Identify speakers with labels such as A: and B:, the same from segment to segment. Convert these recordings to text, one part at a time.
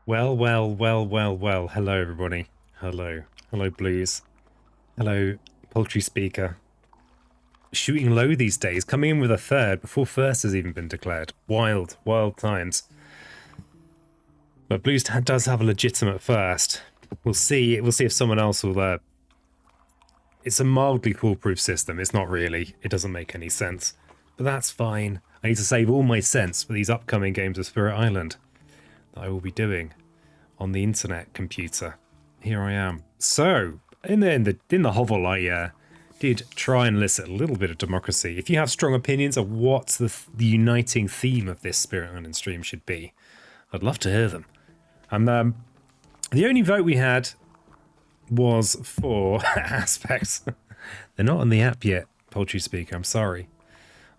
A: Well, well, well, well, well. Hello, everybody. Hello. Hello, Blues. Hello, Poultry Speaker. Shooting low these days, coming in with a third before first has even been declared. Wild, wild times. But Blues does have a legitimate first. We'll see. We'll see if someone else will. It's a mildly foolproof system. It's not really. It doesn't make any sense. But that's fine. I need to save all my cents for these upcoming games of Spirit Island that I will be doing on the internet computer. Here I am. So, in the hovel, I did try and elicit a little bit of democracy. If you have strong opinions of what the uniting theme of this Spirit Island stream should be, I'd love to hear them. And the only vote we had was for aspects. They're not on the app yet, Poultry Speaker. I'm sorry.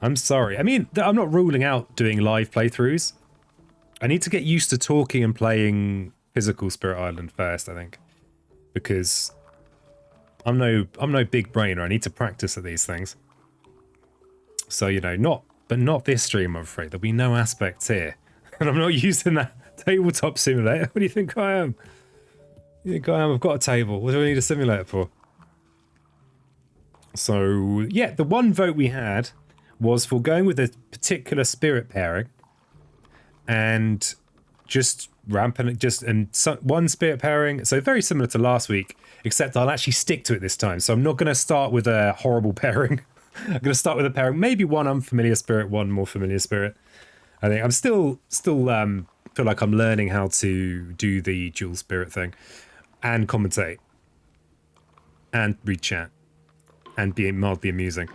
A: I'm sorry. I mean, I'm not ruling out doing live playthroughs. I need to get used to talking and playing physical Spirit Island first, I think, because I'm no big brainer. I need to practice at these things. So, you know, not this stream, I'm afraid. There'll be no aspects here. And I'm not using that tabletop simulator. What do you think I am? You think I am? I've got a table. What do I need a simulator for? So, yeah, the one vote we had was for going with a particular spirit pairing and just rampant, one spirit pairing. So very similar to last week, except I'll actually stick to it this time. So I'm not going to start with a horrible pairing. I'm going to start with a pairing, maybe one unfamiliar spirit, one more familiar spirit. I think I'm still feel like I'm learning how to do the dual spirit thing and commentate and read chat and be mildly amusing.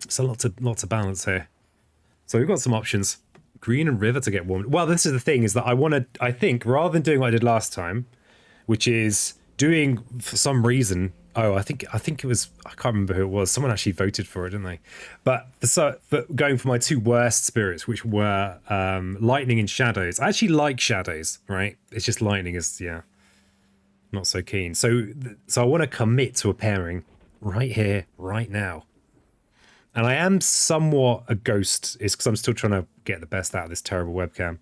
A: So lots of balance here. So we've got some options. Green and river to get warmed. Well, this is the thing, is that I think rather than doing what I did last time, which is doing for some reason, I think it was, I can't remember who it was. Someone actually voted for it, didn't they? But going for my two worst spirits, which were lightning and shadows. I actually like shadows, right? It's just lightning is, yeah, not so keen. So I want to commit to a pairing right here, right now. And I am somewhat a ghost, is because I'm still trying to get the best out of this terrible webcam.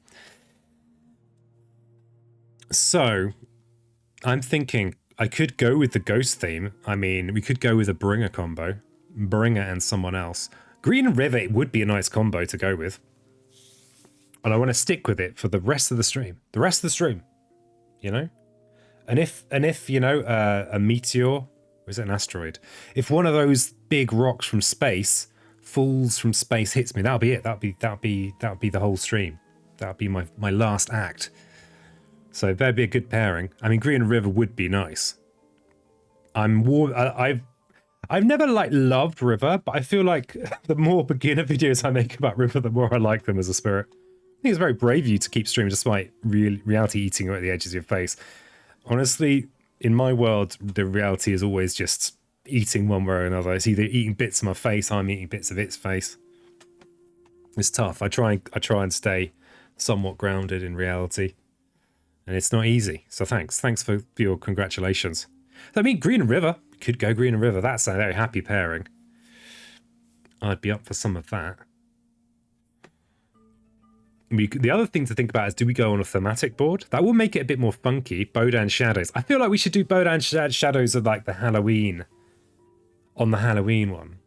A: So I'm thinking I could go with the ghost theme. I mean, we could go with a bringer combo, bringer and someone else. Green and river, it would be a nice combo to go with. And I want to stick with it for the rest of the stream. The rest of the stream, you know? And if you know, a meteor, or is it an asteroid? If one of those big rocks from space falls from space, hits me, that'll be it. That'll be the whole stream. That'll be my last act. So that'd be a good pairing. I mean, green and river would be nice. I've never loved river, but I feel like the more beginner videos I make about river, the more I like them as a spirit. I think it's very brave of you to keep streaming despite reality eating you at the edges of your face. Honestly, in my world, the reality is always just eating one way or another. It's either eating bits of my face, I'm eating bits of its face. It's tough. I try and stay somewhat grounded in reality, and it's not easy. So thanks for your congratulations. I mean, green and river, could go green and river. That's a very happy pairing. I'd be up for some of that. The other thing to think about is, do we go on a thematic board? That will make it a bit more funky. Bodan Shadows. I feel like we should do Bodan Shadows of like the Halloween, on the Halloween one.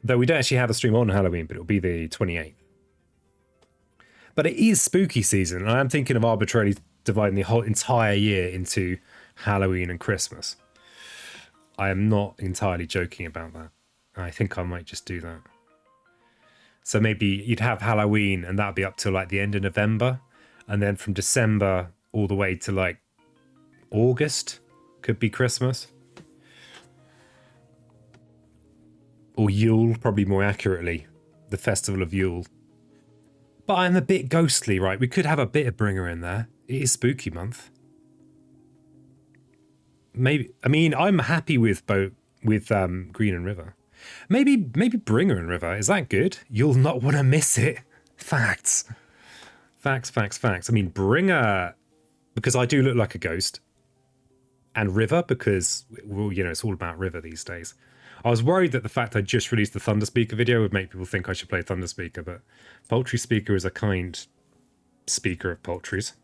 A: Though we don't actually have a stream on Halloween, but it'll be the 28th. But it is spooky season, and I'm thinking of arbitrarily dividing the whole entire year into Halloween and Christmas. I am not entirely joking about that. I think I might just do that. So maybe you'd have Halloween, and that'd be up till like the end of November. And then from December all the way to like August could be Christmas. Or Yule, probably more accurately. The Festival of Yule. But I'm a bit ghostly, right? We could have a bit of bringer in there. It is spooky month. Maybe, I mean, I'm happy with green and river. Maybe bringer and river. Is that good? You'll not want to miss it. Facts. I mean, bringer, because I do look like a ghost. And river, because, well, you know, it's all about river these days. I was worried that the fact I just released the Thunder Speaker video would make people think I should play Thunder Speaker, but Poultry Speaker is a kind speaker of poultries.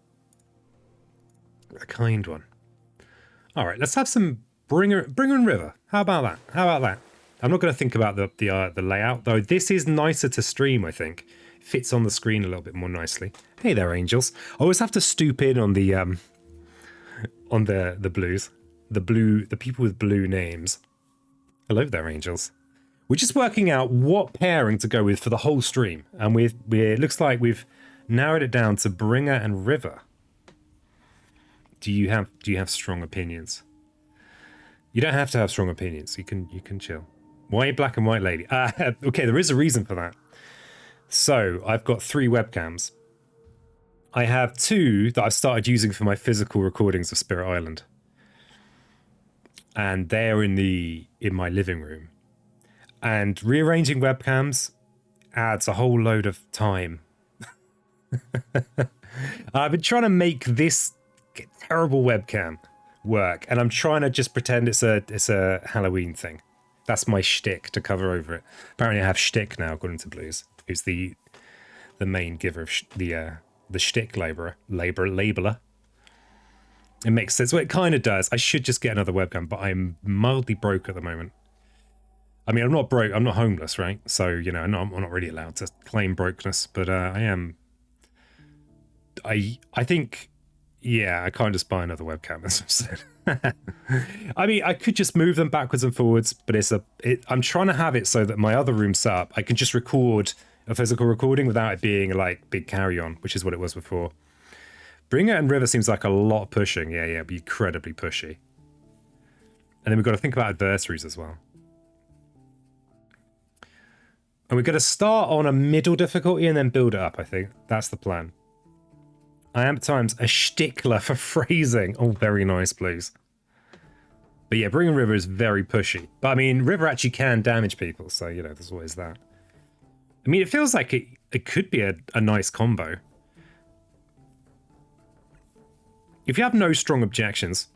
A: A kind one. All right, let's have some Bringer and River. How about that? How about that? I'm not going to think about the layout, though. This is nicer to stream, I think. It fits on the screen a little bit more nicely. Hey there, angels. I always have to stoop in on the blues. The people with blue names. Hello there, angels. We're just working out what pairing to go with for the whole stream, and it looks like we've narrowed it down to Bringer and River. Do you have strong opinions? You don't have to have strong opinions. You can chill. Why black and white lady? Okay, there is a reason for that. So I've got 3 webcams. I have 2 that I've started using for my physical recordings of Spirit Island, and they're in my living room. And rearranging webcams adds a whole load of time. I've been trying to make this terrible webcam work, and I'm trying to just pretend it's a Halloween thing. That's my shtick to cover over it. Apparently I have shtick now, according to Blues, who's the main giver of the shtick labeler. It makes sense. Well, it kind of does. I should just get another webcam, but I'm mildly broke at the moment. I mean, I'm not broke. I'm not homeless, right? So, you know, I'm not really allowed to claim brokenness, but I am. I think, yeah, I can't just buy another webcam, as I've said. I mean, I could just move them backwards and forwards, but I'm trying to have it so that my other room set up, I can just record a physical recording without it being like big carry-on, which is what it was before. Bringer and River seems like a lot of pushing. Yeah, be incredibly pushy. And then we've got to think about adversaries as well. And we're going to start on a middle difficulty and then build it up, I think. That's the plan. I am at times a stickler for phrasing. Oh, very nice, please. But yeah, Bringer and River is very pushy. But I mean, River actually can damage people, so, you know, there's always that. I mean, it feels like it could be a nice combo. If you have no strong objections...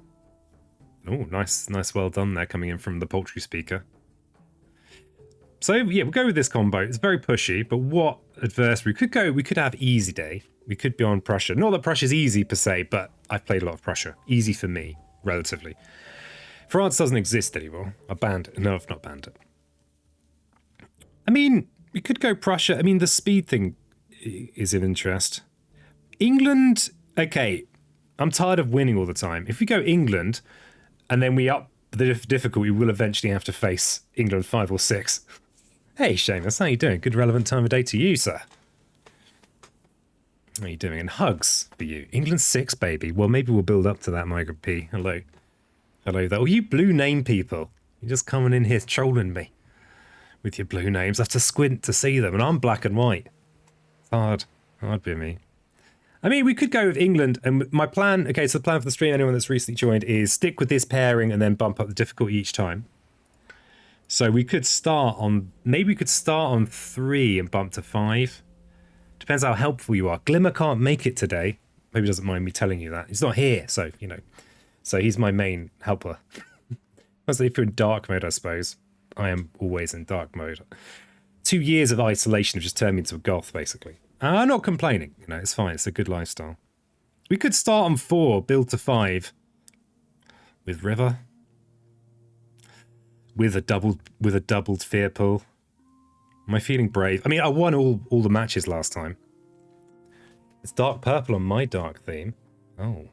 A: Oh, nice, well done there, coming in from the poultry speaker. So, yeah, we'll go with this combo. It's very pushy, but what adversary? We could have Easy Day. We could be on Prussia. Not that Prussia's easy, per se, but I've played a lot of Prussia. Easy for me, relatively. France doesn't exist anymore. I banned it. No, I've not banned it. I mean, we could go Prussia. I mean, the speed thing is of interest. England, okay, I'm tired of winning all the time. If we go England, and then we up the difficulty, we'll eventually have to face England 5 or 6. Hey, Seamus, how you doing? Good relevant time of day to you, sir. How are you doing? And hugs for you. England 6, baby. Well, maybe we'll build up to that, Migrant P. Hello. Hello there. Oh, you blue name people. You're just coming in here trolling me with your blue names. I have to squint to see them, and I'm black and white. It's hard. Hard being me. I mean, we could go with England, and my plan... Okay, so the plan for the stream, anyone that's recently joined, is stick with this pairing and then bump up the difficulty each time. So we could start on... Maybe we could start on 3 and bump to 5. Depends how helpful you are. Glimmer can't make it today. Maybe he doesn't mind me telling you that. He's not here, so, you know. So he's my main helper. If you're in dark mode, I suppose. I am always in dark mode. 2 years of isolation have just turned me into a goth, basically. I'm not complaining. You know, it's fine. It's a good lifestyle. We could start on 4, build to 5. With River. With a doubled fear pool. Am I feeling brave? I mean, I won all the matches last time. It's dark purple on my dark theme. Oh.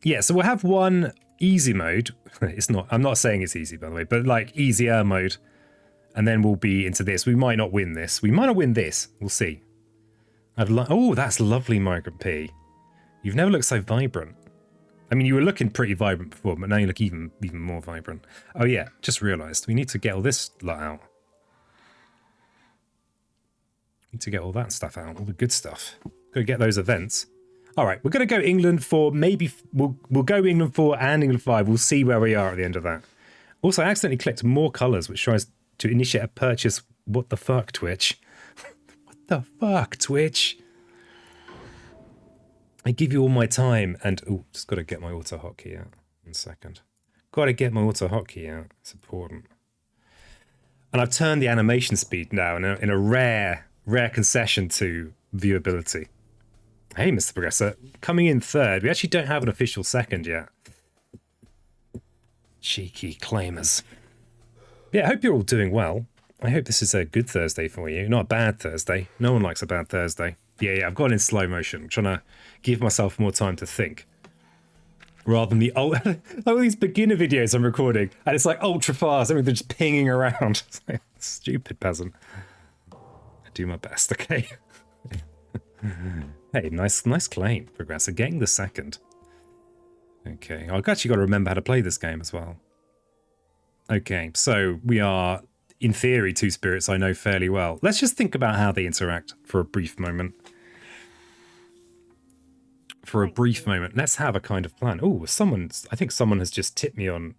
A: Yeah, so we'll have one easy mode. It's not. I'm not saying it's easy, by the way, but like easier mode. And then we'll be into this. We might not win this. We might not win this. We'll see. Oh, that's lovely, Migrant P. You've never looked so vibrant. I mean, you were looking pretty vibrant before, but now you look even more vibrant. Oh yeah, just realised. We need to get all this lot out. Need to get all that stuff out, all the good stuff. Got to get those events. All right, we're going to go England 4. Maybe we'll go England 4 and England 5. We'll see where we are at the end of that. Also, I accidentally clicked more colours, which tries to initiate a purchase. What the fuck, Twitch? What the fuck, Twitch? I give you all my time and... Oh, just got to get my auto hotkey out. 1 second. Got to get my auto hotkey out. It's important. And I've turned the animation speed now in a rare rare concession to viewability. Hey, Mr. Progressor, coming in third. We actually don't have an official second yet. Cheeky claimers. Yeah, I hope you're all doing well. I hope this is a good Thursday for you, not a bad Thursday. No one likes a bad Thursday. Yeah, I've gone in slow motion. I'm trying to give myself more time to think. Rather than the old, all these beginner videos I'm recording, and it's like ultra fast. I mean, they're just pinging around. It's like, stupid peasant. I do my best, okay? Hey, nice claim, Progressor. Getting the second. Okay, I've actually got to remember how to play this game as well. Okay, so we are, in theory, two spirits I know fairly well. Let's just think about how they interact for a brief moment. Let's have a kind of plan. Oh, I think someone has just tipped me on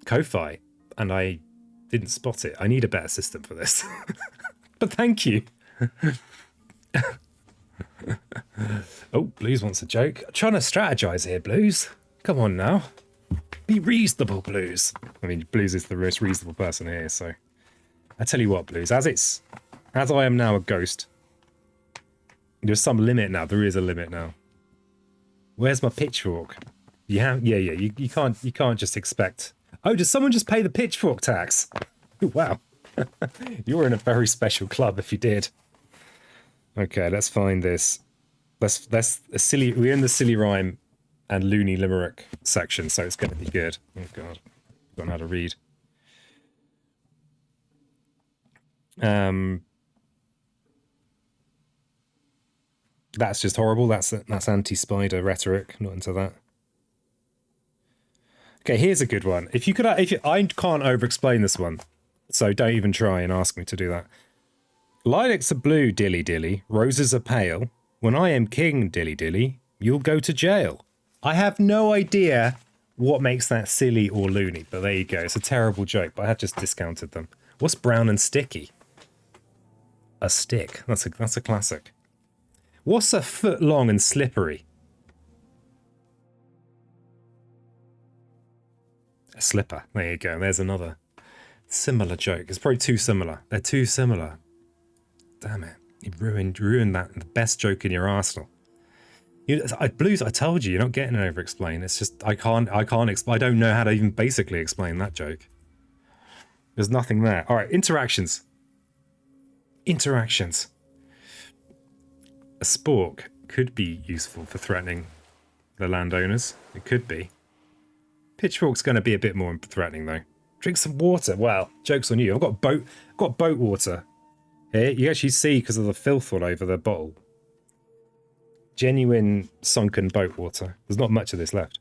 A: Ko-Fi, and I didn't spot it. I need a better system for this. But thank you. Oh, Blues wants a joke. I'm trying to strategize here, Blues. Come on now. Be reasonable, Blues. I mean, Blues is the most reasonable person here, so... I tell you what, Blues, as I am now a ghost, there's some limit now. There is a limit now. Where's my pitchfork? Yeah, you can't just expect... Oh, did someone just pay the pitchfork tax? Wow. You're in a very special club if you did. Okay, let's find this. We're in the silly rhyme and loony limerick section, so it's going to be good. Oh god, don't know how to read. That's just horrible. That's anti-spider rhetoric. Not into that. Okay, here's a good one. I can't over-explain this one, so don't even try and ask me to do that. Lilacs are blue, dilly dilly. Roses are pale. When I am king, dilly dilly, you'll go to jail. I have no idea what makes that silly or loony, but there you go. It's a terrible joke, but I have just discounted them. What's brown and sticky? A stick. That's a classic. What's a foot long and slippery? A slipper. There you go. There's another similar joke. It's probably too similar. They're too similar. Damn it. You ruined that, the best joke in your arsenal. Blues, I told you, you're not getting an over-explain. It's just, I don't know how to even basically explain that joke. There's nothing there. All right, interactions. Interactions. A spork could be useful for threatening the landowners. It could be. Pitchfork's going to be a bit more threatening, though. Drink some water. Well, joke's on you. I've got boat water. Here, you actually see because of the filth all over the bottle. Genuine sunken boat water. There's not much of this left.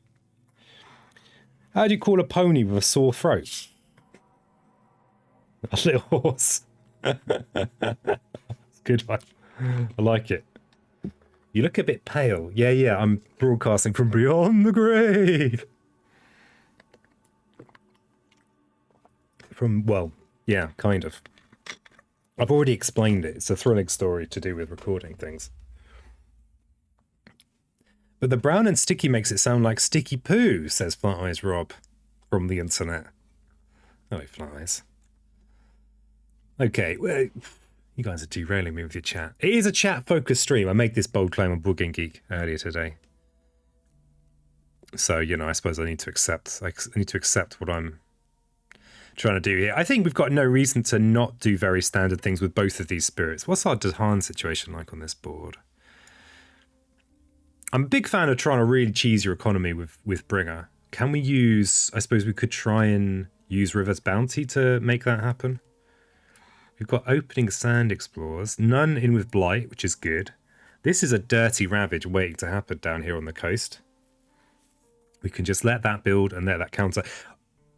A: How do you call a pony with a sore throat? A little horse. Good one. I like it. You look a bit pale. Yeah, I'm broadcasting from beyond the grave. Well, yeah, kind of. I've already explained it. It's a thrilling story to do with recording things. But the brown and sticky makes it sound like sticky poo, says Flat Eyes Rob from the internet. Hello, Flat Eyes. Okay, well, you guys are derailing me with your chat. It is a chat-focused stream. I made this bold claim on Board Game Geek earlier today. So, you know, I suppose I need to accept what I'm trying to do here. I think we've got no reason to not do very standard things with both of these spirits. What's our Dahan situation like on this board? I'm a big fan of trying to really cheese your economy with Bringer. Can we use... I suppose we could try and use River's Bounty to make that happen. We've got Opening Sand Explorers. None in with Blight, which is good. This is a dirty ravage waiting to happen down here on the coast. We can just let that build and let that counter.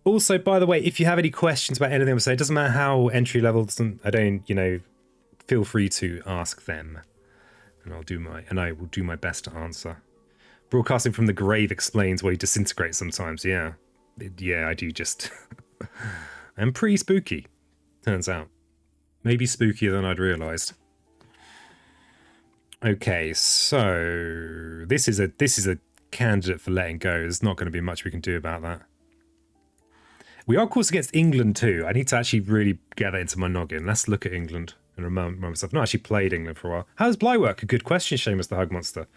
A: Also, by the way, if you have any questions about anything I'm saying, it doesn't matter how entry level, feel free to ask them. And I will do my best to answer. Broadcasting from the grave explains why you disintegrate sometimes. Yeah, I do just. I'm pretty spooky. Turns out, maybe spookier than I'd realised. Okay, so this is a candidate for letting go. There's not going to be much we can do about that. We are, of course, against England too. I need to actually really get that into my noggin. Let's look at England and remember myself. I've not actually played England for a while. How does Bly work? A good question, Seamus the Hug Monster.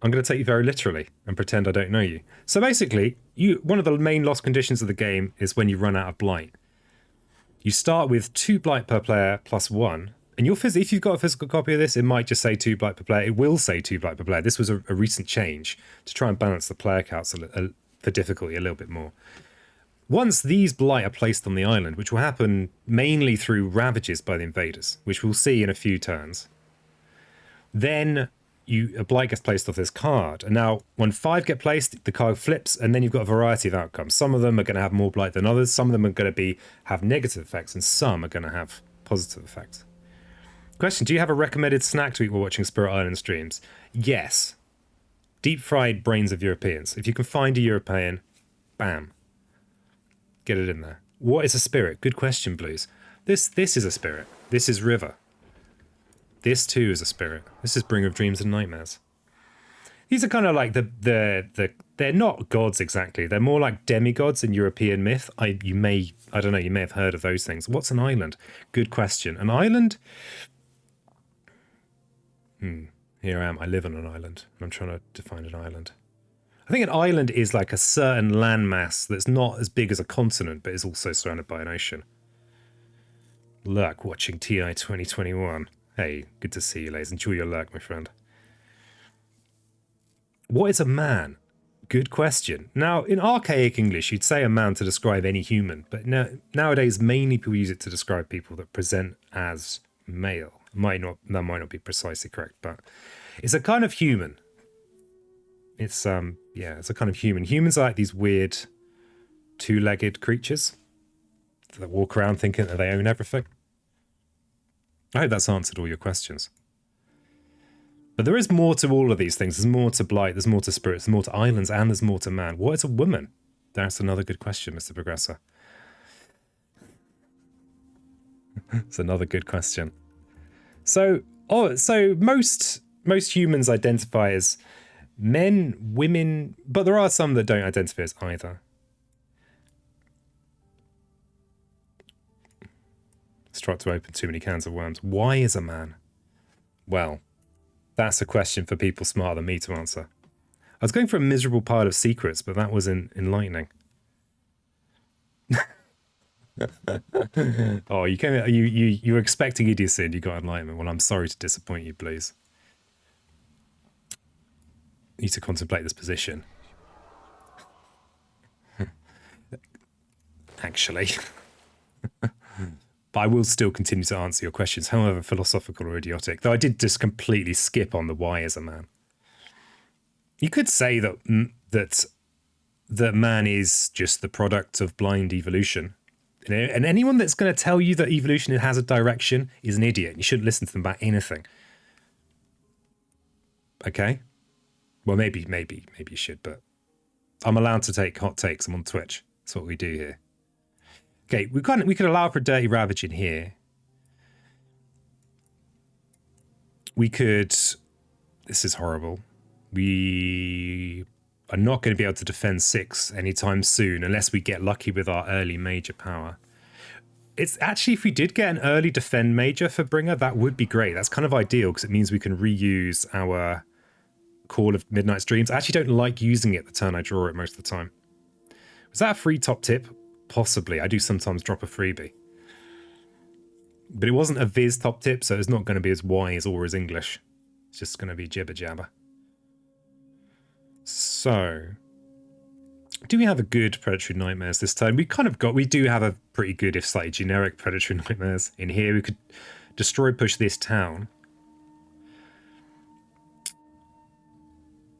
A: I'm going to take you very literally and pretend I don't know you. So basically, one of the main loss conditions of the game is when you run out of blight. You start with 2 blight per player plus 1. And if you've got a physical copy of this, it might just say 2 blight per player. It will say 2 blight per player. This was a recent change to try and balance the player counts for difficulty a little bit more. Once these blight are placed on the island, which will happen mainly through ravages by the invaders, which we'll see in a few turns, then a blight gets placed off this card. And now when 5 get placed, the card flips, and then you've got a variety of outcomes. Some of them are going to have more blight than others. Some of them are going to have negative effects, and some are going to have positive effects. Question, do you have a recommended snack to eat while watching Spirit Island streams? Yes. Deep fried brains of Europeans. If you can find a European, bam. Get it in there. What is a spirit? Good question, Blues. This is a spirit. This is River. This too is a spirit. This is Bringer of Dreams and Nightmares. These are kind of like they're not gods exactly. They're more like demigods in European myth. You may have heard of those things. What's an island? Good question. An island? Here I am. I live on an island. I'm trying to define an island. I think an island is like a certain landmass that's not as big as a continent, but is also surrounded by an ocean. Lurk watching TI 2021. Hey, good to see you, ladies. Enjoy your lurk, my friend. What is a man? Good question. Now, in archaic English, you'd say a man to describe any human, but nowadays, mainly people use it to describe people that present as male. That might not be precisely correct, but it's a kind of human. It's it's a kind of human. Humans are like these weird 2-legged creatures that walk around thinking that they own everything. I hope that's answered all your questions. But there is more to all of these things. There's more to blight, there's more to spirits, there's more to islands, and there's more to man. What is a woman? That's another good question, Mr. Progressor. It's another good question. So most humans identify as men, women, but there are some that don't identify as either. Start to open too many cans of worms. Why is a man? Well, that's a question for people smarter than me to answer. I was going for a miserable pile of secrets, but that was enlightening. Oh, you were expecting idiocy and you got enlightenment. Well, I'm sorry to disappoint you, please. You need to contemplate this position. Actually. But I will still continue to answer your questions, however philosophical or idiotic, though I did just completely skip on the why is a man. You could say that man is just the product of blind evolution. And anyone that's going to tell you that evolution has a direction is an idiot. You shouldn't listen to them about anything. Okay? Well, maybe you should, but I'm allowed to take hot takes. I'm on Twitch. That's what we do here. Okay, we could allow for dirty ravage in here. We could... This is horrible. We are not going to be able to defend 6 anytime soon unless we get lucky with our early major power. It's actually, if we did get an early defend major for Bringer, that would be great. That's kind of ideal because it means we can reuse our Call of Midnight's Dreams. I actually don't like using it the turn I draw it most of the time. Was that a free top tip? Possibly. I do sometimes drop a freebie. But it wasn't a Viz top tip, so it's not going to be as wise or as English. It's just going to be jibber jabber. So, do we have a good Predatory Nightmares this turn? We do have a pretty good, if slightly generic, Predatory Nightmares in here. We could destroy push this town,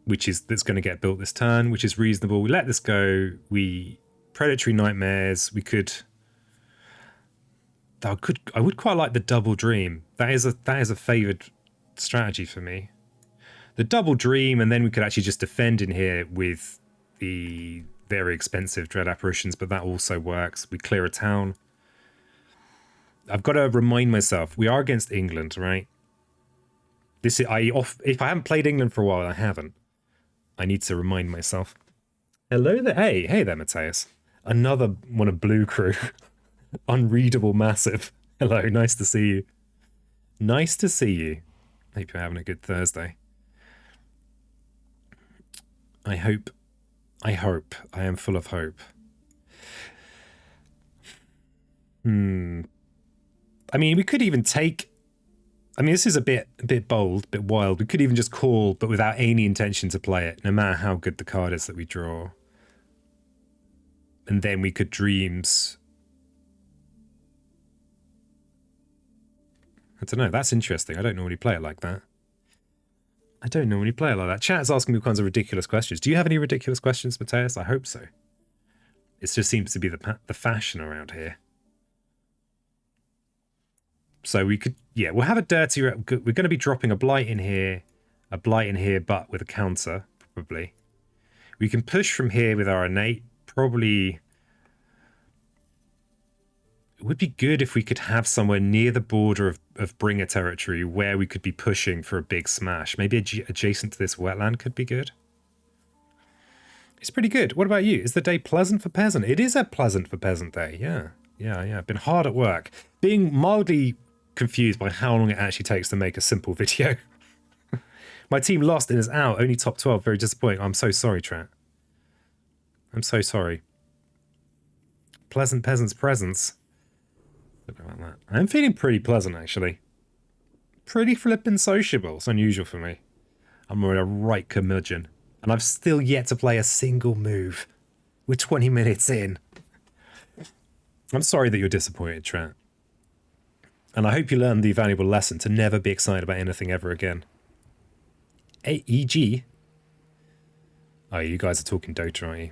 A: that's going to get built this turn, which is reasonable. We let this go. Predatory Nightmares. We could. I would quite like the Double Dream. That is a favoured strategy for me. The Double Dream, and then we could actually just defend in here with the very expensive Dread Apparitions, but that also works. We clear a town. I've got to remind myself, we are against England, right? If I haven't played England for a while, I haven't. I need to remind myself. Hello there. Hey there, Mateusz. Another one of Blue Crew. Unreadable massive. Hello, nice to see you. Nice to see you. Hope you're having a good Thursday. I hope. I am full of hope. I mean, we could even take... I mean, this is a bit bold, a bit wild. We could even just call, but without any intention to play it, no matter how good the card is that we draw. And then we could dreams... I don't know, that's interesting. I don't normally play it like that. Chat's asking me all kinds of ridiculous questions. Do you have any ridiculous questions, Mateusz? I hope so. It just seems to be the fashion around here. So we could, yeah, we'll have a dirty... We're going to be dropping a blight in here, but with a counter, probably. We can push from here with our innate, probably... It would be good if we could have somewhere near the border of Bringer territory where we could be pushing for a big smash. Maybe adjacent to this wetland could be good. It's pretty good. What about you? Is the day pleasant for peasant? It is a pleasant for peasant day. Yeah. Been hard at work. Being mildly confused by how long it actually takes to make a simple video. My team lost and is out. Only top 12. Very disappointing. I'm so sorry, Trat. I'm so sorry. Pleasant peasant's presence. About that. I'm feeling pretty pleasant, actually. Pretty flippin' sociable. It's unusual for me. I'm a right curmudgeon. And I've still yet to play a single move. We're 20 minutes in. I'm sorry that you're disappointed, Trent. And I hope you learned the valuable lesson to never be excited about anything ever again. E.g. Oh, you guys are talking Dota, aren't you?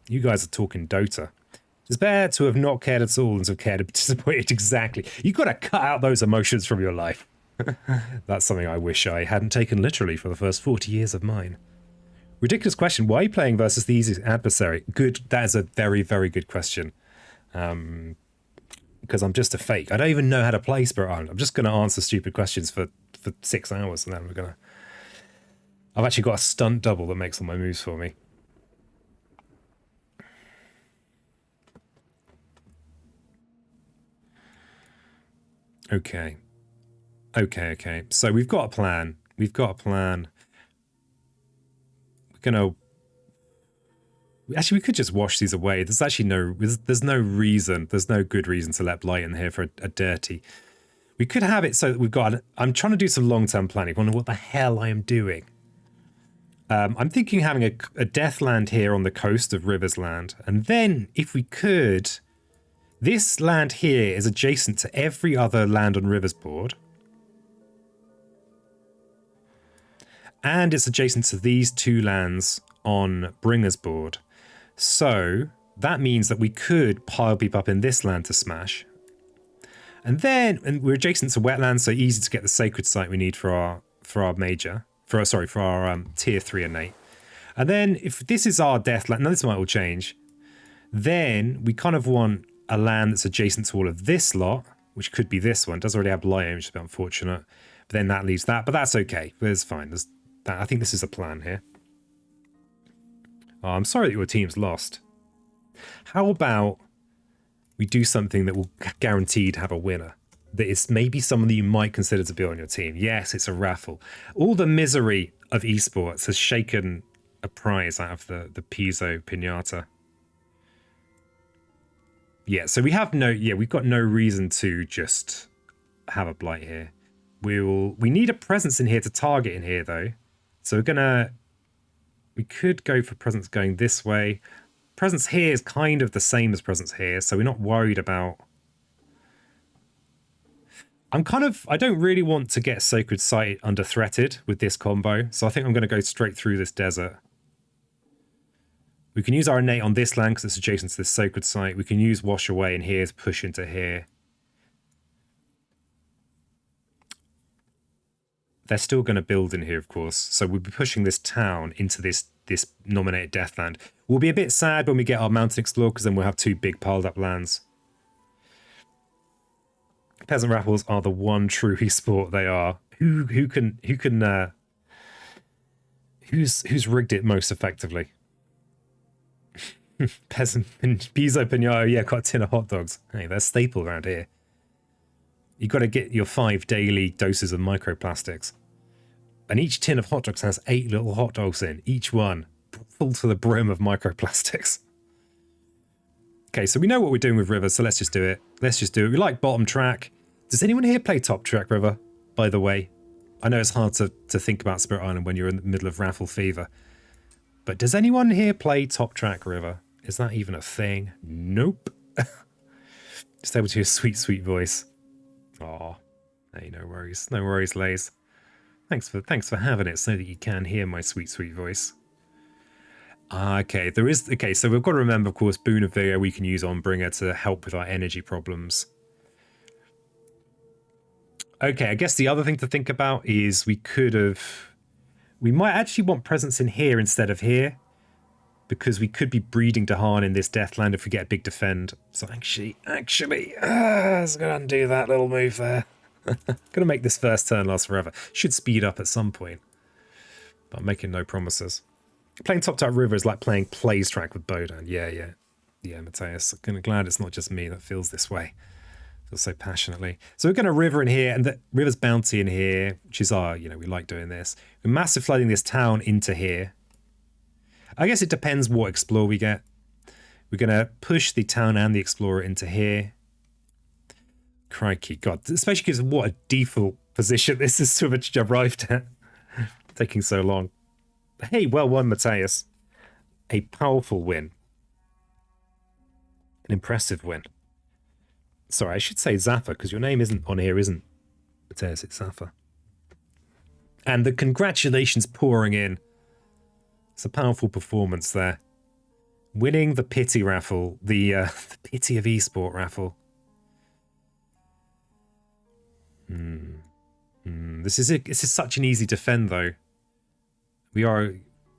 A: You guys are talking Dota. It's better to have not cared at all than to have cared and disappointed. Exactly. You've got to cut out those emotions from your life. That's something I wish I hadn't taken literally for the first 40 years of mine. Ridiculous question. Why are you playing versus the easy adversary? Good. That is a very, very good question. Because I'm just a fake. I don't even know how to play Spirit Island. I'm just going to answer stupid questions for 6 hours and then we're going to... I've actually got a stunt double that makes all my moves for me. Okay. So we've got a plan. We're gonna... Actually, we could just wash these away. There's actually there's no reason. There's no good reason to let blight in here for a dirty. We could have it so that we've got... I'm trying to do some long-term planning. I wonder what the hell I am doing. I'm thinking having a death land here on the coast of Rivers Land. And then, if we could... This land here is adjacent to every other land on Rivers board. And it's adjacent to these 2 lands on Bringer's board. So that means that we could pile people up in this land to smash. And then we're adjacent to wetlands, so easy to get the sacred site we need for our major. For our tier 3 innate. And then if this is our death land, now this might all change. Then we kind of want a land that's adjacent to all of this lot, which could be this one. It does already have light, which is a bit unfortunate. But then that leaves that. But that's okay. It's fine. I think this is a plan here. Oh, I'm sorry that your team's lost. How about we do something that will guaranteed have a winner? That is maybe someone that you might consider to be on your team. Yes, it's a raffle. All the misery of esports has shaken a prize out of the Pizzo Pinata. Yeah, so we've got no reason to just have a blight here. We need a presence in here to target in here though. So we could go for presence going this way. Presence here is kind of the same as presence here, so we're not worried about... I don't really want to get Sacred Site under threated with this combo, so I think I'm going to go straight through this desert. We can use our innate on this land because it's adjacent to this Sacred Site. We can use Wash Away in here to push into here. They're still going to build in here, of course, so we'll be pushing this town into this nominated Deathland. We'll be a bit sad when we get our Mountain Explorer because then we'll have 2 big piled up lands. Peasant raffles are the one true esport they are. Who's rigged it most effectively? Peasant Piso Pinato, yeah, got a tin of hot dogs. Hey, they're staple around here. You got to get your 5 daily doses of microplastics. And each tin of hot dogs has 8 little hot dogs in, each one full to the brim of microplastics. Okay, so we know what we're doing with River, so let's just do it. Let's just do it. We like bottom track. Does anyone here play top track, River, by the way? I know it's hard to think about Spirit Island when you're in the middle of raffle fever. But does anyone here play top track, River? Is that even a thing? Nope. Just able to hear a sweet, sweet voice. Aw. Hey, no worries. No worries, Lays. Thanks for having it so that you can hear my sweet, sweet voice. Okay, okay, so we've got to remember, of course, Boon of Vigor we can use on Bringer to help with our energy problems. Okay, I guess the other thing to think about is we might actually want presence in here instead of here, because we could be breeding Dahan in this Deathland if we get a big defend. So actually, I was going to undo that little move there. Gonna make this first turn last forever. Should speed up at some point, but I'm making no promises. Playing top tier river is like playing plays track with Bodan. Yeah, Mateusz. I'm glad it's not just me that feels this way. Feels so passionately. So we're going to river in here, and the river's bounty in here, which is our, we like doing this. We're massive flooding this town into here. I guess it depends what explore we get. We're going to push the town and the explorer into here. Crikey, God, especially because what a default position this is to have arrived at. Taking so long. Hey, well won, Mateusz. A powerful win. An impressive win. Sorry, I should say Zaffa, because your name isn't on here, isn't Mateusz, it's Zaffa. And the congratulations pouring in. It's a powerful performance there. Winning the pity raffle, the pity of esport raffle. This is such an easy defend, though. We are.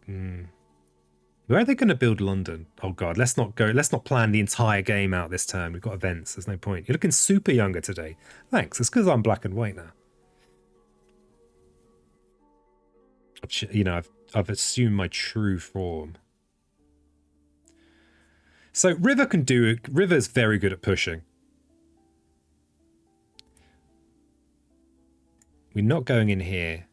A: Where are they going to build London? Oh God, let's not plan the entire game out this turn. We've got events. There's no point. You're looking super younger today. Thanks. It's because I'm black and white now. I've assumed my true form. So River can do it. River's very good at pushing. We're not going in here.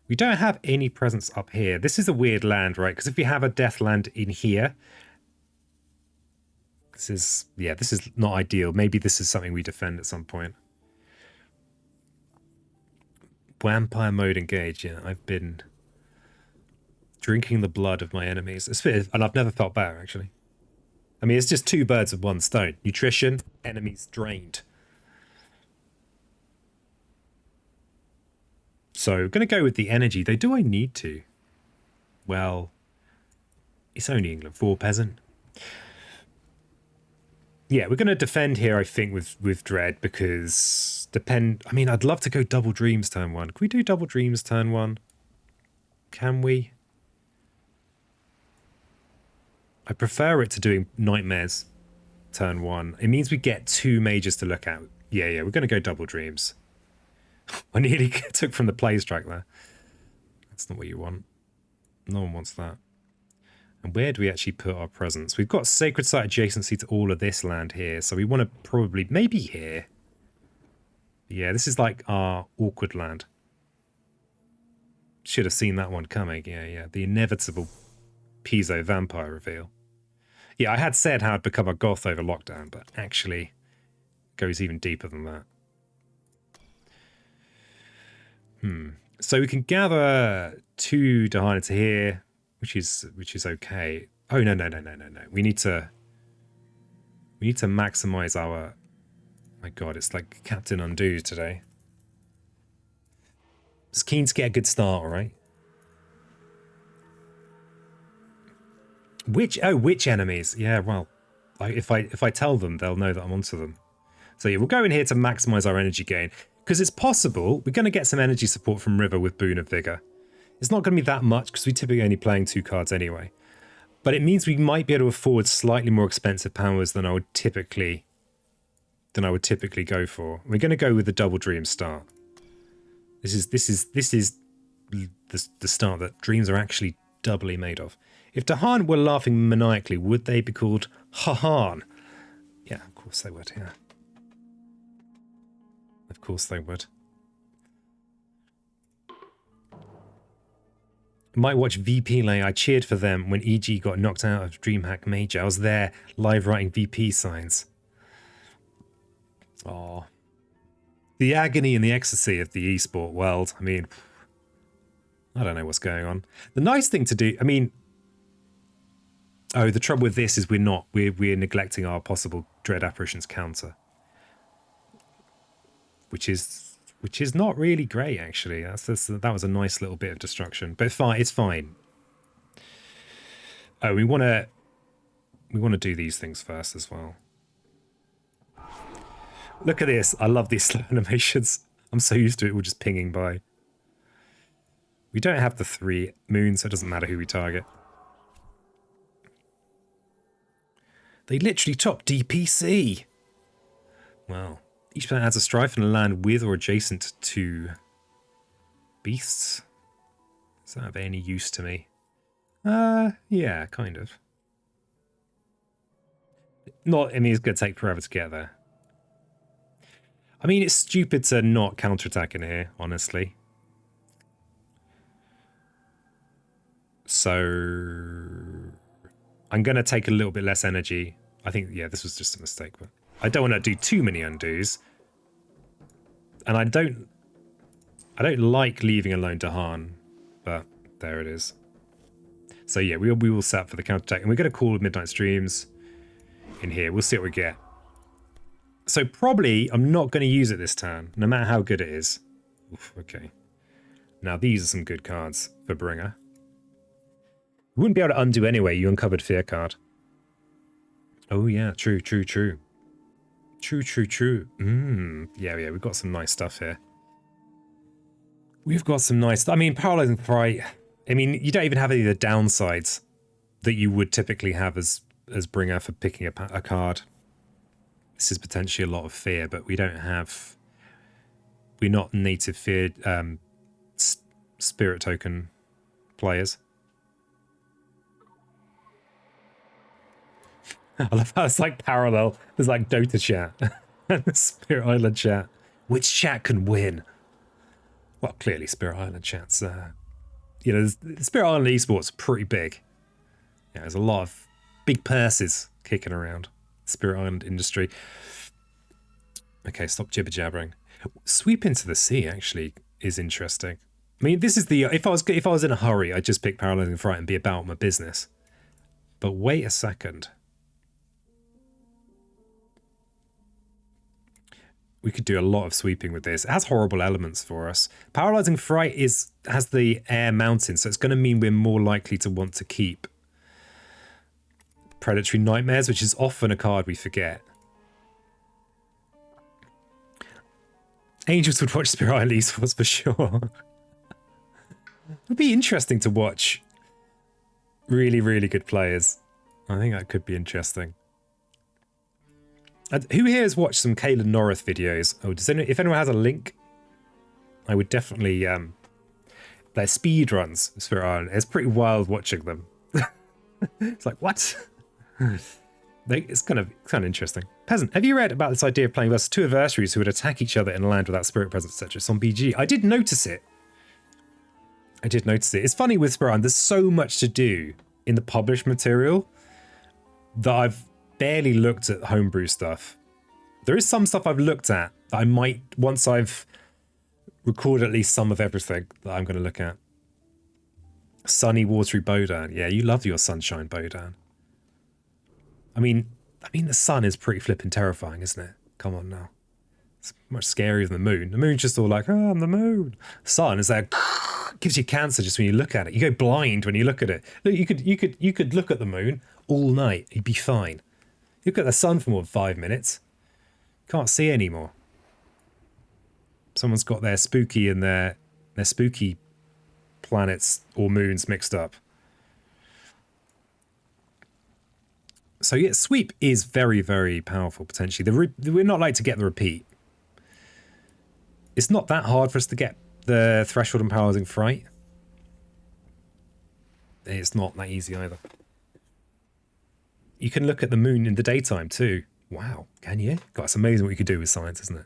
A: We don't have any presence up here. This is a weird land, right? Because if we have a death land in here, this is not ideal. Maybe this is something we defend at some point. Vampire mode engaged. Yeah, I've been drinking the blood of my enemies. And I've never felt better, actually. I mean, it's just 2 birds with 1 stone. Nutrition, enemies drained. So, I'm going to go with the energy. Though, do I need to? Well, it's only England 4 peasant. Yeah, we're going to defend here, I think, with Dread, because I mean, I'd love to go double dreams turn 1. Can we do double dreams turn 1? Can we? I prefer it to doing nightmares turn 1. It means we get 2 majors to look at. Yeah, we're going to go double dreams. I nearly took from the plays track there. That's not what you want. No one wants that. And where do we actually put our presence? We've got sacred site adjacency to all of this land here, so we want to probably maybe here. Yeah, this is like our awkward land. Should have seen that one coming. Yeah. The inevitable Piso vampire reveal. Yeah, I had said how I'd become a goth over lockdown, but actually it goes even deeper than that. So we can gather 2 Dahan into here, which is okay. Oh no. We need to maximize our. My God, it's like Captain Undo today. Just keen to get a good start, all right? Which enemies? Yeah, well, if I tell them, they'll know that I'm onto them. So yeah, we'll go in here to maximize our energy gain. Because it's possible we're going to get some energy support from River with Boon of Vigor. It's not going to be that much because we're typically only playing 2 cards anyway. But it means we might be able to afford slightly more expensive powers than I would typically go for. We're going to go with the double dream start. This is the start that dreams are actually doubly made of. If Dahan were laughing maniacally, would they be called Hahan? Yeah, of course they would, yeah. Of course they would. Might watch VP Lay. I cheered for them when EG got knocked out of DreamHack Major. I was there, live writing VP signs. Oh. The agony and the ecstasy of the esport world. I mean, I don't know what's going on. The nice thing to do, I mean, oh, the trouble with this is we're neglecting our possible Dread Apparitions counter. Which is not really great, actually. That was a nice little bit of destruction, but it's fine. Oh, we want to do these things first as well. Look at this! I love these slow animations. I'm so used to it. We're just pinging by. We don't have the 3 moons, so it doesn't matter who we target. They literally top DPC. Wow. Each planet adds a strife and a land with or adjacent to beasts. Does that have any use to me? Yeah, kind of. Not, I mean, it's going to take forever to get there. I mean, it's stupid to not counterattack in here, honestly. So I'm going to take a little bit less energy. I think, yeah, this was just a mistake, but I don't want to do too many undos. And I don't like leaving alone Dahan, but there it is. So yeah, we will set up for the counterattack, and we're going to call Midnight Streams in here. We'll see what we get. So probably I'm not going to use it this turn, no matter how good it is. Oof, okay. Now these are some good cards for Bringer. You wouldn't be able to undo anyway, you uncovered Fear card. Oh yeah, true. True. Yeah, we've got some nice stuff here. We've got some nice... I mean, Paralyzing Fright... I mean, you don't even have any of the downsides that you would typically have as Bringer for picking a card. This is potentially a lot of fear, but we don't have... We're not native fear spirit token players. I love how it's like parallel. There's like Dota chat and the Spirit Island chat. Which chat can win? Well, clearly Spirit Island chat's... you know, Spirit Island esports pretty big. Yeah, there's a lot of big purses kicking around. Spirit Island industry. Okay, stop jibber jabbering. Sweep into the Sea actually is interesting. I mean, this is the... If I was in a hurry, I'd just pick Paralyzing Fright and be about my business. But wait a second. We could do a lot of sweeping with this. It has horrible elements for us. Paralyzing Fright has the air mountain, so it's going to mean we're more likely to want to keep Predatory Nightmares, which is often a card we forget. Angels would watch Spirit Island esports for sure. It would be interesting to watch really, really good players. I think that could be interesting. Who here has watched some Caelan Norith videos? Oh, if anyone has a link, I would definitely... They're speed runs, Spirit Island. It's pretty wild watching them. It's like, what? It's kind of interesting. Peasant, have you read about this idea of playing versus 2 adversaries who would attack each other in a land without spirit presence, etc.? It's on BG. I did notice it. It's funny with Spirit Island, there's so much to do in the published material that I've barely looked at homebrew stuff. There is some stuff I've looked at that I might, once I've recorded at least some of everything, that I'm going to look at. Sunny, watery Bodan. Yeah, you love your sunshine Bodan. I mean, the sun is pretty flippin' terrifying, isn't it? Come on now. It's much scarier than the moon. The moon's just all like, oh, I'm the moon. Sun is like, gives you cancer just when you look at it. You go blind when you look at it. Look, you could look at the moon all night. You'd be fine. Look at the sun for more than 5 minutes. Can't see anymore. Someone's got their spooky and their spooky planets or moons mixed up. So yeah, sweep is very, very powerful potentially. We're not like to get the repeat. It's not that hard for us to get the threshold and paralyzing fright. It's not that easy either. You can look at the moon in the daytime too. Wow, can you? God, it's amazing what you could do with science, isn't it?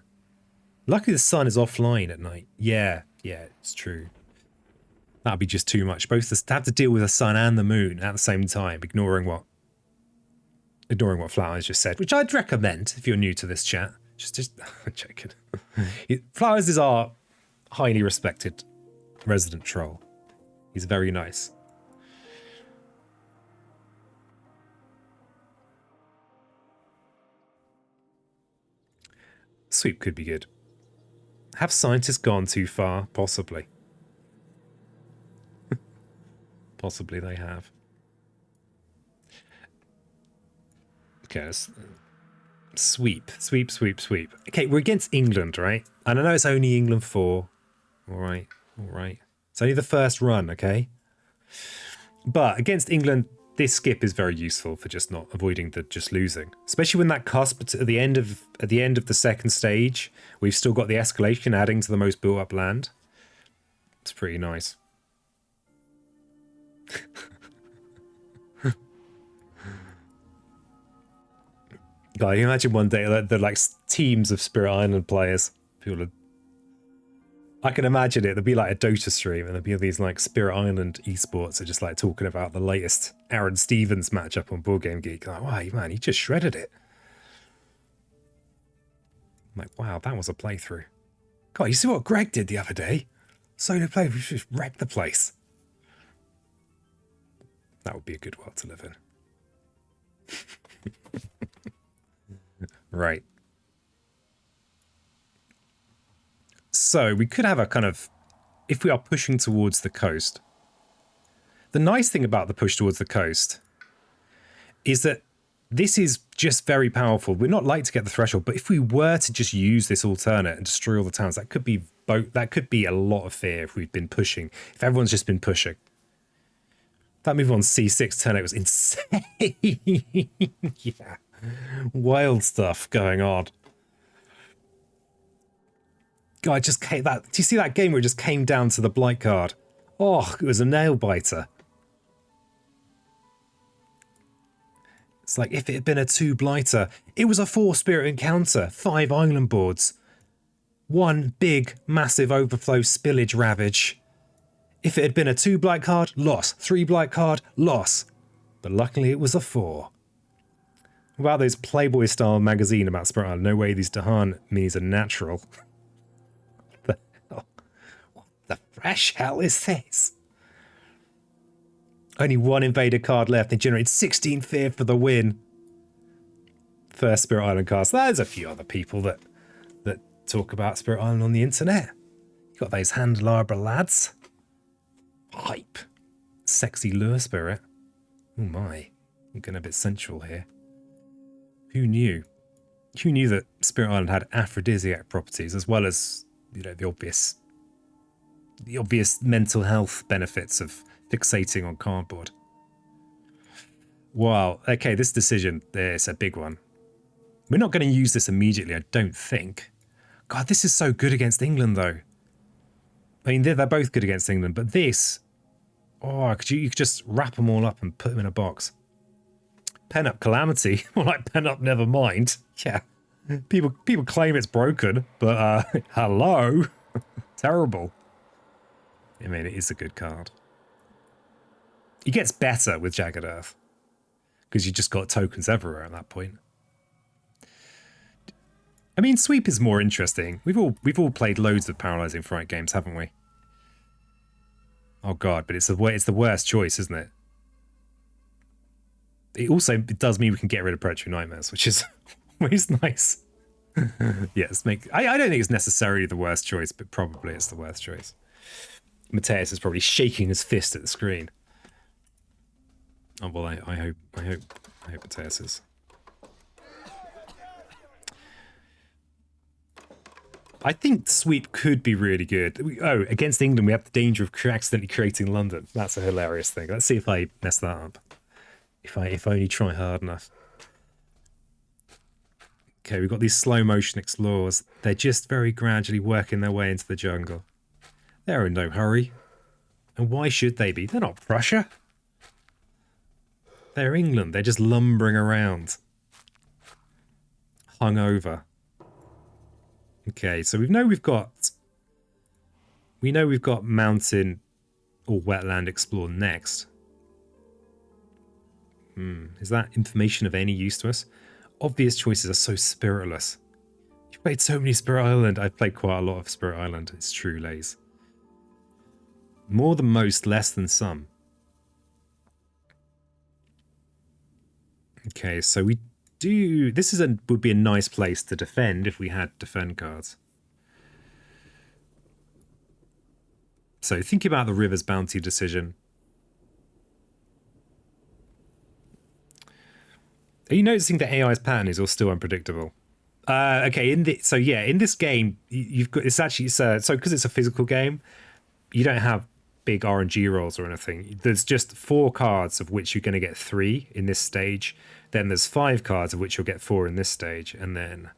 A: Luckily the sun is offline at night. Yeah, it's true. That'd be just too much. Both to have to deal with the sun and the moon at the same time, ignoring what Flowers just said, which I'd recommend if you're new to this chat. Just I'm joking. Flowers is our highly respected resident troll. He's very nice. Sweep could be good. Have scientists gone too far? Possibly. Possibly they have. Okay, let's sweep. Okay, we're against England, right? And I know it's only England 4. All right. It's only the first run, okay? But against England, this skip is very useful for just not avoiding the just losing. Especially when that cusp at the end of the second stage, we've still got the escalation adding to the most built up land. It's pretty nice. God, you imagine one day the like teams of Spirit Island players. I can imagine it. There'd be like a Dota stream, and there'd be these like Spirit Island esports are just like talking about the latest Aaron Stevens matchup on Board Game Geek. Like, wow, man, he just shredded it. I'm like, wow, that was a playthrough. God, you see what Greg did the other day? Solo play, we just wrecked the place. That would be a good world to live in. Right. So we could have a kind of, if we are pushing towards the coast, the nice thing about the push towards the coast is that this is just very powerful. We're not like to get the threshold, but if we were to just use this alternate and destroy all the towns, that could be a lot of fear if we've been pushing, if everyone's just been pushing. That move on C6 turn 8 was insane. Yeah. Wild stuff going on. God, I just came that. Do you see that game where it just came down to the blight card? Oh, it was a nail biter. It's like if it had been a 2 blighter, it was a 4 spirit encounter, 5 island boards, 1 big, massive overflow spillage ravage. If it had been a 2 blight card, loss. 3 blight card, loss. But luckily it was a 4. What about those Playboy style magazine about Spirit Island? No way these Dahan minis are natural. What the fresh hell is this? Only 1 invader card left. They generated 16 fear for the win. First Spirit Island cast. There's a few other people that talk about Spirit Island on the internet. You got those Hand Arbor lads. Hype. Sexy lure spirit. Oh my. I'm getting a bit sensual here. Who knew? Who knew that Spirit Island had aphrodisiac properties as well as, you know, the obvious mental health benefits of fixating on cardboard. Wow. Okay, this decision, it's a big one. We're not going to use this immediately, I don't think. God, this is so good against England, though. I mean, they're both good against England, but this... Oh, you could just wrap them all up and put them in a box. Pen up Calamity. More like pen up Nevermind. Yeah. People claim it's broken, but hello. Terrible. I mean, it is a good card. It gets better with Jagged Earth. Because you just got tokens everywhere at that point. I mean, Sweep is more interesting. We've all played loads of Paralyzing Fright games, haven't we? Oh god, but it's the worst choice, isn't it? It does mean we can get rid of Predatory Nightmares, which is always nice. Yes, I don't think it's necessarily the worst choice, but probably it's the worst choice. Mateusz is probably shaking his fist at the screen. Oh well, I hope Mateusz is. I think Sweep could be really good. Oh, against England, we have the danger of accidentally creating London. That's a hilarious thing. Let's see if I mess that up. If I only try hard enough. Okay, we've got these slow motion explorers. They're just very gradually working their way into the jungle. They're in no hurry. And why should they be? They're not Prussia. They're England. They're just lumbering around. Hung over. Okay, so we know we've got mountain or wetland explore next. Is that information of any use to us? Obvious choices are so spiritless. You've played so many Spirit Island. I've played quite a lot of Spirit Island. It's true, Lays. More than most, less than some. Okay, so we do... This would be a nice place to defend if we had defend cards. So think about the River's Bounty decision. Are you noticing that AI's pattern is all still unpredictable? Okay, in this game, you've got so because it's a physical game, you don't have big RNG rolls or anything. There's just 4 cards of which you're going to get 3 in this stage. Then there's 5 cards of which you'll get 4 in this stage, and then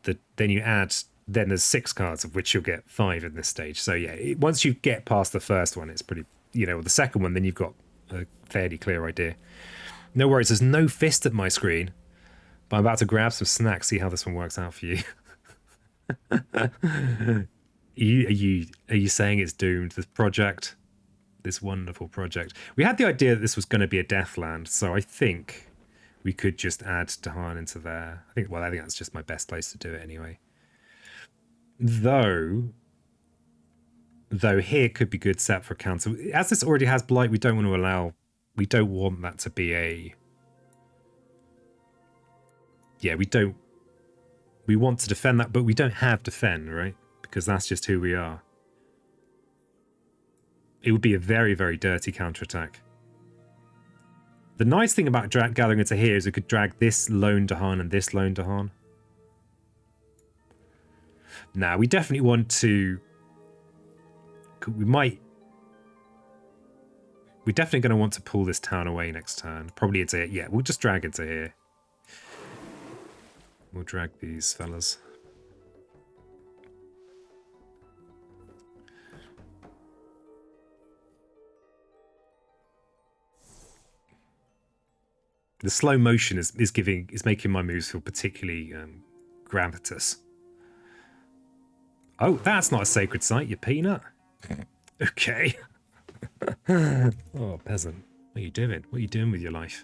A: then there's 6 cards of which you'll get 5 in this stage. So yeah, once you get past the first one, it's pretty, the second one, then you've got a fairly clear idea. No worries, there's no fist at my screen, but I'm about to grab some snacks, see how this one works out for you. Are you saying it's doomed, this project? This wonderful project. We had the idea that this was going to be a Deathland, so I think we could just add Dahan into there. I think that's just my best place to do it anyway. Though here could be good set for counter. As this already has Blight, we don't want that to be a... Yeah, we want to defend that, but we don't have defend, right? Because that's just who we are. It would be a very, very dirty counterattack. The nice thing about gathering into here is we could drag this lone Dahan and this lone Dahan. Now, we definitely want to... We're definitely going to want to pull this town away next turn. Probably into it. Yeah, we'll just drag into here. We'll drag these fellas. The slow motion is making my moves feel particularly gravitas. Oh, that's not a sacred site, you peanut. Okay. Oh, peasant. What are you doing? What are you doing with your life?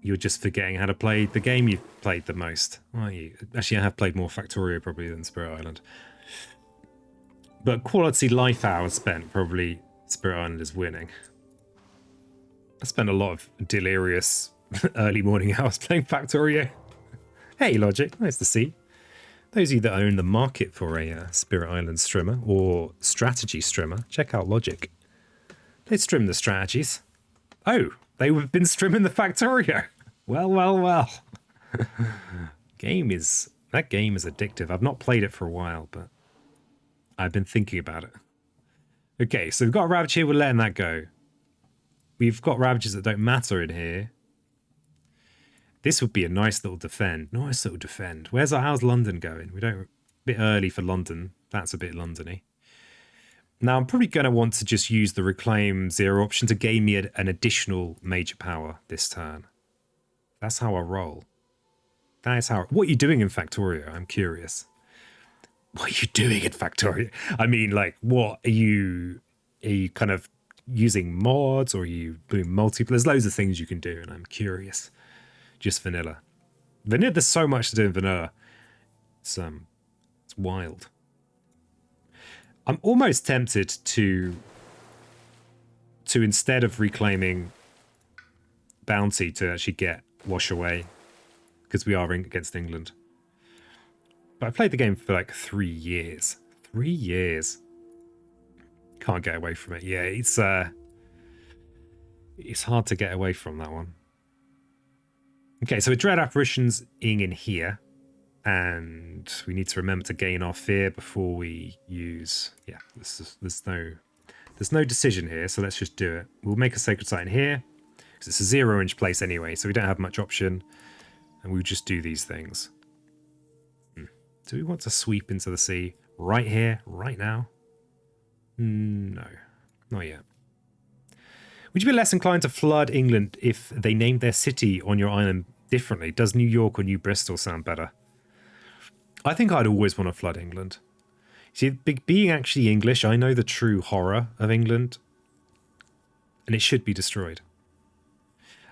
A: You're just forgetting how to play the game you've played the most, aren't you? Actually, I have played more Factorio probably than Spirit Island. But quality life hours spent, probably Spirit Island is winning. I spent a lot of delirious early morning hours playing Factorio. Hey, Logic, nice to see. Those of you that own the market for a Spirit Island strimmer or strategy strimmer, check out Logic. They strim the strategies. Oh, they would have been strimming the Factorio. Well. That game is addictive. I've not played it for a while, but I've been thinking about it. Okay, so we've got a Ravage here. We're letting that go. We've got Ravages that don't matter in here. This would be a nice little defend. Nice little defend. How's London going? A bit early for London. That's a bit Londony. Now, I'm probably going to want to just use the Reclaim 0 option to gain me an additional major power this turn. That's how I roll. That is how... What are you doing in Factorio? I'm curious. What are you doing in Factorio? I mean, like, what are you kind of using mods, or are you doing multiple? There's loads of things you can do, and I'm curious. Just vanilla. There's so much to do in vanilla. It's wild. I'm almost tempted to instead of reclaiming bounty to actually get wash away, because we are against England. But I played the game for like 3 years. 3 years. Can't get away from it. Yeah, it's hard to get away from that one. Okay, so a Dread Apparition's in here, and we need to remember to gain our fear before we use... Yeah, there's no decision here, so let's just do it. We'll make a Sacred Site in here, because it's a 0-inch place anyway, so we don't have much option, and we'll just do these things. Do we want to sweep into the sea right here, right now? No, not yet. Would you be less inclined to flood England if they named their city on your island differently? Does New York or New Bristol sound better? I think I'd always want to flood England. See, being actually English, I know the true horror of England, and it should be destroyed.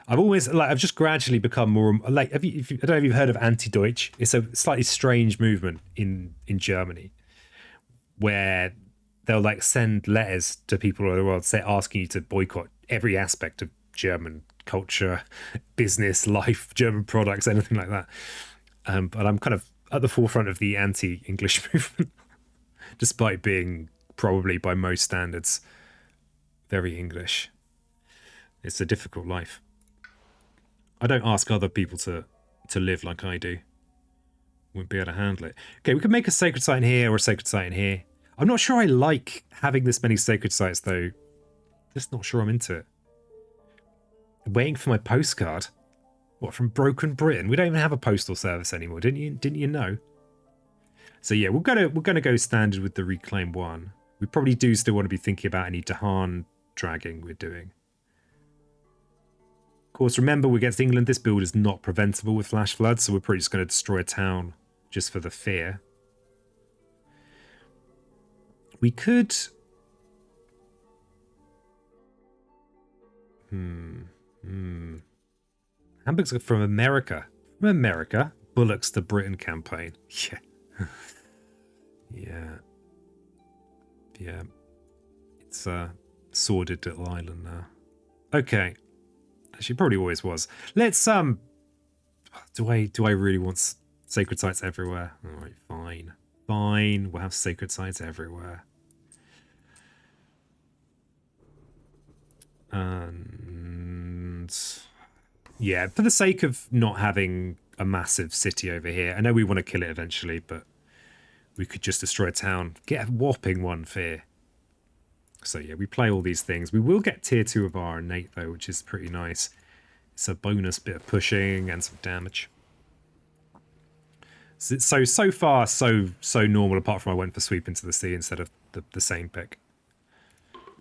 A: I've just gradually become more like. I don't know if you've heard of anti-Deutsch. It's a slightly strange movement in Germany, where they'll like send letters to people all over the world, asking you to boycott every aspect of German culture, business, life, German products, anything like that. But I'm kind of at the forefront of the anti-English movement, despite being probably by most standards very English. It's a difficult life. I don't ask other people to live like I do. Wouldn't be able to handle it. Okay, we could make a sacred site in here or a sacred site in here. I'm not sure I like having this many sacred sites, though. Just not sure I'm into it. Waiting for my postcard? What, from Broken Britain? We don't even have a postal service anymore, didn't you know? So yeah, we're gonna go standard with the reclaim one. We probably do still want to be thinking about any Dahan dragging we're doing. Of course, remember, we're against England. This build is not preventable with flash floods, so we're probably just going to destroy a town just for the fear. We could... Hamburg's from America. From America? Bullocks to Britain campaign. Yeah. Yeah. It's a sordid little island now. Okay. She probably always was. Let's do I really want sacred sites everywhere? All right, fine. We'll have sacred sites everywhere. And yeah, for the sake of not having a massive city over here, I know we want to kill it eventually, but we could just destroy a town. Get a whopping one fear. So yeah, we play all these things. We will get tier 2 of our innate though, which is pretty nice. It's a bonus bit of pushing and some damage. So far, so normal, apart from I went for sweep into the sea instead of the same pick.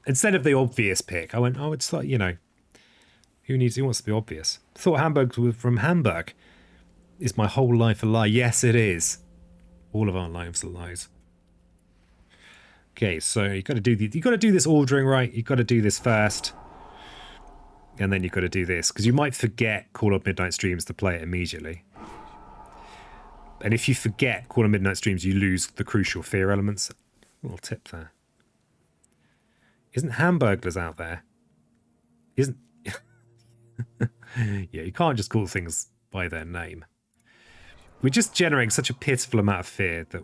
A: Instead of the obvious pick, I went, oh, it's like, you know, who wants to be obvious? I thought Hamburg was from Hamburg. Is my whole life a lie? Yes, it is. All of our lives are lies. Okay, so you got to do this ordering right. You got to do this first, and then you've got to do this because you might forget Call of Midnight Streams to play it immediately. And if you forget Call of Midnight Streams, you lose the crucial fear elements. A little tip there. Isn't Hamburglers out there? Isn't? Yeah, you can't just call things by their name. We're just generating such a pitiful amount of fear that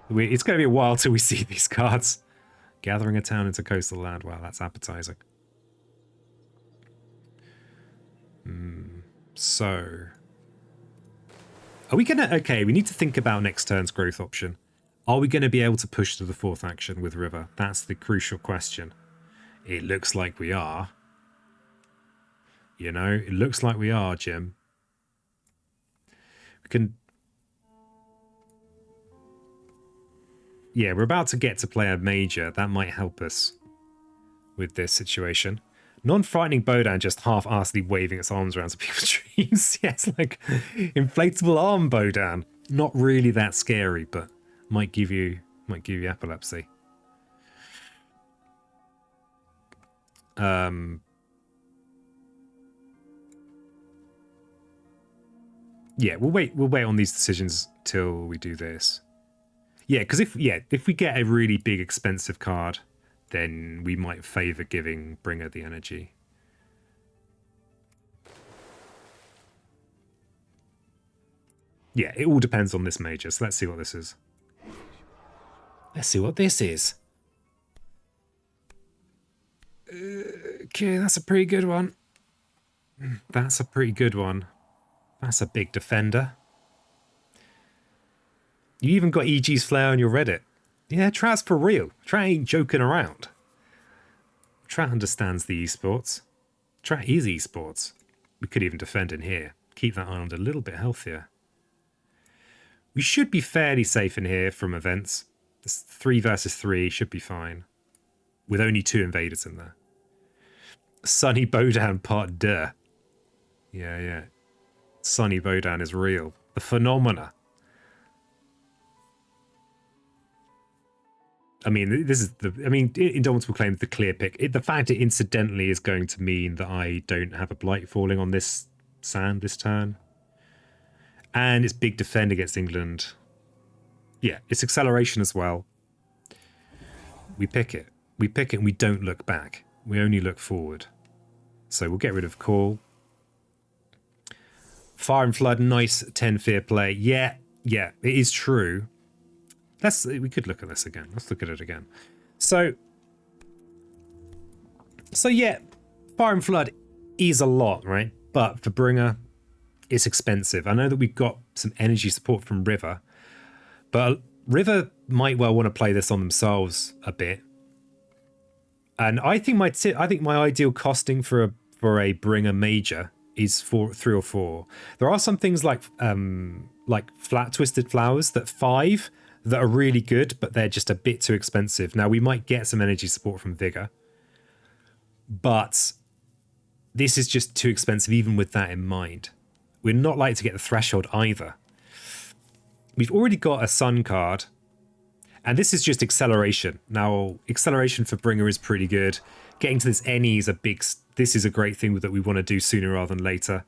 A: it's going to be a while till we see these cards. Gathering a town into coastal land. Wow, that's appetizing. So, are we going to... Okay, we need to think about next turn's growth option. Are we going to be able to push to the 4th action with River? That's the crucial question. It looks like we are. You know, it looks like we are, Jim. We can... Yeah, we're about to get to play a major. That might help us with this situation. Non-frightening Bodan just half-assedly waving its arms around to people's dreams. Yeah, it's like inflatable arm Bodan. Not really that scary, but might give you epilepsy. Yeah, we'll wait on these decisions till we do this. Yeah, because if we get a really big expensive card, then we might favour giving Bringer the energy. Yeah, it all depends on this major, so let's see what this is. Let's see what this is. Okay, that's a pretty good one. That's a pretty good one. That's a big defender. You even got EG's Flair on your Reddit. Yeah, Trout's for real. Trout ain't joking around. Trout understands the esports. Trout is esports. We could even defend in here. Keep that island a little bit healthier. We should be fairly safe in here from events. It's 3 versus 3 should be fine. With only 2 invaders in there. Sunny Bodan Part 2. Yeah. Sunny Bodan is real. The phenomena. I mean, this is the. I mean, Indomitable Claim, the clear pick. The fact it incidentally is going to mean that I don't have a blight falling on this sand this turn. And it's big defend against England. Yeah, it's acceleration as well. We pick it. We pick it and we don't look back. We only look forward. So we'll get rid of Call. Fire and Flood, nice 10 fear play. Yeah, it is true. We could look at this again. Let's look at it again. So yeah, Fire and Flood is a lot, right? But for Bringer, it's expensive. I know that we've got some energy support from River, but River might well want to play this on themselves a bit. And I think my ideal costing for a Bringer Major is 3 or 4. There are some things like Flat Twisted Flowers that 5 that are really good, but they're just a bit too expensive. Now, we might get some energy support from Vigor, but this is just too expensive even with that in mind. We're not likely to get the Threshold either. We've already got a Sun card, and this is just acceleration. Now, acceleration for Bringer is pretty good. Getting to this Any is this is a great thing that we want to do sooner rather than later.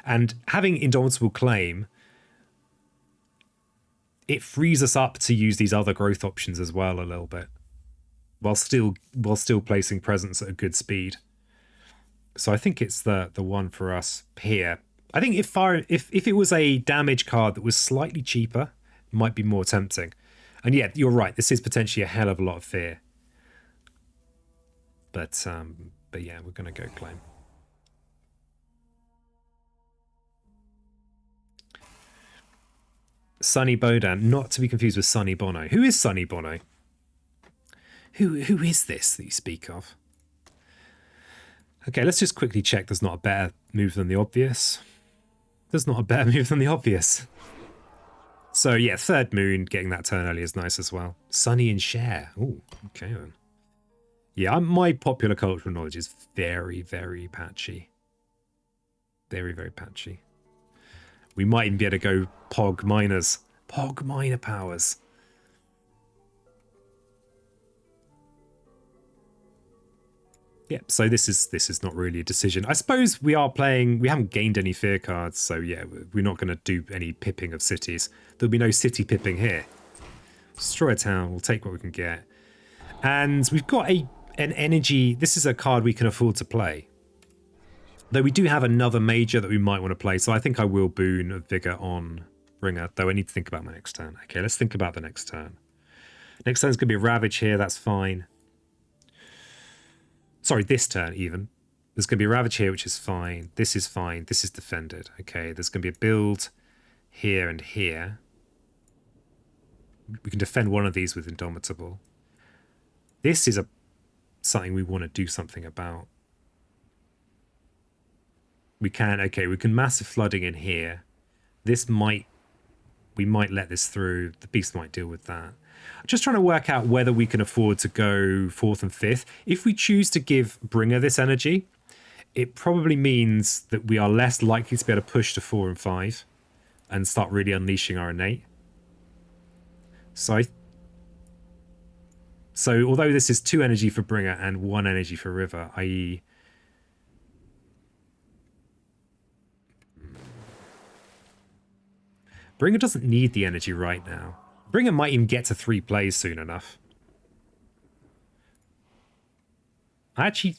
A: And having Indomitable Claim, it frees us up to use these other growth options as well a little bit, while still placing presence at a good speed. So I think it's the one for us here. I think if it was a damage card that was slightly cheaper, it might be more tempting. And yeah, you're right. This is potentially a hell of a lot of fear. But yeah, we're gonna go Claim. Sunny Bodan, not to be confused with Sunny Bono. Who is Sunny Bono? Who is this that you speak of? Okay, let's just quickly check there's not a better move than the obvious. There's not a better move than the obvious. So yeah, third moon, getting that turn early is nice as well. Sunny and Share. Ooh, okay then. Yeah, my popular cultural knowledge is very, very patchy. Very, very patchy. We might even be able to go Pog Miners. Pog Miner powers. Yeah, so this is not really a decision. I suppose we haven't gained any fear cards, so yeah, we're not going to do any pipping of cities. There'll be no city pipping here. Destroy a town, we'll take what we can get. And we've got an energy, this is a card we can afford to play. Though we do have another major that we might want to play, so I think I will boon a Vigor on Ringer, though I need to think about my next turn. Okay, let's think about the next turn. Next turn's going to be a Ravage here, that's fine. Sorry, this turn even. There's going to be a Ravage here, which is fine. This is fine. This is defended. Okay, there's going to be a build here and here. We can defend one of these with Indomitable. This is something we want to do something about. We can massive flooding in here. We might let this through. The beast might deal with that. I'm just trying to work out whether we can afford to go 4th and 5th. If we choose to give Bringer this energy, it probably means that we are less likely to be able to push to 4 and 5 and start really unleashing our innate. So although this is 2 energy for Bringer and 1 energy for River, i.e. Bringer doesn't need the energy right now. Bringer might even get to 3 plays soon enough. Thing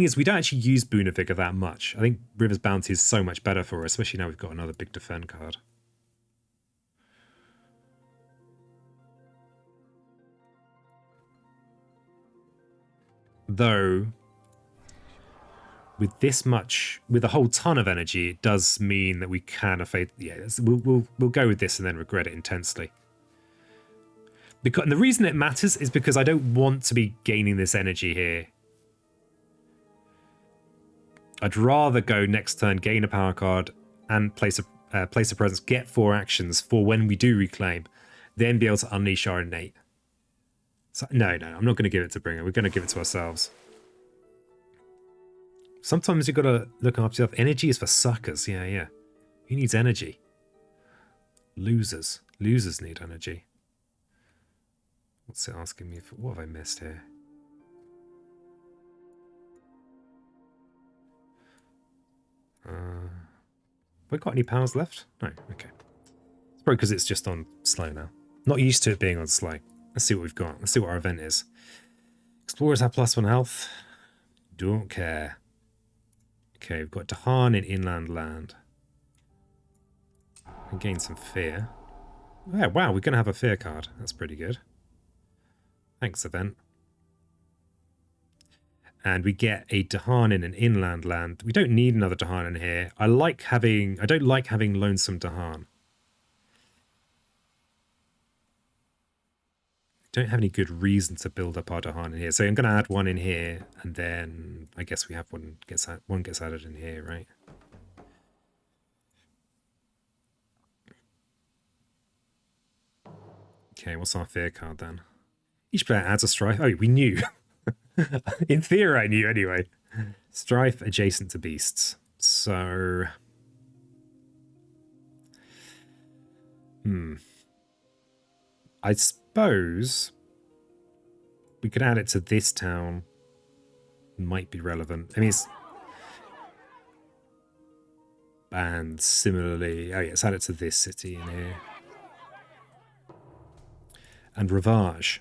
A: is, we don't actually use Boon of Vigor that much. I think River's Bounty is so much better for us, especially now we've got another big defend card. Though, with a whole ton of energy, it does mean that we can evade. Yeah, we'll go with this and then regret it intensely. And the reason it matters is because I don't want to be gaining this energy here. I'd rather go next turn, gain a power card, and place a presence, get 4 actions for when we do reclaim. then be able to unleash our innate. So, no, I'm not going to give it to Bringer. We're going to give it to ourselves. Sometimes you've got to look after yourself. Energy is for suckers. Yeah. Who needs energy? Losers. Losers need energy. What's it asking me for? What have I missed here? Have I got any powers left? No, okay. It's probably because it's just on slow now. Not used to it being on slow. Let's see what we've got. Let's see what our event is. Explorers have +1 health. Don't care. Okay, we've got Dahan in inland land. We gain some fear. Yeah, wow, we're going to have a fear card. That's pretty good. Thanks, event. And we get a Dahan in an inland land. We don't need another Dahan in here. I don't like having lonesome Dahan. Don't have any good reason to build up our Dahan in here. So I'm going to add one in here, and then I guess we have one gets added in here, right? Okay, what's our fear card then? Each player adds a strife. Oh, we knew. In theory, I knew anyway. Strife adjacent to beasts. So... I suppose we could add it to this town. Might be relevant. I mean, it's... And similarly... Oh, yeah, let's add it to this city in here. And Ravage.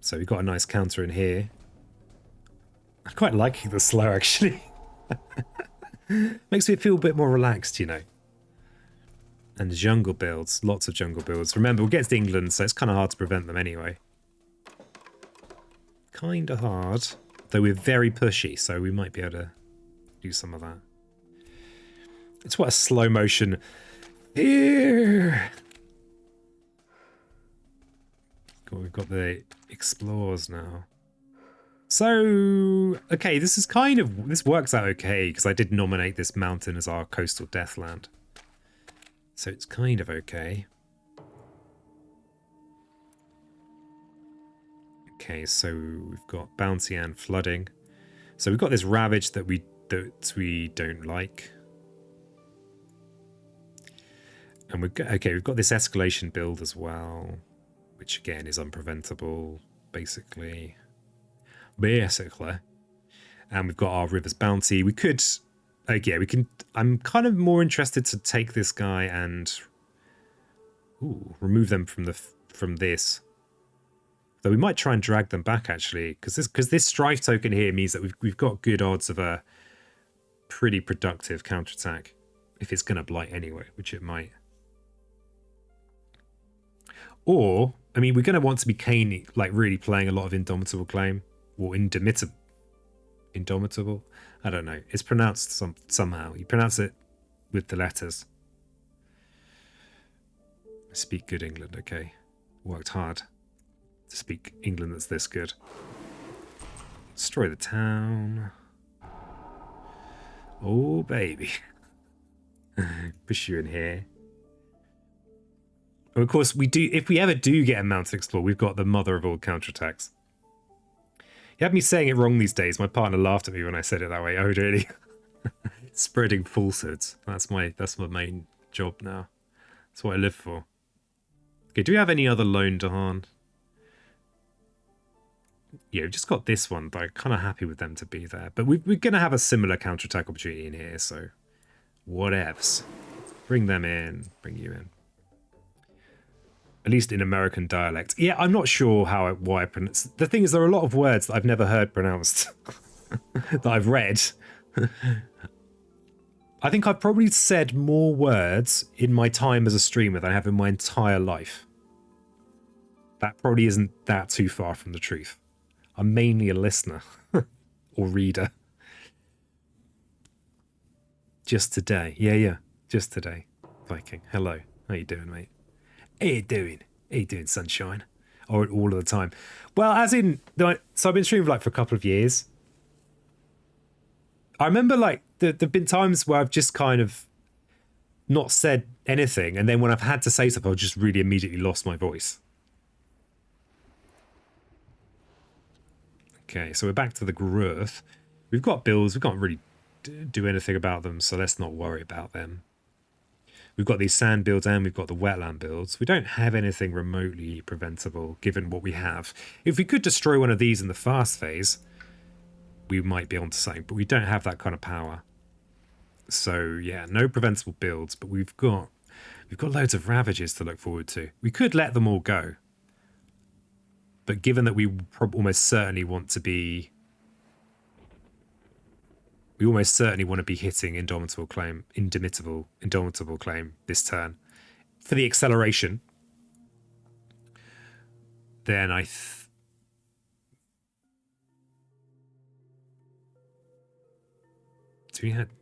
A: So we've got a nice counter in here. I'm quite liking the slow, actually. Makes me feel a bit more relaxed, you know. And jungle builds. Lots of jungle builds. Remember, we'll get to England, so it's kind of hard to prevent them anyway. Kind of hard. Though we're very pushy, so we might be able to do some of that. It's what a slow motion... Here! We've got the explorers now. So, okay, this works out okay, because I did nominate this mountain as our coastal deathland. So it's kind of okay. Okay, so we've got bounty and flooding. So we've got this ravage that we don't like. And we've got this escalation build as well, which again is unpreventable, basically. And we've got our River's Bounty. We could... Okay, we can... I'm kind of more interested to take this guy and... remove them from this. Though we might try and drag them back, actually. Because this Strife token here means that we've got good odds of a pretty productive counterattack. If it's going to blight anyway, which it might. Or... I mean, we're going to want to be Kane, like really playing a lot of Indomitable Claim. Or Indomitable. I don't know. It's pronounced somehow. You pronounce it with the letters. I speak good England, okay. Worked hard to speak England that's this good. Destroy the town. Oh, baby. Push you in here. Of course, if we ever do get a mountain explorer, we've got the mother of all counterattacks. You have me saying it wrong these days. My partner laughed at me when I said it that way. Oh, really? Spreading falsehoods. That's my main job now. That's what I live for. Okay, do we have any other lone Dahan? Yeah, we've just got this one, but I'm kind of happy with them to be there. But we're going to have a similar counterattack opportunity in here, so whatevs. Bring them in. Bring you in. At least in American dialect. Yeah, I'm not sure why I pronounce... The thing is, there are a lot of words that I've never heard pronounced. that I've read. I think I've probably said more words in my time as a streamer than I have in my entire life. That probably isn't that too far from the truth. I'm mainly a listener. or reader. Just today. Yeah. Just today. Viking. Hello. How you doing, mate? How you doing? How you doing, sunshine? Or all of the time? Well, as in... So I've been streaming for a couple of years. I remember there've been times where I've just kind of not said anything, and then when I've had to say something, I've just really immediately lost my voice. Okay, so we're back to the growth. We've got builds. We can't really do anything about them, so let's not worry about them. We've got these sand builds and we've got the wetland builds. We don't have anything remotely preventable, given what we have. If we could destroy one of these in the fast phase, we might be onto something, but we don't have that kind of power. So yeah, no preventable builds, but we've got loads of ravages to look forward to. We could let them all go, but given that we almost certainly want to be, hitting indomitable claim this turn for the acceleration, then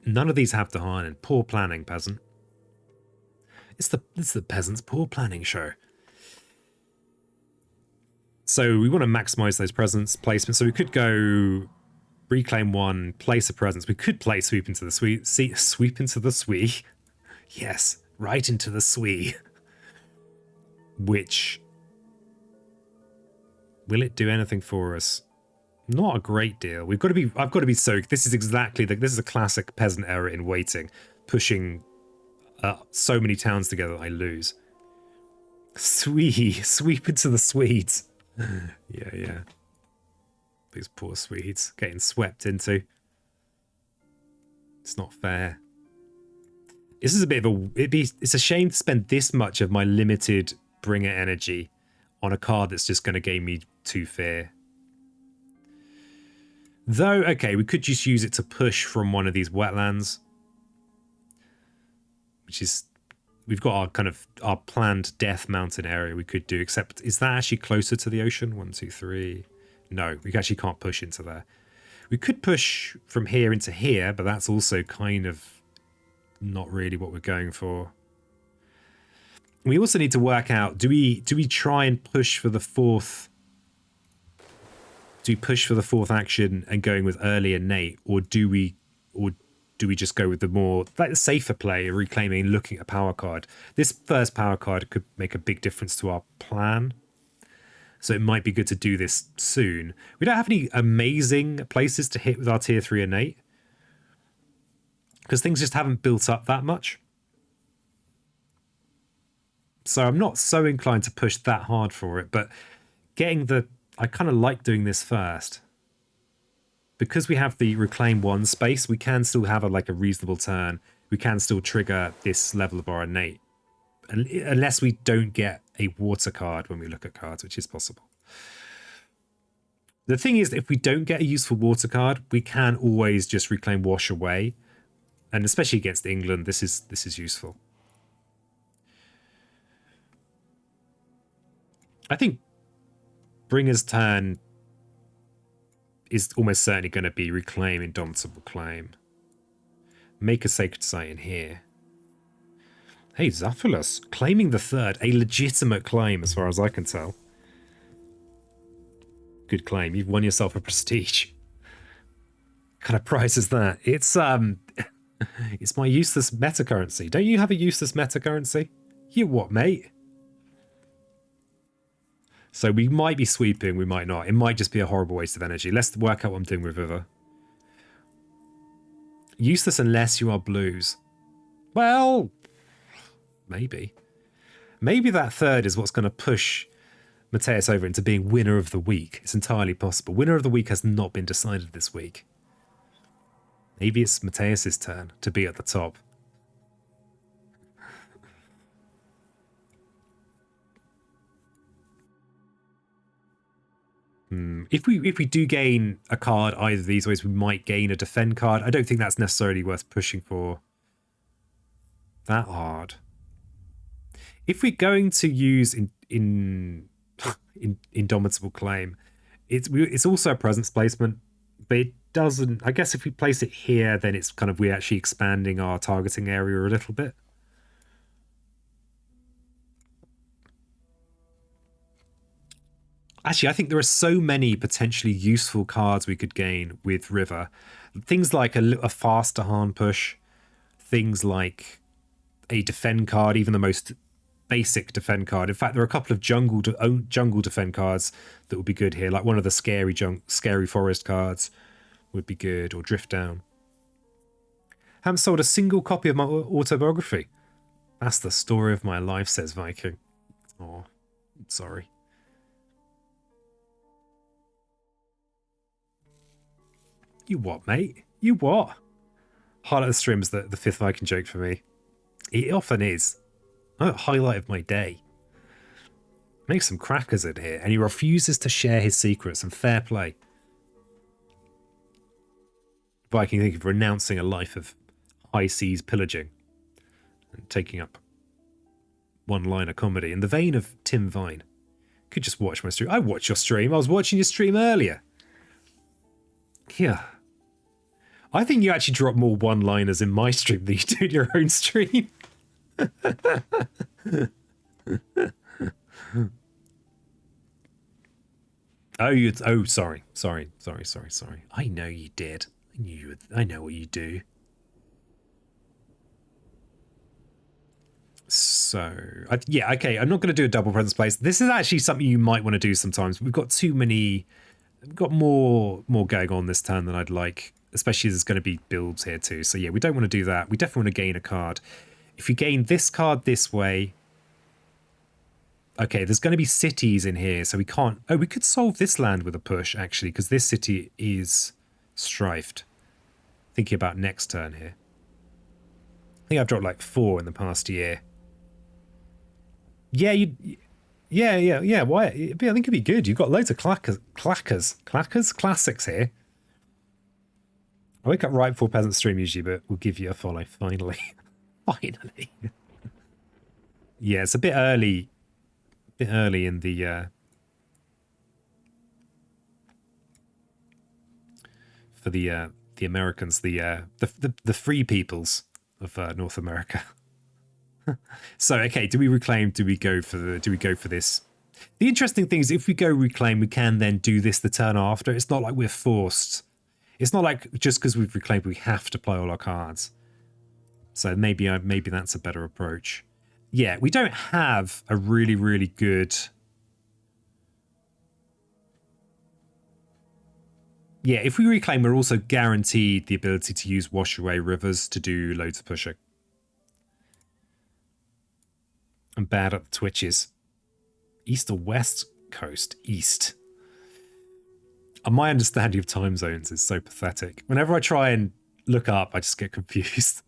A: none of these have Dahan, and poor planning, peasant. It's the peasant's poor planning show. So we want to maximize those presence placements. So we could go reclaim one, place a presence. We could play sweep into the sweep. Sweep into the swee. Yes, right into the swee. Which, will it do anything for us? Not a great deal. I've got to be so. This is exactly this is a classic peasant error in waiting, pushing so many towns together that I lose. Sweep into the Swedes. Yeah. These poor Swedes getting swept into. It's not fair. This is a bit of it's a shame to spend this much of my limited bringer energy on a card that's just going to gain me 2 fear. Though, okay, we could just use it to push from one of these wetlands, which is, we've got our planned death mountain area we could do, except is that actually closer to the ocean? 1, 2, 3. No, we actually can't push into there. We could push from here into here, but that's also kind of not really what we're going for. We also need to work out, do we try and push for the fourth? Do we push for the fourth action and going with early innate, or do we just go with the more safer play, reclaiming, looking at a power card? This first power card could make a big difference to our plan, so it might be good to do this soon. We don't have any amazing places to hit with our tier 3 innate, because things just haven't built up that much. So I'm not so inclined to push that hard for it, but I kind of like doing this first. Because we have the reclaim 1 space, we can still have a reasonable turn. We can still trigger this level of our innate. Unless we don't get a water card when we look at cards, which is possible. The thing is, if we don't get a useful water card, we can always just reclaim wash away. And especially against England, this is useful. I think Bringer's turn is almost certainly going to be reclaim indomitable claim. Make a sacred site in here. Hey, Zaphilus, claiming the 3rd, a legitimate claim as far as I can tell. Good claim. You've won yourself a prestige. What kind of prize is that? It's it's my useless meta currency. Don't you have a useless meta currency? You what, mate? So we might be sweeping, we might not. It might just be a horrible waste of energy. Let's work out what I'm doing with River. Useless unless you are blues. Well, maybe. Maybe that 3rd is what's going to push Mateusz over into being winner of the week. It's entirely possible. Winner of the week has not been decided this week. Maybe it's Mateusz's turn to be at the top. If we do gain a card either of these ways, we might gain a defend card. I don't think that's necessarily worth pushing for that hard. If we're going to use indomitable claim, it's also a presence placement, but it doesn't. I guess if we place it here, then it's kind of we're actually expanding our targeting area a little bit. Actually, I think there are so many potentially useful cards we could gain with River. Things like a faster hand push. Things like a defend card, even the most basic defend card. In fact, there are a couple of jungle defend cards that would be good here, like one of the scary forest cards would be good, or drift down. Haven't sold a single copy of my autobiography. That's the story of my life, says Viking. Oh, I'm sorry. You what, mate? You what? Highlight of the stream is the fifth Viking joke for me. It often is. Oh, highlight of my day. Make some crackers in here, and he refuses to share his secrets, and fair play. Viking think of renouncing a life of high seas pillaging and taking up one-liner comedy in the vein of Tim Vine. Could just watch my stream. I watched your stream. I was watching your stream earlier. Yeah. I think you actually drop more one-liners in my stream than you do in your own stream. Sorry. I know you did. I know what you do. So, yeah, okay, I'm not going to do a double presence place. This is actually something you might want to do sometimes. We've got more going on this turn than I'd like, especially there's going to be builds here too. So yeah, we don't want to do that. We definitely want to gain a card. If you gain this card this way, okay, there's going to be cities in here, so we can't... Oh, we could solve this land with a push, actually, because this city is strifed. Thinking about next turn here. I think I've dropped like 4 in the past year. Yeah, yeah. Why? I think it'd be good. You've got loads of classics here. I wake up right before Peasant stream usually, but we'll give you a follow finally. Finally. Yeah, it's a bit early. In the for the Americans, the free peoples of North America. So okay, do we reclaim? Do we go for this? The interesting thing is, if we go reclaim, we can then do this the turn after. It's not like we're forced. It's not like just because we've reclaimed we have to play all our cards. So maybe that's a better approach. Yeah, we don't have a really good... Yeah, if we reclaim, we're also guaranteed the ability to use wash away rivers to do loads of pushing. I'm bad at the twitches. East or west coast? East. My understanding of time zones is so pathetic. Whenever I try and look up, I just get confused.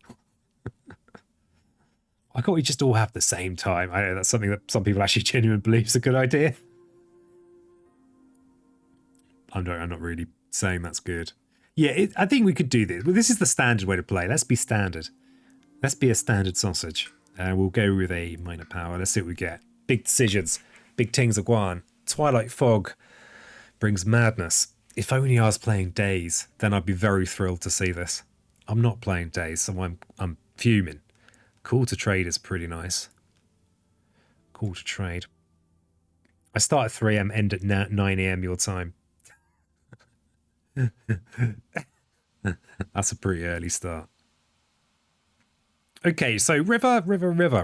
A: Why can't we just all have the same time? I know that's something that some people actually genuinely believe is a good idea. I'm not really saying that's good. Yeah, I think we could do this. Well, this is the standard way to play. Let's be standard. Let's be a standard sausage. We'll go with a minor power. Let's see what we get. Big decisions. Big things are going. Twilight Fog brings madness. If only I was playing Days, then I'd be very thrilled to see this. I'm not playing Days, so I'm fuming. Call to trade is pretty nice. Call to trade. I start at 3 a.m, end at 9 a.m. your time. That's a pretty early start. Okay, so river. I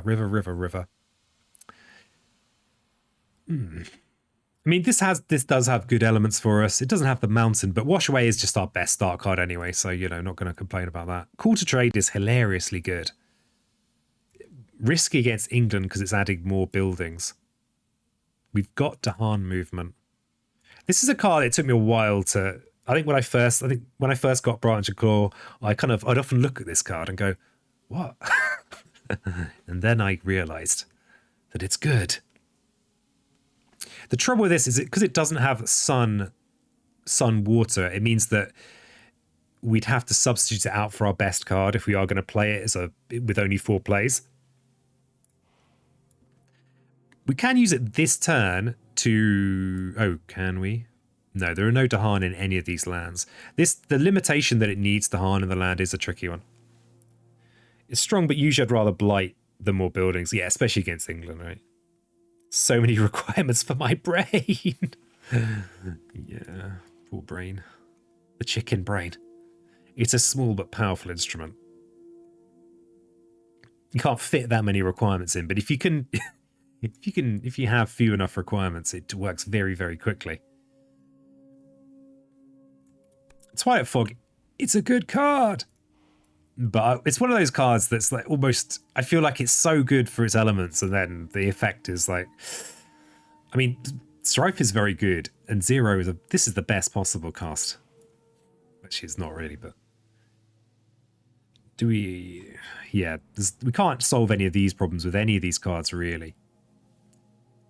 A: mean, this does have good elements for us. It doesn't have the mountain, but Wash Away is just our best start card anyway, so, you know, not going to complain about that. Call to Trade is hilariously good. Risky against England because it's adding more buildings. We've got Dahan movement. This is a card that took me a while to... I think when I first got Branch and Claw, I'd often look at this card and go, what? And then I realised that it's good. The trouble with this is because it doesn't have sun water, it means that we'd have to substitute it out for our best card if we are going to play it with only 4 plays. We can use it this turn to... Oh, can we? No, there are no Dahan in any of these lands. The limitation that it needs Dahan in the land is a tricky one. It's strong, but usually I'd rather blight than more buildings. Yeah, especially against England, right? So many requirements for my brain. Yeah, poor brain. The chicken brain. It's a small but powerful instrument. You can't fit that many requirements in, but if you can, if you have few enough requirements, it works very, very quickly. Twilight Fog, it's a good card, but it's one of those cards that's like almost, I feel like it's so good for its elements, and then the effect is like, I mean, Strife is very good, and Zero is this is the best possible cast. Which is not really, but do we? Yeah, we can't solve any of these problems with any of these cards, really.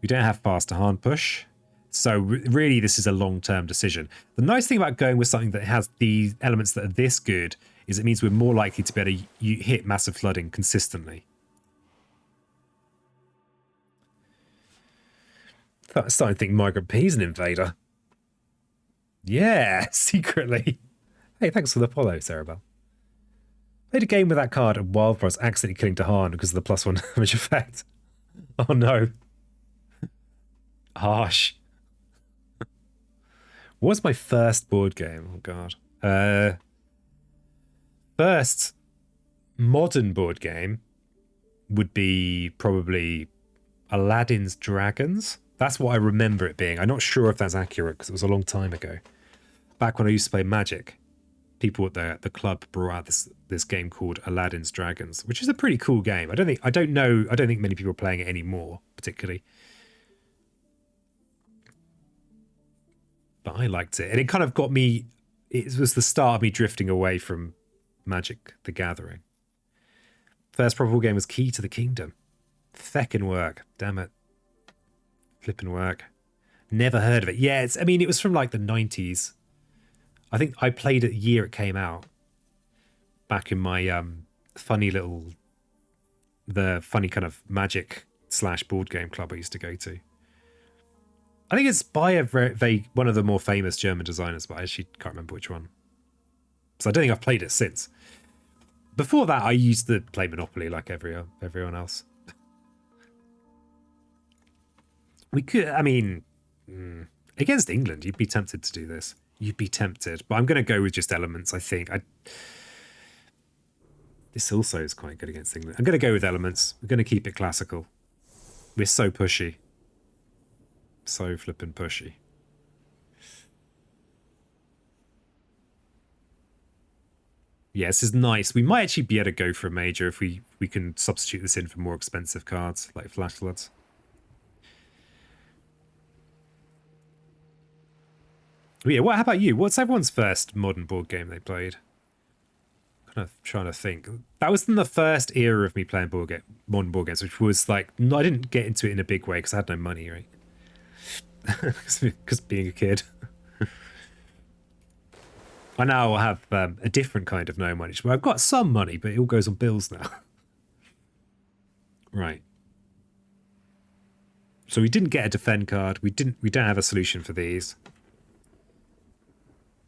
A: We don't have faster hand push. So really, this is a long-term decision. The nice thing about going with something that has the elements that are this good is it means we're more likely to be able to hit massive flooding consistently. I'm starting to think Migrant P is an invader. Yeah, secretly. Hey, thanks for the follow, Cerebel. Played a game with that card and Wildfrost accidentally killing Tahan because of the +1 damage effect. Oh no. Harsh. What was my first board game? Oh god. First modern board game would be probably Aladdin's Dragons. That's what I remember it being. I'm not sure if that's accurate because it was a long time ago. Back when I used to play Magic, people at the club brought out this game called Aladdin's Dragons, which is a pretty cool game. I don't think many people are playing it anymore, particularly. But I liked it, and it kind of got me. It was the start of me drifting away from Magic: The Gathering. First proper game was Key to the Kingdom. Feckin' work, damn it, flippin' work. Never heard of it. Yeah, I mean, it was from like the 90s. I think I played it the year it came out. Back in my funny kind of Magic / board game club I used to go to. I think it's by one of the more famous German designers, but I actually can't remember which one. So I don't think I've played it since. Before that, I used to play Monopoly like everyone else. We could, I mean, against England, you'd be tempted to do this. You'd be tempted, but I'm going to go with just elements, I think. This also is quite good against England. I'm going to go with elements. We're going to keep it classical. We're so pushy. So flippin' pushy. Yeah, this is nice. We might actually be able to go for a major if we can substitute this in for more expensive cards, like Flash Floods. But yeah, how about you? What's everyone's first modern board game they played? Kind of trying to think. That was in the first era of me playing modern board games, which was like, I didn't get into it in a big way because I had no money, right? Because being a kid. I now have a different kind of no money. Well, I've got some money, but it all goes on bills now. Right. So we didn't get a defend card. We don't have a solution for these.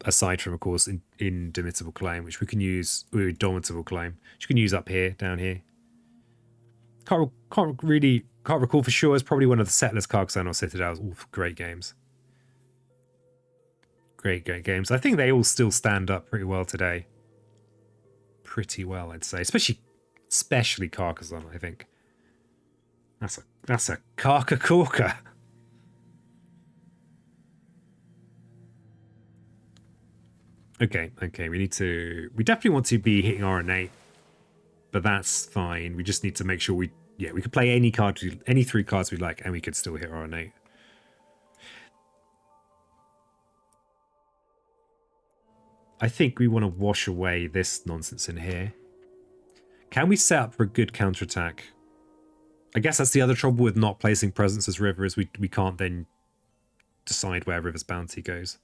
A: Aside from, of course, Indomitable Claim, which we can use, Indomitable Claim, which you can use up here, down here. Can't recall for sure. It's probably one of the Settlers, Carcassonne, or Citadels. All great games. Great games. I think they all still stand up pretty well today. Pretty well, I'd say. Especially Carcassonne, I think. That's a Carca Corker. Okay, we definitely want to be hitting our innate, but that's fine. We just need to make sure we could play any three cards we like, and we could still hit our innate. I think we want to wash away this nonsense in here. Can we set up for a good counterattack? I guess that's the other trouble with not placing presence as river, is we can't then decide where River's Bounty goes.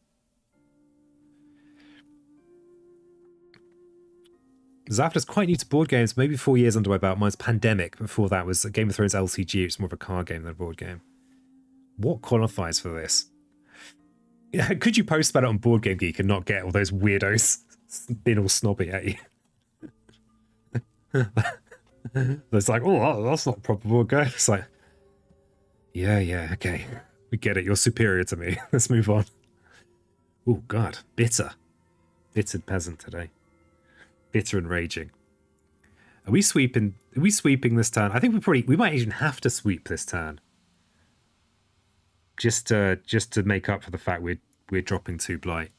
A: Zafta's quite new to board games, maybe 4 years under my belt. Mine's Pandemic. Before that was a Game of Thrones LCG. It's more of a card game than a board game. What qualifies for this? Yeah, could you post about it on Board Game Geek and not get all those weirdos being all snobby at you? It's like, oh, that's not proper board game. It's like, yeah, okay. We get it. You're superior to me. Let's move on. Oh, God. Bitter. Bittered peasant today. Bitter and raging. Are we sweeping? Are we sweeping this turn? I think we might even have to sweep this turn. Just to make up for the fact we're dropping 2 blight.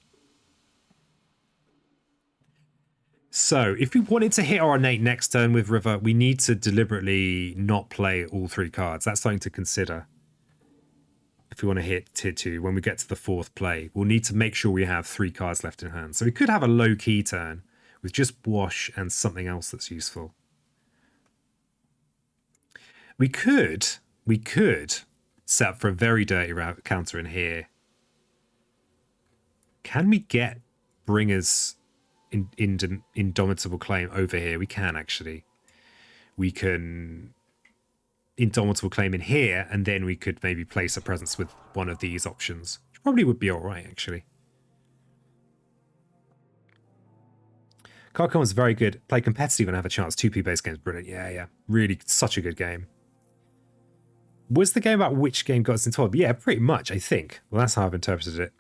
A: So if we wanted to hit our innate next turn with River, we need to deliberately not play all 3 cards. That's something to consider. If we want to hit tier 2, when we get to the 4th play, we'll need to make sure we have 3 cards left in hand. So we could have a low-key turn with just Wash and something else that's useful. We could set up for a very dirty counter in here. Can we get Bringer's Indomitable Claim over here? We can, actually. We can Indomitable Claim in here, and then we could maybe place a presence with one of these options. Which probably would be alright, actually. Card is very good. Play competitive and have a chance. 2P base games, brilliant. Yeah. Really, such a good game. Was the game about which game got us into 12? Yeah, pretty much, I think. Well, that's how I've interpreted it.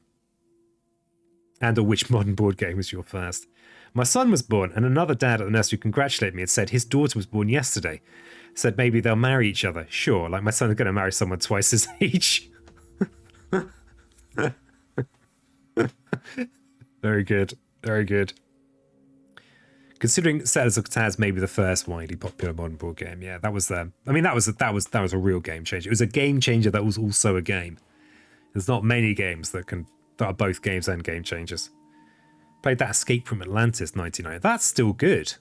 A: And which modern board game was your first. My son was born, and another dad at the nursery congratulated me and said his daughter was born yesterday. Said maybe they'll marry each other. Sure, like my son's going to marry someone twice his age. Very good. Very good. Considering Settlers of Catan is maybe the first widely popular modern board game, yeah, that was I mean, that was a real game changer. It was a game changer that was also a game. There's not many games that are both games and game changers. Played that Escape from Atlantis 99. That's still good.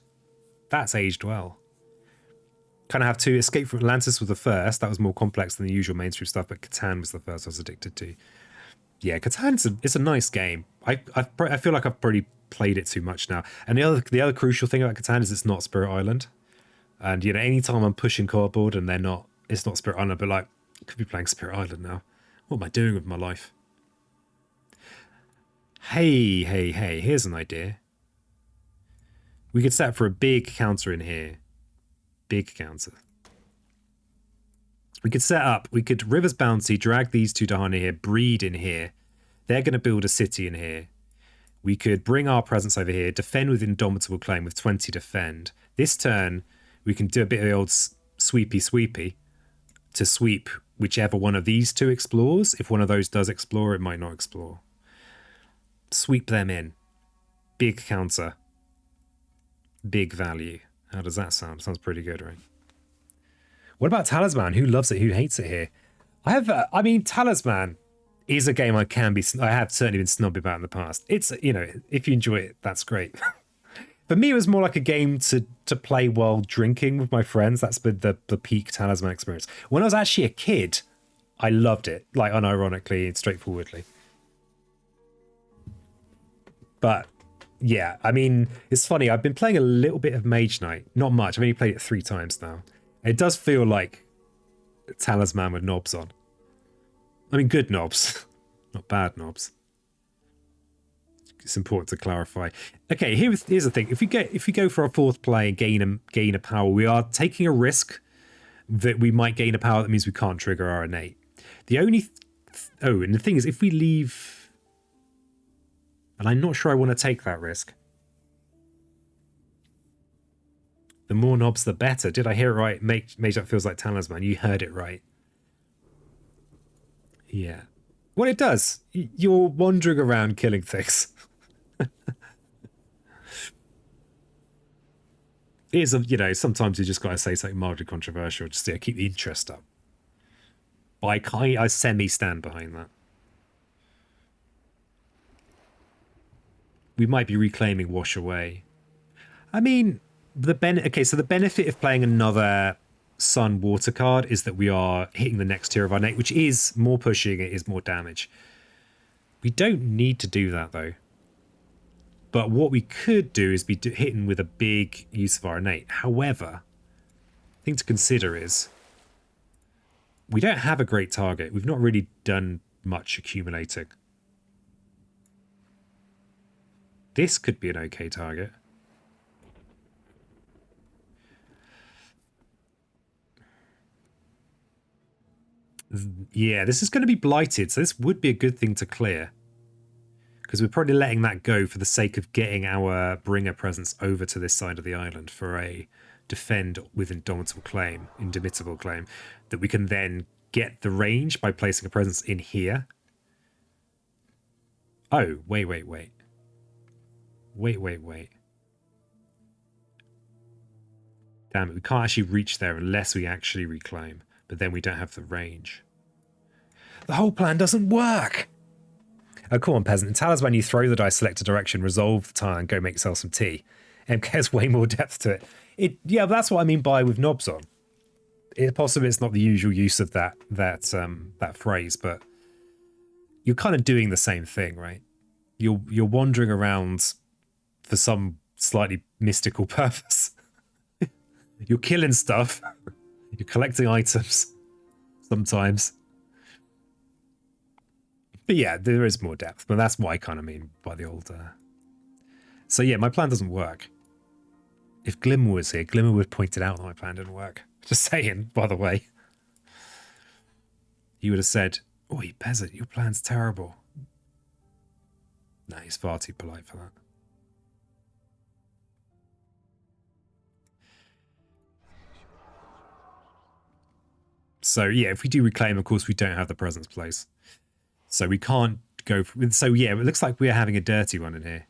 A: That's aged well. Kind of have 2. Escape from Atlantis was the first. That was more complex than the usual mainstream stuff, but Catan was the first I was addicted to. Yeah, Catan is a nice game. I feel like I've probably played it too much now. And the other crucial thing about Catan is it's not Spirit Island. And you know, anytime I'm pushing cardboard and it's not Spirit Island, but like, I could be playing Spirit Island now. What am I doing with my life? Hey, here's an idea. We could set up for a big counter in here. Big counter. We could River's Bounty, drag these 2 down here, breed in here. They're going to build a city in here. We could bring our presence over here, defend with Indomitable Claim with 20 defend. This turn, we can do a bit of the old sweepy to sweep whichever one of these 2 explores. If one of those does explore, it might not explore. Sweep them in. Big counter. Big value. How does that sound? Sounds pretty good, right? What about Talisman? Who loves it? Who hates it here? I mean, Talisman is a game I have certainly been snobby about in the past. It's, you know, if you enjoy it, that's great. For me, it was more like a game to play while drinking with my friends. That's been the peak Talisman experience. When I was actually a kid, I loved it, like unironically and straightforwardly. But yeah, I mean, it's funny. I've been playing a little bit of Mage Knight. Not much. I've only played it 3 times now. It does feel like Talisman with knobs on. I mean, good knobs, not bad knobs. It's important to clarify. Okay, here's the thing. If we go for our 4th play and gain a power, we are taking a risk that we might gain a power that means we can't trigger our innate. The only and the thing is, if we leave. And I'm not sure I want to take that risk. The more knobs, the better. Did I hear it right? Mage Up feels like Talisman. You heard it right. Yeah. Well, it does. You're wandering around killing things. It is, you know, sometimes you just got to say something mildly controversial just to keep the interest up. But I semi-stand behind that. We might be reclaiming Wash Away. I mean, so the benefit of playing another Sun Water card is that we are hitting the next tier of our innate, which is more pushing, it is more damage. We don't need to do that, though. But what we could do is be hitting with a big use of our innate. However, the thing to consider is we don't have a great target. We've not really done much accumulating. This could be an okay target. Yeah, this is going to be blighted, so this would be a good thing to clear. Because we're probably letting that go for the sake of getting our bringer presence over to this side of the island for a defend with indomitable claim, that we can then get the range by placing a presence in here. Oh, wait. Wait. Damn it, we can't actually reach there unless we actually reclaim, but then we don't have the range. The whole plan doesn't work! Oh, come on, peasant. In Talisman, you throw the dice, select a direction, resolve the tile, and go make yourself some tea. MK has way more depth to it. Yeah, but that's what I mean by with knobs on. It's possible it's not the usual use of that phrase, but you're kind of doing the same thing, right? You're wandering around for some slightly mystical purpose. You're killing stuff. You're collecting items sometimes. But yeah, there is more depth, but that's what I kind of mean by the old... So yeah, my plan doesn't work. If Glimmer was here, Glimmer would have pointed out that my plan didn't work. Just saying, by the way. He would have said, "Oi, peasant, your plan's terrible." No, he's far too polite for that. So yeah, if we do reclaim, of course, we don't have the presence place. So we can't go... So yeah, it looks like we're having a dirty one in here.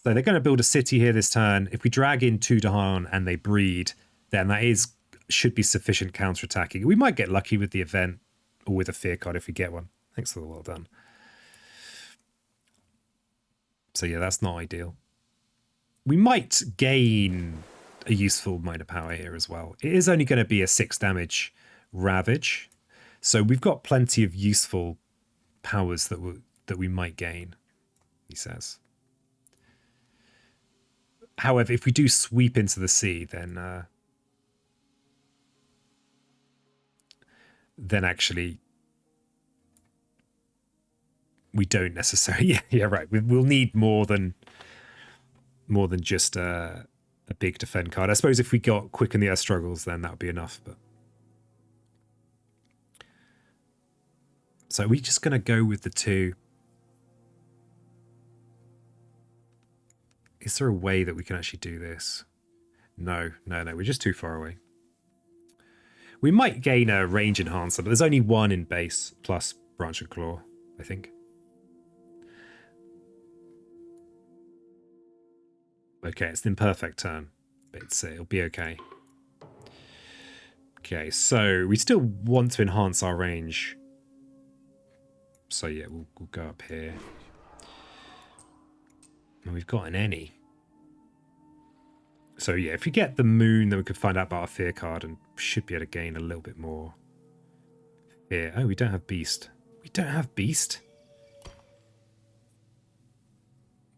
A: So they're going to build a city here this turn. If we drag in 2 Dahan and they breed, then that should be sufficient counter-attacking. We might get lucky with the event or with a fear card if we get one. Thanks for the well done. So yeah, that's not ideal. We might gain a useful minor power here as well. It is only going to be a 6 damage Ravage. So we've got plenty of useful powers that we might gain, he says. However, if we do sweep into the sea, then actually we don't necessarily... Yeah, right. We'll need more than just a big defend card. I suppose if we got Quicken the Earth Struggles, then that would be enough. But so we're just going to go with the 2. Is there a way that we can actually do this? No. We're just too far away. We might gain a range enhancer, but there's only 1 in base plus Branch and Claw, I think. Okay, it's an imperfect turn, but it'll be okay. Okay, so we still want to enhance our range. So yeah, we'll go up here. And we've got an any. So yeah, if we get the moon, then we could find out about our fear card and should be able to gain a little bit more fear. Oh, we don't have beast. We don't have beast?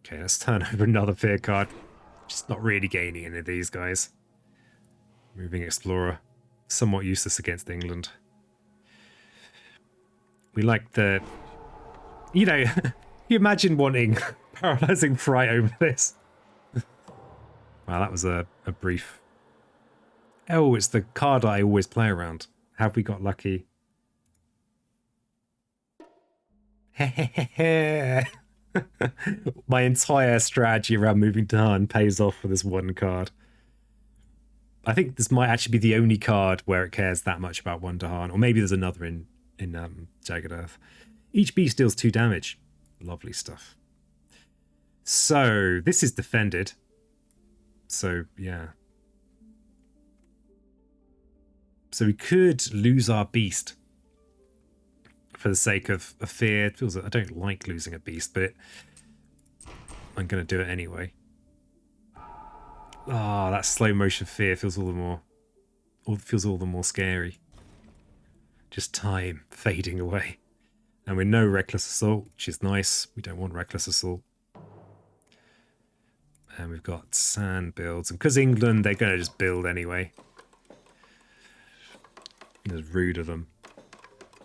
A: Okay, let's turn over another fear card. Just not really gaining any of these guys. Moving Explorer. Somewhat useless against England. We like the... You know, you imagine wanting Paralyzing Fright over this. Wow, that was a brief... Oh, it's the card I always play around. Have we got lucky? My entire strategy around moving Dahan pays off for this one card. I think this might actually be the only card where it cares that much about one Dahan, or maybe there's another in Jagged Earth. Each beast deals 2 damage. Lovely stuff. So this is defended. So yeah. So we could lose our beast for the sake of a fear. It feels like I don't like losing a beast, but I'm going to do it anyway. Ah, that slow motion fear feels all the more scary. Just time fading away. And with no reckless assault, which is nice. We don't want reckless assault. And we've got sand builds. And because England, they're going to just build anyway. There's rude of them.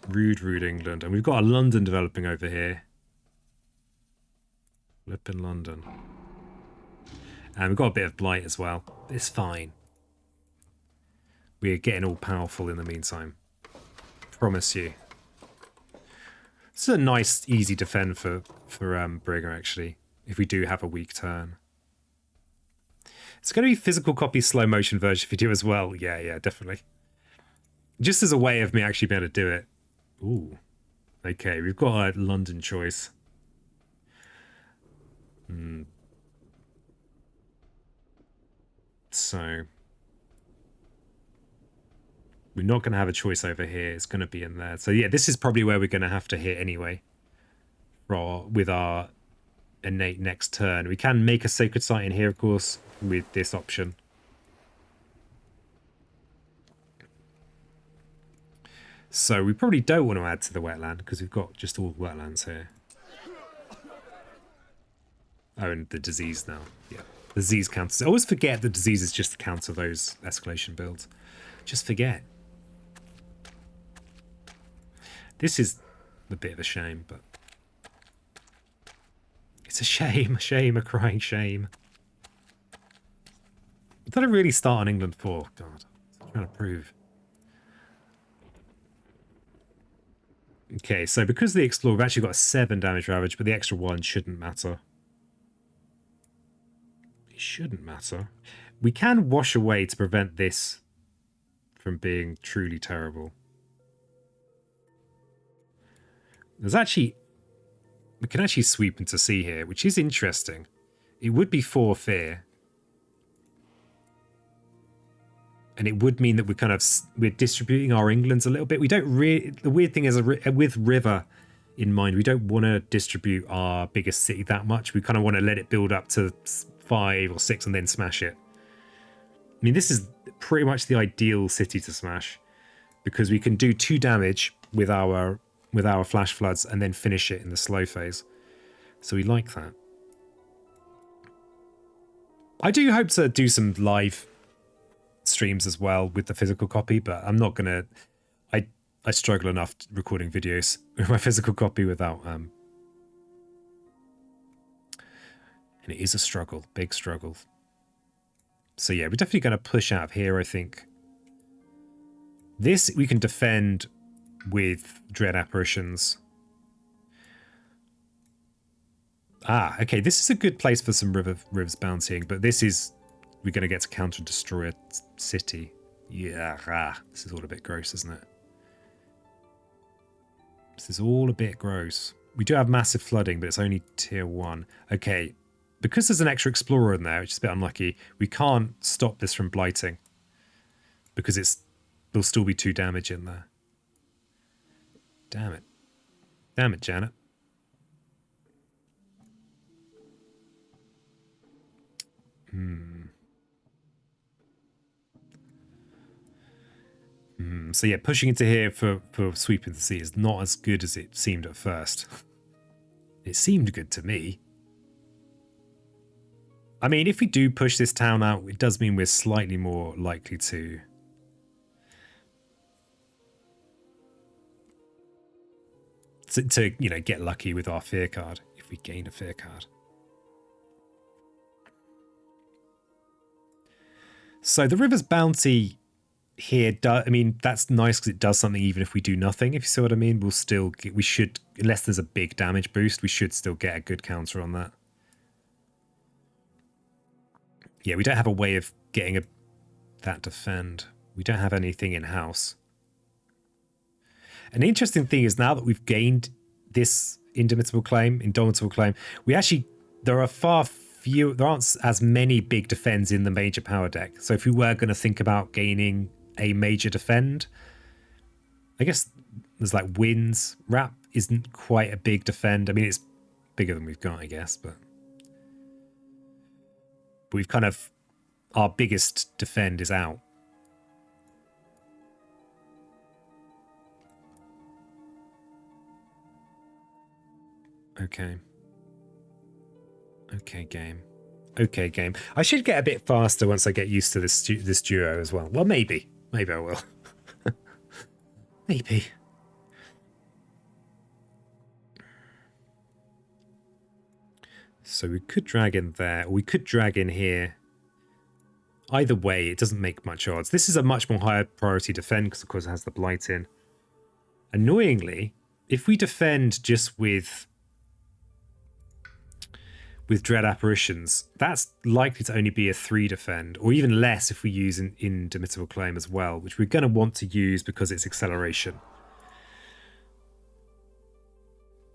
A: Rude England. And we've got a London developing over here. Flipping London. And we've got a bit of blight as well. It's fine. We're getting all powerful in the meantime. Promise you. This is a nice, easy defend for Bringer, actually, if we do have a weak turn. It's going to be physical copy slow motion version video as well. Yeah, definitely. Just as a way of me actually being able to do it. Ooh. Okay, we've got a London choice. So we're not going to have a choice over here. It's going to be in there. So yeah, this is probably where we're going to have to hit anyway. With our innate next turn. We can make a sacred site in here, of course, with this option. So we probably don't want to add to the wetland because we've got just all wetlands here. Oh, and the disease now. Yeah. The disease counts. I always forget that disease is just the count of those escalation builds. Just forget. This is a bit of a shame, but it's a shame, a crying shame. What did I really start on England for? God, I'm trying to prove. Okay, so because of the Explorer, we've actually got a 7 damage ravage, but the extra 1 shouldn't matter. It shouldn't matter. We can wash away to prevent this from being truly terrible. There's actually... We can actually sweep into sea here, which is interesting. It would be 4 fear. And it would mean that we're distributing our Englands a little bit. We don't really... The weird thing is, with River in mind, we don't want to distribute our biggest city that much. We kind of want to let it build up to 5 or 6 and then smash it. I mean, this is pretty much the ideal city to smash, because we can do 2 damage with our flash floods and then finish it in the slow phase. So we like that. I do hope to do some live streams as well with the physical copy, but I'm not gonna... I struggle enough recording videos with my physical copy without and it is a struggle, big struggle. So yeah, we're definitely going to push out of here, I think. This we can defend with Dread Apparitions. Ah, okay, this is a good place for some rivers bountying, but this is... We're going to get to counter destroy a city. Yeah, this is all a bit gross, isn't it? This is all a bit gross. We do have massive flooding, but it's only tier 1. Okay, because there's an extra explorer in there, which is a bit unlucky, we can't stop this from blighting. Because there'll still be 2 damage in there. Damn it. Damn it, Janet. So yeah, pushing into here for sweeping the sea is not as good as it seemed at first. It seemed good to me. I mean, if we do push this town out, it does mean we're slightly more likely to... you know, get lucky with our fear card, if we gain a fear card. So the river's bounty here, I mean, that's nice because it does something even if we do nothing, if you see what I mean. We'll still get, we should, unless there's a big damage boost, we should still get a good counter on that. Yeah, we don't have a way of getting that defend. We don't have anything in-house. An interesting thing is, now that we've gained this indomitable claim, we actually, there aren't as many big defends in the major power deck. So if we were going to think about gaining a major defend, I guess there's like winds. Wrap isn't quite a big defend. I mean, it's bigger than we've got, I guess, but we've kind of, our biggest defend is out. Okay. Okay, game. Okay, game. I should get a bit faster once I get used to this duo as well. Well, maybe. Maybe I will. Maybe. So we could drag in there, or we could drag in here. Either way, it doesn't make much odds. This is a much more higher priority defend because, of course, it has the blight in. Annoyingly, if we defend just with with Dread Apparitions, that's likely to only be a 3 defend, or even less if we use an Indomitable Claim as well, which we're going to want to use because it's acceleration.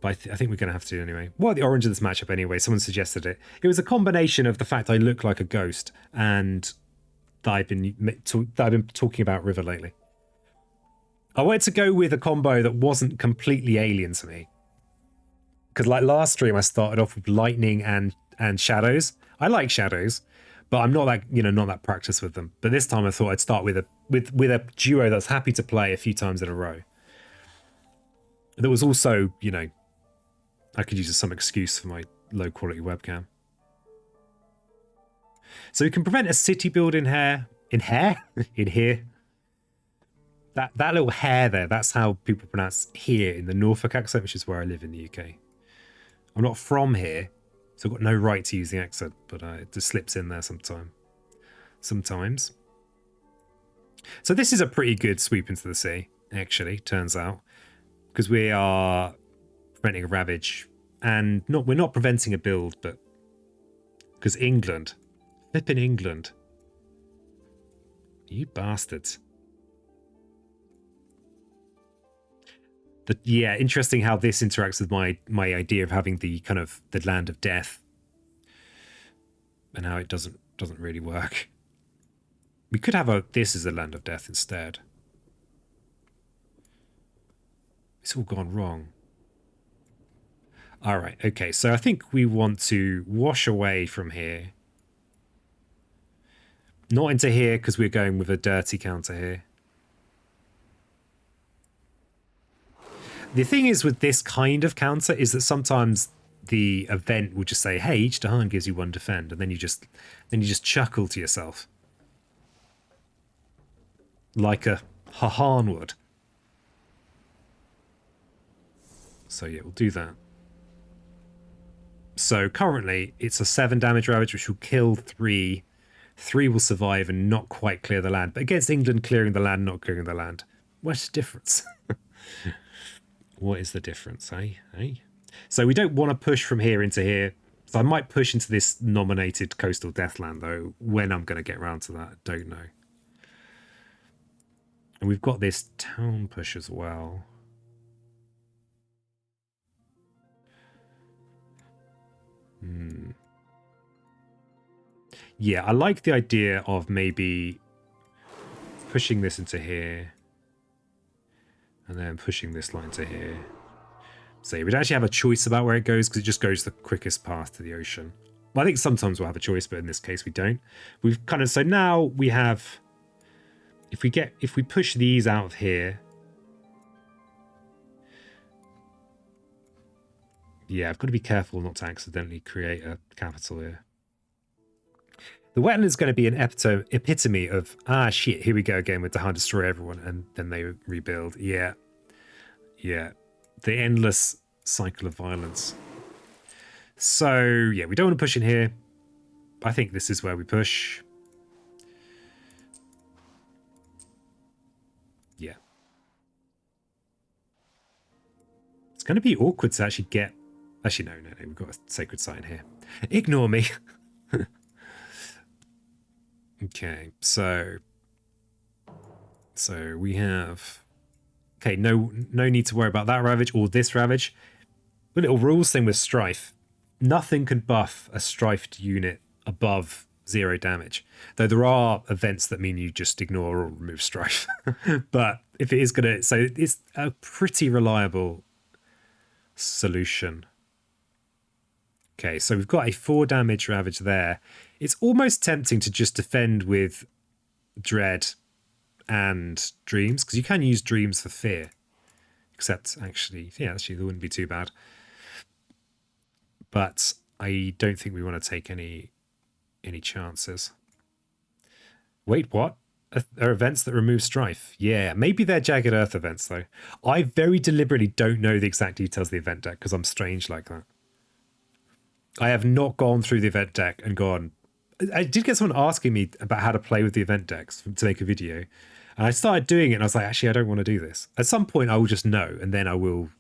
A: But I think we're going to have to anyway. What are the origins of this matchup anyway? Someone suggested it. It was a combination of the fact I look like a ghost and that I've been talking about River lately. I wanted to go with a combo that wasn't completely alien to me. Because like last stream, I started off with lightning and shadows. I like shadows, but I'm not that not that practiced with them. But this time I thought I'd start with a duo that's happy to play a few times in a row. There was also I could use as some excuse for my low quality webcam. So we can prevent a city build in here. In here. That little hair there, that's how people pronounce here in the Norfolk accent, which is where I live in the UK. I'm not from here, so I've got no right to use the accent, but it just slips in there sometimes. So this is a pretty good sweep into the sea, actually, turns out, because we are preventing a ravage, and we're not preventing a build, but because England, flipping England, you bastards. Yeah, interesting how this interacts with my idea of having the kind of the land of death, and how it doesn't really work. We could have this as a land of death instead. It's all gone wrong. All right, okay, so I think we want to wash away from here. Not into here because we're going with a dirty counter here. The thing is with this kind of counter is that sometimes the event will just say, hey, each Dahan gives you 1 defend, and then you just chuckle to yourself. Like a Hahan would. So yeah, we'll do that. So currently it's a 7 damage ravage, which will kill 3. 3 will survive and not quite clear the land. But against England clearing the land, not clearing the land, what's the difference? What is the difference, eh? So we don't want to push from here into here. So I might push into this nominated coastal deathland, though. When I'm going to get around to that, I don't know. And we've got this town push as well. Yeah, I like the idea of maybe pushing this into here. And then pushing this line to here. So we'd actually have a choice about where it goes because it just goes the quickest path to the ocean. Well, I think sometimes we'll have a choice, but in this case we don't. We've kind of, so now we have, if we push these out of here. Yeah, I've got to be careful not to accidentally create a capital here. The wetland is going to be an epitome of, shit, here we go again with Dahan destroy everyone and then they rebuild. Yeah. Yeah. The endless cycle of violence. So, yeah, we don't want to push in here. I think this is where we push. Yeah. It's going to be awkward to actually get... Actually, no, we've got a sacred site in here. Ignore me. Okay, so we have... Okay, no need to worry about that ravage or this ravage. The little rules thing with Strife. Nothing can buff a strifed unit above 0 damage. Though there are events that mean you just ignore or remove Strife. But if it is going to... So it's a pretty reliable solution. Okay, so we've got a 4 damage ravage there. It's almost tempting to just defend with Dread and Dreams, because you can use Dreams for fear. Except, actually, yeah, actually, that wouldn't be too bad. But I don't think we want to take any chances. Wait, what? Are events that remove Strife? Yeah, maybe they're Jagged Earth events, though. I very deliberately don't know the exact details of the event deck, because I'm strange like that. I have not gone through the event deck and gone... I did get someone asking me about how to play with the event decks to make a video. And I started doing it and I was like, actually, I don't want to do this. At some point, I will just know and then I will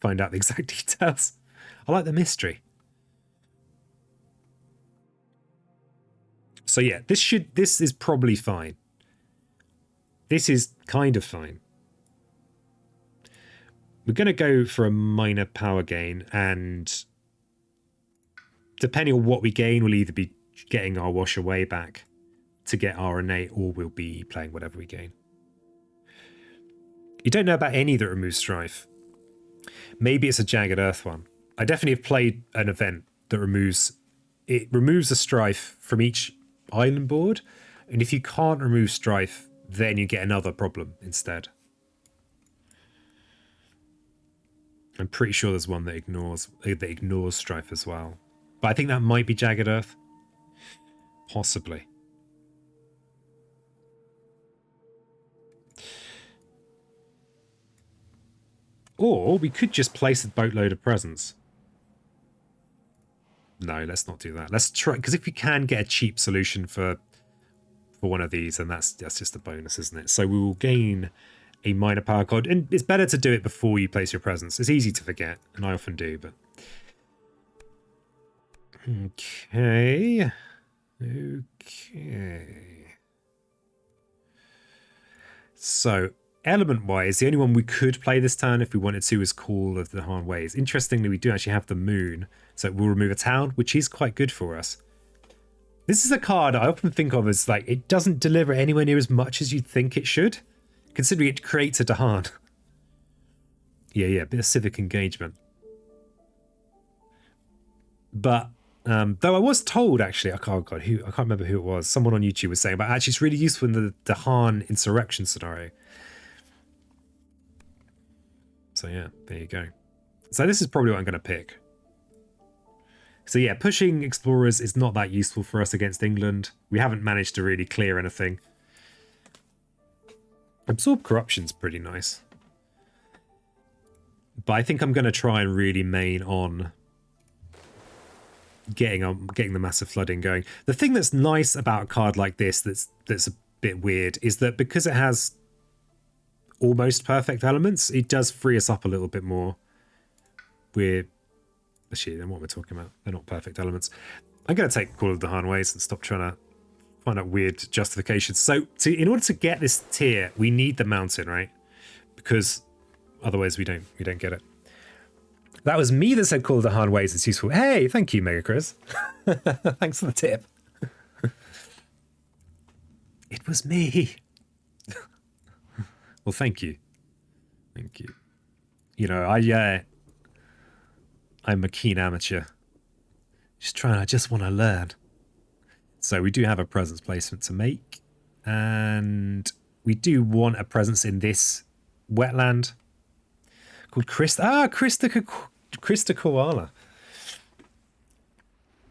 A: find out the exact details. I like the mystery. So yeah, this is probably fine. This is kind of fine. We're going to go for a minor power gain, and depending on what we gain, we'll either be getting our wash away back to get our innate, or we'll be playing whatever we gain. You don't know about any that remove strife. Maybe it's a Jagged Earth one. I definitely have played an event that removes a strife from each island board, and if you can't remove strife, then you get another problem instead. I'm pretty sure there's one that ignores strife as well, but I think that might be Jagged Earth, possibly. Or we could just place a boatload of presents. No, let's not do that. Let's try, because if we can get a cheap solution for one of these, then that's just a bonus, isn't it? So we will gain a minor power card, and it's better to do it before you place your presents. It's easy to forget, and I often do, but... Okay. So, element-wise, the only one we could play this turn if we wanted to is Call of the Han Ways. Interestingly, we do actually have the Moon, so it will remove a town, which is quite good for us. This is a card I often think of as, like, it doesn't deliver anywhere near as much as you'd think it should, considering it creates a Dahan. Yeah, a bit of civic engagement. But, though I was told, actually, I can't remember who it was, someone on YouTube was saying, but actually it's really useful in the Dahan insurrection scenario. So yeah, there you go. So this is probably what I'm going to pick. So yeah, pushing explorers is not that useful for us against England. We haven't managed to really clear anything. Absorb corruption's pretty nice. But I think I'm going to try and really main on getting the massive flooding going. The thing that's nice about a card like this that's a bit weird is that because it has almost perfect elements, it does free us up a little bit more. Actually, then what we're talking about, they're not perfect elements. I'm going to take Call of the Han Ways and stop trying to find out weird justifications. So in order to get this tier, we need the mountain, right? Because otherwise we don't get it. That was me that said Call of the Han Ways is useful. Hey, thank you, Mega Chris. Thanks for the tip. It was me. Well, thank you. Thank you. You know, I'm a keen amateur. I just want to learn. So we do have a presence placement to make. And we do want a presence in this wetland called Krista Koala.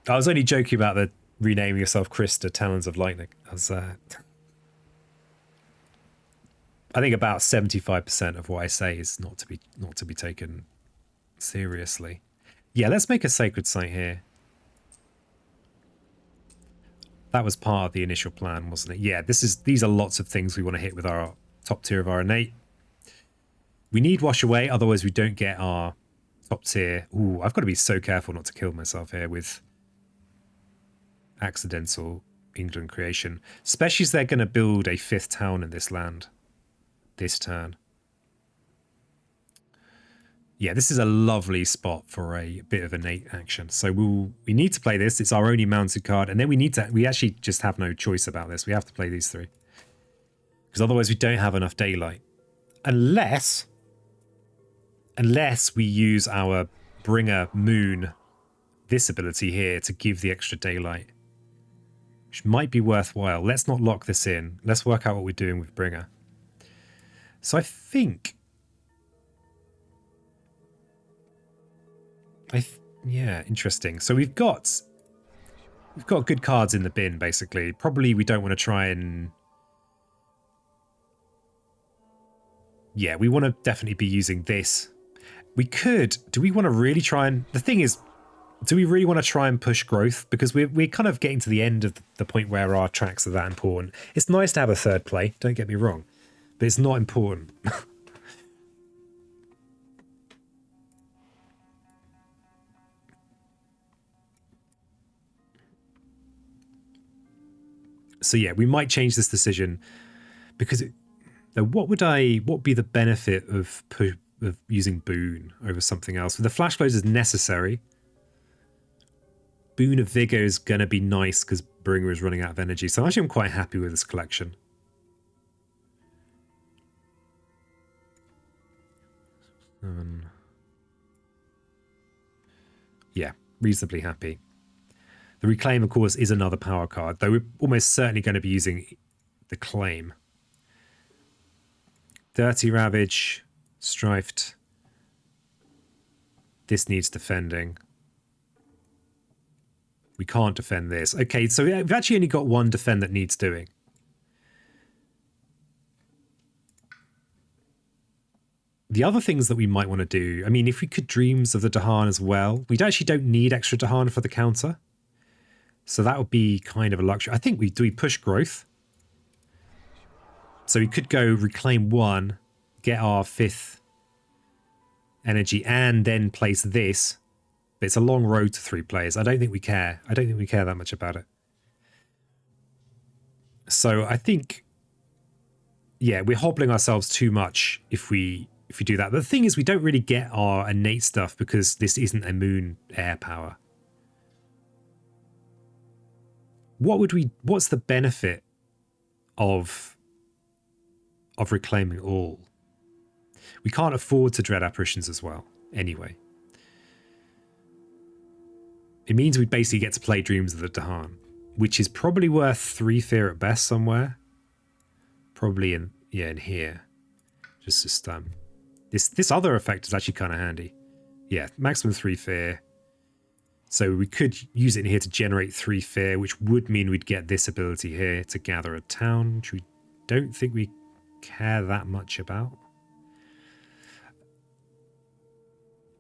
A: I was only joking about the renaming yourself Krista Talons of Lightning. I think about 75% of what I say is not to be taken seriously. Yeah, let's make a sacred site here. That was part of the initial plan, wasn't it? Yeah, these are lots of things we want to hit with our top tier of our innate. We need wash away, otherwise we don't get our top tier. Ooh, I've got to be so careful not to kill myself here with accidental England creation. Especially as they're going to build a 5th town in this land this turn. Yeah, this is a lovely spot for a bit of innate action. So we need to play this. It's our only mounted card, and then we actually just have no choice about this. We have to play these 3. Because otherwise we don't have enough daylight. Unless we use our Bringer Moon, this ability here, to give the extra daylight. Which might be worthwhile. Let's not lock this in. Let's work out what we're doing with Bringer. So I think... yeah, interesting. So we've got good cards in the bin, basically. Probably we don't want to try and... Yeah, we want to definitely be using this. We could... Do we want to really try and... The thing is, do we really want to try and push growth? Because we're kind of getting to the end of the point where our tracks are that important. It's nice to have a 3rd play, don't get me wrong. But it's not important. So yeah, we might change this decision because what would be the benefit of using Boon over something else? The flash blows is necessary. Boon of Vigor is going to be nice because Bringer is running out of energy. So actually I'm quite happy with this collection. Yeah, reasonably happy. The Reclaim, of course, is another power card, though we're almost certainly going to be using the Claim. Dirty Ravage, Strifed. This needs defending. We can't defend this. Okay, so we've actually only got one defend that needs doing. The other things that we might want to do, I mean, if we could Dreams of the Dahan as well, we actually don't need extra Dahan for the counter. So that would be kind of a luxury. I think we push growth. So we could go Reclaim 1, get our 5th energy, and then place this. But it's a long road to 3 players. I don't think we care. I don't think we care that much about it. So I think, yeah, we're hobbling ourselves too much if we do that. But the thing is, we don't really get our innate stuff because this isn't a moon air power. What's the benefit of reclaiming all? We can't afford to dread apparitions as well, anyway. It means we basically get to play Dreams of the Dahan, which is probably worth 3 fear at best somewhere. Probably in here. Just this other effect is actually kind of handy. Yeah, maximum 3 fear. So we could use it in here to generate 3 fear, which would mean we'd get this ability here to gather a town, which we don't think we care that much about.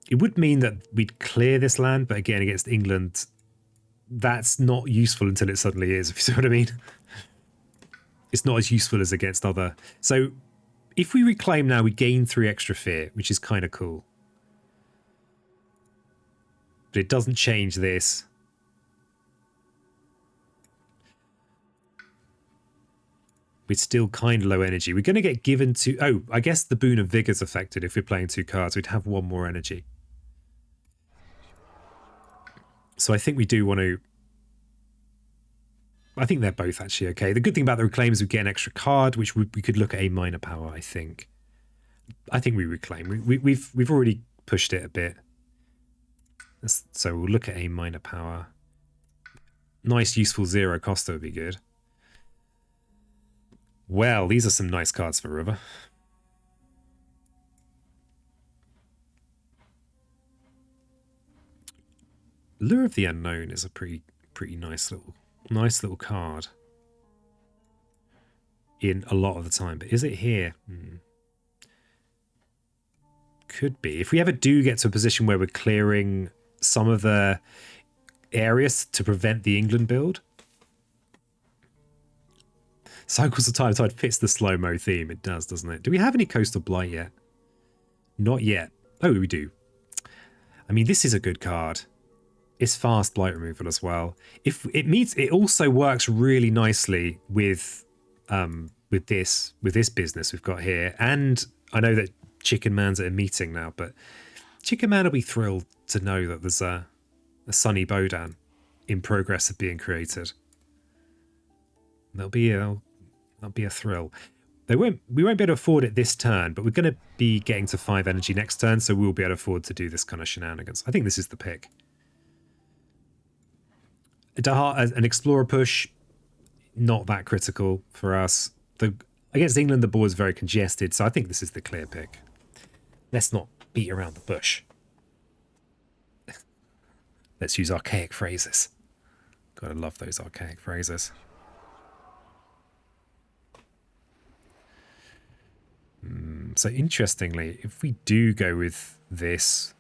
A: It would mean that we'd clear this land, but again, against England, that's not useful until it suddenly is, if you see what I mean. It's not as useful as against other. So if we reclaim now, we gain 3 extra fear, which is kind of cool. But it doesn't change this. We're still kind of low energy. We're going to get given to... Oh, I guess the Boon of Vigor's affected. If we're playing 2 cards, we'd have 1 more energy. So I think we do want to... I think they're both actually okay. The good thing about the Reclaim is we get an extra card, which we could look at a minor power, I think. I think we Reclaim. We've already pushed it a bit. So we'll look at a minor power. Nice, useful 0 Costa would be good. Well, these are some nice cards for River. Lure of the Unknown is a pretty nice little card. In a lot of the time, but is it here? Could be. If we ever do get to a position where we're clearing some of the areas to prevent the England build. Cycles of Tide fits the slow-mo theme. It does, doesn't it? Do we have any Coastal Blight yet? Not yet. Oh, we do. I mean, this is a good card. It's fast blight removal as well. If it meets, it also works really nicely with this business we've got here. And I know that Chicken Man's at a meeting now, but Chicken Man will be thrilled to know that there's a Sunny Bodan in progress of being created. That'll be a thrill. We won't be able to afford it this turn, but we're going to be getting to 5 energy next turn, so we'll be able to afford to do this kind of shenanigans. I think this is the pick. An Explorer push, not that critical for us. Against England, the board is very congested, so I think this is the clear pick. Let's not beat around the bush. Let's use archaic phrases. Gotta love those archaic phrases. So interestingly, if we do go with this,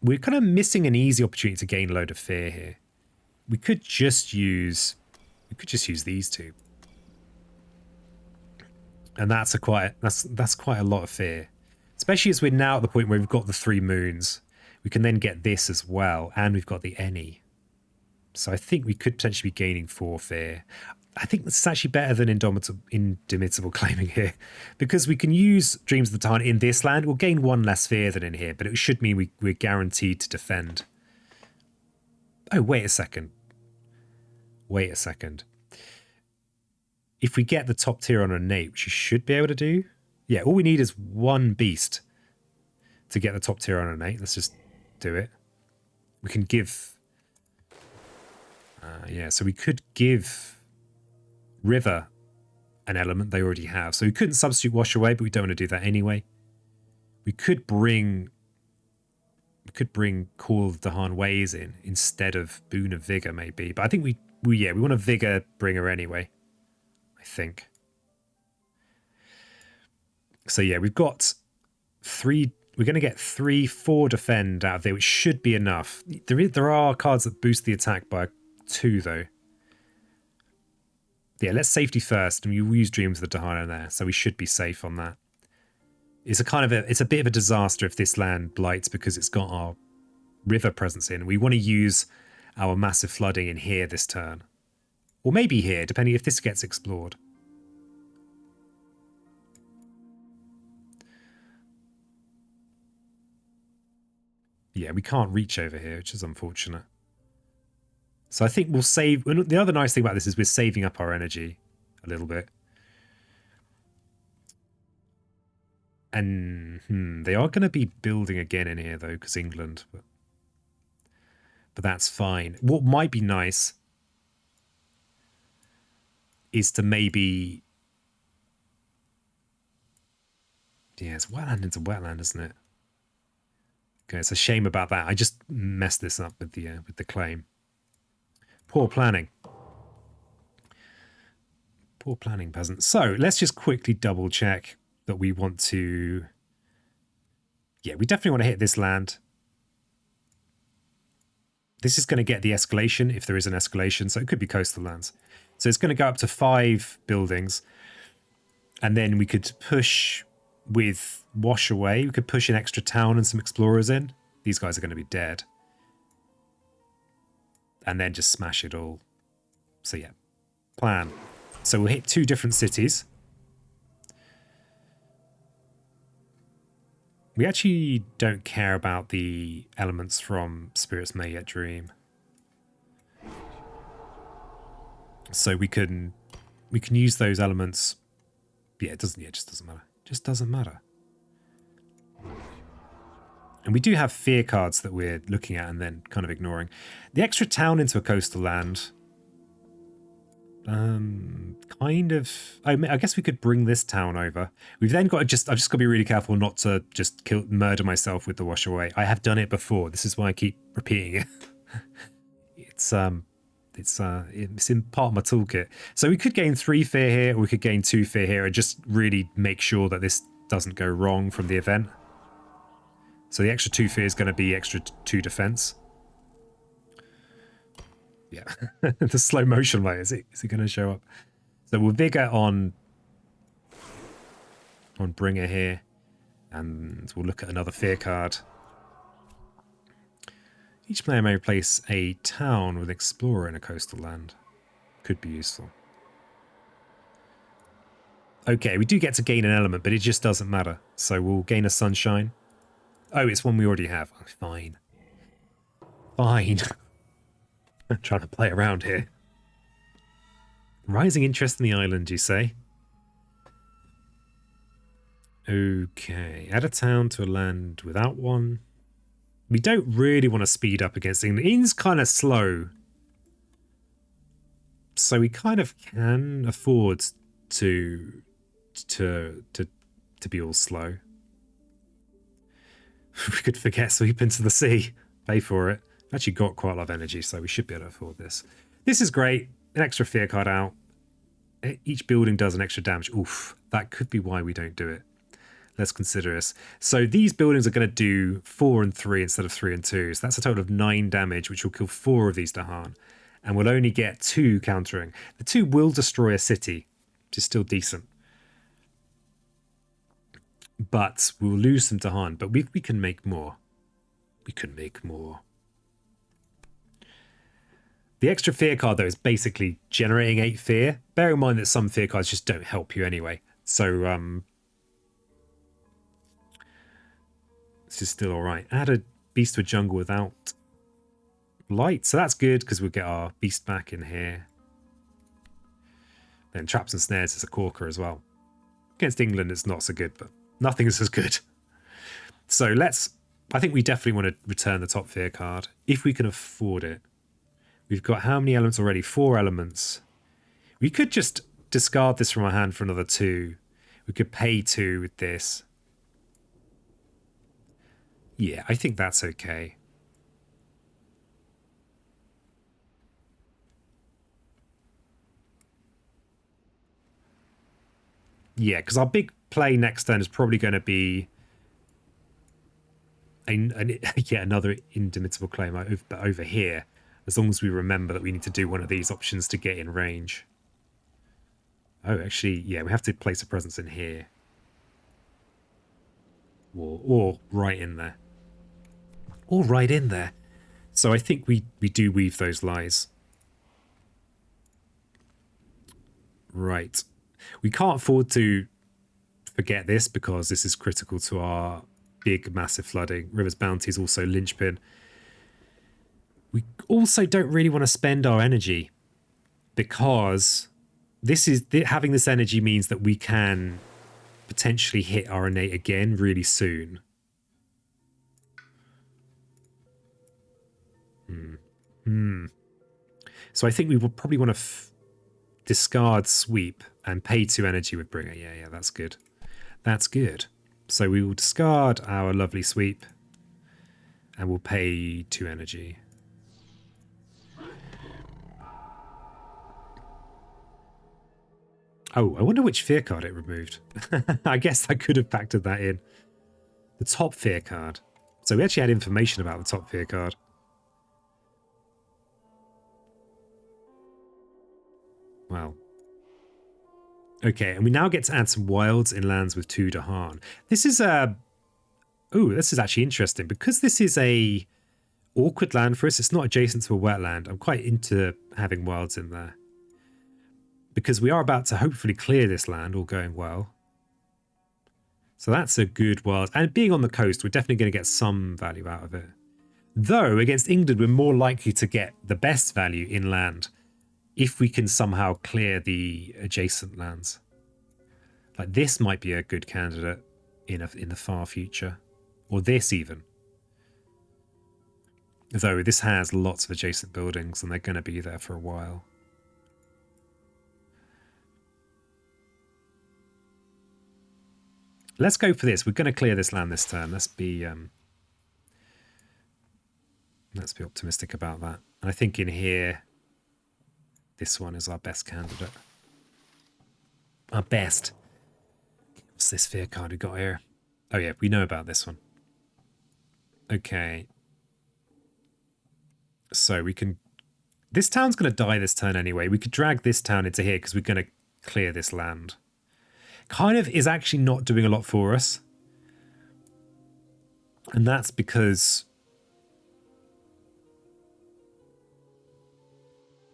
A: we're kind of missing an easy opportunity to gain a load of fear here. We could just use these two. And that's quite a lot of fear. Especially as we're now at the point where we've got the 3 moons. We can then get this as well, and we've got the any. So I think we could potentially be gaining 4 fear. I think this is actually better than indomitable claiming here, because we can use Dreams of the Tarn in this land. We'll gain 1 less fear than in here, but it should mean we're guaranteed to defend. Oh, wait a second. Wait a second. If we get the top tier on innate, which you should be able to do. Yeah, all we need is 1 beast to get the top tier on innate. Let's just do it. We can give... yeah, so we could give River an element they already have. So we couldn't substitute Wash Away, but we don't want to do that anyway. We could bring Call of Dahan Ways in instead of Boon of Vigor, maybe. But I think we want a Vigor bringer anyway, I think. So yeah, we've got 3... We're going to get 3-4 defend out of there, which should be enough. There are cards that boost the attack by 2, though. Yeah, let's safety first, and we'll use Dreams of the Dahan there, so we should be safe on that. It's a bit of a disaster if this land blights because it's got our river presence in. We want to use our massive flooding in here this turn. Or maybe here, depending if this gets explored. Yeah, we can't reach over here, which is unfortunate. So I think we'll save... The other nice thing about this is we're saving up our energy a little bit. And they are going to be building again in here, though, because England. But that's fine. What might be nice is to maybe... Yeah, it's wetland into wetland, isn't it? Okay, it's a shame about that. I just messed this up with the claim. Poor planning. Poor planning, peasant. So let's just quickly double check that we want to... Yeah, we definitely want to hit this land. This is going to get the escalation if there is an escalation, so it could be coastal lands. So it's going to go up to 5 buildings. And then we could push with Wash Away. We could push an extra town and some explorers in. These guys are going to be dead. And then just smash it all. So yeah, plan. So we'll hit 2 different cities. We actually don't care about the elements from Spirits May Yet Dream. So we can use those elements. Yeah, it just doesn't matter. Just doesn't matter. And we do have fear cards that we're looking at and then kind of ignoring. The extra town into a coastal land. Kind of... I guess we could bring this town over. We've then got to I've just got to be really careful not to just murder myself with the Wash Away. I have done it before. This is why I keep repeating it. It's in part of my toolkit. So we could gain 3 fear here, or we could gain 2 fear here, and just really make sure that this doesn't go wrong from the event. So the extra 2 fear is going to be extra 2 defense. Yeah, the slow motion light, is it going to show up? So we'll vigor on Bringer here, and we'll look at another fear card. Each player may replace a town with explorer in a coastal land. Could be useful. Okay, we do get to gain an element, but it just doesn't matter. So we'll gain a sunshine. Oh, it's one we already have. Oh, fine. Fine. I'm trying to play around here. Rising interest in the island, you say? Okay. Add a town to a land without one. We don't really want to speed up against England. England's kind of slow. So we kind of can afford to be all slow. We could forget sweep into the sea. Pay for it. We've actually got quite a lot of energy, so we should be able to afford this. This is great. An extra fear card out. Each building does an extra damage. Oof, that could be why we don't do it. Let's consider this. So these buildings are going to do 4 and 3 instead of 3 and 2. So that's a total of 9 damage, which will kill 4 of these Dahan. And we'll only get 2 countering. The 2 will destroy a city, which is still decent. But we'll lose some Dahan. But we can make more. We can make more. The extra fear card, though, is basically generating 8 fear. Bear in mind that some fear cards just don't help you anyway. So, this is still alright. Add a beast to a jungle without light. So that's good, because we'll get our beast back in here. Then traps and snares is a corker as well. Against England, it's not so good, but nothing is as good. So I think we definitely want to return the top fear card, if we can afford it. We've got how many elements already? 4 elements. We could just discard this from our hand for another 2. We could pay 2 with this. Yeah, I think that's okay. Yeah, because our big play next turn is probably going to be another indomitable claim over here, as long as we remember that we need to do one of these options to get in range. Oh, actually, yeah, we have to place a presence in here. Or right in there. Or right in there. So I think we do weave those lies. Right. We can't afford to forget this, because this is critical to our big, massive flooding. River's Bounty is also linchpin. We also don't really want to spend our energy, because having this energy means that we can potentially hit our innate again really soon. So I think we will probably want to discard sweep and pay 2 energy with bringer. Yeah, that's good. That's good. So we will discard our lovely sweep and we'll pay 2 energy. Oh, I wonder which fear card it removed. I guess I could have factored that in. The top fear card. So we actually had information about the top fear card. Wow. Okay, and we now get to add some wilds in lands with 2 Dahan. This is this is actually interesting, because this is a awkward land for us. It's not adjacent to a wetland. I'm quite into having wilds in there, because we are about to hopefully clear this land, all going well. So that's a good wild. And being on the coast, we're definitely going to get some value out of it. Though, against England, we're more likely to get the best value inland if we can somehow clear the adjacent lands. Like, this might be a good candidate in the far future. Or this, even. Though, this has lots of adjacent buildings, and they're going to be there for a while. Let's go for this. We're going to clear this land this turn. Let's be optimistic about that. And I think in here, this one is our best candidate. Our best. What's this fear card we got here? Oh yeah, we know about this one. Okay. So we can... This town's going to die this turn anyway. We could drag this town into here because we're going to clear this land. Kind of is actually not doing a lot for us. And that's because...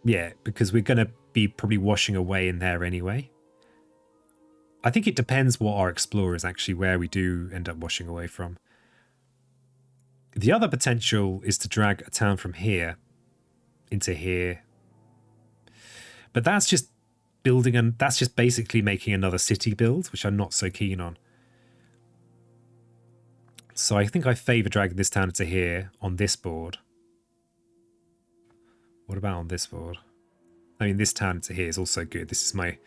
A: Yeah, because we're going to be probably washing away in there anyway. I think it depends what our explorer is actually, where we do end up washing away from. The other potential is to drag a town from here into here. But that's just building, and that's just basically making another city build, which I'm not so keen on. So I think I favour dragging this town into here on this board. What about on this board? I mean, this town into here is also good. This is my...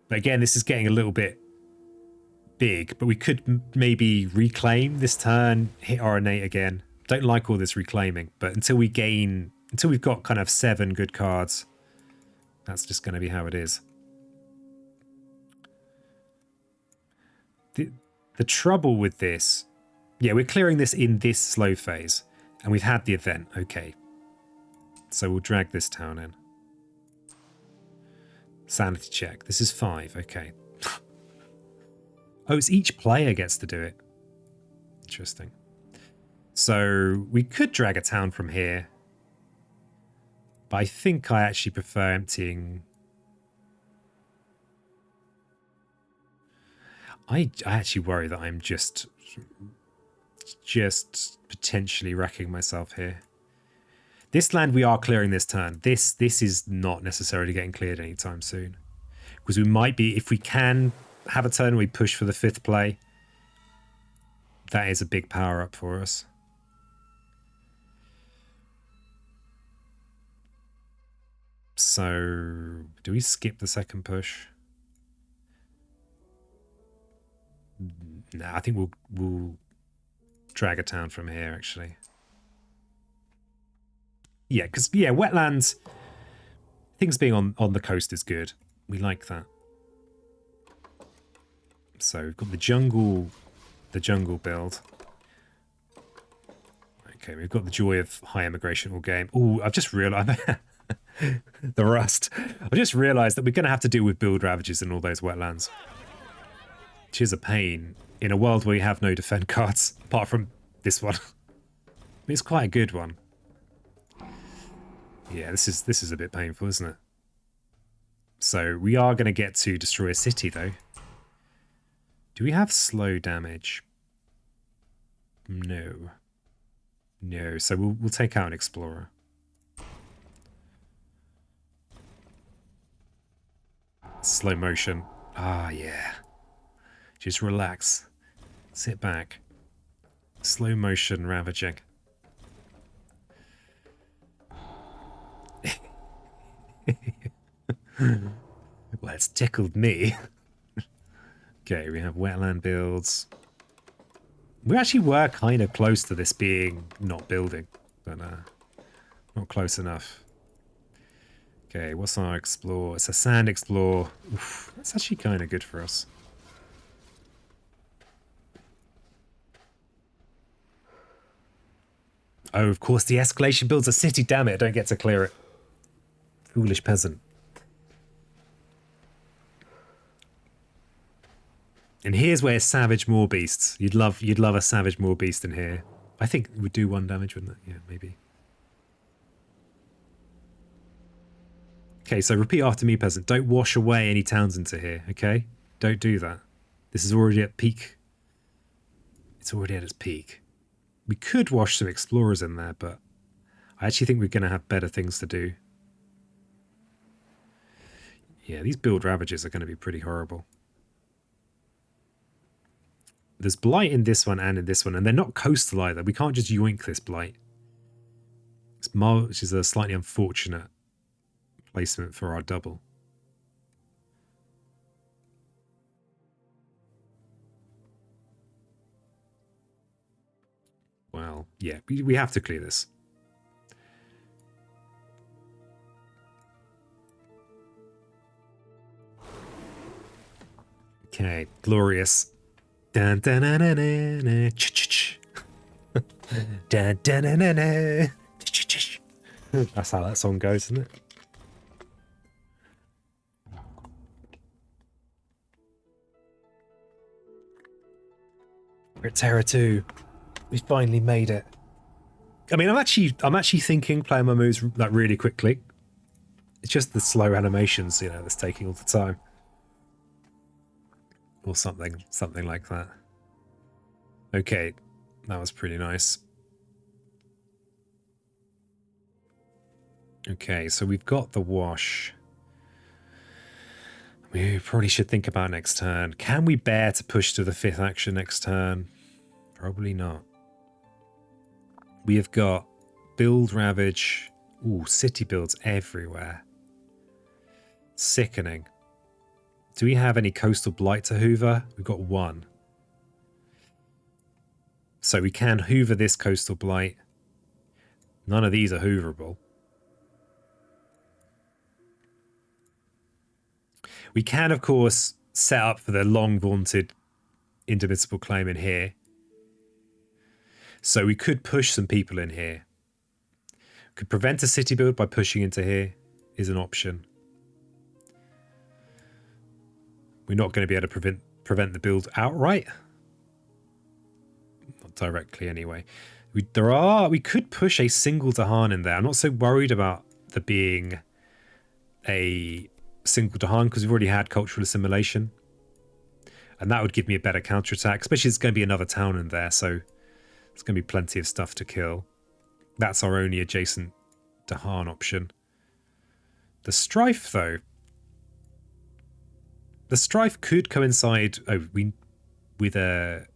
A: But again, this is getting a little bit big, but we could maybe reclaim this turn, hit our innate again. Don't like all this reclaiming, but until we've got kind of 7 good cards, that's just going to be how it is. The trouble with this... Yeah, we're clearing this in this slow phase, and we've had the event. Okay. So we'll drag this town in. Sanity check. This is 5. Okay. Oh, it's each player gets to do it. Interesting. So we could drag a town from here. But I think I actually prefer emptying. I actually worry that I'm just potentially wrecking myself here. This land we are clearing this turn. This is not necessarily getting cleared anytime soon. Because we might be, if we can have a turn we push for the 5th play, that is a big power up for us. So, do we skip the 2nd push? No, I think we'll drag a town from here, actually. Yeah, because, yeah, wetlands, things being on the coast is good. We like that. So, we've got the jungle build. Okay, we've got the joy of high immigration all game. Oh, I've just realised... the rust. I've just realised that we're going to have to deal with build ravages in all those wetlands. Which is a pain in a world where you have no defend cards, apart from this one. It's quite a good one. Yeah, this is a bit painful, isn't it? So we are going to get to destroy a city, though. Do we have slow damage? No. No, so we'll take out an explorer. Slow motion. Ah, yeah. Just relax. Sit back. Slow motion ravaging. Well, it's tickled me. Okay, we have wetland builds. We actually were kind of close to this being not building, but not close enough. Okay, what's our explore? It's a sand explore. Oof, that's actually kind of good for us. Oh, of course, the escalation builds a city. Damn it, I don't get to clear it. Foolish peasant. And here's where Savage Moor Beasts. You'd love a Savage Moor Beast in here. I think it would do 1 damage, wouldn't it? Yeah, maybe. Okay, so repeat after me, peasant. Don't wash away any towns into here, okay? Don't do that. This is already at peak. It's already at its peak. We could wash some explorers in there, but I actually think we're going to have better things to do. Yeah, these build ravages are going to be pretty horrible. There's blight in this one and in this one, and they're not coastal either. We can't just yoink this blight. Which is a slightly unfortunate placement for our double. Well, yeah, we have to clear this. Okay, glorious. Dun, dun, dun, dun, dun, dun, ch ch ch. Dun, dun, dun, dun, dun, ch ch ch. That's how that song goes, isn't it? We're at Terra 2. We finally made it. I mean, I'm actually thinking playing my moves like really quickly. It's just the slow animations, you know, that's taking all the time. Or something like that. Okay, that was pretty nice. Okay, so we've got the wash. We probably should think about next turn. Can we bear to push to the 5th action next turn? Probably not. We have got build ravage. Ooh, city builds everywhere. Sickening. Do we have any coastal blight to hoover? We've got 1. So we can hoover this coastal blight. None of these are hooverable. We can, of course, set up for the long-vaunted indomitable claim in here. So we could push some people in here. Could prevent a city build by pushing into here is an option. We're not going to be able to prevent the build outright. Not directly anyway. We could push a single Dahan in there. I'm not so worried about there being a single Dahan, because we've already had cultural assimilation. And that would give me a better counterattack, especially there's going to be another town in there, so there's going to be plenty of stuff to kill. That's our only adjacent Dahan option. The Strife, though. The Strife could coincide with a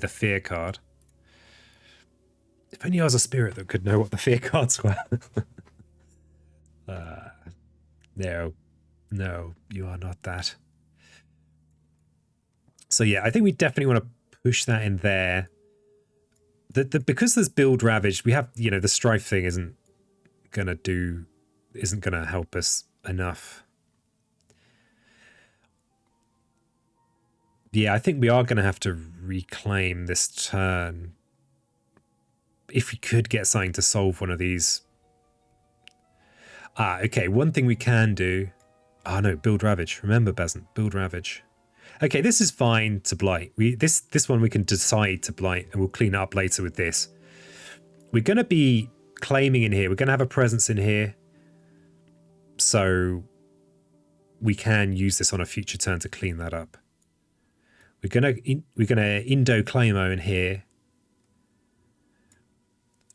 A: fear card. If only I was a spirit that could know what the fear cards were. No, you are not that. So yeah, I think we definitely want to push that in there. Because there's build ravaged, we have, you know, the Strife thing isn't gonna help us enough. Yeah, I think we are going to have to reclaim this turn. If we could get something to solve one of these. Okay, one thing we can do. Oh no, build ravage. Remember, Bezant, build ravage. Okay, this is fine to blight. This one we can decide to blight, and we'll clean it up later with this. We're going to be claiming in here. We're going to have a presence in here. So we can use this on a future turn to clean that up. We're gonna Indo Claimo in here.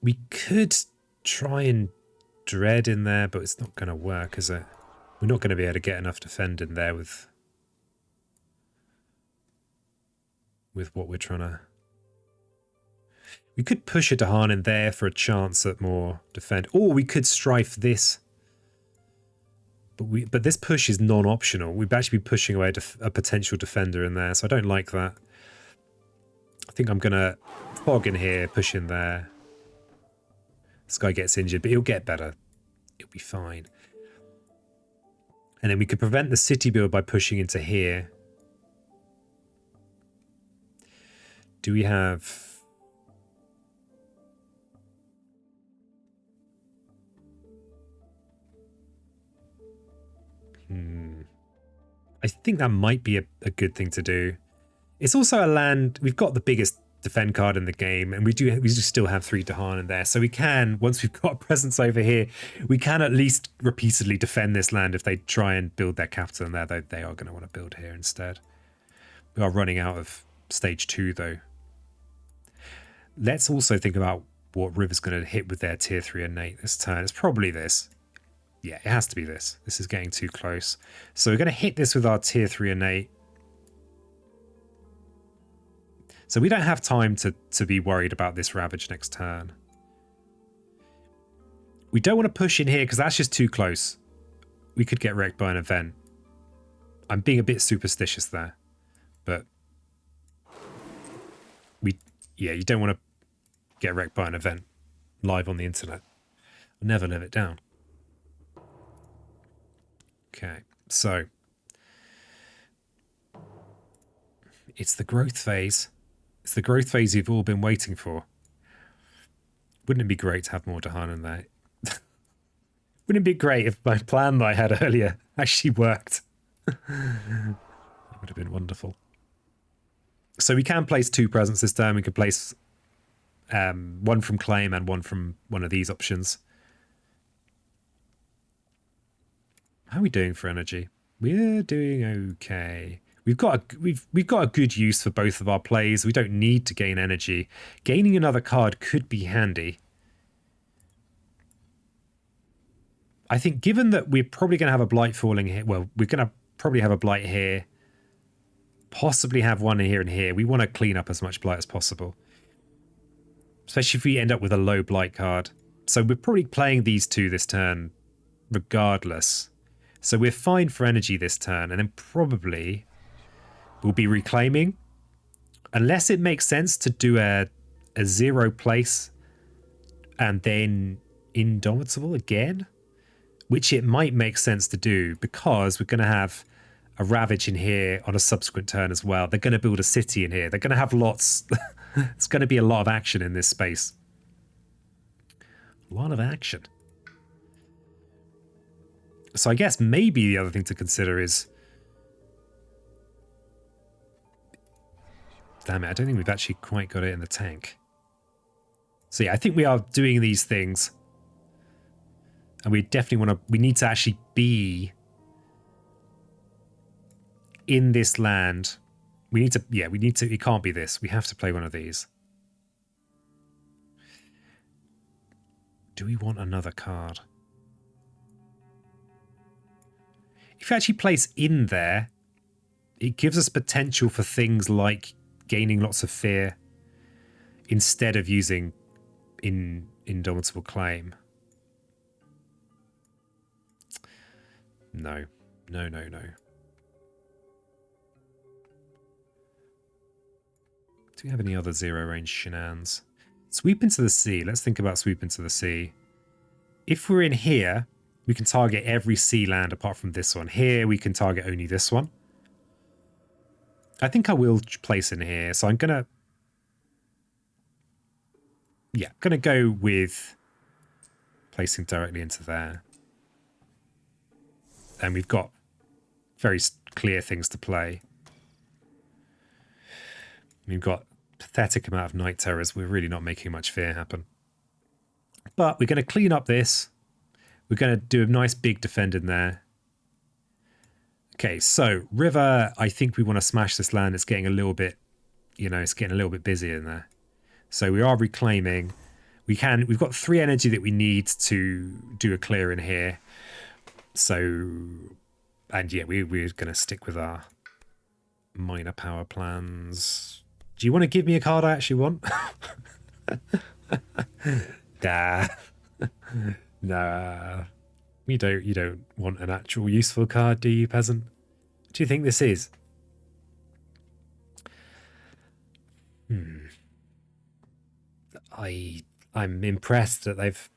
A: We could try and dread in there, but it's not gonna work, is it? We're not gonna be able to get enough defend in there with what we're trying to. We could push a Dahan in there for a chance at more defend, or we could Strife this. But this push is non-optional. We'd actually be pushing away a potential defender in there, so I don't like that. I think I'm going to fog in here, push in there. This guy gets injured, but he'll get better. It'll be fine. And then we could prevent the city build by pushing into here. Do we have... I think that might be a good thing to do. It's also a land, we've got the biggest defend card in the game, and we do still have 3 Dahan in there, so we can, once we've got a presence over here, we can at least repeatedly defend this land if they try and build their capital in there. They are going to want to build here instead. We are running out of stage 2 though. Let's also think about what River's going to hit with their tier 3 innate this turn. It's probably this. Yeah, it has to be this. This is getting too close. So we're going to hit this with our tier 3 innate. So we don't have time to be worried about this ravage next turn. We don't want to push in here because that's just too close. We could get wrecked by an event. I'm being a bit superstitious there. But you don't want to get wrecked by an event live on the internet. I'll never live it down. Okay, so it's the growth phase. It's the growth phase you've all been waiting for. Wouldn't it be great to have more Dahan in there? Wouldn't it be great if my plan that I had earlier actually worked? That would have been wonderful. So we can place 2 presents this turn. We could place one from claim and one from one of these options. How are we doing for energy? We're doing okay. We've got a good use for both of our plays. We don't need to gain energy. Gaining another card could be handy. I think given that we're probably going to have a blight falling here. Well, we're going to probably have a blight here. Possibly have one here and here. We want to clean up as much blight as possible. Especially if we end up with a low blight card. So we're probably playing these 2 this turn regardless. So we're fine for energy this turn, and then probably we'll be reclaiming. Unless it makes sense to do a 0 place and then Indomitable again, which it might make sense to do because we're going to have a ravage in here on a subsequent turn as well. They're going to build a city in here. They're going to have lots. It's going to be a lot of action in this space. A lot of action. So I guess maybe the other thing to consider is... Damn it, I don't think we've actually quite got it in the tank. So yeah, I think we are doing these things. And we definitely want to... We need to actually be in this land. We need to... Yeah, we need to... It can't be this. We have to play one of these. Do we want another card? If you actually place in there, it gives us potential for things like gaining lots of fear instead of using Indomitable Claim. No. No, no, no. Do we have any other zero range shenanigans? Sweep into the sea. Let's think about sweep into the sea. If we're in here, we can target every sea land apart from this one. Here, we can target only this one. I think I will place in here. So I'm going to... Yeah, I'm going to go with placing directly into there. And we've got very clear things to play. We've got pathetic amount of night terrors. We're really not making much fear happen. But we're going to clean up this. We're going to do a nice big defend in there. Okay, so river, I think we want to smash this land. It's getting a little bit, it's getting a little bit busy in there. So we are reclaiming. We've got 3 energy that we need to do a clear in here. So, and yeah, we're going to stick with our minor power plans. Do you want to give me a card I actually want? Nah. Nah. You don't want an actual useful card, do you, peasant? What do you think this is? I'm impressed that they've...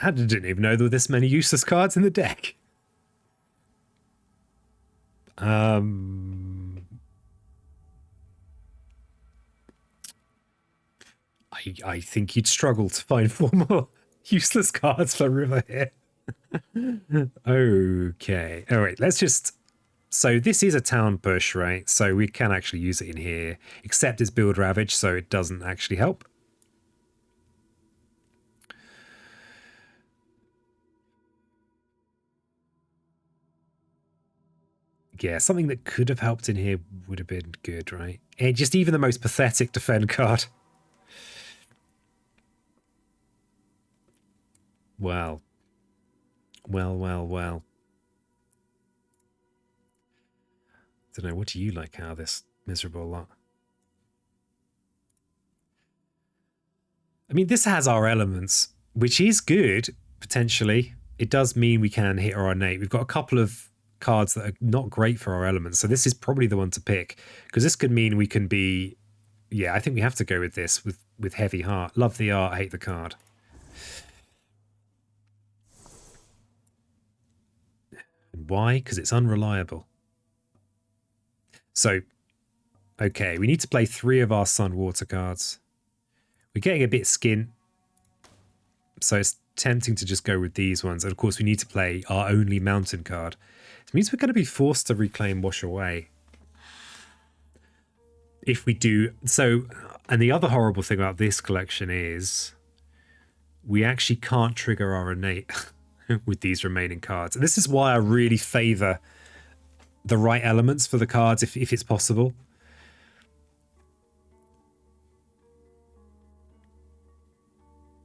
A: I didn't even know there were this many useless cards in the deck. I think you'd struggle to find 4 more useless cards for river here. Okay. All right, let's just... So this is a town push, right? So we can actually use it in here, except it's build ravage, so it doesn't actually help. Yeah, something that could have helped in here would have been good, right? And just even the most pathetic defend card. Well. Well. Don't know, what do you like out of this miserable lot? I mean, this has our elements, which is good, potentially. It does mean we can hit our innate. We've got a couple of cards that are not great for our elements, so this is probably the one to pick, because this could mean we can be... Yeah, I think we have to go with this, with heavy heart. Love the art, hate the card. And why? Because it's unreliable. So, okay, we need to play 3 of our Sun Water cards. We're getting a bit skint, so it's tempting to just go with these ones. And of course, we need to play our only mountain card. It means we're going to be forced to reclaim Wash Away. If we do... So, and the other horrible thing about this collection is we actually can't trigger our innate with these remaining cards. And this is why I really favour the right elements for the cards, if it's possible.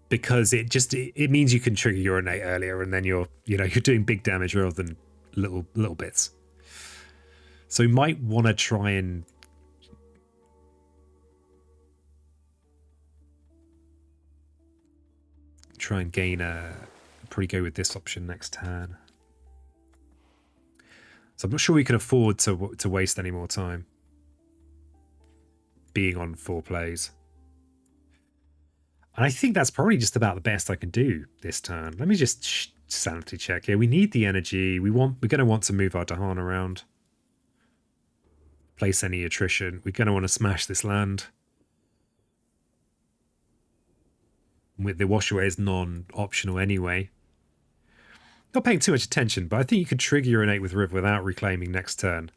A: Because it means you can trigger your innate earlier, and then you're doing big damage rather than little bits. So we might want to try and gain probably go with this option next turn. So I'm not sure we can afford to waste any more time being on 4 plays. And I think that's probably just about the best I can do this turn. Let me just sanity check here. We need the energy. We're going to want to move our Dahan around. Place any attrition. We're going to want to smash this land. With the wash away is non-optional anyway. Not paying too much attention, but I think you could trigger your innate with River without reclaiming next turn.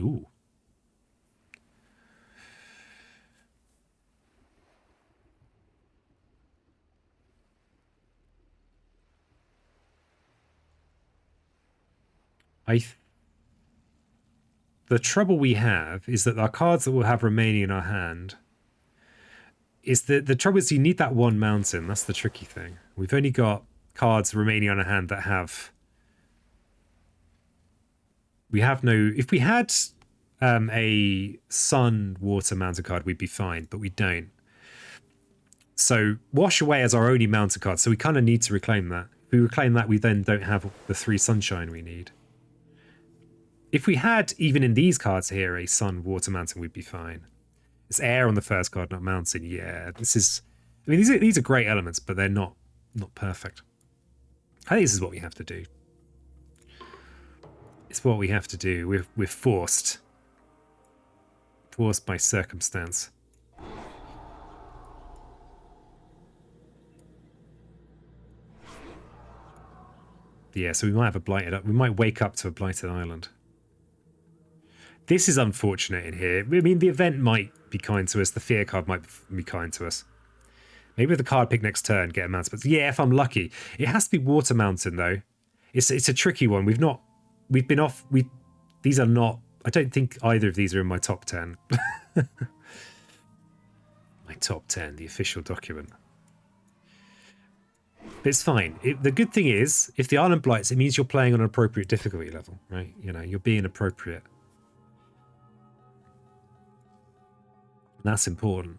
A: Ooh. The trouble we have is that our cards that we'll have remaining in our hand is the trouble is you need that one mountain. That's the tricky thing. We've only got cards remaining on our hand that have... We have no... If we had a sun water mountain card, we'd be fine, but we don't. So Wash Away as our only mountain card, so we kind of need to reclaim that. If we reclaim that, we then don't have the 3 sunshine we need. If we had, even in these cards here, a sun water mountain, we'd be fine. It's air on the first card, not mountain. Yeah, this is... I mean, these are great elements, but they're not perfect. I think this is what we have to do. It's what we have to do. We're forced. Forced by circumstance. Yeah, so we might have a blighted up. We might wake up to a blighted island. This is unfortunate in here. I mean, the event might be kind to us. The fear card might be kind to us. Maybe with the card pick next turn, get a mountain. But yeah, if I'm lucky. It has to be Water Mountain, though. It's a tricky one. We've been off... These are not... I don't think either of these are in my top 10. My top 10, the official document. But it's fine. The good thing is, if the island blights, it means you're playing on an appropriate difficulty level, right? You know, you're being appropriate. And that's important.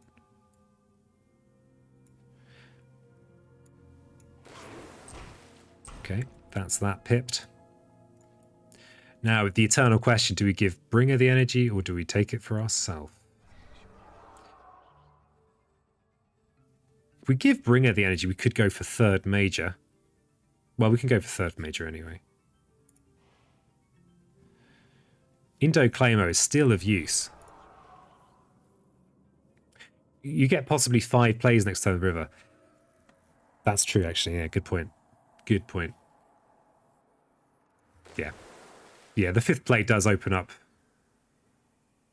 A: Okay, that's that pipped. Now, the eternal question, do we give Bringer the energy or do we take it for ourselves? If we give Bringer the energy, we could go for third major. Well, we can go for third major anyway. Indo-Claimo is still of use. You get possibly 5 plays next to the river. That's true, actually. Yeah, good point. Good point. Yeah. Yeah, the 5th play does open up.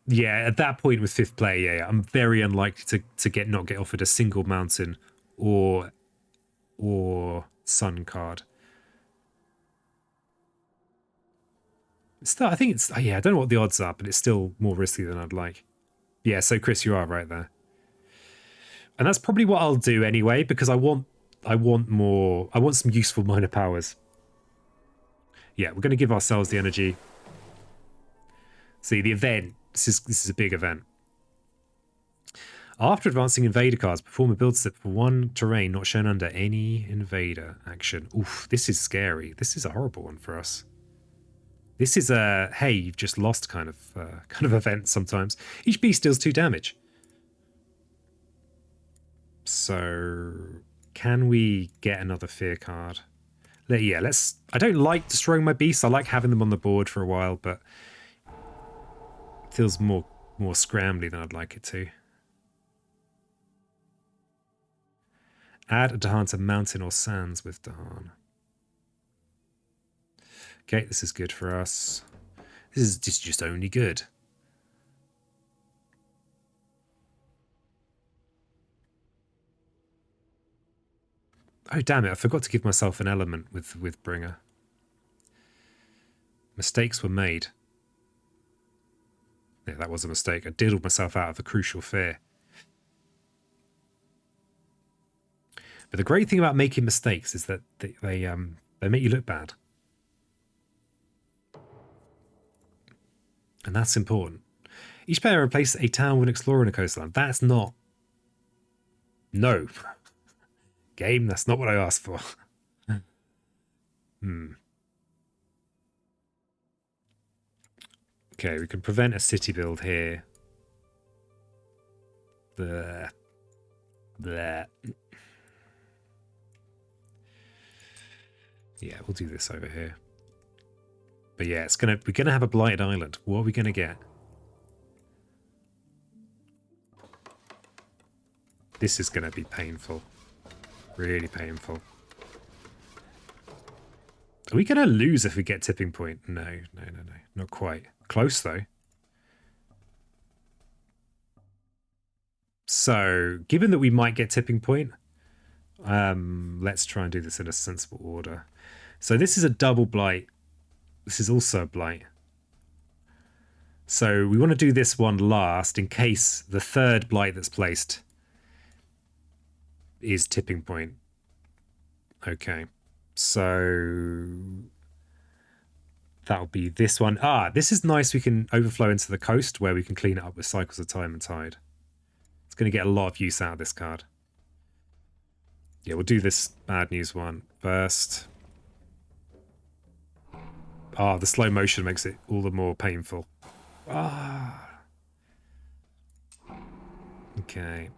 A: Yeah, at that point with 5th play, yeah, I'm very unlikely to not get offered a single mountain or sun card. Still, I think it's... Yeah, I don't know what the odds are, but it's still more risky than I'd like. Yeah, so Chris, you are right there. And that's probably what I'll do anyway, because I want some useful minor powers. Yeah, we're going to give ourselves the energy. See, the event. This is a big event. After advancing invader cards, perform a build step for 1 terrain not shown under any invader action. Oof, this is scary. This is a horrible one for us. This is a, hey, you've just lost kind of event sometimes. Each beast deals 2 damage. So, can we get another fear card? Yeah, let's... I don't like destroying my beasts. I like having them on the board for a while, but it feels more scrambly than I'd like it to. Add a Dahan to mountain or sands with Dahan. Okay, this is good for us. This is just only good. Oh, damn it. I forgot to give myself an element with Bringer. Mistakes were made. Yeah, that was a mistake. I diddled myself out of a crucial fear. But the great thing about making mistakes is that they make you look bad. And that's important. Each player replaces a town with an explorer in a coastline. That's not... No. Game, that's not what I asked for. Okay, we can prevent a city build here. Bleh. Bleh. Yeah, we'll do this over here. But yeah, we're gonna have a blighted island. What are we gonna get? This is gonna be painful. Really painful. Are we going to lose if we get tipping point? No. Not quite. Close, though. So, given that we might get tipping point, let's try and do this in a sensible order. So this is a double blight. This is also a blight. So we want to do this one last in case the third blight that's placed is tipping point. Okay. So that'll be this one. Ah, this is nice. We can overflow into the coast where we can clean it up with cycles of time and tide. It's going to get a lot of use out of this card. Yeah, we'll do this bad news one first. Ah, the slow motion makes it all the more painful. Ah. Okay.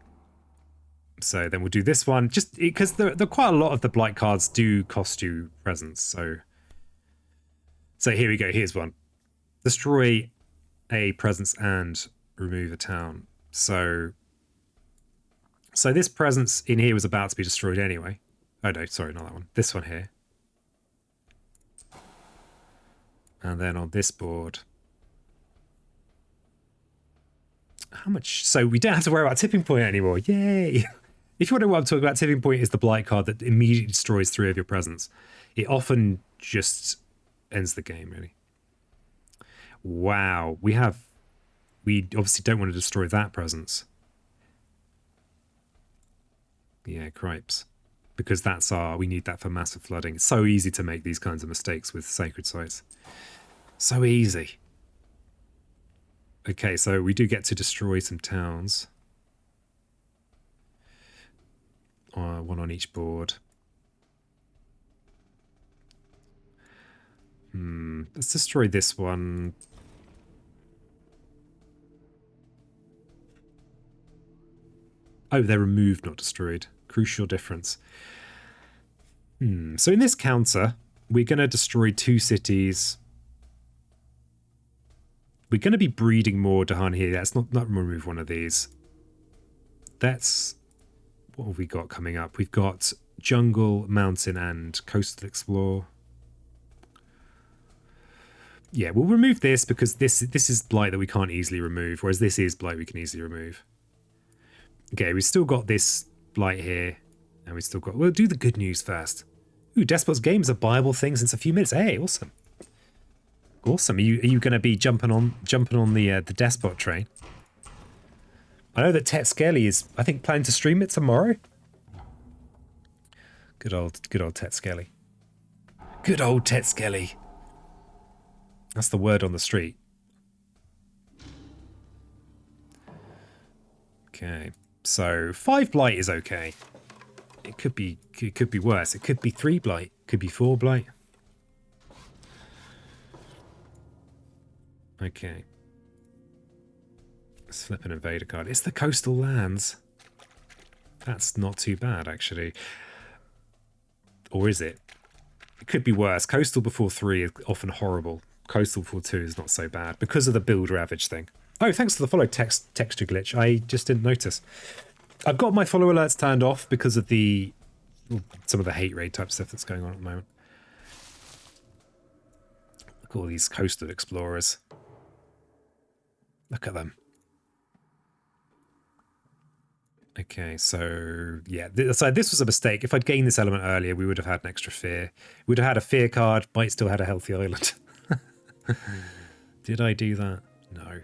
A: So then we'll do this one, just because quite a lot of the blight cards do cost you presents. So here we go. Here's one. Destroy a presence and remove a town. So this presence in here was about to be destroyed anyway. Oh no, sorry, not that one. This one here. And then on this board. How much? So we don't have to worry about tipping point anymore. Yay! If you wonder what I'm talking about, tipping point is the blight card that immediately destroys 3 of your presents. It often just ends the game, really. Wow, we obviously don't want to destroy that presence. Yeah, cripes. Because we need that for massive flooding. It's so easy to make these kinds of mistakes with sacred sites. So easy. Okay, so we do get to destroy some towns. One on each board. Let's destroy this one. Oh, they're removed, not destroyed. Crucial difference. So in this counter, we're going to destroy 2 cities. We're going to be breeding more Dahan here. Let's not remove one of these. That's... What have we got coming up? We've got Jungle, Mountain, and Coastal Explore. Yeah, we'll remove this because this is blight that we can't easily remove, whereas this is blight we can easily remove. Okay, we've still got this blight here, and we've still got... We'll do the good news first. Ooh, Despot's Games are buyable things since a few minutes. Hey, awesome. Awesome. Are you going to be jumping on the Despot train? I know that Tet Skelly is, I think, planning to stream it tomorrow. Good old Tet Skelly. Good old Tet Skelly. That's the word on the street. Okay, so 5 blight is okay. It could be worse. It could be 3 blight. Could be 4 blight. Okay. Let's flip an invader card. It's the coastal lands. That's not too bad, actually. Or is it? It could be worse. Coastal before 3 is often horrible. Coastal before 2 is not so bad because of the build ravage thing. Oh, thanks for the follow texture glitch. I just didn't notice. I've got my follow alerts turned off because of some of the hate raid type stuff that's going on at the moment. Look at all these coastal explorers. Look at them. Okay, so yeah, this was a mistake. If I'd gained this element earlier, we would have had an extra fear. We would have had a fear card, might still had a healthy island. Did I do that? No.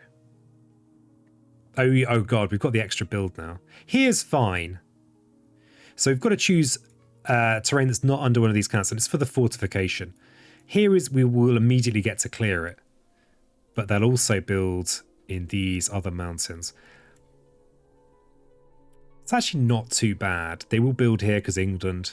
A: Oh god, we've got the extra build now. Here's fine. So we've got to choose terrain that's not under one of these counts, and it's for the fortification. Here is we will immediately get to clear it, but they'll also build in these other mountains. It's actually not too bad. They will build here because England.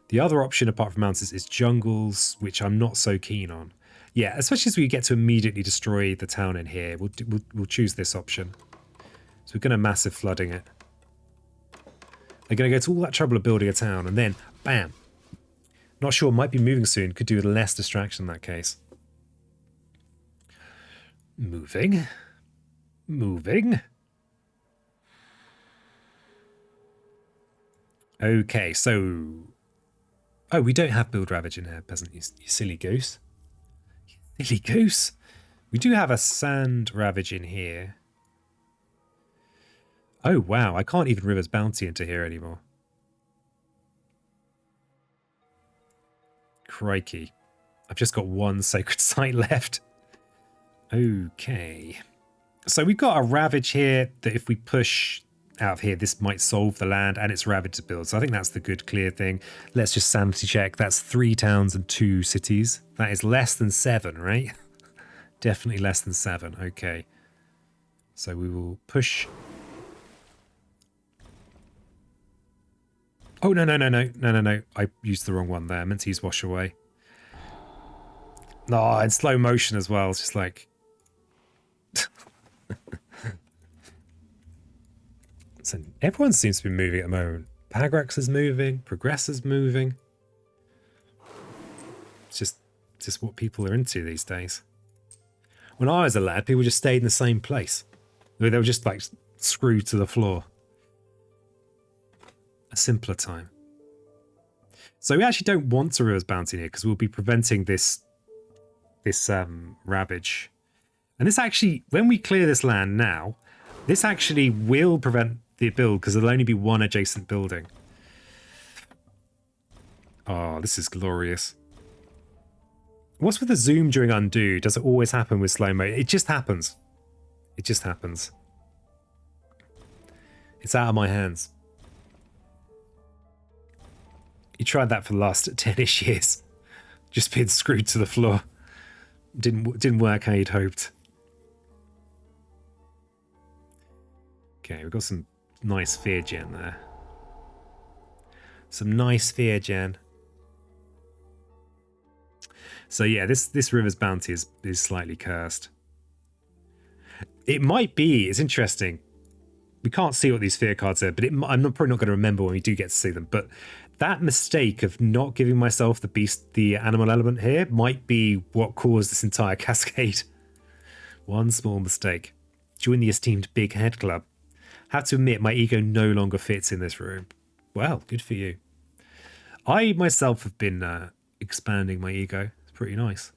A: The other option apart from mountains is jungles, which I'm not so keen on. Yeah, especially as we get to immediately destroy the town in here. We'll choose this option. So we're going to massive flooding it. They're going to go to all that trouble of building a town and then, bam. Not sure, might be moving soon. Could do with less distraction in that case. Moving. Okay, so... Oh, we don't have build ravage in here, peasant, you silly goose. You silly goose. We do have a sand ravage in here. Oh, wow, I can't even River's Bounty into here anymore. Crikey. I've just got one sacred site left. Okay. So we've got a ravage here that if we push out of here, this might solve the land, and it's ravage to build. So I think that's the good, clear thing. Let's just sanity check. That's 3 towns and 2 cities. That is less than 7, right? Definitely less than 7. Okay. So we will push. Oh, no. I used the wrong one there. I meant to use wash away. No, in slow motion as well. It's just like... So everyone seems to be moving at the moment. Pagrax is moving. Progress is moving. It's just what people are into these days. When I was a lad, people just stayed in the same place. They were just like screwed to the floor. A simpler time. So we actually don't want a River's Bounty here because we'll be preventing this ravage. And this actually, when we clear this land now, this actually will prevent the build because there'll only be one adjacent building. Oh, this is glorious. What's with the zoom during undo? Does it always happen with slow-mo? It just happens. It just happens. It's out of my hands. You tried that for the last 10-ish years. Just being screwed to the floor. Didn't work how you'd hoped. Okay, we've got some nice fear gen there. Some nice fear gen. So yeah, this River's Bounty is slightly cursed. It might be, it's interesting. We can't see what these fear cards are, but I'm probably not going to remember when we do get to see them. But that mistake of not giving myself the animal element here might be what caused this entire cascade. One small mistake. Join the esteemed Big Head Club. Have to admit, my ego no longer fits in this room. Well, good for you. I myself have been expanding my ego. It's pretty nice.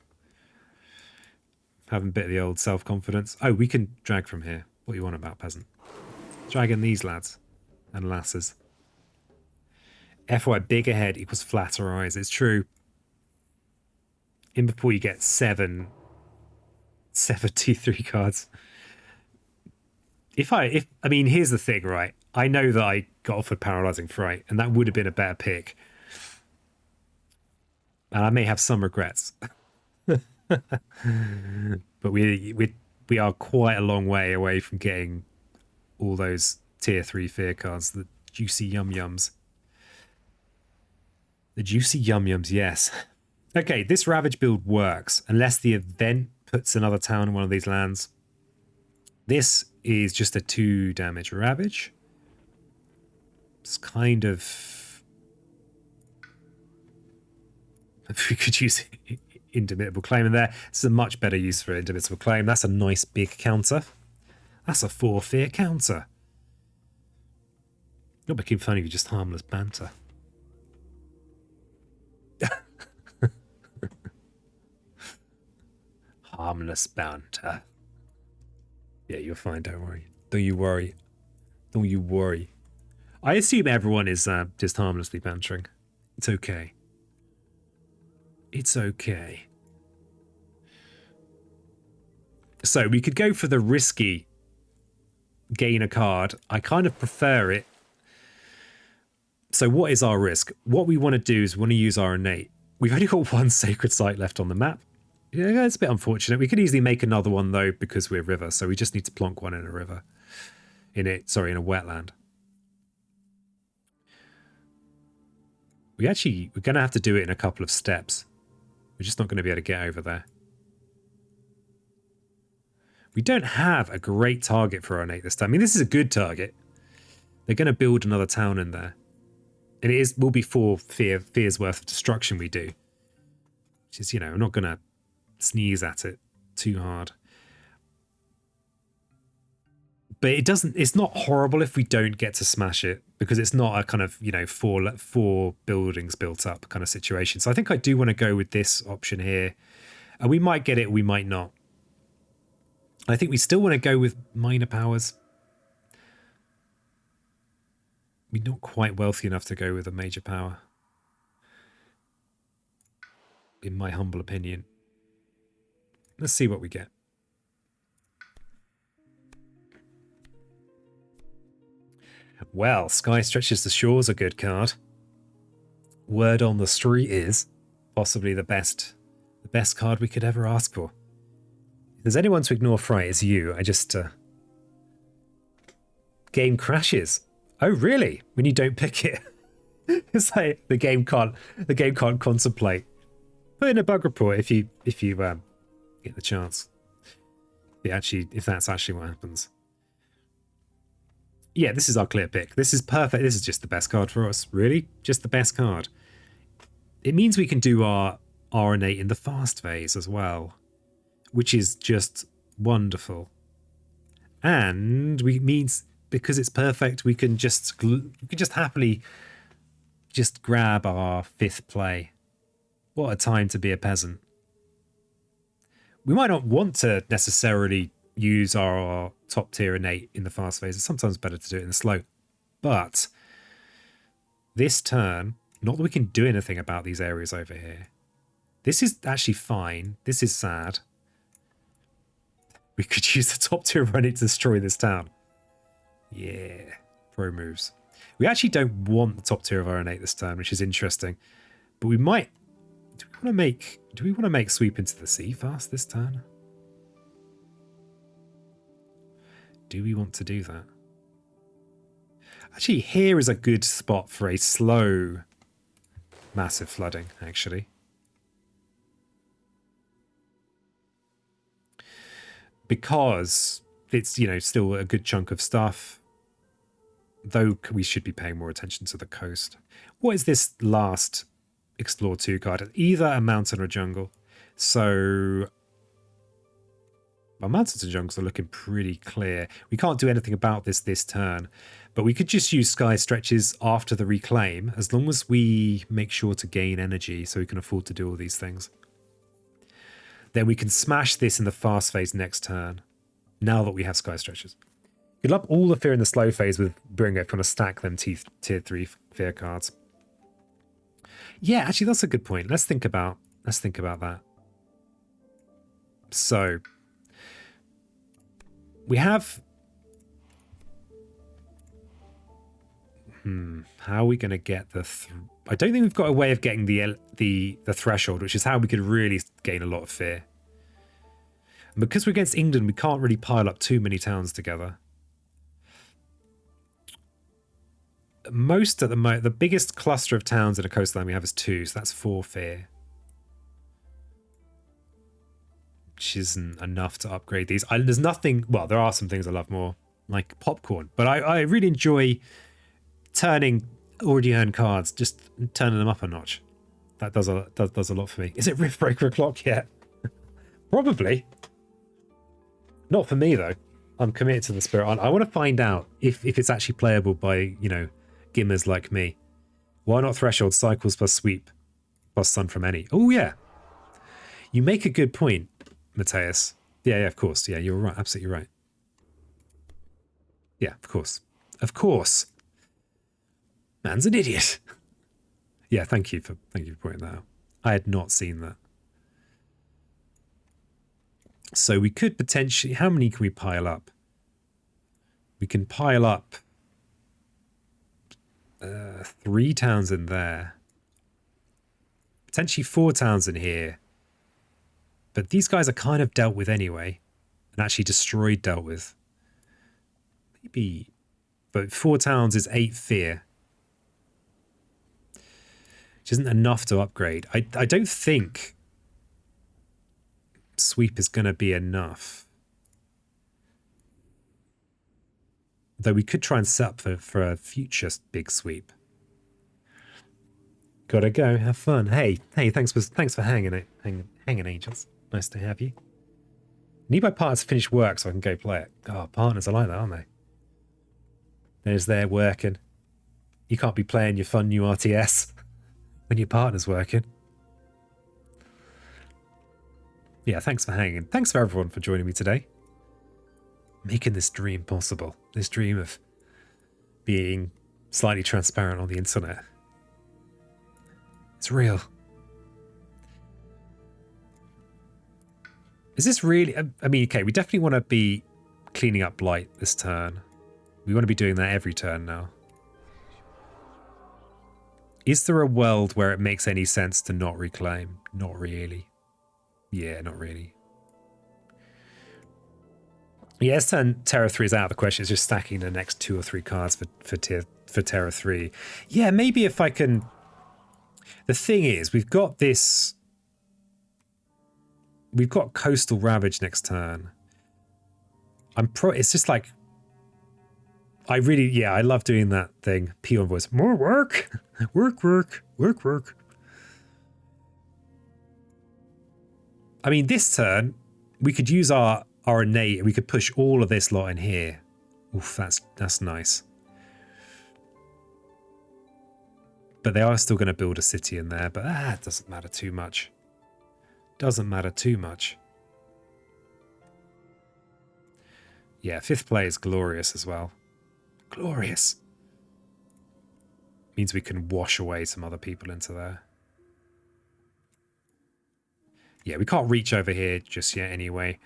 A: Having a bit of the old self-confidence. Oh, we can drag from here. What are you on about, peasant? Dragging these lads and lasses. FY bigger head equals flatter eyes. It's true. In before you get 7 T3 cards. I mean, here's the thing, right? I know that I got offered Paralyzing Fright, and that would have been a better pick. And I may have some regrets. But we are quite a long way away from getting all those tier 3 fear cards, the juicy yum-yums. The juicy yum-yums, yes. Okay, this Ravage build works, unless the event puts another town in one of these lands. This is just a 2 damage Ravage. It's kind of... If we could use Indomitable Claim in there. This is a much better use for Indomitable Claim. That's a nice big counter. That's a 4 fear counter. Not making fun of you, just harmless banter. Harmless banter. Yeah, you're fine, don't worry. Don't you worry. Don't you worry. I assume everyone is just harmlessly bantering. It's okay. It's okay. So we could go for the risky gain a card. I kind of prefer it. So what is our risk? What we want to do is we want to use our innate. We've only got 1 sacred site left on the map. Yeah, it's a bit unfortunate. We could easily make another one though because we're river, so we just need to plonk one in a river. In a wetland. We're going to have to do it in a couple of steps. We're just not going to be able to get over there. We don't have a great target for our innate this time. I mean, this is a good target. They're going to build another town in there. And will be 4 fears worth of destruction we do. Which is, I'm not going to sneeze at it too hard. But it's not horrible if we don't get to smash it, because it's not a kind of, 4 buildings built up kind of situation. So I think I do want to go with this option here. And we might get it, we might not. I think we still want to go with minor powers. We're not quite wealthy enough to go with a major power. in my humble opinion. Let's see what we get. Well, Sky Stretches the Shore's a good card. Word on the street is possibly the best card we could ever ask for. If there's anyone to ignore fright, it's you. I just game crashes. Oh really? When you don't pick it. It's like the game can't contemplate. Put in a bug report if you get the chance. If that's actually what happens. Yeah, this is our clear pick. This is perfect. This is just the best card for us. Really? Just the best card. It means we can do our innate in the fast phase as well, which is just wonderful. And means because it's perfect, we can just happily just grab our 5th play. What a time to be a peasant. We might not want to necessarily use our top tier innate in the fast phase. It's sometimes better to do it in the slow. But this turn, not that we can do anything about these areas over here. This is actually fine. This is sad. We could use the top tier running to destroy this town. Yeah, pro moves. We actually don't want the top tier of our innate this turn, which is interesting. But we might. Do we want to make sweep into the sea fast this turn? Do we want to do that? Actually, here is a good spot for a slow massive flooding, actually. Because it's, still a good chunk of stuff. Though we should be paying more attention to the coast. What is this last Explore 2 card? Either a mountain or a jungle. So our mountains and jungles are looking pretty clear. We can't do anything about this turn. But we could just use Sky Stretches after the reclaim, as long as we make sure to gain energy so we can afford to do all these things. Then we can smash this in the fast phase next turn, now that we have Sky Stretches. Good luck all the fear in the slow phase with Bring It, kind of stack them tier 3 fear cards. Yeah, actually that's a good point. Let's think about that. So we have how are we going to get the I don't think we've got a way of getting the threshold, which is how we could really gain a lot of fear. And because we're against England, we can't really pile up too many towns together. Most at the biggest cluster of towns in a coastline we have is 2, so that's 4 fear. Which isn't enough to upgrade these. There's nothing, well, there are some things I love more, like popcorn, but I really enjoy turning already earned cards, just turning them up a notch. That does a lot for me. Is it Rift Breaker o'clock yet? Probably. Not for me though. I'm committed to the spirit. I want to find out if it's actually playable by, gimmers like me. Why not threshold cycles plus sweep plus sun from any? Oh yeah. You make a good point, Mateusz. Yeah, of course. Yeah, you're right. Absolutely right. Yeah, of course. Of course. Man's an idiot. Yeah, thank you for pointing that out. I had not seen that. So we could potentially, how many can we pile up? We can pile up 3 towns in there. Potentially 4 towns in here. But these guys are kind of dealt with anyway. And actually destroyed, dealt with. Maybe. But 4 towns is 8 fear. Which isn't enough to upgrade. I don't think sweep is going to be enough. Though we could try and set up for a future big sweep. Gotta go, have fun. Hey, thanks for hanging, Angels. Nice to have you. Need my partner to finish work so I can go play it. Oh, partners are like that, aren't they? There's there working. You can't be playing your fun new RTS when your partner's working. Yeah, thanks for hanging. Thanks for everyone for joining me today. Making this dream possible. This dream of being slightly transparent on the internet. It's real. Is this really... I mean, okay, we definitely want to be cleaning up blight this turn. We want to be doing that every turn now. Is there a world where it makes any sense to not reclaim? Not really. Yeah, not really. Yeah, this turn Terra 3 is out of the question. It's just stacking the next 2 or 3 cards for Terra 3. Yeah, maybe if I can... The thing is, we've got this... We've got Coastal Ravage next turn. It's just like... I really... Yeah, I love doing that thing. Peon voice. More work! Work, work, work, work. I mean, this turn, we could use our innate, we could push all of this lot in here. Oof, that's nice. But they are still going to build a city in there, but it doesn't matter too much. Doesn't matter too much. Yeah, 5th play is glorious as well. Glorious. Means we can wash away some other people into there. Yeah, we can't reach over here just yet anyway.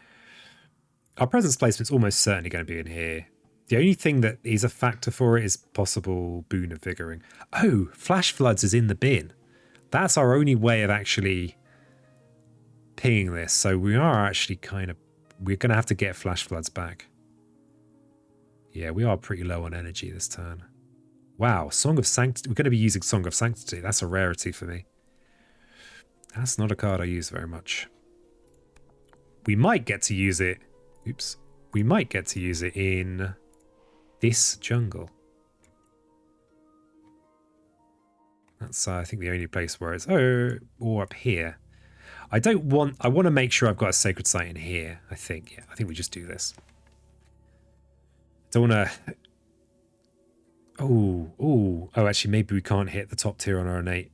A: Our presence placement's almost certainly going to be in here. The only thing that is a factor for it is possible Boon of Vigoring. Oh, Flash Floods is in the bin. That's our only way of actually pinging this. So we are actually kind of... We're going to have to get Flash Floods back. Yeah, we are pretty low on energy this turn. Wow, Song of Sanctity. We're going to be using Song of Sanctity. That's a rarity for me. That's not a card I use very much. We might get to use it... Oops. We might get to use it in this jungle. That's, I think, the only place where it's... Oh, or up here. I want to make sure I've got a Sacred Site in here, I think. Yeah, I think we just do this. Don't want to... Oh, actually, maybe we can't hit the top tier on our innate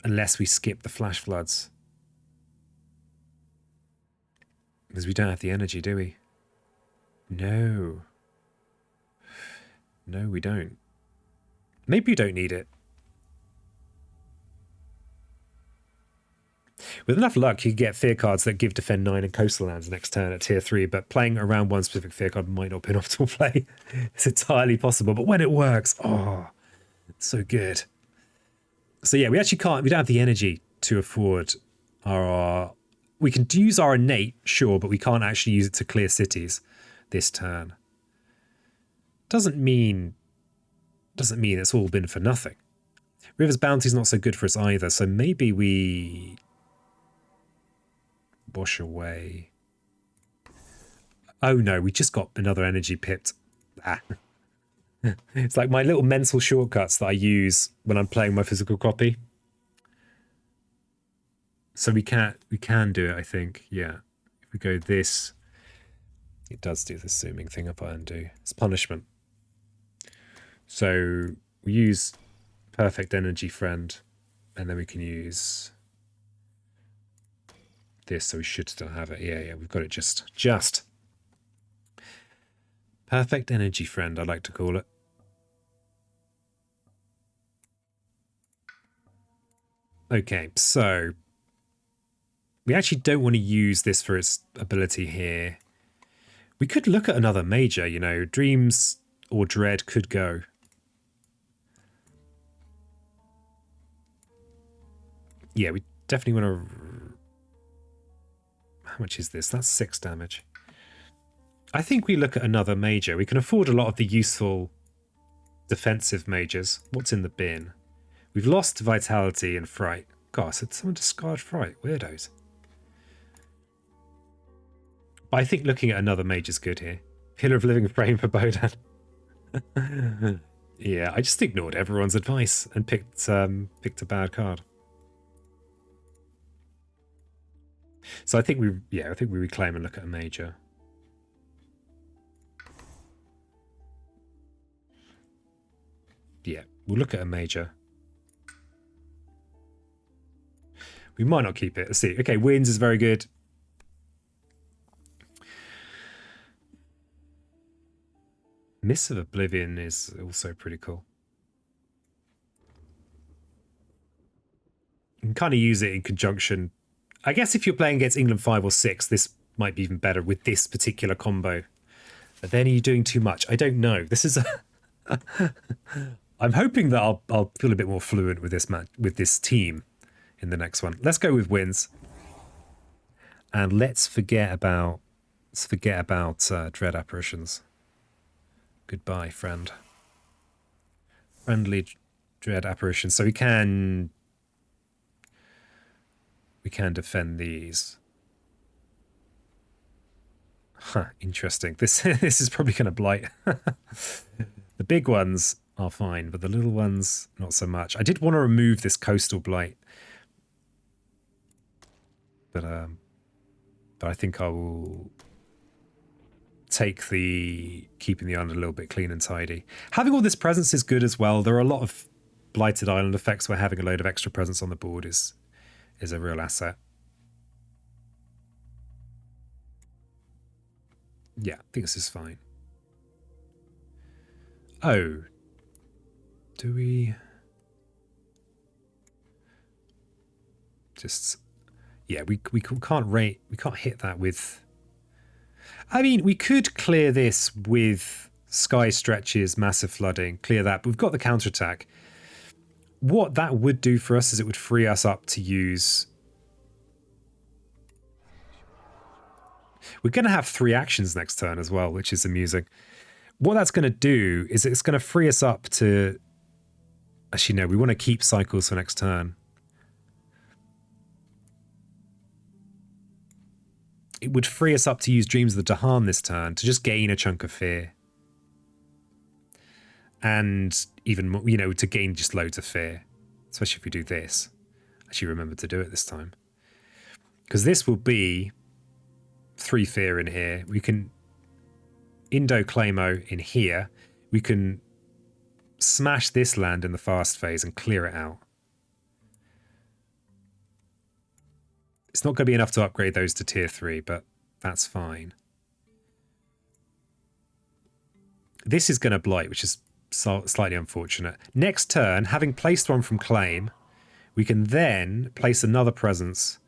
A: unless we skip the Flash Floods. Because we don't have the energy, do we? No. No, we don't. Maybe we don't need it. With enough luck, you can get fear cards that give defend 9 and coastal lands next turn at tier 3, but playing around one specific fear card might not be an optimal play. It's entirely possible, but when it works, oh, it's so good. So yeah, we actually can't, we don't have the energy to afford our... We can use our innate, sure, but we can't actually use it to clear cities this turn. Doesn't mean it's all been for nothing. River's Bounty's not so good for us either, so maybe we wash away. Oh no, we just got another energy pipped. It's like my little mental shortcuts that I use when I'm playing my physical copy. So we can do it, I think. Yeah. If we go this, it does do the zooming thing up I undo. It's punishment. So we use Perfect Energy Friend, and then we can use this, so we should still have it. Yeah, we've got it just. Perfect Energy Friend, I like to call it. Okay, so we actually don't want to use this for its ability here. We could look at another major, you know. Dreams or Dread could go. Yeah, we definitely want to... How much is this? That's 6 damage. I think we look at another major. We can afford a lot of the useful defensive majors. What's in the bin? We've lost Vitality and Fright. God, did someone discard Fright? Weirdos. But I think looking at another major's good here. Pillar of Living Frame for Bodan. Yeah, I just ignored everyone's advice and picked a bad card. So I think we reclaim and look at a major. Yeah, we'll look at a major. We might not keep it. Let's see. Okay, Winds is very good. Mists of Oblivion is also pretty cool. You can kind of use it in conjunction I guess if you're playing against England 5 or 6, this might be even better with this particular combo. But then are you doing too much? I don't know. This is a... I'm hoping that I'll feel a bit more fluent with this team in the next one. Let's go with wins. And let's forget about dread apparitions. Goodbye, friend. Friendly dread apparitions. So we can defend these. Huh, interesting. This is probably going to blight. The big ones are fine, but the little ones, not so much. I did want to remove this coastal blight. But I think I will take the keeping the island a little bit clean and tidy. Having all this presence is good as well. There are a lot of blighted island effects where having a load of extra presence on the board is a real asset. Yeah, I think this is fine. Oh. Do we... Just... Yeah, we can't hit that with... I mean, we could clear this with sky stretches, massive flooding, clear that, but we've got the counterattack. What that would do for us is it would free us up to use... We're going to have 3 actions next turn as well, which is amusing. What that's going to do is it's going to free us up to... Actually, no, we want to keep cycles for next turn. It would free us up to use Dreams of the Dahan this turn to just gain a chunk of fear. And even more, you know, to gain just loads of fear. Especially if we do this. Actually remember to do it this time. Because this will be 3 fear in here. We can Indo Claimo in here. We can smash this land in the fast phase and clear it out. It's not going to be enough to upgrade those to tier 3, but that's fine. This is going to blight, which is slightly unfortunate. Next turn, having placed one from claim, we can then place another presence,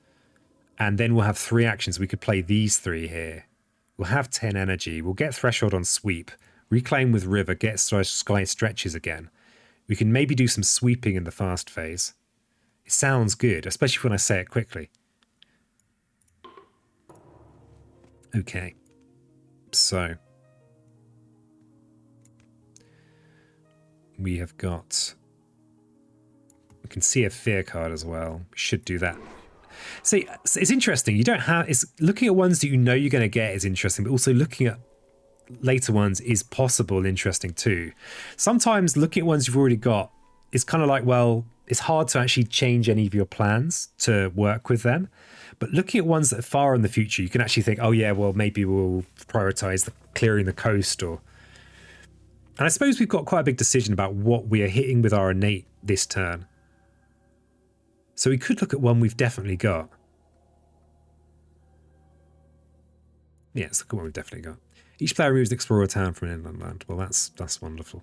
A: and then we'll have 3 actions. We could play these 3 here. We'll have 10 energy. We'll get Threshold on sweep. Reclaim with River, get Sky Stretches again. We can maybe do some sweeping in the fast phase. It sounds good, especially when I say it quickly. Okay. So. We have got... We can see a fear card as well. We should do that. See, it's interesting. You don't have... It's looking at ones that you know you're going to get is interesting, but also looking at later ones is possible and interesting too. Sometimes looking at ones you've already got is kind of like, well, it's hard to actually change any of your plans to work with them. But looking at ones that are far in the future, you can actually think, oh yeah, well, maybe we'll prioritize clearing the coast or... And I suppose we've got quite a big decision about what we are hitting with our innate this turn. So we could look at one we've definitely got. Yeah, let's look at one we've definitely got. Each player moves to explore a town from an inland land. Well, that's wonderful.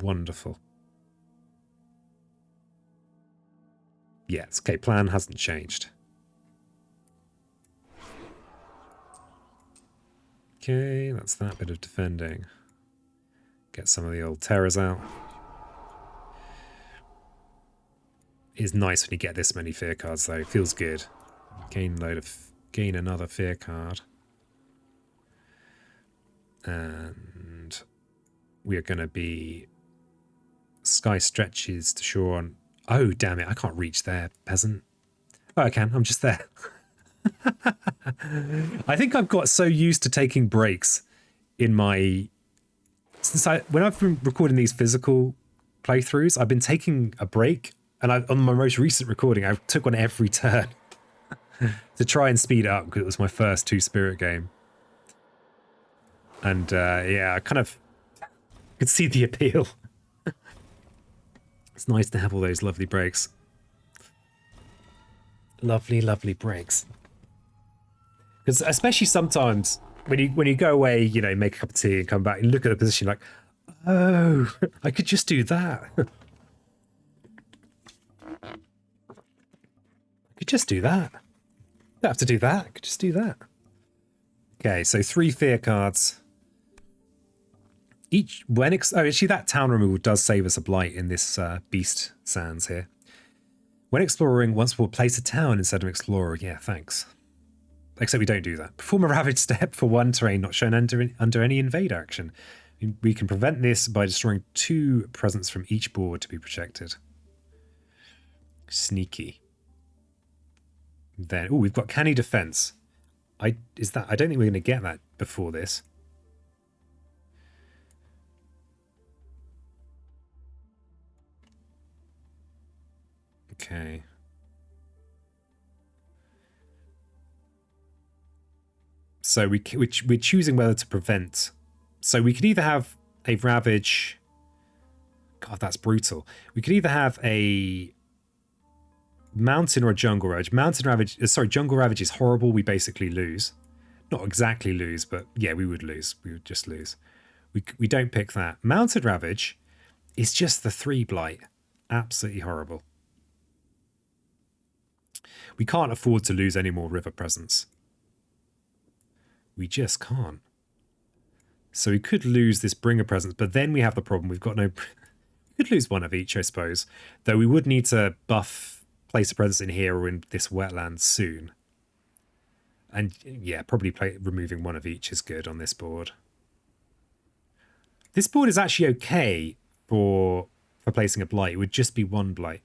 A: Wonderful. Yes, okay, plan hasn't changed. Okay, that's that bit of defending. Get some of the old terrors out. It's nice when you get this many fear cards though. It feels good. Gain another fear card. And we are going to be Sky Stretches to shore on. Oh, damn it. I can't reach there, peasant. Oh, I can. I'm just there. I think I've got so used to taking breaks in my... When I've been recording these physical playthroughs, I've been taking a break. And on my most recent recording, I took one every turn to try and speed it up because it was my first 2-spirit game. And yeah, I kind of could see the appeal. It's nice to have all those lovely breaks. Lovely, lovely breaks. Because especially sometimes when you go away, you know, make a cup of tea and come back and look at the position like, oh, I could just do that. Could just do that. Don't have to do that. Could just do that. Okay, so 3 fear cards. Each when actually that town removal does save us a blight in this beast sands here. When exploring, once we'll place a town instead of explorer. Yeah, thanks. Except we don't do that. Perform a ravage step for 1 terrain not shown under any invade action. We can prevent this by destroying 2 presents from each board to be protected. Sneaky. Then, oh, we've got canny defense. I don't think we're going to get that before this. Okay. So we're choosing whether to prevent. So we could either have a ravage. God, that's brutal. We could either have a mountain or a jungle ravage. Jungle ravage is horrible. We basically lose. Not exactly lose, but yeah, we would lose. We would just lose. We don't pick that. Mounted ravage is just the 3 blight. Absolutely horrible. We can't afford to lose any more river presence. We just can't. So we could lose this bringer presence, but then we have the problem. We've got no... we could lose 1 of each, I suppose. Though we would need to buff place a presence in here or in this wetland soon. And yeah, probably removing 1 of each is good on this board. This board is actually okay for placing a blight. It would just be 1 blight.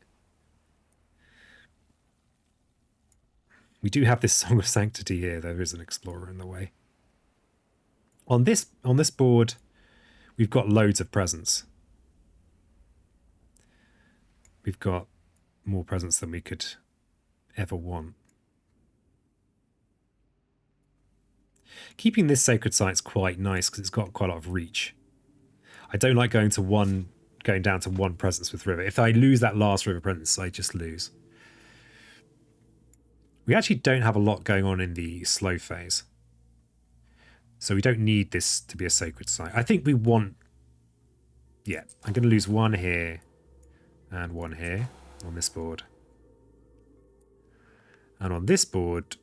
A: We do have this Song of Sanctity here. There is an explorer in the way. On this board, we've got loads of presents. We've got more presents than we could ever want. Keeping this sacred site's quite nice because it's got quite a lot of reach. I don't like going down to 1 presence with river. If I lose that last river presence, I just lose. We actually don't have a lot going on in the slow phase. So we don't need this to be a sacred site. I think we want... Yeah, I'm going to lose 1 here and 1 here on this board. And on this board,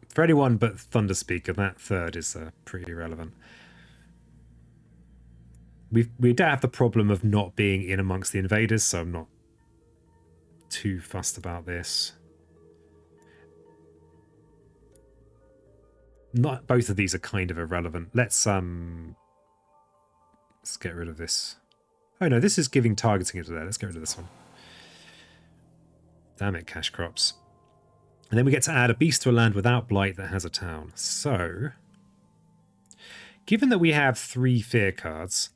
A: for anyone but Thunder Speaker, that 3rd is pretty irrelevant. We don't have the problem of not being in amongst the invaders, so I'm not too fussed about this. Not both of these are kind of irrelevant. Let's get rid of this. Oh no, this is giving targeting into there. Let's get rid of this one. Damn it, cash crops. And then we get to add a beast to a land without blight that has a town. So, given that we have 3 fear cards,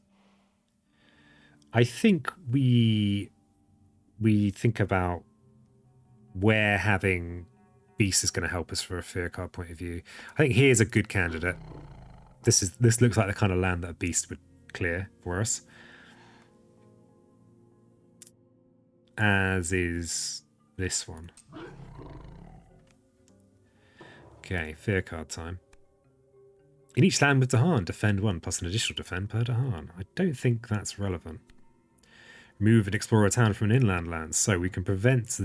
A: I think we think about where having beast is going to help us for a fear card point of view. I think here's a good candidate. This looks like the kind of land that a beast would clear for us. As is this one. Okay, fear card time. In each land with Dahan, defend 1 plus an additional defend per Dahan. I don't think that's relevant. Move and explore a town from an inland land, so we can prevent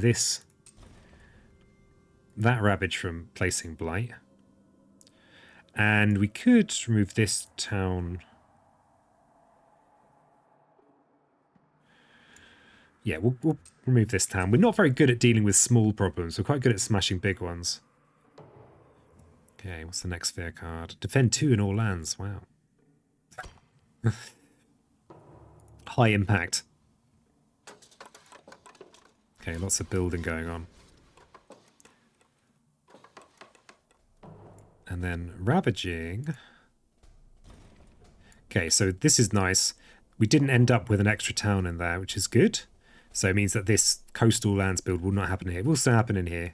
A: that ravage from placing blight. And we could remove this town. Yeah, we'll remove this town. We're not very good at dealing with small problems. We're quite good at smashing big ones. Okay, what's the next fear card? Defend 2 in all lands. Wow. High impact. Okay, lots of building going on. And then ravaging. Okay, so this is nice. We didn't end up with an extra town in there, which is good. So it means that this coastal lands build will not happen here. It will still happen in here.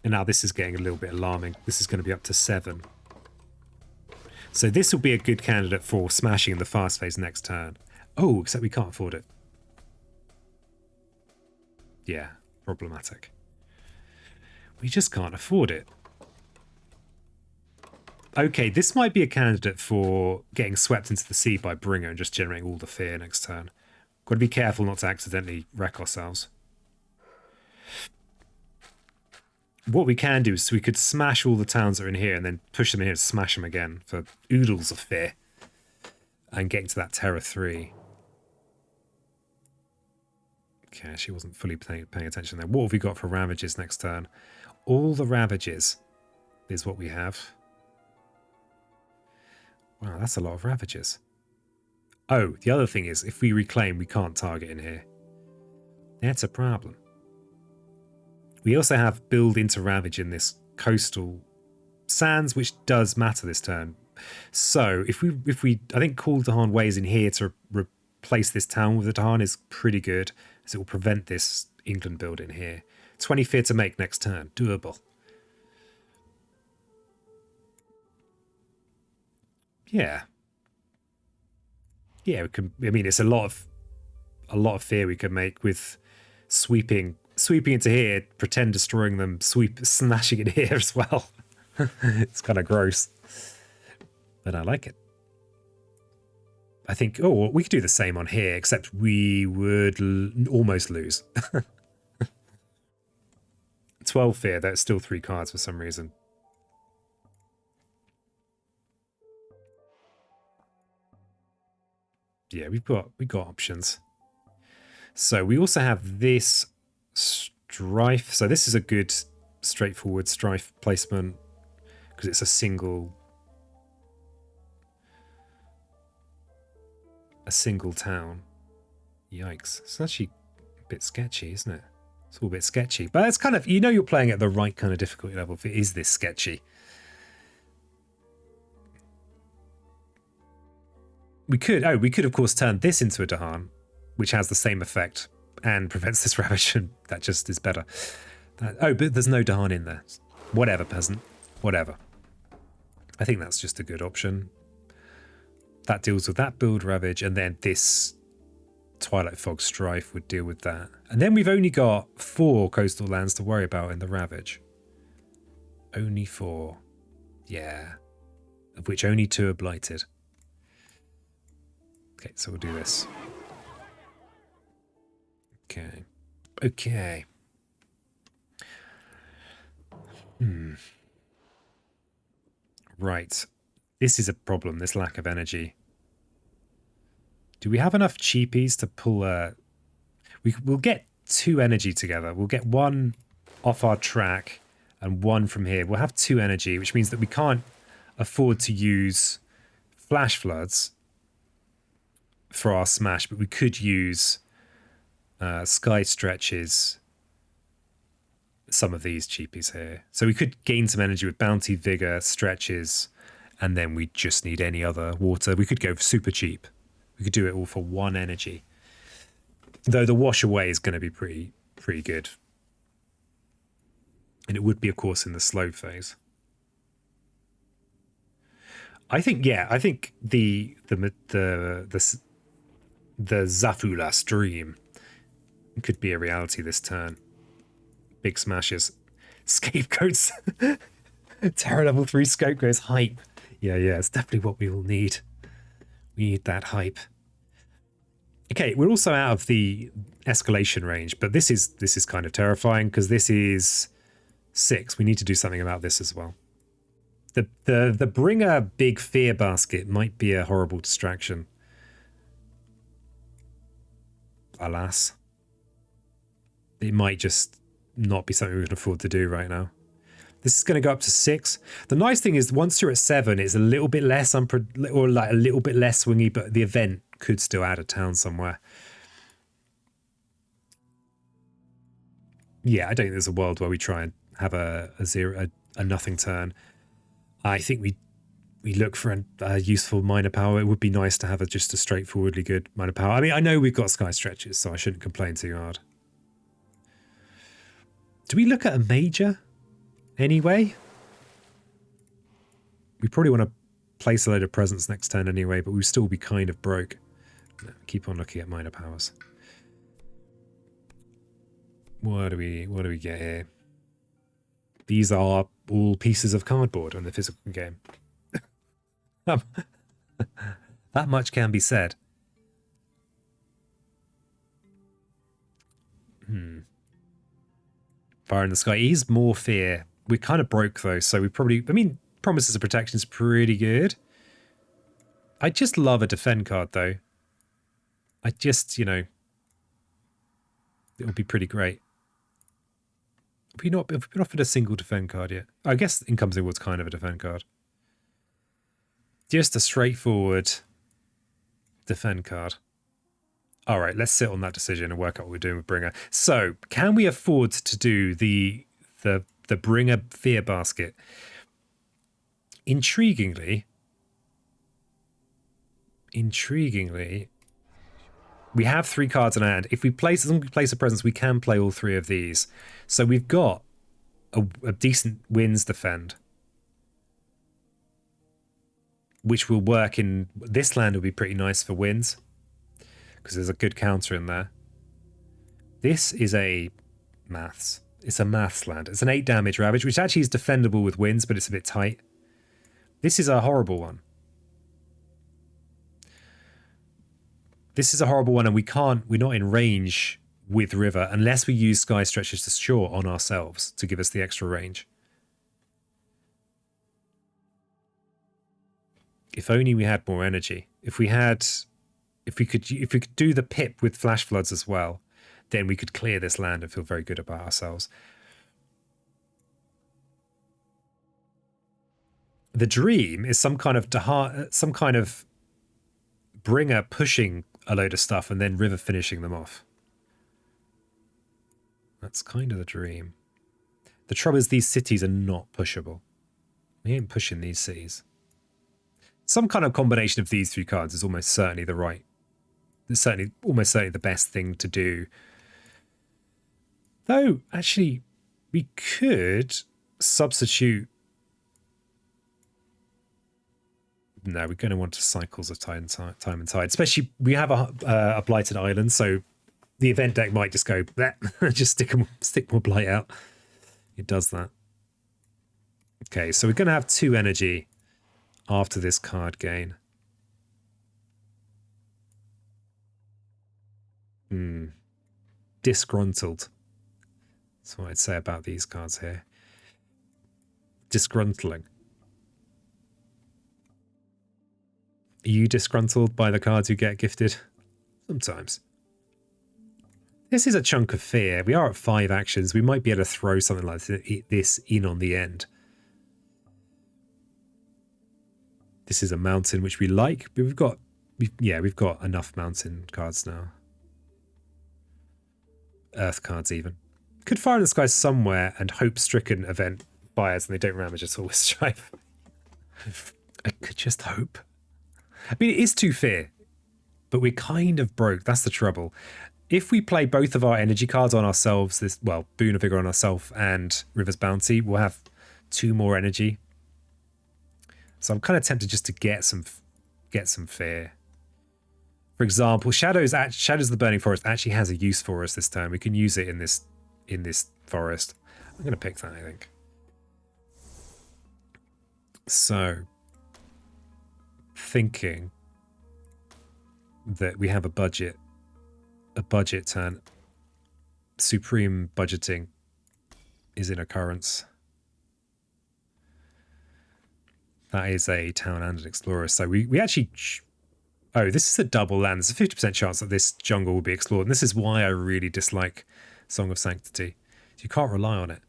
A: And now this is getting a little bit alarming. This is going to be up to 7. So this will be a good candidate for smashing in the fast phase next turn. Oh, except we can't afford it. Yeah, problematic. We just can't afford it. Okay, this might be a candidate for getting swept into the sea by Bringer and just generating all the fear next turn. Got to be careful not to accidentally wreck ourselves. What we can do is we could smash all the towns that are in here and then push them in here and smash them again for oodles of fear. And getting to that Terror 3. Okay, she wasn't fully paying attention there. What have we got for Ravages next turn? All the Ravages is what we have. Wow, that's a lot of Ravages. Oh, the other thing is, if we reclaim, we can't target in here. That's a problem. We also have build into Ravage in this coastal sands, which does matter this turn. So if we I think Call Dahan Ways in here to replace this town with a Dahan is pretty good, as it will prevent this England build in here. 20 fear to make next turn, doable. Yeah. Yeah, we can. I mean, it's a lot of fear we can make with sweeping into here, pretend destroying them, smashing it here as well. It's kind of gross, but I like it. I think, oh, we could do the same on here, except we would almost lose. 12 fear, that's still 3 cards for some reason. Yeah, we've got options. So we also have this strife. So this is a good straightforward strife placement because it's a single town. Yikes. It's actually a bit sketchy, isn't it? It's all a bit sketchy. But it's kind of, you know, you're playing at the right kind of difficulty level if it is this sketchy. We could of course turn this into a Dahan, which has the same effect and prevents this Ravage, and that just is better. But there's no Dahan in there. Whatever, peasant. Whatever. I think that's just a good option. That deals with that build Ravage, and then this Twilight Fog Strife would deal with that. And then we've only got 4 coastal lands to worry about in the Ravage. Only 4. Yeah. Of which only 2 are blighted. Okay, so we'll do this. Okay. Right. This is a problem, this lack of energy. Do we have enough cheapies to pull a... We'll get 2 energy together. We'll get 1 off our track and 1 from here. We'll have 2 energy, which means that we can't afford to use Flash Floods for our smash, but we could use Sky Stretches, some of these cheapies here. So we could gain some energy with Bounty, Vigor, Stretches, and then we just need any other water. We could go super cheap. We could do it all for 1 energy. Though the wash away is going to be pretty good. And it would be, of course, in the slow phase. I think the Zafula stream could be a reality this turn. Big smashes. Scapegoats. Terror level 3 scapegoats hype. Yeah, it's definitely what we will need. We need that hype. Okay, we're also out of the escalation range, but this is kind of terrifying because this is 6. We need to do something about this as well. The Bringer big fear basket might be a horrible distraction. Alas. It might just not be something we can afford to do right now. This is going to go up to 6. The nice thing is once you're at 7, it's a little bit less a little bit less swingy, but the event could still add a town somewhere. Yeah, I don't think there's a world where we try and have a nothing turn. I think we look for a useful minor power. It would be nice to have just a straightforwardly good minor power. I mean, I know we've got Sky Stretches, so I shouldn't complain too hard. Do we look at a major anyway? We probably want to place a load of presents next turn anyway, but we'd still be kind of broke. No, keep on looking at minor powers. What do we get here? These are all pieces of cardboard on the physical game. That much can be said. Fire in the Sky is more fear. We kind of broke though, so we probably... I mean, Promises of Protection is pretty good. I just love a defend card though. I just, you know... It would be pretty great. Have we been offered a single defend card yet? I guess Incoming was kind of a defend card. Just a straightforward defend card. All right, let's sit on that decision and work out what we're doing with Bringer. So, can we afford to do the Bringer Fear Basket? Intriguingly, we have 3 cards in hand. If we place, as long as we place a presence, we can play all 3 of these. So we've got a decent Winds defend, which will work in this land. Will be pretty nice for Winds because there's a good counter in there. This is a maths. It's a maths land. It's an 8 damage Ravage, which actually is defendable with Winds, but it's a bit tight. This is a horrible one. This is a horrible one, and we're not in range with River unless we use Sky Stretchers to shore on ourselves to give us the extra range. If only we had more energy. If we could do the pip with Flash Floods as well, then we could clear this land and feel very good about ourselves. The dream is some kind of Bringer pushing a load of stuff and then River finishing them off. That's kind of the dream. The trouble is these cities are not pushable. We ain't pushing these cities. Some kind of combination of these 3 cards is almost certainly almost certainly the best thing to do. Though, actually, we could substitute... No, we're going to want to Cycles of Time and Tide. Especially, we have a Blighted Island, so the event deck might just go, just stick more Blight out. It does that. Okay, so we're going to have 2 energy after this card gain. Disgruntled. That's what I'd say about these cards here. Disgruntling. Are you disgruntled by the cards you get gifted? Sometimes. This is a chunk of fear. We are at 5 actions. We might be able to throw something like this in on the end. This is a mountain which we like, but we've got enough mountain cards now. Earth cards even. Could Fire in the Sky somewhere and hope Stricken event fires and they don't ramage at all with Strife. I could just hope. I mean, it is 2 fear, but we're kind of broke. That's the trouble. If we play both of our energy cards on ourselves, Boon of Vigor on ourselves and River's Bounty, we'll have 2 more energy. So I'm kind of tempted just to get some fear. For example, Shadows of the Burning Forest actually has a use for us this turn. We can use it in this forest. I'm going to pick that, I think. So, thinking that we have a budget turn. Supreme budgeting is in occurrence. That is a town and an explorer. So we actually... Oh, this is a double land. There's a 50% chance that this jungle will be explored. And this is why I really dislike Song of Sanctity. You can't rely on it.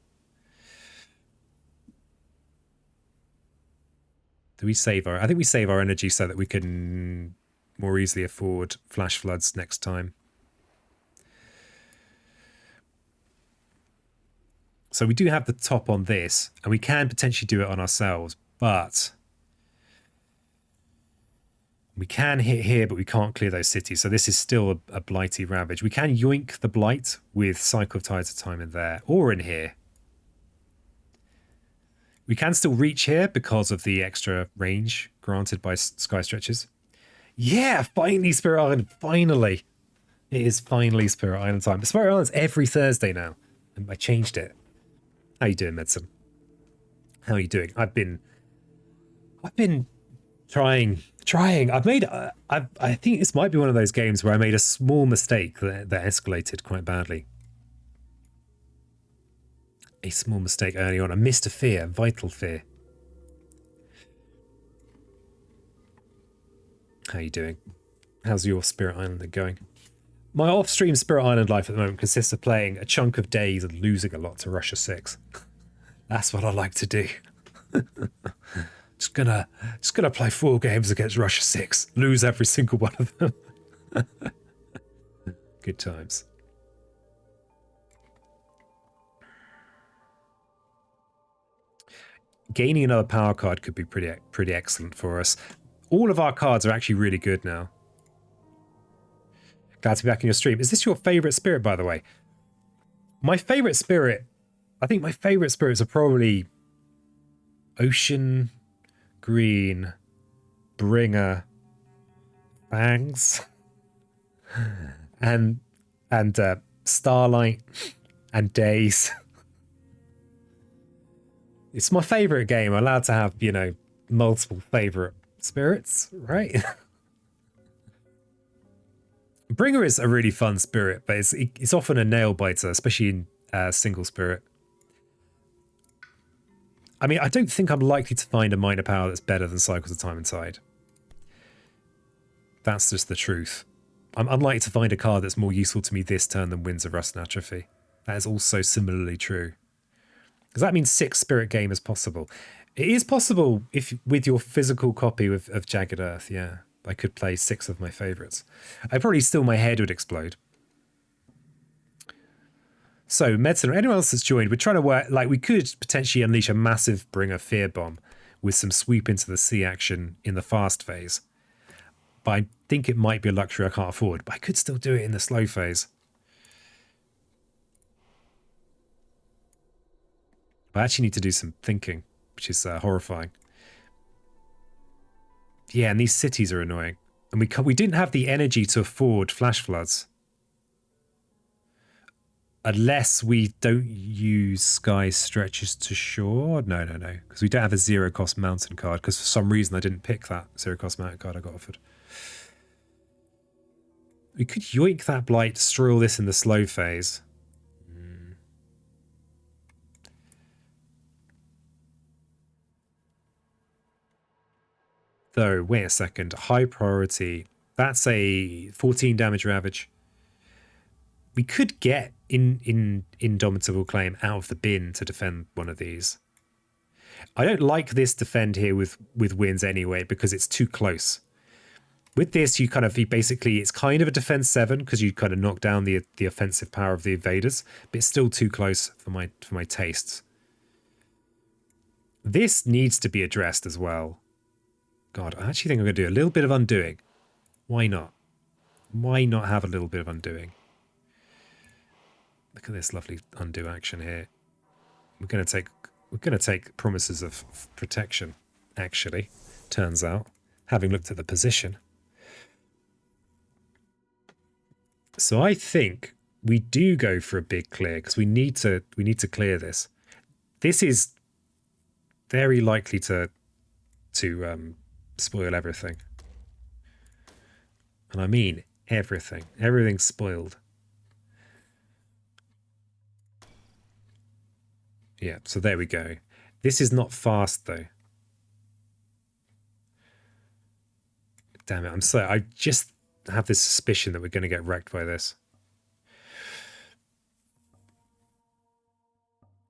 A: Do we save our... I think we save our energy so that we can more easily afford Flash Floods next time. So we do have the top on this, and we can potentially do it on ourselves, but we can hit here, but we can't clear those cities. So this is still a Blighty Ravage. We can yoink the Blight with Cycle of Tides of Time in there, or in here. We can still reach here because of the extra range granted by Sky Stretchers. Yeah, finally Spirit Island, finally. It is finally Spirit Island time. But Spirit Island's every Thursday now. And I changed it. How you doing, Medicine? How are you doing? I've been Trying. I've made. I think this might be one of those games where I made a small mistake that escalated quite badly. A small mistake early on. I missed a fear, vital fear. How you doing? How's your Spirit Island going? My off-stream Spirit Island life at the moment consists of playing a chunk of days and losing a lot to Russia 6. That's what I like to do. Just gonna play 4 games against Russia 6, lose every single one of them. Good times. Gaining another power card could be pretty excellent for us. All of our cards are actually really good now. Glad to be back in your stream. Is this your favourite spirit, by the way? My favourite spirit, I think my favourite spirits are probably Ocean, Green, Bringer, Bangs, and Starlight, and Days. It's my favourite game. I'm allowed to have, you know, multiple favourite spirits, right? Bringer is a really fun spirit, but it's often a nail biter, especially in single spirit. I mean, I don't think I'm likely to find a minor power that's better than Cycles of Time and Tide. That's just the truth. I'm unlikely to find a card that's more useful to me this turn than Winds of Rust and Atrophy. That is also similarly true. Does that mean 6 spirit game is possible? It is possible if with your physical copy of Jagged Earth, yeah. I could play 6 of my favourites. My head would explode. So, Medicine, or anyone else that's joined, we're trying to work, like, we could potentially unleash a massive Bringer Fear Bomb with some sweep into the sea action in the fast phase. But I think it might be a luxury I can't afford, but I could still do it in the slow phase. I actually need to do some thinking, which is horrifying. Yeah, and these cities are annoying. And we didn't have the energy to afford Flash Floods. Unless we don't use Sky Stretches to Shore. No. Because we don't have a zero-cost mountain card. Because for some reason I didn't pick that zero-cost mountain card I got offered. We could yoink that Blight, destroy all this in the slow phase. Though, wait a second. High priority. That's a 14 damage ravage. We could get Indomitable Claim out of the bin to defend one of these. I don't like this defend here with wins anyway because it's too close. With this, you basically, it's kind of a defense 7 because you kind of knock down the offensive power of the invaders, but it's still too close for my tastes. This needs to be addressed as well. God, I actually think I'm going to do a little bit of undoing. Why not? Why not have a little bit of undoing? Look at this lovely undo action here. We're going to take promises of protection, actually, turns out, having looked at the position. So I think we do go for a big clear because we need to clear this. This is very likely to spoil everything. And I mean everything. Everything's spoiled. Yeah, so there we go. This is not fast though. Damn it, I just have this suspicion that we're going to get wrecked by this.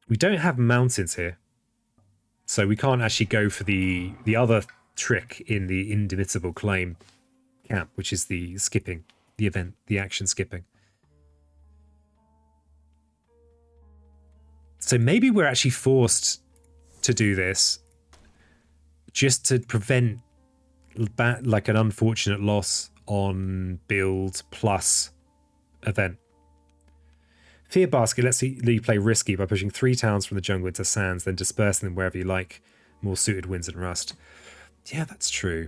A: We don't have mountains here. So we can't actually go for the other trick in the Indomitable Claim camp, which is the skipping, the action skipping. So maybe we're actually forced to do this just to prevent like an unfortunate loss on build plus event. Fear Basket lets you play risky by pushing 3 towns from the jungle into sands, then dispersing them wherever you like, more suited Winds and Rust. Yeah, that's true.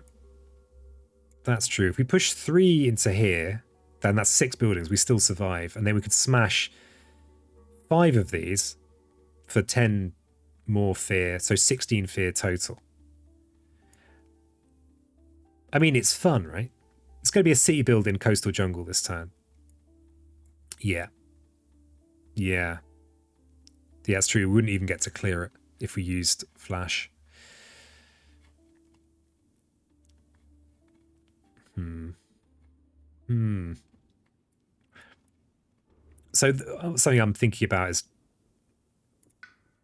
A: That's true. If we push 3 into here, then that's 6 buildings. We still survive. And then we could smash 5 of these for 10 more fear. So 16 fear total. I mean, it's fun, right? It's going to be a city build in coastal jungle this turn. Yeah. Yeah. Yeah, that's true. We wouldn't even get to clear it if we used flash. So something I'm thinking about is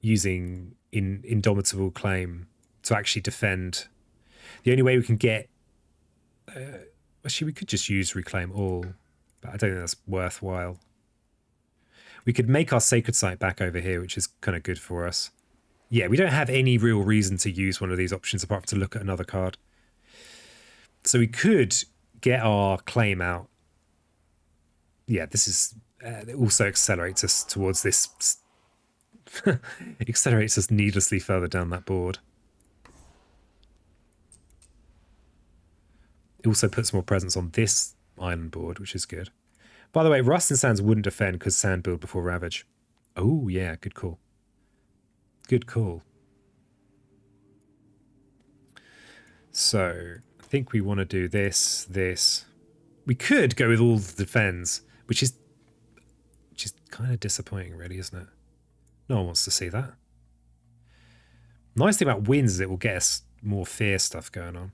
A: using indomitable claim to actually defend. The only way we can get... actually, we could just use reclaim all, but I don't think that's worthwhile. We could make our sacred site back over here, which is kind of good for us. Yeah, we don't have any real reason to use one of these options apart from to look at another card. So we could get our claim out. Yeah, this is... it also accelerates us towards this... accelerates us needlessly further down that board. It also puts more presence on this island board, which is good. By the way, Rust and Sands wouldn't defend because Sand build before Ravage. Oh, yeah, good call. Good call. So, I think we want to do this. We could go with all the defends, which is kind of disappointing, really, isn't it? No one wants to see that. Nice thing about wins is it will get us more fear stuff going on.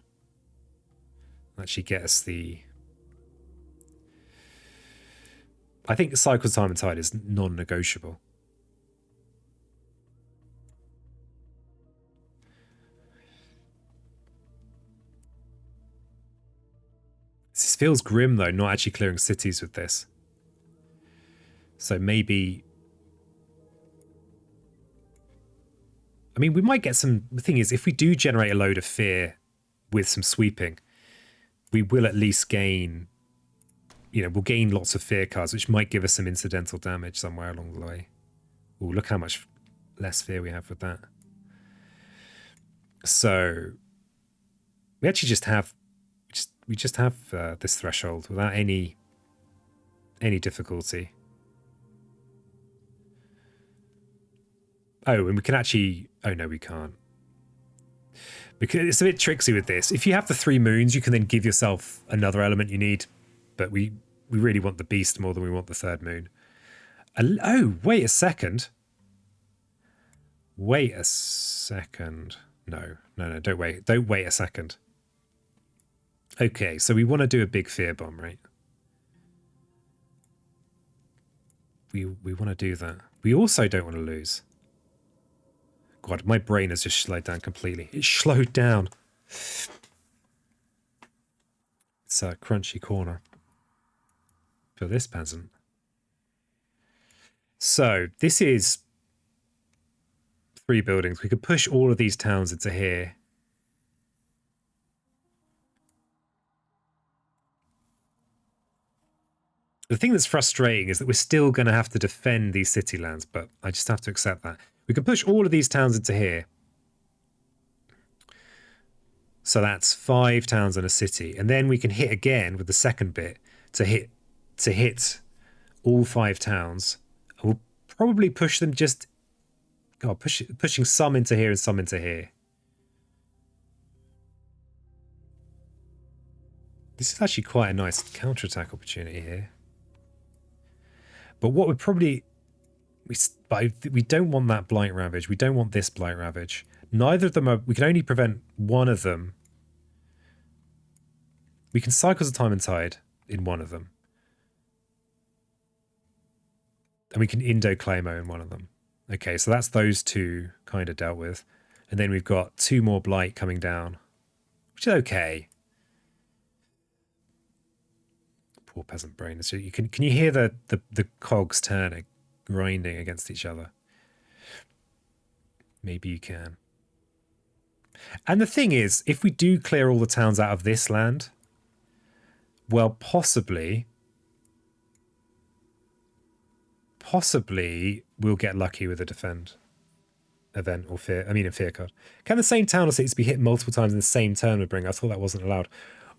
A: Actually get us the... I think Cycle Time and Tide is non-negotiable. This feels grim, though, not actually clearing cities with this. So maybe... I mean, we might get some... The thing is, if we do generate a load of fear with some sweeping, we will at least gain... You know, we'll gain lots of fear cards, which might give us some incidental damage somewhere along the way. Oh, look how much less fear we have with that. So we actually just have... We just have this threshold without any difficulty. Oh, and we can actually... Oh, no, we can't. Because it's a bit tricksy with this. If you have the 3 moons, you can then give yourself another element you need. But we really want the beast more than we want the 3rd moon. Oh, wait a second. Wait a second. No, don't wait. Don't wait a second. Okay, so we want to do a big fear bomb, right? We want to do that. We also don't want to lose. God, my brain has just slowed down completely. It slowed down. It's a crunchy corner for this peasant. So this is 3 buildings. We could push all of these towns into here. The thing that's frustrating is that we're still going to have to defend these city lands, but I just have to accept that. We can push all of these towns into here. So that's 5 towns and a city. And then we can hit again with the second bit to hit all 5 towns. And we'll probably push them just... God, pushing some into here and some into here. This is actually quite a nice counterattack opportunity here. But what would probably... We don't want that Blight Ravage. We don't want this Blight Ravage. Neither of them are... We can only prevent one of them. We can Cycles of Time and Tide in one of them. And we can Indo-Claimo in one of them. Okay, so that's those 2 kind of dealt with. And then we've got 2 more Blight coming down. Which is okay. Poor peasant brain. So can you hear the cogs turning, grinding against each other? Maybe you can. And the thing is, if we do clear all the towns out of this land, well, possibly we'll get lucky with a defend event or fear. I mean, a fear card. Can the same town or cities be hit multiple times in the same turn with bring? I thought that wasn't allowed.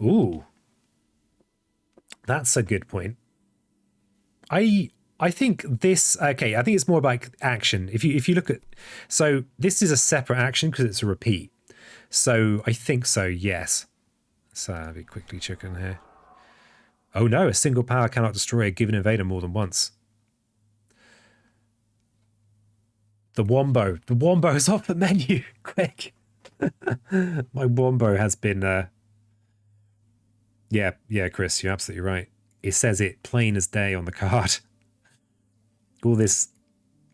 A: Ooh. That's a good point. I think this... Okay, I think it's more about action. If you look at... So this is a separate action because it's a repeat. So I think so, yes. Let's have a quickly check in here. Oh no, a single power cannot destroy a given invader more than once. The Wombo. The Wombo is off the menu. Quick. My Wombo has been... Yeah, Chris, you're absolutely right. It says it plain as day on the card. All this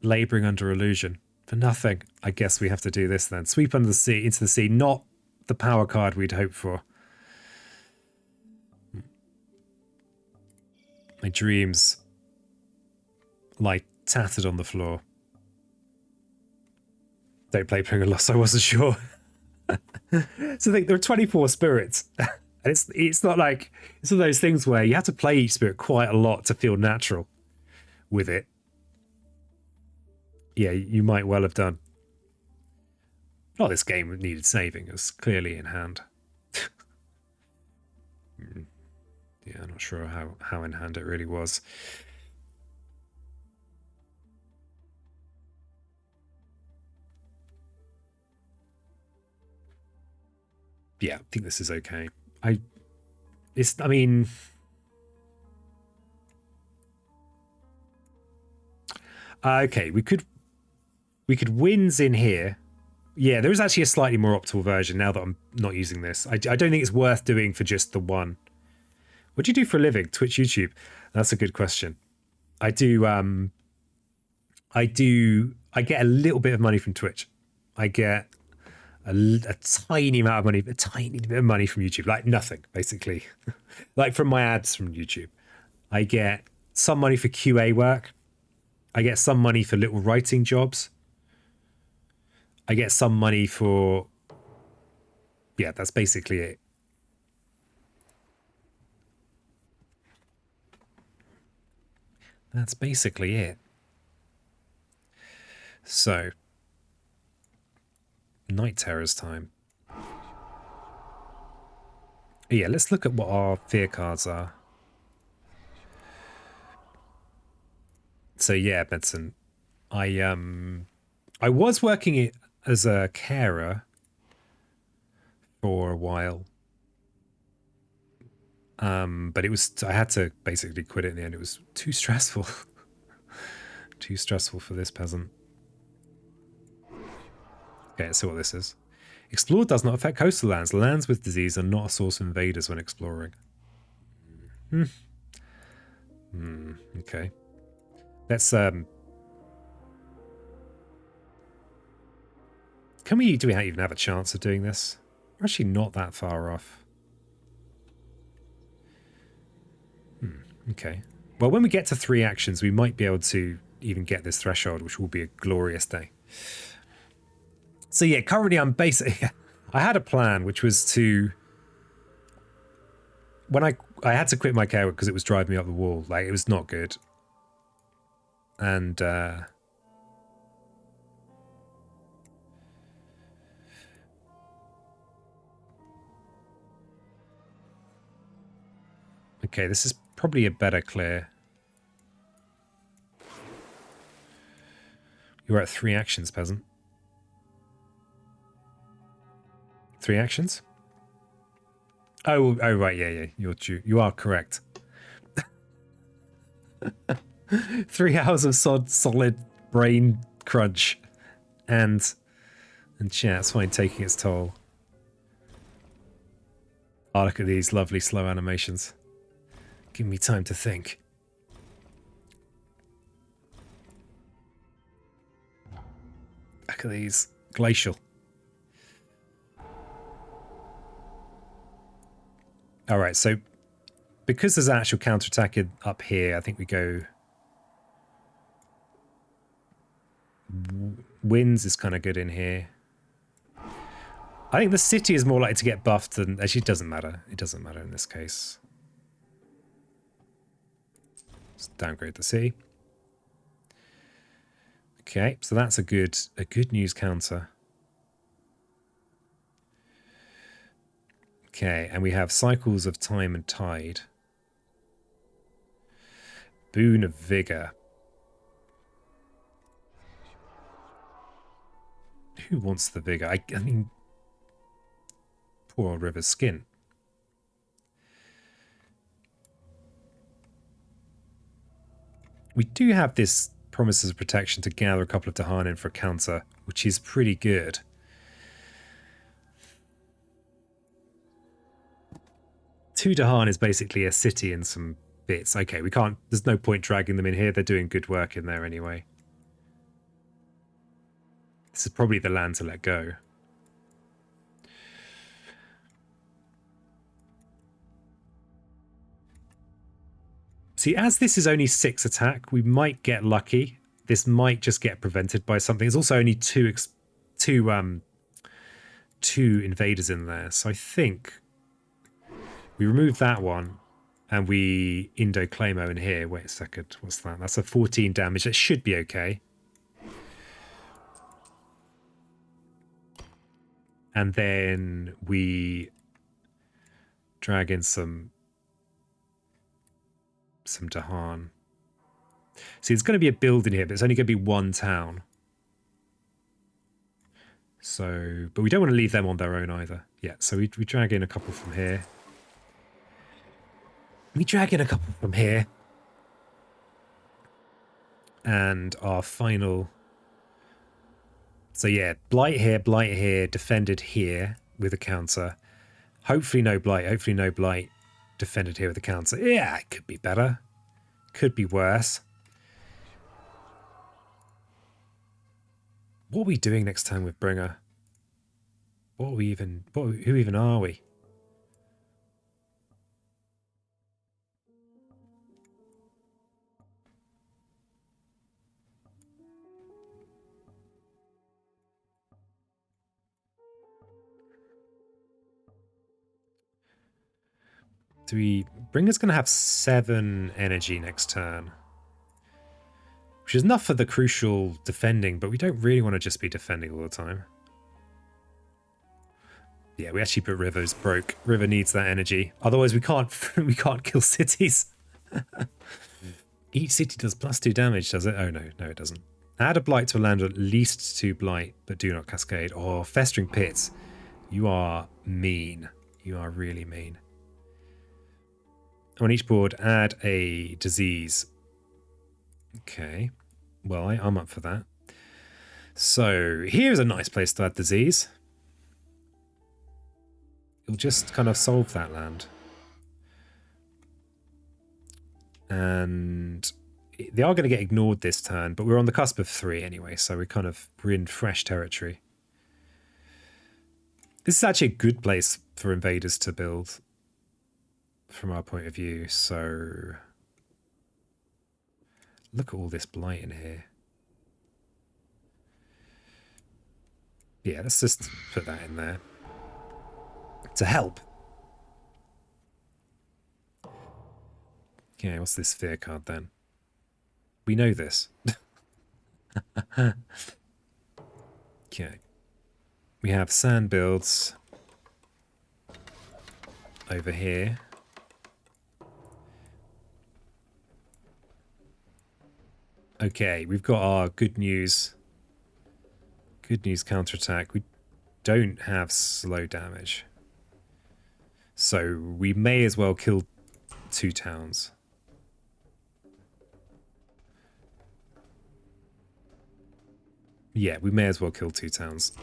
A: labouring under illusion for nothing. I guess we have to do this then. Sweep under the sea, into the sea. Not the power card we'd hoped for. My dreams lie tattered on the floor. Don't play Bring a Loss, I wasn't sure. So there are 24 spirits. And it's not like... It's one of those things where you have to play each spirit quite a lot to feel natural with it. Yeah, you might well have done. Oh, this game needed saving. It was clearly in hand. Yeah, I'm not sure how in hand it really was. Yeah, I think this is okay. I mean... Okay, we could wins in here. Yeah, there is actually a slightly more optimal version now that I'm not using this. I don't think it's worth doing for just the one. What do you do for a living? Twitch, YouTube? That's a good question. I get a little bit of money from Twitch. I get a tiny amount of money, a tiny bit of money from YouTube, like nothing, basically. Like from my ads from YouTube. I get some money for QA work. I get some money for little writing jobs. I get some money for... Yeah, that's basically it. That's basically it. So, Night Terror's time. Yeah, let's look at what our fear cards are. So yeah, Benson, I was working as a carer for a while. But I had to basically quit it in the end. It was too stressful. Too stressful for this peasant. Okay, let's see what this is. Explore does not affect coastal lands. Lands with disease are not a source of invaders when exploring. Okay. Let's do we even have a chance of doing this? We're actually not that far off. Okay. Well, when we get to 3 actions, we might be able to even get this threshold, which will be a glorious day. So yeah, currently I'm basically... I had a plan, which was to... When I had to quit my care because it was driving me up the wall. Like, it was not good. And... Okay, this is probably a better clear. You're at 3 actions, peasant. 3 actions? Oh, right, yeah. You are correct. 3 hours of solid brain crunch, and chat's fine taking its toll. Oh, look at these lovely slow animations. Give me time to think. Look at these. Glacial. Alright, so because there's an actual counterattack up here, I think we go... Winds is kind of good in here. I think the city is more likely to get buffed than... Actually, it doesn't matter. It doesn't matter in this case. Let's downgrade the city. Okay, so that's a good news counter. Okay, and we have cycles of time and tide. Boon of vigor. Who wants the vigor? I mean, poor old River's skin. We do have this promises of protection to gather a couple of Dahan in for a counter, which is pretty good. Two Dahan is basically a city and some bits. Okay, we can't... There's no point dragging them in here. They're doing good work in there anyway. This is probably the land to let go. See, as this is only 6 attack, we might get lucky. This might just get prevented by something. There's also only two invaders in there, so I think we remove that one and we Indo-Claimo in here. Wait a second, what's that? That's a 14 damage. That should be okay. And then we drag in some Dahan. See, it's going to be a building here, but it's only going to be one town. So, but we don't want to leave them on their own either. Yeah, so we drag in a couple from here. We drag in a couple from here. And our final... So yeah, blight here, defended here with a counter. Hopefully no blight, defended here with a counter. Yeah, it could be better. Could be worse. What are we doing next time with Bringer? Who even are we? Bringer's going to have 7 energy next turn. Which is enough for the crucial defending, but we don't really want to just be defending all the time. Yeah, we actually put River's broke. River needs that energy. Otherwise we can't kill cities. Each city does +2 damage, does it? Oh no, it doesn't. Add a blight to a land at least 2 blight, but do not cascade. Oh, festering pits. You are mean. You are really mean. On each board, add a disease. Okay. Well, I'm up for that. So, here's a nice place to add disease. It'll just kind of solve that land. And they are going to get ignored this turn, but we're on the cusp of 3 anyway, so we're in fresh territory. This is actually a good place for invaders to build from our point of view, so look at all this blight in here. Yeah, let's just put that in there to help. Okay, what's this fear card then? We know this. Okay. We have sand builds over here. Okay, we've got our good news counterattack. We don't have slow damage. So we may as well kill 2 towns. Yeah, we may as well kill 2 towns.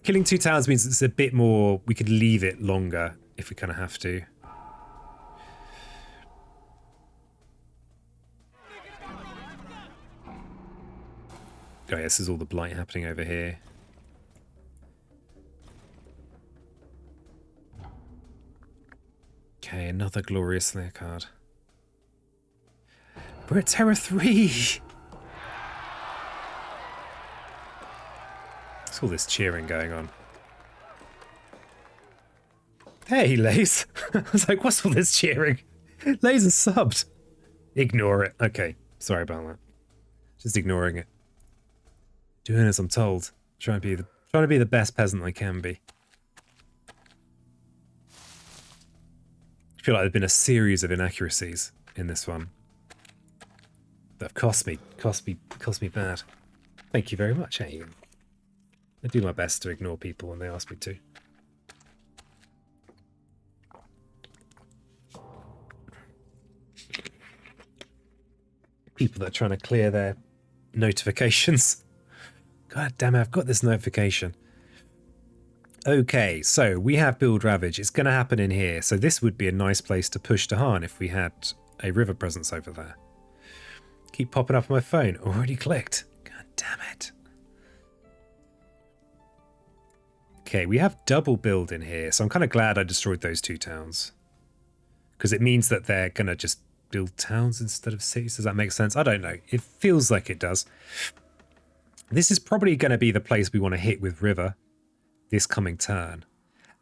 A: Killing 2 towns means it's a bit more... We could leave it longer if we kind of have to. Oh, yeah, this is all the blight happening over here. Okay, another Glorious Slayer card. We're at Terror 3! What's all this cheering going on? Hey, Lays! I was like, what's all this cheering? Lays is subbed! Ignore it. Okay, sorry about that. Just ignoring it. Doing as I'm told. Trying to be the best peasant I can be. I feel like there's been a series of inaccuracies in this one that have cost me bad. Thank you very much, hey. I do my best to ignore people when they ask me to. People that are trying to clear their notifications. God damn it, I've got this notification. Okay, so we have Build Ravage. It's going to happen in here. So this would be a nice place to push Dahan if we had a river presence over there. Keep popping up on my phone. Already clicked. God damn it. Okay, we have double build in here. So I'm kind of glad I destroyed those 2 towns. Because it means that they're going to just build towns instead of cities. Does that make sense? I don't know. It feels like it does. This is probably going to be the place we want to hit with river this coming turn.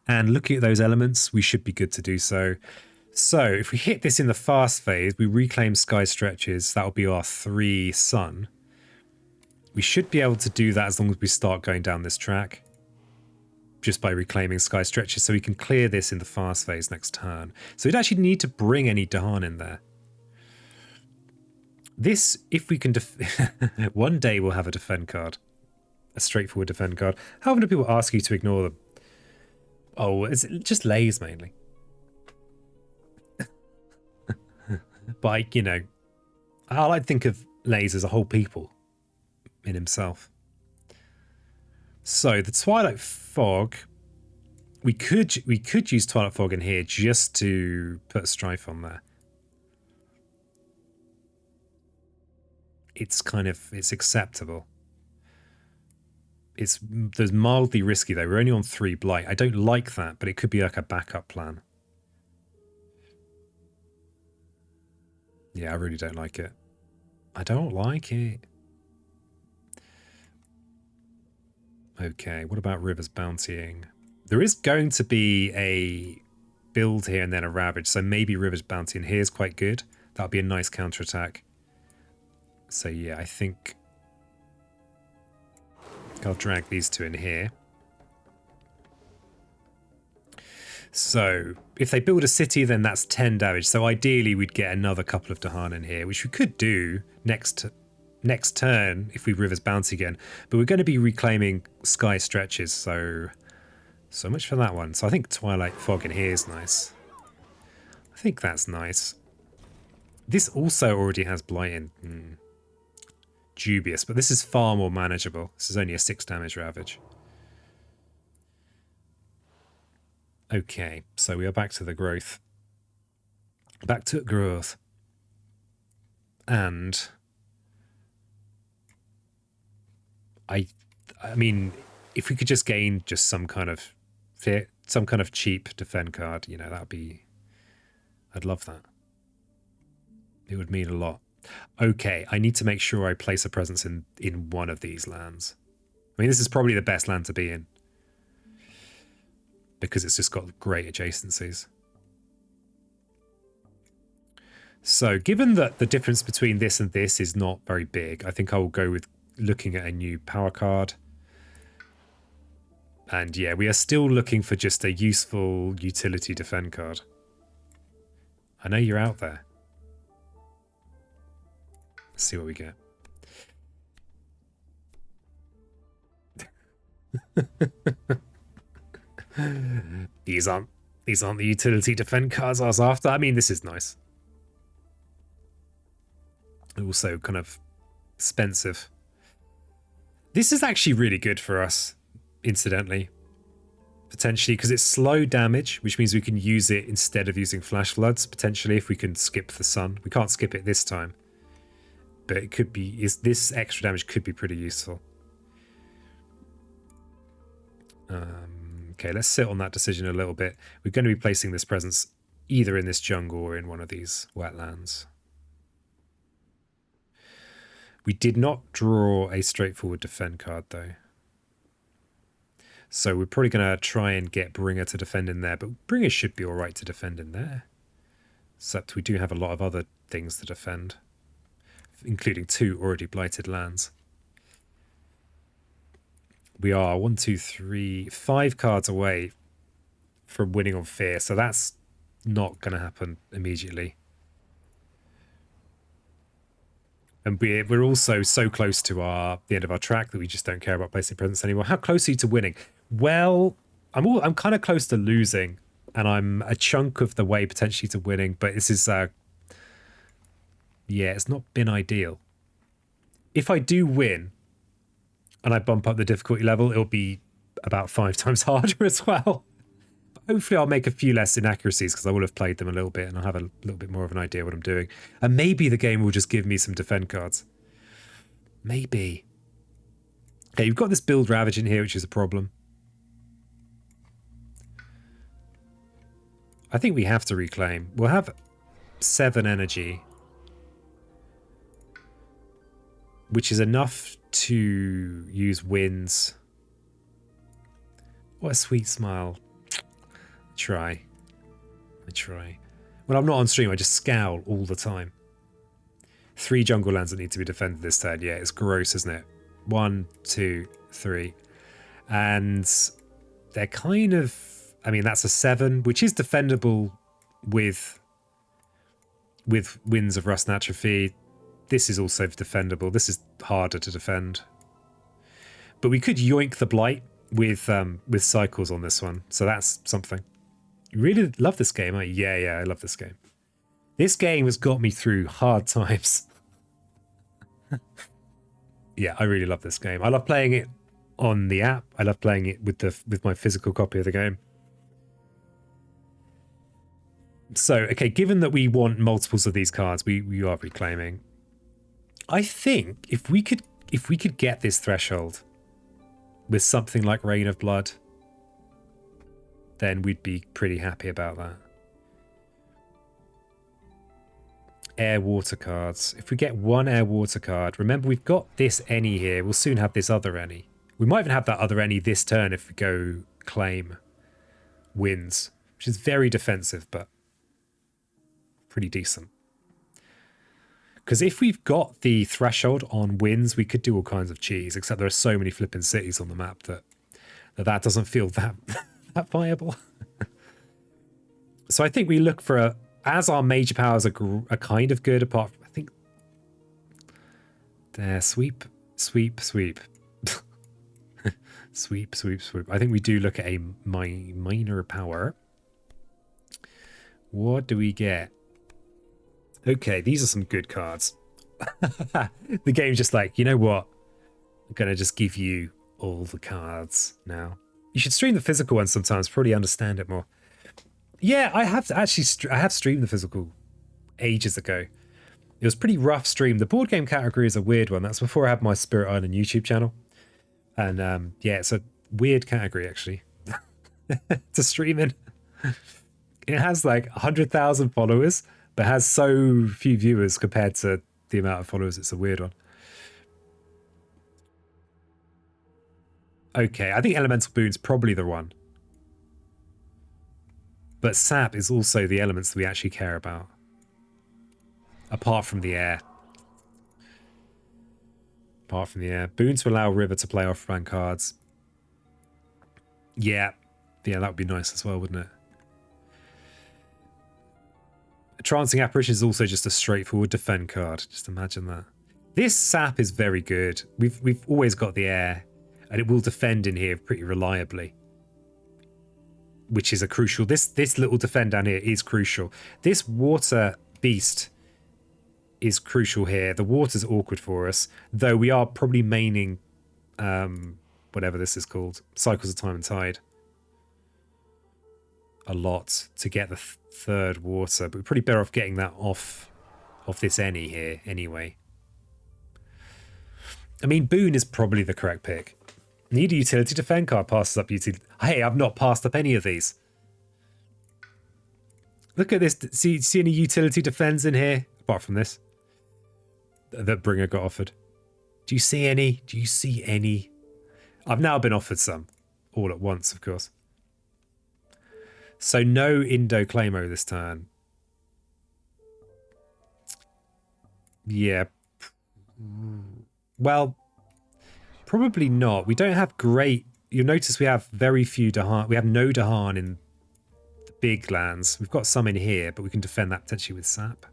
A: And looking at those elements, we should be good to do so. So if we hit this in the fast phase, we reclaim sky stretches. That'll be our 3 sun. We should be able to do that as long as we start going down this track. Just by reclaiming sky stretches. So we can clear this in the fast phase next turn. So we'd actually need to bring any Dahan in there. This, if we can... one day we'll have a defend card. A straightforward defend card. How often do people ask you to ignore them? Oh, it's just lays mainly. But, you know, I like to think of lays as a whole people in himself. So the Twilight Fog, we could use Twilight Fog in here just to put Strife on there. It's acceptable. There's mildly risky though. We're only on 3 blight. I don't like that, but it could be like a backup plan. Yeah, I really don't like it. I don't like it. Okay, what about Rivers bountying? There is going to be a build here and then a Ravage, so maybe Rivers bountying here is quite good. That'll be a nice counterattack. So yeah, I think I'll drag these 2 in here. So if they build a city, then that's 10 damage. So ideally we'd get another couple of Dahan in here, which we could do next turn if we Rivers bounty again. But we're going to be reclaiming sky stretches, so much for that one. So I think Twilight Fog in here is nice. I think that's nice. This also already has Blight in. Dubious, but this is far more manageable. This is only a 6 damage Ravage. Okay, so we are back to the growth. Back to growth. And I mean, if we could just gain just some kind of cheap defend card, you know, that'd be, I'd love that. It would mean a lot. Okay, I need to make sure I place a presence in one of these lands. I mean, this is probably the best land to be in. Because it's just got great adjacencies. So, given that the difference between this and this is not very big, I think I will go with looking at a new power card. And yeah, we are still looking for just a useful utility defend card. I know you're out there. Let's see what we get. These aren't the utility defend cards I was after. I mean, this is nice. Also kind of expensive. This is actually really good for us, incidentally. Potentially, because it's slow damage, which means we can use it instead of using Flash Floods, potentially, if we can skip the sun. We can't skip it this time. But it could be, this extra damage could be pretty useful. Okay, let's sit on that decision a little bit. We're going to be placing this presence either in this jungle or in one of these wetlands. We did not draw a straightforward defend card, though. So we're probably going to try and get Bringer to defend in there, but Bringer should be all right to defend in there. Except we do have a lot of other things to defend, including 2 already blighted lands. We are 1, 2, 3, 5 cards away from winning on Fear, so that's not going to happen immediately. And we're also so close to the end of our track that we just don't care about placing presence anymore. How close are you to winning? Well, I'm kind of close to losing, and I'm a chunk of the way potentially to winning, but this is Yeah, it's not been ideal. If I do win and I bump up the difficulty level, it'll be about 5 times harder as well. But hopefully I'll make a few less inaccuracies because I will have played them a little bit and I'll have a little bit more of an idea what I'm doing. And maybe the game will just give me some defend cards. Maybe. Okay, you've got this build ravage in here, which is a problem. I think we have to reclaim. We'll have 7 energy, which is enough to use winds. What a sweet smile. I try. When I'm not on stream, I just scowl all the time. 3 jungle lands that need to be defended this turn. Yeah, it's gross, isn't it? 1, 2, 3. And they're kind of... I mean, that's a 7, which is defendable with Winds of Rust and Atrophy. This is also defendable. This is harder to defend. But we could yoink the Blight with cycles on this one. So that's something. You really love this game, aren't you? Yeah, I love this game. This game has got me through hard times. Yeah, I really love this game. I love playing it on the app. I love playing it with my physical copy of the game. So, okay, given that we want multiples of these cards, we are reclaiming. I think if we could get this threshold with something like Rain of Blood, then we'd be pretty happy about that. Air water cards. If we get 1 air water card, remember we've got this any here. We'll soon have this other any. We might even have that other any this turn if we go claim Winds, which is very defensive, but pretty decent. Because if we've got the threshold on Winds, we could do all kinds of cheese, except there are so many flipping cities on the map that doesn't feel that viable. So I think we look for as our major powers are kind of good, apart from, I think, there, sweep. Sweep. Sweep. I think we do look at a minor power. What do we get? Okay, these are some good cards. The game's just like, you know what? I'm going to just give you all the cards now. You should stream the physical ones sometimes, probably understand it more. Yeah, I have streamed the physical ages ago. It was pretty rough stream. The board game category is a weird one. That's before I had my Spirit Island YouTube channel. And yeah, it's a weird category, actually, to stream in. It has like 100,000 followers, but has so few viewers compared to the amount of followers. It's a weird one. Okay, I think Elemental Boon's probably the one. But sap is also the elements that we actually care about. Apart from the air. Boon to allow River to play off-brand cards. Yeah, that would be nice as well, wouldn't it? Trancing Apparition is also just a straightforward defend card. Just imagine that. This sap is very good. We've always got the air, and it will defend in here pretty reliably, which is a crucial. This little defend down here is crucial. This water beast is crucial here. The water's awkward for us, though we are probably maining whatever this is called, Cycles of Time and Tide, a lot to get the third water, but we're pretty better off getting that off this any here anyway. I mean, Boon is probably the correct pick. Need a utility defend card, passes up utility. Hey, I've not passed up any of these. Look at this. See any utility defends in here apart from this that Bringer got offered? Do you see any? I've now been offered some, all at once, of course. So no Indo Claimo this turn. Yeah. Well, probably not. We don't have great... You'll notice we have very few Dahan. We have no Dahan in the big lands. We've got some in here, but we can defend that potentially with sap.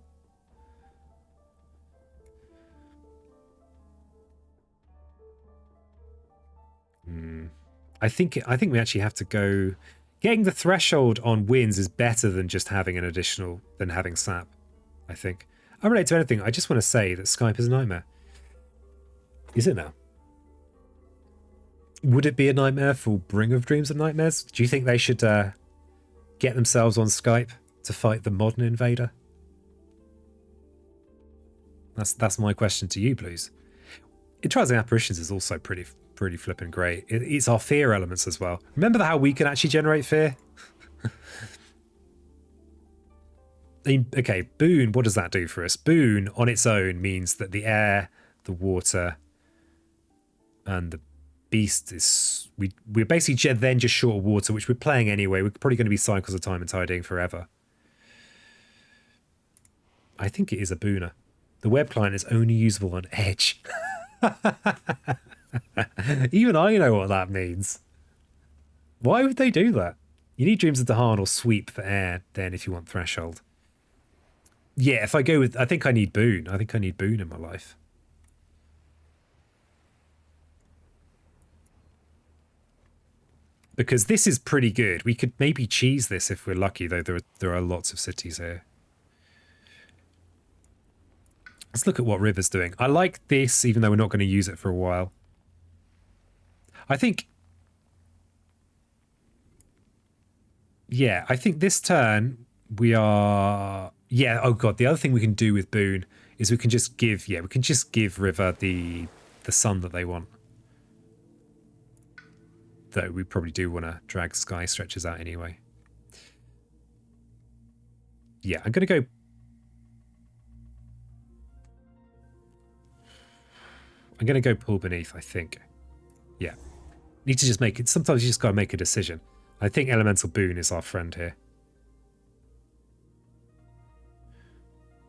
A: I think we actually have to go... Getting the threshold on Winds is better than just having an additional... than having sap, I think. unrelated to anything, I just want to say that Skype is a nightmare. Is it now? Would it be a nightmare for Bring of Dreams and Nightmares? Do you think they should get themselves on Skype to fight the modern invader? That's my question to you, Blues. In Trials and Apparitions is also pretty flipping great. It's our fear elements as well. Remember how we can actually generate fear? Okay, Boon, what does that do for us? Boon on its own means that the air, the water, and the beast is... We're basically then just short of water, which we're playing anyway. We're probably going to be Cycles of Time and Tidying forever. I think it is a Booner. The web client is only usable on Edge. Even I know what that means. Why would they do that? You need Dreams of Dahan or Sweep for air, then, if you want Threshold. Yeah, if I go with... I think I need Boon. I think I need Boon in my life. Because this is pretty good. We could maybe cheese this if we're lucky, though there are lots of cities here. Let's look at what River's doing. I like this, even though we're not going to use it for a while. I think... Yeah, I think this turn we are... Yeah, oh god, the other thing we can do with Boon is we can just give... Yeah, we can just give River the sun that they want. Though we probably do want to drag Sky Stretches out anyway. Yeah, I'm going to go... I'm going to go Pull Beneath, I think. Yeah. Need to just make it... Sometimes you just got to make a decision. I think Elemental Boon is our friend here.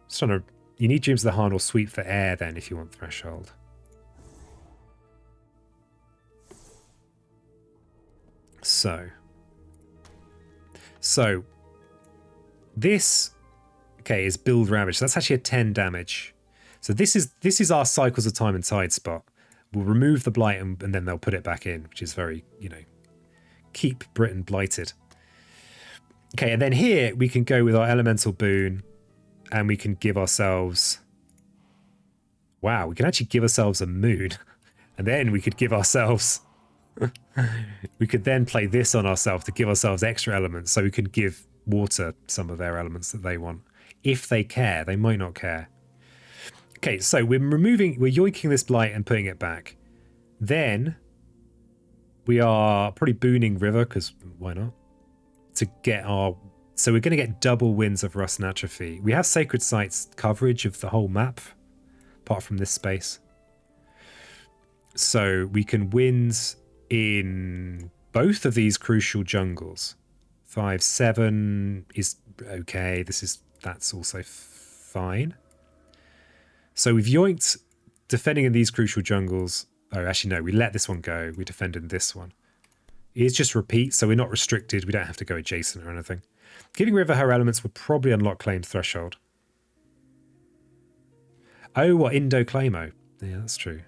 A: Just trying to... You need Dreams of the Heart or Sweep for air then if you want Threshold. So this, okay, is Build Ravage. So that's actually a 10 damage. So this is our Cycles of Time and Tide spot. We'll remove the Blight and then they'll put it back in, which is very, you know, keep Britain blighted. Okay, and then here we can go with our Elemental Boon and we can give ourselves... Wow, we can actually give ourselves a Moon. And then we could give ourselves... we could then play this on ourselves to give ourselves extra elements so we can give water some of their elements that they want. If they care, they might not care. Okay, so we're yoinking this Blight and putting it back. Then we are probably booning River, because why not? To get our... So we're going to get double wins of Rust and Atrophy. We have Sacred Sites coverage of the whole map, apart from this space. So we can wins in both of these crucial jungles. 5-7 is okay. That's also fine. So we've yoinked defending in these crucial jungles. Oh, actually no, we let this one go. We defended this one. It's just repeat, so we're not restricted. We don't have to go adjacent or anything. Giving River her elements would probably unlock Claimed Threshold. Oh, what, Indo Claimo? Yeah, that's true.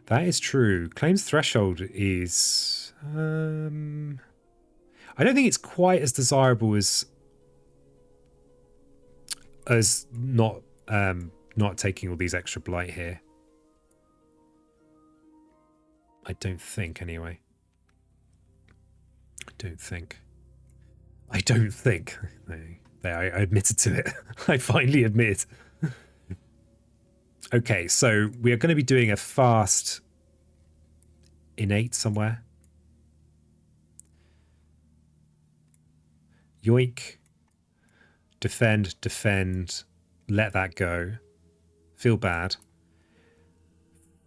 A: That is true. Claims Threshold is... I don't think it's quite as desirable as not taking all these extra blight here. I don't think, anyway. I don't think. There, I admitted to it. I finally admit. Okay, so we are going to be doing a fast innate somewhere. Yoink. Defend. Let that go. Feel bad.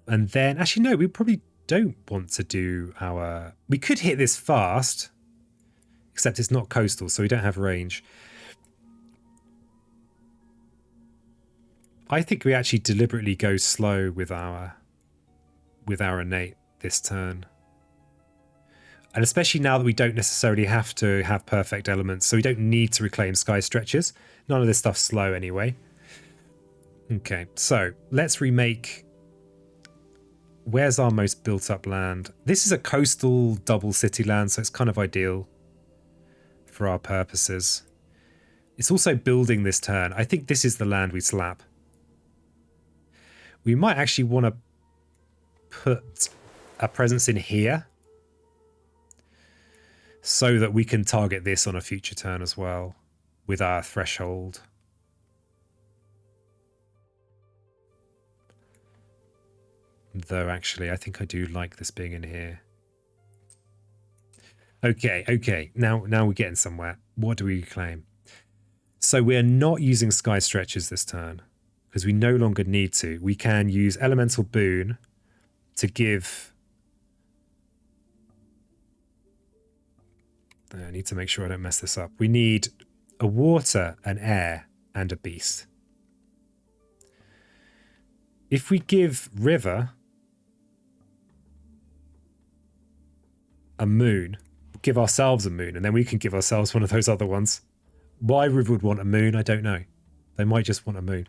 A: And then, actually no, we probably don't want to do our... We could hit this fast, except it's not coastal, so we don't have range. I think we actually deliberately go slow with our innate this turn. And especially now that we don't necessarily have to have perfect elements, so we don't need to reclaim Sky Stretches. None of this stuff's slow anyway. Okay, so let's remake where's our most built up land? This is a coastal double city land, so it's kind of ideal for our purposes. It's also building this turn. I think this is the land we slap. We might actually want to put a presence in here so that we can target this on a future turn as well with our threshold. Though actually, I think I do like this being in here. Okay. Now we're getting somewhere. What do we claim? So we're not using sky stretches this turn because we no longer need to. We can use elemental boon to give. I need to make sure I don't mess this up. We need a water, an air, and a beast. If we give river a moon, give ourselves a moon, and then we can give ourselves one of those other ones. Why river would want a moon, I don't know. They might just want a moon.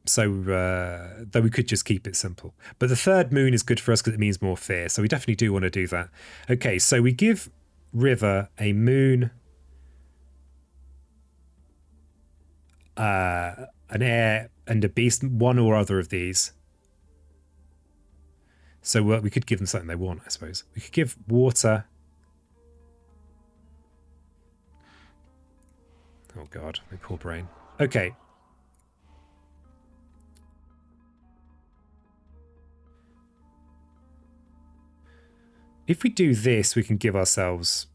A: So, though we could just keep it simple. But the third moon is good for us because it means more fear. So we definitely do want to do that. Okay, so we give river a moon, an air, and a beast, one or other of these. So we could give them something they want, I suppose. We could give water. Oh, God, my poor brain. Okay. If we do this, we can give ourselves...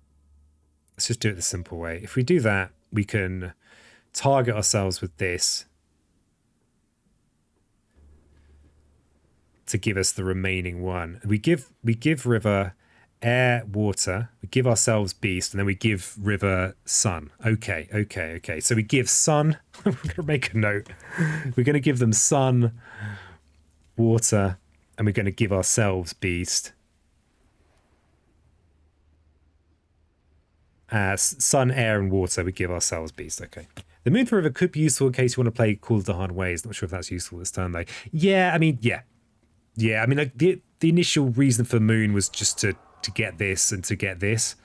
A: Let's just do it the simple way. If we do that, we can target ourselves with this to give us the remaining one. We give river air, water. We give ourselves beast, and then we give river sun. Okay. So we give sun. We're going to make a note. We're going to give them sun, water, and we're going to give ourselves beast. Sun, air, and water, we give ourselves beast. Okay. The moon for river could be useful in case you want to play Call of the Han Ways. Not sure if that's useful this turn, though. Yeah, I mean, yeah. I mean, like, the initial reason for moon was just to get this and to get this.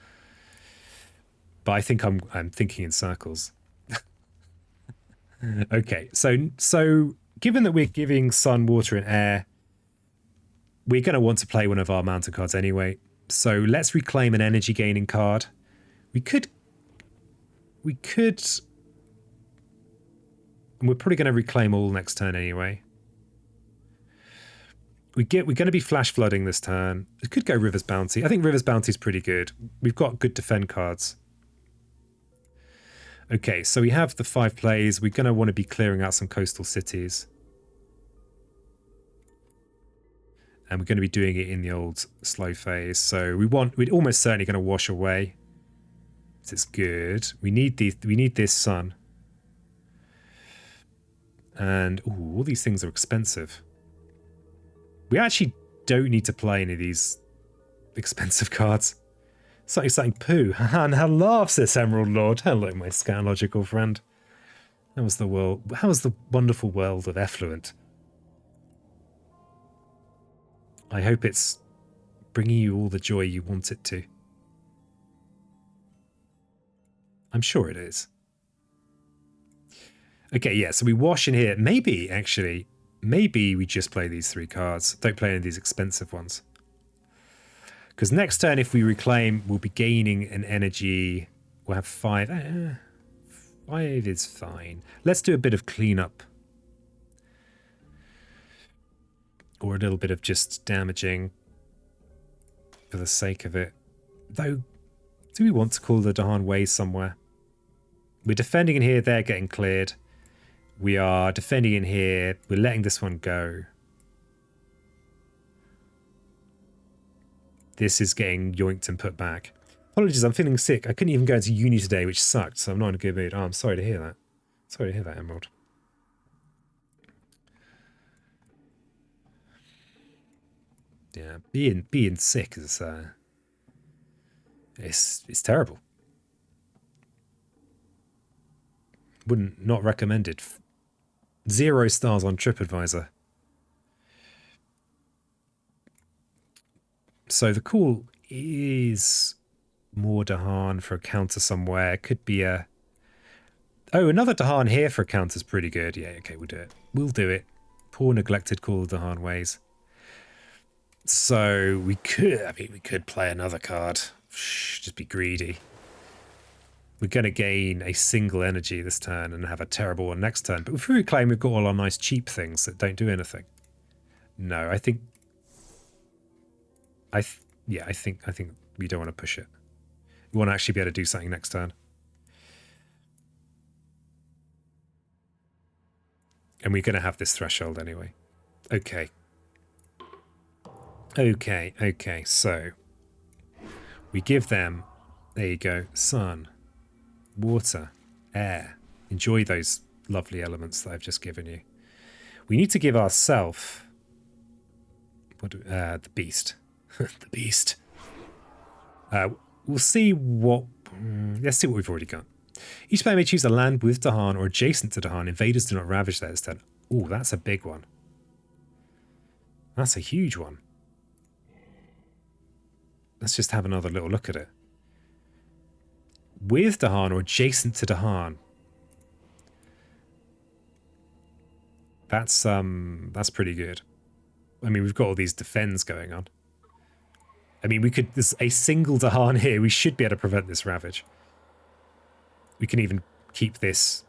A: But I think I'm thinking in circles. Okay, so given that we're giving sun, water, and air, we're going to want to play one of our mountain cards anyway. So let's reclaim an energy gaining card. We could, and we're probably going to reclaim all next turn anyway. We're going to be flash flooding this turn. It could go River's Bounty. I think River's Bounty is pretty good. We've got good defend cards. Okay, so we have the 5 plays. We're going to want to be clearing out some coastal cities. And we're going to be doing it in the old slow phase. So we're almost certainly going to wash away. It's good. We need this sun. And all these things are expensive. We actually don't need to play any of these expensive cards. Something poo. And how laughs this Emerald Lord. Hello, my scatological friend. How was the wonderful world of Effluent? I hope it's bringing you all the joy you want it to. I'm sure it is. Okay, yeah, so we wash in here. Maybe we just play these 3 cards. Don't play any of these expensive ones. Because next turn, if we reclaim, we'll be gaining an energy. We'll have 5. 5 is fine. Let's do a bit of cleanup. Or a little bit of just damaging for the sake of it. Though, do we want to call the Dahan Ways somewhere? We're defending in here, they're getting cleared. We are defending in here, we're letting this one go. This is getting yoinked and put back. Apologies, I'm feeling sick. I couldn't even go into uni today, which sucked, so I'm not in a good mood. Oh, I'm sorry to hear that. Sorry to hear that, Emerald. Yeah, being sick is it's terrible. Not recommended. 0 stars on TripAdvisor. So the call is more Dahan for a counter somewhere. Could be a... Oh, another Dahan here for a counter's pretty good. Yeah, okay, we'll do it. We'll do it. Poor neglected call of Dahan ways. So we could play another card. Just be greedy. We're going to gain a single energy this turn and have a terrible one next turn. But if we claim we've got all our nice cheap things that don't do anything. No, I think... I think we don't want to push it. We want to actually be able to do something next turn. And we're going to have this threshold anyway. Okay. Okay, so we give them, there you go, sun, water, air. Enjoy those lovely elements that I've just given you. We need to give ourselves the beast. The beast. We'll see what... let's see what we've already got. Each player may choose a land with Dahan or adjacent to Dahan. Invaders do not ravage that instead. Oh, that's a big one. That's a huge one. Let's just have another little look at it. With Dahan or adjacent to Dahan. That's pretty good. I mean, we've got all these defends going on. I mean, there's a single Dahan here. We should be able to prevent this ravage. We can even keep this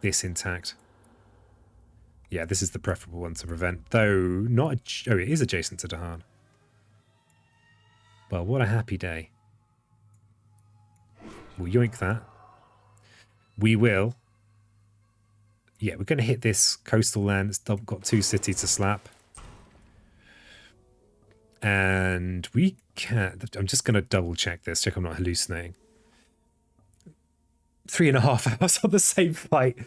A: intact. Yeah, this is the preferable one to prevent. Though, not... oh, it is adjacent to Dahan. Well, what a happy day. We'll yoink that. We will. Yeah, we're going to hit this coastal land that's got 2 cities to slap. And we can... I'm just going to double check this, check I'm not hallucinating. 3.5 hours on the same fight.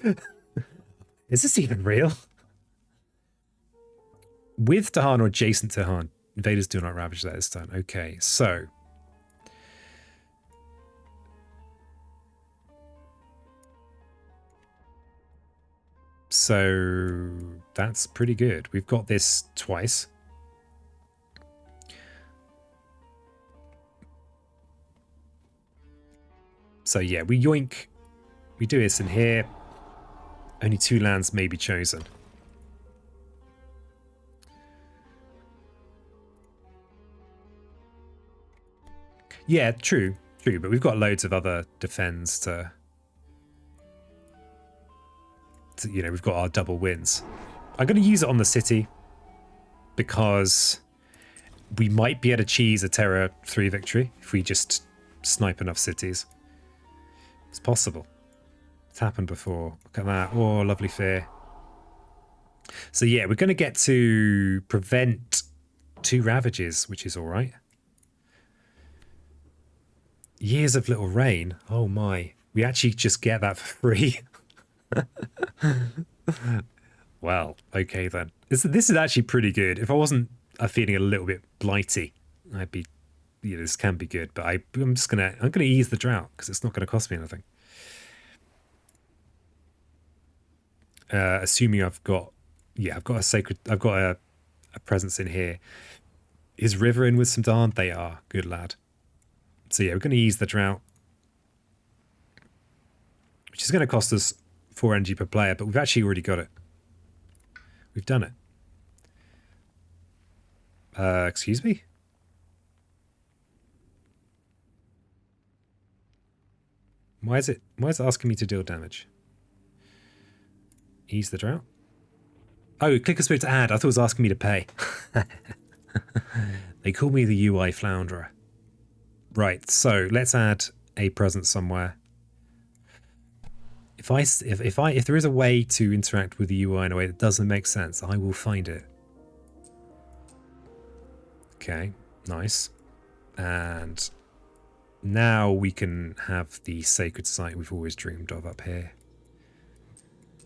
A: Is this even real? With Dahan or adjacent to Dahan, invaders do not ravage that this turn. Okay, so... So that's pretty good. We've got this twice. So yeah, we yoink. We do this in here. Only 2 lands may be chosen. Yeah, true, but we've got loads of other defends to you know, we've got our double wins. I'm going to use it on the city because we might be able to cheese a Terra 3 victory if we just snipe enough cities. It's possible. It's happened before. Look at that. Oh, lovely fear. So yeah, we're going to get to prevent 2 ravages, which is all right. Years of Little Rain. Oh my. We actually just get that for free. Well, okay then. This is actually pretty good. If I wasn't feeling a little bit blighty, I'd be, you know, this can be good. But I'm gonna ease the drought because it's not gonna cost me anything. Assuming I've got a presence in here. Is River in with some Darn? They are. Good lad. So yeah, we're gonna ease the drought, which is gonna cost us 4 energy per player, but we've actually already got it. We've done it. Excuse me? Why is it asking me to deal damage? Ease the drought? Oh, click a spirit to add. I thought it was asking me to pay. They call me the UI flounderer. Right, so let's add a presence somewhere. If there is a way to interact with the UI in a way that doesn't make sense, I will find it. Okay, nice. And now we can have the sacred site we've always dreamed of up here.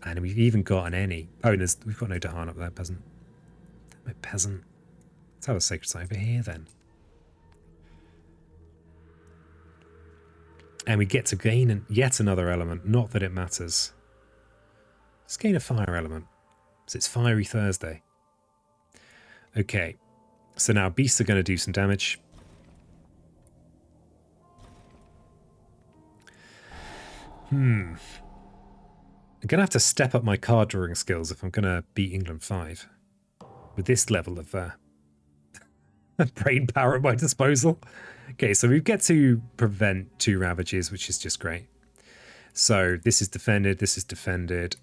A: And we've even got an any. Oh, we've got no Dahan up there, peasant. Damn it, peasant. Let's have a sacred site over here then. And we get to gain yet another element. Not that it matters. Let's gain a fire element. So it's Fiery Thursday. Okay. So now beasts are going to do some damage. I'm going to have to step up my card drawing skills if I'm going to beat England 5. With this level of brain power at my disposal. Okay, so we get to prevent 2 ravages, which is just great. So this is defended, this is defended.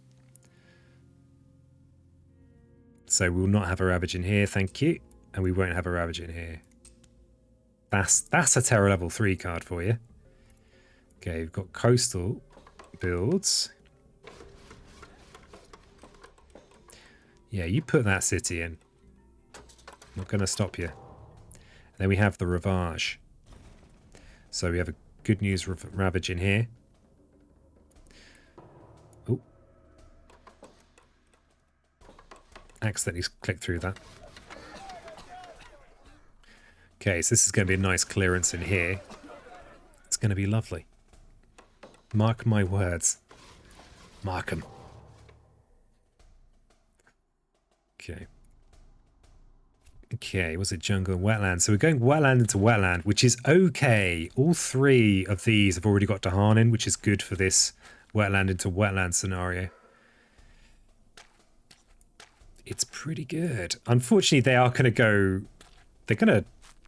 A: So we'll not have a ravage in here, thank you. And we won't have a ravage in here. That's a terror level 3 card for you. Okay, we've got coastal builds. Yeah, you put that city in. Not going to stop you. And then we have the ravage. So we have a good news ravage in here. Oh. Accidentally clicked through that. Okay, so this is going to be a nice clearance in here. It's going to be lovely. Mark my words. Mark them. Okay. Okay, was it jungle and wetland? So we're going wetland into wetland, which is okay. All 3 of these have already got Dahan in, which is good for this wetland into wetland scenario. It's pretty good. Unfortunately, they are going to go... They're going to,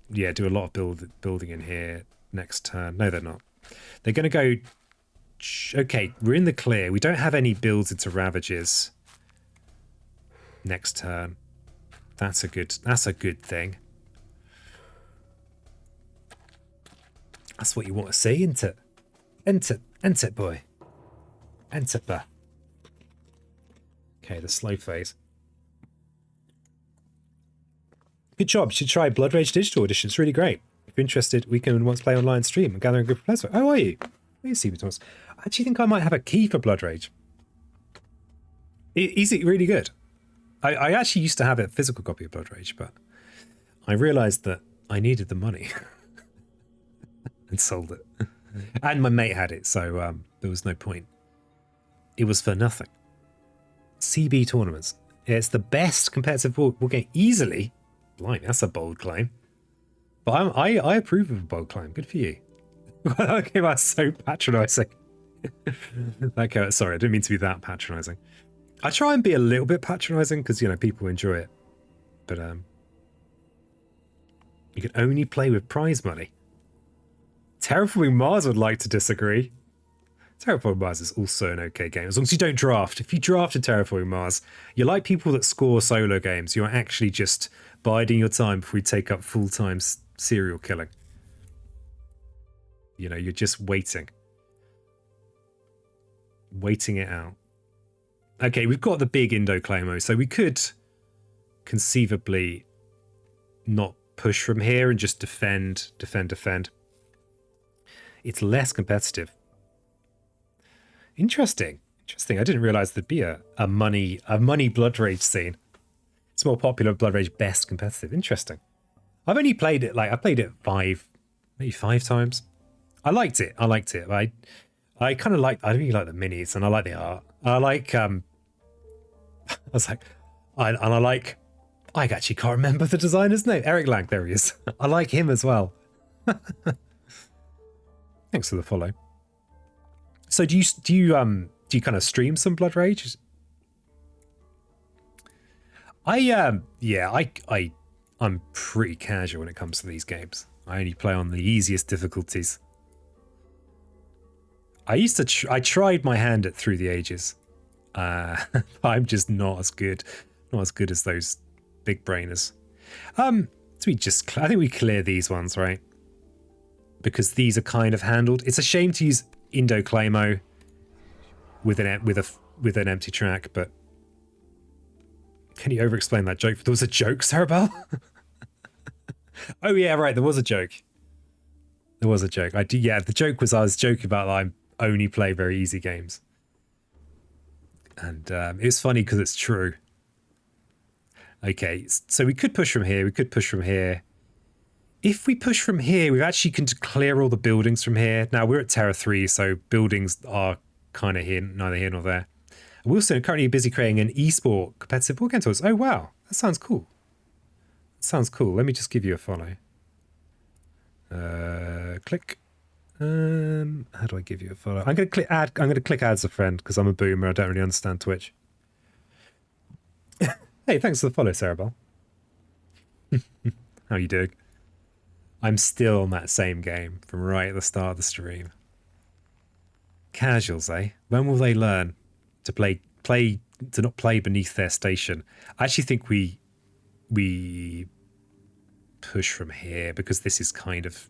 A: yeah, do a lot of building in here next turn. No, they're not. They're going to go... Okay, we're in the clear. We don't have any builds into ravages next turn. That's a good thing. That's what you want to see, isn't it? Enter, boy. Enter. Okay, the slow phase. Good job. You should try Blood Rage Digital Edition. It's really great. If you're interested, we can once play online stream and gather a group of players. How are you? Where you see me, Thomas? I actually think I might have a key for Blood Rage. Is it really good? I actually used to have a physical copy of Blood Rage, but I realised that I needed the money and sold it. And my mate had it, so there was no point. It was for nothing. CB tournaments. It's the best competitive board game easily. Blimey, that's a bold claim. But I approve of a bold claim. Good for you. That came out so patronising. Sorry, I didn't mean to be that patronising. I try and be a little bit patronising because, you know, people enjoy it. But you can only play with prize money. Terraforming Mars would like to disagree. Terraforming Mars is also an okay game, as long as you don't draft. If you draft a Terraforming Mars, you're like people that score solo games. You're actually just biding your time before you take up full-time serial killing. You know, you're just waiting. Waiting it out. Okay, we've got the big Indo-Claimo, so we could conceivably not push from here and just defend. It's less competitive. Interesting. I didn't realise there'd be a money Blood Rage scene. It's more popular Blood Rage, best competitive. Interesting. I've only played it I played it maybe five times. I liked it. I kind of I really like the minis and I like the art. I actually can't remember the designer's name. Eric Lang, there he is. I like him as well. Thanks for the follow. So do you kind of stream some Blood Rage? I'm pretty casual when it comes to these games. I only play on the easiest difficulties. I tried my hand at Through the Ages. I'm just not as good as those big brainers. I think we clear these ones, right? Because these are kind of handled. It's a shame to use Indo-Claimo with an empty track, but can you over-explain that joke? There was a joke, Sarabelle? Oh yeah, right. There was a joke. The joke was I was joking about that I only play very easy games. And it was funny because it's true. Okay, so we could push from here. If we push from here, we actually can clear all the buildings from here. Now, we're at Terra 3, so buildings are kind of here, neither here nor there. Wilson currently busy creating an esport competitive board game tours. Oh wow, that sounds cool. That sounds cool. Let me just give you a follow. Click. How do I give you a follow? I'm gonna click add. I'm gonna click add as a friend because I'm a boomer. I don't really understand Twitch. Hey, thanks for the follow, Sarah. How you doing? I'm still on that same game from right at the start of the stream. Casuals, eh? When will they learn to to not play beneath their station? I actually think we push from here because this is kind of,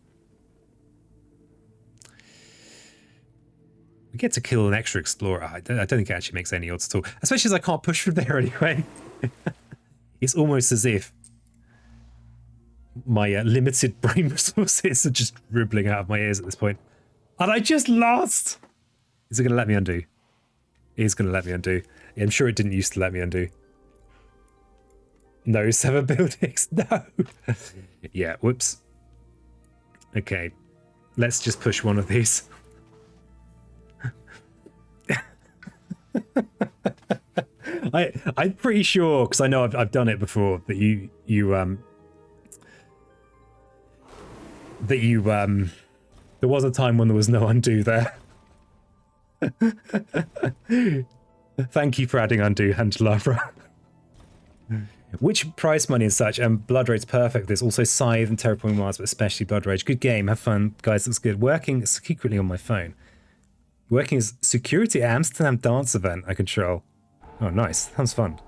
A: we get to kill an extra explorer. I don't think it actually makes any odds at all, especially as I can't push from there anyway. It's almost as if my limited brain resources are just dribbling out of my ears at this point. And I just lost! Is it going to let me undo? It is going to let me undo. I'm sure it didn't used to let me undo. No, 7 buildings. No. Yeah, whoops. Okay. Let's just push one of these. I'm pretty sure, because I know I've done it before, that there was a time when there was no undo there. Thank you for adding undo, Handelabra. Which prize money and such, and Blood Rage's perfect. There's also Scythe and Terraforming Mars, but especially Blood Rage. Good game, have fun, guys. Looks good. Working secretly on my phone. Working as security at Amsterdam dance event I control. Oh, nice. Sounds fun.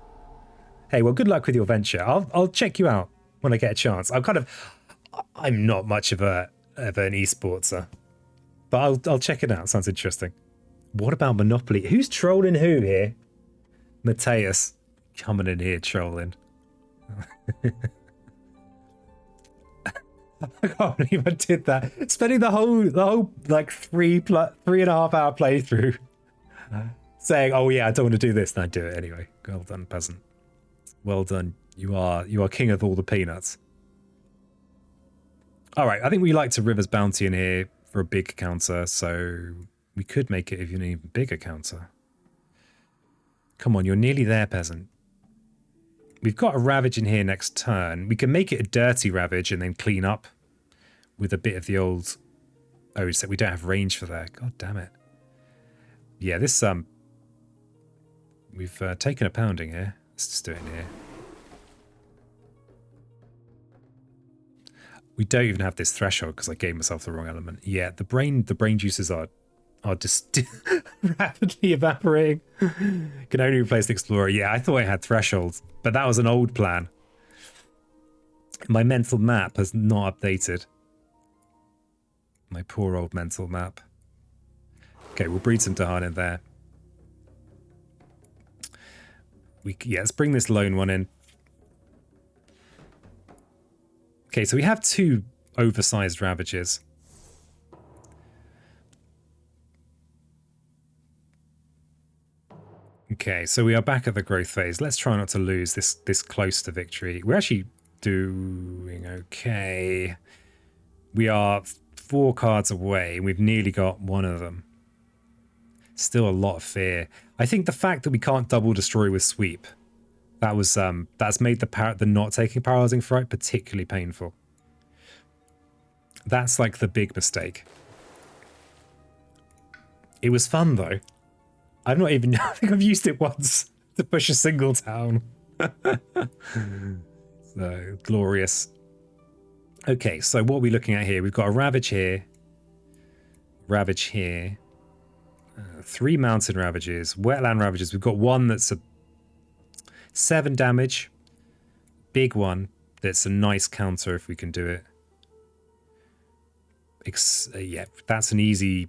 A: Hey, well, good luck with your venture. I'll check you out when I get a chance. I'm not much of an esportser, but I'll check it out. Sounds interesting. What about Monopoly? Who's trolling who here? Mateusz coming in here trolling. I can't believe I did that. Spending the whole like 3.5 hour playthrough saying, "Oh yeah, I don't want to do this," and I do it anyway. Well done, peasant. Well done. You are king of all the peanuts. All right, I think we like to River's Bounty in here for a big counter, so we could make it even an even bigger counter. Come on, you're nearly there, peasant. We've got a Ravage in here next turn. We can make it a dirty Ravage and then clean up with a bit of the old... Oh, so we don't have range for that. God damn it. Yeah, this... We've taken a pounding here. Let's just do it in here. We don't even have this threshold because I gave myself the wrong element. Yeah, the brain juices are just rapidly evaporating. Can only replace the Explorer. Yeah, I thought I had thresholds, but that was an old plan. My mental map has not updated. My poor old mental map. Okay, we'll breed some Dahan in there. Yeah, let's bring this lone one in. Okay, so we have 2 oversized Ravages. Okay, so we are back at the growth phase. Let's try not to lose this close to victory. We're actually doing okay. We are 4 cards away, and we've nearly got one of them. Still a lot of fear. I think the fact that we can't double destroy with sweep, that was that's made the not taking Paralyzing Fright particularly painful. That's like the big mistake. It was fun though. I've not even... I think I've used it once to push a single town. So, glorious. Okay, so what are we looking at here? We've got a Ravage here. Ravage here. 3 Mountain Ravages. Wetland Ravages. We've got one that's a 7 damage. Big one that's a nice counter if we can do it. Yeah, that's an easy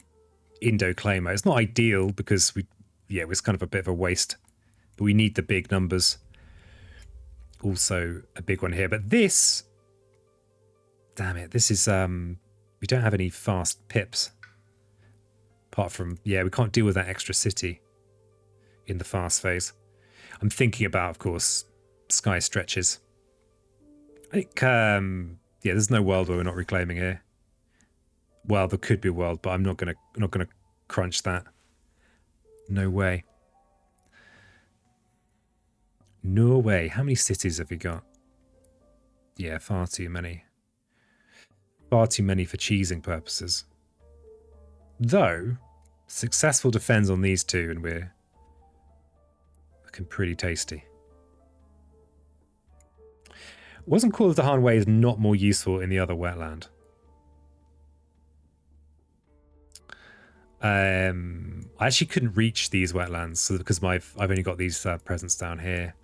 A: Indo claimer. It's not ideal because it was kind of a bit of a waste, but we need the big numbers. Also a big one here, but this, damn it, this is we don't have any fast pips apart from, yeah, we can't deal with that extra city in the fast phase. I'm thinking about, of course, sky stretches. I think yeah, there's no world where we're not reclaiming here. Well, there could be a world, but I'm not gonna crunch that. No way. Norway. How many cities have we got? Yeah, far too many. Far too many for cheesing purposes. Though, successful defense on these two and we're looking pretty tasty. Wasn't Call of the Han Way is not more useful in the other wetland. I actually couldn't reach these wetlands so because I've only got these presents down here.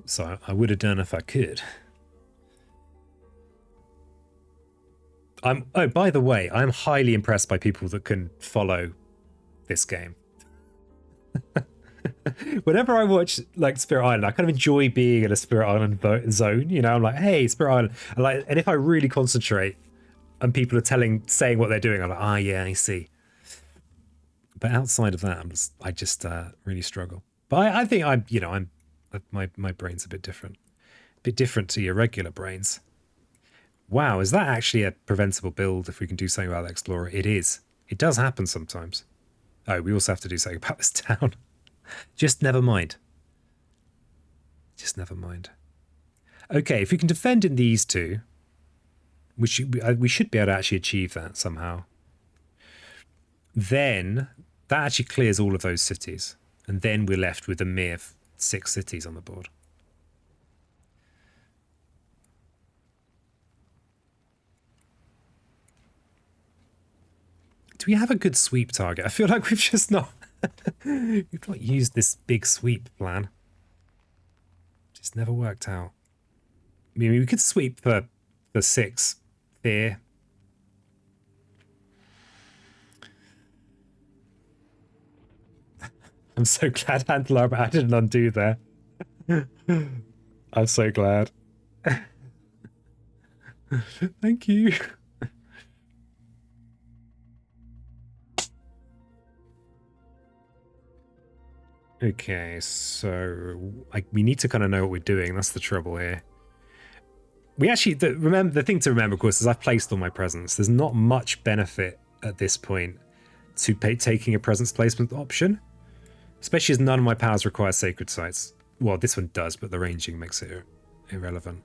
A: So I would have done if I could. Oh, by the way, I'm highly impressed by people that can follow this game. Whenever I watch like Spirit Island, I kind of enjoy being in a Spirit Island zone. You know, I'm like, hey, Spirit Island. And if I really concentrate and people are saying what they're doing, I'm like, ah, yeah, I see. But outside of that, I just really struggle. But I think my brain's a bit different to your regular brains. Wow, is that actually a preventable build if we can do something about the Explorer? It is. It does happen sometimes. Oh, we also have to do something about this town. Just never mind. Just never mind. Okay, if we can defend in these two, we should be able to actually achieve that somehow. Then that actually clears all of those cities. And then we're left with a mere 6 cities on the board. Do we have a good sweep target? I feel like we've just not we've not used this big sweep plan. Just never worked out. I mean, we could sweep for 6 here. I'm so glad Handler I didn't undo there. I'm so glad. Thank you. Okay, so we need to kind of know what we're doing. That's the trouble here. We actually, the thing to remember, of course, is I've placed all my presents. There's not much benefit at this point to taking a presence placement option, especially as none of my powers require sacred sites. Well, this one does, but the ranging makes it irrelevant.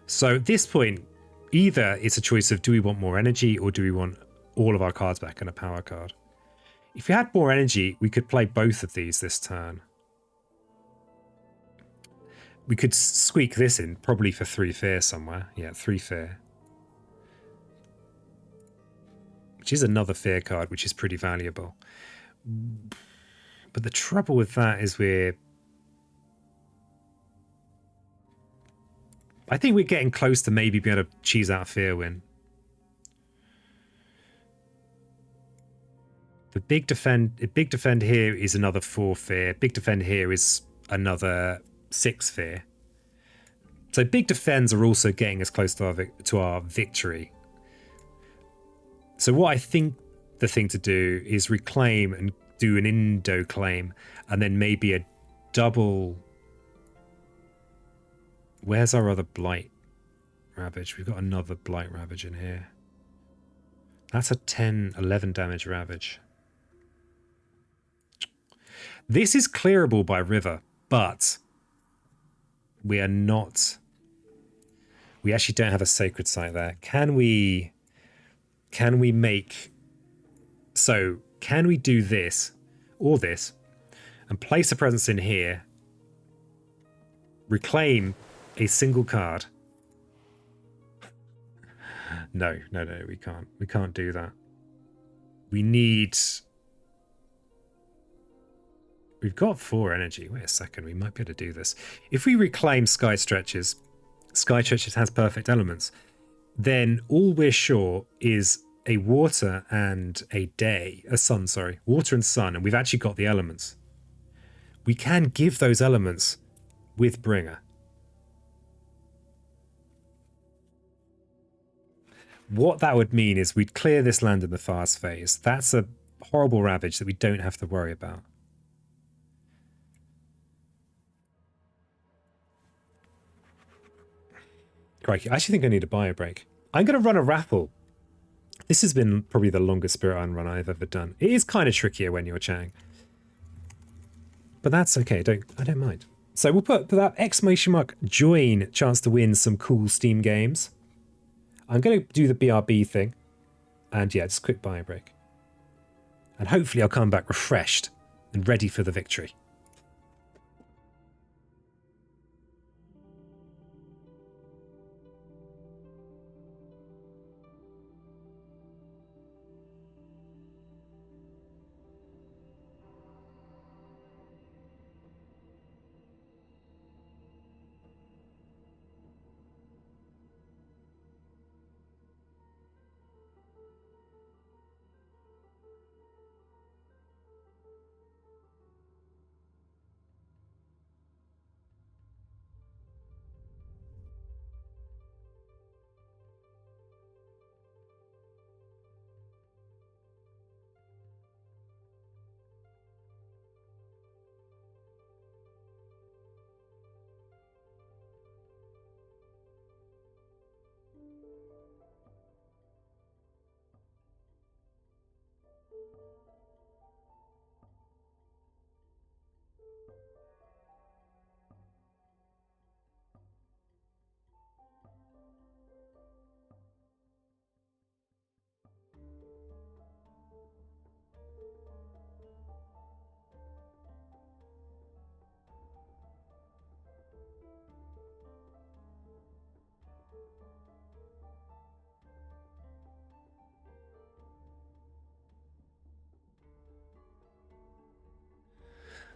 A: So at this point, either it's a choice of do we want more energy or do we want all of our cards back and a power card. If we had more energy, we could play both of these this turn. We could squeak this in, probably for 3 fear somewhere. Yeah, 3 fear. Which is another fear card, which is pretty valuable. But the trouble with that is I think we're getting close to maybe being able to cheese out a fear win. The big defend here is another 4 fear. Big defend here is another 6 fear. So big defends are also getting us close to our victory. So what I think the thing to do is reclaim and do an Indo claim, and then maybe a double. Where's our other blight ravage? We've got another blight ravage in here. That's a 10-11 damage ravage. This is clearable by river, but we are not. We actually don't have a sacred site there. Can we make? So can we do this or this, and place a presence in here? Reclaim a single card. No, we can't. We can't do that. We need. We've got 4 energy. Wait a second, we might be able to do this. If we reclaim Sky Stretches has perfect elements, then all we're short is a water and a sun, sorry. Water and sun, and we've actually got the elements. We can give those elements with Bringer. What that would mean is we'd clear this land in the fast phase. That's a horrible ravage that we don't have to worry about. Crikey, I actually think I need a bio break. I'm going to run a raffle. This has been probably the longest Spirit Island run I've ever done. It is kind of trickier when you're chatting. but that's okay. I don't mind. So we'll put that exclamation mark join chance to win some cool Steam games. I'm going to do the BRB thing. And yeah, just a quick bio break. And hopefully I'll come back refreshed and ready for the victory.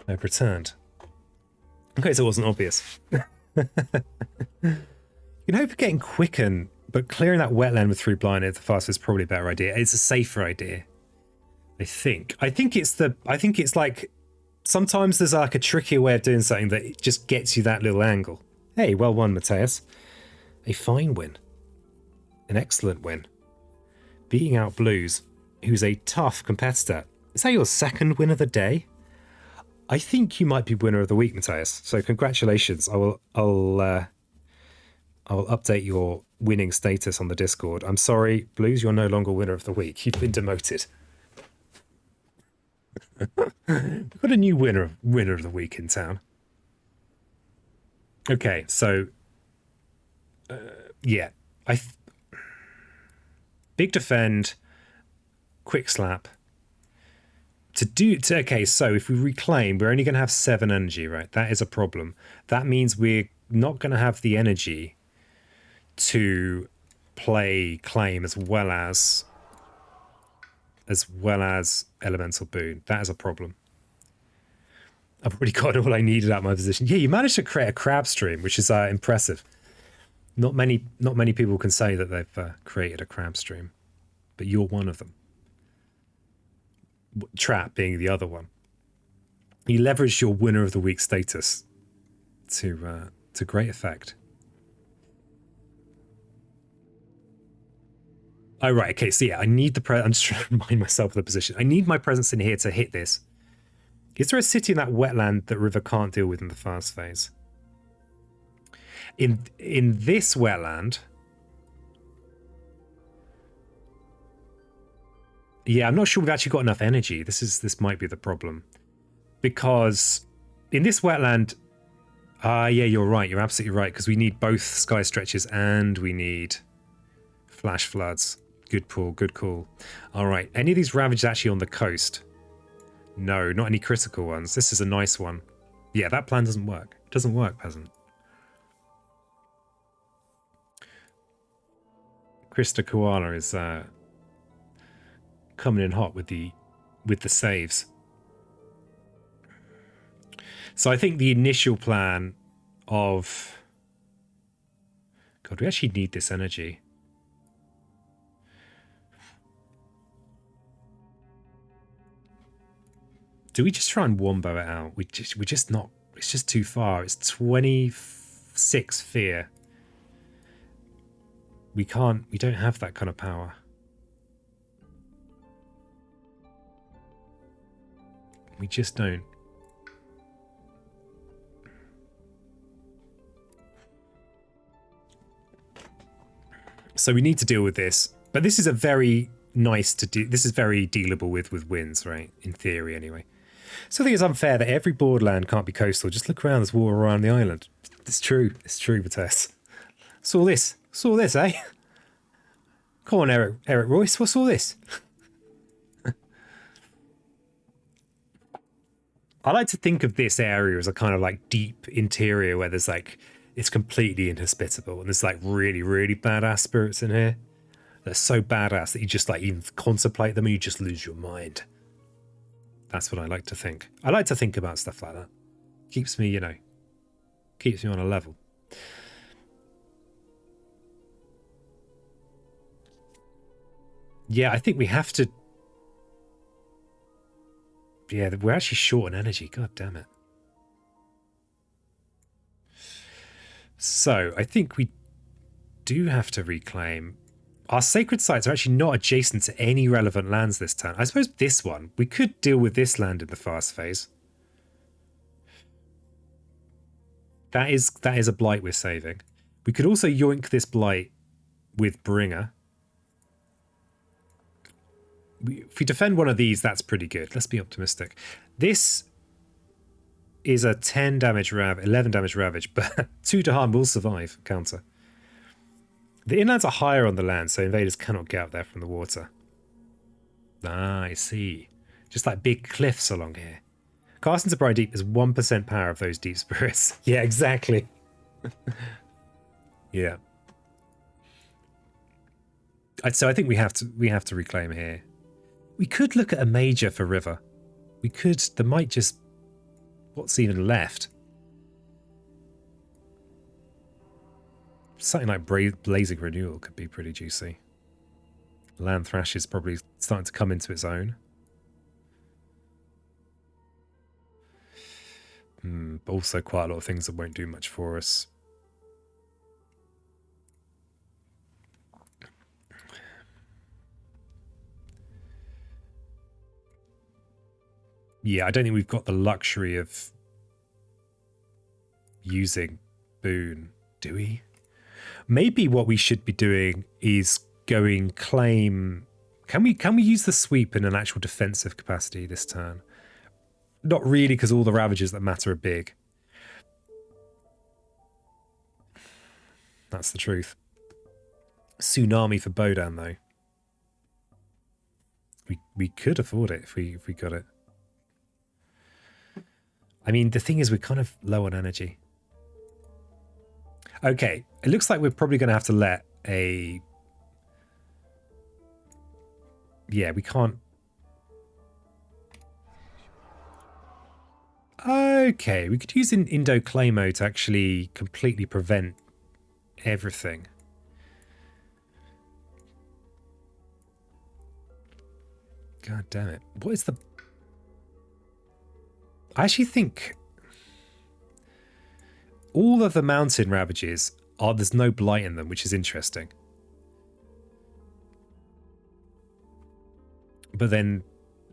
A: I've returned. Okay, so it wasn't obvious. You know, for getting quicken, but clearing that wetland with 3 blind at the fast is probably a better idea. It's a safer idea. I think it's like sometimes there's like a trickier way of doing something that just gets you that little angle. Hey, well won, Mateusz. A fine win. An excellent win. Beating out Blues, who's a tough competitor. Is that your second win of the day? I think you might be winner of the week, Mateusz. So congratulations. I'll update your winning status on the Discord. I'm sorry, Blues, you're no longer winner of the week. You've been demoted. We've got a new winner of the week in town. Okay, so yeah, big defend, quick slap. Okay, so if we reclaim, we're only going to have 7 energy, right? That is a problem. That means we're not going to have the energy to play claim as well as elemental boon. That is a problem. I've already got all I needed out of my position. Yeah, you managed to create a crab stream, which is impressive. Not many people can say that they've created a crab stream, but you're one of them. Trap being the other one. You leveraged your winner of the week status to great effect. Oh, right, okay, so yeah, I need I'm just trying to remind myself of the position. I need my presence in here to hit this. Is there a city in that wetland that River can't deal with in the fast phase? In this wetland... Yeah, I'm not sure we've actually got enough energy. This might be the problem. Because in this wetland... yeah, you're right. You're absolutely right. Because we need both sky stretches and we need flash floods. Good pull, good call. All right. Any of these ravages actually on the coast? No, not any critical ones. This is a nice one. Yeah, that plan doesn't work. It doesn't work, peasant. Krista Koala is coming in hot with the saves. So I think the initial plan of... God, we actually need this energy. Do we just try and wombo it out? We just not... It's just too far. It's 26 fear. We don't have that kind of power. We just don't. So we need to deal with this. But this is a very nice to do. This is very dealable with wins, right? In theory, anyway. So I think it's unfair that every borderland can't be coastal. Just look around, there's water around the island. It's true. It's true, Mateusz. Saw this. Saw this, eh? Come on, Eric Royce. What's all this? I like to think of this area as a kind of like deep interior where there's like, it's completely inhospitable and there's like really, really badass spirits in here. They're so badass that you just like even contemplate them and you just lose your mind. That's what I like to think. I like to think about stuff like that. Keeps me, keeps me on a level. Yeah, I think we have to... Yeah, we're actually short on energy. God damn it. So, I think we do have to reclaim... Our sacred sites are actually not adjacent to any relevant lands this turn. I suppose this one, we could deal with this land in the fast phase. That is a blight we're saving. We could also yoink this blight with Bringer. If we defend one of these, that's pretty good. Let's be optimistic. This is a 10 damage 11 damage ravage, but 2 to harm will survive counter. The inlands are higher on the land, so invaders cannot get up there from the water. Ah, I see. Just like big cliffs along here. Cast into Brine Deep is 1% power of those deep spirits. Yeah, exactly. Yeah. So I think we have to reclaim here. We could look at a major for river. We could. There might just... What's even left? Something like Blazing Renewal could be pretty juicy. Land Thrash is probably starting to come into its own. But also quite a lot of things that won't do much for us. Yeah, I don't think we've got the luxury of using Boon, do we? Maybe what we should be doing is going claim... Can we use the sweep in an actual defensive capacity this turn? Not really, because all the ravages that matter are big. That's the truth. Tsunami for Bodan, though. We could afford it if we got it. I mean, the thing is, we're kind of low on energy. Okay, it looks like we're probably going to have to let a... Yeah, we can't... Okay, we could use an Indo-Claymore to actually completely prevent everything. God damn it. What is the... I actually think all of the mountain ravages are... There's no blight in them, which is interesting. But then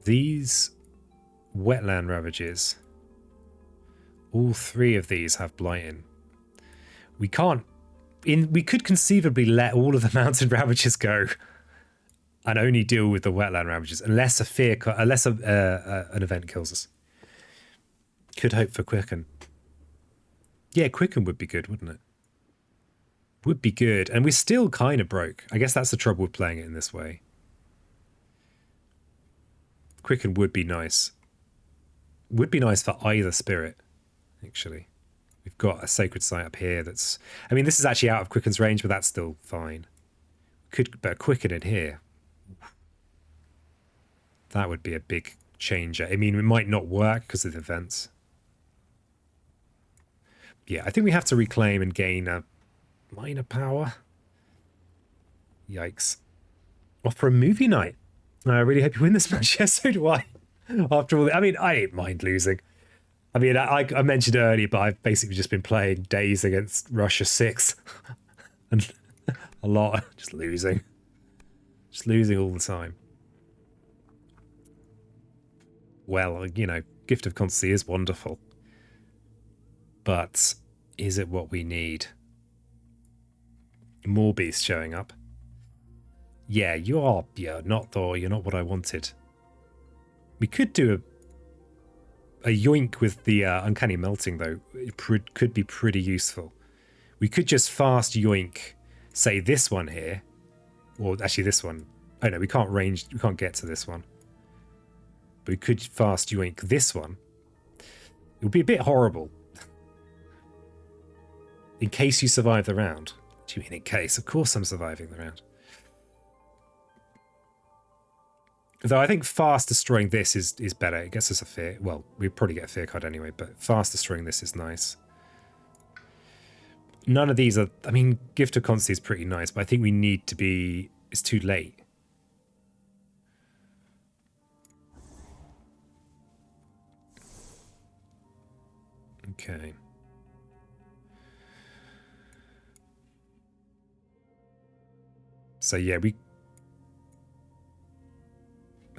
A: these wetland ravages... All 3 of these have blight in. We can't... We could conceivably let all of the mountain ravages go and only deal with the wetland ravages unless an event kills us. Could hope for Quicken. Yeah, Quicken would be good, wouldn't it? Would be good. And we're still kind of broke. I guess that's the trouble with playing it in this way. Quicken would be nice. Would be nice for either spirit, actually. We've got a sacred site up here that's... I mean, this is actually out of Quicken's range, but that's still fine. But Quicken in here. That would be a big changer. I mean, it might not work because of the events. Yeah, I think we have to reclaim and gain a minor power. Yikes. Off for a movie night. I really hope you win this match. Yes, so do I. After all, I mean, I ain't mind losing. I mean, I mentioned it earlier, but I've basically just been playing days against Russia 6. And a lot. Just losing. Just losing all the time. Well, you know, Gift of Constancy is wonderful. But is it what we need? More beasts showing up. Yeah, you're not Thor. You're not what I wanted. We could do a... a yoink with the uncanny melting, though, it could be pretty useful. We could just fast yoink, say this one here, or actually this one. Oh no, we can't get to this one. But we could fast yoink this one. It would be a bit horrible. In case you survive the round. What do you mean in case? Of course I'm surviving the round. Though I think fast destroying this is better. It gets us a fear. Well, we'd probably get a fear card anyway, but fast destroying this is nice. None of these are... I mean, Gift of Constancy is pretty nice, but I think we need to be... It's too late. Okay. So yeah, we...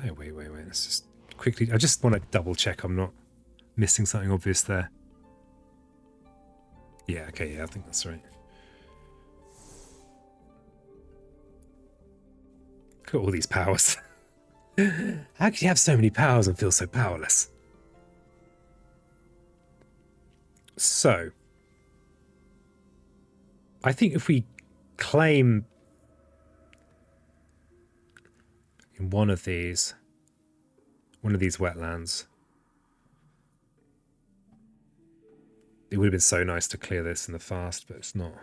A: Oh, wait. Let's just quickly... I just want to double check I'm not missing something obvious there. Yeah, okay, yeah, I think that's right. Look at all these powers. How could you have so many powers and feel so powerless? So, I think if we claim in one of these wetlands, it would have been so nice to clear this in the fast, but it's not.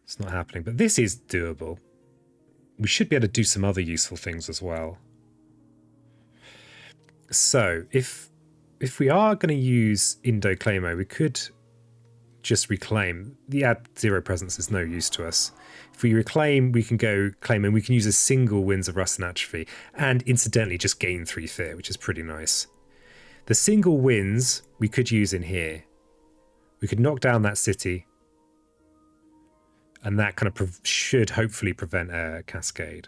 A: It's not happening. But this is doable. We should be able to do some other useful things as well. So, if we are going to use Indo Claimo, we could just reclaim. The add 0 presence is no use to us. If we reclaim, we can go claim, and we can use a single Winds of Rust and Atrophy, and incidentally just gain 3 fear, which is pretty nice. The single wins we could use in here. We could knock down that city, and that kind of should hopefully prevent a cascade.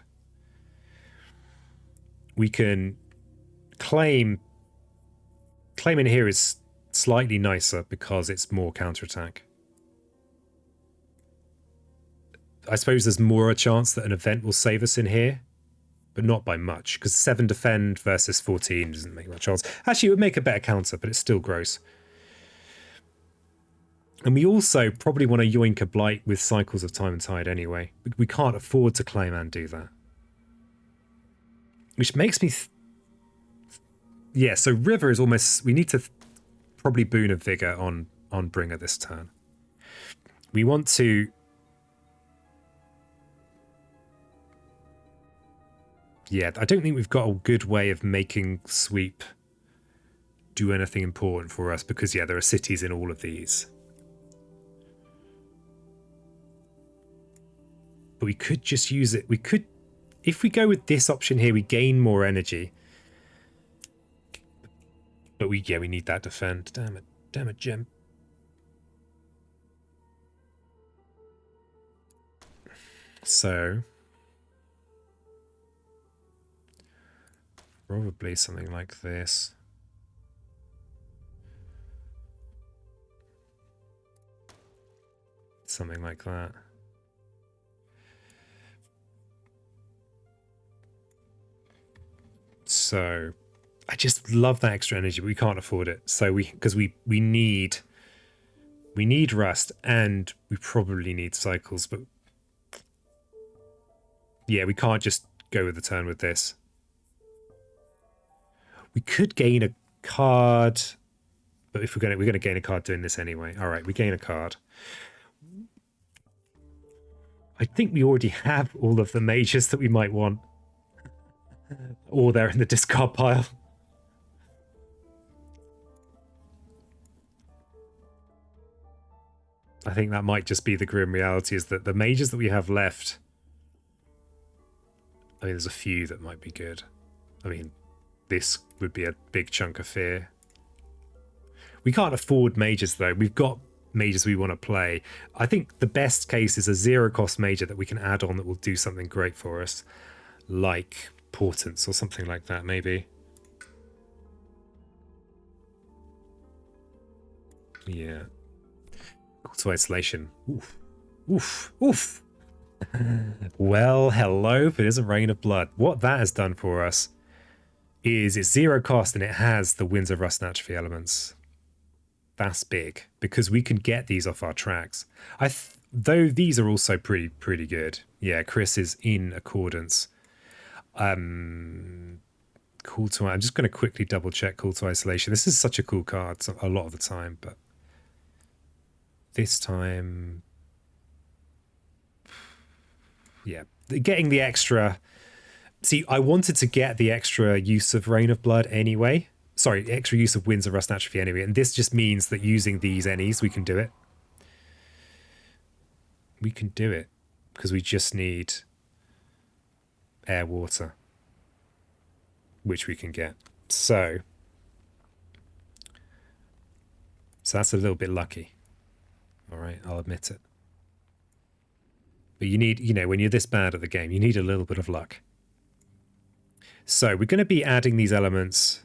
A: We can claim in here is slightly nicer because it's more counterattack. I suppose there's more a chance that an event will save us in here, but not by much, because 7 defend versus 14 doesn't make much odds. Actually, it would make a better counter, but it's still gross. And we also probably want to yoink a Blight with Cycles of Time and Tide anyway. We can't afford to claim and do that. Which makes me... yeah, so River is almost... We need to probably boon a Vigor on Bringer this turn. We want to... yeah, I don't think we've got a good way of making Sweep do anything important for us because, yeah, there are cities in all of these. But we could just use it. We could, if we go with this option here, we gain more energy. But we need that defend. Damn it, Jim. So probably something like this. Something like that. So I just love that extra energy, but we can't afford it. So because we need Rust and we probably need Cycles, but yeah, we can't just go with the turn with this. We could gain a card, but if we're gonna gain a card doing this anyway. All right, we gain a card. I think we already have all of the mages that we might want. Or they're in the discard pile. I think that might just be the grim reality, is that the mages that we have left... I mean, there's a few that might be good. I mean, this would be a big chunk of fear. We can't afford mages, though. We've got mages we want to play. I think the best case is a 0-cost major that we can add on that will do something great for us. Like Portents or something like that, maybe. Yeah. Call to Isolation. Oof. Oof. Oof. Well, hello, but it is a rain of blood. What that has done for us. is it's 0 cost and it has the Winds of Rust Atrophy elements. That's big because we can get these off our tracks. Though these are also pretty good. Yeah, Chris is in accordance. Cool to. I'm just going to quickly double check Cool to Isolation. This is such a cool card a lot of the time, but this time, yeah, getting the extra. See, I wanted to get the extra use of Rain of Blood anyway. Sorry, extra use of Winds of Rust Atrophy anyway, and this just means that using these NEs, we can do it. We can do it because we just need air water, which we can get. So that's a little bit lucky. All right, I'll admit it. But you need, when you're this bad at the game, you need a little bit of luck. So we're going to be adding these elements.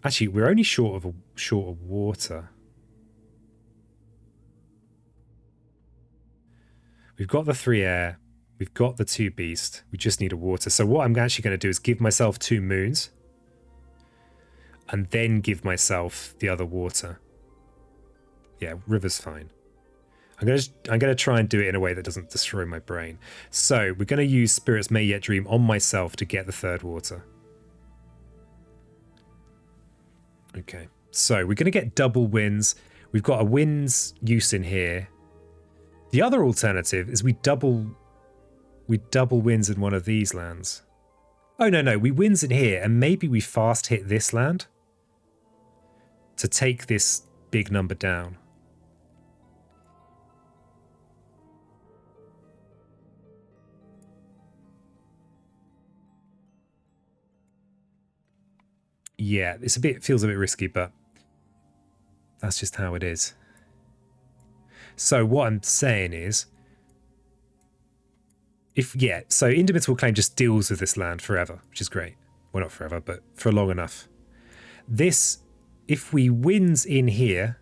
A: Actually, we're only short of water. We've got the 3 air. We've got the 2 beast. We just need a water. So what I'm actually going to do is give myself 2 moons. And then give myself the other water. Yeah, river's fine. I'm gonna try and do it in a way that doesn't destroy my brain. So we're gonna use Spirits May Yet Dream on myself to get the 3rd water. Okay, so we're gonna get double winds. We've got a winds use in here. The other alternative is we double winds in one of these lands. Oh no, we winds in here, and maybe we fast hit this land to take this big number down. Yeah, feels a bit risky, but that's just how it is. So what I'm saying is, so Indomitable Claim just deals with this land forever, which is great. Well, not forever, but for long enough. This, if we wins in here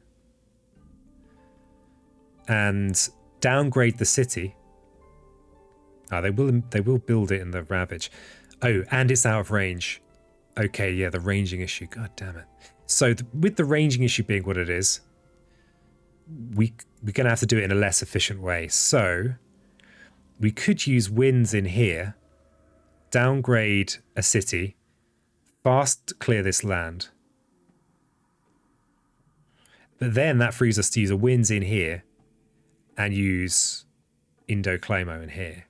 A: and downgrade the city, they will build it in the Ravage. Oh, and it's out of range. Okay, yeah, the ranging issue. God damn it. So with the ranging issue being what it is, we're going to have to do it in a less efficient way. So we could use winds in here, downgrade a city, fast clear this land. But then that frees us to use a winds in here and use Indo-Clamo in here.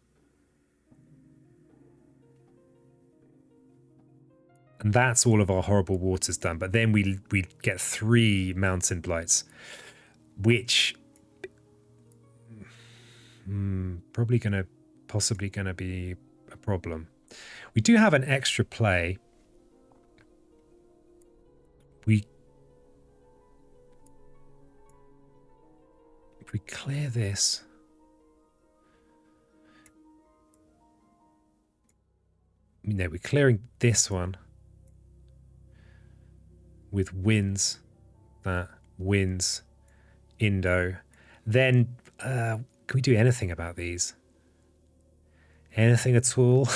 A: And that's all of our horrible waters done. But then we get 3 mountain blights, which possibly gonna be a problem. We do have an extra play. If we clear this, we're clearing this one with winds, Indo. Then can we do anything about these? Anything at all?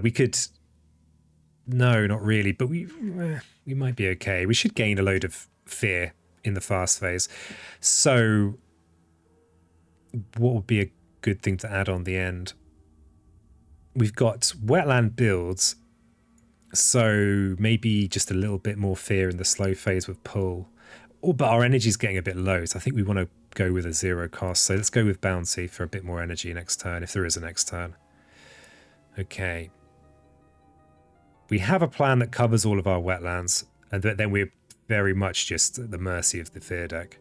A: We could. No, not really. But we might be okay. We should gain a load of fear in the fast phase. So, what would be a good thing to add on the end? We've got wetland builds. So maybe just a little bit more fear in the slow phase with pull. But our energy is getting a bit low, so I think we want to go with a 0 cost. So let's go with bouncy for a bit more energy next turn, if there is a next turn. Okay. We have a plan that covers all of our wetlands, and then we're very much just at the mercy of the fear deck.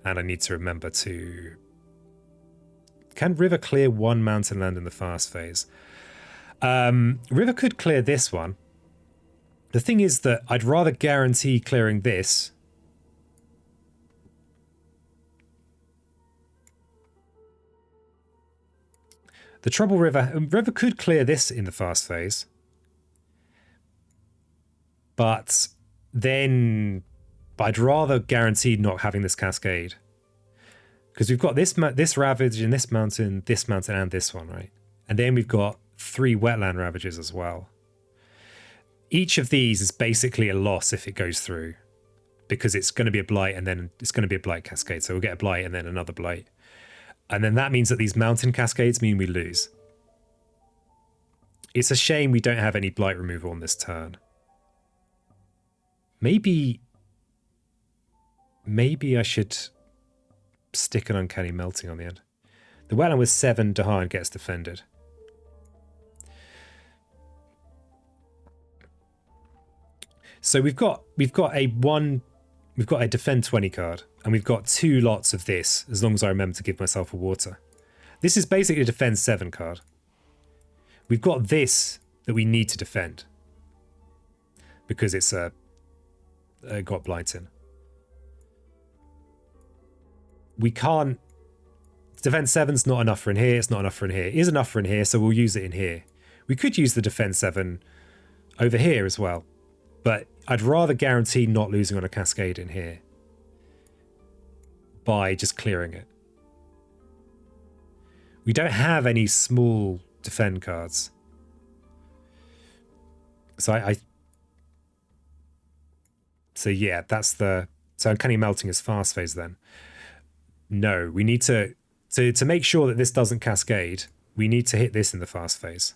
A: And I need to remember to... Can River clear 1 mountain land in the fast phase? River could clear this one. The thing is that I'd rather guarantee clearing this. The trouble River could clear this in the fast phase. But then I'd rather guarantee not having this cascade. Because we've got this ravage in this mountain, and this one, right? And then we've got 3 wetland ravages as well. Each of these is basically a loss if it goes through, because it's going to be a blight and then it's going to be a blight cascade. So we'll get a blight and then another blight. And then that means that these mountain cascades mean we lose. It's a shame we don't have any blight removal on this turn. Maybe I should stick an uncanny melting on the end. The wetland with 7 Dahan gets defended. So we've got a defend 20 card, and we've got 2 lots of this, as long as I remember to give myself a water. This is basically a defend 7 card. We've got this that we need to defend, because it's got blight in. We can't... Defend 7's not enough for in here, it's not enough for in here. It is enough for in here, so we'll use it in here. We could use the defend 7 over here as well, but I'd rather guarantee not losing on a cascade in here by just clearing it. We don't have any small defend cards. So yeah, that's the... So uncanny melting is fast phase then. No, we need to make sure that this doesn't cascade, we need to hit this in the fast phase.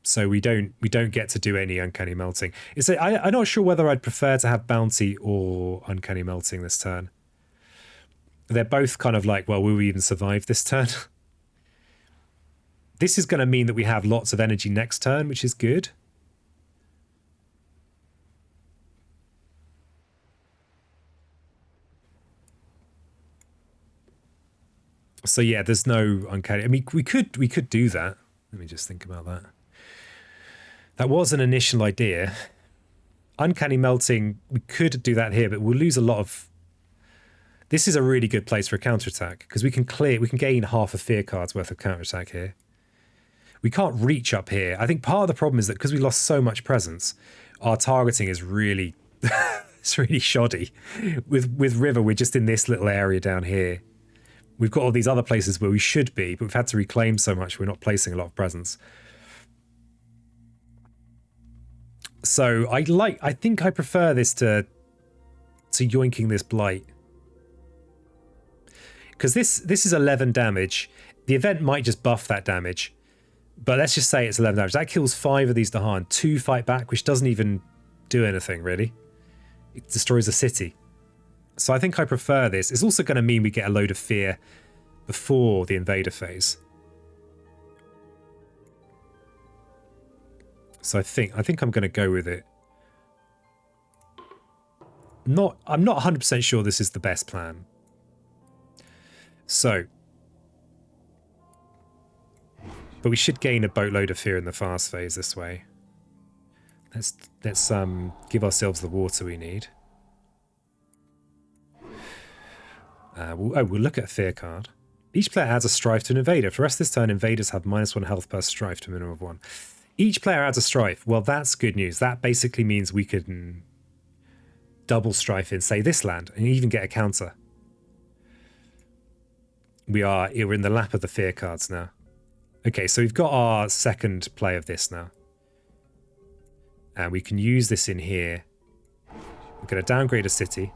A: So we don't get to do any uncanny melting. I'm not sure whether I'd prefer to have bounty or uncanny melting this turn. They're both kind of like, well, will we even survive this turn? This is going to mean that we have lots of energy next turn, which is good. So yeah, there's no uncanny. I mean, we could do that. Let me just think about that. That was an initial idea. Uncanny melting, we could do that here, but we'll lose a lot of... This is a really good place for a counterattack, because we can gain half a fear card's worth of counterattack here. We can't reach up here. I think part of the problem is that because we lost so much presence, our targeting is really... it's really shoddy. With River, we're just in this little area down here. We've got all these other places where we should be, but we've had to reclaim so much we're not placing a lot of presence. So I think I prefer this to yoinking this blight. Because this is 11 damage. The event might just buff that damage. But let's just say it's 11 damage. That kills 5 of these Dahan. 2 fight back, which doesn't even do anything, really. It destroys a city. So I think I prefer this. It's also going to mean we get a load of fear before the invader phase. So I think I'm going to go with it. I'm not 100% sure this is the best plan. So, but we should gain a boatload of fear in the fast phase this way. Let's give ourselves the water we need. We'll look at a fear card. Each player adds a strife to an invader. For the rest of this turn, invaders have -1 health per strife to a minimum of 1. Each player adds a strife. Well, that's good news. That basically means we can double strife in, say, this land, and even get a counter. We're in the lap of the fear cards now. Okay, so we've got our second play of this now. And we can use this in here. We're going to downgrade a city.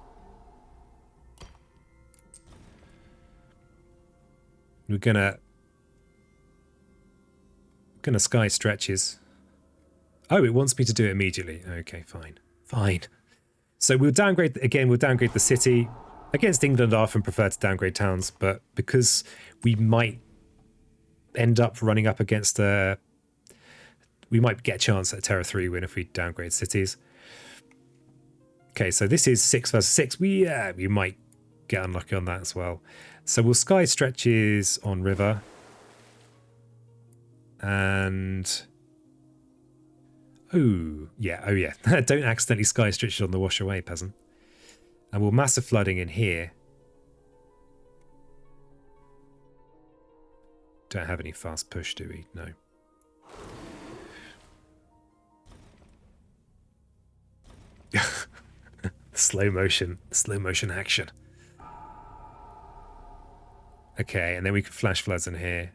A: We're gonna sky stretches. Oh, it wants me to do it immediately. Okay, fine. So we'll downgrade again. We'll downgrade the city. Against England, I often prefer to downgrade towns, but because we might end up running up against we might get a chance at a Terra 3 win if we downgrade cities. Okay, so this is 6 versus 6. We might get unlucky on that as well. So we'll sky stretches on river. And... Oh yeah. Don't accidentally sky stretch it on the wash away, peasant. And we'll massive flooding in here. Don't have any fast push, do we? No. slow motion action. Okay, and then we can flash floods in here,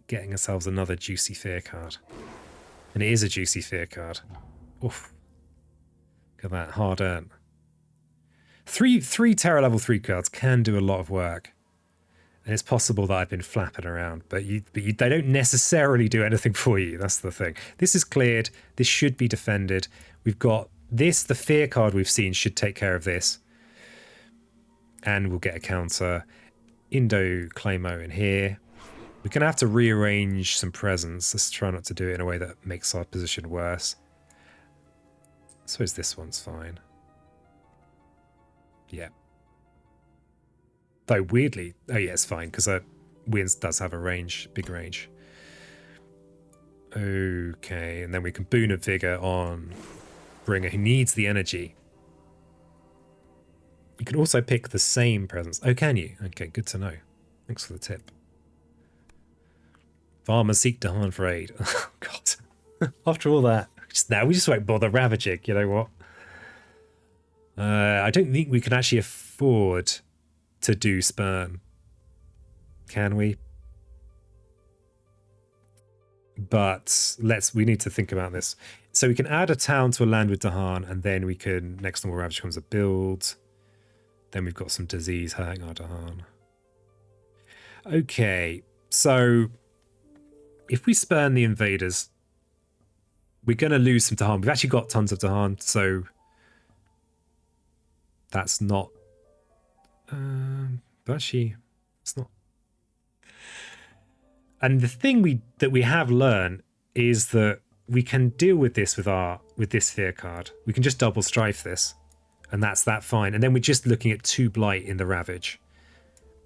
A: getting ourselves another juicy fear card. And it is a juicy fear card. Oof. Look at that, hard earned. Three Terra level 3 cards can do a lot of work. And it's possible that I've been flapping around, but they don't necessarily do anything for you. That's the thing. This is cleared. This should be defended. We've got this. The fear card we've seen should take care of this. And we'll get a counter. Indo Claimo in here. We're going to have to rearrange some presents. Let's try not to do it in a way that makes our position worse. I suppose this one's fine. Yeah. Though weirdly, oh yeah, it's fine because Winds does have a range, big range. Okay, and then we can boon a vigor on Bringer, who needs the energy. You can also pick the same presence. Oh, can you? Okay, good to know. Thanks for the tip. Farmers seek Dahan for aid. Oh god. After all that, we just won't bother ravaging. You know what? I don't think we can actually afford to do Spurn. Can we? But we need to think about this. So we can add a town to a land with Dahan, and then we can, next normal ravage comes a build. Then we've got some disease hurting our Dahan. Okay, so if we spurn the invaders, we're going to lose some Dahan. We've actually got tons of Dahan, so that's not... but actually, it's not. And the thing that we have learned is that we can deal with this with this fear card. We can just double strife this, and that's fine. And then we're just looking at 2 blight in the ravage.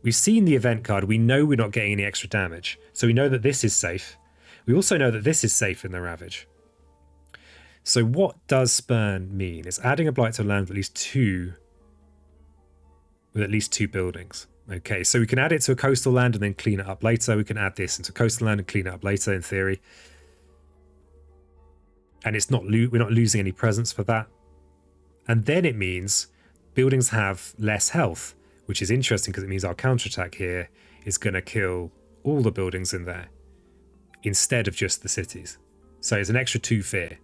A: We've seen the event card. We know we're not getting any extra damage, so we know that this is safe. We also know that this is safe in the ravage. So what does Spurn mean? It's adding a blight to a land with at least two buildings. Okay, so we can add it to a coastal land and then clean it up later. We can add this into coastal land and clean it up later, in theory. And it's not we're not losing any presence for that. And then it means buildings have less health, which is interesting because it means our counterattack here is going to kill all the buildings in there instead of just the cities. So it's an extra 2 fear.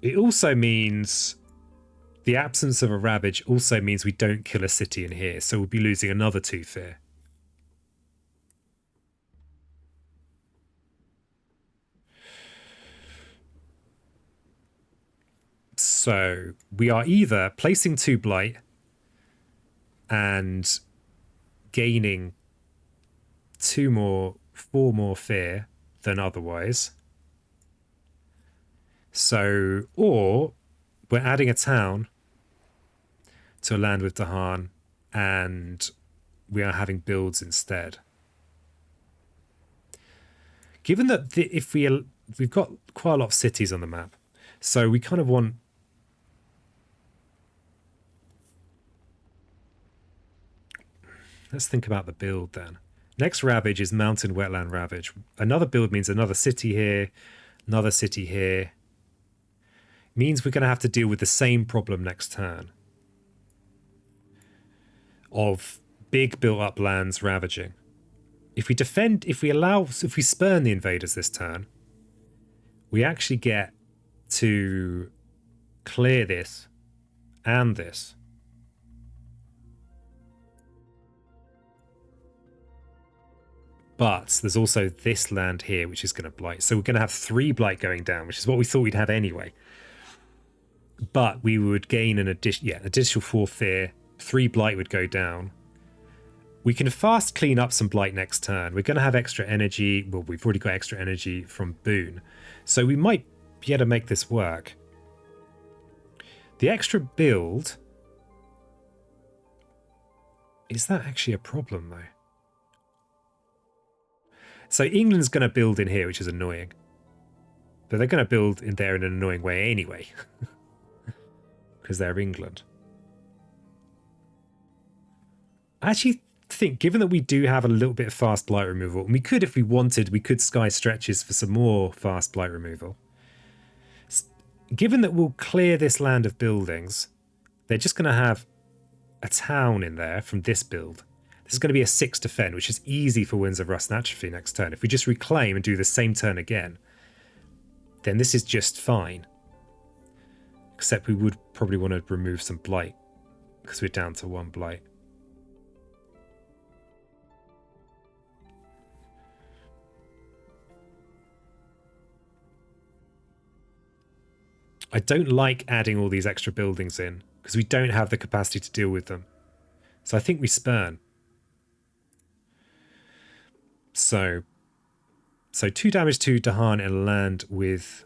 A: It also means the absence of a ravage also means we don't kill a city in here, so we'll be losing another 2 fear. So we are either placing 2 blight and gaining 4 more fear than otherwise. So, or we're adding a town to a land with Dahan, and we are having builds instead. Given that we've got quite a lot of cities on the map, so we kind of want... Let's think about the build then. Next ravage is mountain wetland ravage. Another build means another city here, another city here. Means we're going to have to deal with the same problem next turn of big built-up lands ravaging. If we spurn the invaders this turn, we actually get to clear this and this. But there's also this land here, which is going to blight. So we're going to have 3 blight going down, which is what we thought we'd have anyway. But we would gain an additional 4 fear. 3 blight would go down. We can fast clean up some blight next turn. We're going to have extra energy. Well, we've already got extra energy from Boon. So we might be able to make this work. The extra build... Is that actually a problem, though? So England's going to build in here, which is annoying. But they're going to build in there in an annoying way anyway. Because they're England. I actually think, given that we do have a little bit of fast blight removal, and we could, if we wanted, we could sky stretches for some more fast blight removal. Given that we'll clear this land of buildings, they're just going to have a town in there from this build. This is going to be a 6 defend, which is easy for Winds of Rust and Atrophy next turn. If we just reclaim and do the same turn again, then this is just fine. Except we would probably want to remove some Blight, because we're down to 1 Blight. I don't like adding all these extra buildings in, because we don't have the capacity to deal with them. So I think we spurn. So 2 damage to Dahan in a land with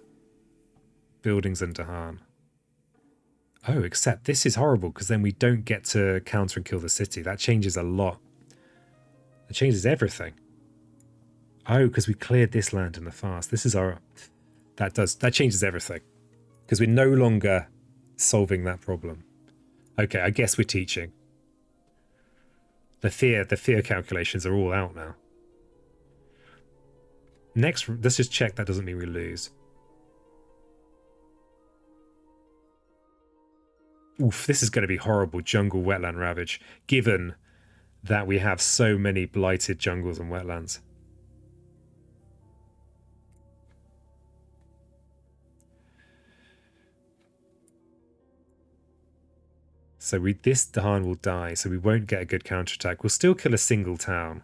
A: buildings and Dahan. Oh, except this is horrible, because then we don't get to counter and kill the city. That changes a lot. That changes everything. Oh, because we cleared this land in the fast. This is our... That changes everything. Because we're no longer solving that problem. Okay, I guess we're teaching. The fear calculations are all out now. Next, let's just check that doesn't mean we lose. Oof, this is going to be horrible. Jungle Wetland Ravage, given that we have so many blighted jungles and wetlands. So this Dahan will die, so we won't get a good counterattack. We'll still kill a single town.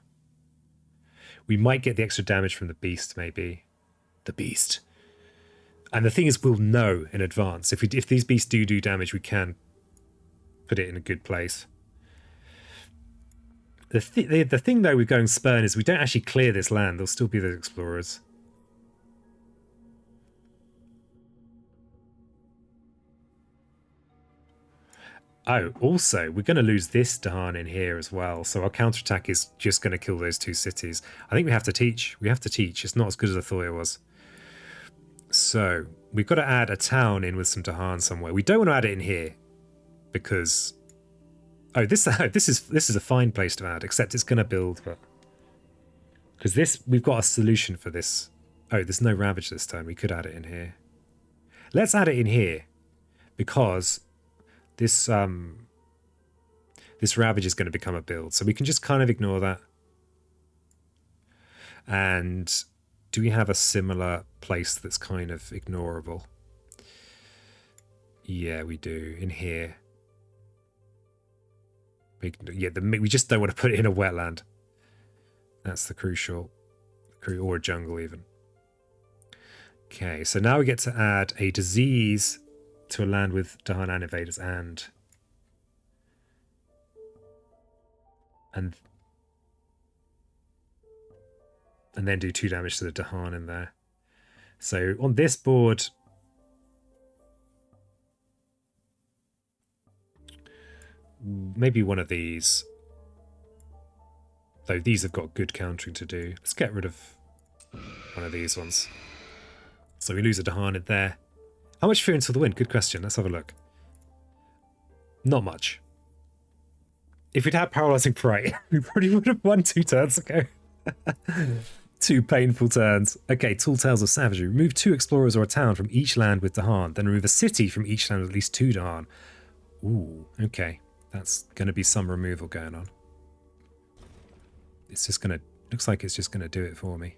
A: We might get the extra damage from the beast, maybe. The beast. And the thing is, we'll know in advance. If these beasts do damage, we can put it in a good place. The thing, though, with going Spurn is we don't actually clear this land. There'll still be those explorers. Oh, also, we're going to lose this Dahan in here as well. So our counterattack is just going to kill those 2 cities. I think we have to teach. We have to teach. It's not as good as I thought it was. So we've got to add a town in with some Dahan somewhere. We don't want to add it in here because... Oh, this is a fine place to add, except it's going to build, but... Because we've got a solution for this. Oh, there's no Ravage this time. We could add it in here. Let's add it in here because... This Ravage is going to become a build, so we can just kind of ignore that. And do we have a similar place that's kind of ignorable? Yeah, we do. In here. We just don't want to put it in a wetland. That's the crucial. Or a jungle even. Okay, so now we get to add a disease to a land with Dahan and invaders and then do 2 damage to the Dahan in there. So on this board, maybe one of these. Though these have got good countering to do. Let's get rid of one of these ones. So we lose a Dahan in there. How much fear until the wind? Good question. Let's have a look. Not much. If we'd had Paralyzing Prey, we probably would have won 2 turns ago. 2 painful turns. Okay, Tall Tales of Savagery. Remove 2 explorers or a town from each land with Dahan. Then remove a city from each land with at least 2 Dahan. Ooh, okay. That's going to be some removal going on. It's just going to... Looks like it's just going to do it for me.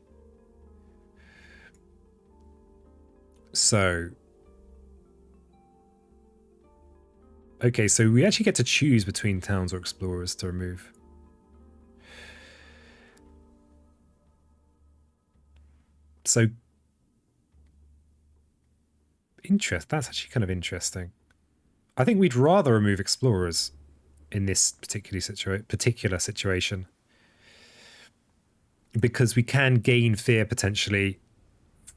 A: So... Okay, so we actually get to choose between towns or explorers to remove. So, that's actually kind of interesting. I think we'd rather remove explorers in this particular situation. Because we can gain fear potentially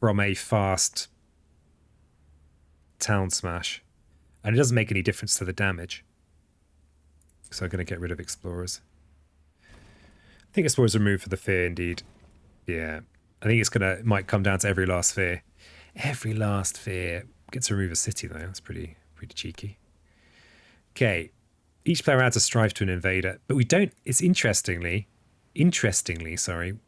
A: from a fast town smash. And it doesn't make any difference to the damage. So I'm going to get rid of explorers. I think explorers are removed for the fear indeed. Yeah. I think it might come down to every last fear. Every last fear. Gets to remove a city though. That's pretty cheeky. Okay. Each player adds a strife to an invader. But we don't... It's interestingly, sorry.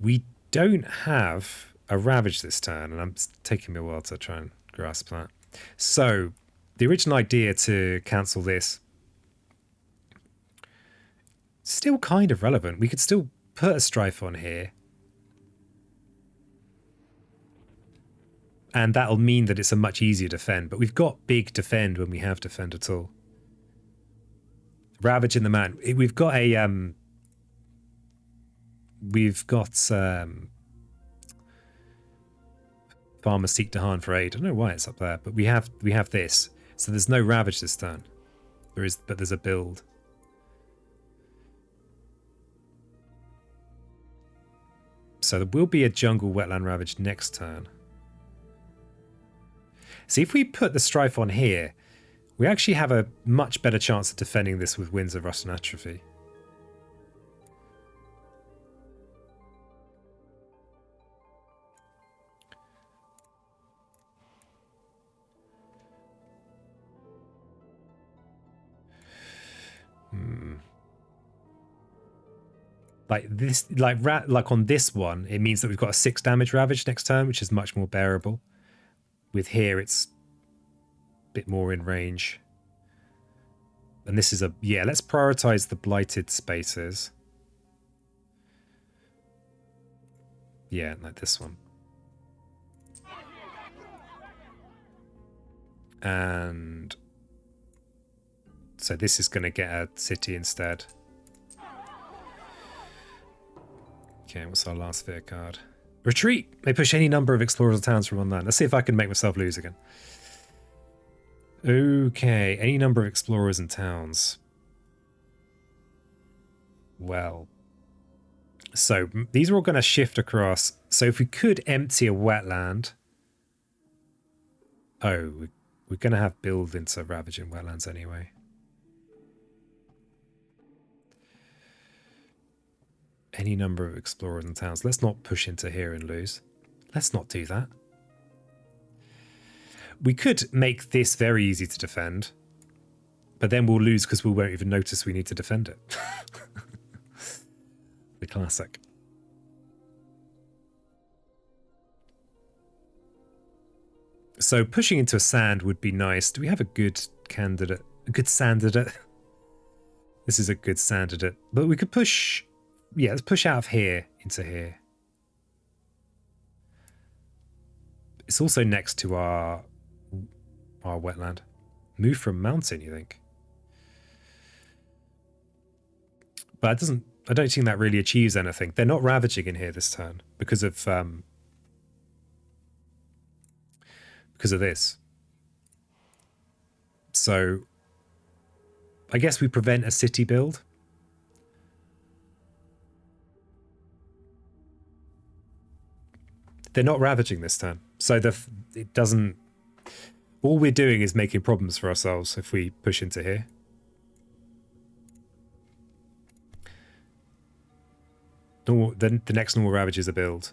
A: We don't have a Ravage this turn. And it's taking me a while to try and grasp that. So... The original idea to cancel this Still kind of relevant. We could still put a strife on here. And that'll mean that it's a much easier defend. But we've got big defend when we have defend at all. Ravage in the man. We've got a Farmer Seek Dahan for aid. I don't know why it's up there, but we have this. So there's no Ravage this turn. But there's a build. So there will be a jungle wetland Ravage next turn. See, if we put the strife on here, we actually have a much better chance of defending this with Winds of Rust and Atrophy. Like this, like on this one, it means that we've got a 6 damage Ravage next turn, which is much more bearable. With here, it's a bit more in range. And this is yeah, let's prioritize the blighted spaces. Yeah, like this one. And so this is going to get a city instead. Okay, what's our last fear card? Retreat! May push any number of explorers or towns from one land. Let's see if I can make myself lose again. Okay, any number of explorers and towns. Well, so these are all going to shift across. So if we could empty a wetland. Oh, we're going to have build into ravaging wetlands anyway. Any number of explorers and towns. Let's not push into here and lose. Let's not do that. We could make this very easy to defend, but then we'll lose because we won't even notice we need to defend it. The classic. So pushing into a sand would be nice. Do we have a good candidate? A good sandidate? This is a good sandidate. But we could push... Yeah, let's push out of here into here. It's also next to our wetland. Move from mountain, you think? But it doesn't... I don't think that really achieves anything. They're not ravaging in here this turn because of this. So I guess we prevent a city build. They're not ravaging this turn. So it doesn't... All we're doing is making problems for ourselves if we push into here. Then the next normal ravage is a build.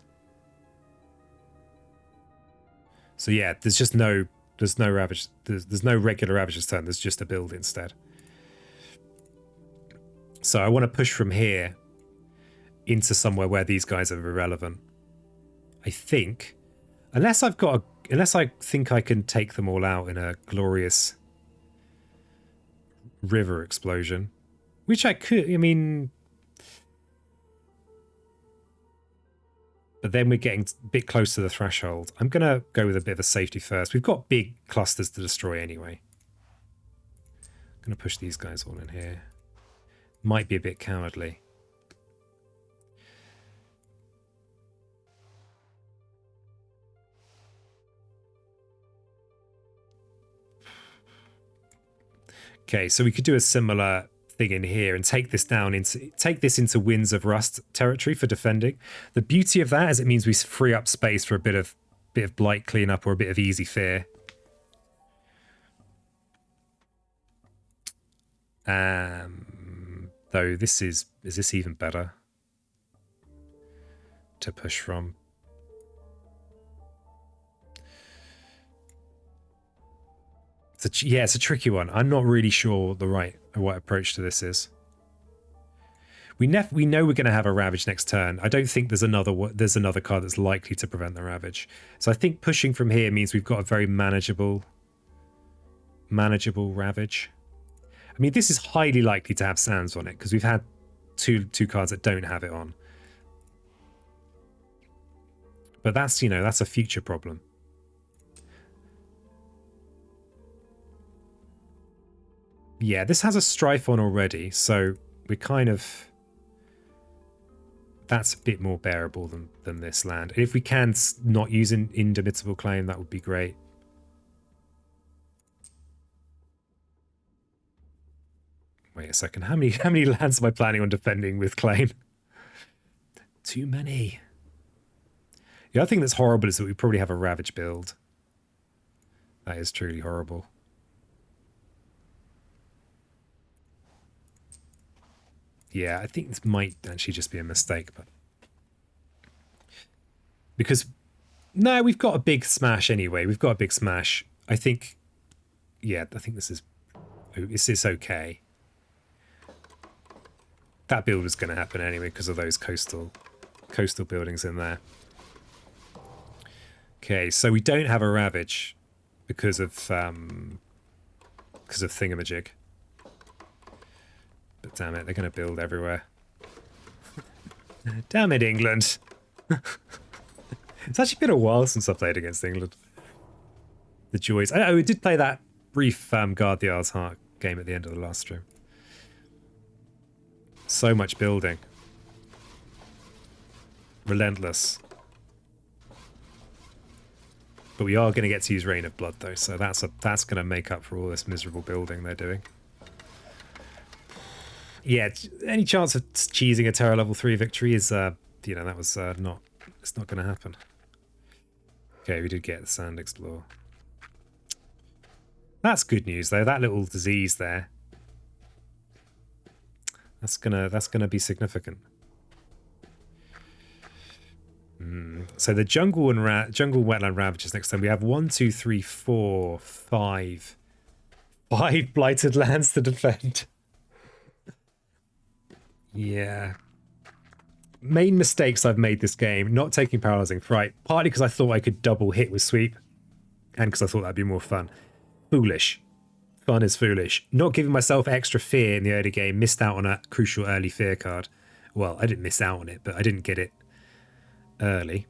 A: So yeah, there's no ravage. There's no regular ravage this turn. There's just a build instead. So I want to push from here into somewhere where these guys are irrelevant. I think, unless I think I can take them all out in a glorious river explosion, which I could. I mean. But then we're getting a bit close to the threshold. I'm going to go with a bit of a safety first. We've got big clusters to destroy anyway. I'm going to push these guys all in here. Might be a bit cowardly. Okay, so we could do a similar thing in here and take this into Winds of Rust territory for defending. The beauty of that is it means we free up space for a bit of blight cleanup or a bit of easy fear. Though is this even better to push from? It's a tricky one. I'm not really sure the right approach to this is. We know we're going to have a ravage next turn. I don't think there's another card that's likely to prevent the ravage. So I think pushing from here means we've got a very manageable ravage. I mean, this is highly likely to have sands on it because we've had two cards that don't have it on. But that's, you know, that's a future problem. Yeah, this has a strife on already, so we kind of... That's a bit more bearable than this land. If we can not use an indomitable claim, that would be great. Wait a second. How many lands am I planning on defending with claim? Too many. The other thing that's horrible is that we probably have a Ravage build. That is truly horrible. Yeah, I think this might actually just be a mistake, but... Because... No, we've got a big smash anyway. We've got a big smash. I think... Yeah, I think this is okay. That build was going to happen anyway because of those coastal buildings in there. Okay, so we don't have a Ravage because of Thingamajig. But damn it, they're going to build everywhere. Damn it, England. It's actually been a while since I played against England. The joys. Oh, we did play that brief Guard the Ard's Heart game at the end of the last stream. So much building. Relentless. But we are going to get to use Rain of Blood, though, so that's going to make up for all this miserable building they're doing. Yeah, any chance of cheesing a Terror level 3 victory is, you know, that was not... It's not going to happen. Okay, we did get the Sand Explorer. That's good news, though. That little disease there. That's gonna be significant. So the jungle and jungle wetland ravages next time. We have 1, 2, 3, 4, 5 blighted lands to defend. Yeah. Main mistakes I've made this game: not taking Paralyzing Fright, partly because I thought I could double hit with sweep, and because I thought that'd be more fun. Foolish. Fun is foolish. Not giving myself extra fear in the early game. Missed out on a crucial early fear card. Well, I didn't miss out on it, but I didn't get it early.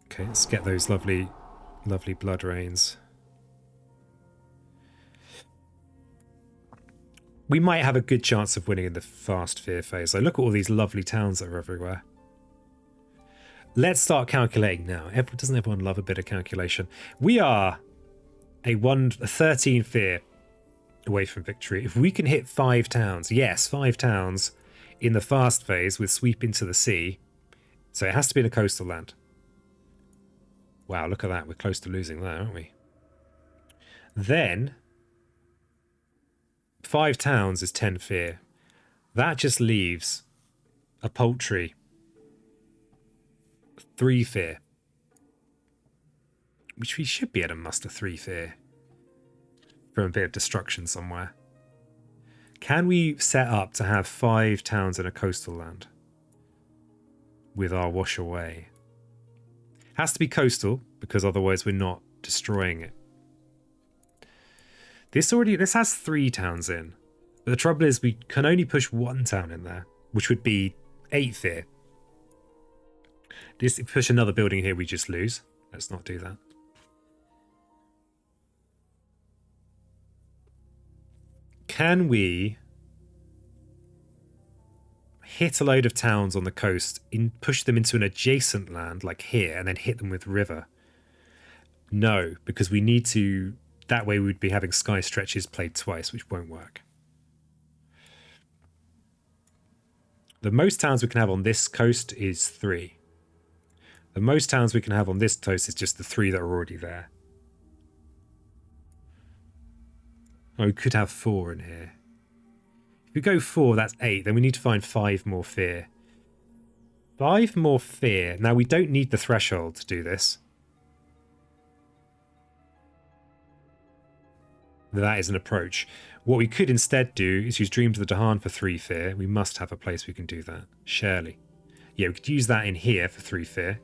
A: Okay, let's get those lovely blood rains. We might have a good chance of winning in the fast fear phase. So look at all these lovely towns that are everywhere. Let's start calculating now. Doesn't everyone love a bit of calculation? We are a 13 fear away from victory. If we can hit 5 towns, yes, 5 towns in the fast phase with sweep into the sea. So it has to be in a coastal land. Wow, look at that. We're close to losing there, aren't we? Then 5 towns is 10 fear. That just leaves a paltry 3 fear. Which we should be able to muster 3 fear from a bit of destruction somewhere. Can we set up to have 5 towns in a coastal land with our wash away? Has to be coastal because otherwise we're not destroying it. This has 3 towns in. But the trouble is we can only push 1 town in there, which would be 8 fear. If we push another building here, we just lose. Let's not do that. Can we hit a load of towns on the coast, push them into an adjacent land like here, and then hit them with river? No, because we need to... That way we'd be having sky stretches played twice, which won't work. The most towns we can have on this coast is 3. The most towns we can have on this coast is just the 3 that are already there. Oh, we could have 4 in here. If we go 4, that's 8. Then we need to find 5 more fear. 5 more fear. Now, we don't need the threshold to do this. That is an approach. What we could instead do is use Dream to the Dahan for 3 fear. We must have a place we can do that. Surely. Yeah, we could use that in here for 3 fear.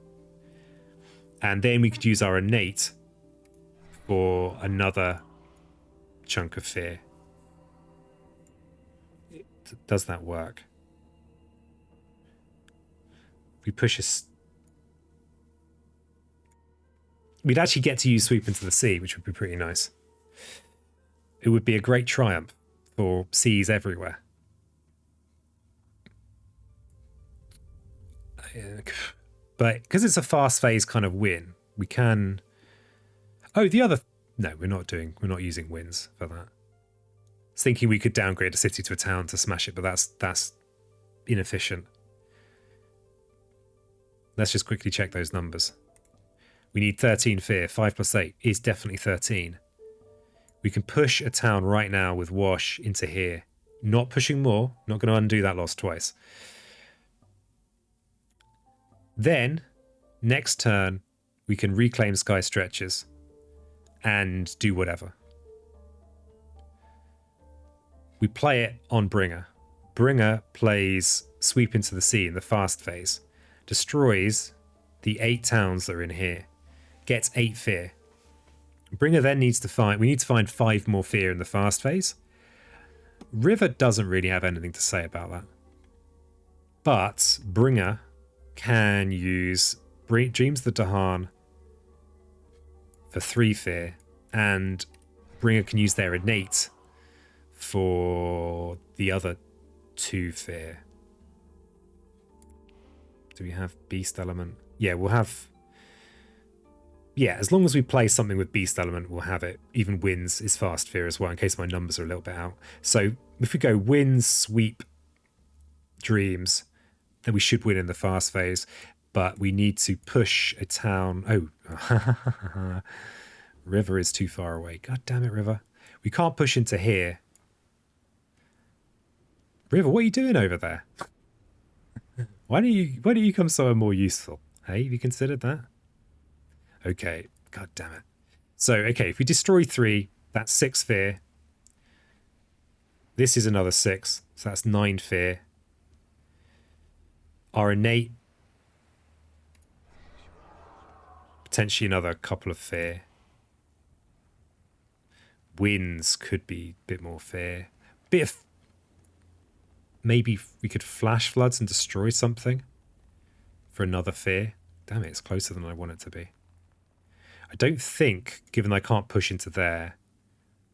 A: And then we could use our innate for another chunk of fear. Does that work? We push we'd actually get to use sweep into the sea, which would be pretty nice. It would be a great triumph for seas everywhere. But because it's a fast phase kind of win, we can... Oh, the other... No, we're not using wins for that. I was thinking we could downgrade a city to a town to smash it, but that's inefficient. Let's just quickly check those numbers. We need 13 fear. 5 plus 8 is definitely 13. We can push a town right now with wash into here. Not pushing more. Not going to undo that loss twice. Then, next turn, we can reclaim sky stretches and do whatever. We play it on Bringer. Bringer plays sweep into the sea in the fast phase. Destroys the 8 towns that are in here. Gets 8 fear. Bringer then needs to find... We need to find 5 more fear in the fast phase. River doesn't really have anything to say about that. But Bringer can use James the Dahan for 3 fear, and Bringer can use their innate for the other 2 fear. Do we have beast element? Yeah, we'll have... Yeah, as long as we play something with beast element, we'll have it. Even wins is fast fear as well, in case my numbers are a little bit out. So if we go wins, sweep, dreams, then we should win in the fast phase. But we need to push a town. Oh, River is too far away. God damn it, River. We can't push into here. River, what are you doing over there? Why don't you become somewhere more useful? Hey, have you considered that? Okay, god damn it. So, okay, if we destroy 3, that's 6 fear. This is another 6, so that's 9 fear. Our innate, potentially another couple of fear. Winds could be a bit more fear. Bit of... Maybe we could flash floods and destroy something for another fear. Damn it, it's closer than I want it to be. I don't think, given I can't push into there,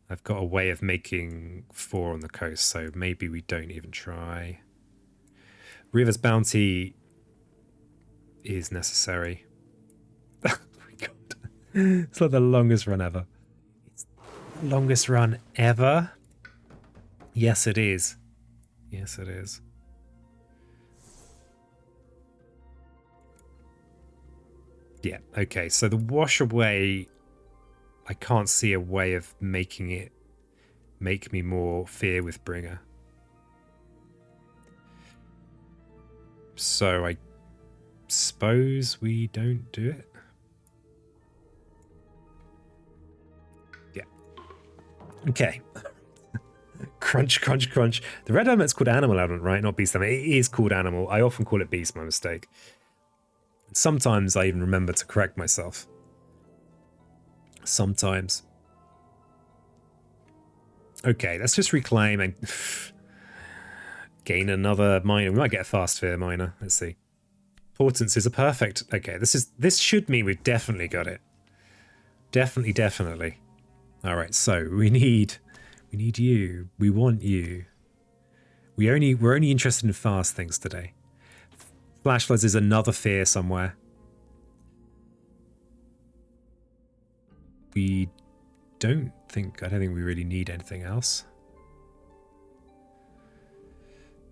A: I've got a way of making 4 on the coast, so maybe we don't even try. River's Bounty is necessary. Oh my god. It's like the longest run ever. It's the longest run ever? Yes, it is. Yes, it is. Yeah, okay, so the wash away, I can't see a way of making it make me more fear with Bringer. So I suppose we don't do it. Yeah. Okay. Crunch, crunch, crunch. The red element's called animal element, right? Not beast element. It is called animal. I often call it beast, my mistake. Sometimes I even remember to correct myself. Sometimes. Okay, let's just reclaim and gain another miner. We might get a fast fear miner. Let's see. Portents is a perfect... Okay, this should mean we've definitely got it. Definitely, definitely. Alright, so we need you. We want you. We're only interested in fast things today. Flash floods is another fear somewhere. I don't think we really need anything else.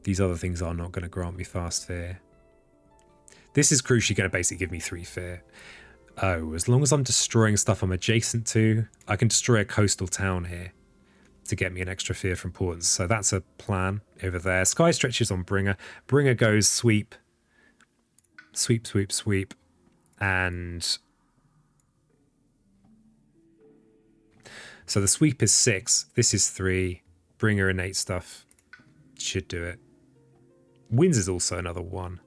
A: These other things are not going to grant me fast fear. This is crucially going to basically give me 3 fear. Oh, as long as I'm destroying stuff I'm adjacent to, I can destroy a coastal town here to get me an extra fear from portents. So that's a plan over there. Sky stretches on Bringer. Bringer goes sweep. Sweep, sweep, sweep. And so the sweep is 6. This is 3. Bringer innate stuff should do it. Winds is also another 1.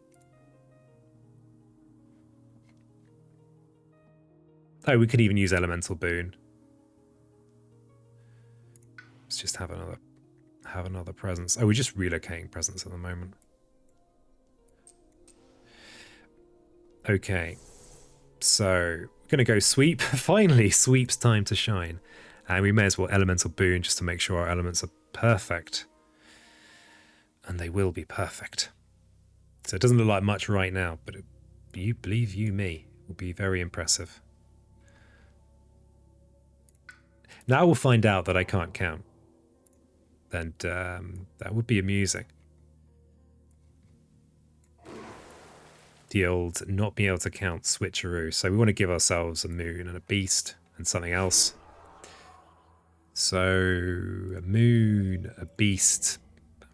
A: Oh, we could even use elemental boon. Let's just have another have another presence. Oh, we're just relocating presence at the moment. Okay. So, we're going to go sweep. Finally, sweep's time to shine. And we may as well elemental boon just to make sure our elements are perfect. And they will be perfect. So it doesn't look like much right now, but you believe you me, will be very impressive. Now we'll find out that I can't count. And that would be amusing. The old not being able to count switcheroo. So we want to give ourselves a moon and a beast and something else. So a moon, a beast.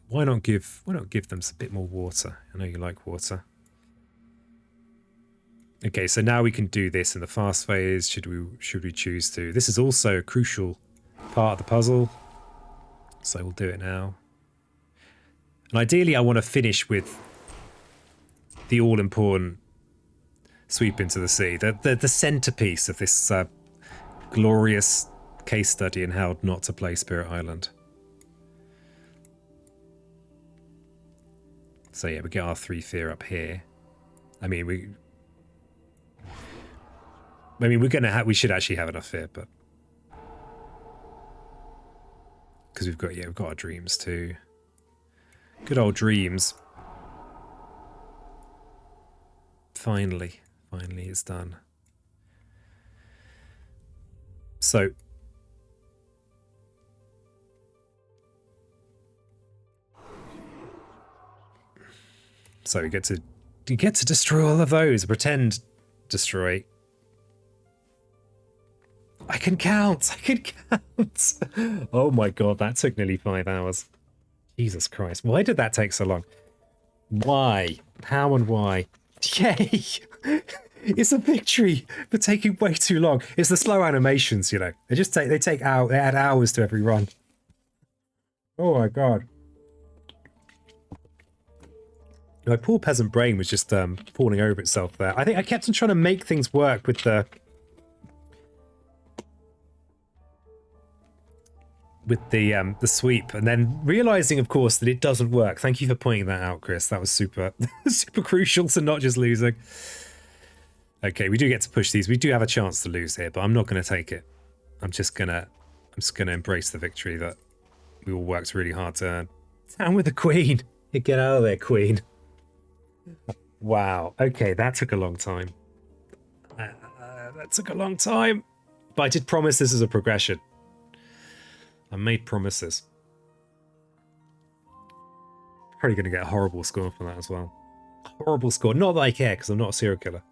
A: Why not give them a bit more water? I know you like water. Okay, so now we can do this in the fast phase. Should we choose to? This is also a crucial part of the puzzle. So we'll do it now. And ideally I want to finish with the all-important sweep into the sea. The centerpiece of this glorious case study in how not to play Spirit Island. So yeah, we get our 3 fear up here. I mean, we should actually have enough fear, but because we've got our dreams too. Good old dreams. Finally it's done. So you get to destroy all of those. Pretend destroy. I can count. Oh my god, that took nearly 5 hours. Jesus Christ. Why did that take so long? Why? How and why? Yay! It's a victory for taking way too long. It's the slow animations, you know. They add hours to every run. Oh my god. My poor peasant brain was just falling over itself there. I think I kept on trying to make things work with the sweep, and then realizing, of course, that it doesn't work. Thank you for pointing that out, Chris. That was super crucial to not just losing. Okay, we do get to push these. We do have a chance to lose here, but I'm not going to take it. I'm just gonna embrace the victory that we all worked really hard to earn. Down with the queen. Get out of there, queen. Wow. Okay, that took a long time. But I did promise this as a progression. I made promises. Probably going to get a horrible score for that as well. Horrible score. Not that I care, because I'm not a serial killer.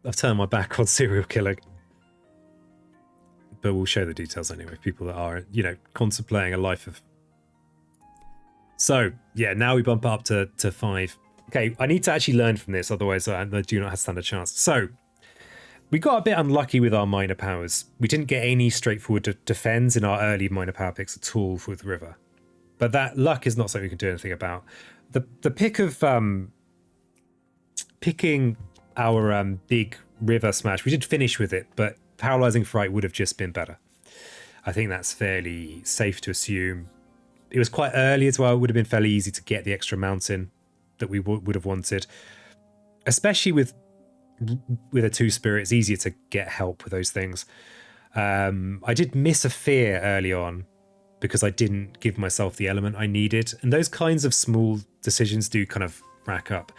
A: I've turned my back on serial killing. But we'll show the details anyway. People that are, you know, contemplating a life of... So, yeah, now we bump up to 5. Okay, I need to actually learn from this, otherwise I do not stand a chance. So, we got a bit unlucky with our minor powers. We didn't get any straightforward defends in our early minor power picks at all with River. But that luck is not something we can do anything about. The pick of picking our big River smash, we did finish with it, but Paralyzing Fright would have just been better. I think that's fairly safe to assume. It was quite early as well. It would have been fairly easy to get the extra mountain that we would have wanted. Especially with a 2-spirit, it's easier to get help with those things. I did miss a fear early on because I didn't give myself the element I needed. And those kinds of small decisions do kind of rack up.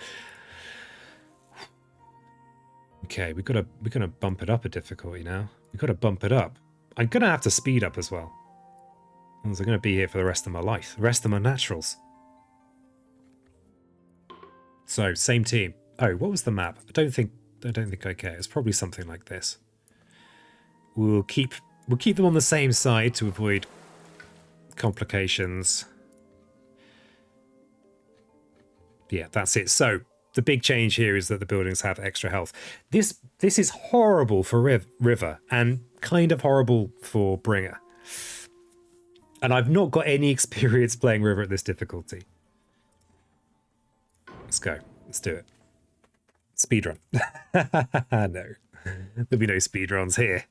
A: Okay, we're gonna bump it up a difficulty now. We've got to bump it up. I'm gonna have to speed up as well. I'm gonna be here for the rest of my life. The rest of my naturals. So, same team. Oh, what was the map? I don't think I care. It's probably something like this. We'll keep them on the same side to avoid complications. Yeah, that's it. So the big change here is that the buildings have extra health. This is horrible for River and kind of horrible for Bringer. And I've not got any experience playing River at this difficulty. Let's go. Let's do it. Speedrun. No. There'll be no speedruns here.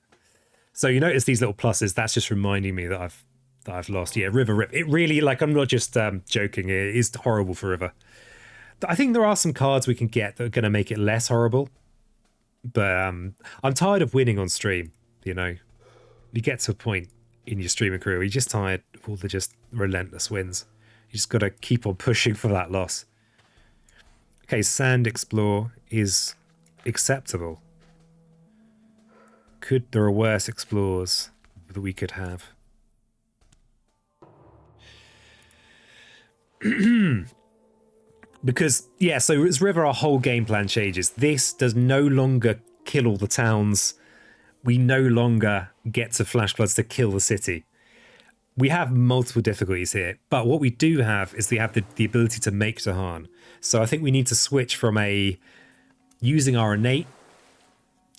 A: So you notice these little pluses. That's just reminding me that I've that I've lost. Yeah, river rip. It really, like, I'm not just joking. It is horrible for river. I think there are some cards we can get that are going to make it less horrible. But I'm tired of winning on stream, you know. You get to a point in your streaming career where you're just tired of all the just relentless wins. You just got to keep on pushing for that loss. Okay, sand explore is acceptable. There are worse explores that we could have. Because, yeah, so as river, our whole game plan changes. This does no longer kill all the towns. We no longer get to flash floods to kill the city. We have multiple difficulties here, but what we do have is we have the ability to make Dahan. So I think we need to switch from using our innate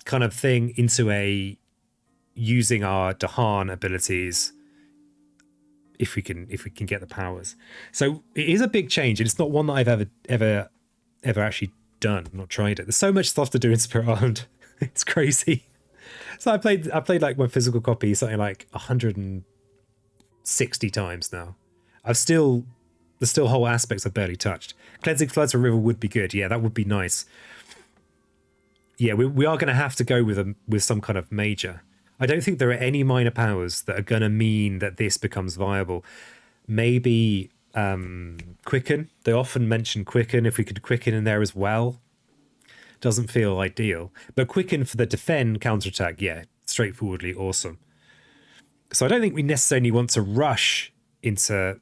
A: kind of thing into using our Dahan abilities if we can get the powers. So it is a big change, and it's not one that I've ever actually done. I've not tried it. There's so much stuff to do in Spirit Island. It's crazy. So I played like my physical copy something like 160 times now. There's still whole aspects I've barely touched. Cleansing Floods for River would be good. Yeah, that would be nice. Yeah, we are going to have to go with some kind of major. I don't think there are any minor powers that are going to mean that this becomes viable. Maybe Quicken. They often mention Quicken. If we could Quicken in there as well. Doesn't feel ideal. But Quicken for the defend counterattack, yeah, straightforwardly awesome. So I don't think we necessarily want to rush into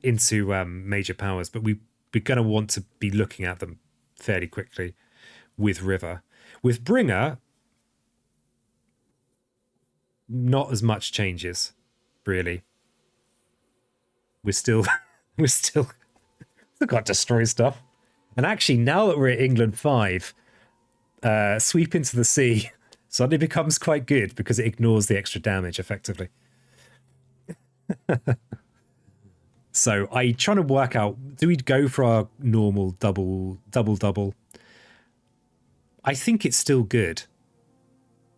A: major powers, but we're going to want to be looking at them fairly quickly with River. With Bringer, not as much changes, really. We're still got to destroy stuff. And actually, now that we're at England 5, Sweep into the Sea suddenly becomes quite good because it ignores the extra damage effectively. So I'm trying to work out, do we go for our normal double? I think it's still good.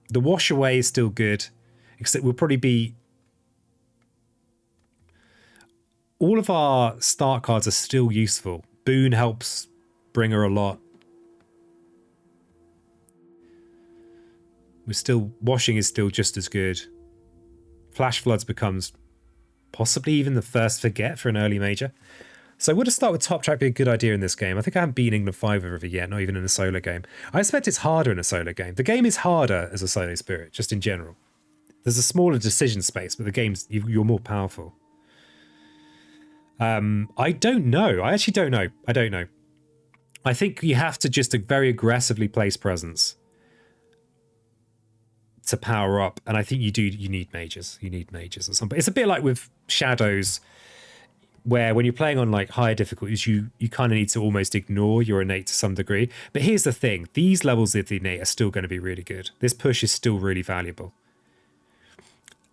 A: The wash away is still good, except we'll probably be... All of our start cards are still useful. Boon helps Bringer a lot. Washing is still just as good. Flash Floods becomes possibly even the first forget for an early major. So would a start with top track be a good idea in this game? I think I haven't beaten England 5 over yet, not even in a solo game. I expect it's harder in a solo game. The game is harder as a solo spirit, just in general. There's a smaller decision space, but the game's you're more powerful. I don't know. I actually don't know. I don't know. I think you have to just very aggressively place presence to power up, and I think you need mages. You need mages at some point. It's a bit like with shadows, where when you're playing on like higher difficulties, you kind of need to almost ignore your innate to some degree. But here's the thing: these levels of the innate are still going to be really good. This push is still really valuable.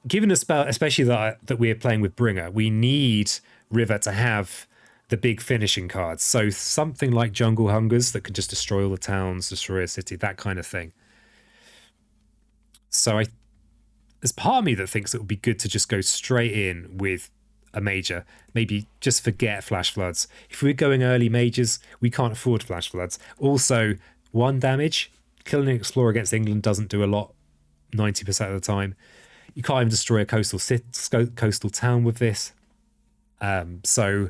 A: Given a spell, especially that we're playing with Bringer, we need River to have the big finishing cards. So something like Jungle Hungers that can just destroy all the towns, destroy a city, that kind of thing. So there's part of me that thinks it would be good to just go straight in with a major. Maybe just forget Flash Floods. If we're going early majors, we can't afford Flash Floods. Also, 1 damage. Killing an Explorer against England doesn't do a lot 90% of the time. You can't even destroy a coastal town with this. So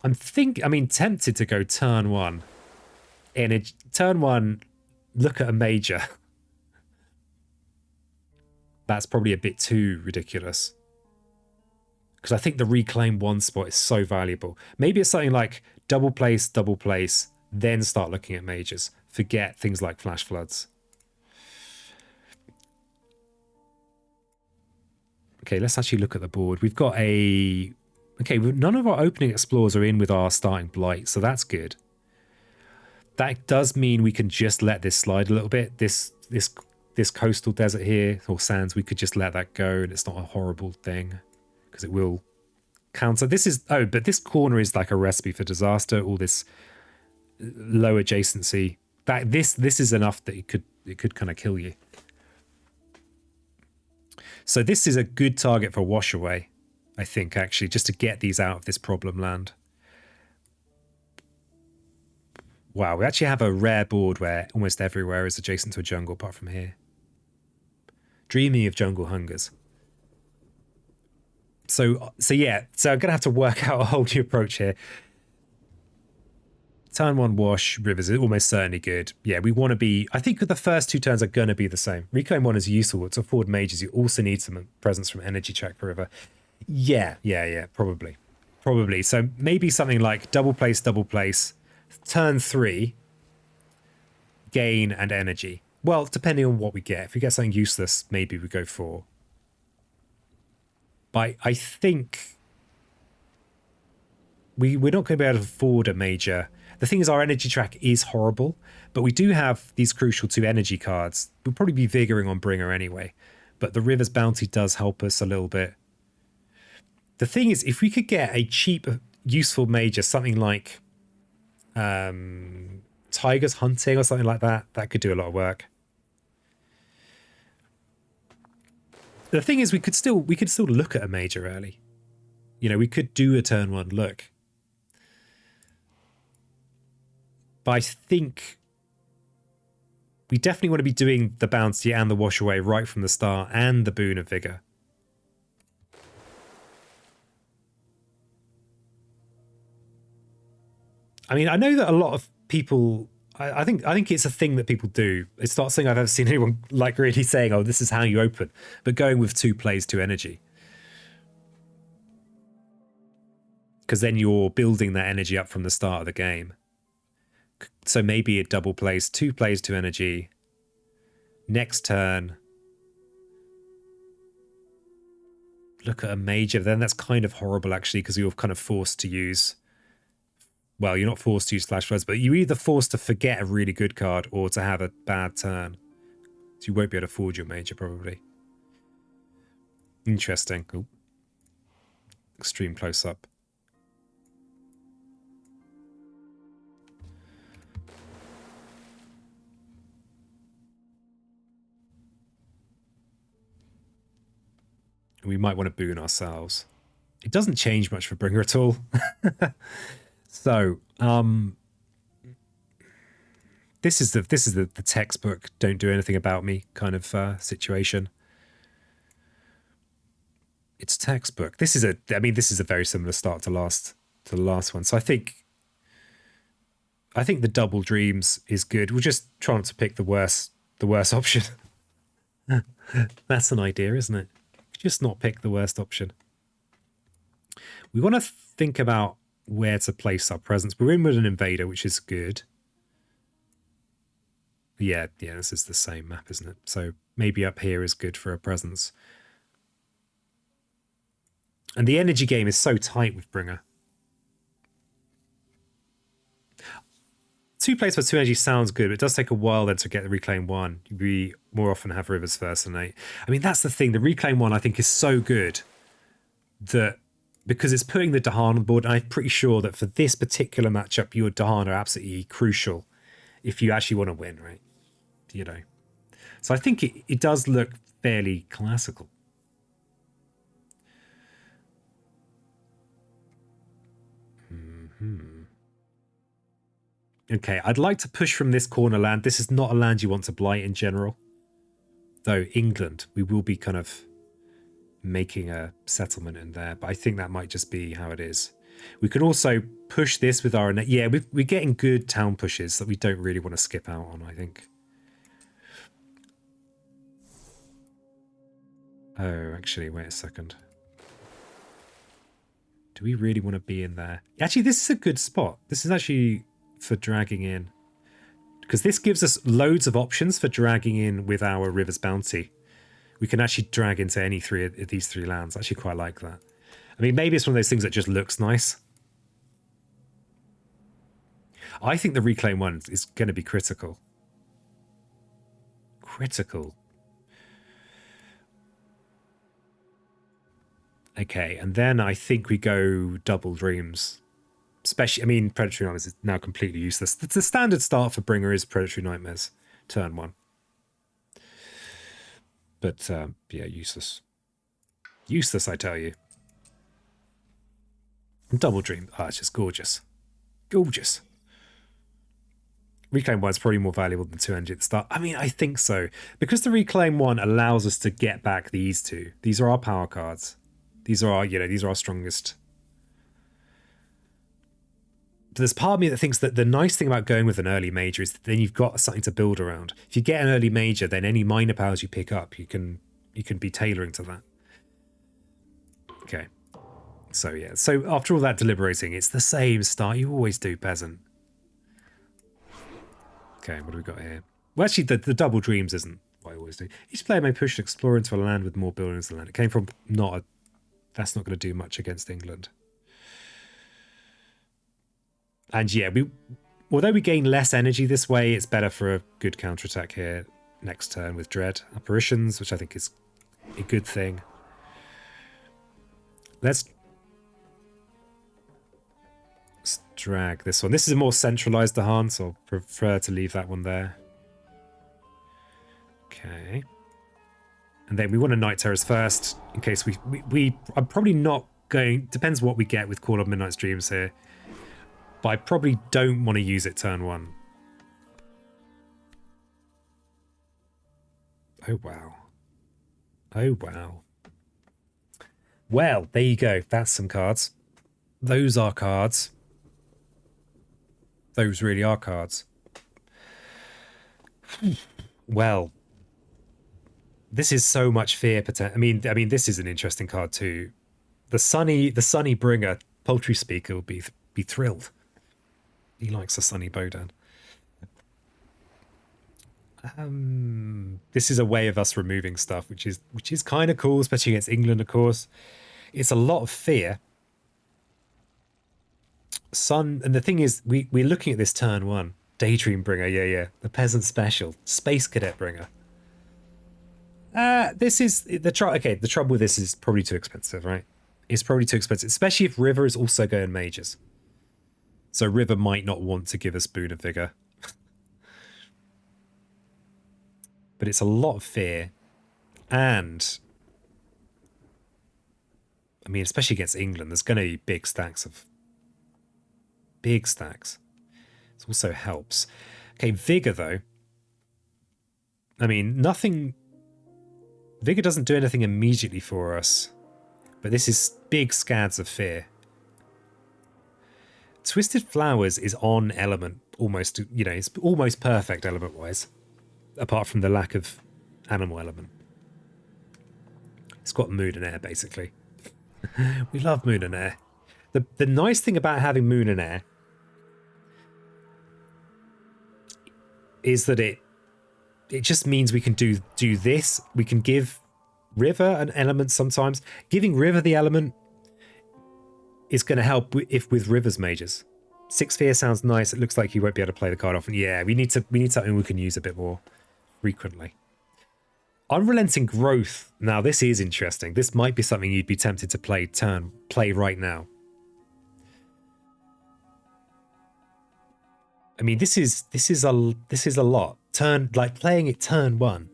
A: I'm tempted to go turn 1. And turn 1, look at a major. That's probably a bit too ridiculous. Because I think the reclaim 1 spot is so valuable. Maybe it's something like double place, then start looking at majors. Forget things like Flash Floods. Okay, let's actually look at the board. We've got okay, none of our opening explorers are in with our starting blight, so that's good. That does mean we can just let this slide a little bit. This coastal desert here, or sands, we could just let that go, and it's not a horrible thing, because it will counter. But this corner is like a recipe for disaster. All this low adjacency. This is enough that it could kind of kill you. So this is a good target for wash away. I think, actually, just to get these out of this problem land. Wow, we actually have a rare board where almost everywhere is adjacent to a jungle apart from here. Dreaming of jungle hungers. So yeah, so I'm going to have to work out a whole new approach here. Turn 1 wash, rivers is almost certainly good. Yeah, we want to be... I think the first 2 turns are going to be the same. Reclaim 1 is useful. To afford mages, you also need some presence from energy check per river. Yeah, probably. Probably. So maybe something like double place, turn 3, gain and energy. Well, depending on what we get. If we get something useless, maybe we go 4. But I think we're not going to be able to afford a major... The thing is, our energy track is horrible, but we do have these crucial 2 energy cards. We'll probably be vigoring on Bringer anyway, but the River's Bounty does help us a little bit. The thing is, if we could get a cheap, useful major, something like Tiger's Hunting or something like that, that could do a lot of work. The thing is, we could still look at a major early. You know, we could do a turn 1 look. But I think we definitely want to be doing the bounty and the wash away right from the start, and the boon of vigor. I mean, I know that a lot of people... I think it's a thing that people do. It's not something I've ever seen anyone like really saying, oh, this is how you open. But going with 2 plays, 2 energy. Because then you're building that energy up from the start of the game. So maybe a double plays, 2 plays, 2 energy. Next turn, look at a major. Then that's kind of horrible, actually, because you're kind of forced to use... Well, you're not forced to use Flash Floods, but you're either forced to forget a really good card or to have a bad turn. So you won't be able to afford your major, probably. Interesting. Ooh. Extreme close-up. We might want to boon ourselves. It doesn't change much for Bringer at all. So, this is the textbook "don't do anything about me" kind of situation. It's textbook. This is a very similar start to the last one. So I think the double dreams is good. We're just trying to pick the worst option. That's an idea, isn't it? Just not pick the worst option. We want to think about where to place our presence. We're in with an invader, which is good. Yeah, this is the same map, isn't it? So maybe up here is good for a presence. And the energy game is so tight with Bringer. 2 plays for 2 energy sounds good, but it does take a while then to get the Reclaim 1. We more often have Rivers first and 8. I mean, that's the thing. The Reclaim 1, I think, is so good that because it's putting the Dahan on the board, and I'm pretty sure that for this particular matchup, your Dahan are absolutely crucial if you actually want to win, right? You know. So I think it does look fairly classical. Okay, I'd like to push from this corner land. This is not a land you want to blight in general. Though England, we will be kind of making a settlement in there, but I think that might just be how it is. We can also push this with our... Yeah, we're getting good town pushes that we don't really want to skip out on, I think. Oh, actually, wait a second. Do we really want to be in there? Actually, this is a good spot. This is actually for dragging in. Because this gives us loads of options for dragging in with our River's Bounty. We can actually drag into any 3 of these 3 lands. I actually quite like that. I mean, maybe it's one of those things that just looks nice. I think the Reclaim 1 is going to be critical. Critical. Okay, and then I think we go Double Dreams. Especially, I mean, Predatory Nightmares is now completely useless. The standard start for Bringer is Predatory Nightmares, turn 1. But, yeah, useless. Useless, I tell you. Double Dream. Oh, it's just gorgeous. Gorgeous. Reclaim 1 is probably more valuable than 2 energy at the start. I mean, I think so. Because the Reclaim 1 allows us to get back these two. These are our power cards. These are our, these are our strongest. But there's part of me that thinks that the nice thing about going with an early major is that then you've got something to build around. If you get an early major, then any minor powers you pick up, you can be tailoring to that. Okay. So yeah. So after all that deliberating, it's the same start you always do, peasant. Okay, what do we got here? Well, actually, the double dreams isn't what I always do. Each player may push an explorer into a land with more buildings than land. It came from that's not going to do much against England. And yeah, although we gain less energy this way, it's better for a good counterattack here next turn with Dread Apparitions, which I think is a good thing. Let's drag this one. This is a more centralized Dahan, so I'll prefer to leave that one there. Okay. And then we want a Night Terrors first, in case I'm probably not going... Depends what we get with Call of Midnight's Dreams here. But I probably don't want to use it turn 1. Oh, wow. Oh, wow. Well, there you go. That's some cards. Those are cards. Those really are cards. Well, this is so much fear potential. I mean, this is an interesting card too. The Sunny Bringer, Poultry Speaker, will be thrilled. He likes a Sunny Bodan. This is a way of us removing stuff, which is kind of cool, especially against England, of course. It's a lot of fear. And the thing is, we're looking at this turn 1. Daydream Bringer, yeah. The Peasant Special. Space Cadet Bringer. This is... the trouble with this is probably too expensive, right? It's probably too expensive, especially if River is also going majors. So River might not want to give us Boon of Vigor. But it's a lot of fear. And... I mean, especially against England, there's going to be big stacks. It also helps. Okay, Vigor, though. I mean, nothing... Vigor doesn't do anything immediately for us. But this is big scads of fear. Twisted Flowers is on element, almost, it's almost perfect element-wise. Apart from the lack of animal element. It's got Moon and Air, basically. We love Moon and Air. The nice thing about having Moon and Air is that it just means we can do this. We can give River an element sometimes. Giving River the element is going to help with River's majors. 6 fear sounds nice. It looks like you won't be able to play the card often. Yeah, we need something we can use a bit more frequently. Unrelenting Growth. Now this is interesting. This might be something you'd be tempted to play right now. I mean, this is a lot. Playing it turn 1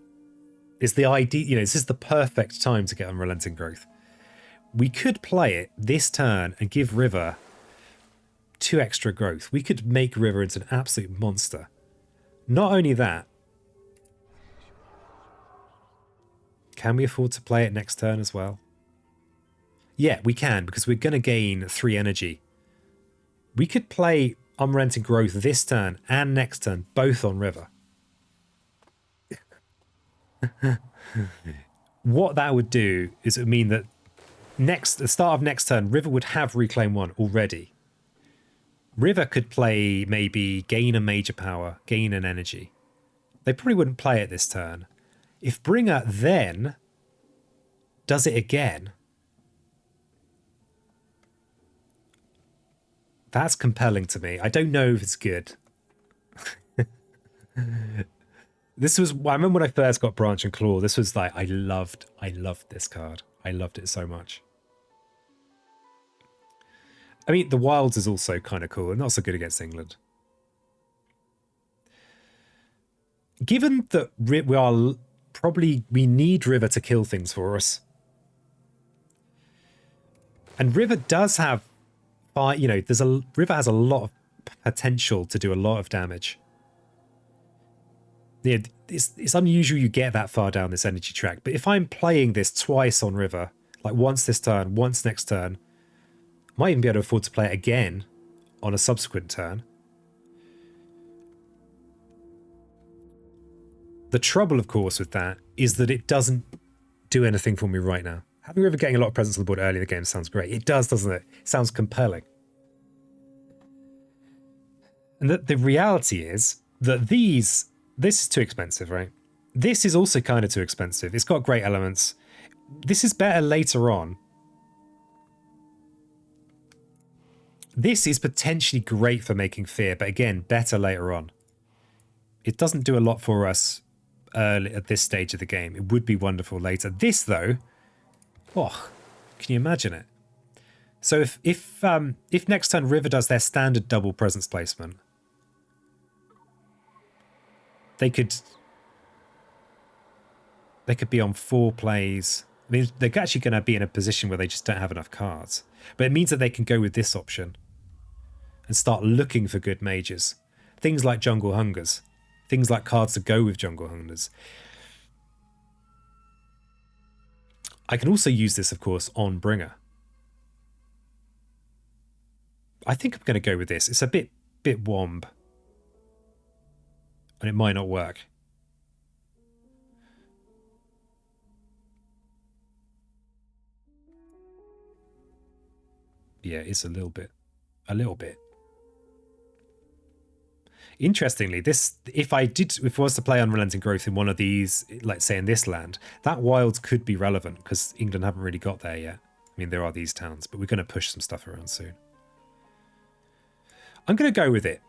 A: is the idea. This is the perfect time to get Unrelenting Growth. We could play it this turn and give River 2 extra growth. We could make River into an absolute monster. Not only that, can we afford to play it next turn as well? Yeah, we can, because we're going to gain 3 energy. We could play Unrelenting Growth this turn and next turn, both on River. What that would do is it would mean that the start of next turn, River would have Reclaim 1 already. River could play maybe gain a major power, gain an energy. They probably wouldn't play it this turn. If Bringer then does it again, that's compelling to me. I don't know if it's good. I remember when I first got Branch and Claw, this was like, I loved this card. I loved it so much. I mean, the Wilds is also kind of cool and not so good against England. Given that we need River to kill things for us. And River does have fire, you know, river has a lot of potential to do a lot of damage. Yeah, it's unusual you get that far down this energy track, but if I'm playing this twice on river, like once this turn, once next turn, I might even be able to afford to play it again on a subsequent turn. The trouble, of course, with that is that it doesn't do anything for me right now. Having river getting a lot of presence on the board early in the game sounds great. It does, doesn't it? It sounds compelling. And the reality is that this is too expensive, right? This is also kind of too expensive. It's got great elements. This is better later on. This is potentially great for making fear, but again, better later on. It doesn't do a lot for us early at this stage of the game. It would be wonderful later. This, though, oh, can you imagine it? So if next turn River does their standard double presence placement, they could be on 4 plays. I mean, they're actually going to be in a position where they just don't have enough cards. But it means that they can go with this option and start looking for good mages. Things like Jungle Hungers. Things like cards to go with Jungle Hungers. I can also use this, of course, on Bringer. I think I'm going to go with this. It's a bit womb. And it might not work. Yeah, it's a little bit. Interestingly, if I was to play Unrelenting Growth in one of these, like say in this land, that wilds could be relevant because England haven't really got there yet. I mean, there are these towns, but we're going to push some stuff around soon. I'm going to go with it.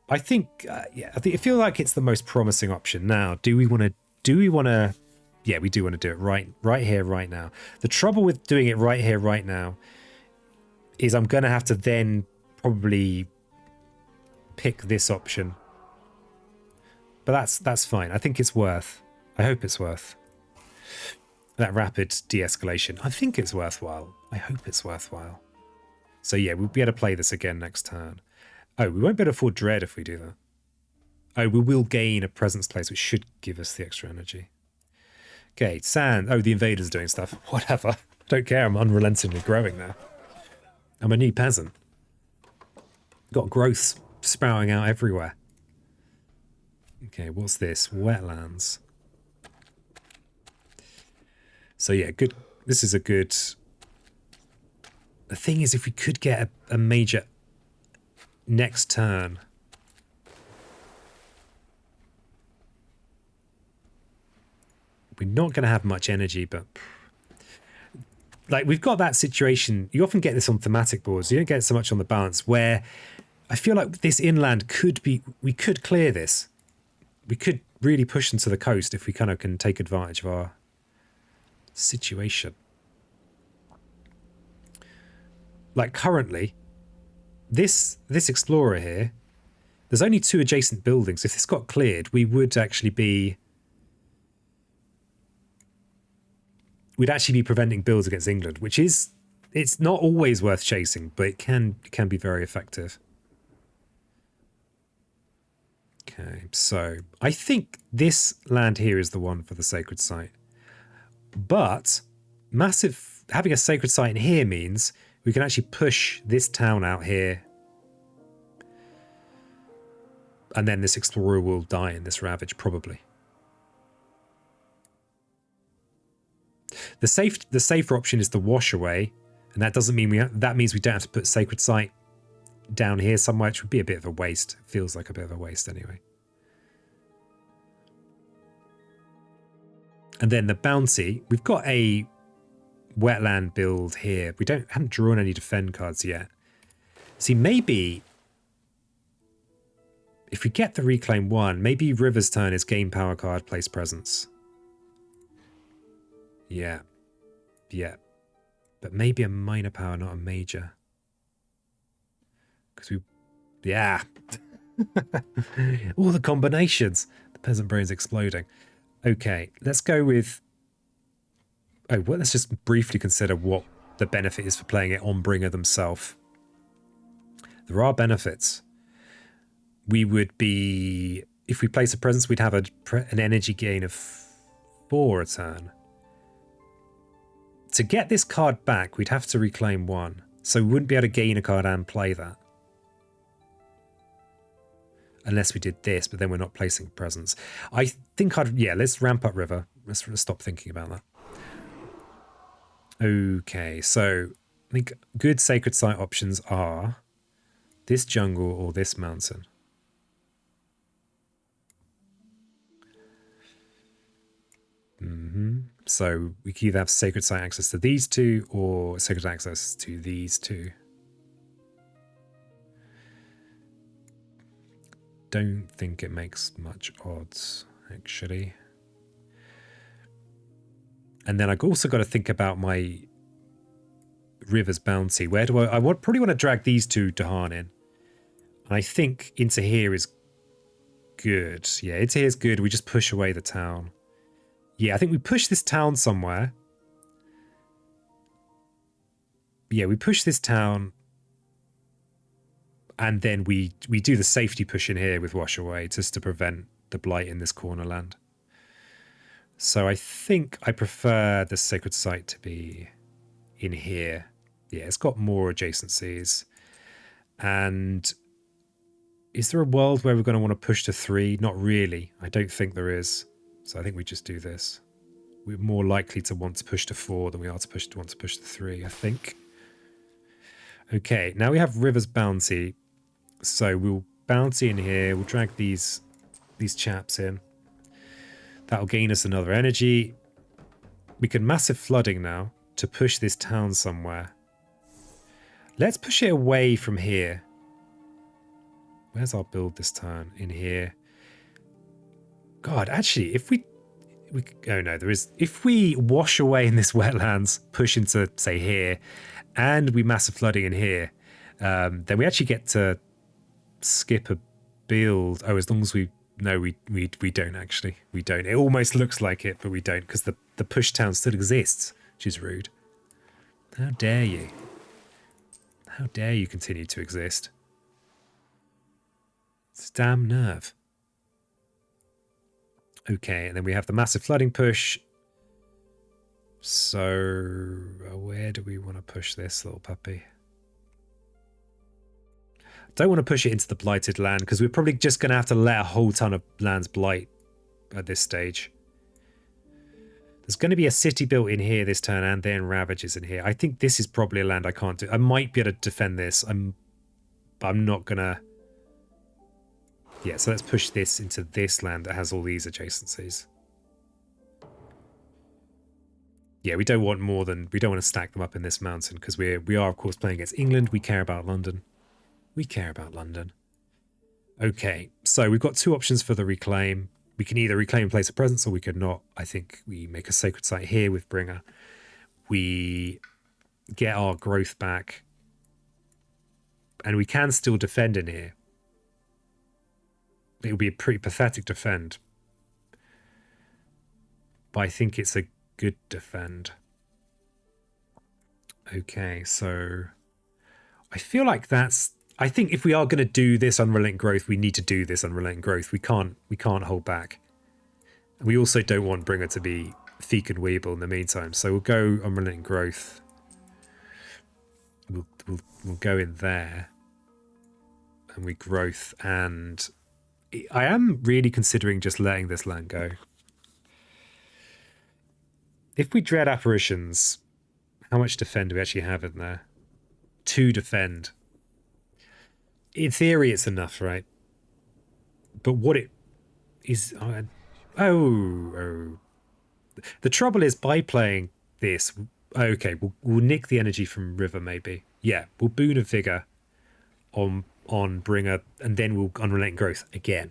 A: I think, I feel like it's the most promising option. Now, do we want to? Yeah, we do want to do it right here, right now. The trouble with doing it right here, right now, is I'm going to have to then probably pick this option. But that's fine. I think it's worth. I hope it's worth that rapid de-escalation. I think it's worthwhile. I hope it's worthwhile. So yeah, we'll be able to play this again next turn. Oh, we won't be able to afford Dread if we do that. Oh, we will gain a presence place, which should give us the extra energy. Okay, Sand. Oh, the invader's doing stuff. Whatever. Don't care. I'm unrelentingly growing now. I'm a new peasant. Got growth sprouting out everywhere. Okay, what's this? Wetlands. So yeah, good. This is a good... The thing is, if we could get a major next turn... We're not going to have much energy, but... Like, we've got that situation... You often get this on thematic boards. You don't get it so much on the balance, where I feel like this inland could be... We could clear this. We could really push into the coast if we kind of can take advantage of our situation. Like, currently, this explorer here, there's only 2 adjacent buildings. If this got cleared, we would actually be... We'd actually be preventing builds against England, which is... It's not always worth chasing, but it can be very effective. Okay, so I think this land here is the one for the sacred site. But having a sacred site in here means we can actually push this town out here. And then this explorer will die in this ravage, probably. The safer option is the wash away, and that doesn't mean that means we don't have to put sacred site down here somewhere, which would be a bit of a waste. It feels like a bit of a waste anyway. And then the bounty, we've got a wetland build here. We haven't drawn any defend cards yet. See, maybe if we get the reclaim 1, maybe River's turn is gain power card, place presence. Yeah. Yeah. But maybe a minor power, not a major. Because we... Yeah. All the combinations. The peasant brain's exploding. Okay, let's go with... Oh, well, let's just briefly consider what the benefit is for playing it on Bringer themselves. There are benefits. We would be, if we place a presence, we'd have an energy gain of 4 a turn. To get this card back, we'd have to reclaim 1. So we wouldn't be able to gain a card and play that. Unless we did this, but then we're not placing presence. I think let's ramp up River. Let's stop thinking about that. Okay, so I think good sacred site options are this jungle or this mountain. So we can either have sacred site access to these two or sacred access to these two. Don't think it makes much odds, actually. And then I've also got to think about my River's bounty. Where do I probably want to drag these two to Harnin. And I think into here is good. Yeah, into here is good. We just push away the town. Yeah, I think we push this town somewhere. Yeah, we push this town. And then we do the safety push in here with Wash Away just to prevent the blight in this corner land. So I think I prefer the sacred site to be in here. Yeah, it's got more adjacencies. And is there a world where we're going to want to push to 3? Not really. I don't think there is. So I think we just do this. We're more likely to want to push to 4 than we are to want to push to 3, I think. Okay, now we have River's Bounty. So we'll bounty in here. We'll drag these chaps in. That'll gain us another energy. We can massive flooding now to push this town somewhere. Let's push it away from here. Where's our build this turn? In here. God, actually, if we oh no, there is. If we wash away in this wetlands, push into, say, here, and we massive flooding in here, then we actually get to skip a build. Oh, as long as we... No, we don't actually. We don't. It almost looks like it, but we don't, because the push town still exists, which is rude. How dare you? How dare you continue to exist? It's a damn nerve. Okay, and then we have the massive flooding push. So, where do we want to push this little puppy? Don't want to push it into the blighted land because we're probably just going to have to let a whole ton of lands blight at this stage. There's going to be a city built in here this turn and then ravages in here. I think this is probably a land I can't do. I might be able to defend this. But I'm not going to... Yeah, so let's push this into this land that has all these adjacencies. Yeah, we don't want more than... We don't want to stack them up in this mountain because we are, of course, playing against England. We care about London. We care about London. Okay, so we've got 2 options for the reclaim. We can either reclaim and place a presence or we could not. I think we make a sacred site here with Bringer. We get our growth back. And we can still defend in here. It will be a pretty pathetic defend. But I think it's a good defend. Okay, so... I feel like that's... I think if we are going to do this unrelenting growth, we need to do this unrelenting growth. We can't hold back. And we also don't want Bringer to be Feek and Weeble in the meantime. So we'll go unrelenting growth. We'll go in there. And we growth. And I am really considering just letting this land go. If we dread apparitions, how much defend do we actually have in there? 2 defend. In theory, it's enough, right? But what it is... Oh. The trouble is, by playing this... Okay, we'll nick the energy from River, maybe. Yeah, we'll boon a Vigor on Bringer, and then we'll unrelenting growth again.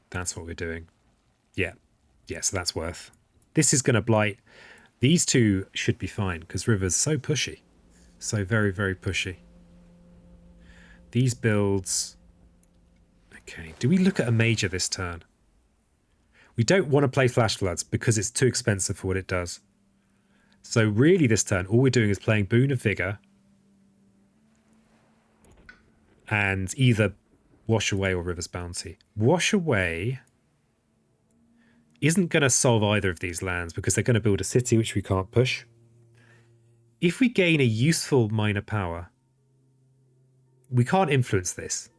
A: That's what we're doing. Yeah, so that's worth. This is going to blight... These 2 should be fine, because River's so pushy. So very, very pushy. These builds... Okay, do we look at a major this turn? We don't want to play Flash Floods, because it's too expensive for what it does. So really this turn, all we're doing is playing Boon of Vigor and either Wash Away or River's Bounty. Wash Away isn't going to solve either of these lands because they're going to build a city which we can't push. If we gain a useful minor power, we can't influence this.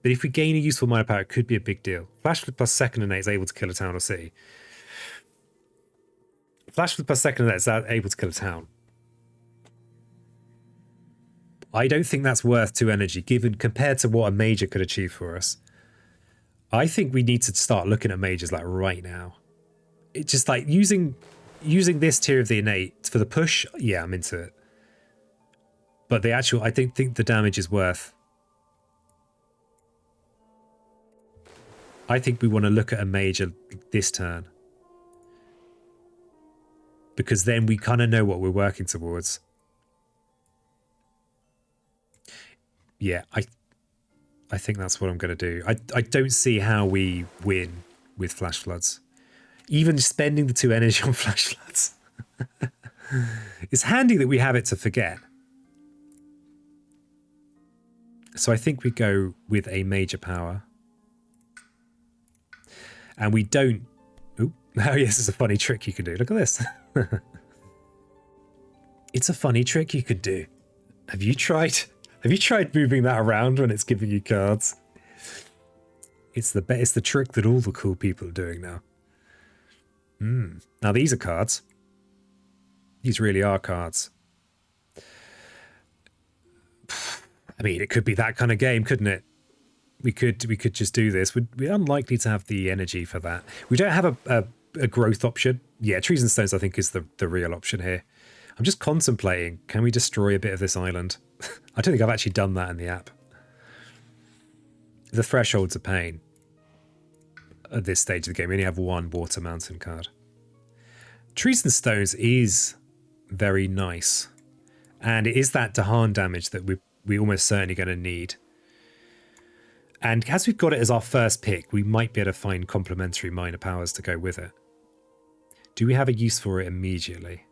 A: But if we gain a useful minor power, it could be a big deal. Flash Flood plus second innate is able to kill a town or city. Flash Flood plus second innate is able to kill a town. I don't think that's worth 2 energy, given compared to what a major could achieve for us. I think we need to start looking at majors like right now. It's just like using this tier of the innate for the push. Yeah, I'm into it. But the actual, I think the damage is worth. I think we want to look at a major this turn. Because then we kind of know what we're working towards. Yeah, I think that's what I'm going to do. I don't see how we win with Flash Floods. Even spending the 2 energy on Flash Floods. It's handy that we have it to forget. So I think we go with a major power. And we don't... Oh, yes, it's a funny trick you can do. Look at this. It's a funny trick you could do. Have you tried moving that around when it's giving you cards? It's the trick that all the cool people are doing now. Now these are cards. These really are cards. I mean, it could be that kind of game, couldn't it? We could just do this. We're unlikely to have the energy for that. We don't have a growth option. Yeah, Trees and Stones I think is the real option here. I'm just contemplating, can we destroy a bit of this island? I don't think I've actually done that in the app. The Threshold's a pain. At this stage of the game, we only have 1 Water Mountain card. Trees and Stones is very nice. And it is that Dahan damage that we're almost certainly going to need. And as we've got it as our first pick, we might be able to find complementary minor powers to go with it. Do we have a use for it immediately?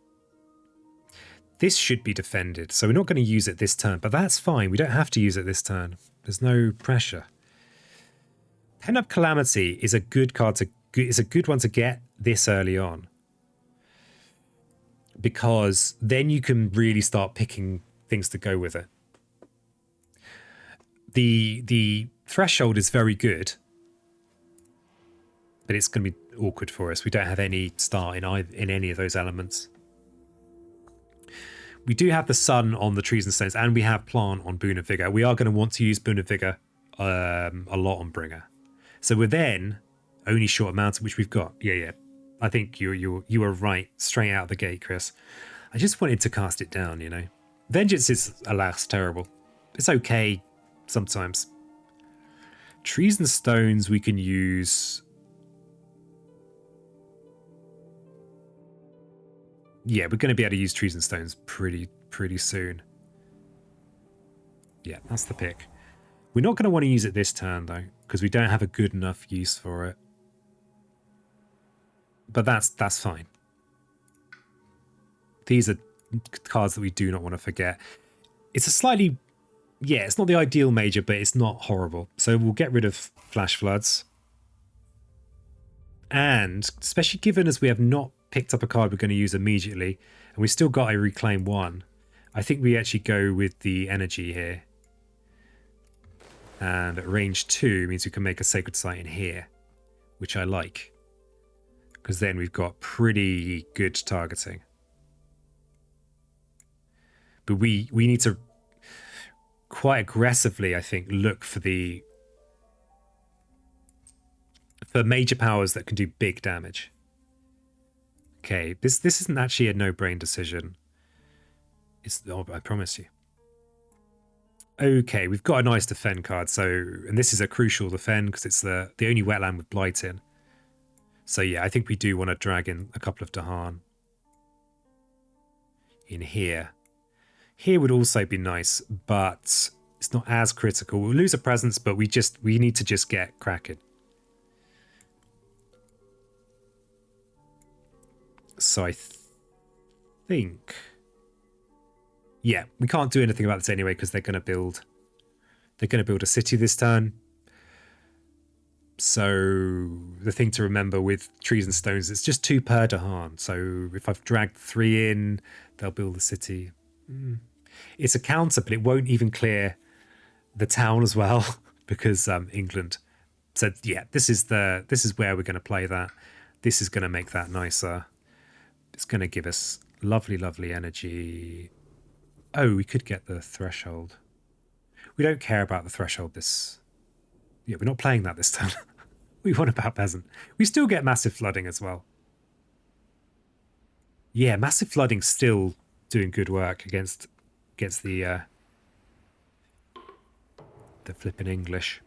A: This should be defended, so we're not going to use it this turn, but that's fine. We don't have to use it this turn. There's no pressure. Pen Up Calamity is a good card is a good one to get this early on. Because then you can really start picking things to go with it. The Threshold is very good, but it's going to be awkward for us. We don't have any start in any of those elements. We do have the Sun on the Trees and Stones, and we have Plant on Boon of Vigor. We are going to want to use Boon of Vigor a lot on Bringer. So we're then only short amount, which we've got. Yeah. I think you were right straight out of the gate, Chris. I just wanted to cast it down, you know. Vengeance is, alas, terrible. It's okay sometimes. Trees and Stones we can use. Yeah, we're going to be able to use Trees and Stones pretty soon. Yeah, that's the pick. We're not going to want to use it this turn, though, because we don't have a good enough use for it. But that's fine. These are cards that we do not want to forget. It's a slightly... Yeah, it's not the ideal major, but it's not horrible. So we'll get rid of Flash Floods. And, especially given as we have not picked up a card we're going to use immediately, and we've still got a Reclaim 1, I think we actually go with the energy here. And at range 2 means we can make a Sacred Site in here, which I like. Because then we've got pretty good targeting. But we need to quite aggressively, I think, look for major powers that can do big damage. Okay, this isn't actually a no-brain decision. I promise you. Okay, we've got a nice defend card, and this is a crucial defend because it's the only wetland with Blight in. So yeah, I think we do want to drag in a couple of Dahan in here. Here would also be nice, but it's not as critical. We'll lose a presence, but we need to just get cracking. So think... Yeah, we can't do anything about this anyway because they're going to build... They're going to build a city this turn. So the thing to remember with trees and stones, it's just 2 per Dahan. So if I've dragged 3 in, they'll build the city. It's a counter, but it won't even clear the town as well because England said, yeah, this is where we're going to play that. This is going to make that nicer. It's going to give us lovely, lovely energy. Oh, we could get the threshold. We don't care about the threshold this... Yeah, we're not playing that this turn. We want about peasant. We still get massive flooding as well. Yeah, massive flooding's still doing good work against the flipping English.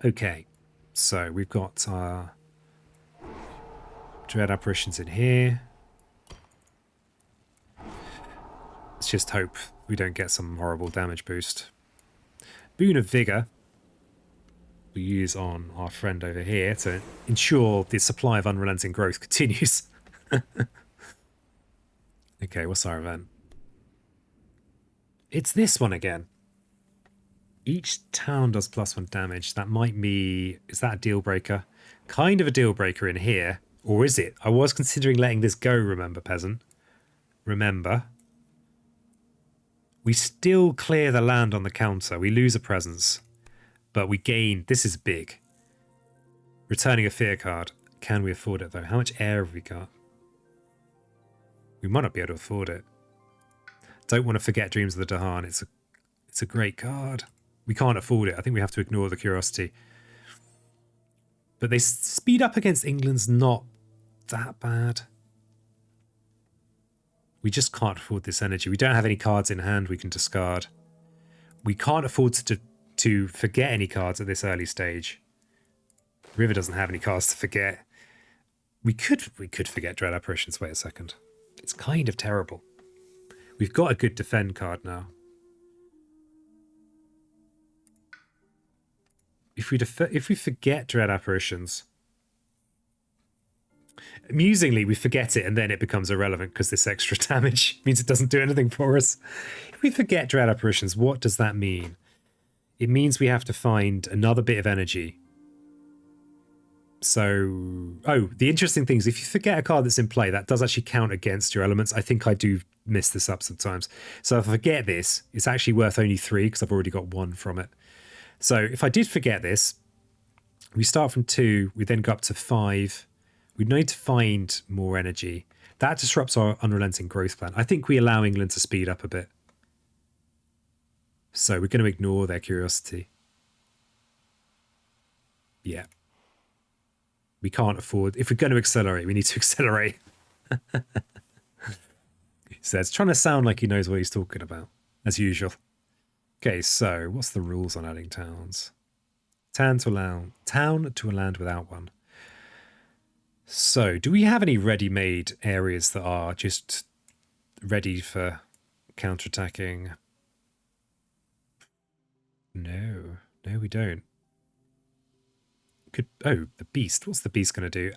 A: Okay, so we've got our dread apparitions in here. Let's just hope we don't get some horrible damage boost. Boon of Vigor we use on our friend over here to ensure the supply of unrelenting growth continues. Okay, what's our event? It's this one again. Each town does +1 damage. That might be... Is that a deal breaker? Kind of a deal breaker in here. Or is it? I was considering letting this go, remember, peasant. Remember. We still clear the land on the counter. We lose a presence. But we gain... This is big. Returning a fear card. Can we afford it, though? How much air have we got? We might not be able to afford it. Don't want to forget Dreams of the Dahan. It's a great card. We can't afford it. I think we have to ignore the curiosity. But they speed up against England's not that bad. We just can't afford this energy. We don't have any cards in hand we can discard. We can't afford to forget any cards at this early stage. River doesn't have any cards to forget. We could forget Dread Apparitions. Wait a second. It's kind of terrible. We've got a good defend card now. If we forget Dread Apparitions, amusingly we forget it and then it becomes irrelevant because this extra damage means it doesn't do anything for us. If we forget Dread Apparitions, what does that mean? It means we have to find another bit of energy. So, oh, the interesting thing is if you forget a card that's in play, that does actually count against your elements. I think I do miss this up sometimes. So if I forget this, it's actually worth only 3 because I've already got 1 from it. So if I did forget this, we start from 2, we then go up to 5. We need to find more energy. That disrupts our unrelenting growth plan. I think we allow England to speed up a bit. So we're going to ignore their curiosity. Yeah. We can't afford... If we're going to accelerate, we need to accelerate. He says, trying to sound like he knows what he's talking about, as usual. Okay, so what's the rules on adding towns? Town to a land without one. So, do we have any ready-made areas that are just ready for counterattacking? No, we don't. Oh, the beast. What's the beast going to do?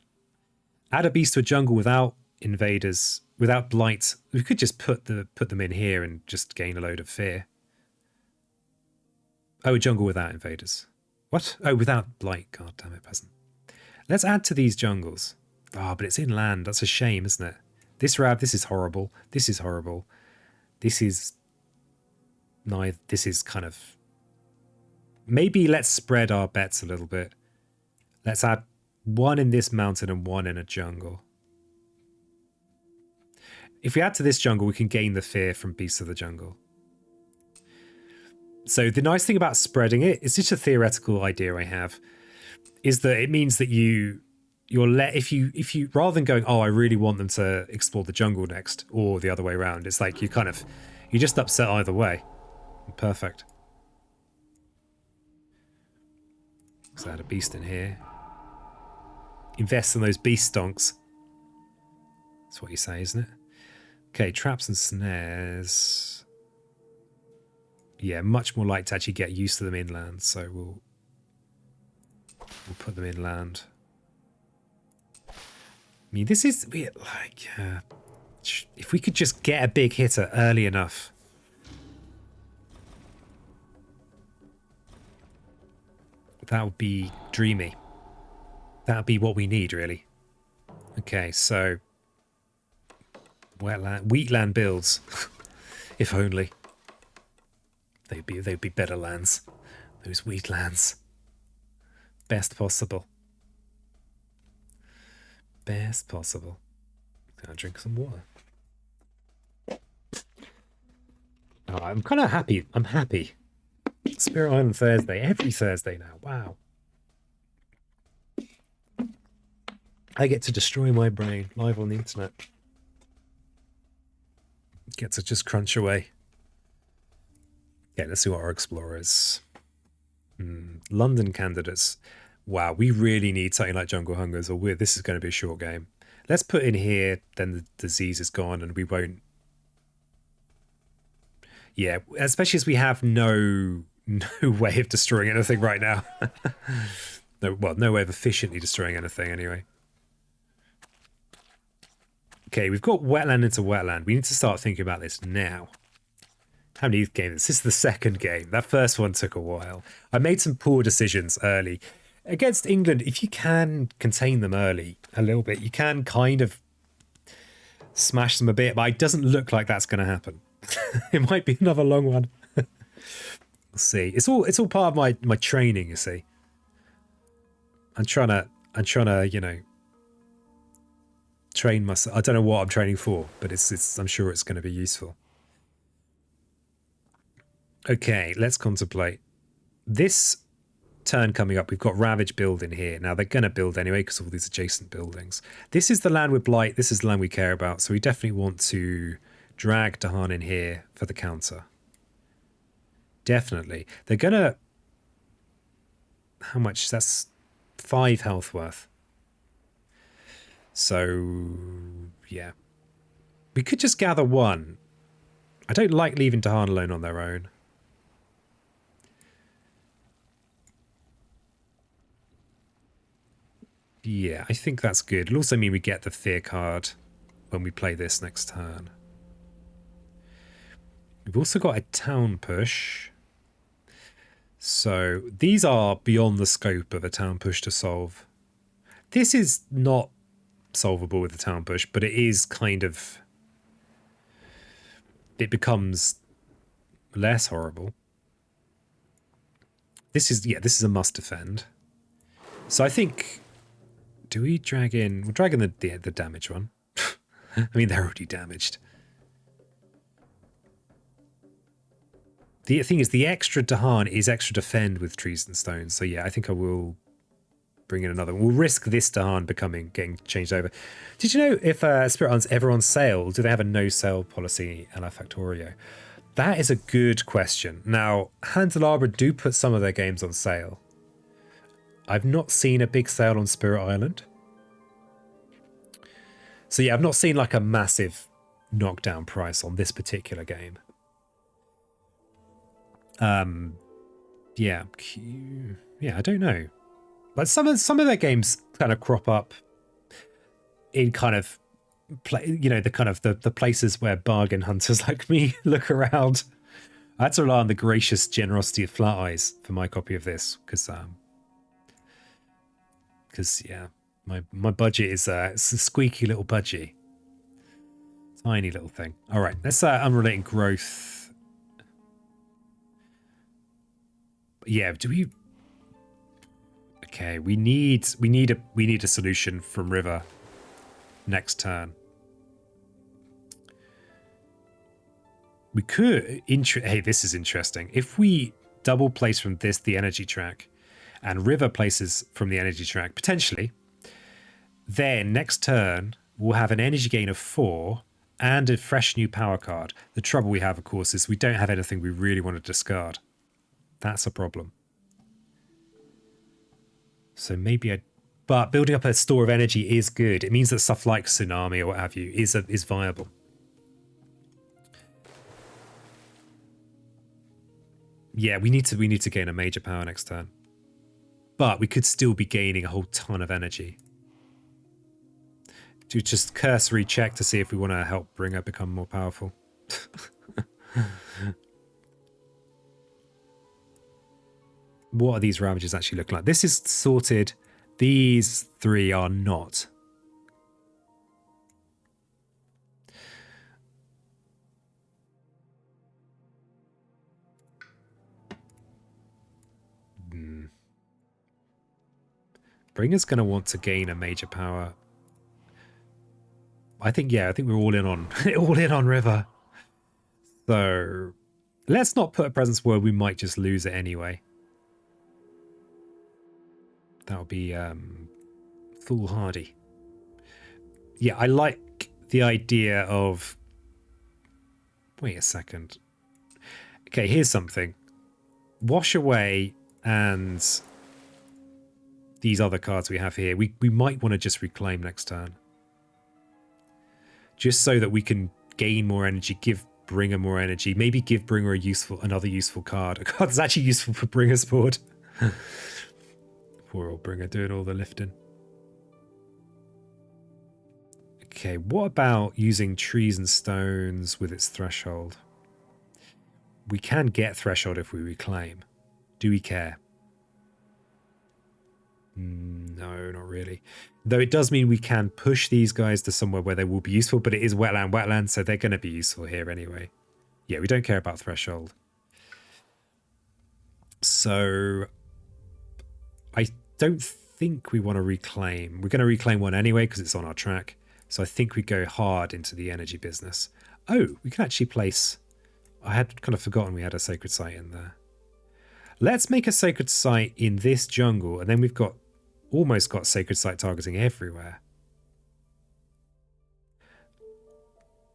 A: Add a beast to a jungle without invaders, without blight. We could just put them in here and just gain a load of fear. Oh, a jungle without invaders. What? Oh, without blight. God damn it, peasant. Let's add to these jungles. Ah, but it's inland. That's a shame, isn't it? This is horrible. This is horrible. This is neither. This is kind of... Maybe let's spread our bets a little bit. Let's add 1 in this mountain and 1 in a jungle. If we add to this jungle, we can gain the fear from Beasts of the Jungle. So the nice thing about spreading it's just a theoretical idea I have, is that it means that if you rather than going, oh, I really want them to explore the jungle next, or the other way around, it's like you're just upset either way. Perfect. So add a beast in here. Invest in those beast stonks. That's what you say, isn't it? Okay, traps and snares. Yeah, much more like to actually get used to them inland, so we'll put them inland. I mean, this is weird, like, If we could just get a big hitter early enough. That would be dreamy. That would be what we need, really. Okay, so wheatland builds. If only. They'd be better lands. Those wheatlands. Best possible. Best possible. Gonna drink some water. Oh, I'm kind of happy. I'm happy. Spirit Island Thursday. Every Thursday now. Wow. I get to destroy my brain live on the internet. Get to just crunch away. Okay, let's see what our explorers. London candidates. Wow, we really need something like Jungle Hungers, or this is going to be a short game. Let's put in here, then the disease is gone, and we won't. Yeah, especially as we have no way of destroying anything right now. No way of efficiently destroying anything anyway. Okay, we've got wetland into wetland. We need to start thinking about this now. How many games? This is the second game. That first one took a while. I made some poor decisions early. Against England, if you can contain them early a little bit, you can kind of smash them a bit, but it doesn't look like that's going to happen. It might be another long one. We'll see. It's all part of my training, you see. I'm trying to, you know, train myself. I don't know what I'm training for, but I'm sure it's going to be useful. Okay, let's contemplate. This turn coming up, we've got Ravage building here. Now, they're going to build anyway because of all these adjacent buildings. This is the land with Blight. This is the land we care about. So we definitely want to drag Dahan in here for the counter. Definitely. They're going to... How much? That's 5 health worth. So, yeah. We could just gather 1. I don't like leaving Dahan alone on their own. Yeah, I think that's good. It'll also mean we get the fear card when we play this next turn. We've also got a town push. So these are beyond the scope of a town push to solve. This is not solvable with the town push, but it is kind of... It becomes less horrible. This is a must defend. So I think... Do we drag in... We'll drag in the damage one. I mean, they're already damaged. The thing is, the extra Dahan is extra defend with trees and stones. So yeah, I think I will bring in another one. We'll risk this Dahan getting changed over. Did you know if Spirit Island's ever on sale, do they have a no-sale policy a la Factorio? That is a good question. Now, Handelabra do put some of their games on sale. I've not seen a big sale on Spirit Island. So yeah, I've not seen like a massive knockdown price on this particular game. Yeah, I don't know. But some of their games kind of crop up in kind of the places where bargain hunters like me look around. I had to rely on the gracious generosity of Flat Eyes for my copy of this because yeah, my budget is it's a squeaky little budget, tiny little thing. All right, let's unrelated growth. Yeah, do we? Okay, we need a solution from River next turn. We could hey, this is interesting. If we double place from this the energy track, and River places from the energy track potentially, then next turn we'll have an energy gain of 4 and a fresh new power card. The trouble we have, of course, is we don't have anything we really want to discard. That's a problem. So maybe but building up a store of energy is good. It means that stuff like Tsunami or what have you is viable. Yeah, we need to gain a major power next turn. But we could still be gaining a whole ton of energy. Do just cursory check to see if we want to help Bringer become more powerful. What are these ravages actually looking like? This is sorted. These three are not. Bringer's going to want to gain a major power. I think we're all in on all in on River. So let's not put a presence where we might just lose it anyway. That would be foolhardy. Yeah, I like the idea of... Wait a second. Okay, here's something. Wash away and these other cards we have here. We might want to just reclaim next turn. Just so that we can gain more energy, give Bringer more energy, maybe give Bringer another useful card. A card that's actually useful for Bringer's board. Poor old Bringer doing all the lifting. Okay, what about using trees and stones with its threshold? We can get threshold if we reclaim. Do we care? No, not really. Though it does mean we can push these guys to somewhere where they will be useful, but it is wetland, so they're going to be useful here anyway. Yeah, we don't care about threshold. So I don't think we want to reclaim. We're going to reclaim one anyway because it's on our track. So I think we go hard into the energy business. Oh, we can actually place... I had kind of forgotten we had a sacred site in there. Let's make a sacred site in this jungle, and then we've got almost got sacred site targeting everywhere.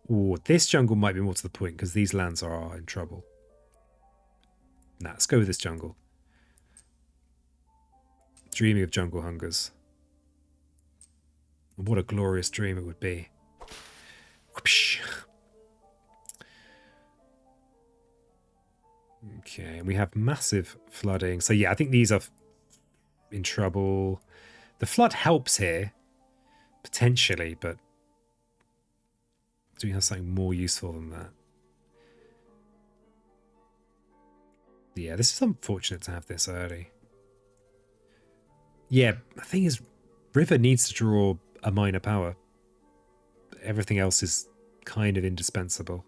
A: Ooh, this jungle might be more to the point because these lands are in trouble. Nah, let's go with this jungle. Dreaming of jungle hungers. What a glorious dream it would be. Whoopsh. Okay, and we have massive flooding. So yeah, I think these are in trouble. The flood helps here, potentially, but do we have something more useful than that? Yeah, this is unfortunate to have this early. Yeah, the thing is, River needs to draw a minor power. Everything else is kind of indispensable.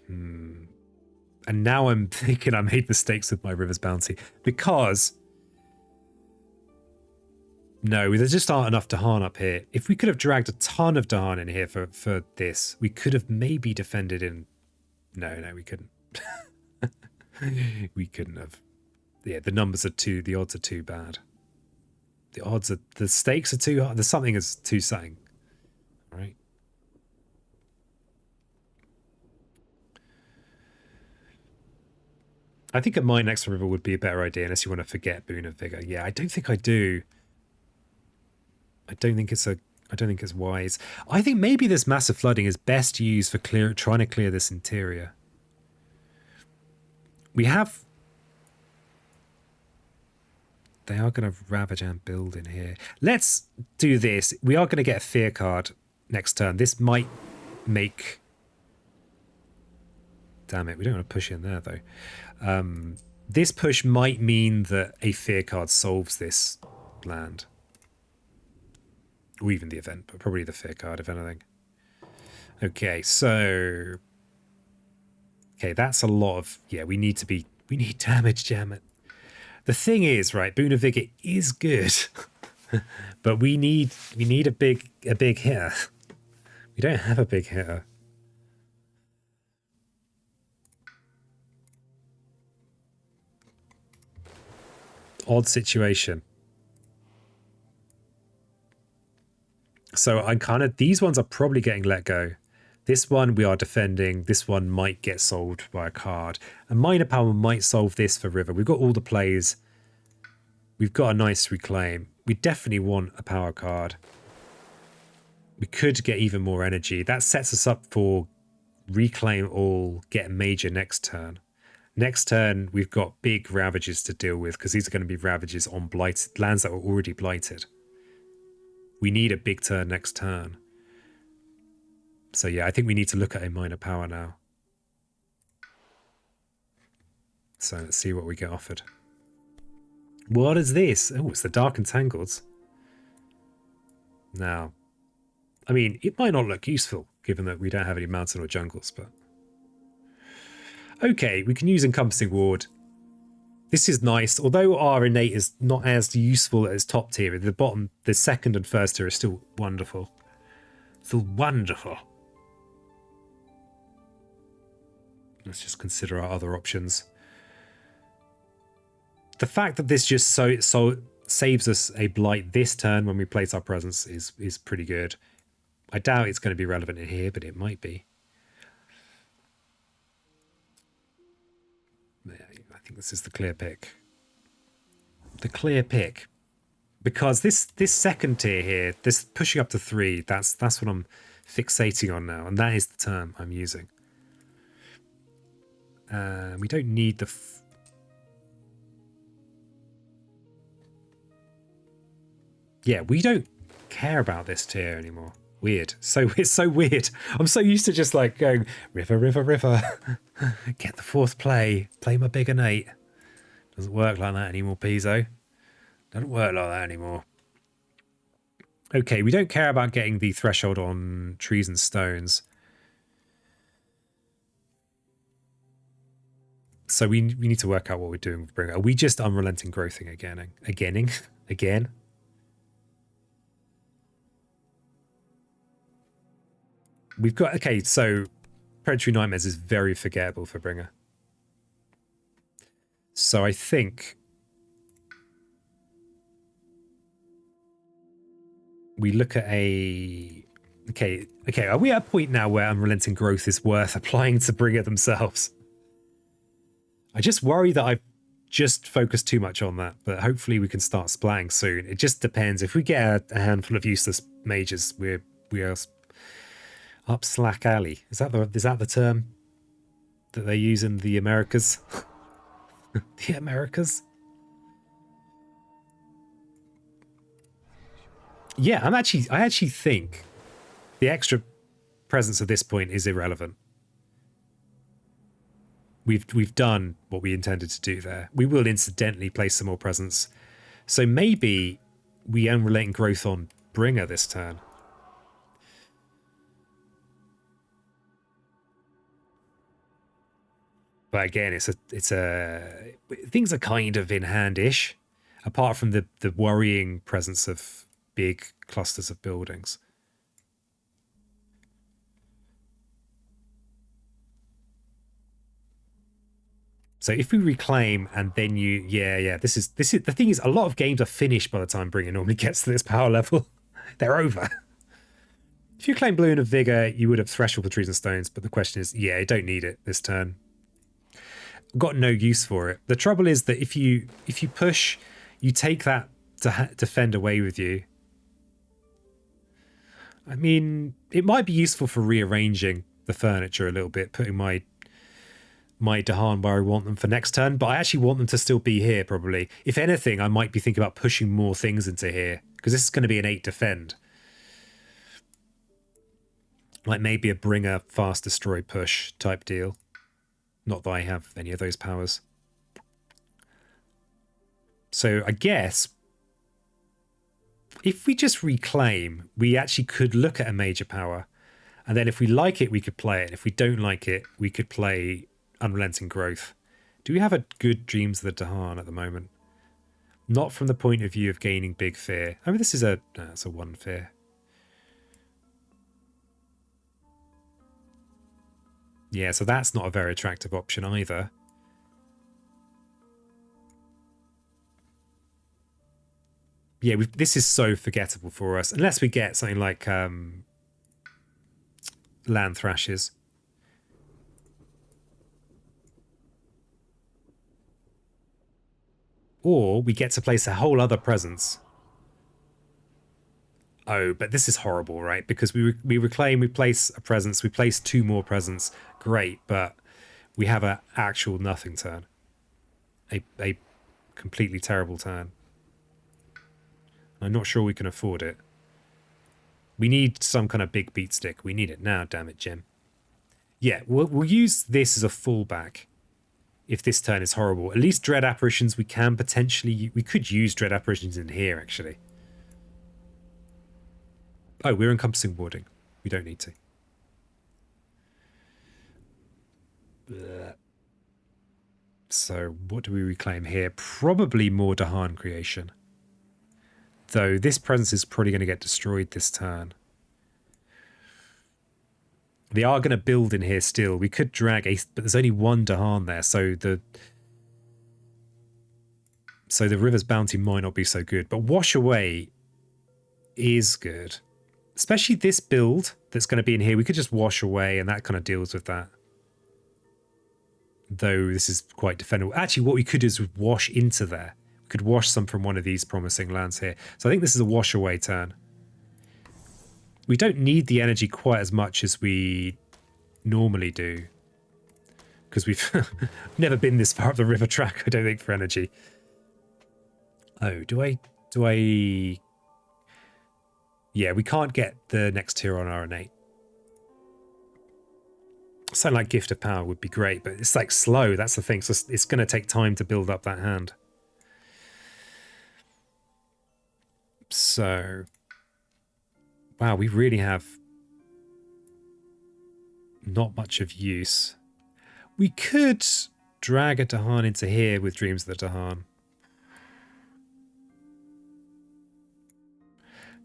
A: And now I'm thinking I made mistakes with my River's Bounty. Because... No, there just aren't enough Dahan up here. If we could have dragged a ton of Dahan in here for this, we could have maybe defended in... No, we couldn't. We couldn't have. Yeah, the numbers are too... The odds are too bad. The odds are... The stakes are too high. There's something is too saying. Right? I think a mine next to River would be a better idea unless you want to forget Boon of Vigor. Yeah, I don't think I do. I don't think it's wise. I think maybe this massive flooding is best used for trying to clear this interior. We have... They are going to ravage and build in here. Let's do this. We are going to get a fear card next turn. This might make... Damn it, we don't want to push in there, though. This push might mean that a fear card solves this land. Or even the event, but probably the fear card, if anything. Okay, so... Okay, that's a lot of... Yeah, we need damage, damn it. The thing is, right, Boon of Vigor is good. But we need a big hitter. We don't have a big hitter. Odd situation. So I'm kind of... These ones are probably getting let go. This one we are defending. This one might get solved by a card. A minor power might solve this for River. We've got all the plays. We've got a nice reclaim. We definitely want a power card. We could get even more energy. That sets us up for reclaim all, get major next turn. Next turn, we've got big ravages to deal with because these are going to be ravages on blighted lands that are already blighted. We need a big turn next turn. So yeah, I think we need to look at a minor power now. So let's see what we get offered. What is this? Oh, it's the Dark Entangled. Now, I mean, it might not look useful, given that we don't have any mountain or jungles, but... Okay, we can use Encompassing Ward. This is nice, although our innate is not as useful as top tier. The bottom, the second and first tier is still wonderful. Still wonderful. Let's just consider our other options. The fact that this just so saves us a blight this turn when we place our presence is pretty good. I doubt it's going to be relevant in here, but it might be. I think this is the clear pick. The clear pick. Because this second tier here, this pushing up to 3, that's what I'm fixating on now, and that is the term I'm using. We don't need the... Yeah, we don't care about this tier anymore. Weird. So it's so weird. I'm so used to just like going river, river, river. Get the 4th play. Play my big innate. Doesn't work like that anymore, Pizzo. Doesn't work like that anymore. Okay, we don't care about getting the threshold on trees and stones. So we need to work out what we're doing with Bringer. Are we just unrelenting growthing again? Again? We've got... Okay, so Predatory Nightmares is very forgettable for Bringer. So I think... we look at a... Okay, are we at a point now where Unrelenting Growth is worth applying to Bringer themselves? I just worry that I've just focused too much on that, but hopefully we can start splatting soon. It just depends. If we get a handful of useless mages, we are up slack alley. Is that the term that they use in the Americas? The Americas? Yeah, I actually think the extra presence at this point is irrelevant. We've done what we intended to do there. We will incidentally place some more presence. So maybe we unrelenting growth on Bringer this turn. But again, it's a things are kind of in hand-ish, apart from the worrying presence of big clusters of buildings. So if we reclaim and then this is the thing is a lot of games are finished by the time Bringer normally gets to this power level. They're over. If you claim Blue and a Vigor, you would have Threshold for Trees and Stones, but the question is, I don't need it this turn. I've got no use for it. The trouble is that if you push, you take that to defend away with you. I mean, it might be useful for rearranging the furniture a little bit, putting my Dahan where I want them for next turn, but I actually want them to still be here, probably. If anything, I might be thinking about pushing more things into here, because this is going to be an 8 defend. Like maybe a Bringer fast destroy push type deal. Not that I have any of those powers. So I guess if we just reclaim, we actually could look at a major power, and then if we like it, we could play it. If we don't like it, we could play Unrelenting Growth. Do we have a good Dreams of the Dahan at the moment? Not from the point of view of gaining big fear. I mean, this is it's a 1 fear. Yeah, so that's not a very attractive option either. Yeah, this is so forgettable for us. Unless we get something like Land Thrashes. Or we get to place a whole other presence. Oh, but this is horrible, right? Because we reclaim, we place a presence, we place 2 more presents. Great, but we have an actual nothing turn. A completely terrible turn. I'm not sure we can afford it. We need some kind of big beat stick. We need it now, damn it, Jim. Yeah, we'll use this as a fallback if this turn is horrible. At least Dread Apparitions we can potentially... We could use Dread Apparitions in here, actually. Oh, we're encompassing warding. We don't need to. Blech. So what do we reclaim here? Probably more Dahan creation. Though this presence is probably going to get destroyed this turn. They are going to build in here still. We could drag a... But there's only one Dahan there, so the River's Bounty might not be so good. But Wash Away is good. Especially this build that's going to be in here. We could just Wash Away and that kind of deals with that. Though this is quite defendable. Actually, what we could do is wash into there. We could wash some from one of these promising lands here. So I think this is a Wash Away turn. We don't need the energy quite as much as we normally do. Because we've never been this far up the river track, I don't think, for energy. Oh, do I... Yeah, we can't get the next tier on our innate. Something like Gift of Power would be great, but it's like slow, that's the thing. So it's going to take time to build up that hand. So... Wow, we really have not much of use. We could drag a Dahan into here with Dreams of the Dahan.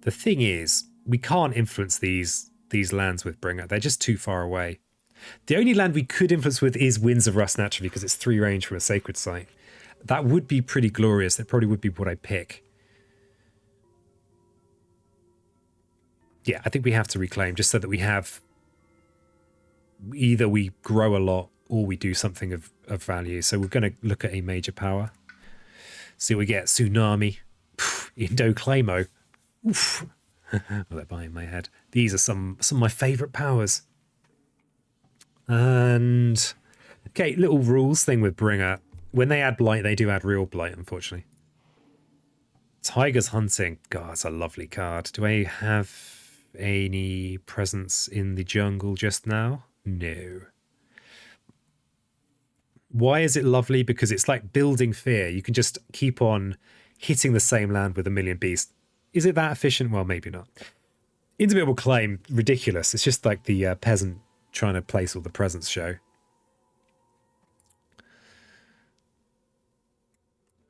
A: The thing is, we can't influence these lands with Bringer. They're just too far away. The only land we could influence with is Winds of Rust, naturally, because it's 3 range from a Sacred Site. That would be pretty glorious. That probably would be what I pick. Yeah, I think we have to reclaim just so that we have... Either we grow a lot or we do something of value. So we're going to look at a major power. See what we get. Tsunami. Indo-Claimo. Oof. Well, they're behind my head. These are some of my favourite powers. And... Okay, little rules thing with Bringer. When they add Blight, they do add real Blight, unfortunately. Tiger's Hunting. God, it's a lovely card. Do I have any presence in the jungle just now? No. Why is it lovely? Because it's like building fear. You can just keep on hitting the same land with a million beasts. Is it that efficient? Well, maybe not. Indomitable Claim, ridiculous. It's just like the peasant trying to place all the presents show.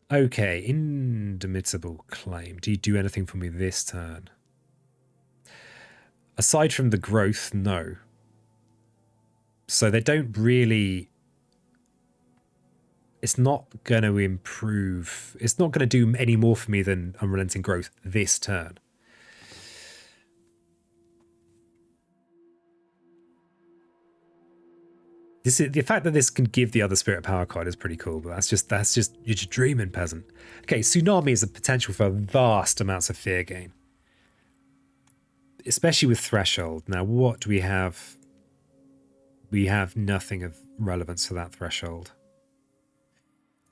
A: Okay, Indomitable Claim. Do you do anything for me this turn? Aside from the growth, no. So they don't really... It's not going to improve... It's not going to do any more for me than Unrelenting Growth this turn. This is, the fact that this can give the other Spirit Power card is pretty cool, but that's just you're just dreaming, peasant. Okay, Tsunami is a potential for vast amounts of fear gain. Especially with Threshold. Now, what do we have? We have nothing of relevance for that Threshold.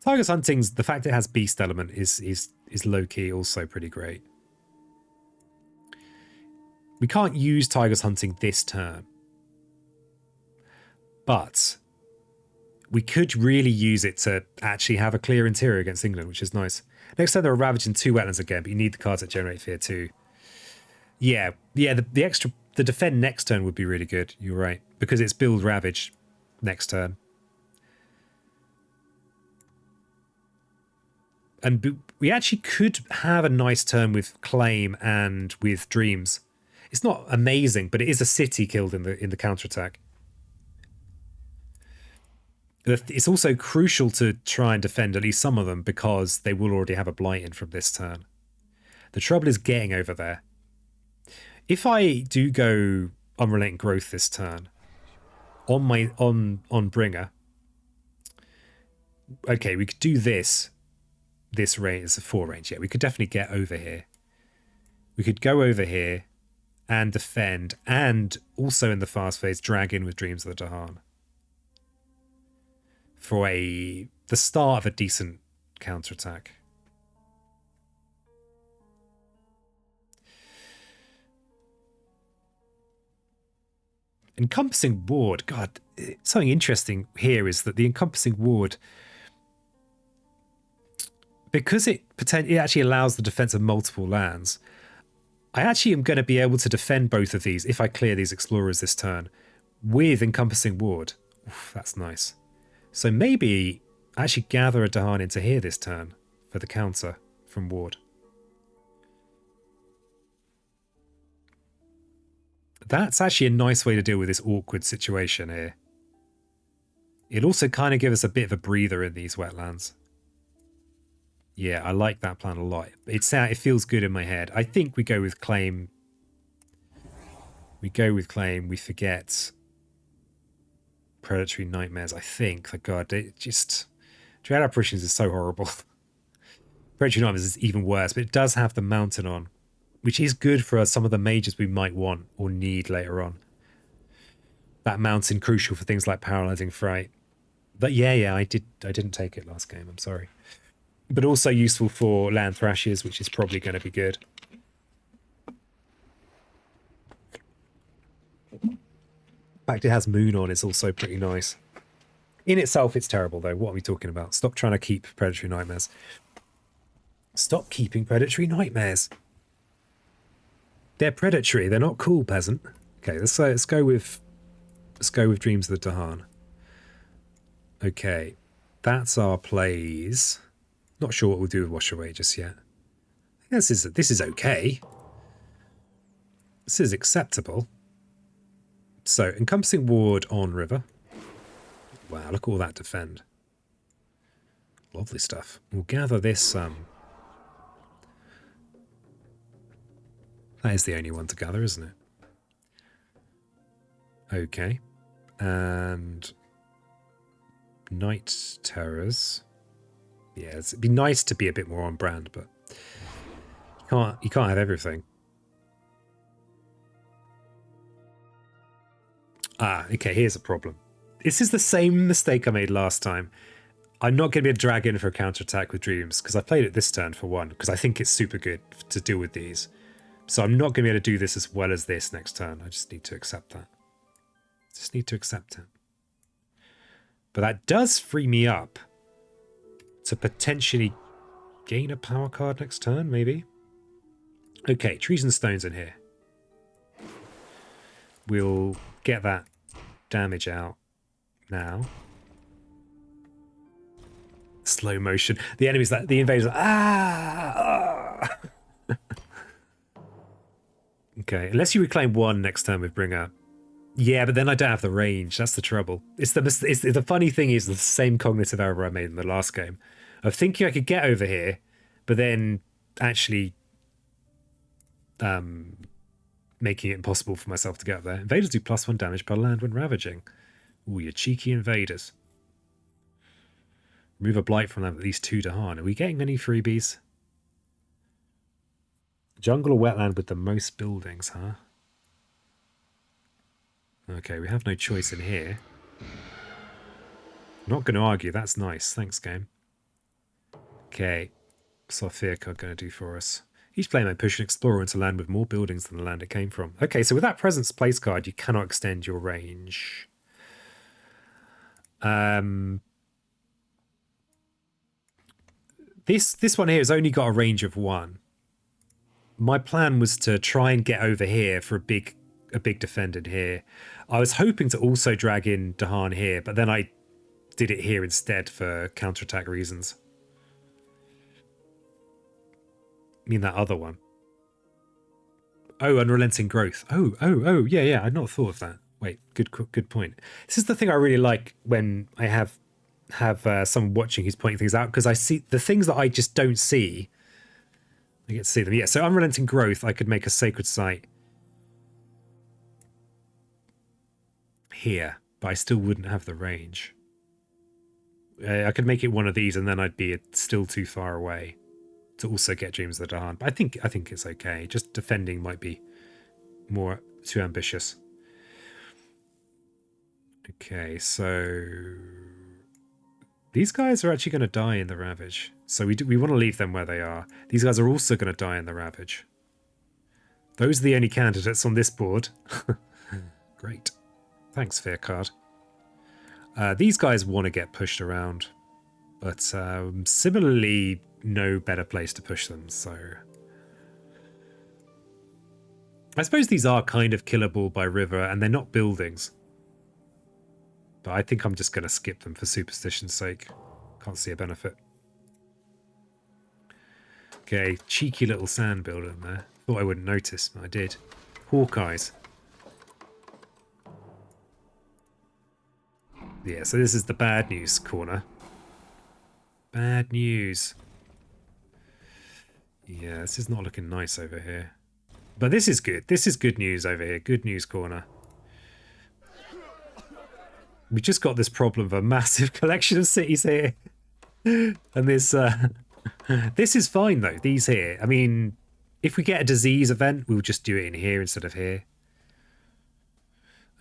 A: Tiger's Hunting's, the fact it has Beast Element is low-key also pretty great. We can't use Tiger's Hunting this turn. But we could really use it to actually have a clear interior against England, which is nice. Next turn, they're ravaging 2 wetlands again, but you need the cards that generate fear too. Yeah, the extra, the defend next turn would be really good. You're right, because it's build ravage next turn. And we actually could have a nice turn with Claim and with Dreams. It's not amazing, but it is a city killed in the counterattack. It's also crucial to try and defend at least some of them because they will already have a Blight in from this turn. The trouble is getting over there. If I do go Unrelenting Growth this turn on Bringer, okay, we could do this. This range is a 4 range. Yeah, we could definitely get over here. We could go over here and defend, and also in the fast phase drag in with Dreams of the Dahan for the start of a decent counterattack. Encompassing ward. God, something interesting here is that the encompassing ward, because it actually allows the defense of multiple lands, I actually am going to be able to defend both of these if I clear these explorers this turn with encompassing ward. Oof, that's nice. So maybe I actually gather a Dahan into here this turn for the counter from ward. That's actually a nice way to deal with this awkward situation here. It'll also kind of give us a bit of a breather in these wetlands. Yeah, I like that plan a lot. It feels good in my head. I think we go with claim. We forget predatory nightmares, I think. Like, God, it just... Dread apparitions is so horrible. Predatory nightmares is even worse, but it does have the mountain on, which is good for some of the mages we might want or need later on. That mountain crucial for things like paralyzing fright. But yeah, I didn't take it last game, I'm sorry. But also useful for land thrashes, which is probably going to be good. The fact it has moon on is also pretty nice. In itself, it's terrible, though. What are we talking about? Stop trying to keep predatory nightmares. Stop keeping predatory nightmares. They're predatory. They're not cool, peasant. Okay, let's go with Dreams of the Dahan. Okay, that's our plays. Not sure what we'll do with Wash Away just yet. This is okay. This is acceptable. So, encompassing ward on river. Wow, look at all that defend. Lovely stuff. We'll gather this. That is the only one to gather, isn't it? Okay. And Night Terrors. Yeah, it'd be nice to be a bit more on brand, but you can't have everything. Ah, okay, here's a problem. This is the same mistake I made last time. I'm not going to be a dragon for a counterattack with Dreams, because I played it this turn for one, because I think it's super good to deal with these. So I'm not going to be able to do this as well as this next turn. I just need to accept that. Just need to accept it. But that does free me up to potentially gain a power card next turn, maybe. Okay, trees and stones in here. We'll get that damage out now. Slow motion. The enemy's like, the invaders are, ah! Okay, unless you reclaim one next turn with Bringer. Yeah, but then I don't have the range. That's the trouble. The funny thing is the same cognitive error I made in the last game of thinking I could get over here, but then actually making it impossible for myself to get up there. Invaders do +1 damage per land when ravaging. Ooh, you cheeky invaders. Remove a blight from land with at least 2 Dahan. Are we getting any freebies? Jungle or wetland with the most buildings, huh? Okay, we have no choice in here. Not going to argue, that's nice. Thanks, game. Okay, what's our fear card going to do for us? Each player may push an explorer into land with more buildings than the land it came from. Okay, so with that presence place card, you cannot extend your range. This one here has only got a range of 1. My plan was to try and get over here for a big defend in here. I was hoping to also drag in Dahan here, but then I did it here instead for counterattack reasons. I mean that other one. Oh, unrelenting growth. Oh, yeah, I'd not thought of that. Wait, good point. This is the thing I really like when I have someone watching who's pointing things out, because I see the things that I just don't see. I get to see them. Yeah, so unrelenting growth, I could make a sacred site here, but I still wouldn't have the range. I could make it one of these, and then I'd be still too far away to also get Dreams of the Dahan. But I think it's okay. Just defending might be more too ambitious. Okay, so these guys are actually going to die in the Ravage. So we want to leave them where they are. These guys are also going to die in the Ravage. Those are the only candidates on this board. Great. Thanks, Fear Card. These guys want to get pushed around, but similarly, no better place to push them, so... I suppose these are kind of killable by river, and they're not buildings. But I think I'm just going to skip them for superstition's sake. Can't see a benefit. Okay, cheeky little sand building there. Thought I wouldn't notice, but I did. Hawkeyes. Yeah, so this is the bad news corner. Bad news. Yeah, this is not looking nice over here. But this is good. This is good news over here. Good news corner. We just got this problem of a massive collection of cities here. And this this is fine though, these here. I mean, if we get a disease event, we'll just do it in here instead of here.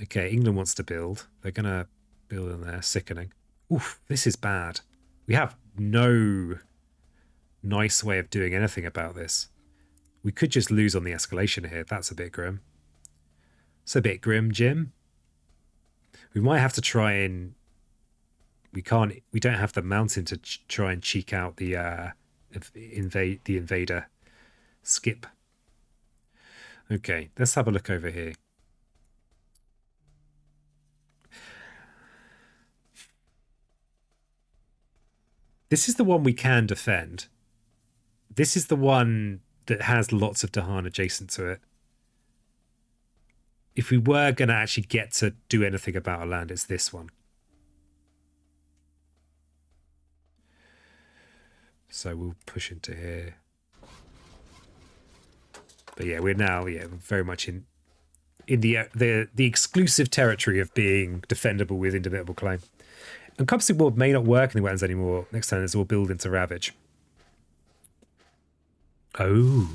A: Okay, England wants to build. They're going to build in there. Sickening. Oof, this is bad. We have no nice way of doing anything about this. We could just lose on the escalation here. That's a bit grim. It's a bit grim, Jim. We might have to try and... We don't have the mountain to try and cheek out the invader. Skip. Okay, let's have a look over here. This is the one we can defend. This is the one that has lots of Dahan adjacent to it. If we were going to actually get to do anything about a land, it's this one. So we'll push into here. But yeah, we're now very much in the exclusive territory of being defendable with indomitable claim. Encompassing ward may not work in the wetlands anymore. Next turn is all build into ravage. Oh,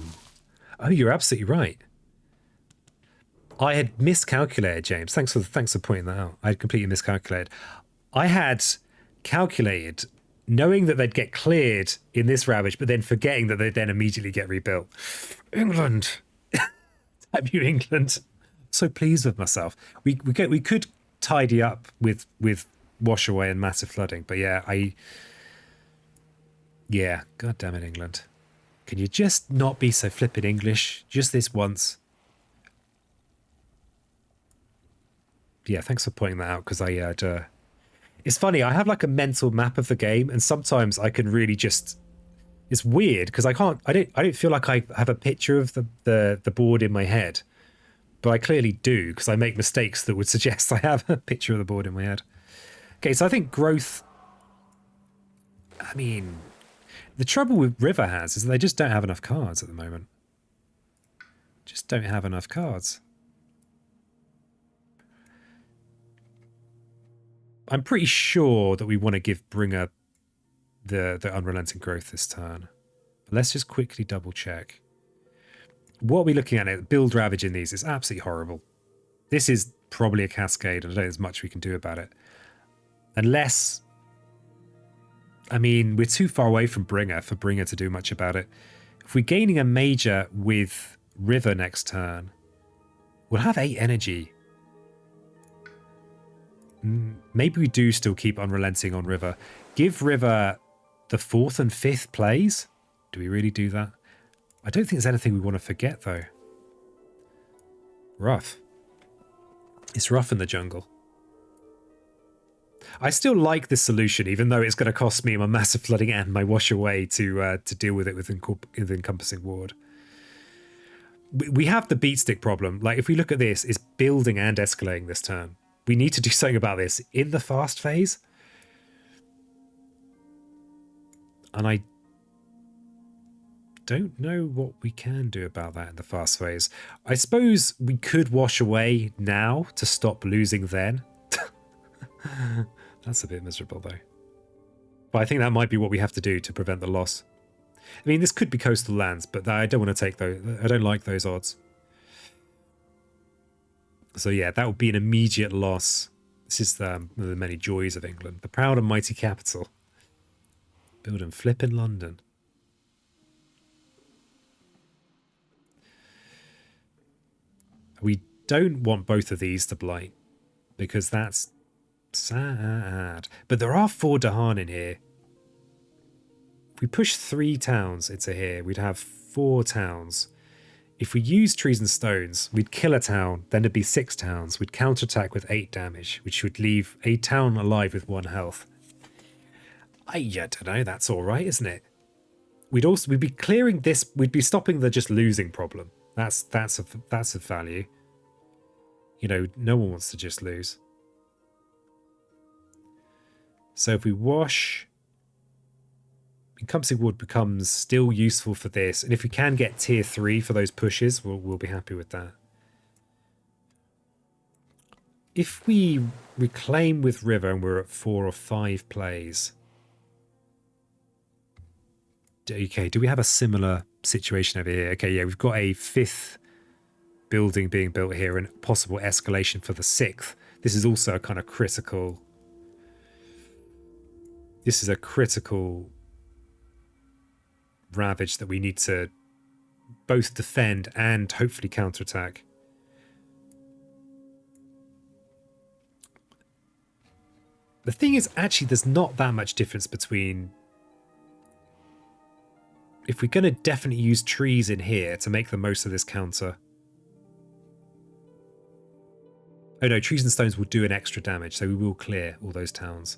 A: you're absolutely right. I had miscalculated, James. Thanks for pointing that out. I had completely miscalculated. I had calculated knowing that they'd get cleared in this ravage, but then forgetting that they'd then immediately get rebuilt. England, damn you, England! So pleased with myself. We could tidy up with wash away and massive flooding, but yeah, god damn it, England. Can you just not be so flippin' English? Just this once. Yeah, thanks for pointing that out, because I had... It's funny, I have like a mental map of the game, and sometimes I can really just... It's weird, because I don't feel like I have a picture of the board in my head. But I clearly do, because I make mistakes that would suggest I have a picture of the board in my head. Okay, so I think growth... I mean... The trouble with River has is that they just don't have enough cards at the moment. Just don't have enough cards. I'm pretty sure that we want to give Bringer the unrelenting growth this turn. But let's just quickly double check. What are we looking at? Build Ravage in these is absolutely horrible. This is probably a cascade, and I don't think there's much we can do about it. Unless... I mean, we're too far away from Bringer for Bringer to do much about it. If we're gaining a major with River next turn, we'll have 8 energy. Maybe we do still keep Unrelenting on River. Give River the 4th and 5th plays? Do we really do that? I don't think there's anything we want to forget, though. Rough. It's rough in the jungle. I still like this solution, even though it's going to cost me my massive flooding and my wash away to deal with it with encompassing ward. We have the beat stick problem. Like, if we look at this, it's building and escalating this turn. We need to do something about this in the fast phase. And I don't know what we can do about that in the fast phase. I suppose we could wash away now to stop losing then. That's a bit miserable, though. But I think that might be what we have to do to prevent the loss. I mean, this could be coastal lands, but I don't want to take those. I don't like those odds. So yeah, that would be an immediate loss. This is one of the many joys of England. The proud and mighty capital. Build and flip in London. We don't want both of these to blight. because that's sad. But there are 4 Dahan in here. If we push 3 towns into here, we'd have 4 towns. If we use trees and stones, we'd kill a town, then it'd be 6 towns. We'd counterattack with 8 damage, which would leave a town alive with 1 health. I don't know, that's alright, isn't it? We'd be clearing this, we'd be stopping the just losing problem. That's a value. You know, no one wants to just lose. So if we wash, encompassing wood becomes still useful for this, and if we can get tier 3 for those pushes, we'll be happy with that. If we reclaim with river and we're at 4 or 5 plays, okay, do we have a similar situation over here? Okay, yeah, we've got a 5th building being built here and possible escalation for the 6th. This is also a kind of critical. This is a critical ravage that we need to both defend and hopefully counterattack. The thing is, actually, there's not that much difference between... If we're going to definitely use trees in here to make the most of this counter... Oh no, trees and stones will do an extra damage, so we will clear all those towns.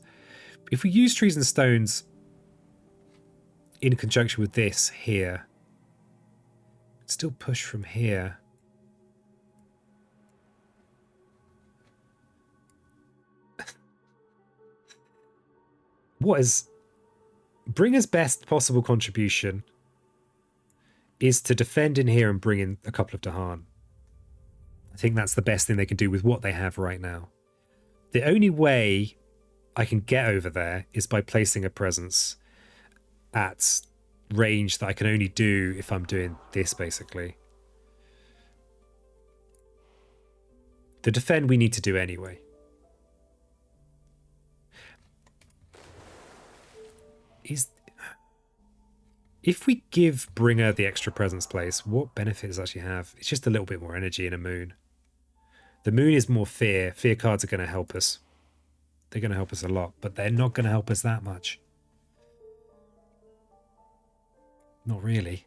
A: If we use trees and stones in conjunction with this here, still push from here. What is Bringer's best possible contribution is to defend in here and bring in a couple of Dahan. I think that's the best thing they can do with what they have right now. The only way I can get over there is by placing a presence at range that I can only do if I'm doing this, basically. The defend we need to do anyway. If we give Bringer the extra presence place, what benefit does it actually have? It's just a little bit more energy in a moon. The moon is more fear. Fear cards are going to help us. They're going to help us a lot, but they're not going to help us that much. Not really.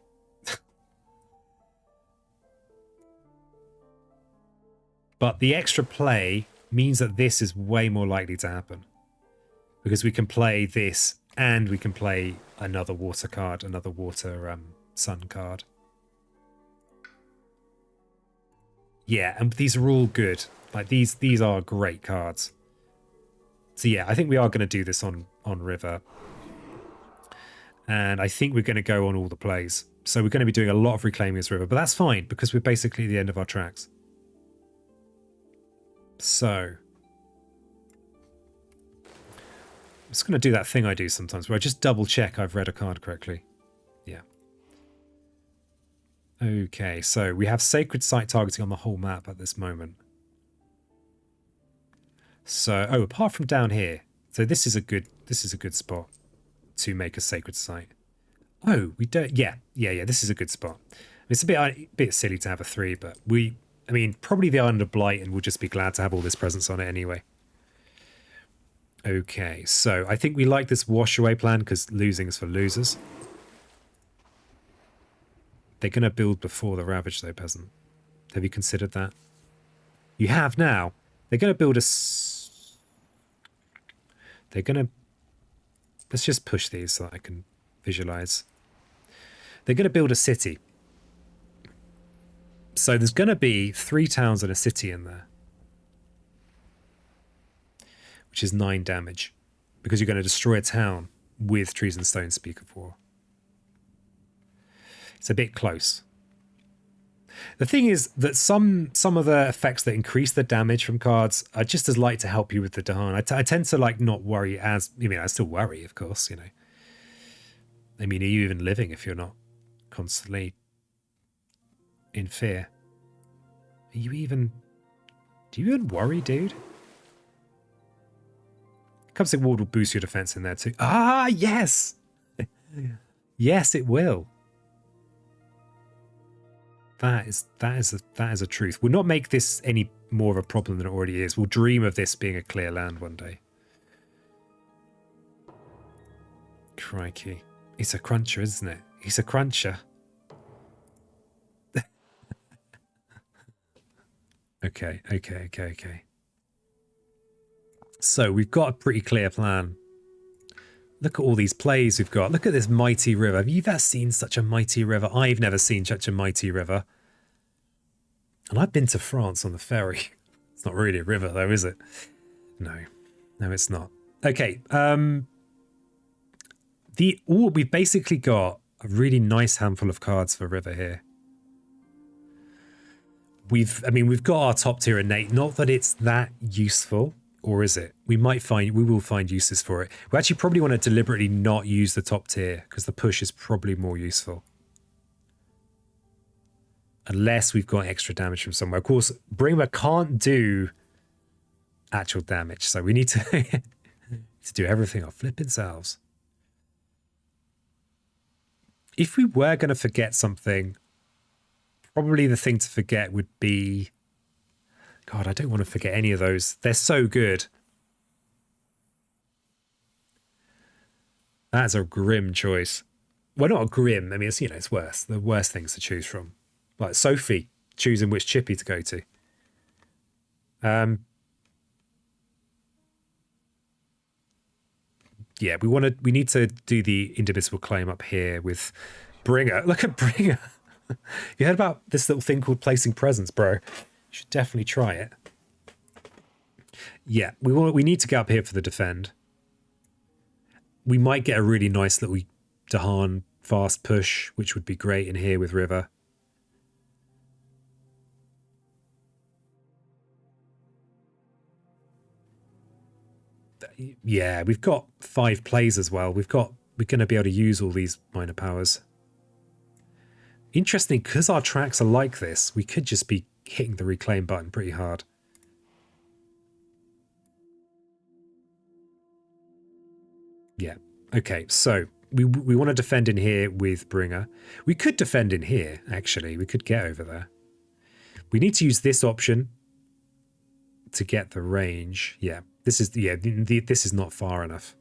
A: But the extra play means that this is way more likely to happen. Because we can play this and we can play another water card, another water sun card. Yeah, and these are all good. Like these are great cards. So yeah, I think we are going to do this on river. And I think we're going to go on all the plays. So we're going to be doing a lot of reclaiming this river, but that's fine because we're basically at the end of our tracks. So I'm just going to do that thing I do sometimes where I just double check I've read a card correctly. Yeah. Okay, so we have sacred site targeting on the whole map at this moment. So, oh, apart from down here. So this is a good spot to make a sacred site. Oh, we don't. Yeah. This is a good spot. It's a bit silly to have a 3, but I mean, probably the Island of Blight, and we'll just be glad to have all this presence on it anyway. Okay, so I think we like this wash away plan because losing is for losers. They're going to build before the Ravage, though, peasant. Have you considered that? You have now. They're going to build a... They're going to... Let's just push these so that I can visualize. They're going to build a city. So there's going to be 3 towns and a city in there. Which is 9 damage. Because you're going to destroy a town with trees and stones, speak of war. It's a bit close. The thing is that some of the effects that increase the damage from cards are just as light to help you with the Dahan. I tend to like not worry as... I mean, I still worry, of course, you know. I mean, are you even living if you're not constantly in fear? Are you even... Do you even worry, dude? Encompassing Ward will boost your defense in there too. Ah, yes! Yes, it will. that is a truth. We'll not make this any more of a problem than it already is. We'll dream of this being a clear land one day. Crikey. It's a cruncher, isn't it? It's a cruncher. Okay. So we've got a pretty clear plan. Look at all these plays we've got. Look at this mighty river. Have you ever seen such a mighty river? I've never seen such a mighty river. And I've been to France on the ferry. It's not really a river though, is it? No, it's not. Okay. We've basically got a really nice handful of cards for river here. We've got our top tier innate. Not that it's that useful, or is it? We will find uses for it. We actually probably want to deliberately not use the top tier because the push is probably more useful. Unless we've got extra damage from somewhere. Of course, Bringer can't do actual damage, so we need to, to do everything our flipping selves. If we were going to forget something, probably the thing to forget would be... God, I don't want to forget any of those. They're so good. That's a grim choice. Well, not a grim. I mean, it's worse. The worst things to choose from. Like Sophie choosing which chippy to go to. Yeah, we need to do the indivisible claim up here with Bringer. Look at Bringer. You heard about this little thing called placing presents, bro? You should definitely try it. Yeah, we need to get up here for the defend. We might get a really nice little Dahan fast push, which would be great in here with River. Yeah, we've got 5 plays as well. We're going to be able to use all these minor powers. Interesting, because our tracks are like this, we could just be hitting the reclaim button pretty hard. Yeah. Okay, so we want to defend in here with Bringer. We could defend in here, actually. We could get over there. We need to use this option to get the range. Yeah, this is not far enough.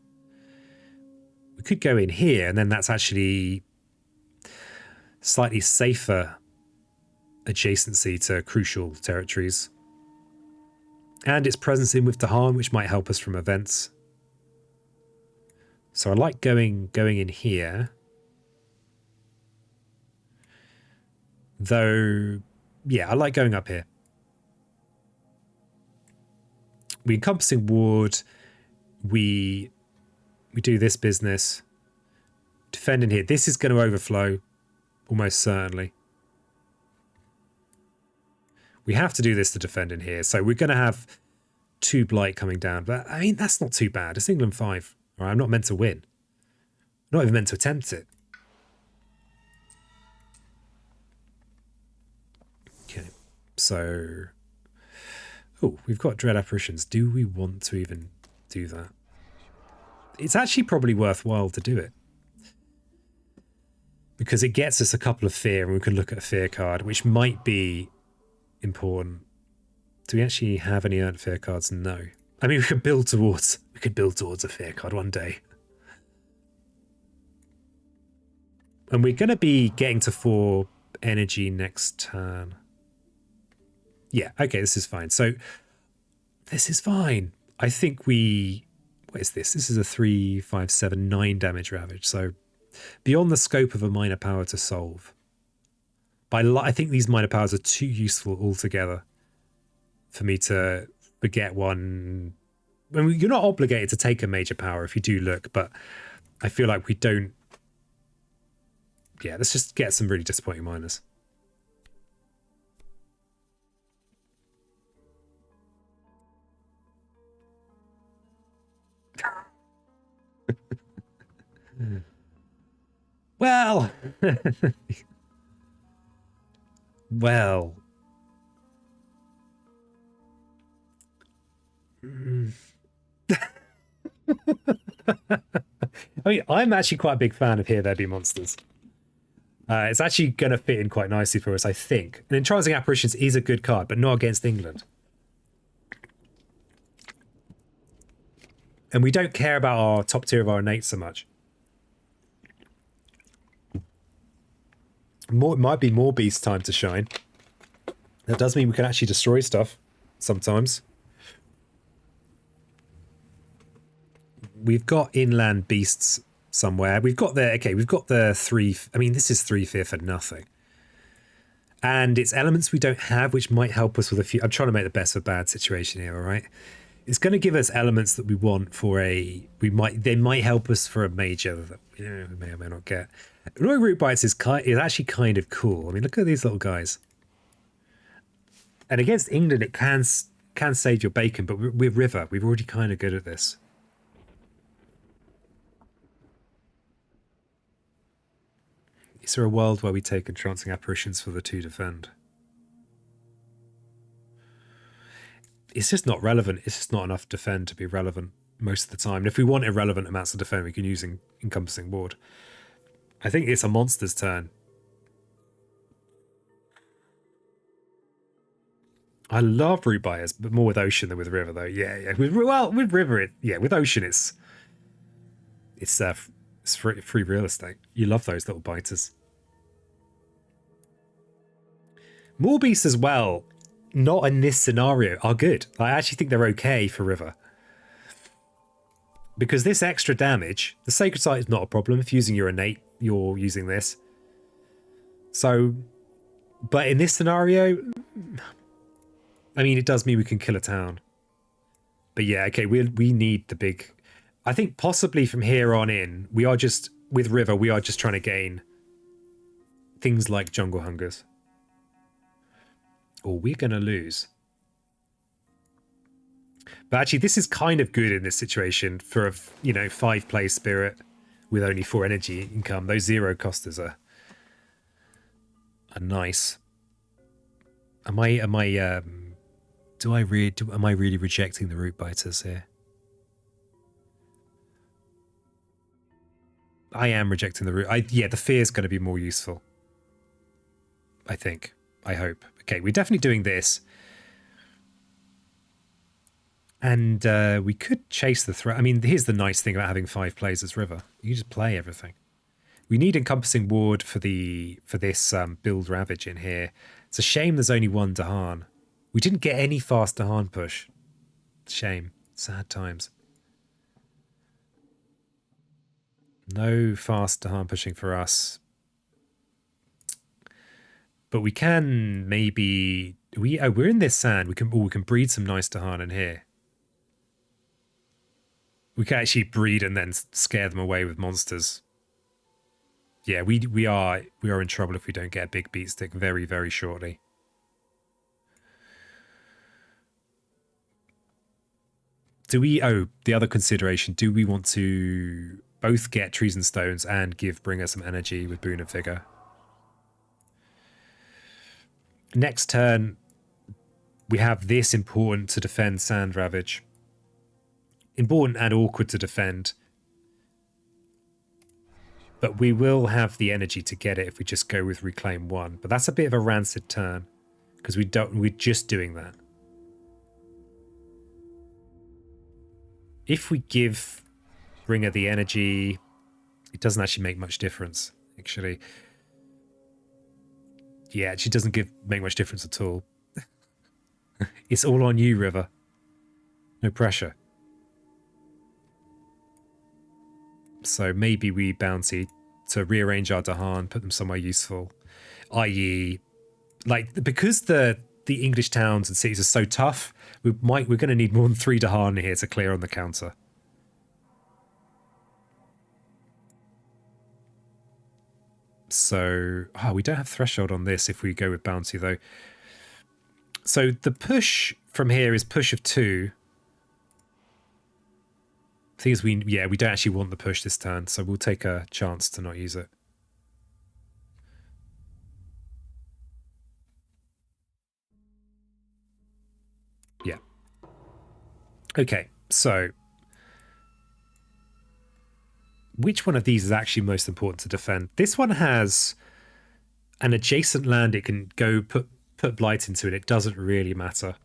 A: We could go in here, and then that's actually slightly safer adjacency to crucial territories. And its presence in with Dahan, which might help us from events. So I like going in here. Though, yeah, I like going up here. We encompassing ward. We do this business. Defend in here. This is going to overflow, almost certainly. We have to do this to defend in here. So we're going to have 2 blight coming down. But, I mean, that's not too bad. It's England 5. All right, I'm not meant to win. I'm not even meant to attempt it. Okay, so... Oh, we've got Dread Apparitions. Do we want to even do that? It's actually probably worthwhile to do it. Because it gets us a couple of fear, and we can look at a fear card, which might be important. Do we actually have any earned fear cards? No. I mean, we could build towards a fear card one day. And we're going to be getting to 4 energy next turn. Yeah, okay, this is fine. So, this is fine. I think what is this? This is a 3, 5, 7, 9 damage ravage. So, beyond the scope of a minor power to solve. I think these minor powers are too useful altogether for me to forget one. I mean, you're not obligated to take a major power if you do look, but I feel like we don't. Yeah, let's just get some really disappointing minors. Well, well. I mean, I'm actually quite a big fan of Here There Be Monsters. It's actually going to fit in quite nicely for us, I think. And Entrancing Apparitions is a good card, but not against England. And we don't care about our top tier of our innate so much. It might be more beast time to shine. That does mean we can actually destroy stuff sometimes. We've got inland beasts somewhere. We've got the, okay, we've got the 3, I mean, this is 3/5 for nothing. And it's elements we don't have, which might help us with a few. I'm trying to make the best of a bad situation here, all right? It's going to give us elements that we want for a, they might help us for a major that we may or may not get. Royal Root Bites is actually kind of cool. I mean, look at these little guys. And against England, it can save your bacon, but with River, we're already kind of good at this. Is there a world where we take Entrancing Apparitions for the 2 defend? It's just not relevant. It's just not enough defend to be relevant most of the time. And if we want irrelevant amounts of defend, we can use Encompassing Ward. I think it's a monster's turn. I love Root Buyers, but more with Ocean than with River, though. Yeah. With River, with Ocean, it's free real estate. You love those little biters. More beasts as well, not in this scenario, are good. I actually think they're okay for River. Because this extra damage, the Sacred Site is not a problem. If using your innate, you're using this. So, but in this scenario, I mean, it does mean we can kill a town. But yeah, okay, we need the big... I think possibly from here on in, we are just, with River, we are just trying to gain things like Jungle Hungers. Or we're going to lose. But actually, this is kind of good in this situation for a 5-play spirit with only 4 energy income. Those 0 costers are nice. Am I really rejecting the Root Biters here? I am rejecting the root. Yeah, the fear is going to be more useful. I think. I hope. Okay, we're definitely doing this. And we could chase the threat. I mean, here's the nice thing about having 5 plays as River. You just play everything. We need Encompassing Ward for this build Ravage in here. It's a shame there's only 1 Dahan. We didn't get any fast Dahan push. Shame. Sad times. No fast Dahan pushing for us. But we can maybe... we're in this sand. We can breed some nice Dahan in here. We can actually breed and then scare them away with monsters. Yeah, we are in trouble if we don't get a big beat stick very, very shortly. Do we... oh, the other consideration. Do we want to both get Trees and Stones and give Bringer some energy with Boon of Vigor? Next turn, we have this important to defend Sand Ravage. Important and awkward to defend. But we will have the energy to get it if we just go with Reclaim 1. But that's a bit of a rancid turn. Because we're just doing that. If we give Bringer the energy, it doesn't actually make much difference, actually. Yeah, it doesn't make much difference at all. It's all on you, River. No pressure. So maybe we bounty to rearrange our Dahan, put them somewhere useful. I.e., like, because the English towns and cities are so tough, we're going to need more than 3 Dahan here to clear on the counter. So, we don't have threshold on this if we go with bounty, though. So the push from here is push of 2. The thing is, we don't actually want the push this turn, so we'll take a chance to not use it. Yeah. Okay, so which one of these is actually most important to defend? This one has an adjacent land it can go put blight into, and it doesn't really matter.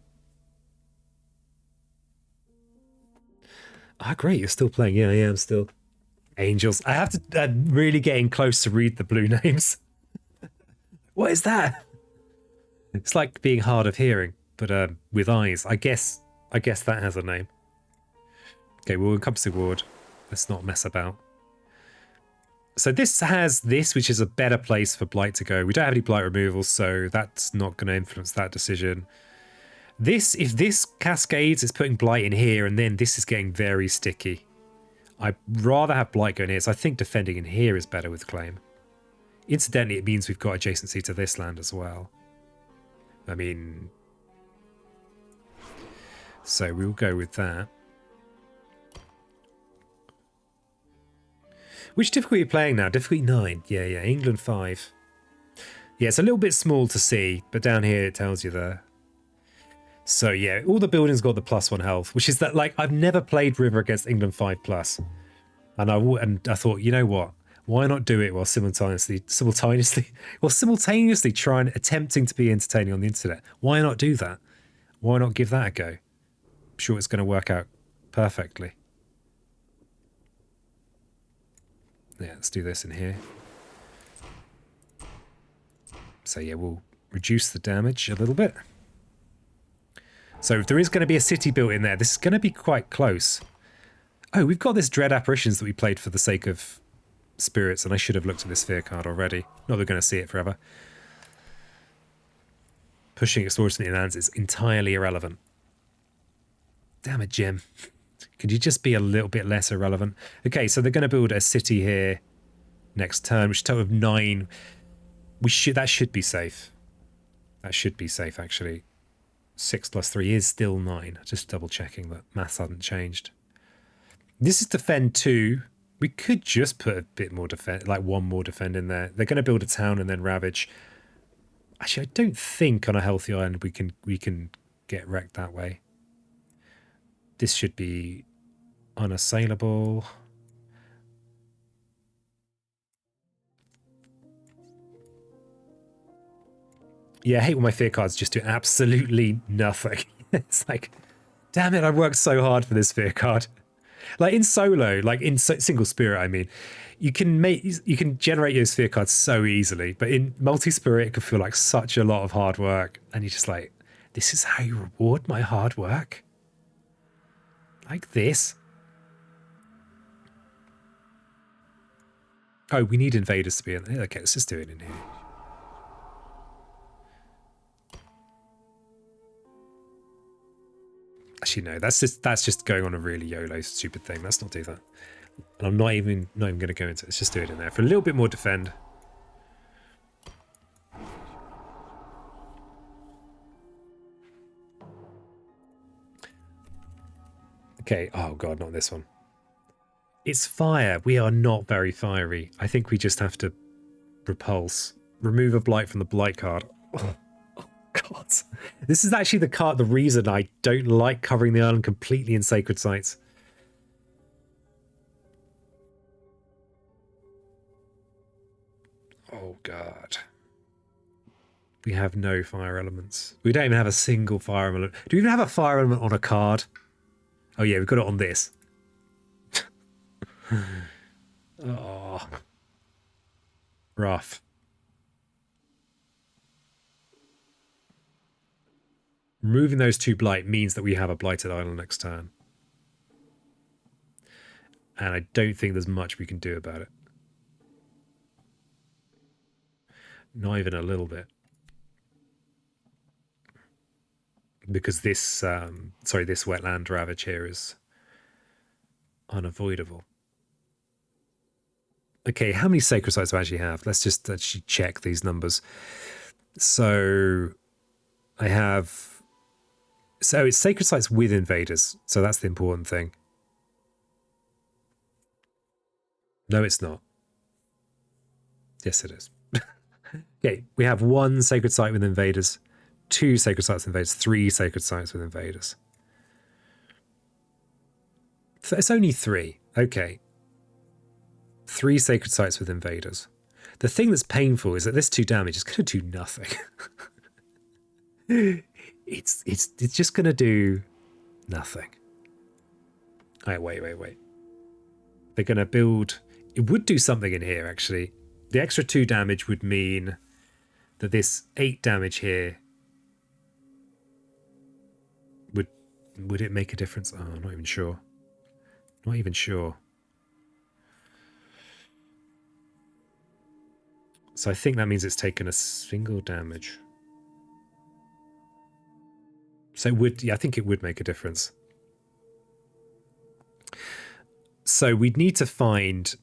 A: Ah, great, you're still playing. Yeah, I'm still. Angels. I have to. I'm really getting close to read the blue names. What is that? It's like being hard of hearing, but with eyes. I guess that has a name. Okay, well, encompassing ward. Let's not mess about. So this has this, which is a better place for blight to go. We don't have any blight removals, so that's not going to influence that decision. This, if this cascades, it's putting blight in here, and then this is getting very sticky. I'd rather have blight going here, so I think defending in here is better with claim. Incidentally, it means we've got adjacency to this land as well. I mean, so we'll go with that. Which difficulty are you playing now? Difficulty 9. Yeah, England 5. Yeah, it's a little bit small to see, but down here it tells you there. So yeah, all the buildings got the +1 health, which is that, like, I've never played River against England 5+. And I thought, you know what? Why not do it while simultaneously trying, attempting to be entertaining on the internet? Why not do that? Why not give that a go? I'm sure it's going to work out perfectly. Yeah, let's do this in here. So yeah, we'll reduce the damage a little bit. So if there is going to be a city built in there, this is going to be quite close. Oh, we've got this Dread Apparitions that we played for the sake of spirits, and I should have looked at this fear card already. Not that we're going to see it forever. Pushing Explorers from the lands is entirely irrelevant. Damn it, Jim. Could you just be a little bit less irrelevant? Okay, so they're going to build a city here next turn, which is a total of 9. That should be safe. That should be safe, actually. 6 + 3 is still 9. Just double checking that maths hadn't changed. This is defend 2. We could just put a bit more defend, like 1 more defend in there. They're going to build a town and then ravage. Actually, I don't think on a healthy island we can get wrecked that way. This should be unassailable. Yeah, I hate when my fear cards just do absolutely nothing. It's like, damn it, I worked so hard for this fear card. Like in solo, like in single spirit, I mean, you can generate your sphere cards so easily, but in multi-spirit, it can feel like such a lot of hard work, and you're just like, this is how you reward my hard work? Like this? Oh, we need invaders to be in there. Okay, let's just do it in here. Actually, no, that's just going on a really YOLO stupid thing. Let's not do that. And I'm not even going to go into it. Let's just do it in there for a little bit more defend. Okay. Oh god, not this one. It's fire. We are not very fiery. I think we just have to repulse. Remove a blight from the blight card. Oh god. This is actually the reason I don't like covering the island completely in sacred sites. Oh god. We have no fire elements. We don't even have a single fire element. Do we even have a fire element on a card? Oh yeah, we've got it on this. Oh. Rough. Removing those 2 blight means that we have a blighted island next turn. And I don't think there's much we can do about it. Not even a little bit. Because this, this wetland ravage here is unavoidable. Okay, how many sacred sites do I actually have? Let's just actually check these numbers. So I have... So it's sacred sites with invaders. So that's the important thing. No, it's not. Yes, it is. Okay, we have 1 sacred site with invaders, 2 sacred sites with invaders, 3 sacred sites with invaders. It's only 3. Okay. 3 sacred sites with invaders. The thing that's painful is that this 2 damage is going to do nothing. it's just going to do nothing. All right, wait. They're going to build... It would do something in here, actually. The extra 2 damage would mean that this 8 damage here would it make a difference? Oh, I'm not even sure. Not even sure. So I think that means it's taken a single damage. So it would, yeah, I think it would make a difference. So we'd need to find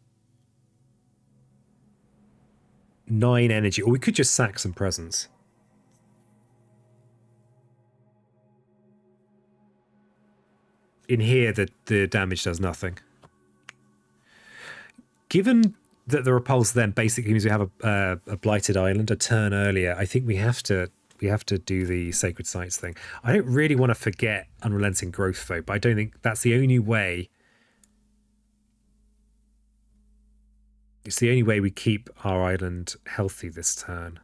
A: 9 energy, or we could just sack some presents. In here, the damage does nothing. Given that the repulse then basically means we have a blighted island a turn earlier, I think we have to do the sacred sites thing. I don't really want to forget unrelenting growth though, but I don't think that's the only way. It's the only way we keep our island healthy this turn.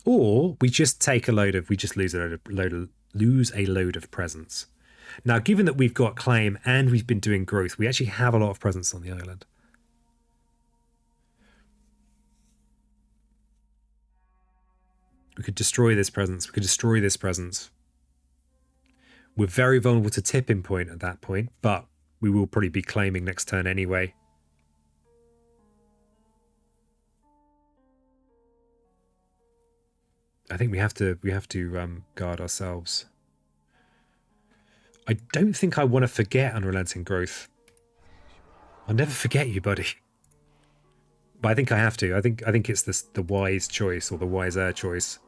A: Or we just take a load of, we just lose a load of presence. Now, given that we've got claim and we've been doing growth, we actually have a lot of presence on the island. We could destroy this presence. We could destroy this presence. We're very vulnerable to tipping point at that point, but we will probably be claiming next turn anyway. I think we have to guard ourselves. I don't think I want to forget unrelenting growth. I'll never forget you, buddy. But I think I have to. I think it's the wise choice, or the wiser choice.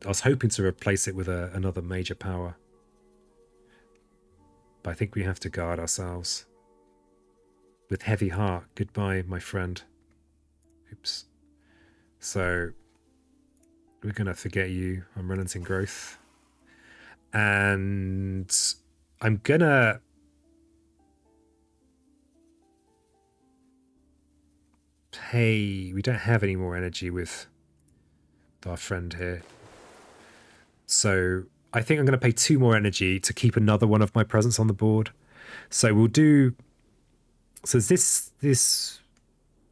A: I was hoping to replace it with another major power. But I think we have to guard ourselves. With heavy heart, goodbye, my friend. Oops. So we're going to forget you, unrelenting growth. And I'm going to... Hey, we don't have any more energy with our friend here. So I think I'm going to pay 2 more energy to keep another one of my presents on the board. So we'll do... So this...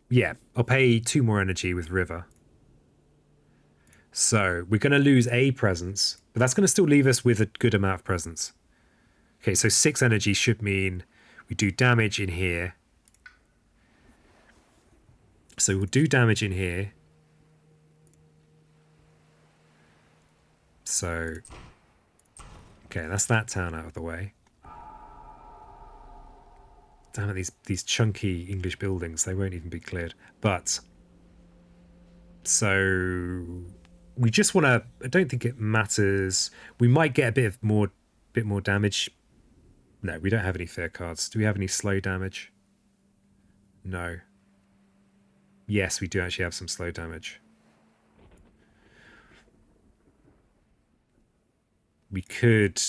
A: Yeah, I'll pay 2 more energy with River. So we're going to lose a presence, but that's going to still leave us with a good amount of presence. Okay, so 6 energy should mean we do damage in here. So we'll do damage in here. So, okay, that's that town out of the way. Damn it, these chunky English buildings, they won't even be cleared. But, so we just want to, I don't think it matters. We might get a bit more damage. No, we don't have any fear cards. Do we have any slow damage? No. Yes, we do actually have some slow damage. We could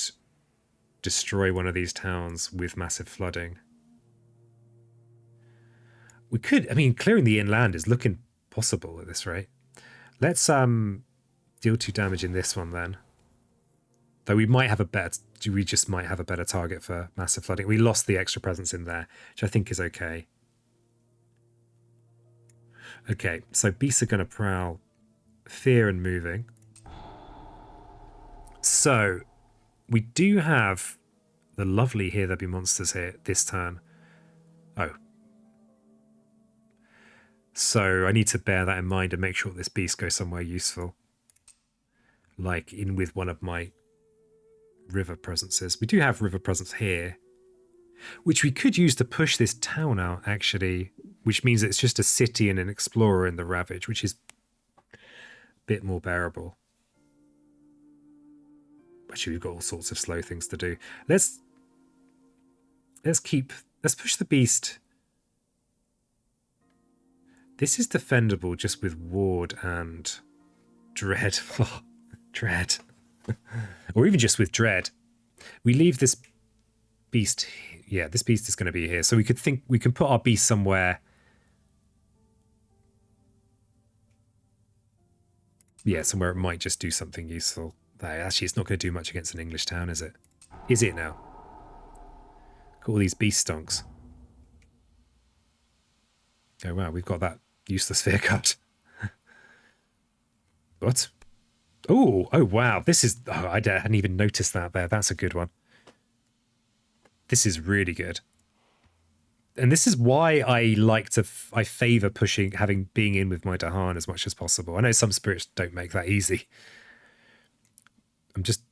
A: destroy one of these towns with massive flooding. We could, I mean, clearing the inland is looking possible at this rate. Let's deal 2 damage in this one then. Though we might have a better, we just might have a better target for massive flooding. We lost the extra presence in there, which I think is okay. Okay, so beasts are going to prowl. Fear and moving. So, we do have the lovely Here There Be Monsters here this turn. Oh. So, I need to bear that in mind and make sure this beast goes somewhere useful. Like in with one of my river presences. We do have river presence here, which we could use to push this town out, actually, which means it's just a city and an explorer in the Ravage, which is a bit more bearable. Actually, we've got all sorts of slow things to do. Let's push the beast. This is defendable just with ward and dread. Dread. Or even just with dread. We leave this beast. Yeah, this beast is going to be here. So we could think we can put our beast somewhere. Yeah, somewhere it might just do something useful. Actually, it's not going to do much against an English town, is it? Is it now? Got all these beast stonks. Oh, wow, we've got that useless fear card. What? Oh, wow. This is... Oh, I hadn't even noticed that there. That's a good one. This is really good. And this is why I like to... I favour pushing, being in with my Dahan as much as possible. I know some spirits don't make that easy. I'm just...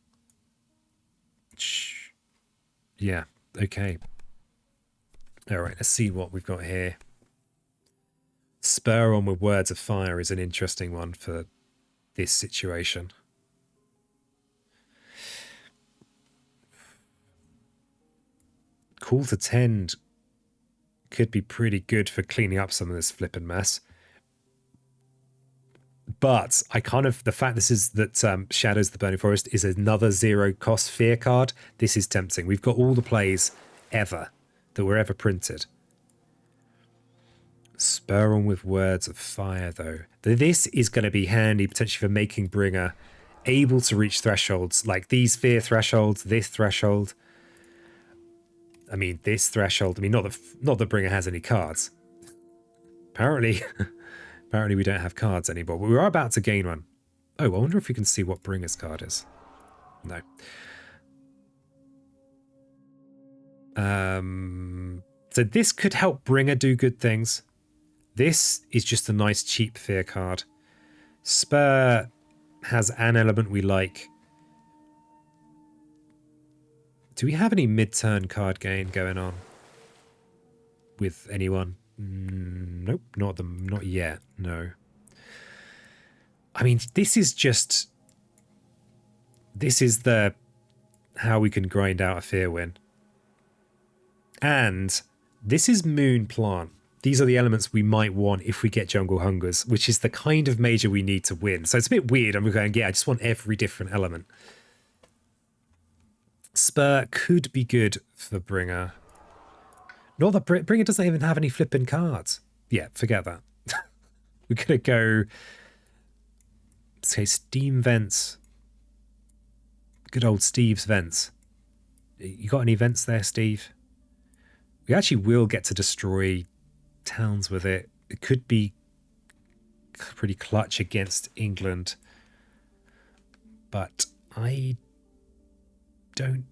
A: Yeah, okay. All right, let's see what we've got here. Spur on with words of fire is an interesting one for this situation. Call to tend could be pretty good for cleaning up some of this flippin' mess. But I kind of, the fact this is that Shadows the Burning Forest is another 0 cost fear card, this is tempting. We've got all the plays ever that were ever printed. Spur on with words of fire, though. This is going to be handy potentially for making Bringer able to reach thresholds like these fear thresholds, this threshold. I mean, this threshold. I mean, not that Bringer has any cards. Apparently, apparently we don't have cards anymore. But we are about to gain one. Oh, I wonder if we can see what Bringer's card is. No. So this could help Bringer do good things. This is just a nice cheap fear card. Spur has an element we like. Do we have any mid-turn card gain going on with anyone? Nope, not yet. No. I mean, this is the how we can grind out a fear win. And this is Moon Plant. These are the elements we might want if we get Jungle Hungers, which is the kind of major we need to win. So it's a bit weird. I'm going, yeah, I just want every different element. Spur could be good for Bringer. Not that Bringer doesn't even have any flipping cards. Yeah, forget that. We're going to go... say Steam Vents. Good old Steve's Vents. You got any vents there, Steve? We actually will get to destroy towns with it. It could be pretty clutch against England, but I don't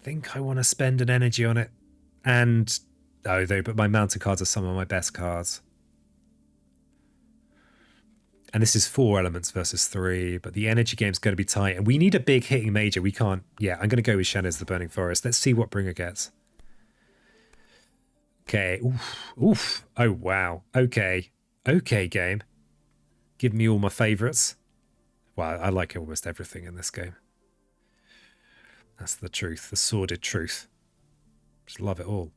A: think I want to spend an energy on it. And but my mountain cards are some of my best cards, and this is 4 elements versus 3, but the energy game's going to be tight and we need a big hitting major. We can't. Yeah, I'm going to go with Shadows the Burning Forest. Let's see what Bringer gets. Okay. Oof. Oh, wow. Okay. Okay, game. Give me all my favourites. Well, I like almost everything in this game. That's the truth. The sordid truth. Just love it all.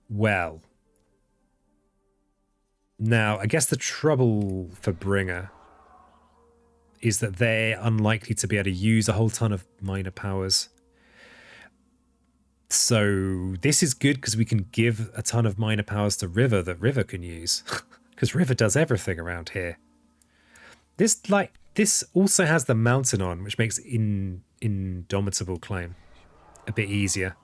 A: Well. Now, I guess the trouble for Bringer is that they're unlikely to be able to use a whole ton of minor powers. So this is good because we can give a ton of minor powers to River that River can use. Because River does everything around here. This also has the mountain on, which makes Indomitable Claim a bit easier.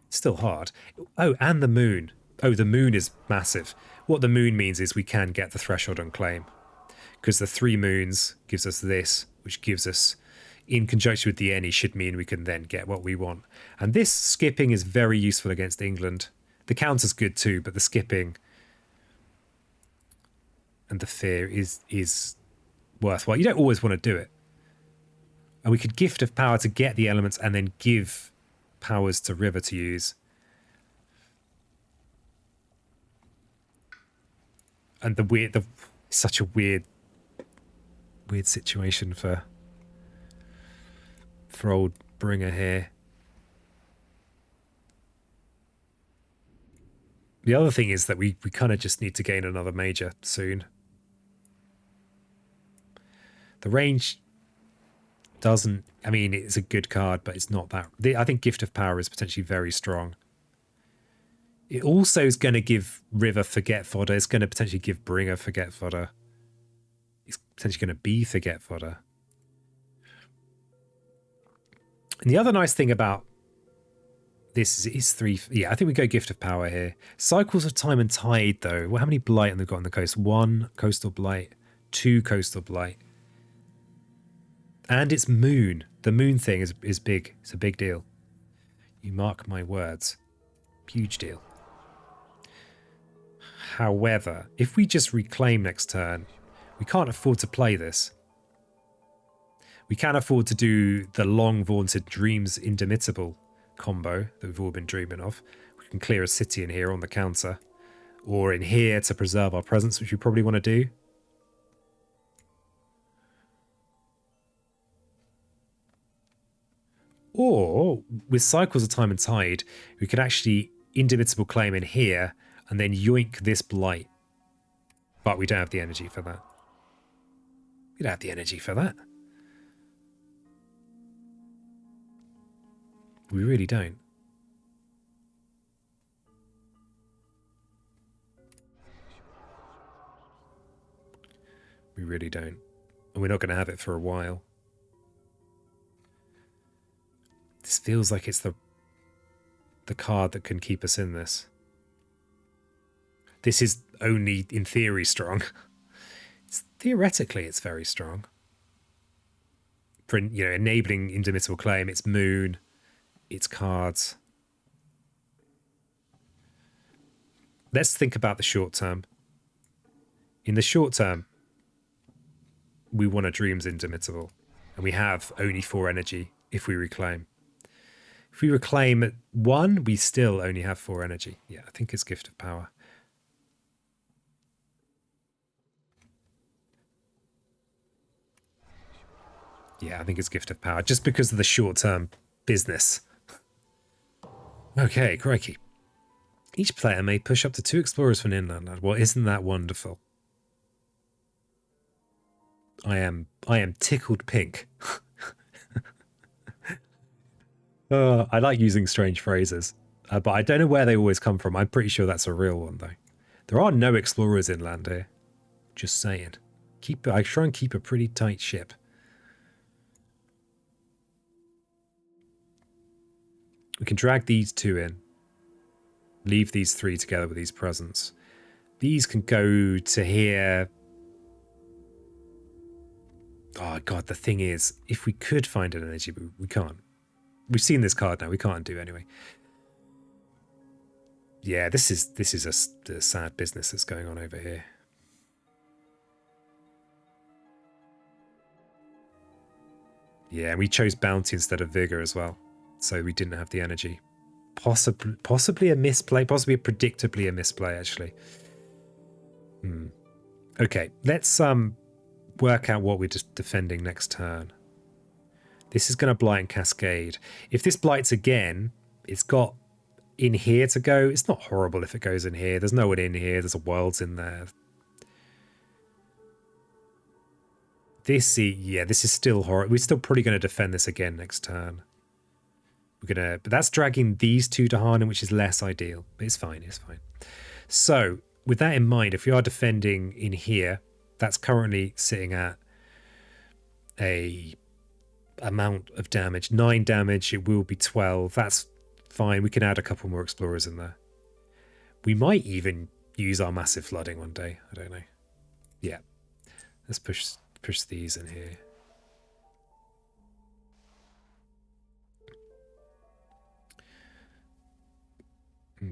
A: Still hard. Oh, and the moon. Oh, the moon is massive. What the moon means is we can get the threshold on claim. Because the 3 moons gives us this, which gives us, in conjunction with the any, should mean we can then get what we want. And this skipping is very useful against England. The counter's good too, but the skipping and the fear is worthwhile. You don't always want to do it. And we could gift of power to get the elements and then give powers to River to use. And such a weird situation for old Bringer here. The other thing is that we kind of just need to gain another major soon. The range doesn't... I mean, it's a good card, but it's not that... I think Gift of Power is potentially very strong. It also is going to give River Forget Fodder. It's going to potentially give Bringer Forget Fodder. It's potentially going to be Forget Fodder. And the other nice thing about this is 3... Yeah, I think we go Gift of Power here. Cycles of Time and Tide, though. Well, how many Blight have they got on the coast? 1 Coastal Blight. 2 Coastal Blight. And it's Moon. The Moon thing is big. It's a big deal. You mark my words. Huge deal. However, if we just reclaim next turn, we can't afford to play this. We can afford to do the long vaunted Dreams Indomitable combo that we've all been dreaming of. We can clear a city in here on the counter, or in here to preserve our presence, which we probably want to do. Or with Cycles of Time and Tide, we can actually Indomitable Claim in here and then yoink this Blight. But we don't have the energy for that. We don't have the energy for that. We really don't. We really don't. And we're not going to have it for a while. This feels like it's the card that can keep us in this. This is only in theory strong. Theoretically, it's very strong. For, you know, enabling Indomitable Claim, it's Moon, it's cards. Let's think about the short term. In the short term, we want a Dreams Indomitable, and we have only 4 energy if we reclaim. If we reclaim at 1, we still only have 4 energy. Yeah, I think it's Gift of Power. Yeah, I think it's Gift of Power, just because of the short-term business. Okay, crikey. Each player may push up to 2 explorers from an inland land. Well, isn't that wonderful? I am tickled pink. I like using strange phrases, but I don't know where they always come from. I'm pretty sure that's a real one, though. There are no explorers inland here. Just saying. I try and keep a pretty tight ship. We can drag these 2 in. Leave these 3 together with these presents. These can go to here. Oh, God, the thing is, if we could find an energy, but we can't. We've seen this card now. We can't do anyway. Yeah, this is a sad business that's going on over here. Yeah, we chose Bounty instead of Vigor as well, so we didn't have the energy. Possibly a misplay, possibly predictably a misplay, actually. Okay, let's work out what we're just defending next turn. This is going to blight and cascade. If this blights again, it's got in here to go. It's not horrible if it goes in here. There's no one in here. There's a world's in there. This is still horrible. We're still probably going to defend this again next turn. But that's dragging these 2 to Harnum, which is less ideal. But it's fine. It's fine. So with that in mind, if we are defending in here, that's currently sitting at a amount of damage, 9 damage. It will be 12. That's fine. We can add a couple more explorers in there. We might even use our massive flooding one day. I don't know. Yeah, let's push these in here.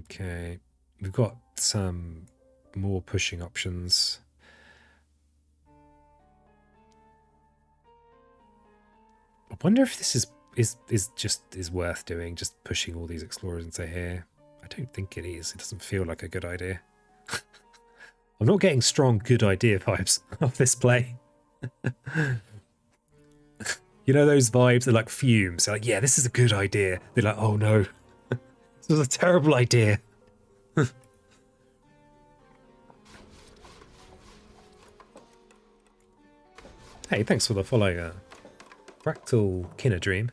A: Okay, we've got some more pushing options. I wonder if this is worth doing, just pushing all these explorers into here. I don't think it is. It doesn't feel like a good idea. I'm not getting strong good idea vibes of this play. You know those vibes are like fumes. They're like, yeah, this is a good idea. They're like, oh no, this was a terrible idea. Hey, thanks for the follow. Fractal Kinner Dream.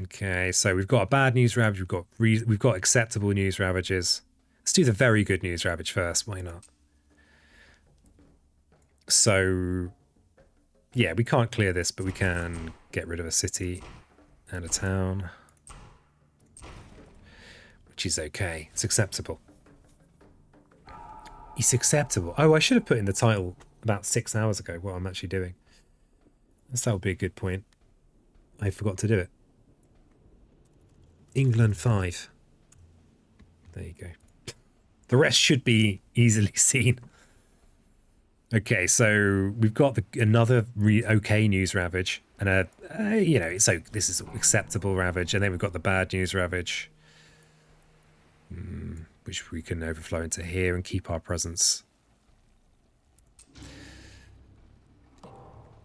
A: Okay, so we've got a bad news ravage. We've got acceptable news ravages. Let's do the very good news ravage first. Why not? So, yeah, we can't clear this, but we can get rid of a city and a town, which is okay. It's acceptable. It's acceptable. Oh, I should have put in the title about 6 hours ago what I'm actually doing. That would be a good point. I forgot to do it. England 5. There you go. The rest should be easily seen. Okay, so we've got another okay news ravage, and so this is acceptable ravage, and then we've got the bad news ravage, which we can overflow into here and keep our presence.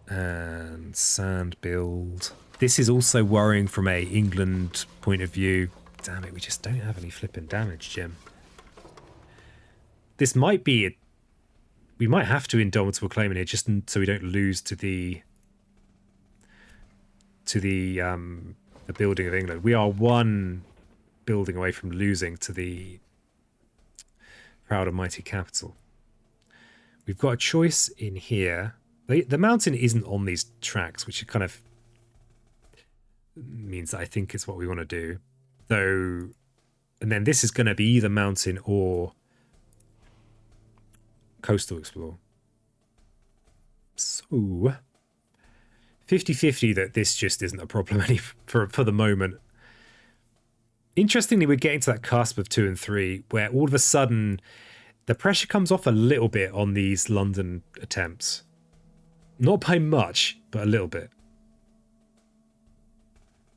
A: And sand build. This is also worrying from a England point of view. Damn it, we just don't have any flipping damage, Jim. This might be we might have to indomitable claim in here just so we don't lose to the building of England. We are one building away from losing to the proud and mighty capital. We've got a choice in here. The mountain isn't on these tracks, which kind of means that I think it's what we want to do. Though, and then this is going to be either mountain or coastal explore. So 50-50 that this just isn't a problem for the moment. Interestingly, we're getting to that cusp of 2 and 3 where all of a sudden the pressure comes off a little bit on these London attempts. Not by much, but a little bit.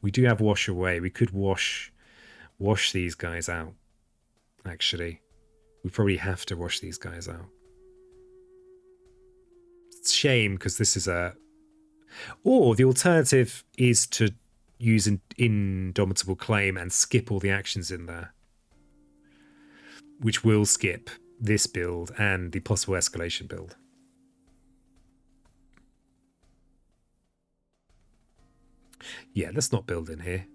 A: We do have wash away. We could wash these guys out, actually. We probably have to wash these guys out. It's a shame because this is a... Or the alternative is to use an indomitable claim and skip all the actions in there, which will skip this build and the possible escalation build. Yeah, let's not build in here.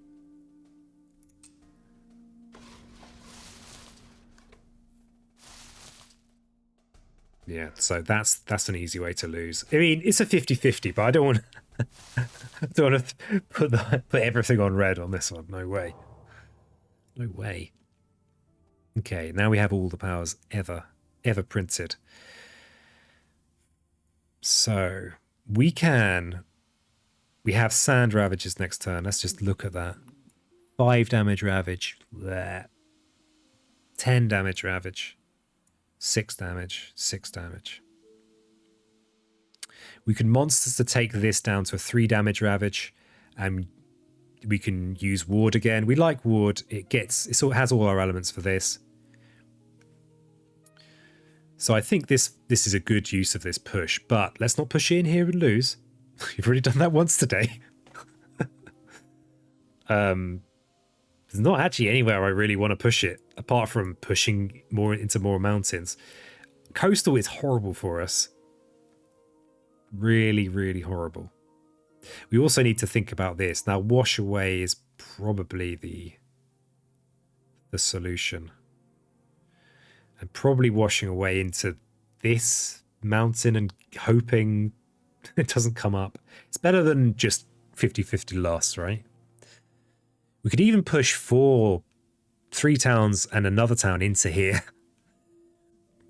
A: Yeah, so that's an easy way to lose. I mean, it's a 50-50, but I don't want to put everything on red on this one. No way. No way. Okay, now we have all the powers ever printed. So we have sand ravages next turn. Let's just look at that. 5 damage ravage. Blech. 10 damage ravage. 6 damage. 6 damage. We can monsters to take this down to a 3 damage ravage, and we can use ward again. We like ward. It has all our elements for this. So I think this is a good use of this push, but let's not push in here and lose. You've already done that once today. There's not actually anywhere I really want to push it, apart from pushing more into more mountains. Coastal is horrible for us. Really, really horrible. We also need to think about this. Now, wash away is probably the solution. And probably washing away into this mountain and hoping it doesn't come up. It's better than just 50-50 loss, right? We could even push 3 towns and another town into here.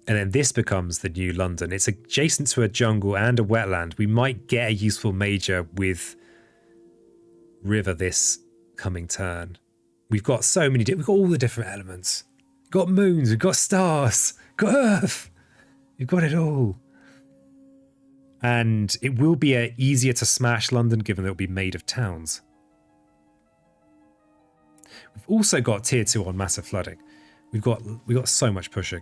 A: And then this becomes the new London. It's adjacent to a jungle and a wetland. We might get a useful major with river this coming turn. We've got so many... We've got all the different elements. We've got moons. We've got stars. We've got Earth. We've got it all. And it will be easier to smash London given that it'll be made of towns. We've also got tier 2 on massive flooding. We've got so much pushing.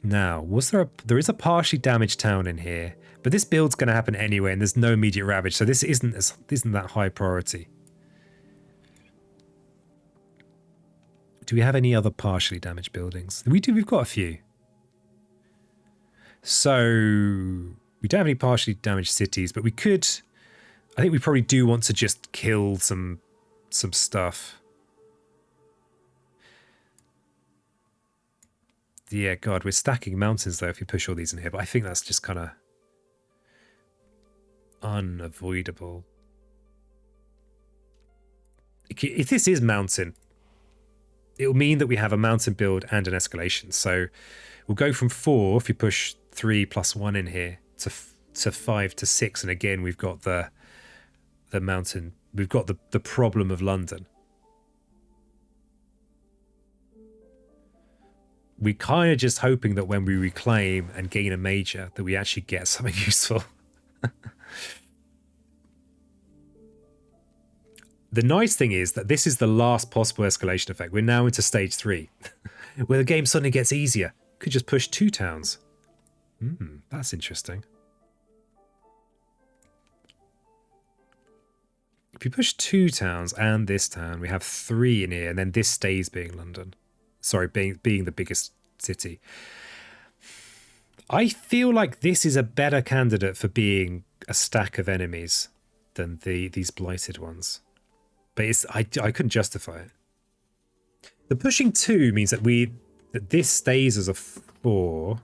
A: Now, there is a partially damaged town in here, but this build's going to happen anyway, and there's no immediate ravage, so this isn't that high priority. Do we have any other partially damaged buildings? We do. We've got a few. So We don't have any partially damaged cities, but we could... I think we probably do want to just kill some stuff. Yeah, God, we're stacking mountains, though, if you push all these in here. But I think that's just kind of unavoidable. If this is mountain, it'll mean that we have a mountain build and an escalation. So we'll go from 4, if you push 3 plus 1 in here, to 5 to 6. And again, we've got the mountain. We've got the problem of London. We're kind of just hoping that when we reclaim and gain a major, that we actually get something useful. The nice thing is that this is the last possible escalation effect. We're now into stage 3, where the game suddenly gets easier. Could just push 2 towns. That's interesting. If you push 2 towns and this town, we have 3 in here, and then this stays being London. Sorry, being the biggest city. I feel like this is a better candidate for being a stack of enemies than these blighted ones. But I couldn't justify it. The pushing 2 means that this stays as a 4.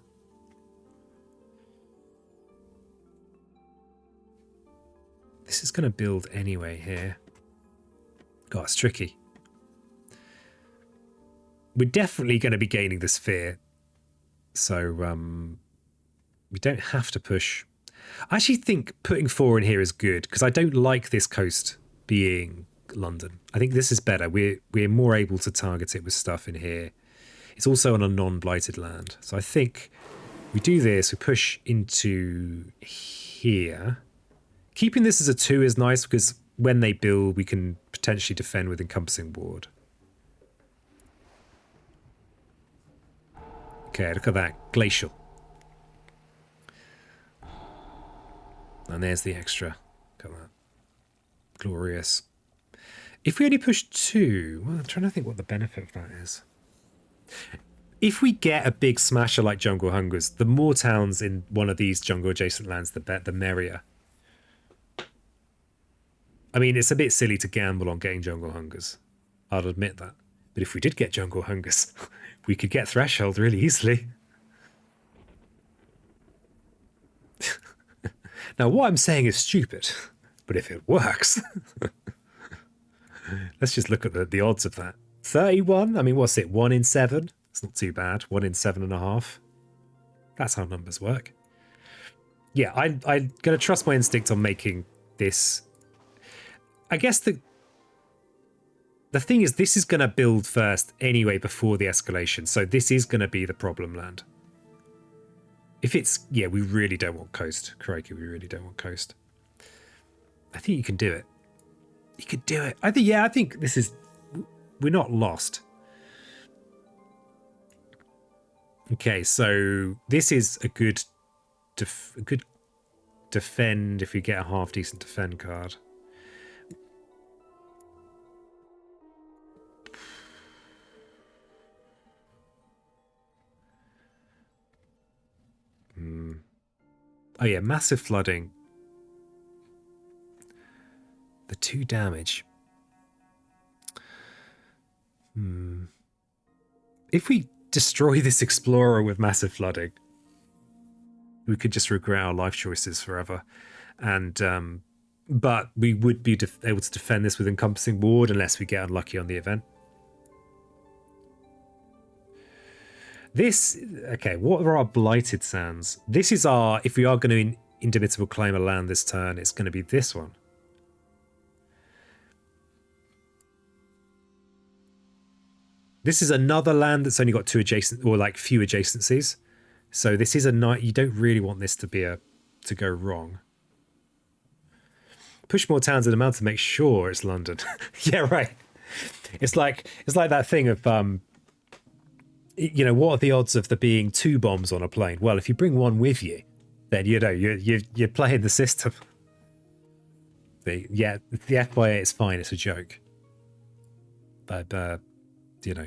A: This is going to build anyway here. God, it's tricky. We're definitely going to be gaining the sphere. So we don't have to push. I actually think putting 4 in here is good, because I don't like this coast being London. I think this is better. We're more able to target it with stuff in here. It's also on a non-blighted land. So I think we do this, we push into here. Keeping this as a 2 is nice, because when they build, we can potentially defend with encompassing ward. Okay, look at that. Glacial. And there's the extra. Look at that. Glorious. If we only push 2, well, I'm trying to think what the benefit of that is. If we get a big smasher like Jungle Hungers, the more towns in one of these jungle adjacent lands, the merrier. I mean, it's a bit silly to gamble on getting Jungle Hungers. I'll admit that. But if we did get Jungle Hungers, we could get Threshold really easily. Now, what I'm saying is stupid, but if it works... Let's just look at the odds of that. 31? I mean, what's it? 1 in 7? It's not too bad. 1 in 7.5. That's how numbers work. Yeah, I'm going to trust my instinct on making this... I guess the thing is, this is going to build first anyway before the escalation. So this is going to be the problem land. If it's... Yeah, we really don't want coast. Crikey, we really don't want coast. I think you can do it. You could do it. I think this is... We're not lost. Okay, so this is a good defend if we get a half decent defend card. Oh yeah, massive flooding. The 2 damage. If we destroy this explorer with massive flooding, we could just regret our life choices forever. And but we would be able to defend this with encompassing ward unless we get unlucky on the event. This, okay, what are our blighted sands? This is our, if we are going to indomitable claim a land this turn, it's going to be this one. This is another land that's only got 2 adjacent, or like few adjacencies. So this is a night, you don't really want this to be to go wrong. Push more towns in the mountain to make sure it's London. Yeah, right. It's like that thing of, you know, what are the odds of there being 2 bombs on a plane? Well, if you bring one with you, then you know you're playing the system. The FYA is fine. It's a joke, but you know,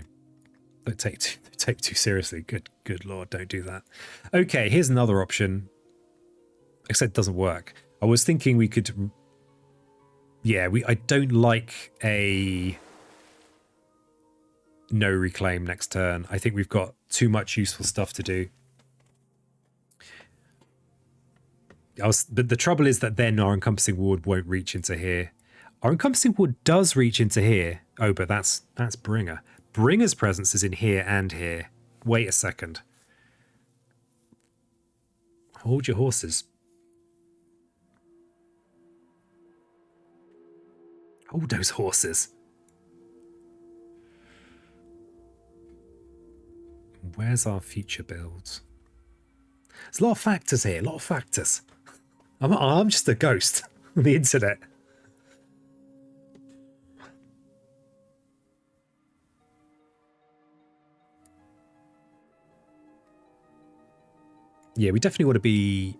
A: don't take too seriously. Good lord, don't do that. Okay, here's another option. Except it doesn't work. I was thinking we could... Yeah, I don't like a no reclaim next turn. I think we've got too much useful stuff to do. But the trouble is that then our encompassing ward won't reach into here. Our encompassing ward does reach into here. Oh, but that's Bringer. Bringer's presence is in here and here. Wait a second. Hold your horses. Hold those horses. Where's our future builds? There's a lot of factors here, a lot of factors. I'm just a ghost on the internet. Yeah, we definitely want to be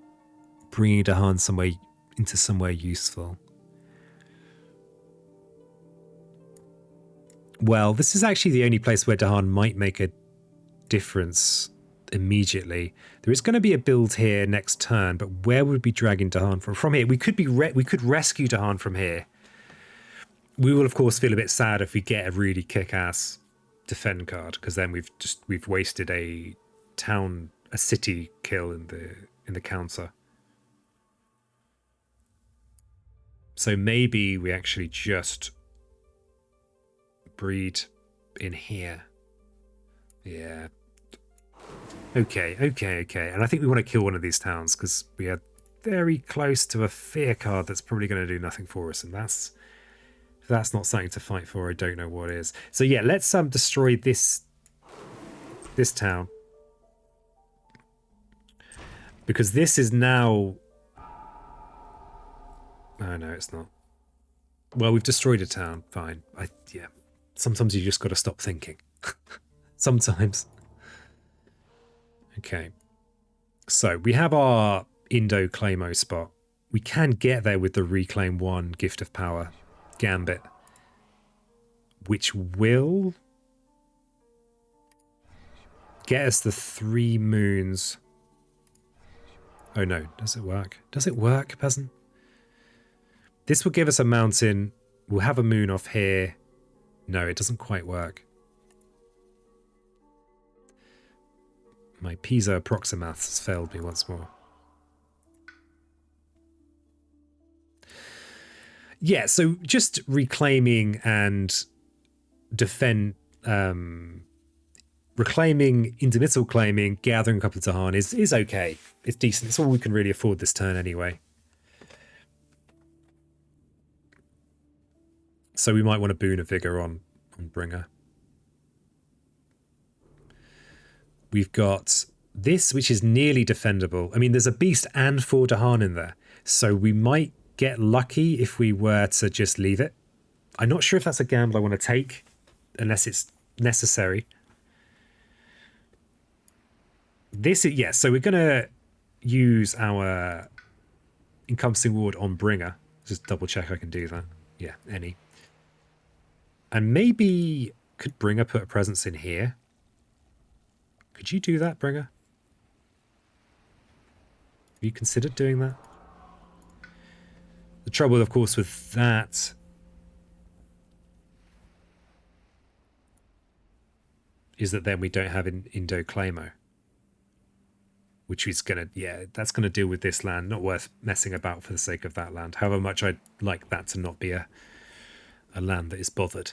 A: bringing Dahan into somewhere useful. Well, this is actually the only place where Dahan might make a difference immediately. There is going to be a build here next turn, but where would we be dragging Dahan from? From here, we could rescue Dahan from here. We will of course feel a bit sad if we get a really kick-ass defend card, because then we've wasted a city kill in the counter. So maybe we actually just breed in here. Yeah. Okay. And I think we want to kill one of these towns because we are very close to a fear card that's probably going to do nothing for us, and if that's not something to fight for, I don't know what is. So yeah, let's destroy this town, because this is now... Oh no, it's not. Well, we've destroyed a town. Fine. Yeah. Sometimes you just got to stop thinking. Sometimes. Okay. So we have our Indo-Claimo spot. We can get there with the Reclaim 1 Gift of Power Gambit, which will get us the 3 moons. Oh no, does it work? Does it work, peasant? This will give us a mountain. We'll have a moon off here. No, it doesn't quite work. My Pisa Approximaths has failed me once more. Yeah, so just reclaiming and reclaiming, intermittent claiming, gathering a couple of Dahan is okay. It's decent. It's all we can really afford this turn anyway. So we might want to boon a vigor on Bringer. We've got this, which is nearly defendable. I mean, there's a beast and 4 Dahan in there, so we might get lucky if we were to just leave it. I'm not sure if that's a gamble I want to take, unless it's necessary. So we're going to use our encompassing ward on Bringer. Just double check I can do that. Yeah, any. And maybe could Bringer put a presence in here? Could you do that, Bringer? Have you considered doing that? The trouble, of course, with that is that then we don't have Indo-Claimo, which is going to, that's going to deal with this land. Not worth messing about for the sake of that land. However much I'd like that to not be a land that is bothered.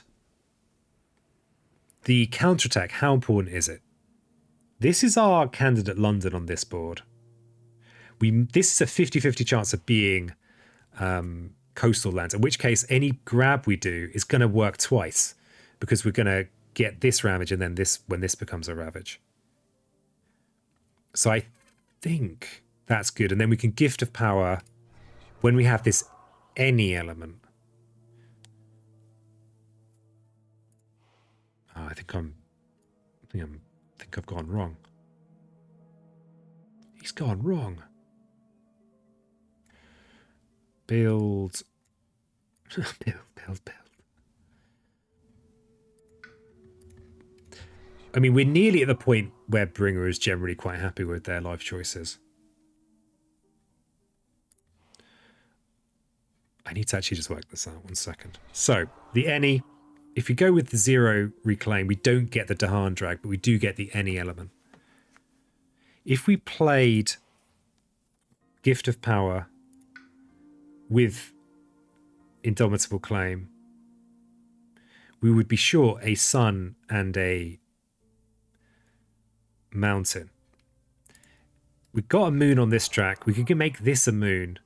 A: The counterattack, how important is it? This is our candidate London on this board. This is a 50-50 chance of being coastal lands, in which case any grab we do is going to work twice, because we're going to get this ravage and then this when this becomes a ravage. So I think that's good. And then we can Gift of Power when we have this any element. Oh, I think I've gone wrong. He's gone wrong. Build. build. I mean, we're nearly at the point where Bringer is generally quite happy with their life choices. I need to actually just work this out 1 second. So the any, if you go with the 0 reclaim, we don't get the Dahan drag, but we do get the any element. If we played Gift of Power with Indomitable Claim, we would be short a sun and a mountain. We've got a moon on this track. We could make this a moon.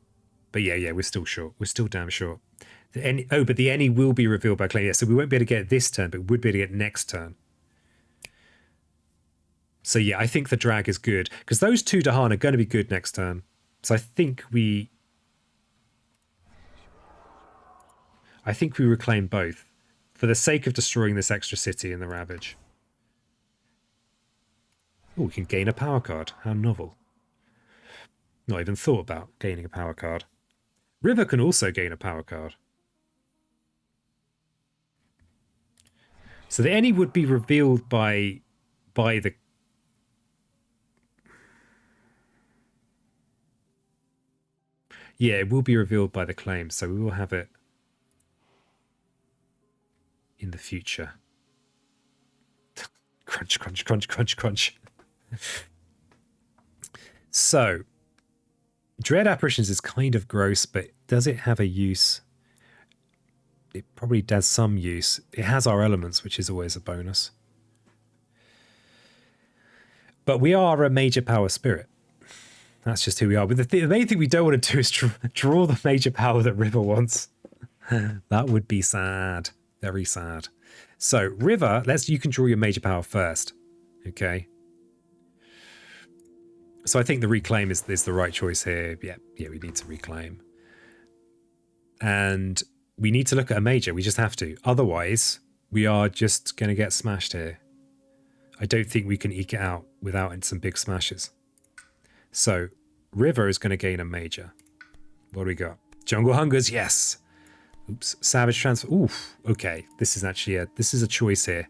A: But yeah, we're still short. We're still damn short. But the any will be revealed by claim. Yeah, so we won't be able to get it this turn, but we would be able to get it next turn. So yeah, I think the drag is good. Because those 2 Dahan are going to be good next turn. So I think we reclaim both. For the sake of destroying this extra city in the Ravage. Oh, we can gain a power card. How novel. Not even thought about gaining a power card. River can also gain a power card. So the any would be revealed by the... Yeah, it will be revealed by the claim, so we will have it in the future. Crunch, crunch, crunch, crunch, crunch. So, Dread Apparitions is kind of gross, but does it have a use? It probably does some use. It has our elements, which is always a bonus. But we are a major power spirit. That's just who we are. But the main thing we don't want to do is draw the major power that River wants. That would be sad. Very sad. So, River, you can draw your major power first. Okay. So I think the reclaim is the right choice here. Yeah, we need to reclaim. And we need to look at a major. We just have to. Otherwise, we are just going to get smashed here. I don't think we can eke it out without some big smashes. So, River is going to gain a major. What do we got? Jungle Hungers, yes. Oops. Savage Transfer. Oof. Okay. This is actually a choice here.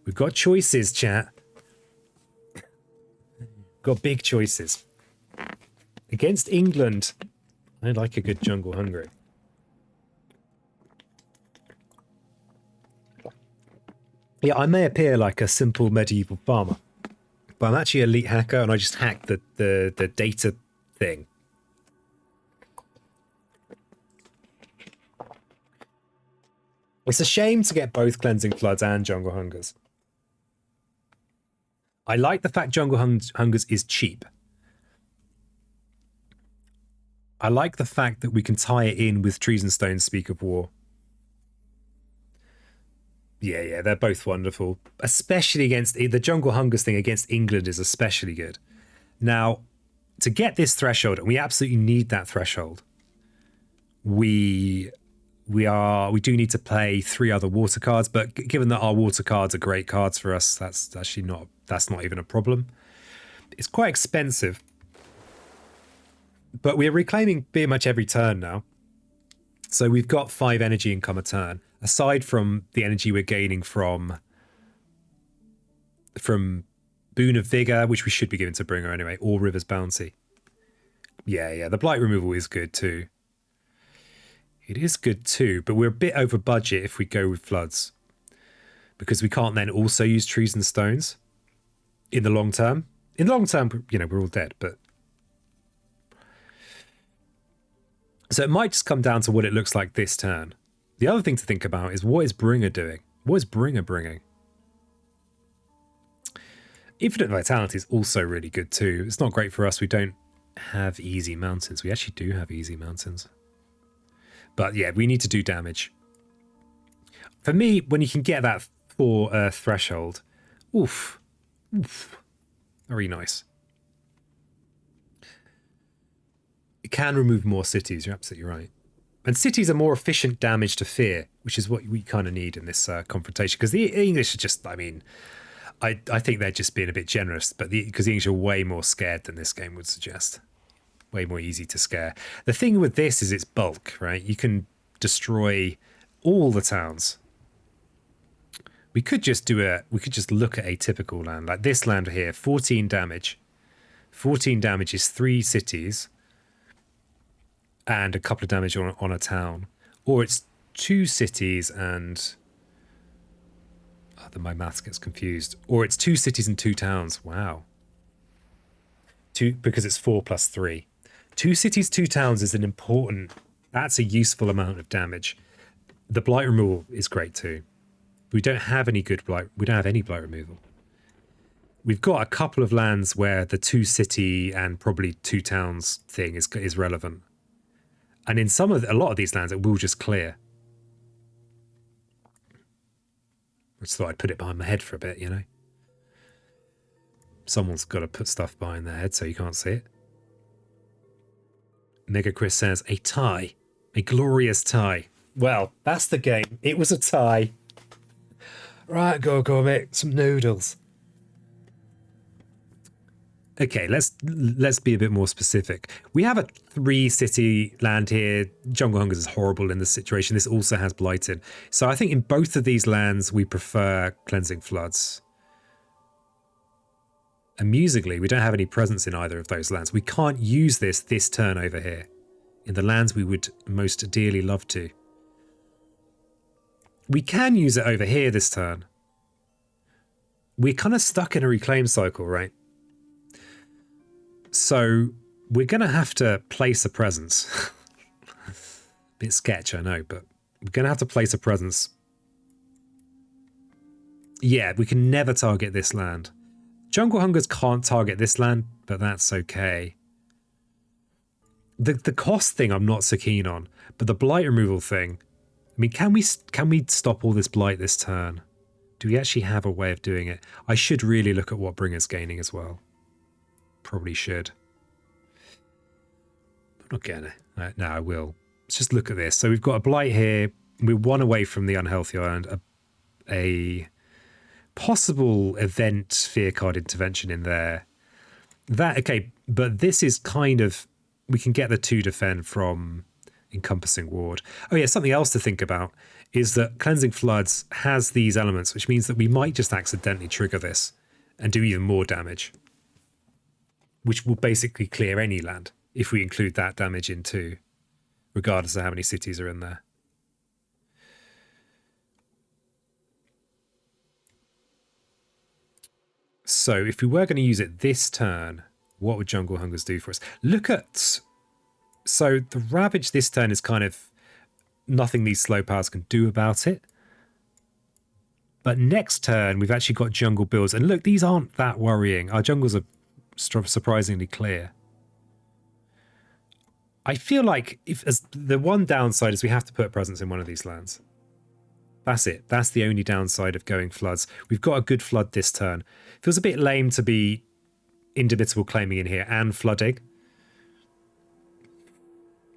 A: We've got choices, chat. Got big choices. Against England, I like a good Jungle Hungry. Yeah, I may appear like a simple medieval farmer, but I'm actually an elite hacker and I just hacked the data thing. It's a shame to get both Cleansing Floods and Jungle Hungers. I like the fact Jungle Hungers is cheap. I like the fact that we can tie it in with Trees and Stones Speak of War. Yeah, they're both wonderful. Especially against... The Jungle Hungers thing against England is especially good. Now, to get this threshold, and we absolutely need that threshold, we do need to play 3 other water cards, but given that our water cards are great cards for us, that's not even a problem. It's quite expensive, but we're reclaiming pretty much every turn now. So we've got 5 energy income a turn, aside from the energy we're gaining from Boon of Vigor, which we should be given to Bringer anyway, or River's Bounty. Yeah, the Blight removal is good too. It is good too, but we're a bit over budget if we go with Floods. Because we can't then also use Trees and Stones in the long term. In the long term, we're all dead, but... So it might just come down to what it looks like this turn. The other thing to think about is, what is Bringer doing? What is Bringer bringing? Infinite Vitality is also really good too. It's not great for us. We don't have easy mountains. We actually do have easy mountains. But yeah, we need to do damage. For me, when you can get that 4 threshold, oof, very nice. It can remove more cities, you're absolutely right. And cities are more efficient damage to fear, which is what we kind of need in this confrontation. Because the English are just, I think they're just being a bit generous, but because the English are way more scared than this game would suggest. Way more easy to scare. The thing with this is its bulk, right? You can destroy all the towns. We could just look at a typical land, like this land here, 14 damage. 14 damage is 3 cities. and a couple of damage on a town. Or it's 2 cities and... Oh, then my maths gets confused. Or it's 2 cities and 2 towns. Wow. Because it's 4 plus 3. 2 cities, 2 towns is an important... That's a useful amount of damage. The blight removal is great too. We don't have any good blight. We don't have any blight removal. We've got a couple of lands where the 2 city and probably 2 towns thing is relevant. And in a lot of these lands, it will just clear. I just thought I'd put it behind my head for a bit, you know. Someone's got to put stuff behind their head so you can't see it. Mega Chris says, a tie. A glorious tie. Well, that's the game. It was a tie. Right, go make some noodles. Okay, let's be a bit more specific. We have a 3-city land here. Jungle Hungers is horrible in this situation. This also has Blighted. So I think in both of these lands, we prefer Cleansing Floods. Amusingly, we don't have any presence in either of those lands. We can't use this turn over here in the lands we would most dearly love to. We can use it over here this turn. We're kind of stuck in a reclaim cycle, right? So we're going to have to place a presence. Bit sketch, I know, but we're going to have to place a presence. Yeah, we can never target this land. Jungle Hungers can't target this land, but that's okay. The cost thing I'm not so keen on, but the blight removal thing, I mean, can we stop all this blight this turn? Do we actually have a way of doing it? I should really look at what Bringer's gaining as well. Probably should. I'm not getting it. No, I will. Let's just look at this. So we've got a blight here. We're 1 away from the unhealthy island. A possible event fear card intervention in there. Okay, but this is kind of... We can get the 2 defend from Encompassing Ward. Oh yeah, something else to think about is that Cleansing Floods has these elements, which means that we might just accidentally trigger this and do even more damage, which will basically clear any land if we include that damage in too, regardless of how many cities are in there. So if we were going to use it this turn, what would Jungle Hungers do for us? Look at... So the Ravage this turn is kind of nothing these slow powers can do about it. But next turn, we've actually got jungle builds. And look, these aren't that worrying. Our jungles are surprisingly clear. I feel like the one downside is we have to put a presence in one of these lands. That's it. That's the only downside of going floods. We've got a good flood this turn. Feels a bit lame to be Indomitable claiming in here and flooding.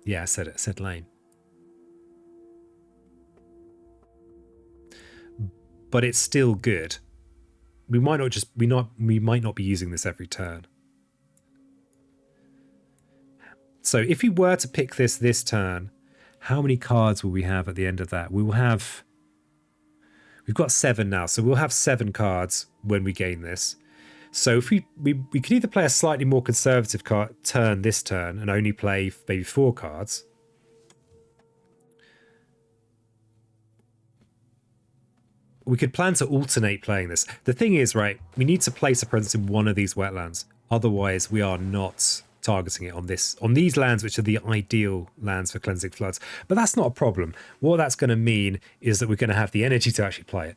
A: Yeah, I said it. I said lame. But it's still good. We might not be using this every turn. So if we were to pick this turn, how many cards will we have at the end of that? We've got 7 now, so we'll have 7 cards when we gain this. So if we could either play a slightly more conservative turn this turn and only play maybe 4 cards. We could plan to alternate playing this. The thing is, right, we need to place a presence in one of these wetlands. Otherwise, we are not targeting it on these lands, which are the ideal lands for Cleansing Floods. But that's not a problem. What that's going to mean is that we're going to have the energy to actually play it.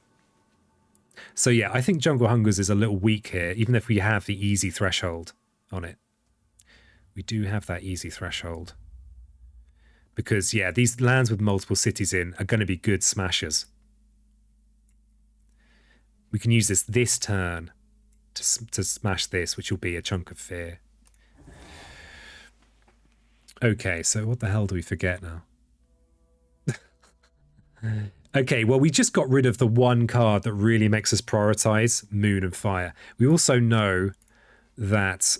A: So yeah, I think Jungle Hungers is a little weak here, even if we have the easy threshold on it. We do have that easy threshold. Because, yeah, these lands with multiple cities in are going to be good smashers. We can use this turn to smash this, which will be a chunk of fear. Okay, so what the hell do we forget now? Okay, well, we just got rid of the one card that really makes us prioritize Moon and Fire. We also know that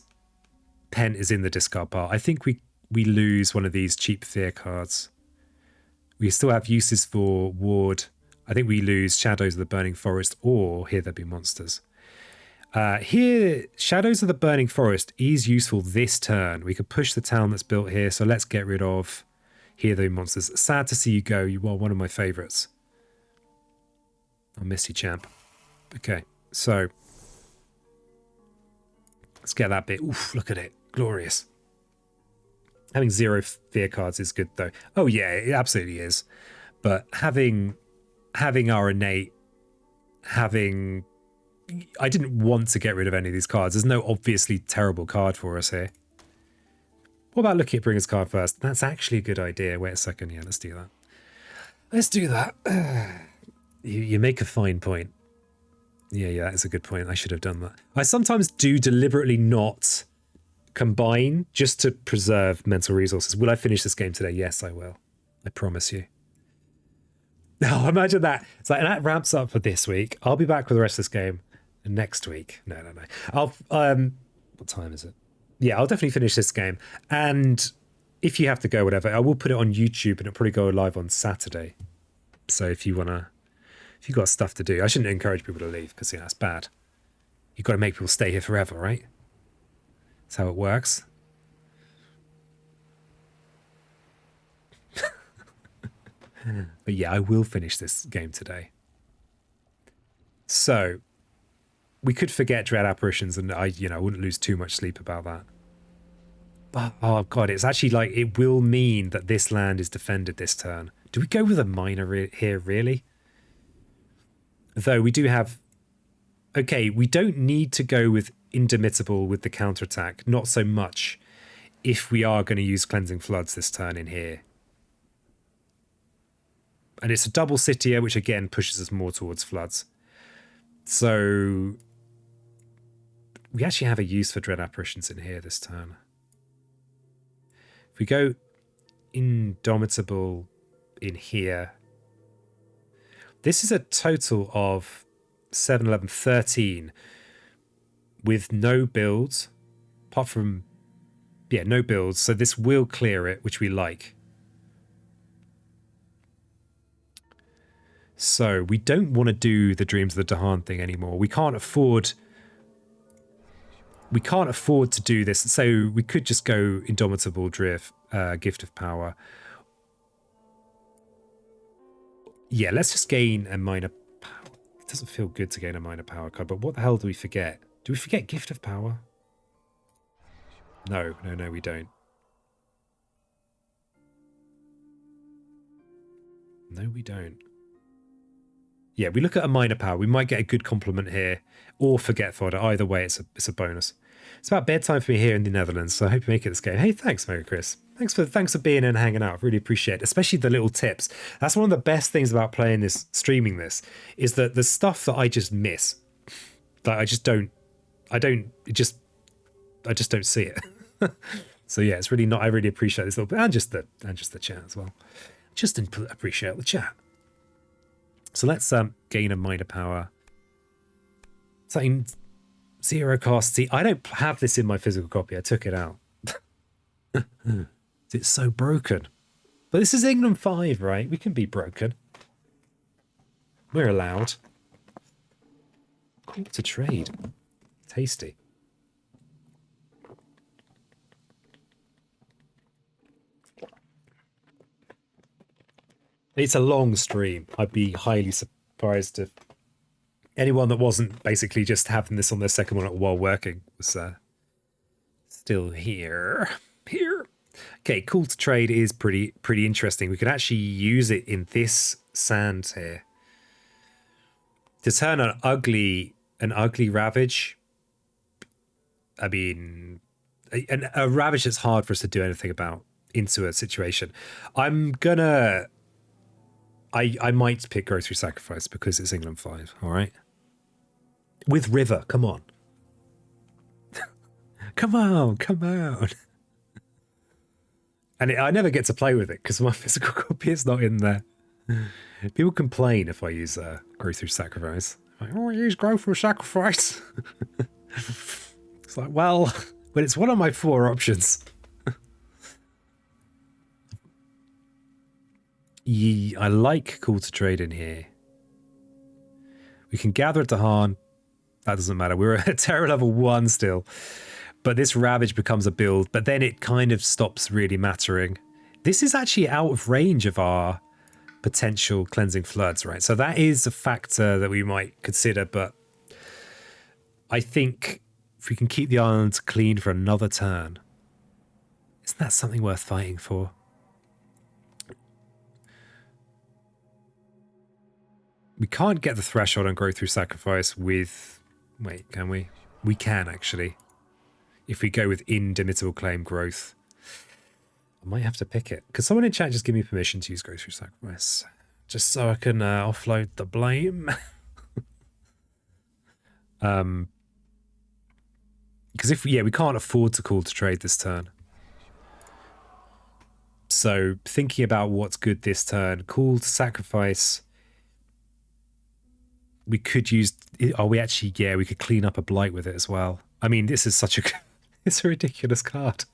A: Pen is in the discard pile. I think we lose one of these cheap fear cards. We still have uses for Ward. I think we lose Shadows of the Burning Forest or Here There Be Monsters. Here, Shadows of the Burning Forest is useful this turn. We could push the town that's built here, so let's get rid of here the monsters. Sad to see you go. You are one of my favourites. I'll miss you, champ. Okay, so let's get that bit. Oof, look at it. Glorious. Having 0 fear cards is good, though. Oh, yeah, it absolutely is. But having our innate, I didn't want to get rid of any of these cards. There's no obviously terrible card for us here. What about looking at Bringer's card first? That's actually a good idea. Wait a second. Yeah, let's do that. Let's do that. You make a fine point. Yeah, that is a good point. I should have done that. I sometimes do deliberately not combine just to preserve mental resources. Will I finish this game today? Yes, I will. I promise you. Oh, imagine that. It's like, and that ramps up for this week. I'll be back with the rest of this game next week. No. I'll what time is it? Yeah, I'll definitely finish this game. And if you have to go, whatever, I will put it on YouTube and it'll probably go live on Saturday. So if you've got stuff to do, I shouldn't encourage people to leave because that's bad. You've got to make people stay here forever, right? That's how it works. But yeah, I will finish this game today. So we could forget Dread Apparitions, and I wouldn't lose too much sleep about that. But, oh god, it's actually like it will mean that this land is defended this turn. Do we go with a miner here, really? Though we do have... Okay, we don't need to go with Indomitable with the counterattack. Not so much if we are going to use Cleansing Floods this turn in here. And it's a double Citia, which again pushes us more towards Floods. So we actually have a use for Dread Apparitions in here this turn. If we go Indomitable in here, this is a total of 7, 11, 13 with no builds, apart from, yeah, no builds. So this will clear it, which we like. So we don't want to do the Dreams of the Dahan thing anymore. We can't afford to do this. So we could just go Indomitable Drift, Gift of Power. Yeah, let's just gain a minor power. It doesn't feel good to gain a minor power card, but what the hell do we forget? Do we forget Gift of Power? No, we don't. No, we don't. Yeah, we look at a minor power. We might get a good compliment here, or forget fodder. Either way, it's a bonus. It's about bedtime for me here in the Netherlands, so I hope you make it this game. Hey, thanks, Mega Chris. Thanks for being in and hanging out. I really appreciate it, especially the little tips. That's one of the best things about playing this, streaming this, is that the stuff that I just miss, that I just don't see it. So yeah, it's really not. I really appreciate this little bit, and just the chat as well. Just appreciate the chat. So let's gain a minor power. Something 0 cost. See, I don't have this in my physical copy. I took it out. It's so broken. But this is England 5, right? We can be broken. We're allowed. Cool to trade. Tasty. It's a long stream. I'd be highly surprised if anyone that wasn't basically just having this on their second one while working was still here. Okay, cool to trade is pretty interesting. We could actually use it in this sand here to turn an ugly ravage. I mean, a ravage that's hard for us to do anything about into a situation. I might pick Grocery Sacrifice because it's England 5, all right? With River, come on. come on. And I never get to play with it because my physical copy is not in there. People complain if I use Grocery Sacrifice. Like, I use Grocery Sacrifice. It's like, well, but it's one of my 4 options. I like Cool to Trade in here. We can gather at Dahan, That doesn't matter. We're at terror level 1 still. But this Ravage becomes a build, but then it kind of stops really mattering. This is actually out of range of our potential cleansing floods, right? So that is a factor that we might consider, but I think if we can keep the islands clean for another turn, isn't that something worth fighting for? We can't get the threshold on growth through sacrifice with... Wait, can we? We can, actually. If we go with indomitable claim growth. I might have to pick it. Could someone in chat just give me permission to use growth through sacrifice? Just so I can offload the blame. Because if we can't afford to call to trade this turn. So thinking about what's good this turn, call to sacrifice. We could use. We actually? Yeah, we could clean up a blight with it as well. I mean, this is such a. It's a ridiculous card.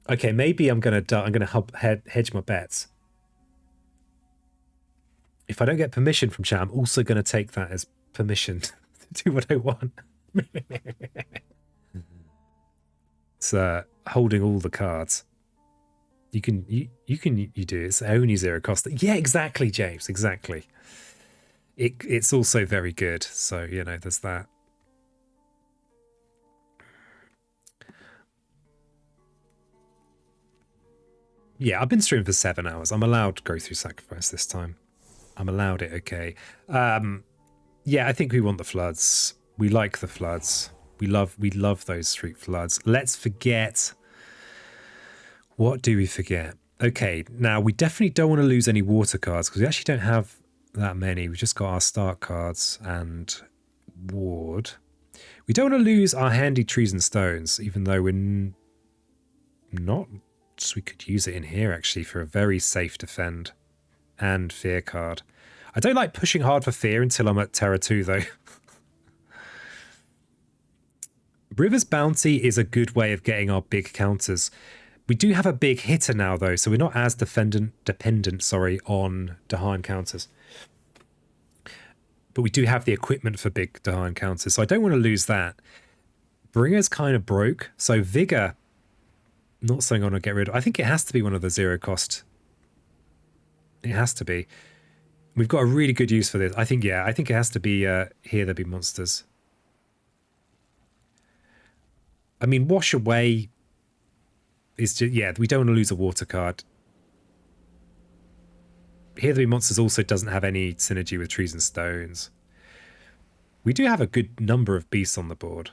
A: Okay, maybe I'm gonna hedge my bets. If I don't get permission from chat, I'm also gonna take that as permission to do what I want. It's holding all the cards. You do it. It's only 0 cost. Yeah, exactly, James. Exactly. It's also very good. So there's that. Yeah, I've been streaming for 7 hours. I'm allowed to go through sacrifice this time. I'm allowed it. Okay. Yeah, I think we want the floods. We like the floods. We love those street floods. Let's forget. What do we forget? Okay, now we definitely don't want to lose any water cards because we actually don't have that many. We've just got our start cards and ward. We don't want to lose our handy trees and stones, even though we're not. So we could use it in here actually for a very safe defend and fear card. I don't like pushing hard for fear until I'm at Terra 2 though. River's Bounty is a good way of getting our big counters. We do have a big hitter now though, so we're not as dependent on Dahan counters. But we do have the equipment for big Dahan counters, so I don't want to lose that. Bringer's kind of broke, so Vigor, not something I want to get rid of. I think it has to be one of the 0 cost. It has to be. We've got a really good use for this. I think it has to be here there be monsters. I mean, Wash Away is just, we don't want to lose a water card. Here there be monsters also doesn't have any synergy with trees and stones. We do have a good number of beasts on the board.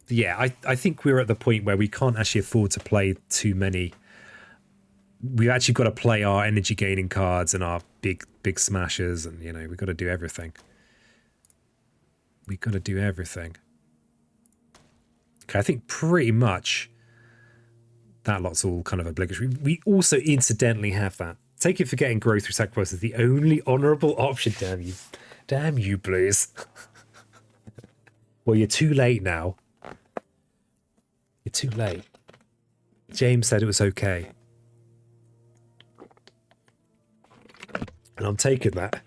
A: Yeah, I think we're at the point where we can't actually afford to play too many. We've actually got to play our energy gaining cards and our big smashers, and we've got to do everything. We've got to do everything. Okay, I think pretty much that lot's all kind of obligatory. We also incidentally have that. Take it for getting growth through sacrifice is the only honourable option. Damn you, Blues. Well, you're too late now. You're too late. James said it was okay. And I'm taking that.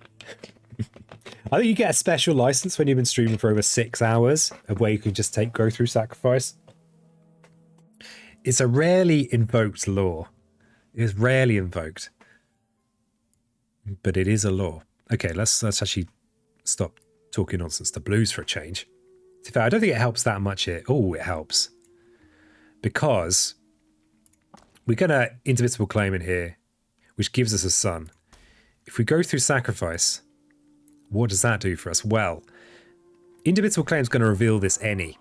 A: I think you get a special license when you've been streaming for over 6 hours of where you can just take growth through sacrifice. It's a rarely invoked law. It is rarely invoked. But it is a law. Okay, let's actually stop talking nonsense to Blues for a change. To be fair, I don't think it helps that much here. Oh, it helps. Because we're going to indomitable claim in here, which gives us a sun. If we go through sacrifice, what does that do for us? Well, indomitable claim is going to reveal this any.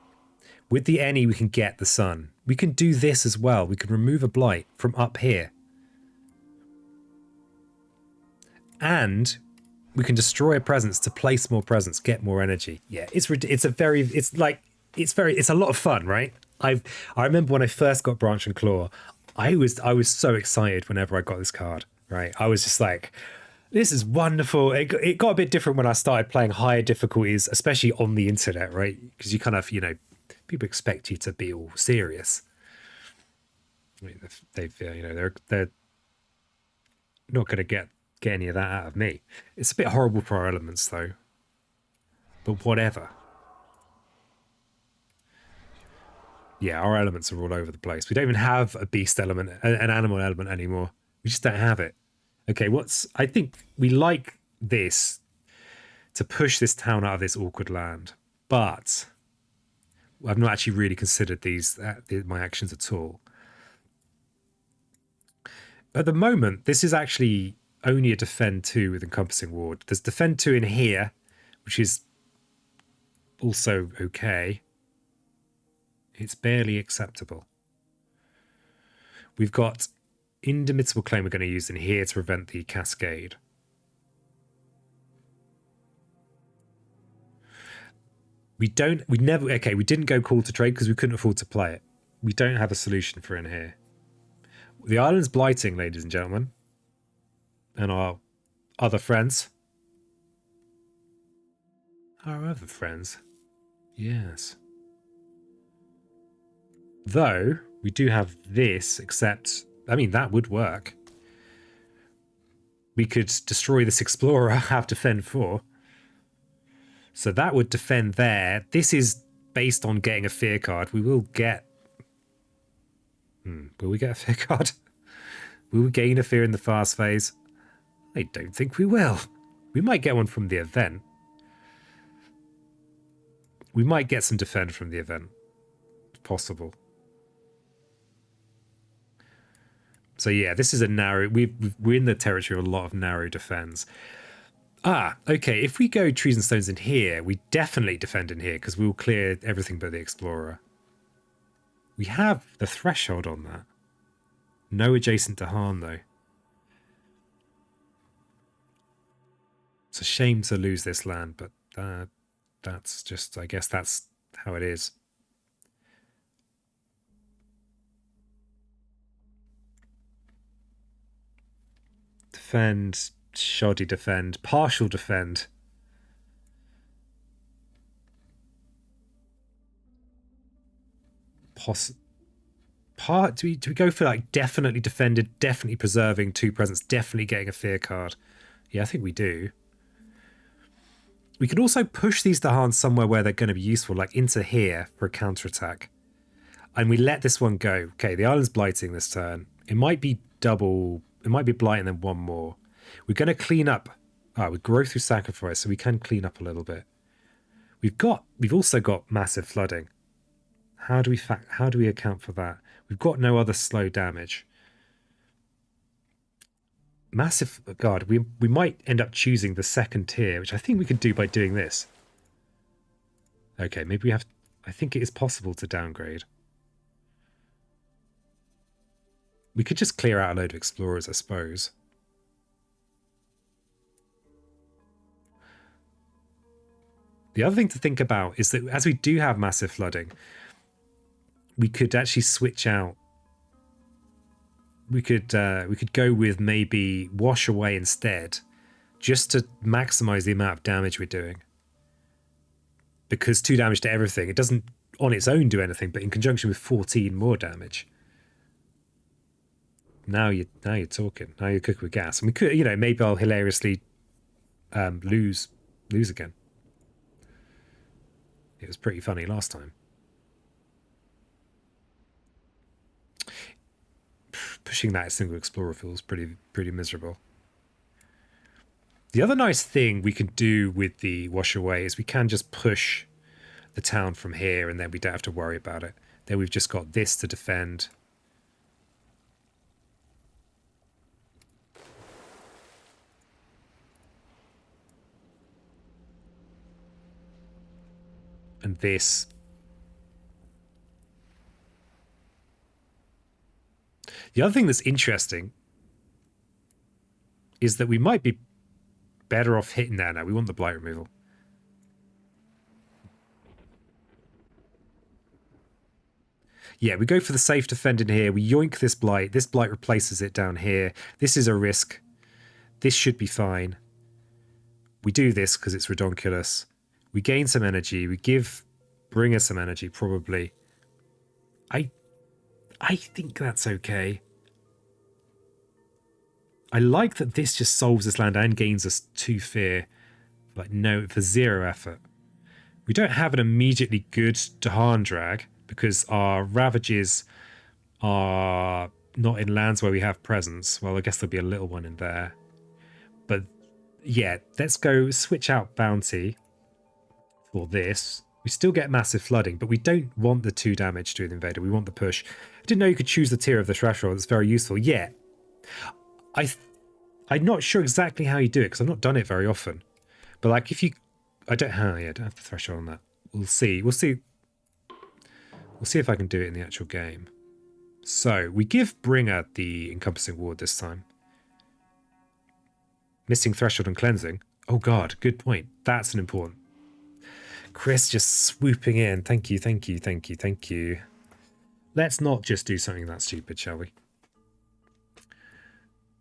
A: With the any, we can get the sun. We can do this as well. We can remove a blight from up here. And we can destroy a presence to place more presence, get more energy. Yeah, it's a lot of fun, right? I remember when I first got Branch and Claw, I was so excited whenever I got this card, right? I was just like, this is wonderful. It got a bit different when I started playing higher difficulties, especially on the internet, right? Because you kind of, people expect you to be all serious. I mean, they're not going to get any of that out of me. It's a bit horrible for our elements, though. But whatever. Yeah, our elements are all over the place. We don't even have a beast element, an animal element anymore. We just don't have it. Okay, I think we like this to push this town out of this awkward land. But I've not actually really considered my actions at all. At the moment, this is actually only a defend 2 with encompassing ward. There's defend 2 in here, which is also okay. It's barely acceptable. We've got indomitable claim we're going to use in here to prevent the cascade. We didn't go call to trade because we couldn't afford to play it. We don't have a solution for in here. The island's blighting, ladies and gentlemen. And our other friends. Our other friends. Yes. Though, we do have this, except, I mean, that would work. We could destroy this explorer, have defend 4. So that would defend there. This is based on getting a fear card. We will get... will we get a fear card? Will we gain a fear in the fast phase? I don't think we will. We might get one from the event. We might get some defend from the event. It's possible. So yeah, this is a narrow... We're in the territory of a lot of narrow defends. Okay, if we go trees and stones in here, we definitely defend in here because we will clear everything but the explorer. We have the threshold on that. No adjacent to harm, though. It's a shame to lose this land, but that's just, I guess that's how it is. Defend, shoddy defend, partial defend. Do we go for like definitely defended, definitely preserving 2 presence, definitely getting a fear card? Yeah, I think we do. We could also push these Dahans somewhere where they're going to be useful, like into here for a counterattack. And we let this one go. Okay, the island's blighting this turn. It might be double, it might be blight and then one more. We're going to clean up. We grow through sacrifice, so we can clean up a little bit. We've also got massive flooding. How do we account for that? We've got no other slow damage. Massive God, we might end up choosing the second tier, which I think we could do by doing this. Okay, maybe we have... I think it is possible to downgrade. We could just clear out a load of explorers, I suppose. The other thing to think about is that as we do have massive flooding, we could actually switch out. We could go with maybe wash away instead, just to maximize the amount of damage we're doing. Because 2 damage to everything, it doesn't on its own do anything, but in conjunction with 14 more damage. Now you're talking. Now you're cooking with gas. And we could, maybe I'll hilariously lose again. It was pretty funny last time. Pushing that single explorer feels pretty miserable. The other nice thing we can do with the wash away is we can just push the town from here and then we don't have to worry about it. Then we've just got this to defend. And this. The other thing that's interesting is that we might be better off hitting there now. We want the blight removal. Yeah, we go for the safe defend in here. We yoink this blight. This blight replaces it down here. This is a risk. This should be fine. We do this because it's redonkulous. We gain some energy. We give Bringer some energy, probably. I think that's okay. I like that this just solves this land and gains us 2 fear. Like, no, for 0 effort. We don't have an immediately good Dahan drag because our Ravages are not in lands where we have presence. Well, I guess there'll be a little one in there. But yeah, let's go switch out Bounty for this. We still get massive flooding, but we don't want the 2 damage to the invader. We want the push. I didn't know you could choose the tier of the threshold. It's very useful. Yeah. I'm not sure exactly how you do it because I've not done it very often. But like if you... I don't have the threshold on that. We'll see. We'll see if I can do it in the actual game. So we give Bringer the encompassing ward this time. Missing threshold and cleansing. Oh god, good point. That's an important. Chris just swooping in. Thank you, thank you, thank you, thank you. Let's not just do something that stupid, shall we?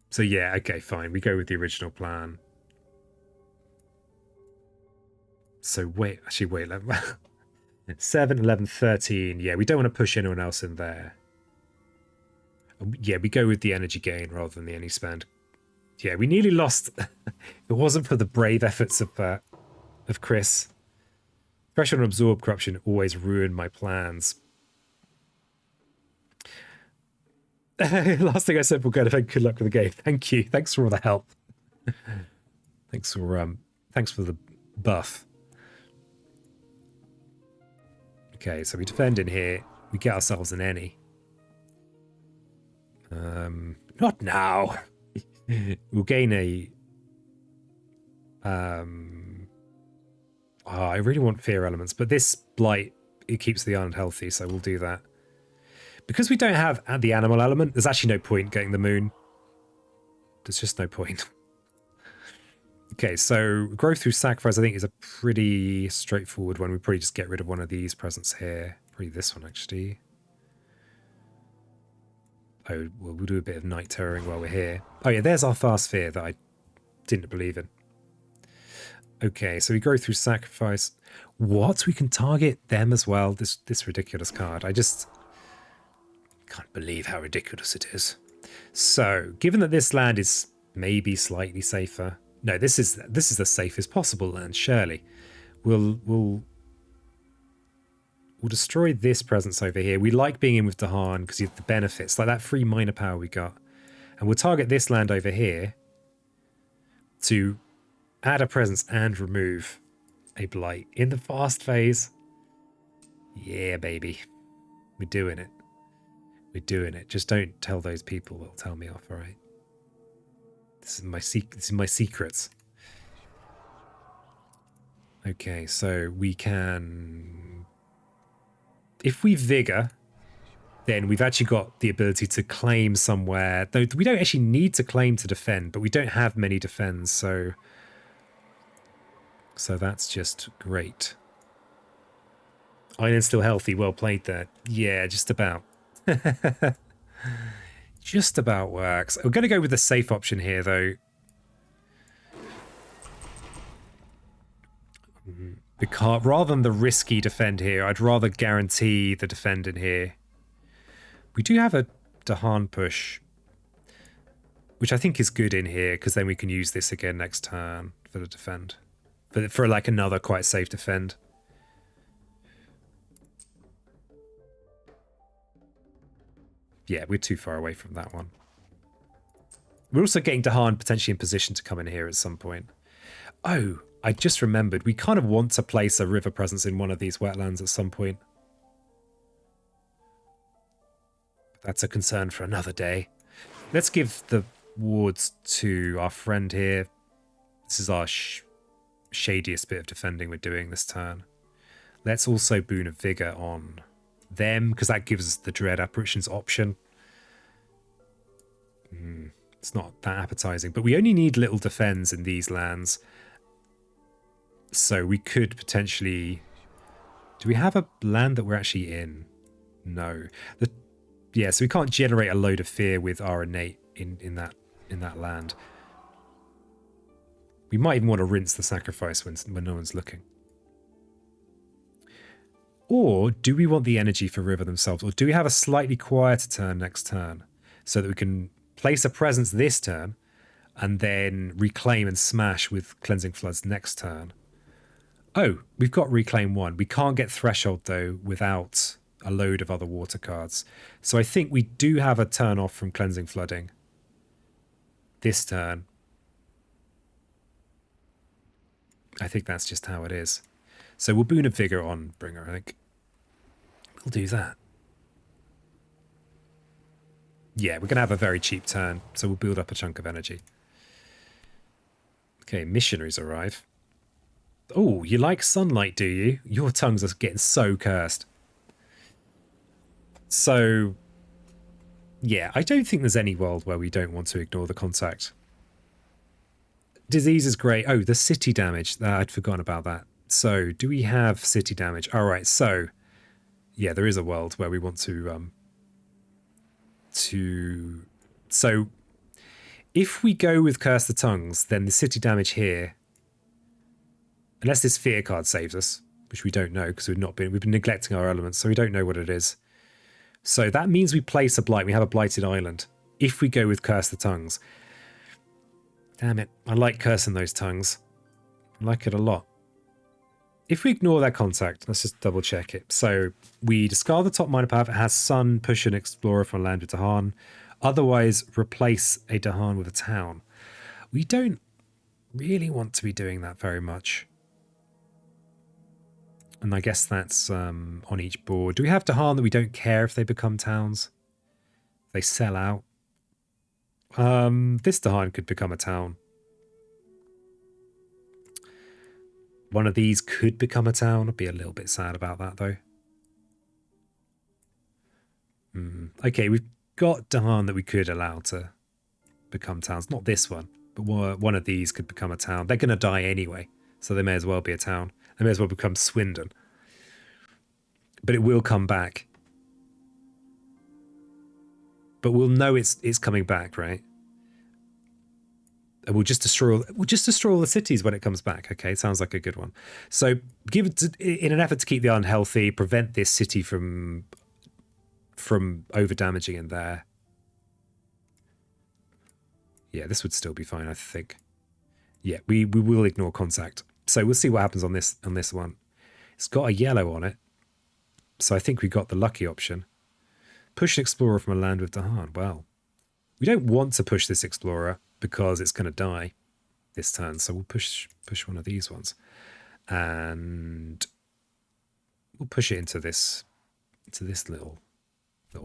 A: So yeah, okay, fine. We go with the original plan. So wait, actually wait. 7, 11, 13. Yeah, we don't want to push anyone else in there. Yeah, we go with the energy gain rather than the any spend. Yeah, we nearly lost. If it wasn't for the brave efforts of Chris. Threshold and absorb corruption always ruined my plans. Last thing I said, we'll go to good luck with the game. Thank you. Thanks for all the help. Thanks for the buff. Okay, so we defend in here. We get ourselves an any. Not now. We'll gain a... I really want fear elements, but this blight, it keeps the island healthy, so we'll do that. Because we don't have the animal element, there's actually no point getting the moon. There's just no point. Okay, so growth through sacrifice, I think, is a pretty straightforward one. We probably just get rid of one of these presents here. Probably this one, actually. Oh, well, we'll do a bit of night terroring while we're here. Oh yeah, there's our fast fear that I didn't believe in. Okay, so we go through sacrifice. What? We can target them as well? This ridiculous card. I just can't believe how ridiculous it is. So, given that this land is maybe slightly safer. No, this is the safest possible land, surely. We'll destroy this presence over here. We like being in with Dahan because you have the benefits, like that free minor power we got. And we'll target this land over here to add a presence and remove a blight in the fast phase. Yeah, baby. We're doing it. We're doing it. Just don't tell those people. They'll tell me off, all right? This is my secrets. Okay, so we can... If we vigor, then we've actually got the ability to claim somewhere. Though we don't actually need to claim to defend, but we don't have many defends, so that's just great. Island's still healthy. Well played there. Yeah, just about. Just about works. We're going to go with the safe option here, though. Because rather than the risky defend here, I'd rather guarantee the defend in here. We do have a Dahan push, which I think is good in here, because then we can use this again next turn for the defend. For like another quite safe defend. Yeah, we're too far away from that one. We're also getting Dahan potentially in position to come in here at some point. Oh, I just remembered. We kind of want to place a river presence in one of these wetlands at some point. But that's a concern for another day. Let's give the wards to our friend here. This is our shadiest bit of defending we're doing this turn. Let's also boon a vigor on them, because that gives us the dread apparitions option. It's not that appetizing, but we only need little defends in these lands, so we could potentially... Do we have a land that we're actually in? No. Yeah, so we can't generate a load of fear with our innate in that land. We might even want to rinse the sacrifice when no one's looking. Or do we want the energy for river themselves? Or do we have a slightly quieter turn next turn so that we can place a presence this turn and then reclaim and smash with cleansing floods next turn? Oh, we've got Reclaim 1. We can't get Threshold, though, without a load of other water cards. So I think we do have a turn off from Cleansing Flooding this turn. I think that's just how it is. So we'll Boon of Vigor on Bringer, I think. We'll do that. Yeah, we're going to have a very cheap turn, so we'll build up a chunk of energy. Okay, missionaries arrive. Oh, you like sunlight, do you? Your tongues are getting so cursed. So, yeah, I don't think there's any world where we don't want to ignore the contact. Disease is great. Oh, the city damage. I'd forgotten about that. So, do we have city damage? All right, so, yeah, there is a world where we want to... So, if we go with Curse the Tongues, then the city damage here... Unless this fear card saves us, which we don't know because we've been neglecting our elements, so we don't know what it is. So that means we place a blight. We have a blighted island. If we go with Curse the Tongues. Damn it. I like cursing those tongues. I like it a lot. If we ignore that contact, let's just double check it. So we discard the top minor power if it has Sun, push an Explorer from land with Dahan. Otherwise, replace a Dahan with a town. We don't really want to be doing that very much. And I guess that's on each board. Do we have Dahan that we don't care if they become towns? They sell out. This Dahan could become a town. One of these could become a town. I'd be a little bit sad about that, though. Okay, we've got Dahan that we could allow to become towns. Not this one, but one of these could become a town. They're going to die anyway, so they may as well be a town. They may as well become Swindon. But it will come back. But we'll know it's coming back, right? And we'll just destroy all the cities when it comes back. Okay, sounds like a good one. So give it in an effort to keep the island healthy, prevent this city from over damaging in there. Yeah, this would still be fine, I think. Yeah, we will ignore contact. So we'll see what happens on this one. It's got a yellow on it. So I think we got the lucky option. Push an Explorer from a land with Dahan. Well, we don't want to push this Explorer because it's going to die this turn. So we'll push one of these ones. And we'll push it into this little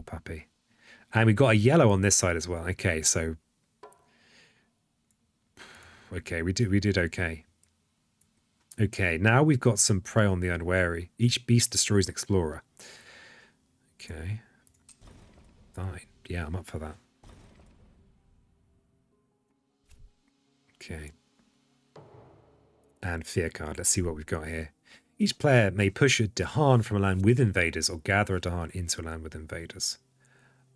A: puppy. And we got a yellow on this side as well. Okay, so... Okay, we did okay. Okay, now we've got some prey on the unwary. Each beast destroys an explorer. Okay. Fine. Yeah, I'm up for that. Okay. And fear card. Let's see what we've got here. Each player may push a Dahan from a land with invaders or gather a Dahan into a land with invaders.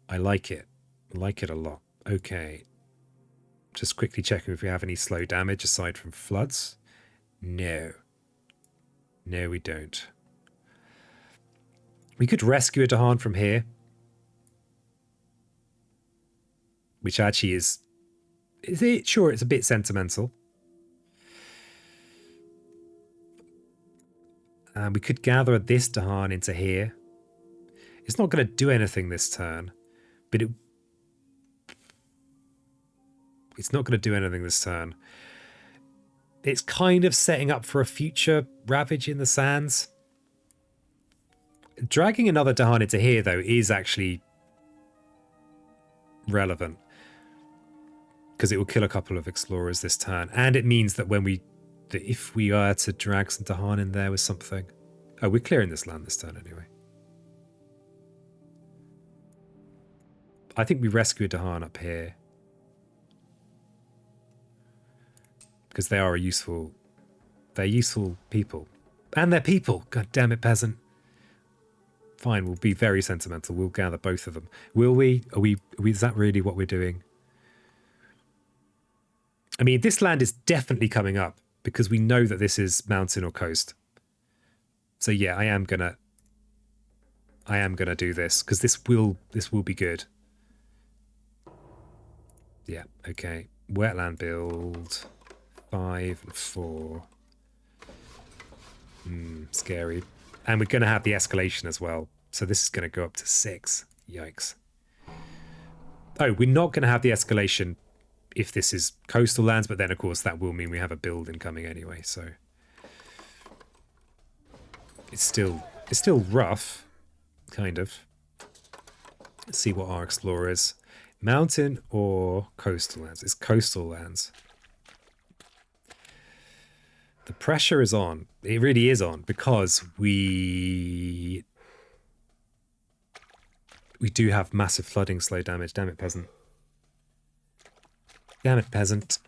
A: I like it. I like it a lot. Okay. Just quickly checking if we have any slow damage aside from floods. No. No, we don't. We could rescue a Dahan from here. Which actually is... Is it? Sure, it's a bit sentimental. We could gather this Dahan into here. It's not going to do anything this turn. But it's not going to do anything this turn. It's kind of setting up for a future Ravage in the Sands. Dragging another Dahan into here, though, is actually relevant. Because it will kill a couple of Explorers this turn. And it means that if we are to drag some Dahan in there with something... Oh, we're clearing this land this turn anyway. I think we rescue a Dahan up here. Because they are useful... They're useful people. And they're people! God damn it, peasant. Fine, we'll be very sentimental. We'll gather both of them. Will we? Is that really what we're doing? I mean, this land is definitely coming up because we know that this is mountain or coast. So yeah, I am gonna do this because this will be good. Yeah, okay. Wetland build 5 and 4. Scary. And we're going to have the escalation as well. So this is going to go up to 6. Yikes. Oh, we're not going to have the escalation if this is coastal lands, but then, of course, that will mean we have a build incoming anyway, so... It's still rough, kind of. Let's see what our explorer is. Mountain or coastal lands? It's coastal lands. The pressure is on. It really is on, because we do have massive flooding, slow damage. Damn it, peasant. Damn it, peasant.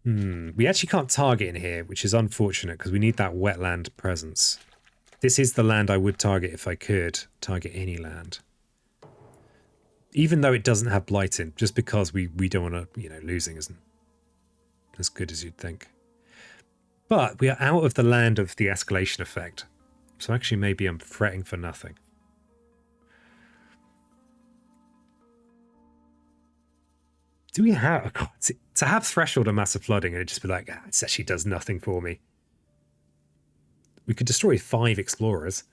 A: We actually can't target in here, which is unfortunate, because we need that wetland presence. This is the land I would target if I could target any land. Even though it doesn't have blight in, just because we don't want to, losing isn't as good as you'd think. But we are out of the land of the escalation effect. So actually maybe I'm fretting for nothing. Do we have... God, to have threshold and massive flooding and it just be like, it actually does nothing for me. We could destroy 5 explorers.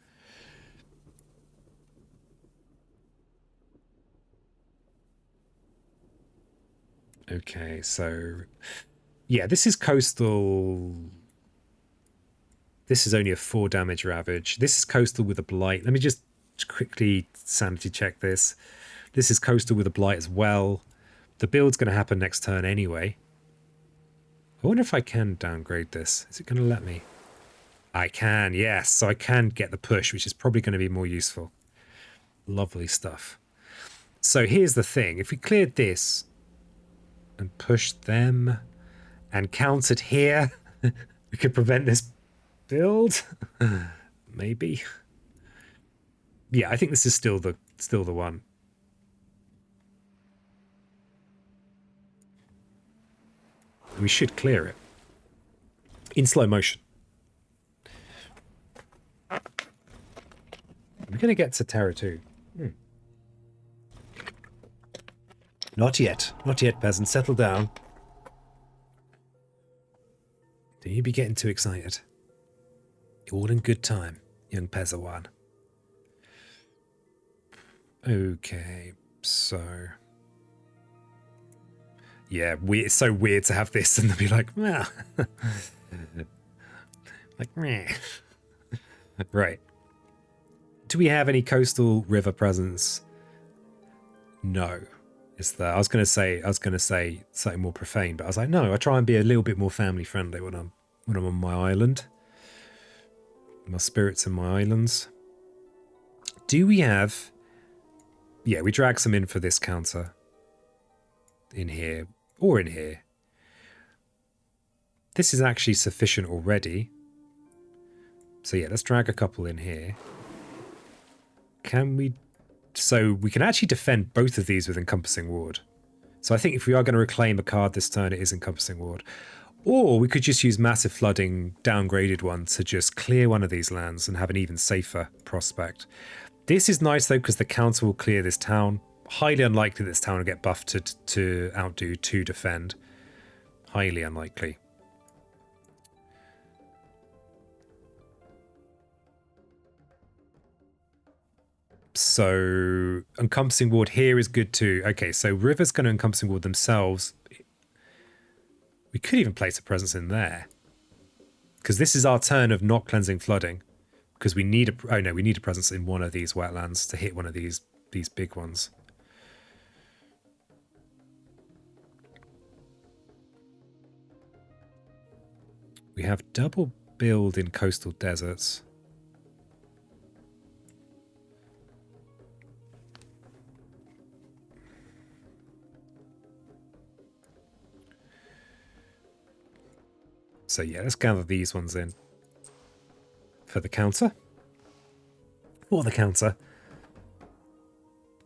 A: Okay, so... Yeah, this is coastal. This is only a 4 damage ravage. This is coastal with a blight. Let me just quickly sanity check this. This is coastal with a blight as well. The build's going to happen next turn anyway. I wonder if I can downgrade this. Is it going to let me? I can, yes. So I can get the push, which is probably going to be more useful. Lovely stuff. So here's the thing. If we cleared this and pushed them and countered here, we could prevent this build. Maybe. Yeah, I think this is still the one. We should clear it in slow motion. We're going to get to Terra 2. Not yet. Not yet, peasant. Settle down. Do you be getting too excited? All in good time, young Pezawan. Okay, so... Yeah, it's so weird to have this and they'll be like, well... like, meh. Right. Do we have any coastal river presence? No. I was gonna say something more profane, but I was like, no, I try and be a little bit more family friendly when I'm on my island. My spirits in my islands. Do we have... Yeah, we drag some in for this counter. In here. Or in here. This is actually sufficient already. So yeah, let's drag a couple in here. Can we... So we can actually defend both of these with Encompassing Ward. So I think if we are going to reclaim a card this turn, it is Encompassing Ward. Or we could just use Massive Flooding, downgraded one, to just clear one of these lands and have an even safer prospect. This is nice, though, because the counter will clear this town. Highly unlikely this town will get buffed to outdo 2 defend. Highly unlikely. So Encompassing Ward here is good too. Okay, so River's going to Encompassing Ward themselves. We could even place a presence in there. Because this is our turn of not cleansing flooding. Because we need we need a presence in one of these wetlands to hit one of these big ones. We have double build in coastal deserts. So yeah, let's gather these ones in for the counter. For the counter.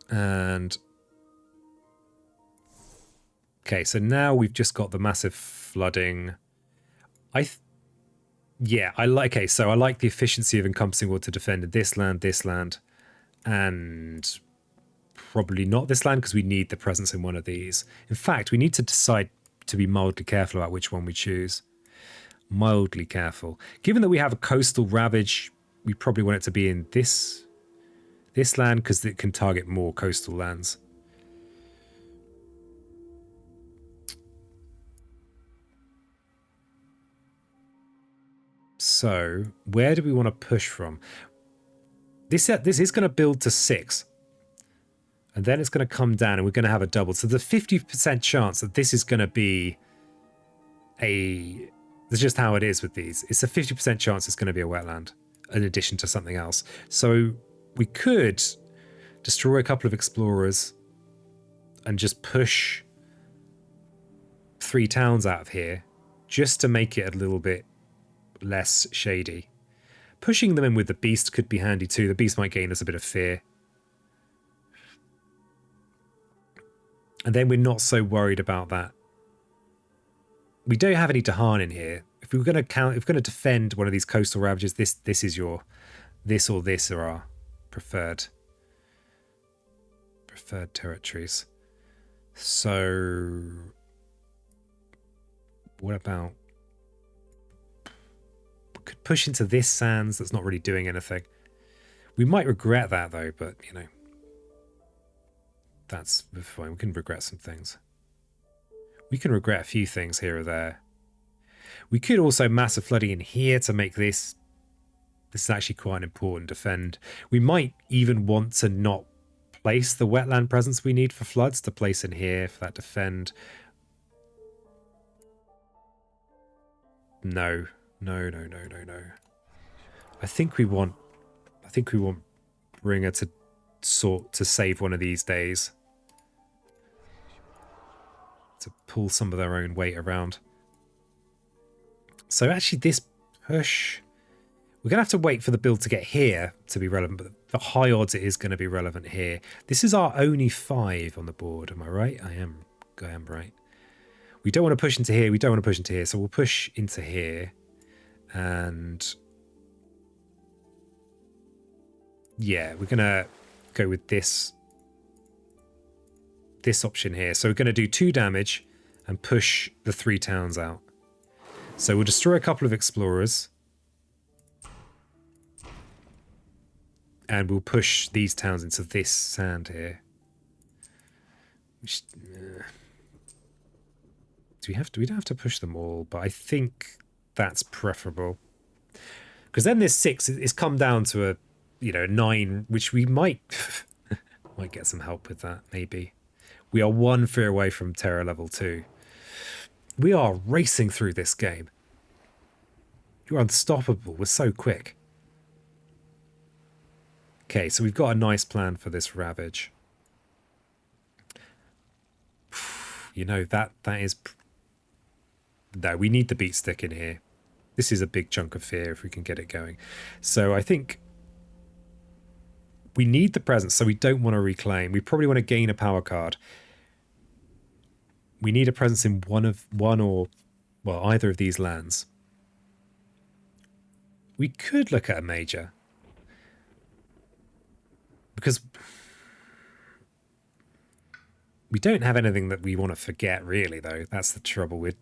A: And... Okay, so now we've just got the massive flooding. I like the efficiency of Encompassing Ward to defend this land, and probably not this land because we need the presence in one of these. In fact, we need to decide to be mildly careful about which one we choose. Mildly careful. Given that we have a coastal ravage, we probably want it to be in this land because it can target more coastal lands. So where do we want to push from? This is going to build to 6. And then it's going to come down and we're going to have a double. So the 50% chance that this is going to be a... That's just how it is with these. It's a 50% chance it's going to be a wetland in addition to something else. So we could destroy a couple of explorers and just push 3 towns out of here just to make it a little bit less shady. Pushing them in with the beast could be handy too. The beast might gain us a bit of fear. And then we're not so worried about that. We don't have any Dahan in here. If we're going to defend one of these coastal ravages, this are our preferred territories. So what about... We could push into this sands that's not really doing anything. We might regret that though, but you know, that's fine. We can regret some things. We can regret a few things here or there. We could also massive flooding in here to make this... This is actually quite an important defend. We might even want to not place the wetland presence we need for floods to place in here for that defend. No. I think we want Bringer to save one of these days. To pull some of their own weight around. So actually this push... We're going to have to wait for the build to get here to be relevant, but the high odds it is going to be relevant here. This is our only 5 on the board, am I right? I am right. We don't want to push into here, we don't want to push into here, so we'll push into here. And... yeah, we're going to go with this option here. So we're going to do 2 damage and push the 3 towns out. So we'll destroy a couple of explorers. And we'll push these towns into this sand here. We don't have to push them all, but I think that's preferable. Because then this 6 is come down to a 9, which we might get some help with that, maybe. We are 1 fear away from terror level 2. We are racing through this game. You're unstoppable. We're so quick. Okay, so we've got a nice plan for this ravage. You know, that is... No, we need the beat stick in here. This is a big chunk of fear if we can get it going. So I think we need the presence, so we don't want to reclaim. We probably want to gain a power card. We need a presence in one or either of these lands. We could look at a major. Because we don't have anything that we want to forget, really, though. That's the trouble with...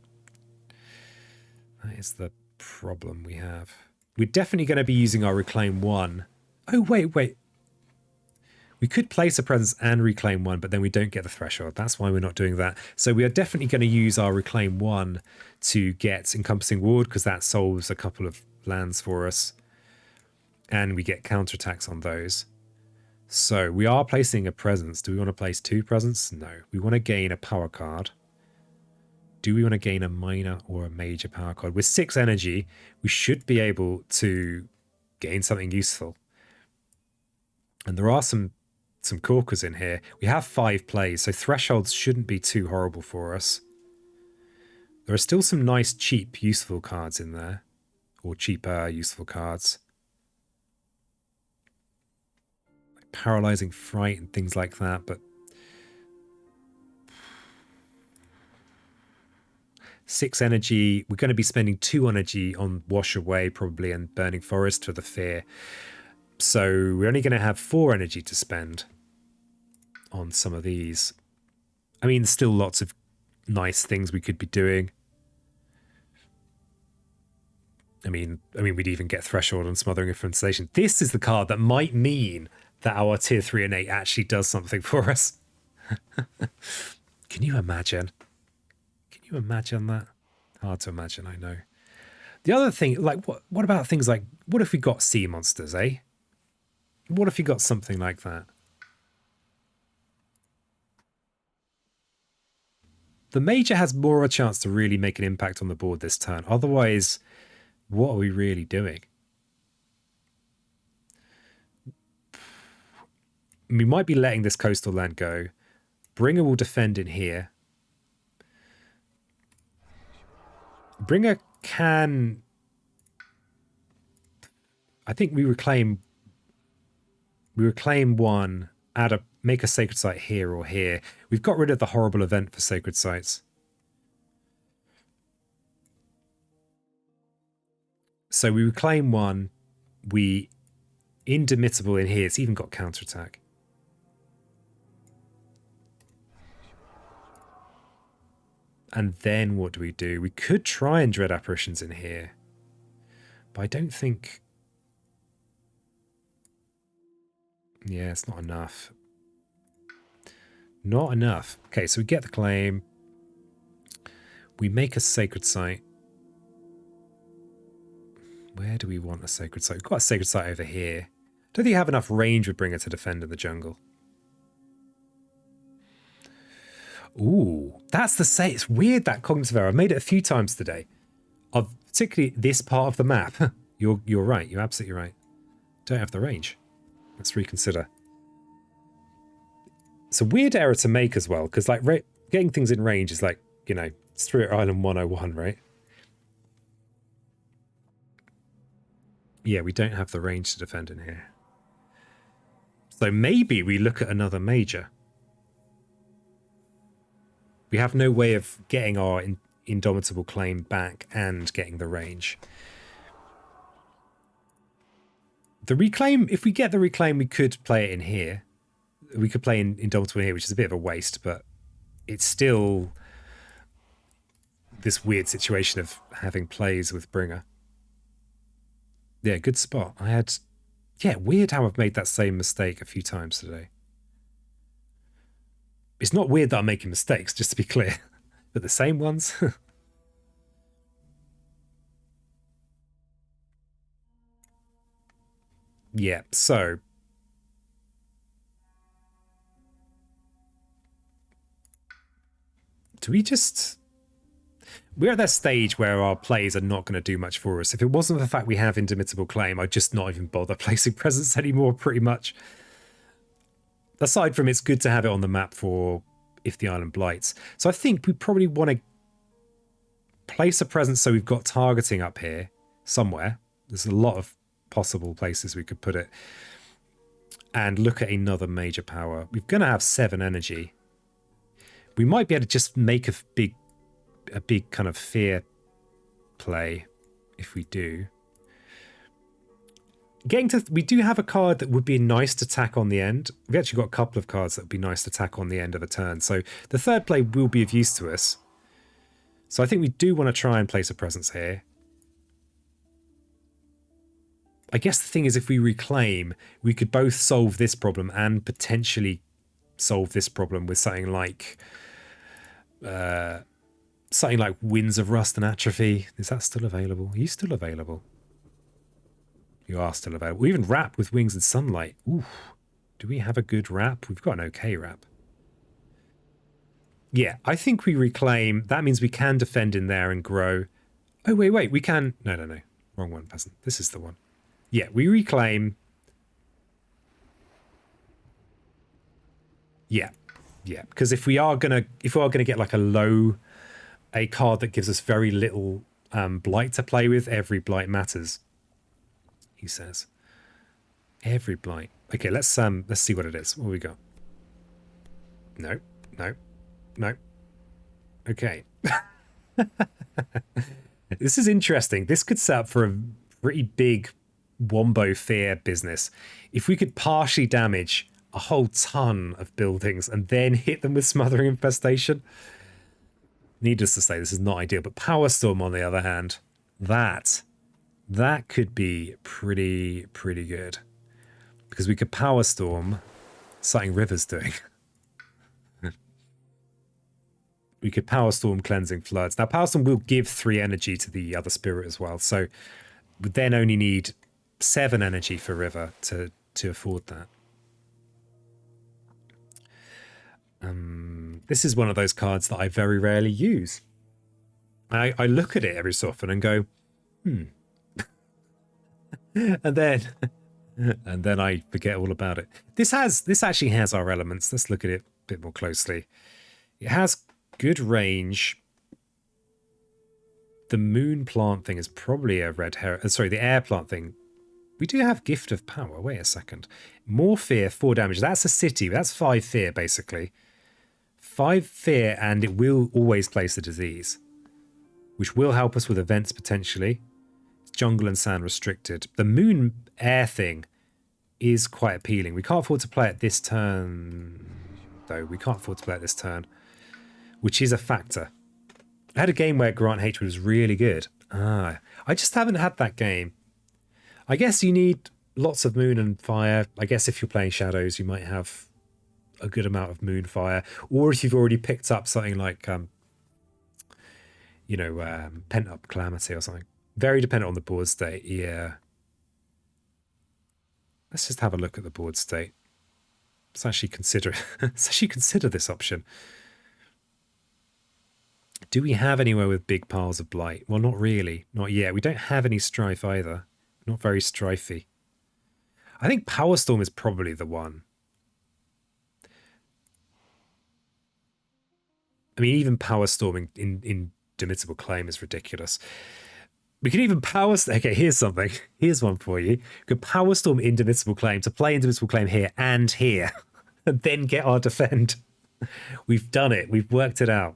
A: That is the problem we have. We're definitely going to be using our Reclaim 1. Oh, wait. We could place a presence and Reclaim 1, but then we don't get the threshold. That's why we're not doing that. So we are definitely going to use our Reclaim 1 to get Encompassing Ward, because that solves a couple of lands for us. And we get counterattacks on those. So we are placing a presence. Do we want to place 2 presents? No. We want to gain a power card. Do we want to gain a minor or a major power card? With 6 energy, we should be able to gain something useful. And there are some corkers in here. We have 5 plays, so thresholds shouldn't be too horrible for us. There are still some nice, cheap, useful cards in there. Or cheaper, useful cards. Paralyzing Fright and things like that, but 6 energy, we're going to be spending 2 energy on Wash Away probably and Burning Forest for the fear, so we're only going to have 4 energy to spend on some of these. I mean, there's still lots of nice things we could be doing. I mean, we'd even get threshold and smothering infestation. This is the card that might mean that our tier 3 innate actually does something for us. Can you imagine? Can you imagine that? Hard to imagine, I know. The other thing, like, what about things like, what if we got sea monsters, eh? What if you got something like that? The major has more of a chance to really make an impact on the board this turn. Otherwise, what are we really doing? We might be letting this coastal land go. Bringer will defend in here. Bringer can... I think we reclaim one, make a sacred site here or here. We've got rid of the horrible event for sacred sites. So we reclaim one, we indomitable in here. It's even got counterattack. And then what do? We could try and dread apparitions in here, but I don't think... Yeah, it's not enough. Not enough. Okay, so we get the claim. We make a sacred site. Where do we want a sacred site? We've got a sacred site over here. Don't think you have enough range with Bringer to defend in the jungle. Ooh, that's the say. It's weird, that cognitive error. I've made it a few times today. Of particularly this part of the map. You're right. You're absolutely right. Don't have the range. Let's reconsider. It's a weird error to make as well, because like getting things in range is like, you know, Spirit Island 101, right? Yeah, we don't have the range to defend in here. So maybe we look at another major. We have no way of getting our indomitable claim back and getting the range. The reclaim, if we get the reclaim, we could play it in here. We could play in indomitable here, which is a bit of a waste, but it's still this weird situation of having plays with Bringer. Yeah, good spot. Yeah, weird how I've made that same mistake a few times today. It's not weird that I'm making mistakes, just to be clear, but the same ones. Yeah, so do we just... We're at that stage where our plays are not going to do much for us. If it wasn't for the fact we have indomitable claim, I'd just not even bother placing presence anymore, pretty much. Aside from it's good to have it on the map for if the island blights. So I think we probably want to place a presence so we've got targeting up here somewhere. There's a lot of possible places we could put it. And look at another major power. We're going to have 7 energy. We might be able to just make a big kind of fear play if we do. We do have a card that would be nice to tack on the end. We've actually got a couple of cards that would be nice to tack on the end of a turn. So the third play will be of use to us. So I think we do want to try and place a presence here. I guess the thing is, if we reclaim, we could both solve this problem and potentially solve this problem with something like Winds of Rust and Atrophy. Is that still available? Are you still available? You are still available. We even wrap with Wings and Sunlight. Ooh, do we have a good wrap? We've got an okay wrap. Yeah, I think we reclaim. That means we can defend in there and grow. Oh, wait. We can... No. Wrong one, peasant. This is the one. Yeah, we reclaim. Yeah. Because if we are gonna get like a card that gives us very little blight to play with, every blight matters. He says, every blight. Okay, let's see what it is. What we got? No. Okay. This is interesting. This could set up for a pretty big wombo fear business. If we could partially damage a whole ton of buildings and then hit them with smothering infestation. Needless to say, this is not ideal. But Power Storm, on the other hand, that That could be pretty good. Because we could power storm something River's doing. We could power storm cleansing floods. Now power storm will give 3 energy to the other spirit as well. So we then only need 7 energy for River to afford that. This is one of those cards that I very rarely use. I look at it every so often and go, and then I forget all about it. This actually has our elements. Let's look at it a bit more closely. It has good range. The moon plant thing is probably a red herring. Sorry, the air plant thing. We do have Gift of Power. Wait a second. More fear, 4 damage. That's a city. That's 5 fear, basically. 5 fear, and it will always place a disease, which will help us with events potentially. Jungle and sand restricted. The moon air thing is quite appealing. We can't afford to play it this turn, though. We can't afford to play it this turn, which is a factor. I had a game where Grant Hatred was really good. I just haven't had that game. I guess you need lots of moon and fire. I guess if you're playing Shadows, you might have a good amount of moon fire. Or if you've already picked up something like, Pent Up Calamity or something. Very dependent on the board state, yeah. Let's just have a look at the board state. Let's actually consider this option. Do we have anywhere with big piles of blight? Well, not really. Not yet. We don't have any strife either. Not very strifey. I think Power Storm is probably the one. I mean, even Power Storming in Indomitable Claim is ridiculous. We can even power... Okay, here's something. Here's one for you. We could Power Storm Indomitable Claim to play Indomitable Claim here and here. And then get our defend. We've done it. We've worked it out.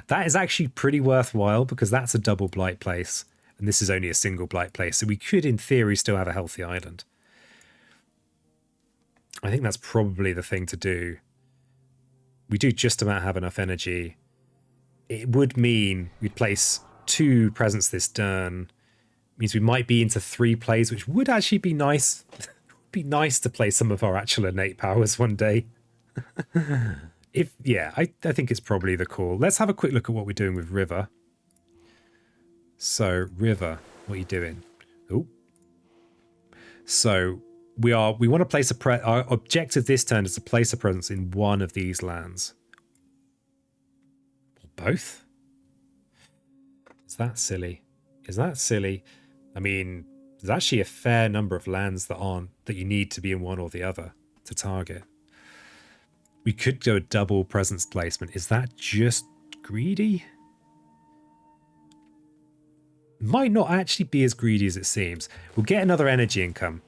A: That is actually pretty worthwhile because that's a double blight place. And this is only a single blight place. So we could, in theory, still have a healthy island. I think that's probably the thing to do. We do just about have enough energy. It would mean we'd place 2 presents this turn. It means we might be into 3 plays, which would actually be nice. It would be nice to play some of our actual innate powers one day. I think it's probably the call. Let's have a quick look at what we're doing with River. So, River, what are you doing? Oh. So, we want to place our objective this turn is to place a presence in one of these lands. Or both? Is that silly? Is that silly? I mean, there's actually a fair number of lands that you need to be in one or the other to target. We could go a double presence placement. Is that just greedy? Might not actually be as greedy as it seems. We'll get another energy income.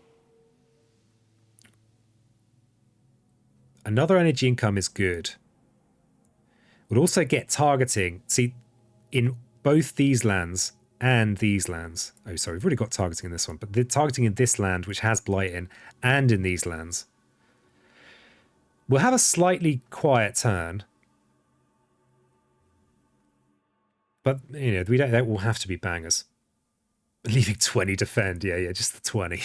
A: Another energy income is good. We'll also get targeting. See, in both these lands and these lands. Oh, sorry, we've already got targeting in this one. But the targeting in this land, which has blight in, and in these lands. We'll have a slightly quiet turn. But, that will have to be bangers. Leaving 20 defend. Yeah, just the 20.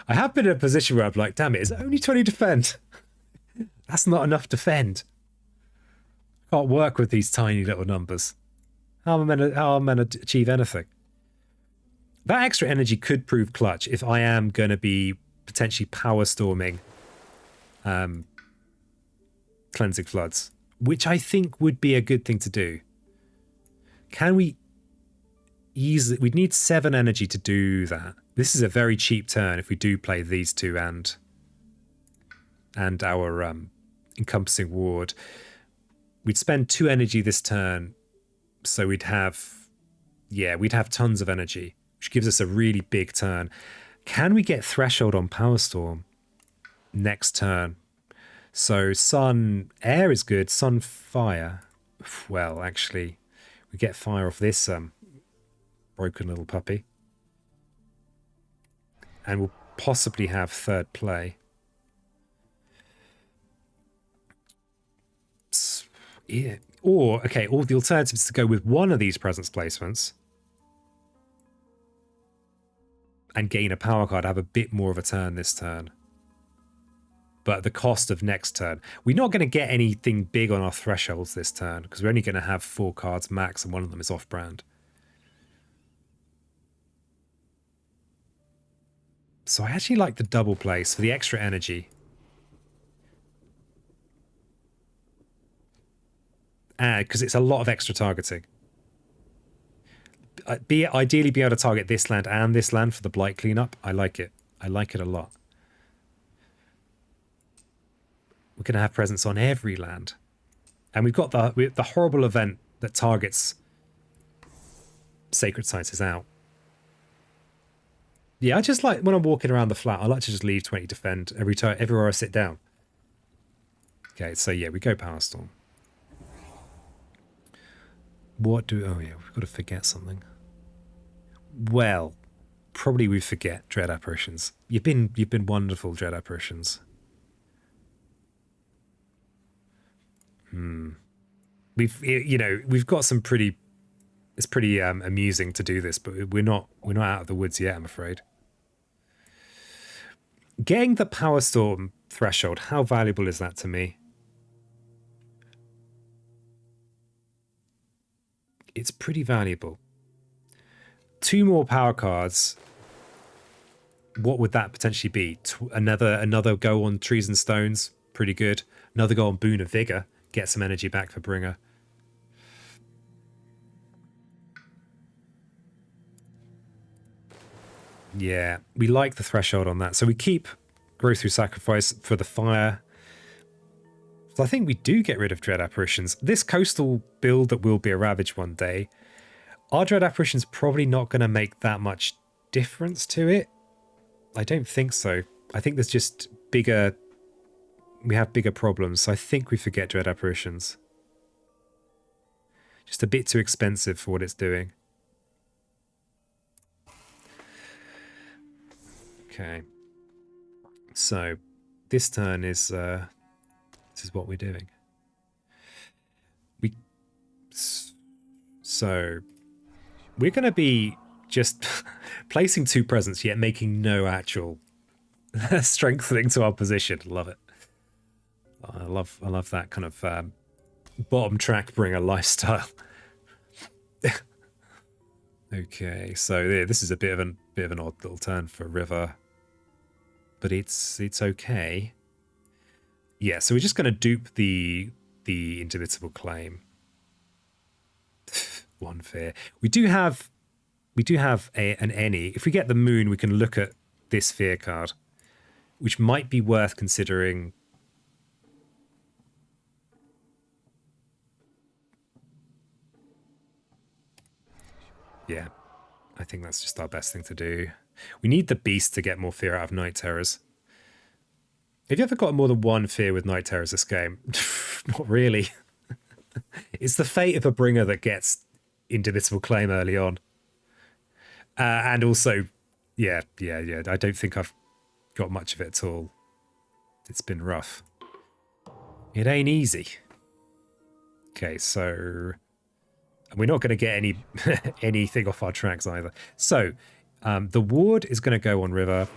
A: I have been in a position where I'm like, damn it, is it only 20 defend? That's not enough defend. Can't work with these tiny little numbers. How am I meant to achieve anything? That extra energy could prove clutch if I am going to be potentially power storming cleansing floods, which I think would be a good thing to do. Can we easily... We'd need 7 energy to do that. This is a very cheap turn if we do play these 2 and our encompassing ward. We'd spend 2 energy this turn, so we'd have tons of energy, which gives us a really big turn. Can we get threshold on Power Storm next turn? So Sun Air is good. Sun Fire, well, actually, we get fire off this broken little puppy, and we'll possibly have third play. Yeah. Or the alternative is to go with one of these presence placements and gain a power card, have a bit more of a turn this turn. But at the cost of next turn. We're not going to get anything big on our thresholds this turn, because we're only going to have 4 cards max, and one of them is off-brand. So I actually like the double place for the extra energy. And because it's a lot of extra targeting. Ideally be able to target this land and this land for the blight cleanup. I like it. I like it a lot. We're going to have presence on every land. And we've got the horrible event that targets sacred sites is out. Yeah, I just like, when I'm walking around the flat, I like to just leave 20 defend everywhere I sit down. Okay, so yeah, we go Power Storm. Oh yeah, we've got to forget something. Well, probably we forget Dread Apparitions. You've been wonderful, Dread Apparitions. We've got some pretty. It's pretty amusing to do this, but we're not out of the woods yet, I'm afraid. Getting the Power Storm threshold, how valuable is that to me? It's pretty valuable. 2 more power cards. What would that potentially be? Another go on Trees and Stones, pretty good. Another go on Boon of Vigor, get some energy back for Bringer. Yeah, we like the threshold on that. So we keep Growth Through Sacrifice for the fire. So I think we do get rid of Dread Apparitions. This coastal build that will be a Ravage one day, our Dread Apparitions probably not going to make that much difference to it. I don't think so. I think there's just bigger... We have bigger problems, so I think we forget Dread Apparitions. Just a bit too expensive for what it's doing. Okay. So, this turn is... this is what we're doing. So, we're going to be just placing 2 presents, yet making no actual strengthening to our position. Love it. I love that kind of bottom track bringer lifestyle. Okay, so yeah, this is a bit of an odd little turn for River, but it's okay. Yeah, so we're just going to dupe the Indivisible Claim. One fear. We do have an any. If we get the Moon, we can look at this fear card, which might be worth considering. Yeah, I think that's just our best thing to do. We need the Beast to get more fear out of Night Terrors. Have you ever got more than 1 fear with Night Terrors this game? Not really. It's the fate of a bringer that gets Indivisible Claim early on. And also, yeah, I don't think I've got much of it at all. It's been rough. It ain't easy. Okay, so... we're not going to get anything off our tracks either. So, the Ward is going to go on River.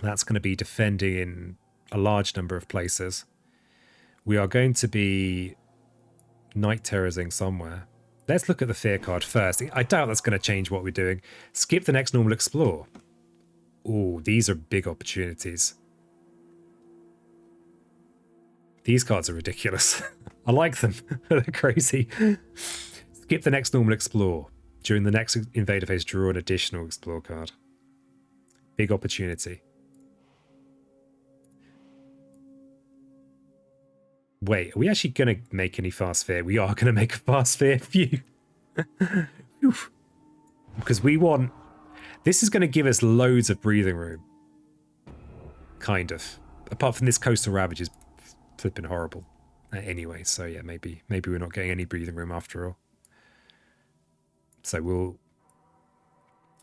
A: That's going to be defending in a large number of places. We are going to be Night Terrorsing somewhere. Let's look at the Fear card first. I doubt that's going to change what we're doing. Skip the next normal Explore. Oh, these are big opportunities. These cards are ridiculous. I like them. They're crazy. Skip the next normal Explore. During the next Invader phase, draw an additional Explore card. Big opportunity. Wait, are we actually going to make any fast fear? We are going to make a fast fear. Phew. Because we want... This is going to give us loads of breathing room. Kind of. Apart from this Coastal Ravage is flipping horrible. Anyway, so yeah, maybe we're not getting any breathing room after all. So we'll...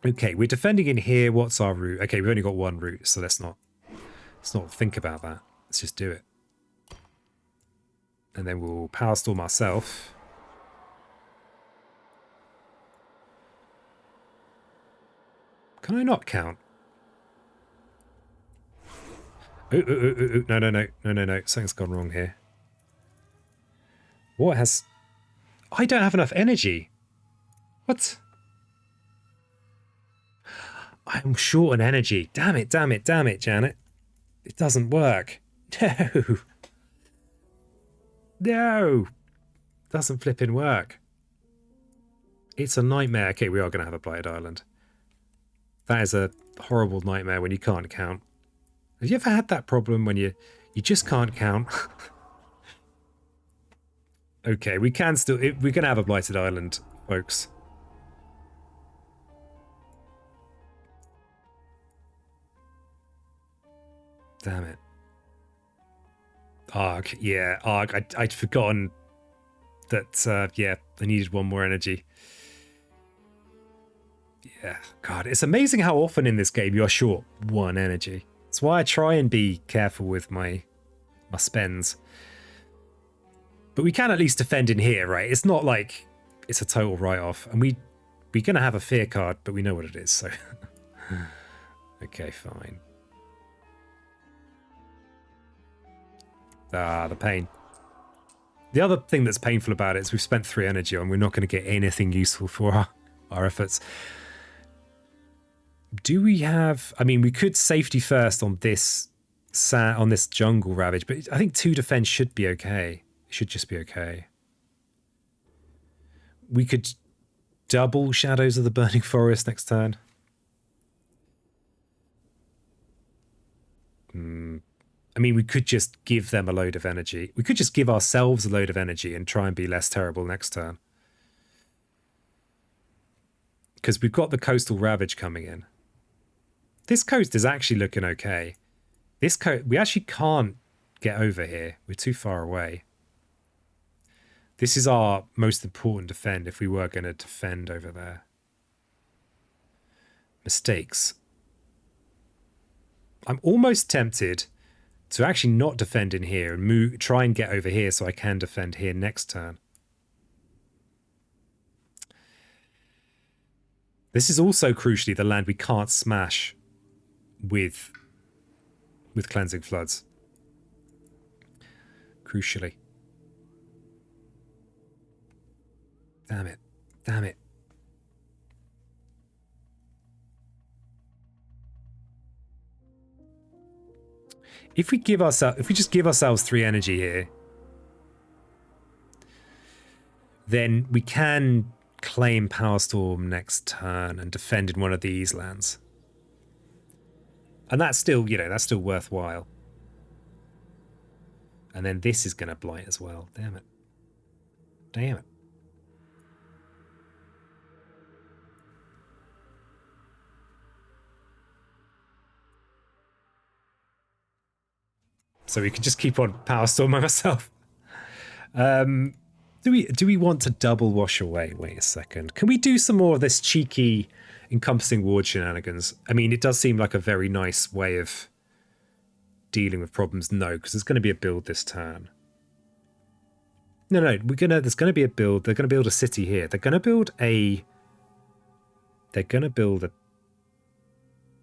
A: Okay, we're defending in here. What's our route? Okay, we've only got 1 route, so let's not think about that. Let's just do it. And then we'll Power Storm ourselves. Can I not count? Ooh, ooh, ooh, ooh, ooh. No, no, no, no, no, no. Something's gone wrong here. What has... I don't have enough energy. What? I'm short on energy. Damn it, damn it, damn it, Janet. It doesn't work. No. No. Doesn't flipping work. It's a nightmare. Okay, we are going to have a blighted island. That is a horrible nightmare when you can't count. Have you ever had that problem when you just can't count? Okay, we can still... we're going to have a blighted island, folks. Damn it. Arg, yeah, Arg. I'd forgotten that, yeah, I needed one more energy. Yeah, God, it's amazing how often in this game you are short one energy. That's why I try and be careful with my spends. But we can at least defend in here, right? It's not like it's a total write-off. And we're going to have a fear card, but we know what it is, so... Okay, fine. Ah, the pain. The other thing that's painful about it is we've spent 3 energy on. We're not going to get anything useful for our efforts. Do we have... I mean, we could safety first on this jungle ravage, but I think 2 defense should be okay. It should just be okay. We could double Shadows of the Burning Forest next turn. I mean, we could just give them a load of energy. We could just give ourselves a load of energy and try and be less terrible next turn. Because we've got the Coastal Ravage coming in. This coast is actually looking okay. This coast, we actually can't get over here. We're too far away. This is our most important defend if we were going to defend over there. Mistakes. I'm almost tempted to actually not defend in here and try and get over here so I can defend here next turn. This is also crucially the land we can't smash with Cleansing Floods. Crucially. Damn it. Damn it. If we just give ourselves 3 energy here, then we can claim Power Storm next turn and defend in one of these lands. And that's still, you know, that's still worthwhile. And then this is going to blight as well. Damn it. Damn it. So we can just keep on Power Storming myself. Do we want to double wash away? Wait a second. Can we do some more of this cheeky encompassing ward shenanigans? I mean, it does seem like a very nice way of dealing with problems. No, because there's going to be a build this turn. No, there's going to be a build. They're going to build a city here. They're going to build a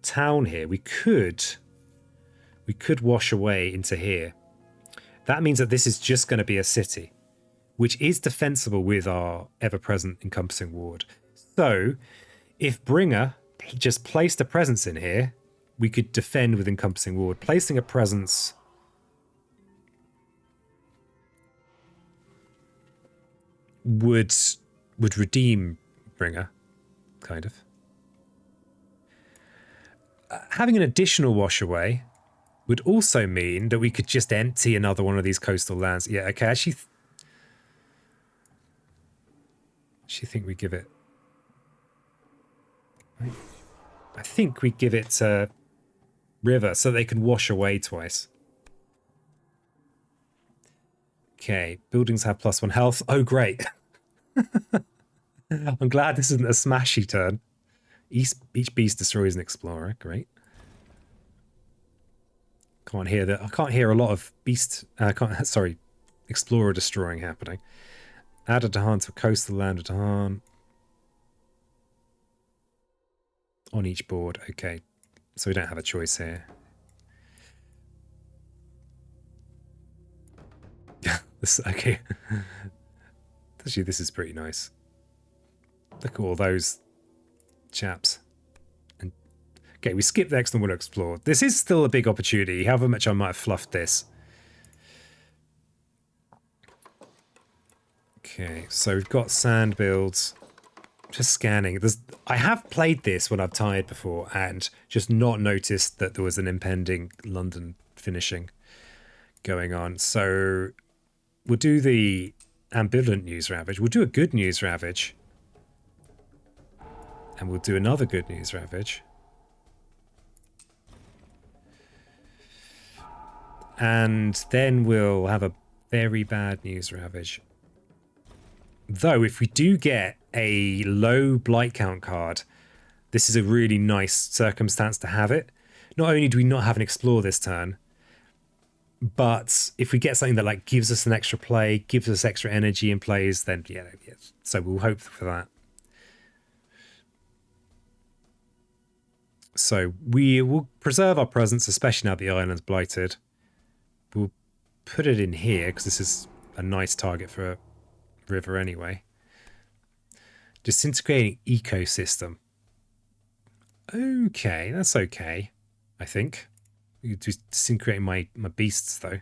A: town here. We could wash away into here. That means that this is just going to be a city, which is defensible with our ever-present encompassing ward. So, if Bringer just placed a presence in here, we could defend with encompassing ward. Placing a presence would redeem Bringer, kind of. Having an additional wash away would also mean that we could just empty another one of these coastal lands. Yeah, okay, actually think we give it... I think we give it to River so they can wash away twice. Okay, buildings have +1 health. Oh, great. I'm glad this isn't a smashy turn. Each beast destroys an explorer. Great. Can't hear that. I can't hear a lot of explorer destroying happening. Add a Dahan to a coastal land of Dahan. On each board, okay. So we don't have a choice here. Okay. Actually, this is pretty nice. Look at all those chaps. And okay, we skipped the excellent will explore. This is still a big opportunity, however much I might have fluffed this. Okay, so we've got sand builds. Just scanning. I have played this when I've tired before and just not noticed that there was an impending London finishing going on. So we'll do the ambivalent news ravage. We'll do a good news ravage. And we'll do another good news ravage. And then we'll have a very bad news ravage. Though, if we do get a low blight count card, this is a really nice circumstance to have it. Not only do we not have an explore this turn, but if we get something that like gives us an extra play, gives us extra energy in plays, then yeah. So we'll hope for that. So we will preserve our presence, especially now the island's blighted. We'll put it in here because this is a nice target for a river anyway. Disintegrating ecosystem. Okay, that's okay, I think. Disintegrating my beasts, though.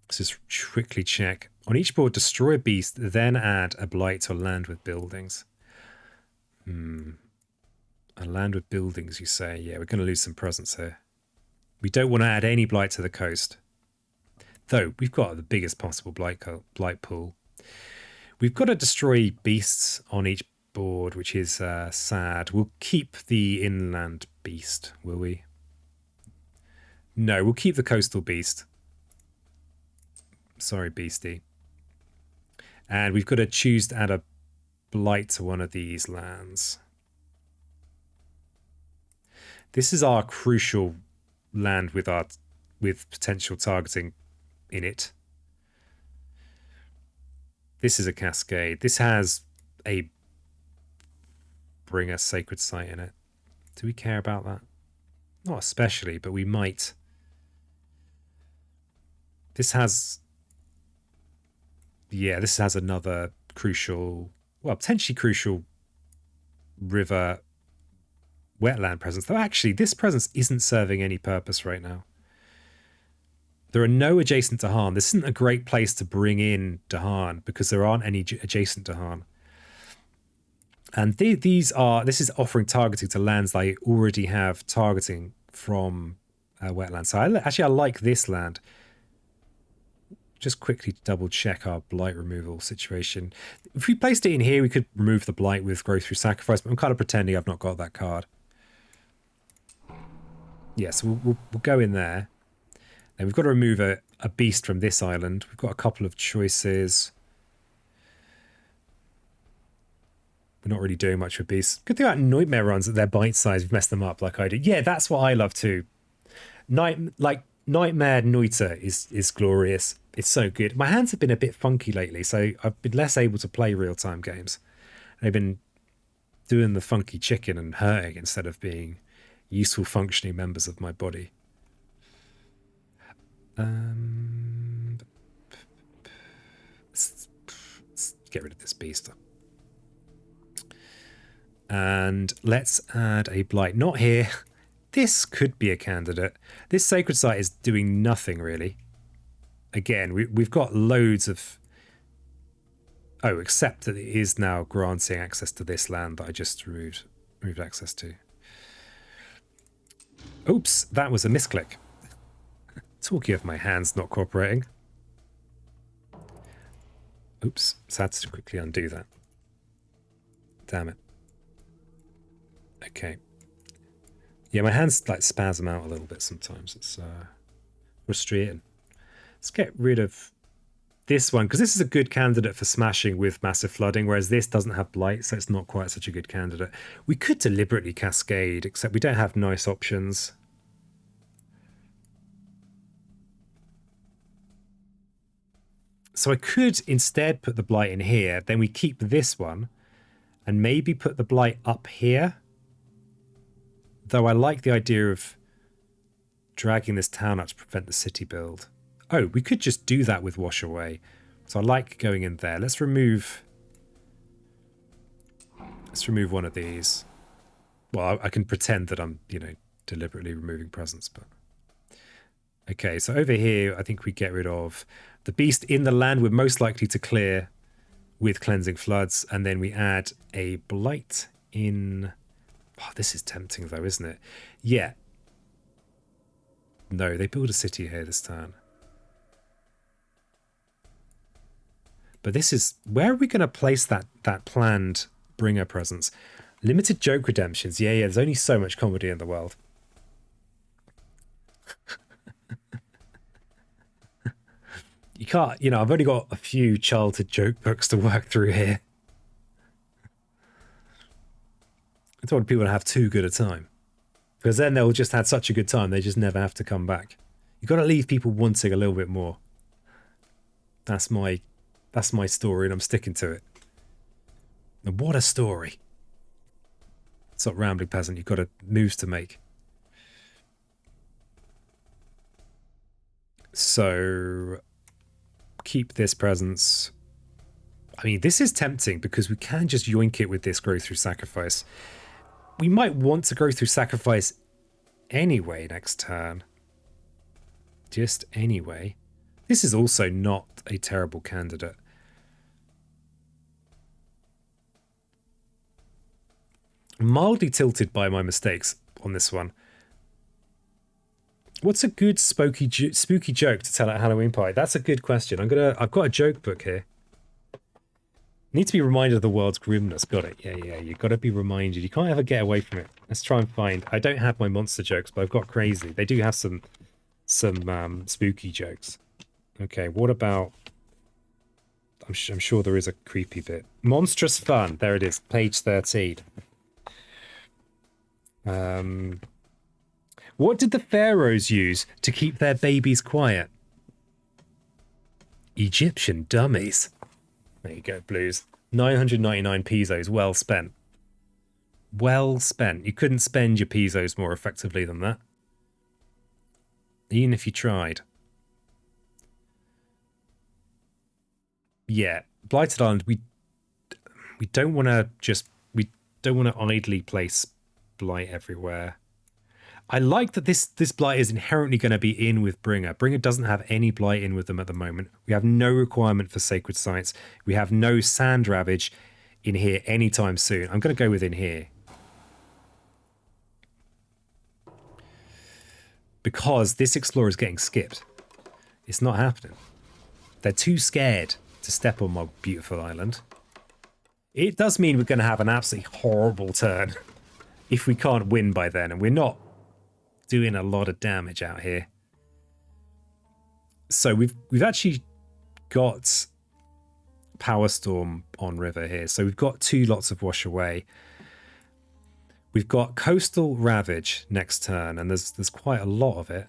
A: Let's just quickly check. On each board, destroy a beast, then add a blight to land with buildings. A land with buildings, you say? Yeah, we're going to lose some presence here. We don't want to add any blight to the coast. Though, we've got the biggest possible blight pool. We've got to destroy beasts on each board, which is sad. We'll keep the inland beast, will we? No, we'll keep the coastal beast. Sorry, beastie. And we've got to choose to add a blight to one of these lands. This is our crucial land with potential targeting in it. This is a cascade. This has a bring a sacred site in it. Do we care about that? Not especially, but we might. This has... Yeah, this has another crucial... Well, potentially crucial river wetland presence. Though actually, this presence isn't serving any purpose right now. There are no adjacent to Dahan. This isn't a great place to bring in Dahan because there aren't any adjacent to Dahan. And this is offering targeting to lands they already have targeting from wetlands. So I like this land. Just quickly double check our blight removal situation. If we placed it in here, we could remove the blight with growth through sacrifice, but I'm kind of pretending I've not got that card. Yes, yeah, so we'll go in there. And we've got to remove a beast from this island. We've got a couple of choices. We're not really doing much with beasts. Good thing about nightmare runs that they're bite size. We've messed them up like I did. Yeah, that's what I love too. Nightmare Noiter is glorious. It's so good. My hands have been a bit funky lately, so I've been less able to play real-time games. I've been doing the funky chicken and hurting instead of being useful functioning members of my body. Let's get rid of this beast. And let's add a blight. Not here. This could be a candidate. This sacred site is doing nothing really. Again, we've got loads of... Oh, except that it is now granting access to this land that I just removed access to. Oops, that was a misclick. Talking of my hands not cooperating. Oops, so I had to quickly undo that. Damn it. Okay. Yeah, my hands like spasm out a little bit sometimes. It's frustrating. Let's get rid of this one, because this is a good candidate for smashing with massive flooding, whereas this doesn't have blight, so it's not quite such a good candidate. We could deliberately cascade, except we don't have nice options. So I could instead put the blight in here, then we keep this one, and maybe put the blight up here. Though I like the idea of dragging this town up to prevent the city build. Oh, we could just do that with wash away. So I like going in there. Let's remove one of these. Well, I can pretend that I'm, deliberately removing presence, but okay, so over here I think we get rid of the beast in the land we're most likely to clear with cleansing floods, and then we add a blight in. Oh, this is tempting though, isn't it? Yeah. No, they build a city here this turn. But this is... Where are we going to place that planned bringer presence? Limited joke redemptions. Yeah, there's only so much comedy in the world. You can't... I've only got a few childhood joke books to work through here. I don't want people to have too good a time. Because then they'll just have such a good time, they just never have to come back. You've got to leave people wanting a little bit more. That's my story, and I'm sticking to it. And what a story. It's not rambling, peasant. You've got moves to make. So, keep this presence. I mean, this is tempting because we can just yoink it with this growth through sacrifice. We might want to go through sacrifice anyway next turn. Just anyway. This is also not a terrible candidate. Mildly tilted by my mistakes on this one. What's a good spooky joke to tell at Halloween party? That's a good question. I've got a joke book here. Need to be reminded of the world's grimness. Got it. Yeah. You've got to be reminded. You can't ever get away from it. Let's try and find... I don't have my monster jokes, but I've got crazy. They do have some spooky jokes. Okay, what about... I'm sure there is a creepy bit. Monstrous fun. There it is. Page 13. What did the pharaohs use to keep their babies quiet? Egyptian dummies. There you go, Blues. 999 pesos, well spent. Well spent. You couldn't spend your pesos more effectively than that. Even if you tried. Yeah, Blighted Island, we don't want to idly place blight everywhere. I like that this blight is inherently going to be in with Bringer. Bringer doesn't have any blight in with them at the moment. We have no requirement for sacred sites. We have no sand ravage in here anytime soon. I'm going to go within here. Because this explorer is getting skipped. It's not happening. They're too scared to step on my beautiful island. It does mean we're going to have an absolutely horrible turn if we can't win by then, and we're not doing a lot of damage out here. So we've actually got Power Storm on river here. So we've got 2 lots of wash away. We've got Coastal Ravage next turn, and there's quite a lot of it.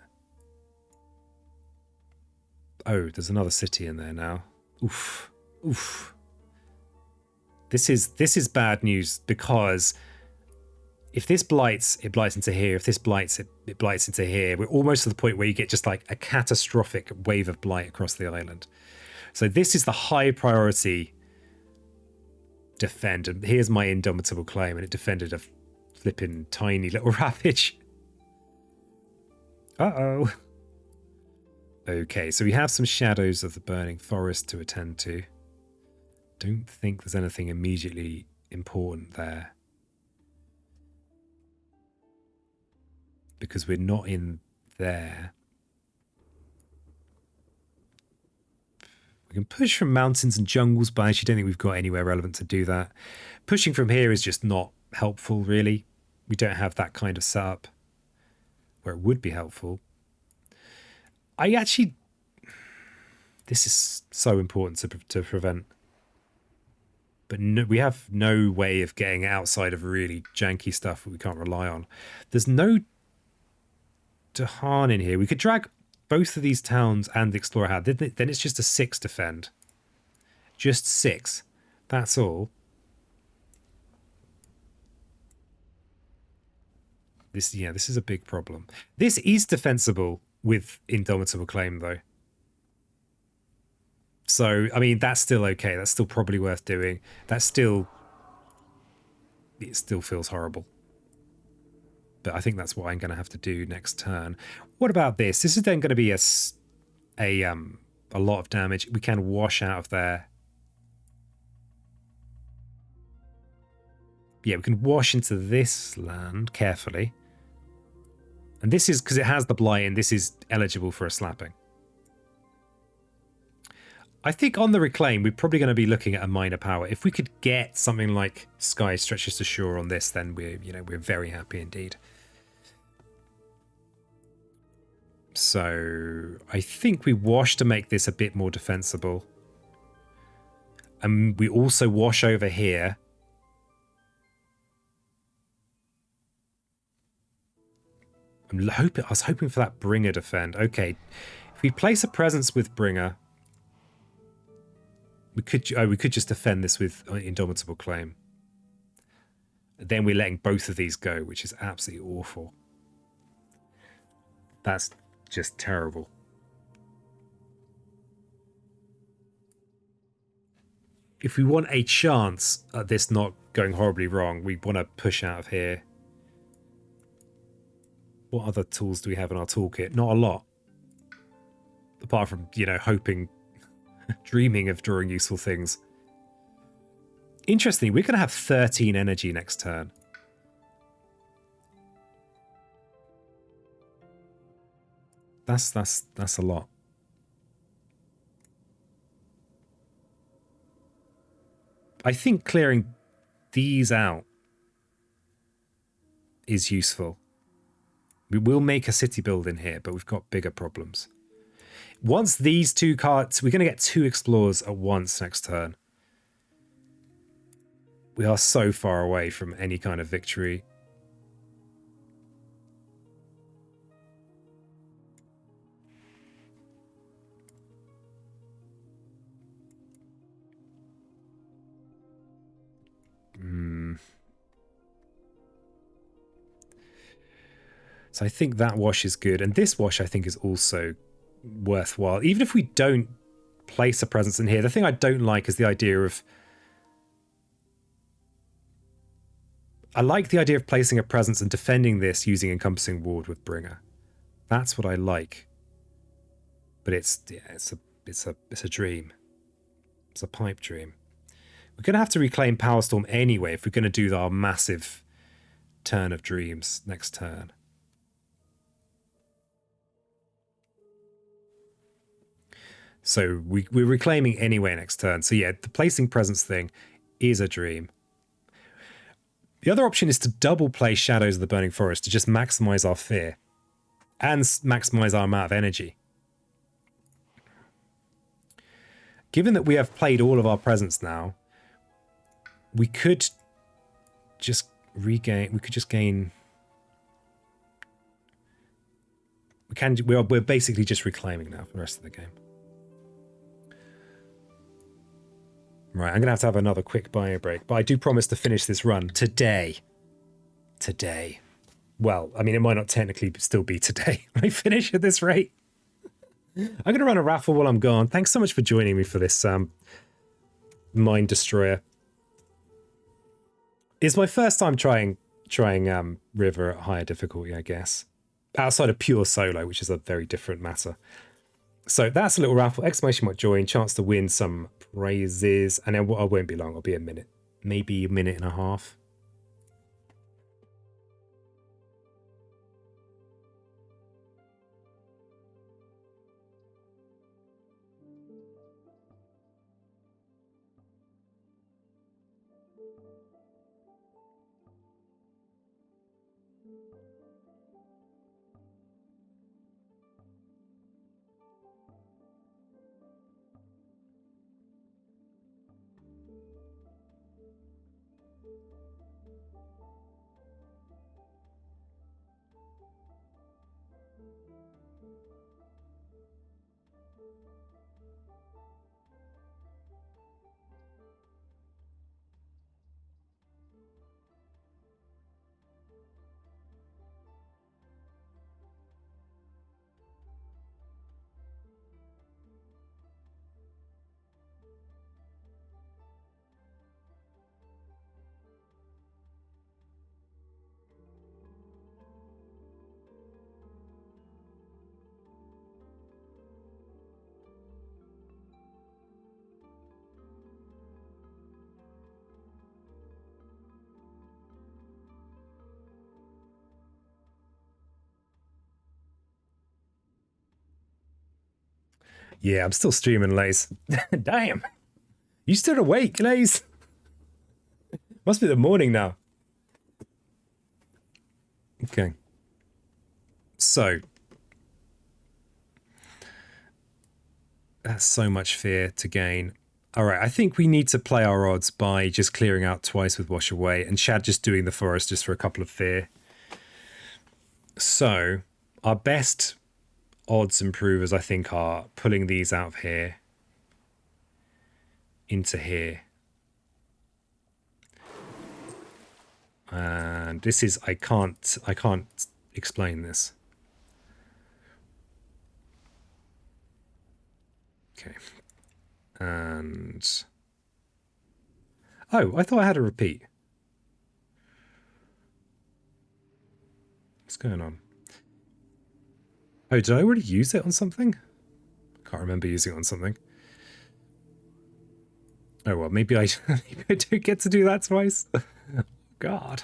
A: Oh, there's another city in there now. Oof. This is bad news, because if this blights, it blights into here. If this blights, it blights into here. We're almost to the point where you get just like a catastrophic wave of blight across the island. So this is the high priority defend. And here's my indomitable claim, and it defended a flipping tiny little ravage. Uh-oh. Okay, so we have some shadows of the burning forest to attend to. Don't think there's anything immediately important there, because we're not in there. We can push from mountains and jungles, but I actually don't think we've got anywhere relevant to do that. Pushing from here is just not helpful, really. We don't have that kind of setup where it would be helpful. This is so important to prevent. But no, we have no way of getting outside of really janky stuff that we can't rely on. There's no Dahan in here. We could drag both of these towns and the Explorer had. Then it's just a 6 defend. Just 6. That's all. This, yeah, this is a big problem. This is defensible with Indomitable Claim, though. So, I mean, that's still okay. That's still probably worth doing. That's still... It still feels horrible. But I think that's what I'm going to have to do next turn. What about this? This is then going to be a lot of damage. We can wash out of there. Yeah, we can wash into this land carefully. And this is, because it has the blight in, this is eligible for a slapping. I think on the reclaim, we're probably going to be looking at a minor power. If we could get something like Sky Stretches to Shore on this, then we're very happy indeed. So I think we wash to make this a bit more defensible. And we also wash over here. I was hoping for that Bringer defend. Okay, if we place a presence with Bringer, we could just defend this with Indomitable Claim. Then we're letting both of these go, which is absolutely awful. That's just terrible. If we want a chance at this not going horribly wrong, we want to push out of here. What other tools do we have in our toolkit? Not a lot. Apart from, hoping, dreaming of drawing useful things. Interestingly, we're going to have 13 energy next turn. That's a lot. I think clearing these out is useful. We will make a city build in here, but we've got bigger problems. Once these two cards, we're going to get 2 explorers at once next turn. We are so far away from any kind of victory. So I think that wash is good. And this wash, I think, is also worthwhile. Even if we don't place a presence in here, the thing I don't like is the idea of... I like the idea of placing a presence and defending this using Encompassing Ward with Bringer. That's what I like. But it's a dream. It's a pipe dream. We're going to have to reclaim Power Storm anyway if we're going to do our massive turn of dreams next turn. So we're reclaiming anyway next turn. So yeah, the placing presence thing is a dream. The other option is to double play Shadows of the Burning Forest to just maximize our fear and maximize our amount of energy. Given that we have played all of our presence now, we could just regain... We could just gain... We're basically just reclaiming now for the rest of the game. Right, I'm going to have another quick bio break, but I do promise to finish this run today. Today. Well, I mean, it might not technically still be today when I finish at this rate. I'm going to run a raffle while I'm gone. Thanks so much for joining me for this Mind Destroyer. It's my first time trying River at higher difficulty, I guess. Outside of pure solo, which is a very different matter. So that's a little raffle. Exclamation mark join. Chance to win some prizes. And then I won't be long. I'll be a minute. Maybe a minute and a half. Yeah, I'm still streaming, Lace. Damn. You still awake, Lace? Must be the morning now. Okay. So. That's so much fear to gain. All right, I think we need to play our odds by just clearing out twice with Wash Away and Shad just doing the forest just for a couple of fear. So, our best odds improvers, I think, are pulling these out of here into here. And this is, I can't explain this. Okay. And... oh, I thought I had a repeat. What's going on? Oh, did I already use it on something? I can't remember using it on something. Oh, well, maybe I don't get to do that twice. God.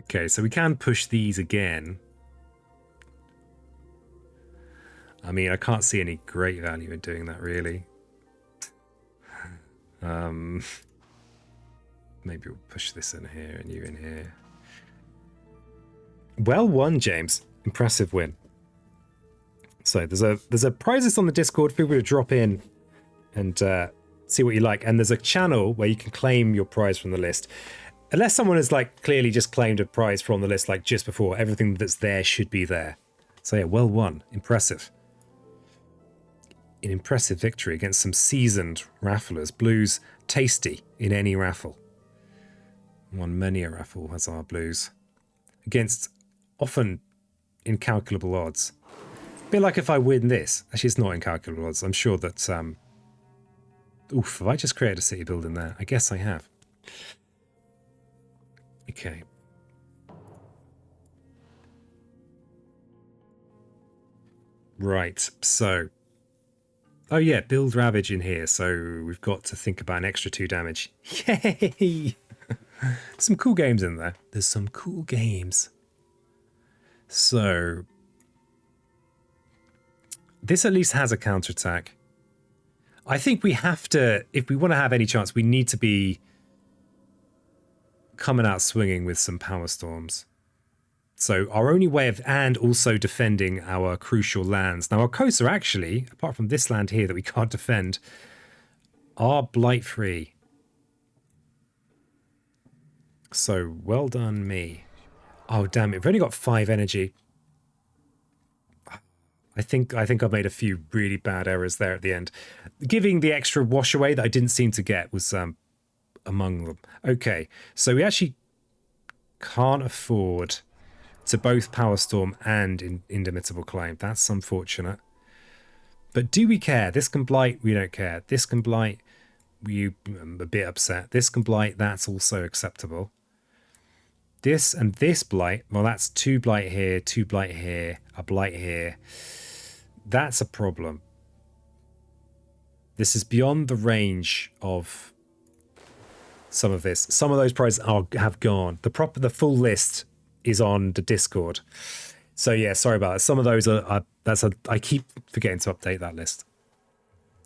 A: Okay, so we can push these again. I mean, I can't see any great value in doing that, really. Maybe we'll push this in here and you in here. Well won, James. Impressive win. So there's a prize list on the Discord for people to drop in and see what you like. And there's a channel where you can claim your prize from the list. Unless someone has like clearly just claimed a prize from the list like just before, everything that's there should be there. So yeah, well won. Impressive. An impressive victory against some seasoned rafflers. Blues tasty in any raffle. Won many a raffle as our Blues. Against often incalculable odds. A bit like if I win this. Actually, it's not incalculable odds. I'm sure that... oof, have I just created a city building there? I guess I have. Okay. Right, so... oh yeah, build Ravage in here, so we've got to think about an extra 2 damage. Yay! Some cool games in there. There's some cool games. So... this at least has a counterattack. I think we have to, if we want to have any chance, we need to be coming out swinging with some power storms. So our only way of, and also defending our crucial lands. Now our coasts are actually, apart from this land here that we can't defend, are blight free. So well done me. Oh damn it, we've only got 5 energy. I think I've made a few really bad errors there at the end. Giving the extra wash away that I didn't seem to get was among them. Okay, so we actually can't afford to both Power Storm and Indomitable Claim. That's unfortunate. But do we care? This can blight, we don't care. This can blight, I'm a bit upset. This can blight, that's also acceptable. This and this blight, well that's 2 blight here, 2 blight here, a blight here. That's a problem. This is beyond the range of some of this. Some of those prizes have gone. The full list is on the Discord. So yeah, sorry about that. Some of those I keep forgetting to update that list.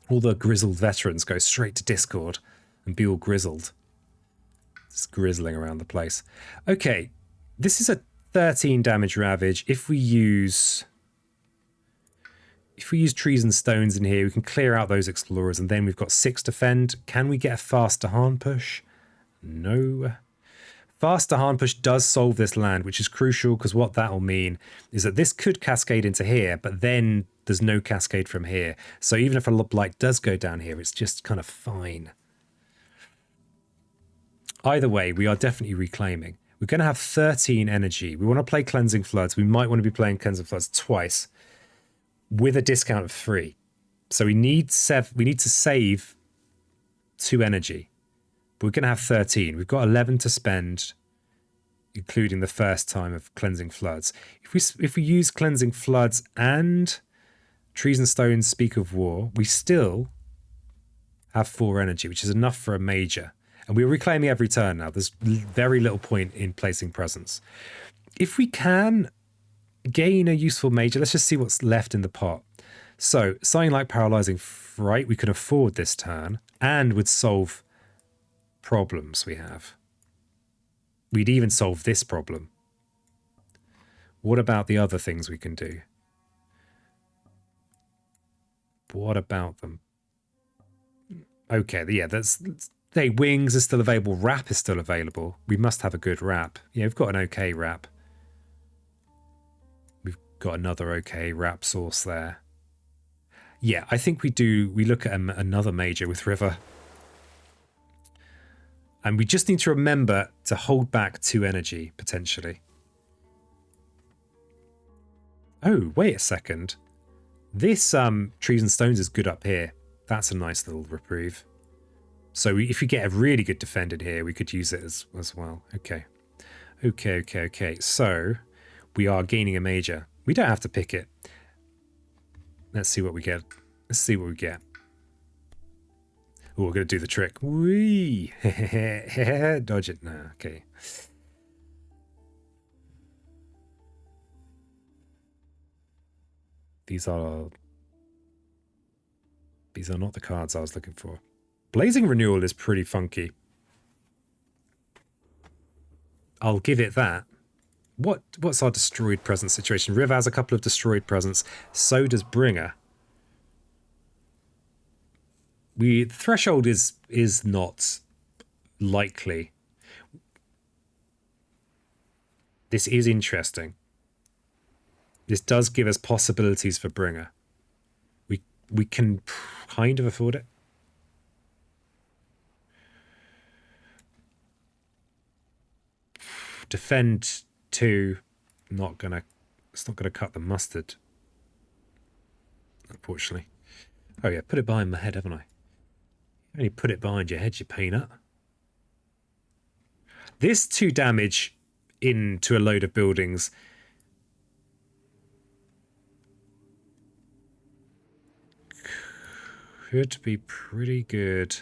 A: All the grizzled veterans go straight to Discord and be all grizzled. Just grizzling around the place. Okay, this is a 13 damage Ravage. If we use trees and stones in here, we can clear out those explorers, and then we've got 6 defend. Can we get a faster hand push? No. Faster hand push does solve this land, which is crucial, because what that'll mean is that this could cascade into here, but then there's no cascade from here. So even if a blight does go down here, it's just kind of fine. Either way, we are definitely reclaiming. We're going to have 13 energy. We want to play Cleansing Floods. We might want to be playing Cleansing Floods twice with a discount of 3. So we need to save 2 energy. But we're going to have 13. We've got 11 to spend, including the first time of Cleansing Floods. If we use Cleansing Floods and Trees and Stones Speak of War, we still have 4 energy, which is enough for a major. And we're reclaiming every turn now. There's very little point in placing presence. If we can gain a useful major. Let's just see what's left in the pot. So something like paralyzing fright, we can afford this turn and would solve problems we have. We'd even solve this problem. What about the other things we can do? What about them? Okay, yeah, that's... Hey, wings are still available. Wrap is still available. We must have a good wrap. Yeah, we've got an okay wrap. We've got another okay wrap source there. Yeah, I think we do. We look at another major with River. And we just need to remember to hold back 2 energy, potentially. Oh, wait a second. This Trees and Stones is good up here. That's a nice little reprieve. So if we get a really good defended here, we could use it as well. Okay. Okay. So we are gaining a major. We don't have to pick it. Let's see what we get. Let's see what we get. Oh, we're going to do the trick. Whee! Dodge it. No, okay. These are not the cards I was looking for. Blazing Renewal is pretty funky. I'll give it that. What's our destroyed presence situation? Riv has a couple of destroyed presence. So does Bringer. Threshold is not likely. This is interesting. This does give us possibilities for Bringer. We can kind of afford it. Defend 2, it's not gonna cut the mustard, unfortunately. Oh yeah, put it behind my head, haven't I? Only put it behind your head, you peanut. This 2 damage into a load of buildings could be pretty good.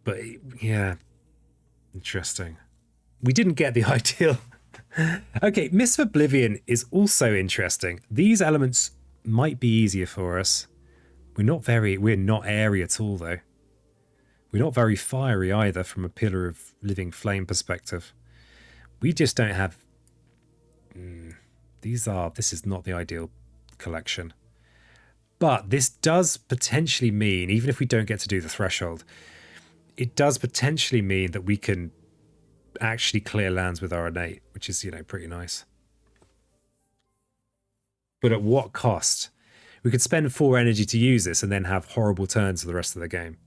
A: But yeah, interesting. We didn't get the ideal. Okay, Mists of Oblivion is also interesting. These elements might be easier for us. We're not airy at all though. We're not very fiery either from a Pillar of Living Flame perspective. We just don't have... This is not the ideal collection. But this does potentially mean, even if we don't get to do the threshold, it does potentially mean that we can actually clear lands with our innate, which is, pretty nice. But at what cost? We could spend 4 energy to use this and then have horrible turns for the rest of the game.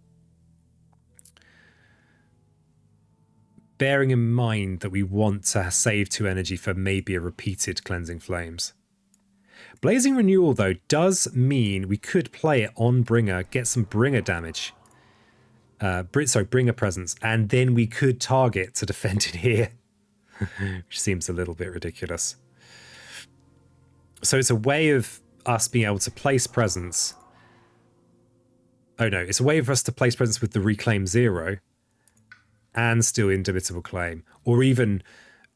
A: Bearing in mind that we want to save 2 energy for maybe a repeated Cleansing Flames. Blazing Renewal, though, does mean we could play it on Bringer, get some Bringer damage. Bringer presence, and then we could target to defend it here, which seems a little bit ridiculous. So it's a way of us being able to place presence. Oh no, it's a way for us to place presence with the Reclaim 0 and still Indomitable Claim, or even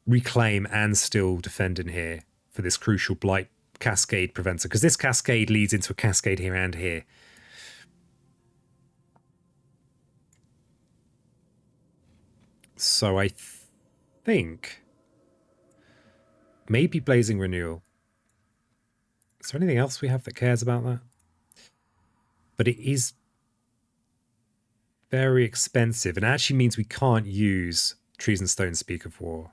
A: Reclaim and still defend in here for this crucial Blight Cascade preventer, because this Cascade leads into a Cascade here and here. So I think maybe Blazing Renewal. Is there anything else we have that cares about that? But it is very expensive and actually means we can't use Trees and Stones Speak of War.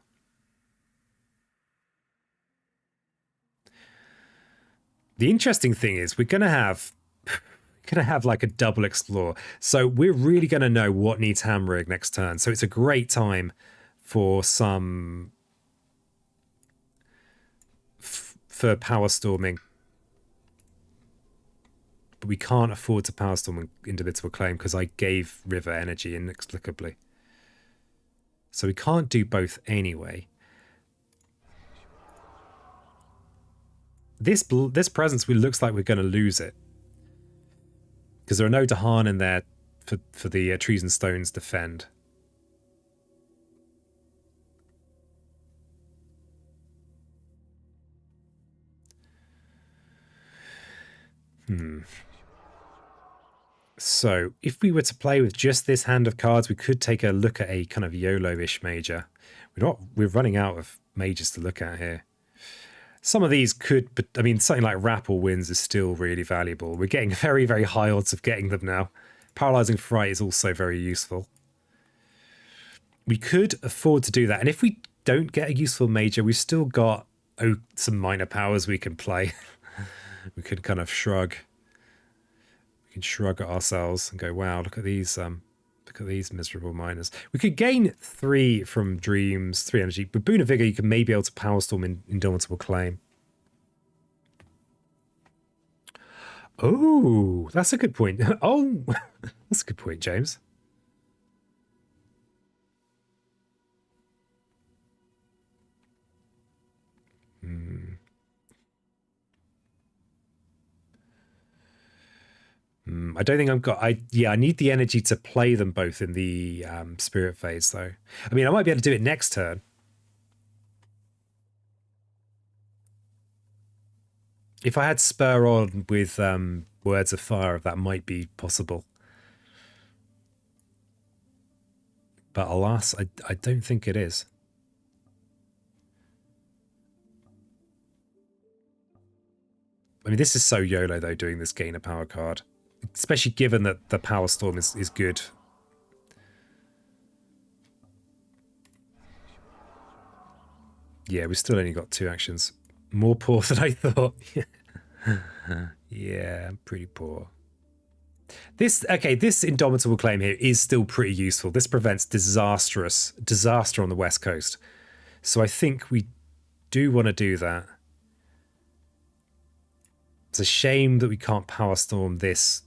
A: The interesting thing is we're going to have like a double explore. So we're really going to know what needs hammering next turn. So it's a great time for some for power storming. But we can't afford to power storm Indomitable Claim because I gave River energy inexplicably. So we can't do both anyway. This presence, looks like we're going to lose it. Because there are no Dahan in there for the Trees and Stones defend. So if we were to play with just this hand of cards, we could take a look at a kind of YOLO-ish major. We're running out of majors to look at here. Some of these could, but I mean, something like Rappel Winds is still really valuable. We're getting very, very high odds of getting them now. Paralyzing Fright is also very useful. We could afford to do that. And if we don't get a useful major, we've still got some minor powers we can play. We could kind of shrug. We can shrug at ourselves and go, wow, look at these miserable miners. We could gain 3 from Dreams, 3 energy. With Boon of Vigor, you can maybe be able to Power Storm in Indomitable Claim. Oh, that's a good point. Oh, that's a good point, James. I don't think I need the energy to play them both in the spirit phase, though. I mean, I might be able to do it next turn. If I had Spur on with Words of Fire, that might be possible. But alas, I don't think it is. I mean, this is so YOLO, though, doing this gain a power card. Especially given that the Power Storm is good. Yeah, we've still only got 2 actions. More poor than I thought. Yeah, pretty poor. This Indomitable Claim here is still pretty useful. This prevents disaster on the West Coast. So I think we do want to do that. It's a shame that we can't Power Storm this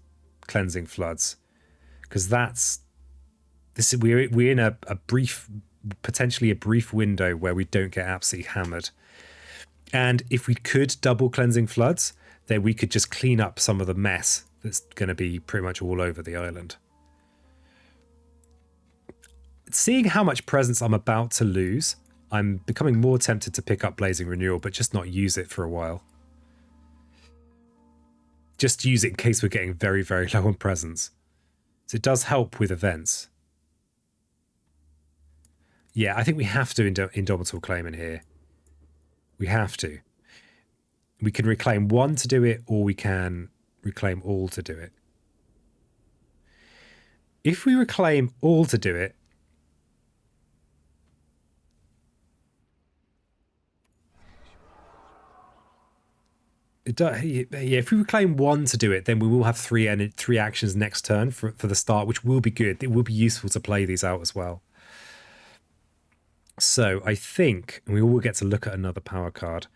A: Cleansing Floods, because we're in a brief, potentially a brief window where we don't get absolutely hammered. And if we could double Cleansing Floods, then we could just clean up some of the mess that's going to be pretty much all over the island. Seeing how much presence I'm about to lose, I'm becoming more tempted to pick up Blazing Renewal, but just not use it for a while. Just use it in case we're getting very, very low on presence. So it does help with events. Yeah, I think we have to Indomitable Claim in here. We have to. We can reclaim 1 to do it, or we can reclaim all to do it. If we reclaim all to do it, if we reclaim 1 to do it, then we will have 3 actions next turn for the start, which will be good. It will be useful to play these out as well. So I think we will get to look at another power card.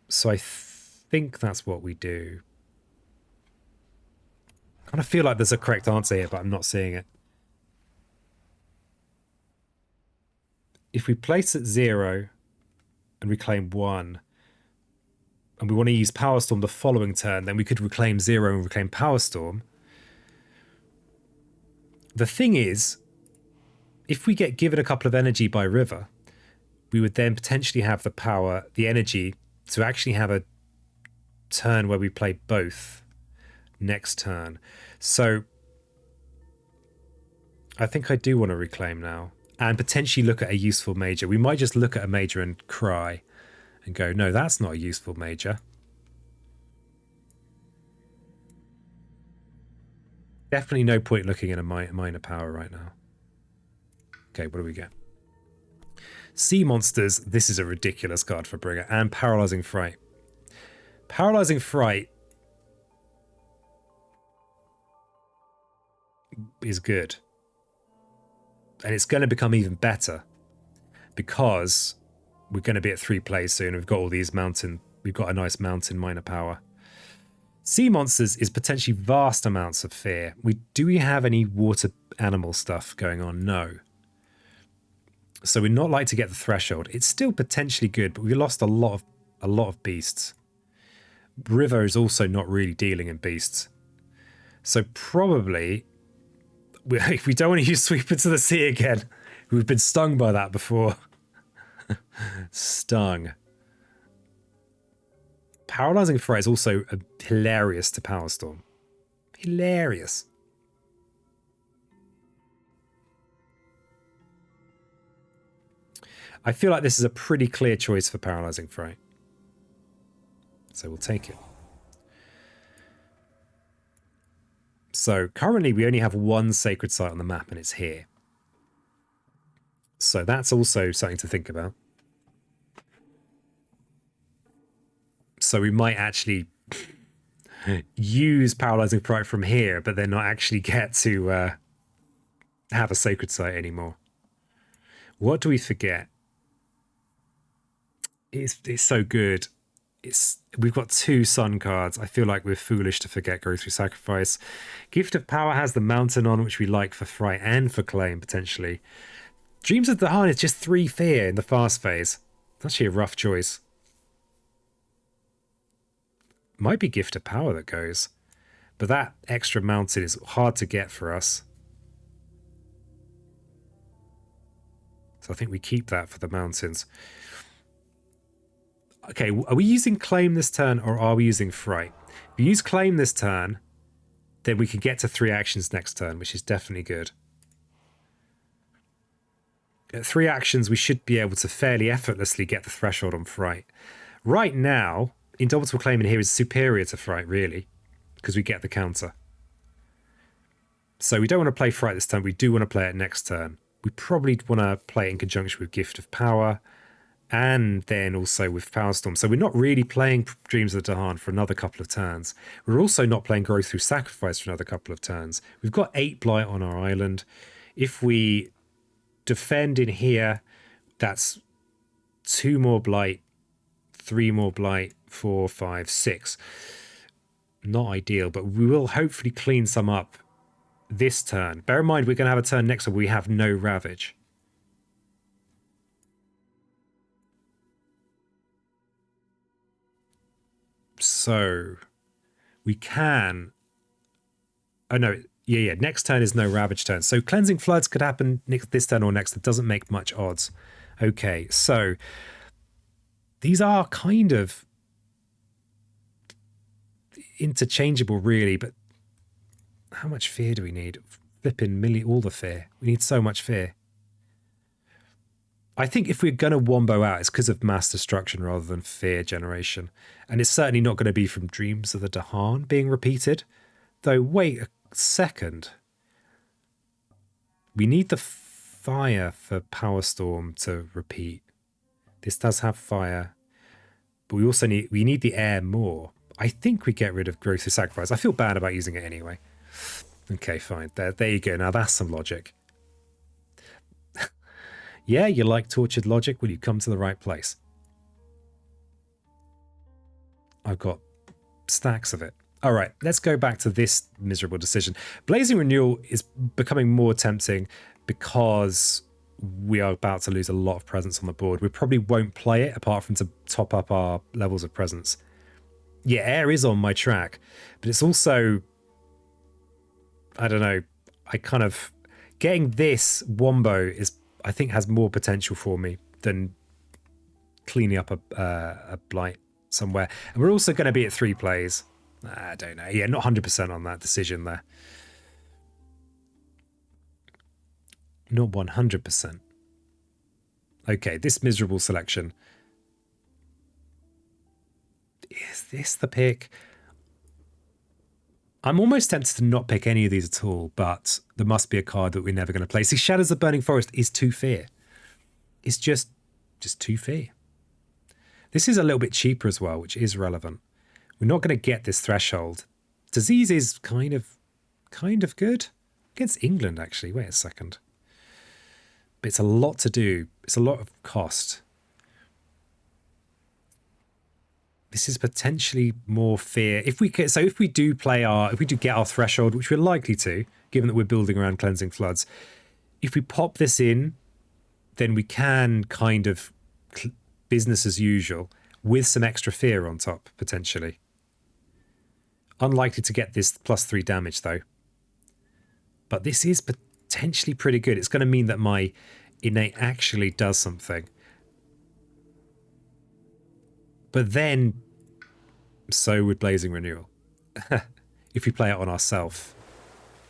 A: So I think that's what we do. I kind of feel like there's a correct answer here, but I'm not seeing it. If we place at 0 and reclaim 1, and we want to use Power Storm the following turn, then we could reclaim 0 and reclaim Power Storm. The thing is, if we get given a couple of energy by River, we would then potentially have the energy to actually have a turn where we play both next turn. So I think I do want to reclaim now and potentially look at a useful major. We might just look at a major and cry and go, no, that's not a useful major. Definitely no point looking at a minor power right now. Okay, what do we get? Sea Monsters. This is a ridiculous card for Bringer. And Paralyzing Fright. Paralyzing Fright is good. And it's going to become even better because we're going to be at 3 plays soon. We've got all these we've got a nice mountain minor power. Sea Monsters is potentially vast amounts of fear. Do we have any water animal stuff going on? No. So we're not like to get the threshold. It's still potentially good, but we lost a lot of beasts. River is also not really dealing in beasts. So probably, if we don't want to use Sweep into the Sea again, we've been stung by that before. Stung. Paralyzing Fright is also hilarious to Power Storm. Hilarious. I feel like this is a pretty clear choice for Paralyzing Fright. So we'll take it. So currently we only have one sacred site on the map and it's here. So that's also something to think about. So we might actually use Paralyzing Fright from here, but then not actually get to have a sacred site anymore. What do we forget? It's so good. We've got 2 sun cards. I feel like we're foolish to forget Growth Through Sacrifice. Gift of Power has the Mountain on, which we like for Fright and for Claim, potentially. Dreams of the Heart is just 3 fear in the fast phase. That's actually a rough choice. Might be Gift of Power that goes. But that extra mountain is hard to get for us. So I think we keep that for the mountains. Okay, are we using Claim this turn or are we using Fright? If we use Claim this turn, then we can get to 3 actions next turn, which is definitely good. At 3 actions, we should be able to fairly effortlessly get the threshold on Fright. Right now, Indomitable Claim in here is superior to Fright, really, because we get the counter. So we don't want to play Fright this turn. We do want to play it next turn. We probably want to play it in conjunction with Gift of Power and then also with Power Storm. So we're not really playing Dreams of the Dahan for another couple of turns. We're also not playing Growth Through Sacrifice for another couple of turns. We've got 8 Blight on our island. If we defend in here, that's 2 more Blight, 3 more Blight, 4, 5, 6. Not ideal, but we will hopefully clean some up this turn. Bear in mind, we're going to have a turn next where we have no Ravage. So we can... Oh, no. Yeah. Next turn is no Ravage turn. So Cleansing Floods could happen this turn or next. It doesn't make much odds. Okay, so these are kind of interchangeable, really, but how much fear do we need? Flipping all the fear. We need so much fear. I think if we're going to wombo out, it's because of mass destruction rather than fear generation. And it's certainly not going to be from Dreams of the Dahan being repeated. Though, wait a second. We need the fire for Power Storm to repeat. This does have fire. But we also need the air more. I think we get rid of Growth Through Sacrifice. I feel bad about using it anyway. Okay, fine. There you go. Now that's some logic. Yeah, you like tortured logic? Well, you come to the right place. I've got stacks of it. All right, let's go back to this miserable decision. Blazing Renewal is becoming more tempting because we are about to lose a lot of presence on the board. We probably won't play it apart from to top up our levels of presence. Yeah, air is on my track, but it's also... I don't know. I kind of... Getting this wombo is... I think has more potential for me than cleaning up a blight somewhere. And we're also going to be at 3 plays. I don't know. Yeah, not 100% on that decision there. Not 100%. Okay, this miserable selection. Is this the pick? I'm almost tempted to not pick any of these at all, but there must be a card that we're never going to play. See, Shadows of Burning Forest is 2 fear. It's just 2 fear. This is a little bit cheaper as well, which is relevant. We're not going to get this threshold. Disease is kind of good. Against England, actually. Wait a second. But it's a lot to do. It's a lot of cost. This is potentially more fear. If we do get our threshold, which we're likely to, given that we're building around Cleansing Floods, if we pop this in, then we can kind of business as usual with some extra fear on top, potentially. Unlikely to get this +3 damage, though. But this is potentially pretty good. It's going to mean that my innate actually does something. But then So would Blazing Renewal. If we play it on ourselves,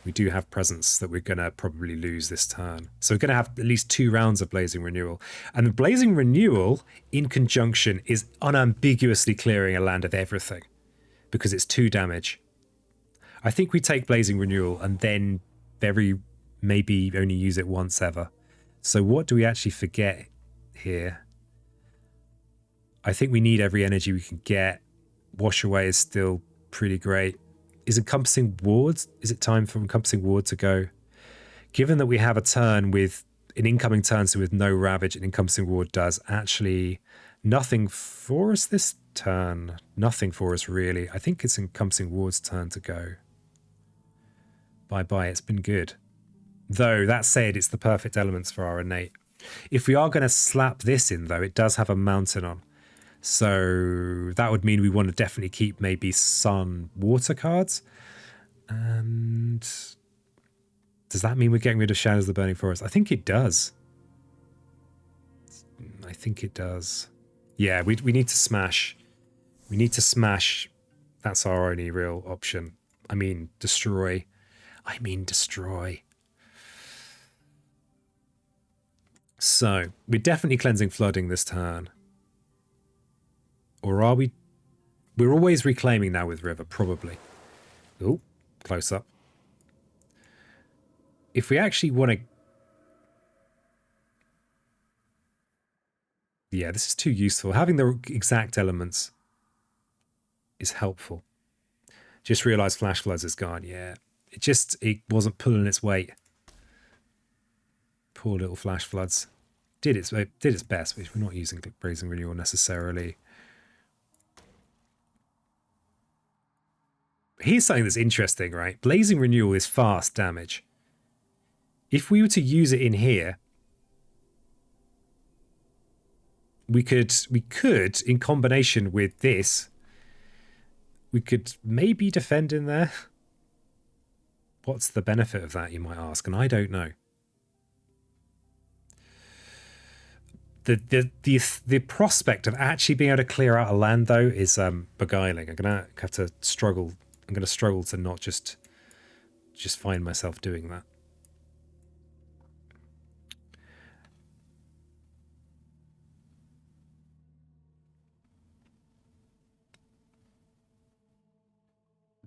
A: we do have presence that we're going to probably lose this turn. So we're going to have at least 2 rounds of Blazing Renewal. And the Blazing Renewal, in conjunction, is unambiguously clearing a land of everything, because it's 2 damage. I think we take Blazing Renewal and then maybe only use it once ever. So what do we actually forget here? I think we need every energy we can get. Wash Away is still pretty great. Is Encompassing Ward? Is it time for Encompassing Ward to go? Given that we have a turn with an incoming turn, so with no Ravage, and Encompassing Ward does actually nothing for us this turn. Nothing for us, really. I think it's Encompassing Ward's turn to go. Bye-bye, it's been good. Though, that said, it's the perfect elements for our innate. If we are going to slap this in, though, it does have a mountain on. So that would mean we want to definitely keep maybe Sun Water cards. And does that mean we're getting rid of Shadows of the Burning Forest? I think it does. I think it does. Yeah, we need to smash. We need to smash. That's our only real option. I mean, destroy. So, we're definitely cleansing flooding this turn. Or are we? We're always reclaiming now with River, probably. Oh, close up. If we actually want to... Yeah, this is too useful. Having the exact elements is helpful. Just realised Flash Floods is gone. Yeah, it wasn't pulling its weight. Poor little Flash Floods. Did its best, which we're not using Blazing Renewal necessarily. Here's something that's interesting, right? Blazing Renewal is fast damage. If we were to use it in here, we could, in combination with this, we could maybe defend in there. What's the benefit of that, you might ask? And I don't know. The prospect of actually being able to clear out a land, though, is beguiling. I'm gonna have to struggle. I'm gonna struggle to not just find myself doing that.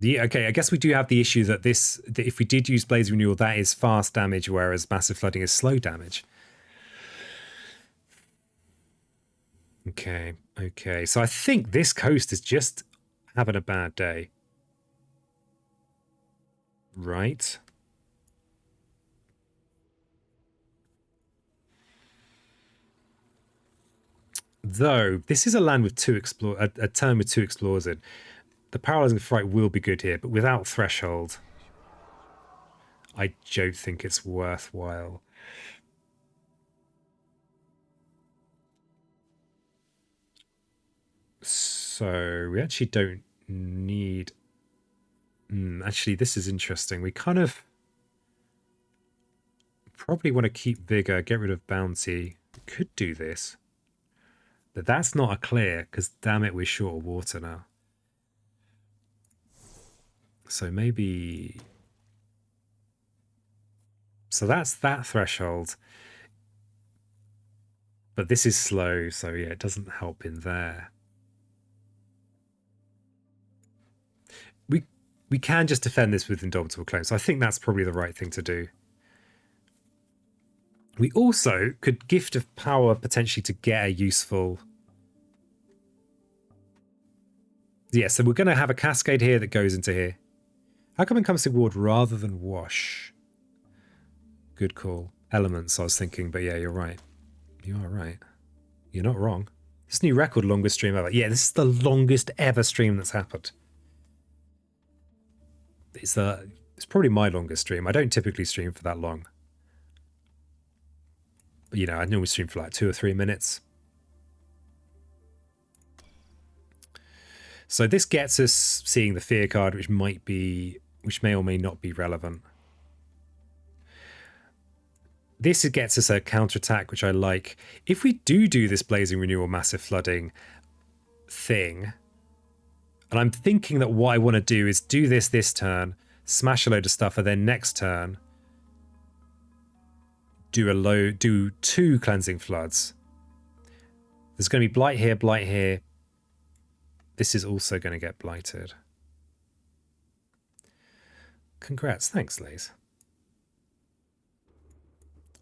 A: Yeah, okay, I guess we do have the issue that if we did use Blaze Renewal, that is fast damage, whereas Massive Flooding is slow damage. Okay. So I think this coast is just having a bad day. Right. Though, this is a land with a turn with 2 explorers in. The Paralyzing Fright will be good here, but without Threshold, I don't think it's worthwhile. So we actually don't need... actually, this is interesting. We kind of probably want to keep Vigor, get rid of Bounty. We could do this. But that's not a clear, because damn it, we're short of water now. So maybe... So that's that threshold. But this is slow, so yeah, it doesn't help in there. We can just defend this with Indomitable Claim, so I think that's probably the right thing to do. We also could Gift of Power potentially to get a useful... Yeah, so we're going to have a Cascade here that goes into here. How come Encompassing Ward rather than Wash? Good call. Elements, I was thinking, but yeah, you're right. You are right. You're not wrong. This new record, longest stream ever. Yeah, this is the longest ever stream that's happened. It's probably my longest stream. I don't typically stream for that long. But, you know, I normally stream for like 2 or 3 minutes. So this gets us seeing the Fear card, which may or may not be relevant. This gets us a counterattack, which I like. If we do this Blazing Renewal Massive Flooding thing, And I'm thinking that what I want to do is do this turn, smash a load of stuff, and then next turn do 2 cleansing floods. There's going to be blight here, blight here. This is also going to get blighted. Congrats, thanks, Lays.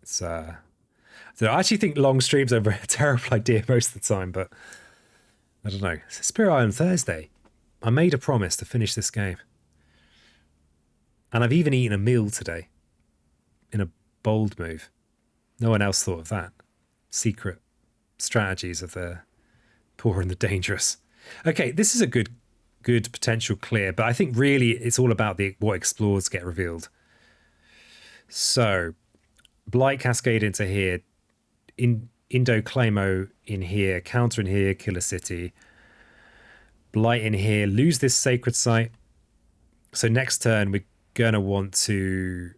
A: It's I actually think long streams are a terrible idea most of the time, but I don't know. It's Spirit Island Thursday. I made a promise to finish this game. And I've even eaten a meal today. In a bold move. No one else thought of that. Secret strategies of the poor and the dangerous. Okay, this is a good potential clear, but I think really it's all about what explores get revealed. So, Blight Cascade into here, Indo Claimo in here, counter in here, kill a city. Blight in here, lose this sacred site. So next turn we're gonna want to...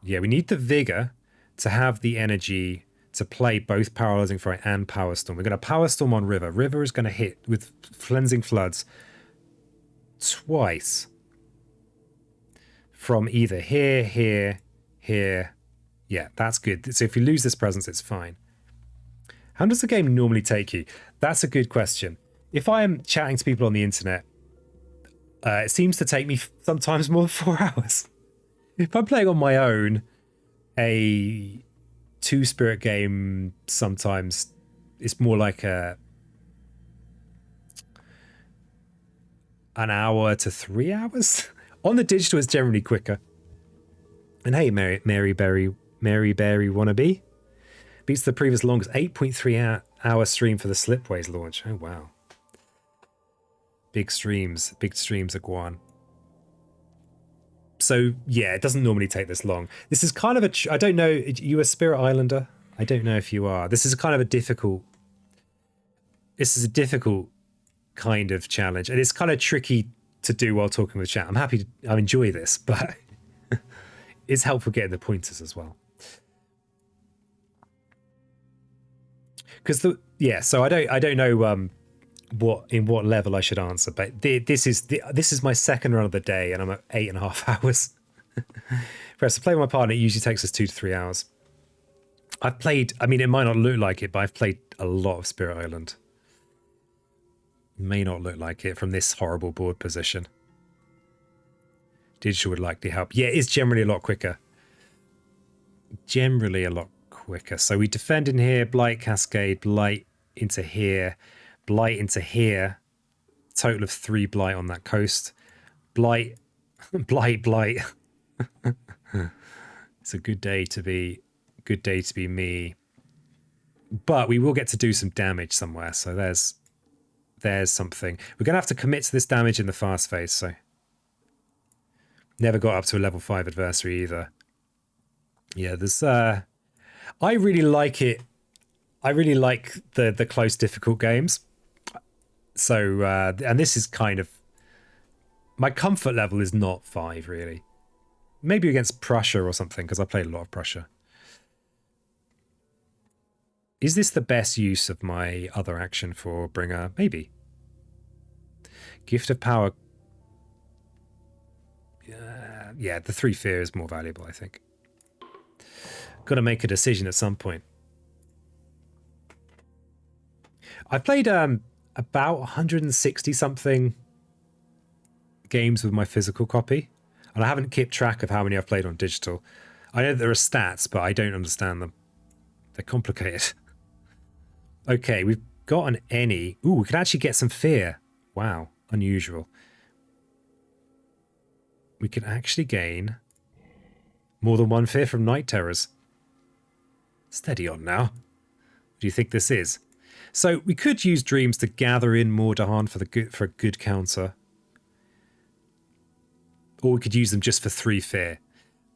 A: Yeah, we need the vigor to have the energy to play both Paralyzing Fright and Power Storm. We're going to Power Storm on River. River is going to hit with Cleansing Floods twice. From either here, here, here. Yeah, that's good. So if you lose this presence, it's fine. How does the game normally take you? That's a good question. If I am chatting to people on the internet, it seems to take me sometimes more than 4 hours. If I'm playing on my own, a 2-spirit game sometimes it's more like an hour to 3 hours. On the digital, it's generally quicker. And hey, Mary Berry wannabe beats the previous longest 8.3 hour stream for the Slipways launch. Oh wow, big streams are Guan. So yeah, it doesn't normally take this long. This is kind of I don't know, you a Spirit Islander? I don't know if you are. This is kind of a difficult kind of challenge, and it's kind of tricky to do while talking with chat. I enjoy this, but it's helpful getting the pointers as well. Because so I don't know what level I should answer, but this is my second run of the day, and I'm at 8.5 hours. Whereas to play with my partner, it usually takes us 2 to 3 hours. I've played, I mean, it might not look like it, but I've played a lot of Spirit Island. It may not look like it from this horrible board position. Digital would likely help. Yeah, it is generally a lot quicker. Generally a lot quicker. So we defend in here, Blight Cascade, Blight into here, Blight into here. Total of 3 Blight on that coast. Blight, Blight. It's a good day to be me. But we will get to do some damage somewhere, so there's something. We're gonna have to commit to this damage in the fast phase, so never got up to a level 5 adversary either. Yeah, there's I really like it. I really like the close difficult games. So and this is kind of my comfort level is not 5 really. Maybe against Prussia or something, because I played a lot of Prussia. Is this the best use of my other action for Bringer? Maybe. Gift of Power. Yeah, the 3 Fear is more valuable, I think. Got to make a decision at some point. I've played about 160 something games with my physical copy, and I haven't kept track of how many I've played on digital. I know there are stats, but I don't understand them. They're complicated. Okay, we've got an any. Ooh, we can actually get some fear. Wow, unusual. We can actually gain more than 1 fear from night terrors. Steady on now. What do you think this is? So we could use dreams to gather in more Dahan for a good counter. Or we could use them just for 3 fear.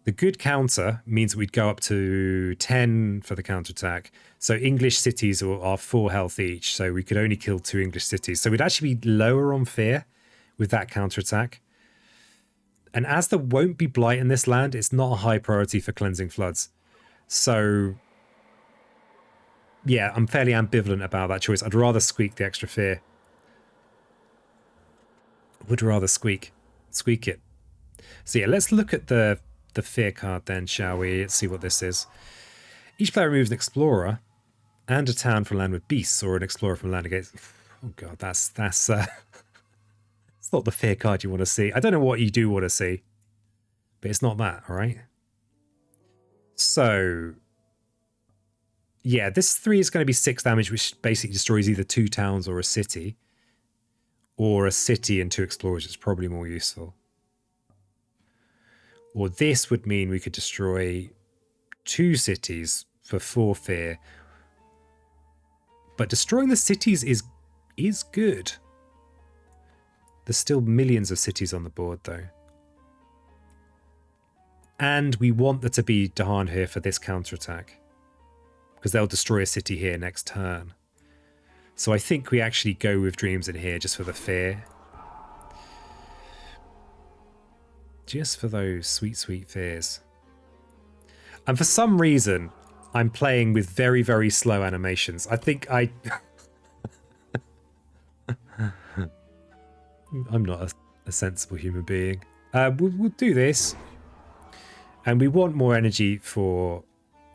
A: The good counter means we'd go up to 10 for the counterattack. So English cities are 4 health each, so we could only kill 2 English cities. So we'd actually be lower on fear with that counterattack. And as there won't be blight in this land, it's not a high priority for cleansing floods. So Yeah, I'm fairly ambivalent about that choice. I'd rather squeak the extra fear. Would rather squeak it. So yeah, let's look at the fear card then, shall we? Let's see what this is. Each player removes an explorer and a town from land with beasts, or an explorer from land against. Oh god, that's it's not the fear card you want to see. I don't know what you do want to see, but it's not that, all right? So yeah, this 3 is going to be 6 damage, which basically destroys either 2 towns or a city and 2 explorers. It's probably more useful. Or this would mean we could destroy 2 cities for 4 fear. But destroying the cities is good. There's still millions of cities on the board, though. And we want there to be Dahan here for this counterattack, because they'll destroy a city here next turn. So I think we actually go with Dreams in here just for the fear. Just for those sweet, sweet fears. And for some reason, I'm playing with very, very slow animations. I think I'm not a sensible human being. We'll do this. And we want more energy for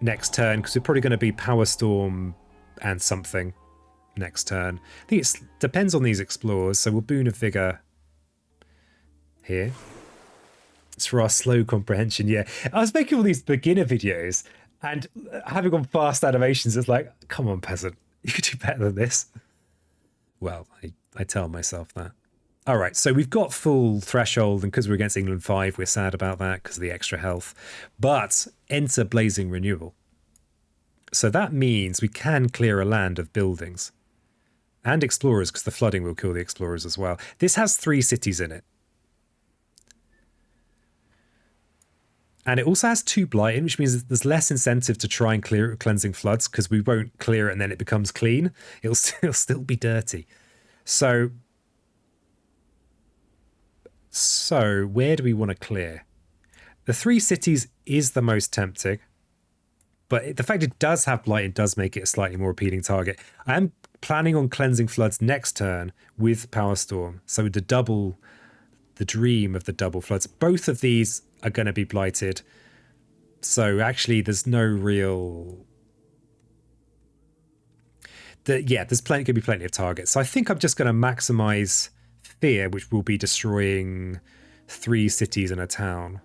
A: next turn, because we're probably going to be Power Storm and something next turn. I think it depends on these explorers, so we'll Boon of Vigor here. It's for our slow comprehension, yeah. I was making all these beginner videos, and having on fast animations, it's like, come on, peasant, you could do better than this. Well, I tell myself that. All right, so we've got full threshold, and because we're against England 5, we're sad about that because of the extra health. But enter Blazing Renewal. So that means we can clear a land of buildings and explorers, because the flooding will kill the explorers as well. This has 3 cities in it. And it also has 2 blighting, which means there's less incentive to try and clear it with cleansing floods, because we won't clear it and then it becomes clean. It'll still be dirty. So where do we want to clear? The 3 cities is the most tempting, but the fact it does have blighting does make it a slightly more appealing target. I am planning on cleansing floods next turn with Power Storm, so the dream of the double floods. Both of these are going to be blighted, so actually there's no real... there's going to be plenty of targets. So I think I'm just going to maximize fear, which will be destroying 3 cities and a town.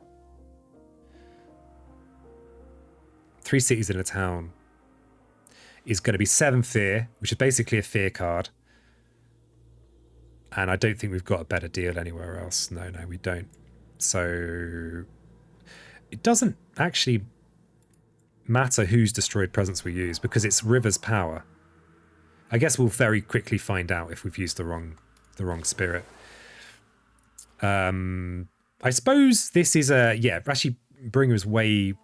A: 3 cities and a town is going to be 7 fear, which is basically a fear card. And I don't think we've got a better deal anywhere else. No, we don't. So it doesn't actually matter whose destroyed presence we use, because it's River's power. I guess we'll very quickly find out if we've used the wrong spirit. I suppose this is actually Bringer's way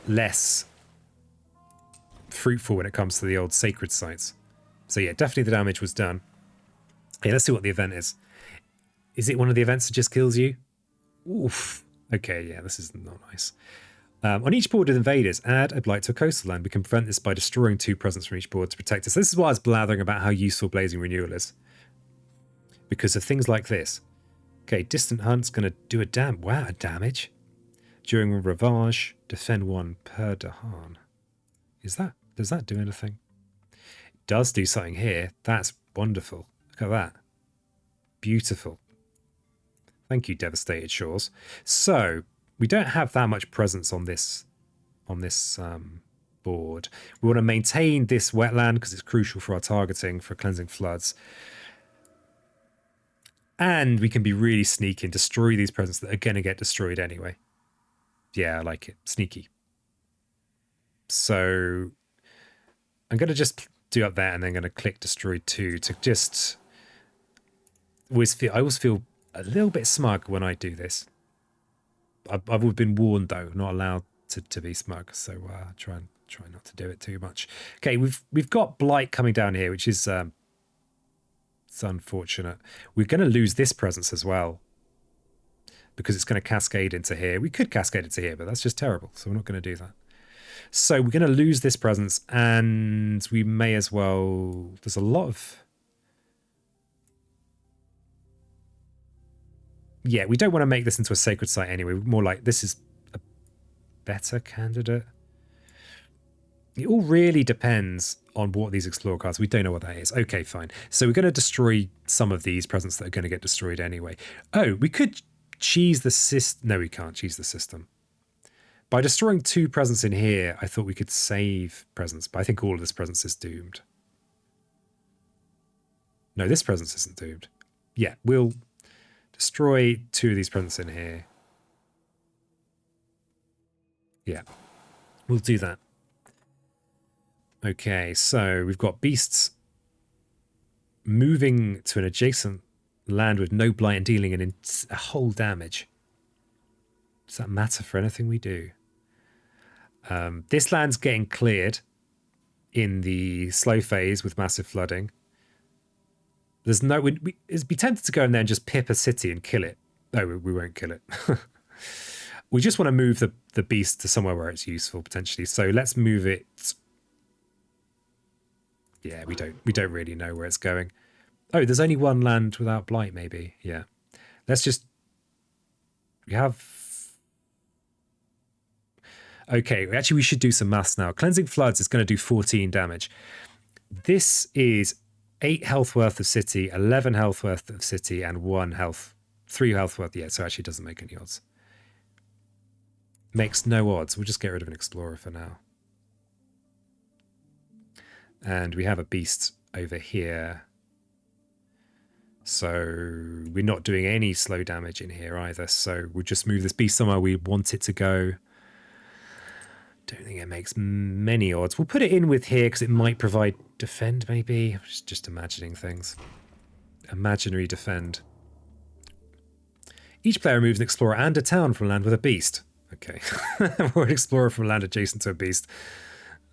A: less fruitful when it comes to the old sacred sites. So yeah, definitely the damage was done. Okay, let's see what the event is. Is it one of the events that just kills you? Oof. Okay, yeah, this is not nice. On each board with invaders, add a blight to a coastal land. We can prevent this by destroying 2 presence from each board to protect us. This is why I was blathering about how useful Blazing Renewal is, because of things like this. Okay, Distant Hunt's going to do a damage. During a Ravage, defend 1 per Dahan. Does that do anything? It does do something here. That's wonderful. Look at that. Beautiful. Thank you, Devastated Shores. So we don't have that much presence on this board. We want to maintain this wetland because it's crucial for our targeting for cleansing floods. And we can be really sneaky and destroy these presents that are going to get destroyed anyway. Yeah, I like it. Sneaky. So I'm going to just do up that and then going to click destroy 2 to just... I always feel a little bit smug when I do this. I've been warned, though, not allowed to be smug, so try not to do it too much. Okay, we've got Blight coming down here, which is it's unfortunate. We're going to lose this presence as well, because it's going to cascade into here. We could cascade into here, but that's just terrible, so we're not going to do that. So we're going to lose this presence, and we may as well... There's a lot of... Yeah, we don't want to make this into a sacred site anyway. More like this is a better candidate. It all really depends on what these Explorer cards... We don't know what that is. Okay, fine. So we're going to destroy some of these presents that are going to get destroyed anyway. Oh, we could cheese the system. No, we can't cheese the system. By destroying 2 presents in here, I thought we could save presents, but I think all of this presents is doomed. No, this presence isn't doomed. Yeah, we'll destroy 2 of these presents in here. Yeah, we'll do that. Okay, so we've got beasts moving to an adjacent land with no blight and dealing a whole damage. Does that matter for anything we do? This land's getting cleared in the slow phase with massive flooding. There's no... We'd be tempted to go in there and just pip a city and kill it. No, we won't kill it. We just want to move the beast to somewhere where it's useful, potentially. So let's move it... Yeah, we don't really know where it's going. Oh, there's only 1 land without blight, maybe. Yeah. Let's just... We have... Okay, actually we should do some maths now. Cleansing Floods is going to do 14 damage. This is 8 health worth of city, 11 health worth of city, and 3 health worth. Yeah, so actually it doesn't make any odds. Makes no odds. We'll just get rid of an Explorer for now. And we have a beast over here. So we're not doing any slow damage in here either. So we'll just move this beast somewhere we want it to go. Don't think it makes many odds. We'll put it in with here because it might provide defend, maybe. Just imagining things. Imaginary defend. Each player removes an explorer and a town from land with a beast. Okay. Or an explorer from land adjacent to a beast.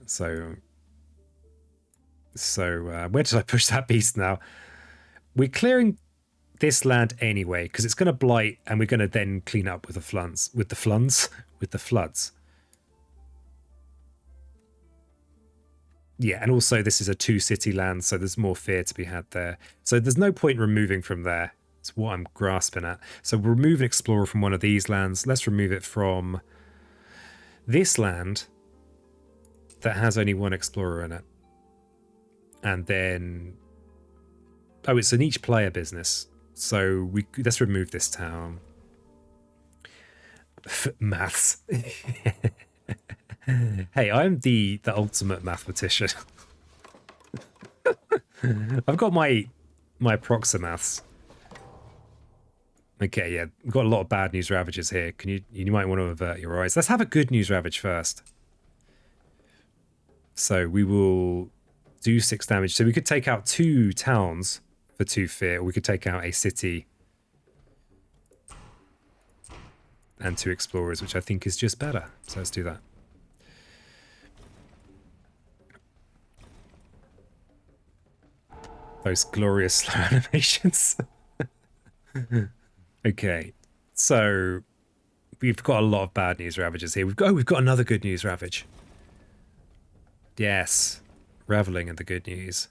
A: So where did I push that beast now? We're clearing this land anyway because it's going to blight, and we're going to then clean up with the floods. With the floods. Yeah, and also this is a 2-city land, so there's more fear to be had there. So there's no point removing from there. It's what I'm grasping at. So we'll remove an explorer from one of these lands. Let's remove it from this land that has only 1 explorer in it. And then... Oh, it's an each player business. So let's remove this town. Maths. Hey, I'm the ultimate mathematician. I've got my approximaths. Okay, yeah, we've got a lot of bad news ravages here. You might want to avert your eyes. Let's have a good news ravage first. So we will do 6 damage. So we could take out 2 towns for 2 fear, or we could take out a city and 2 explorers, which I think is just better. So let's do that. Those glorious slow animations. Okay, so we've got a lot of bad news ravages here. We've got another good news ravage. Yes, reveling in the good news.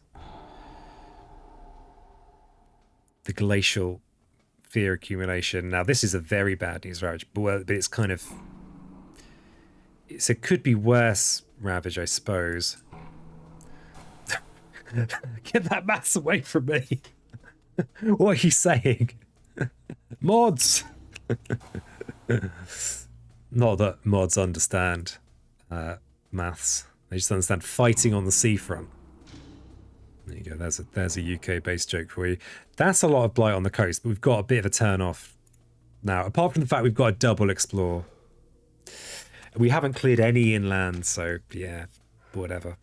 A: The glacial fear accumulation. Now this is a very bad news ravage, but it's kind of... It could be worse ravage, I suppose. Get that mass away from me. What are you saying? Mods! Not that mods understand maths. They just understand fighting on the seafront. There you go. There's a UK-based joke for you. That's a lot of blight on the coast, but we've got a bit of a turn-off now. Apart from the fact we've got a double explore. We haven't cleared any inland, so yeah, whatever.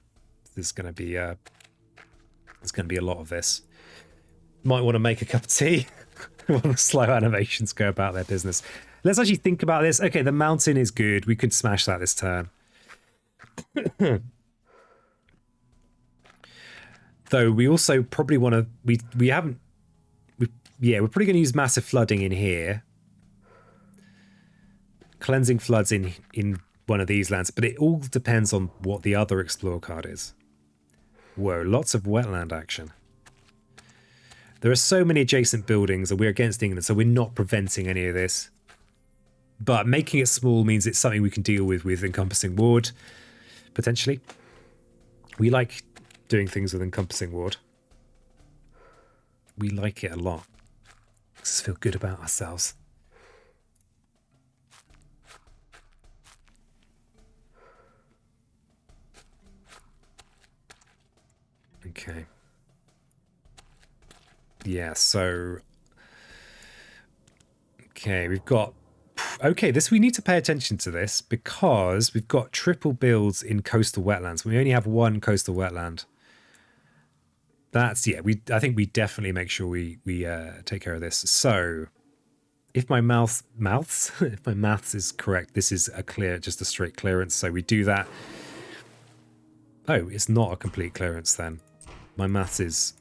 A: There's going to be a lot of this. Might want to make a cup of tea. While the slow animations go about their business. Let's actually think about this. Okay, the mountain is good. We could smash that this turn. Though we also probably want to... we're probably going to use massive flooding in here. Cleansing floods in one of these lands, but it all depends on what the other Explore card is. Whoa, lots of wetland action. There are so many adjacent buildings, and we're against England, so we're not preventing any of this. But making it small means it's something we can deal with Encompassing Ward, potentially. We like doing things with Encompassing Ward. We like it a lot. Makes us feel good about ourselves. Okay. Yeah, so... Okay, we've got... Okay, we need to pay attention to this because we've got triple builds in coastal wetlands. We only have one coastal wetland. That's, yeah, I think we definitely make sure we take care of this. So, if my if my maths is correct, this is just a straight clearance. So we do that. Oh, it's not a complete clearance then. My maths is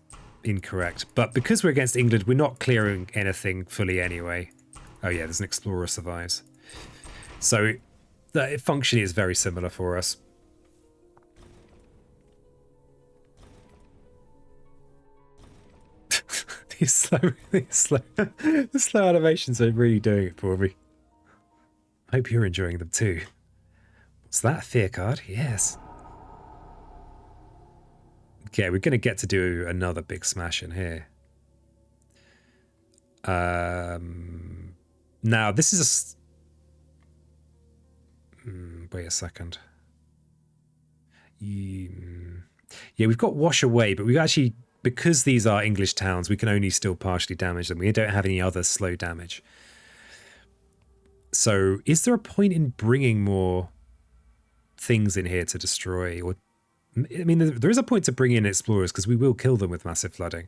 A: incorrect. But because we're against England, we're not clearing anything fully anyway. Oh yeah, there's an explorer survives. So the function is very similar for us. these slow animations are really doing it for me. I hope you're enjoying them too. What's that? Fear card? Yes. Okay, we're going to get to do another big smash in here. Now, this is a... wait a second. Yeah, we've got Wash Away, but we've actually... Because these are English towns, we can only still partially damage them. We don't have any other slow damage. So, is there a point in bringing more things in here to destroy? Or, I mean, there is a point to bring in explorers, because we will kill them with massive flooding.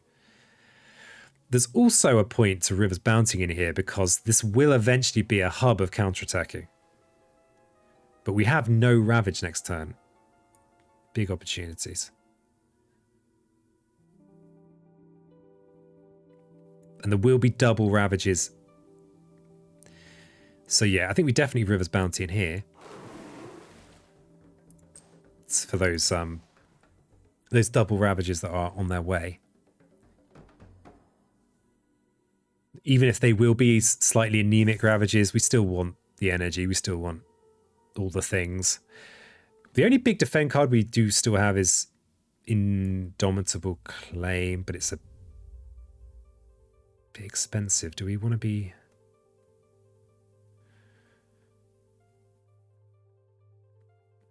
A: There's also a point to Rivers Bounty in here because this will eventually be a hub of counterattacking. But we have no Ravage next turn. Big opportunities. And there will be double Ravages. So yeah, I think we definitely Rivers Bounty in here. It's for those double Ravages that are on their way. Even if they will be slightly anemic Ravages, we still want the energy. We still want all the things. The only big defend card we do still have is Indomitable Claim, but it's a bit expensive. Do we want to be...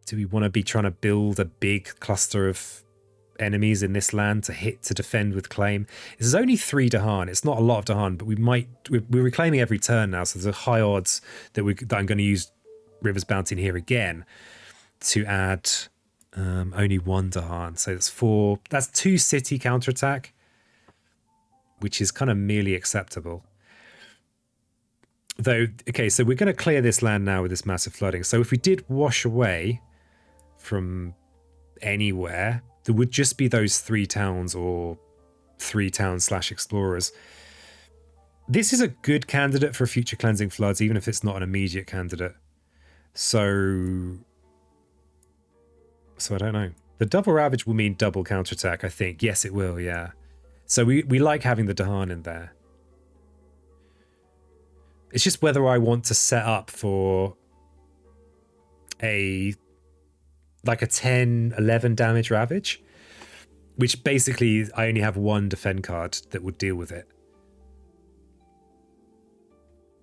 A: Do we want to be trying to build a big cluster of enemies in this land to defend with claim? This is only 3 Dahan. It's not a lot of Dahan, but we're reclaiming every turn now, so there's a high odds that I'm going to use Rivers Bounty in here again to add only 1 Dahan. So that's 4. That's 2 city counterattack, which is kind of merely acceptable. Though, okay, so we're going to clear this land now with this massive flooding. So if we did Wash Away from anywhere, there would just be those 3 towns or 3 towns / explorers. This is a good candidate for future cleansing floods, even if it's not an immediate candidate. So I don't know. The double Ravage will mean double counterattack, I think. Yes, it will, yeah. So we like having the Dahan in there. It's just whether I want to set up for like a 10, 11 damage Ravage, which basically I only have 1 defend card that would deal with it.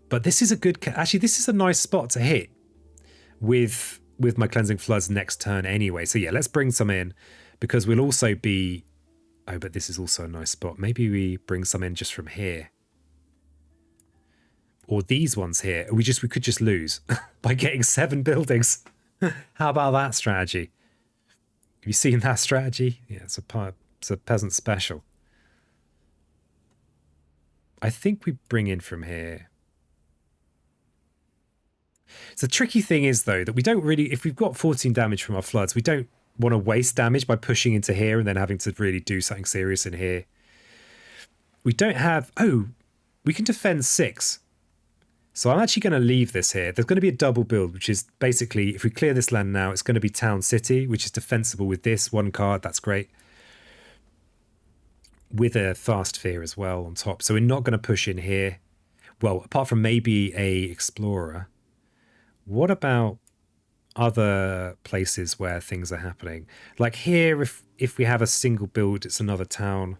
A: But this is a good... Actually, this is a nice spot to hit with my Cleansing Floods next turn anyway. So yeah, let's bring some in because we'll also be... Oh, but this is also a nice spot. Maybe we bring some in just from here. Or these ones here. We could just lose by getting 7 buildings. How about that strategy? Have you seen that strategy? Yeah, it's a peasant special. I think we bring in from here. So the tricky thing is, though, that we don't really... If we've got 14 damage from our floods, we don't want to waste damage by pushing into here and then having to really do something serious in here. We don't have... Oh, we can defend 6. So I'm actually going to leave this here. There's going to be a double build, which is basically, if we clear this land now, it's going to be town city, which is defensible with this one card. That's great. With a fast fear as well on top. So we're not going to push in here. Well, apart from maybe a explorer. What about other places where things are happening? Like here, if we have a single build, it's another town.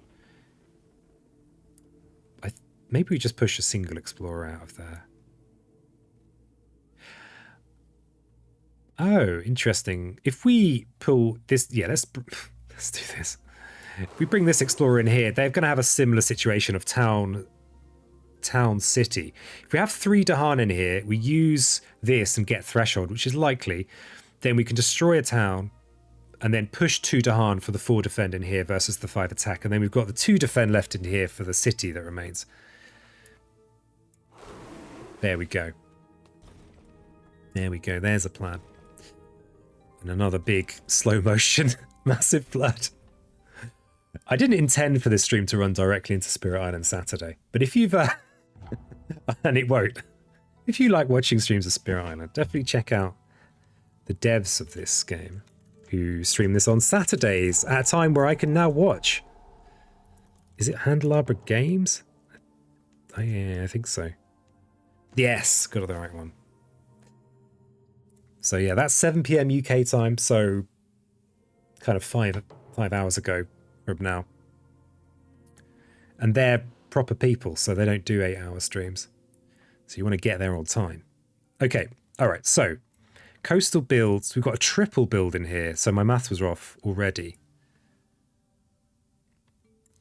A: Maybe we just push a single explorer out of there. Oh, interesting. If we pull this, yeah, let's do this. If we bring this explorer in here, they're going to have a similar situation of town city. If we have 3 Dahan in here, we use this and get threshold, which is likely. Then we can destroy a town and then push 2 Dahan for the 4 defend in here versus the 5 attack. And then we've got the 2 defend left in here for the city that remains. There we go. There we go. There's a plan. And another big slow motion massive flood. I didn't intend for this stream to run directly into Spirit Island Saturday, but if you've and it won't. If you like watching streams of Spirit Island, definitely check out the devs of this game who stream this on Saturdays at a time where I can now watch. Is it Handelabra Games? Oh, yeah, I think so. Yes, got the right one. So yeah, that's 7 PM UK time, so kind of five hours ago from now. And they're proper people, so they don't do 8-hour streams. So you want to get there on time. Okay, all right, so coastal builds. We've got a triple build in here, so my math was off already.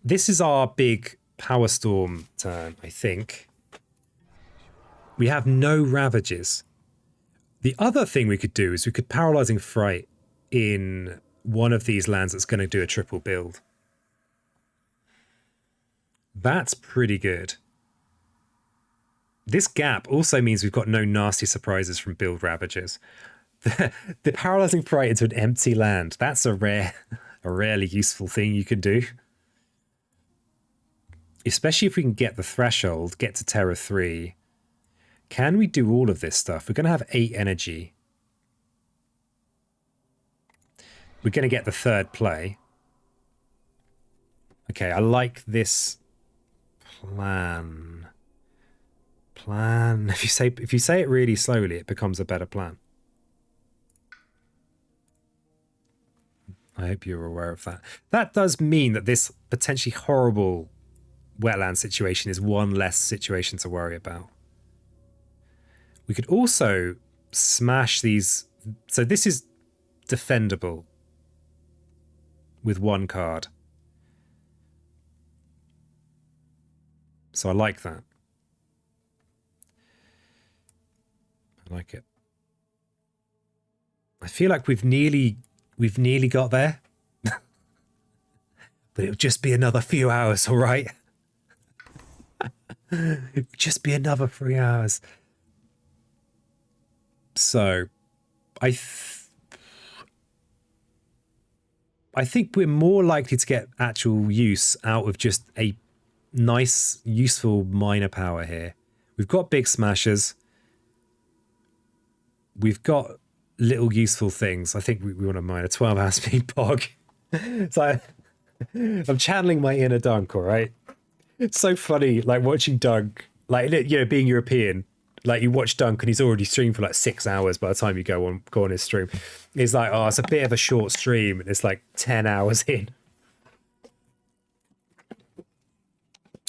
A: This is our big power storm turn, I think. We have no ravages. The other thing we could do is we could Paralyzing Fright in one of these lands that's going to do a triple build. That's pretty good. This gap also means we've got no nasty surprises from build ravages. The Paralyzing Fright into an empty land, that's a rarely useful thing you can do. Especially if we can get the threshold, get to Terra 3. Can we do all of this stuff? We're going to have 8 energy. We're going to get the third play. Okay, I like this plan. If you say it really slowly, it becomes a better plan. I hope you're aware of that. That does mean that this potentially horrible wetland situation is one less situation to worry about. We could also smash these. So this is defendable with 1 card. So I like that. I like it. I feel like we've nearly got there. But it'll just be another few hours, all right? It'll just be another 3 hours. So, I think we're more likely to get actual use out of just a nice, useful minor power here. We've got big smashers. We've got little useful things. I think we want to mine a 12-hour speed pog. So I'm channeling my inner Dunk, all right? It's so funny, like watching Dunk, like, you know, being European. Like you watch Dunk and he's already streamed for like 6 hours by the time you go on his stream. He's like, oh, it's a bit of a short stream and it's like 10 hours in.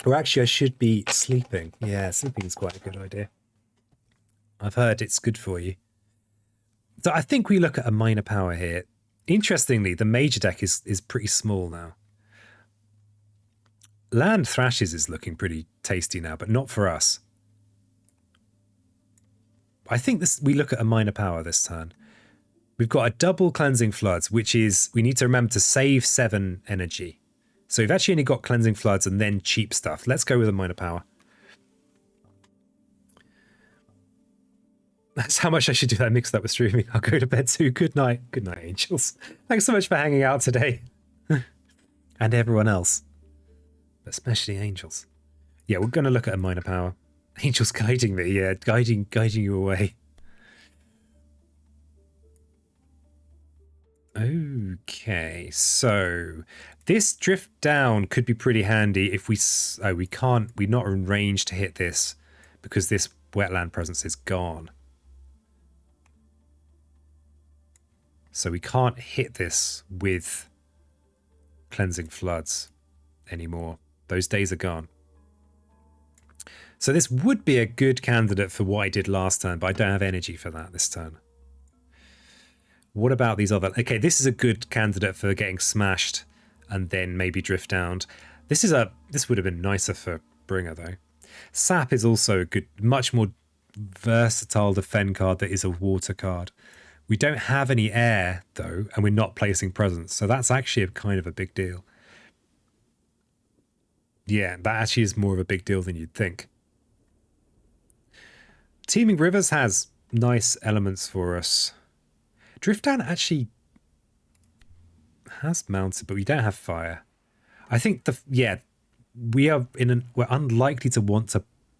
A: Or actually I should be sleeping. Yeah, sleeping is quite a good idea. I've heard it's good for you. So I think we look at a minor power here. Interestingly, the major deck is pretty small now. Land Thrashes is looking pretty tasty now, but not for us. I think we look at a minor power this turn. We've got a double Cleansing Floods, which is, we need to remember to save 7 energy. So we've actually only got Cleansing Floods and then cheap stuff. Let's go with a minor power. That's how much I should do that mixed up with streaming. I'll go to bed too. Good night. Good night, angels. Thanks so much for hanging out today. And everyone else. But especially angels. Yeah, we're going to look at a minor power. Angel's guiding me, yeah, guiding you away. Okay, so this drift down could be pretty handy if we... Oh, we can't... We're not in range to hit this because this wetland presence is gone. So we can't hit this with cleansing floods anymore. Those days are gone. So this would be a good candidate for what I did last turn, but I don't have energy for that this turn. What about these other... Okay, this is a good candidate for getting smashed and then maybe drift down. This would have been nicer for Bringer, though. Sap is also a good, much more versatile defend card that is a water card. We don't have any air, though, and we're not placing presence, so that's actually a kind of a big deal. Yeah, that actually is more of a big deal than you'd think. Teeming Rivers has nice elements for us. Drift Down actually has mounted, but we don't have fire. I think we're unlikely to want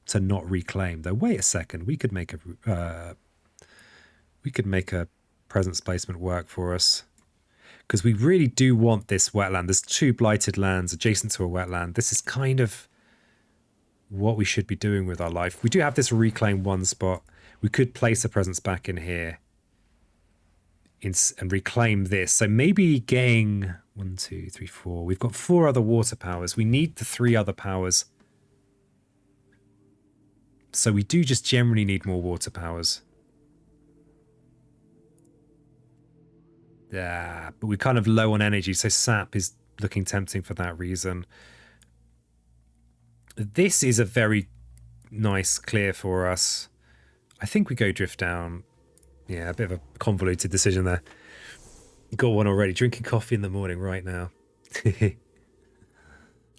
A: to not reclaim. Though wait a second, we could make a presence placement work for us because we really do want this wetland. There's 2 blighted lands adjacent to a wetland. This is kind of what we should be doing with our life. We do have this reclaim 1 spot. We could place a presence back in here and reclaim this. So maybe getting 1, 2, 3, 4. We've got 4 other water powers. We need the 3 other powers. So we do just generally need more water powers. Yeah, but we're kind of low on energy, so Sap is looking tempting for that reason. This is a very nice clear for us. I think we go Drift Down. Yeah, a bit of a convoluted decision there. Got one already. Drinking coffee in the morning right now.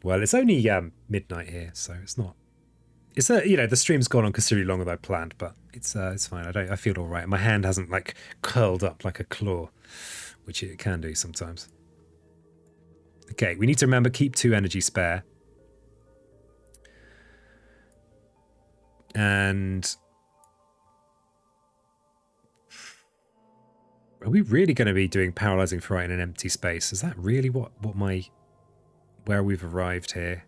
A: Well, it's only midnight here, so it's not. It's the stream's gone on considerably longer than I planned, but it's fine. I feel all right. My hand hasn't like curled up like a claw, which it can do sometimes. Okay, we need to remember keep 2 energy spare. And are we really going to be doing paralyzing fright in an empty space? Is that really where we've arrived here?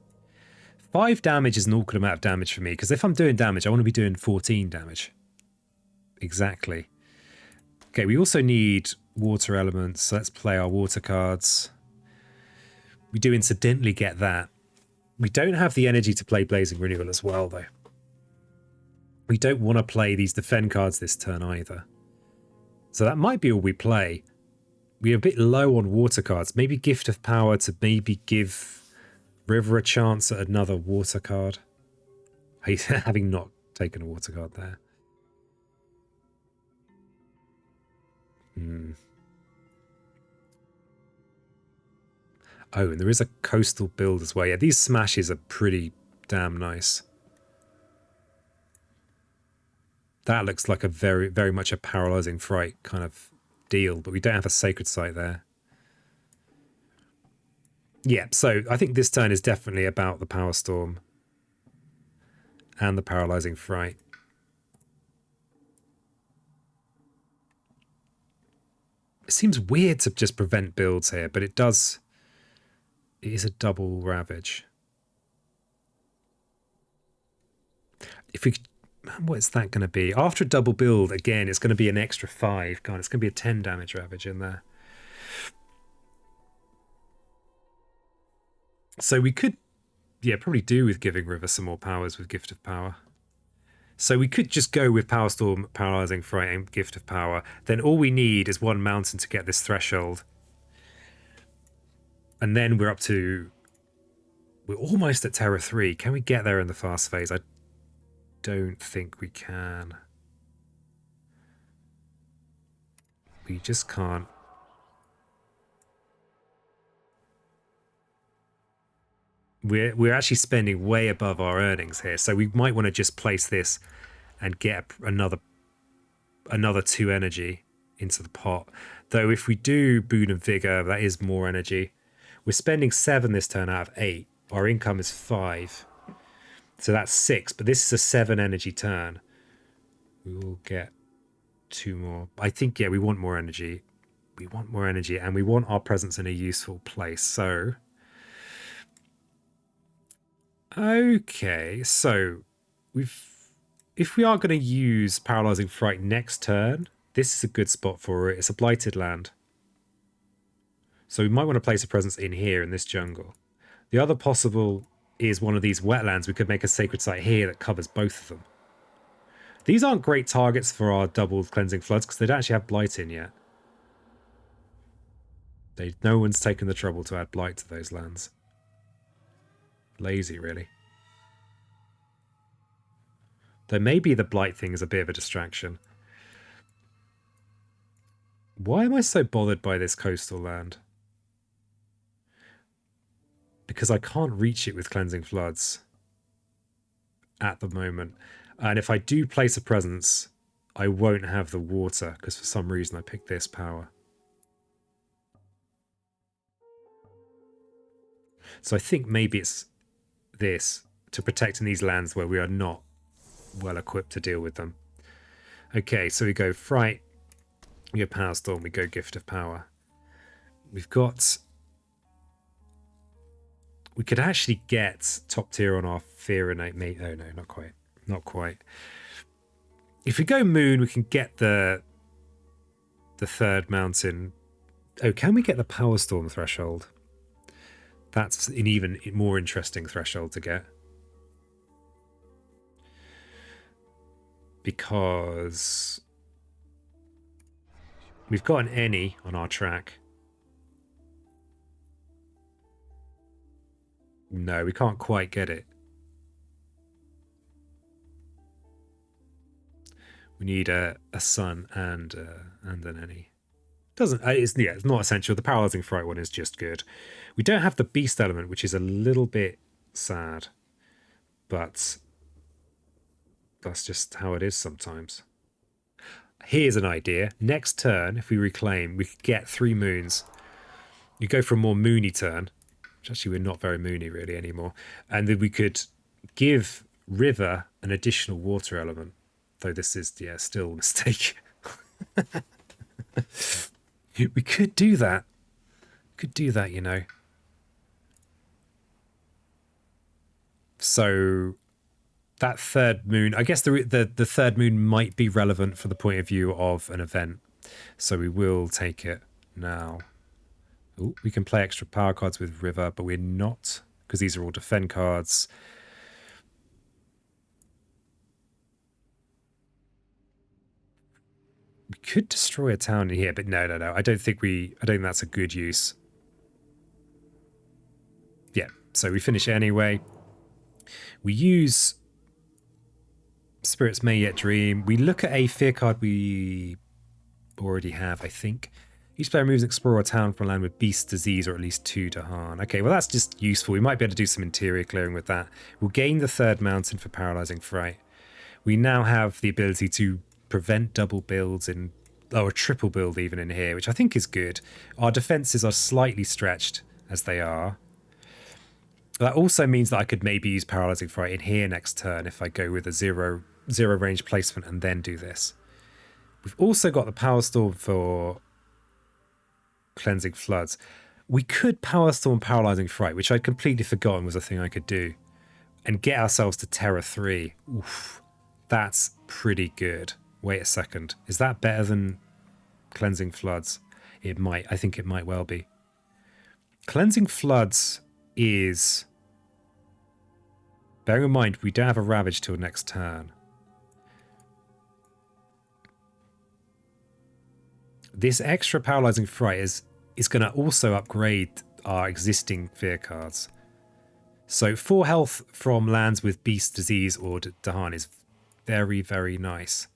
A: 5 damage is an awkward amount of damage for me, because if I'm doing damage, I want to be doing 14 damage. Exactly. Okay, we also need water elements, so let's play our water cards. We do incidentally get that. We don't have the energy to play Blazing Renewal as well, though. We don't want to play these defend cards this turn either. So that might be all we play. We're a bit low on water cards. Maybe Gift of Power to maybe give River a chance at another water card. Having not taken a water card there. Oh, and there is a coastal build as well. Yeah, these smashes are pretty damn nice. That looks like a very, very much a paralyzing fright kind of deal, but we don't have a sacred site there. Yeah, so I think this turn is definitely about the Power Storm and the paralyzing fright. It seems weird to just prevent builds here, but it does. It is a double ravage. If we, what is that going to be? After a double build, again, it's going to be an extra 5. God, it's going to be a 10 damage ravage in there. So we could, yeah, probably do with giving River some more powers with Gift of Power. So we could just go with Power Storm, Paralyzing Fright, and Gift of Power. Then all we need is 1 mountain to get this threshold. And then we're up to... We're almost at Terra 3. Can we get there in the fast phase? I don't think we can. We just can't. We're actually spending way above our earnings here, so we might want to just place this and get another 2 energy into the pot. Though if we do Boon and Vigor, that is more energy. We're spending 7 this turn out of 8. Our income is 5. So that's 6, but this is a 7 energy turn. We will get 2 more. I think, yeah, we want more energy. We want more energy, and we want our presence in a useful place. So, okay, so if we are going to use Paralyzing Fright next turn, this is a good spot for it. It's a blighted land. So we might want to place a presence in here in this jungle. The other possible is one of these wetlands. We could make a sacred site here that covers both of them. These aren't great targets for our double cleansing floods because they don't actually have blight in yet. No one's taken the trouble to add blight to those lands. Lazy, really. Though maybe the blight thing is a bit of a distraction. Why am I so bothered by this coastal land? Because I can't reach it with cleansing floods at the moment. And if I do place a presence, I won't have the water because for some reason I picked this power. So I think maybe it's this to protect in these lands where we are not well equipped to deal with them. Okay, so we go Fright, we go Power Storm, we go Gift of Power. We've got... We could actually get top tier on our Fear Innate Mate. Oh no, not quite. Not quite. If we go Moon, we can get the third mountain. Oh, can we get the Power Storm threshold? That's an even more interesting threshold to get. Because we've got an any on our track. No, we can't quite get it. We need a sun and an any. It's not essential. The Paralyzing Fright one is just good. We don't have the beast element, which is a little bit sad, but that's just how it is sometimes. Here's an idea. Next turn, if we reclaim, we could get 3 moons. You go for a more moony turn. Actually, we're not very moony really anymore. And then we could give River an additional water element. Though this is, yeah, still a mistake. We could do that. Could do that, you know. So that third moon, I guess the third moon might be relevant for the point of view of an event. So we will take it now. Ooh, we can play extra power cards with River, but we're not, because these are all defend cards. We could destroy a town in here, but no. I don't think that's a good use. Yeah, so we finish anyway. We use Spirits May Yet Dream. We look at a fear card we already have, I think. Each player moves and explore a town from a land with beast, disease, or at least 2 Dahan. Okay, well that's just useful. We might be able to do some interior clearing with that. We'll gain the third mountain for Paralyzing Fright. We now have the ability to prevent double builds or a triple build even in here, which I think is good. Our defenses are slightly stretched as they are. That also means that I could maybe use Paralyzing Fright in here next turn if I go with a zero range placement and then do this. We've also got the Power Storm for Cleansing Floods. We could Power Storm Paralyzing Fright, which I'd completely forgotten was a thing I could do, and get ourselves to Terror 3. Oof, that's pretty good. Wait a second. Is that better than Cleansing Floods? It might. I think it might well be. Cleansing Floods is... Bearing in mind, we don't have a Ravage till next turn. This extra Paralyzing Fright is going to also upgrade our existing fear cards. So 4 health from lands with Beast, Disease, or Dahan is very, very nice.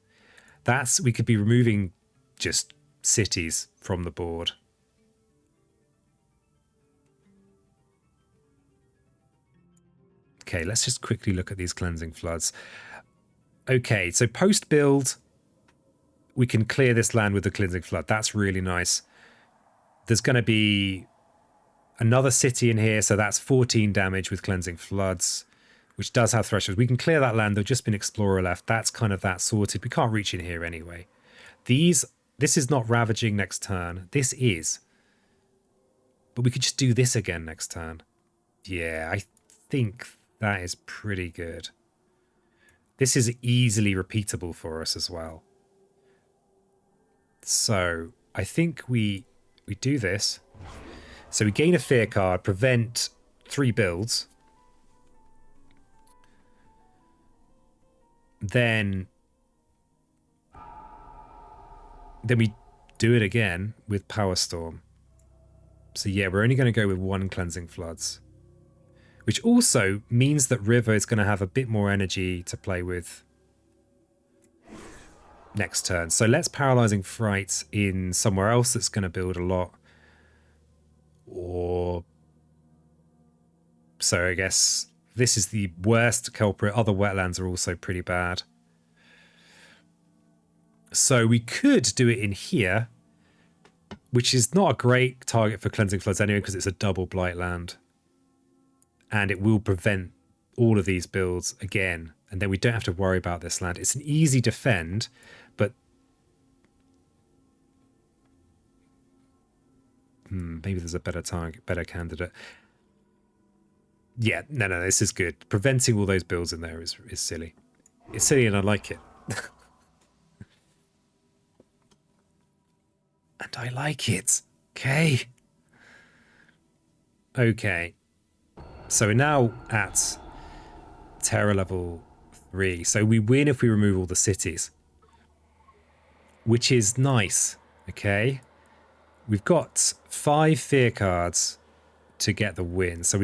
A: We could be removing just cities from the board. Okay, let's just quickly look at these Cleansing Floods. Okay, so post-build, we can clear this land with the Cleansing Flood. That's really nice. There's going to be another city in here, so that's 14 damage with Cleansing Floods. which does have thresholds. We can clear that land. There'll just be an explorer left. That's kind of that sorted. We can't reach in here anyway. This is not ravaging next turn. This is. But we could just do this again next turn. Yeah, I think that is pretty good. This is easily repeatable for us as well. So I think we do this. So we gain a fear card, prevent 3 builds. Then we do it again with Power Storm. So yeah, we're only going to go with 1 Cleansing Floods. Which also means that River is going to have a bit more energy to play with next turn. So let's Paralyzing Fright in somewhere else that's going to build a lot. Or... So I guess this is the worst culprit. Other wetlands are also pretty bad. So we could do it in here, which is not a great target for Cleansing Floods anyway, because it's a double Blight land. And it will prevent all of these builds again. And then we don't have to worry about this land. It's an easy defend, but... maybe there's a better target, better candidate. Yeah, no, this is good. Preventing all those builds in there is silly. It's silly and I like it. And I like it. Okay. Okay. So we're now at terror level 3. So we win if we remove all the cities. Which is nice. Okay. We've got 5 fear cards to get the win. So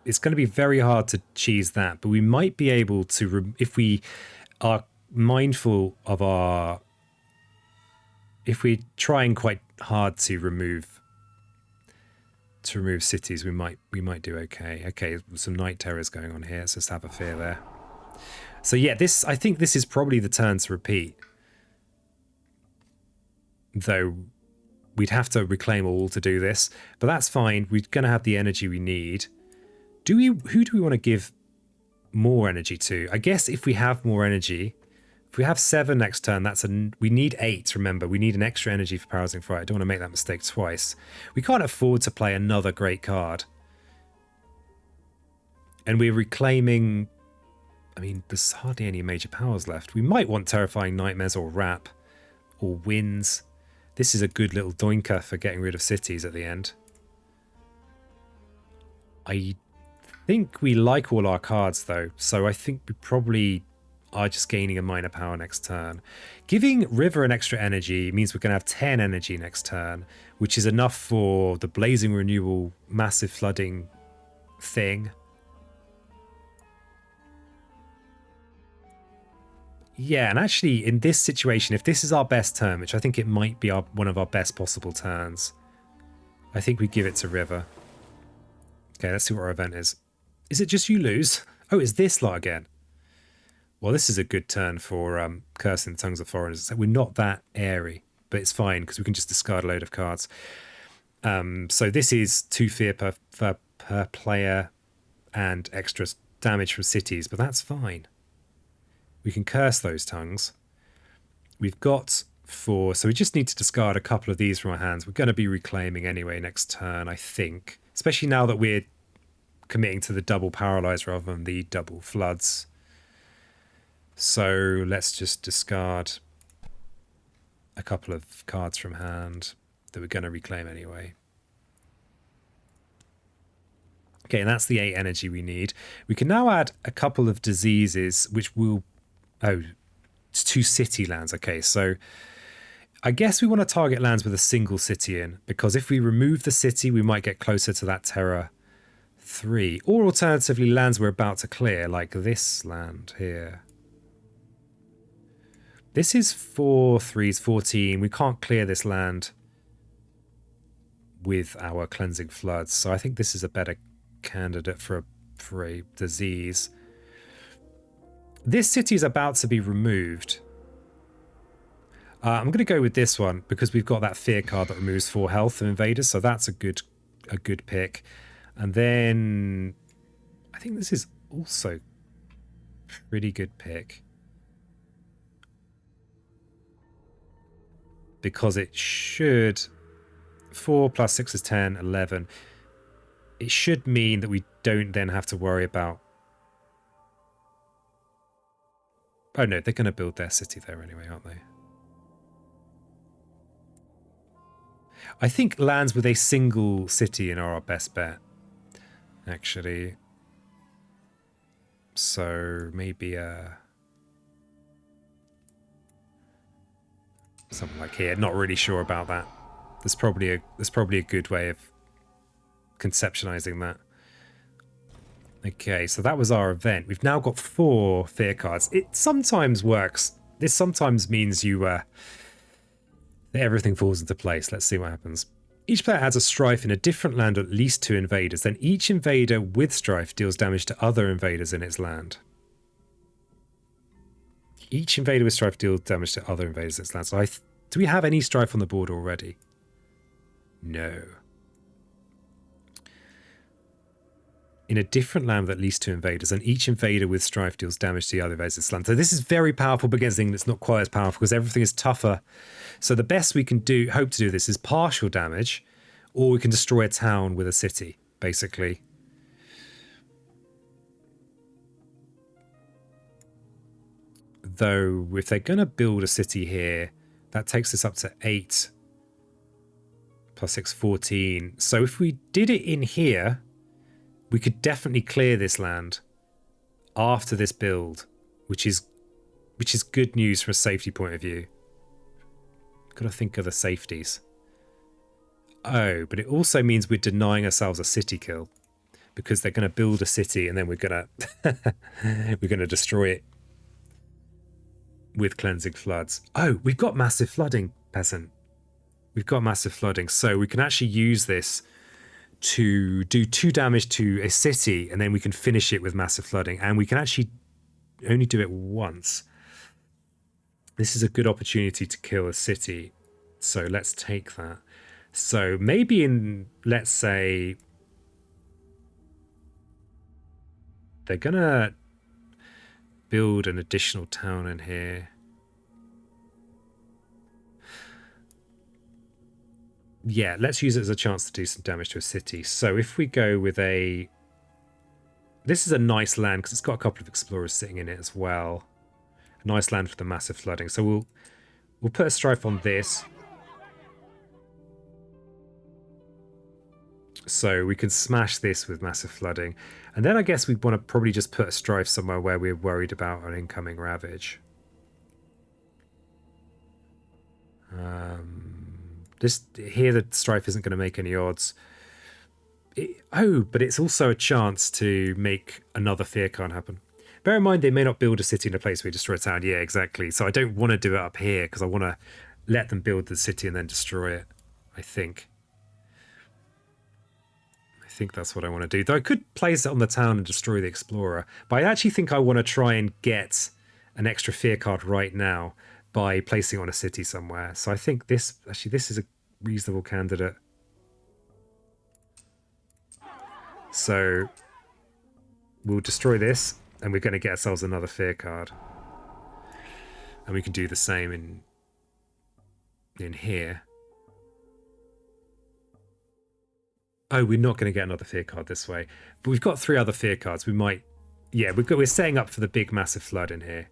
A: it's going to be very hard to cheese that. But we might be able to, if we are mindful of our... If we're trying quite hard to remove cities, we might do okay. Okay, some night terrors going on here. Let's just have a fear there. So yeah, I think this is probably the turn to repeat. Though we'd have to reclaim all to do this, but that's fine. We're going to have the energy we need. Who do we want to give more energy to? I guess if we have more energy, if we have 7 next turn, we need 8. Remember, we need an extra energy for Paralyzing Fright. I don't want to make that mistake twice. We can't afford to play another great card. And we're reclaiming... I mean, there's hardly any major powers left. We might want Terrifying Nightmares or Wrap or Winds. This is a good little doinker for getting rid of cities at the end. I think we like all our cards, though. So I think we probably... are just gaining a minor power next turn. Giving River an extra energy means we're going to have 10 energy next turn, which is enough for the Blazing Renewal massive flooding thing. Yeah, and actually in this situation, if this is our best turn, which I think it might be one of our best possible turns, I think we give it to River. Okay, let's see what our event is. Is it just you lose? Oh, it's this lot again. Well, this is a good turn for Cursing the Tongues of Foreigners. We're not that airy, but it's fine because we can just discard a load of cards. So this is 2 fear per player and extra damage from cities, but that's fine. We can curse those tongues. We've got 4, so we just need to discard a couple of these from our hands. We're going to be reclaiming anyway next turn, I think. Especially now that we're committing to the double paralyze rather than the double floods. So let's just discard a couple of cards from hand that we're going to reclaim anyway. Okay, and that's the 8 energy we need. We can now add a couple of diseases, which will... Oh, it's 2 city lands. Okay, so I guess we want to target lands with a single city in, because if we remove the city, we might get closer to that Terror 3. Or alternatively, lands we're about to clear, like this land here. This is 4 3s, 14. We can't clear this land with our Cleansing Floods, so I think this is a better candidate for a disease. This city is about to be removed. I'm going to go with this one because we've got that fear card that removes 4 health of invaders, so that's a good pick. And then I think this is also Pretty good pick. Because it should... 4 plus 6 is 10, 11. It should mean that we don't then have to worry about... Oh no, they're going to build their city there anyway, aren't they? I think lands with a single city are our best bet, actually. So maybe something like here. Not really sure about that. There's probably a good way of conceptualizing that. Okay, so that was our event. We've now got 4 fear cards. It sometimes works. This sometimes means you that everything falls into place. Let's see what happens. Each player adds a strife in a different land, or at least 2 invaders. Then each invader with strife deals damage to other invaders in its land. Each invader with strife deals damage to other invaders in its land. So do we have any strife on the board already? No. In a different land with at least 2 invaders, and each invader with strife deals damage to the other invaders in its land. So this is very powerful, but against a thing that's not quite as powerful because everything is tougher. So the best we can hope to do this is partial damage, or we can destroy a town with a city, basically. Though, if they're going to build a city here, that takes us up to 8 plus 6, 14. So if we did it in here, we could definitely clear this land after this build, which is good news from a safety point of view. Got to think of the safeties. Oh, but it also means we're denying ourselves a city kill because they're going to build a city and then we're going to destroy it with cleansing floods. Oh, we've got massive flooding, peasant. We've got massive flooding, so we can actually use this to do 2 damage to a city, and then we can finish it with massive flooding, and we can actually only do it once. This is a good opportunity to kill a city, so let's take that. So maybe in, let's say, they're gonna build an additional town in here. Yeah, let's use it as a chance to do some damage to a city. So if we go with a... This is a nice land because it's got a couple of explorers sitting in it as well. A nice land for the massive flooding. So we'll put a strife on this. So we can smash this with massive flooding. And then I guess we want to probably just put a strife somewhere where we're worried about an incoming ravage. Here the strife isn't going to make any odds. But it's also a chance to make another fear card happen. Bear in mind, they may not build a city in a place where we destroy a town. Yeah, exactly. So I don't want to do it up here because I want to let them build the city and then destroy it, I think. I think that's what I want to do. Though I could place it on the town and destroy the explorer. But I actually think I want to try and get an extra fear card right now by placing it on a city somewhere. So I think this is a reasonable candidate. So we'll destroy this, and we're going to get ourselves another fear card. And we can do the same in here. Oh, we're not going to get another fear card this way. But we've got 3 other fear cards. We might... Yeah, we're setting up for the big massive flood in here.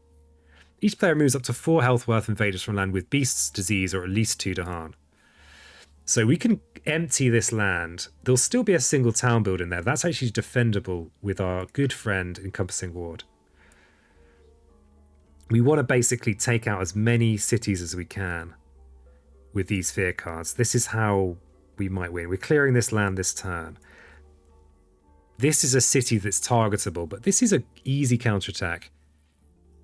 A: Each player moves up to 4 health worth invaders from land with beasts, disease, or at least 2 Dahan. So we can empty this land. There'll still be a single town building there. That's actually defendable with our good friend Encompassing Ward. We want to basically take out as many cities as we can with these fear cards. This is how we might win. We're clearing this land this turn. This is a city that's targetable, but this is an easy counterattack.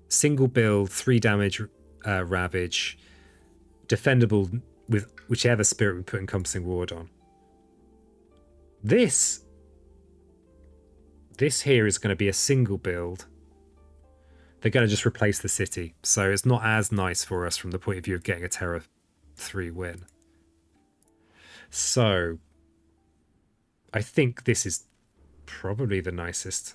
A: Single build, 3 damage ravage, defendable with whichever spirit we put Encompassing Ward on. This here is going to be a single build. They're going to just replace the city, so it's not as nice for us from the point of view of getting a Terror 3 win. So I think this is probably the nicest.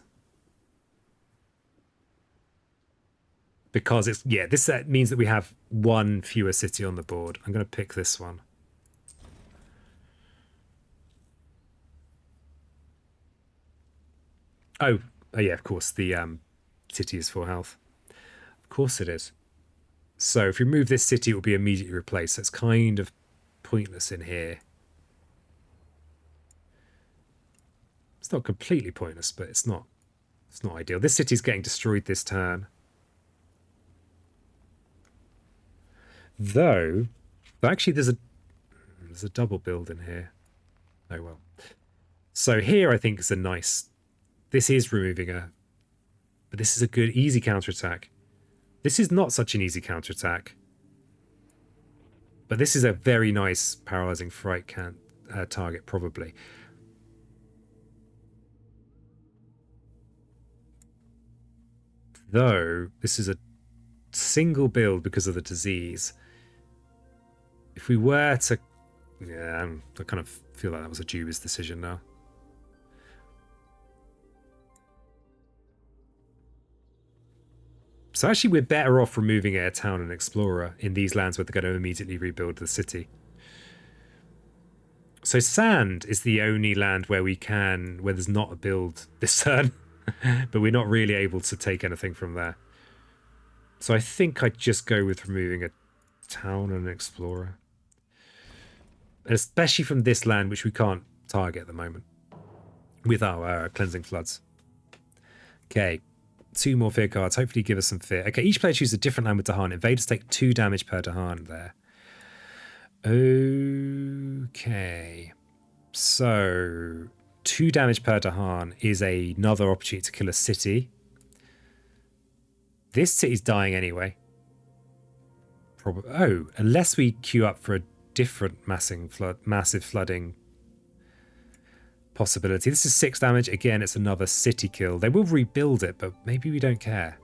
A: because it's, yeah, this means that we have one fewer city on the board. I'm going to pick this one. Oh, yeah, of course, the city is 4 health. Of course it is. So if you remove this city, it will be immediately replaced. So it's kind of pointless in here. It's not completely pointless, but it's not ideal. This city's getting destroyed this turn. Though actually there's a double build in here. Oh well. So here I think is a nice, this is removing but this is a good easy counterattack. This is not such an easy counterattack. But this is a very nice paralyzing fright target, probably. Though this is a single build because of the disease. If we were to... Yeah, I kind of feel like that was a dubious decision now. So actually we're better off removing a town and explorer in these lands where they're going to immediately rebuild the city. So sand is the only land where where there's not a build this turn, but we're not really able to take anything from there. So I think I'd just go with removing a town and an explorer. And especially from this land, which we can't target at the moment with our cleansing floods. Okay, 2 more fear cards. Hopefully give us some fear. Okay, each player chooses a different land with Dahan. Invaders take 2 damage per Dahan there. Okay. So 2 damage per Dahan is another opportunity to kill a city. This city's dying anyway. Probably. Oh, unless we queue up for a different massive flooding possibility. This is 6 damage. Again, it's another city kill. They will rebuild it, but maybe we don't care.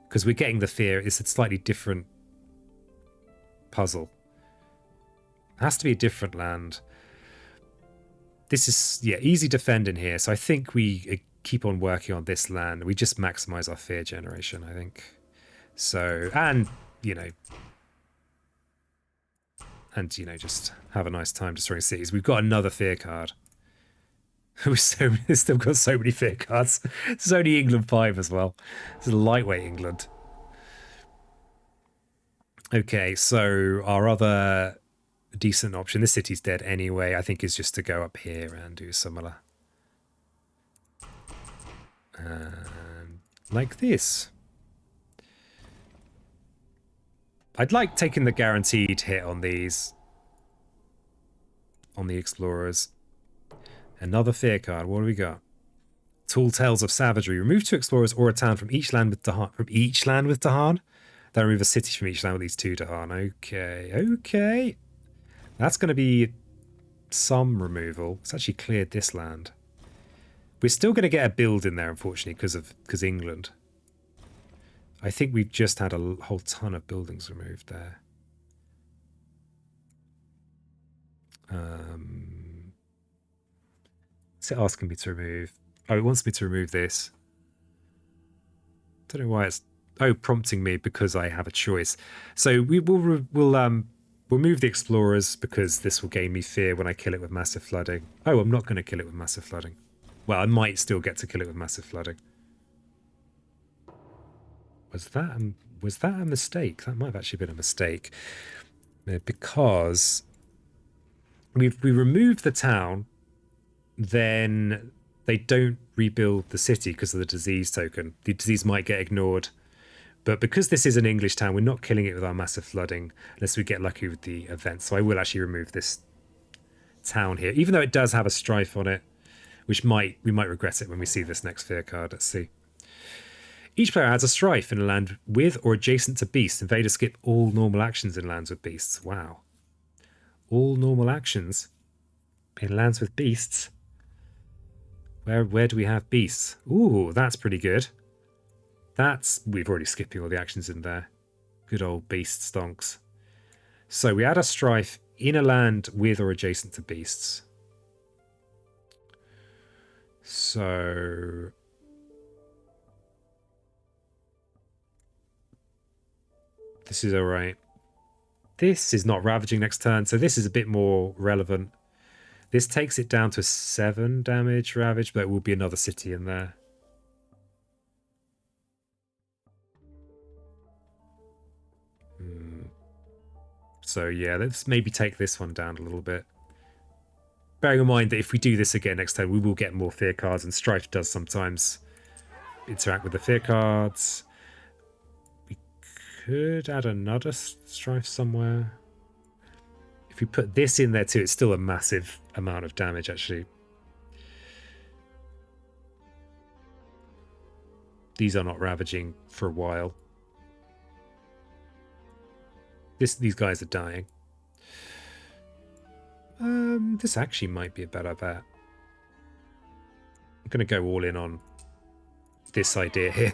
A: Because we're getting the fear. It's a slightly different puzzle. It has to be a different land. This is, yeah, easy defend in here. So I think we keep on working on this land. We just maximize our fear generation, I think. So, and, you know, just have a nice time destroying cities. We've got another fear card. We've still got so many fear cards. It's only England 5 as well. It's a lightweight England. Okay, so our other decent option, this city's dead anyway, I think is just to go up here and do similar. Like this. I'd like taking the guaranteed hit on these. On the explorers. Another fear card. What do we got? Tall Tales of Savagery. Remove 2 explorers or a town from each land with Dahan. From each land with Dahan? Then remove a city from each land with these 2 Dahan. Okay, okay. That's going to be some removal. It's actually cleared this land. We're still going to get a build in there, unfortunately, because England. I think we've just had a whole ton of buildings removed there. What's it asking me to remove? Oh, it wants me to remove this. Don't know why it's... Oh, prompting me because I have a choice. So we'll move the explorers because this will gain me fear when I kill it with massive flooding. Oh, I'm not going to kill it with massive flooding. Well, I might still get to kill it with massive flooding. Was that a mistake? That might have actually been a mistake. Because we removed the town, then they don't rebuild the city because of the disease token. The disease might get ignored. But because this is an English town, we're not killing it with our massive flooding unless we get lucky with the event. So I will actually remove this town here, even though it does have a strife on it, which we might regret it when we see this next fear card. Let's see. Each player adds a strife in a land with or adjacent to beasts. Invaders skip all normal actions in lands with beasts. Wow. All normal actions in lands with beasts. Where do we have beasts? Ooh, that's pretty good. We've already skipping all the actions in there. Good old beast stonks. So we add a strife in a land with or adjacent to beasts. So This is all right. This is not ravaging next turn, so this is a bit more relevant. This takes it down to 7 damage ravage, but it will be another city in there. So yeah, let's maybe take this one down a little bit. Bearing in mind that if we do this again next turn, we will get more fear cards, and Strife does sometimes interact with the fear cards. We could add another Strife somewhere. If we put this in there too, it's still a massive amount of damage, actually. These are not ravaging for a while. These guys are dying. This actually might be a better bet. I'm going to go all in on this idea here.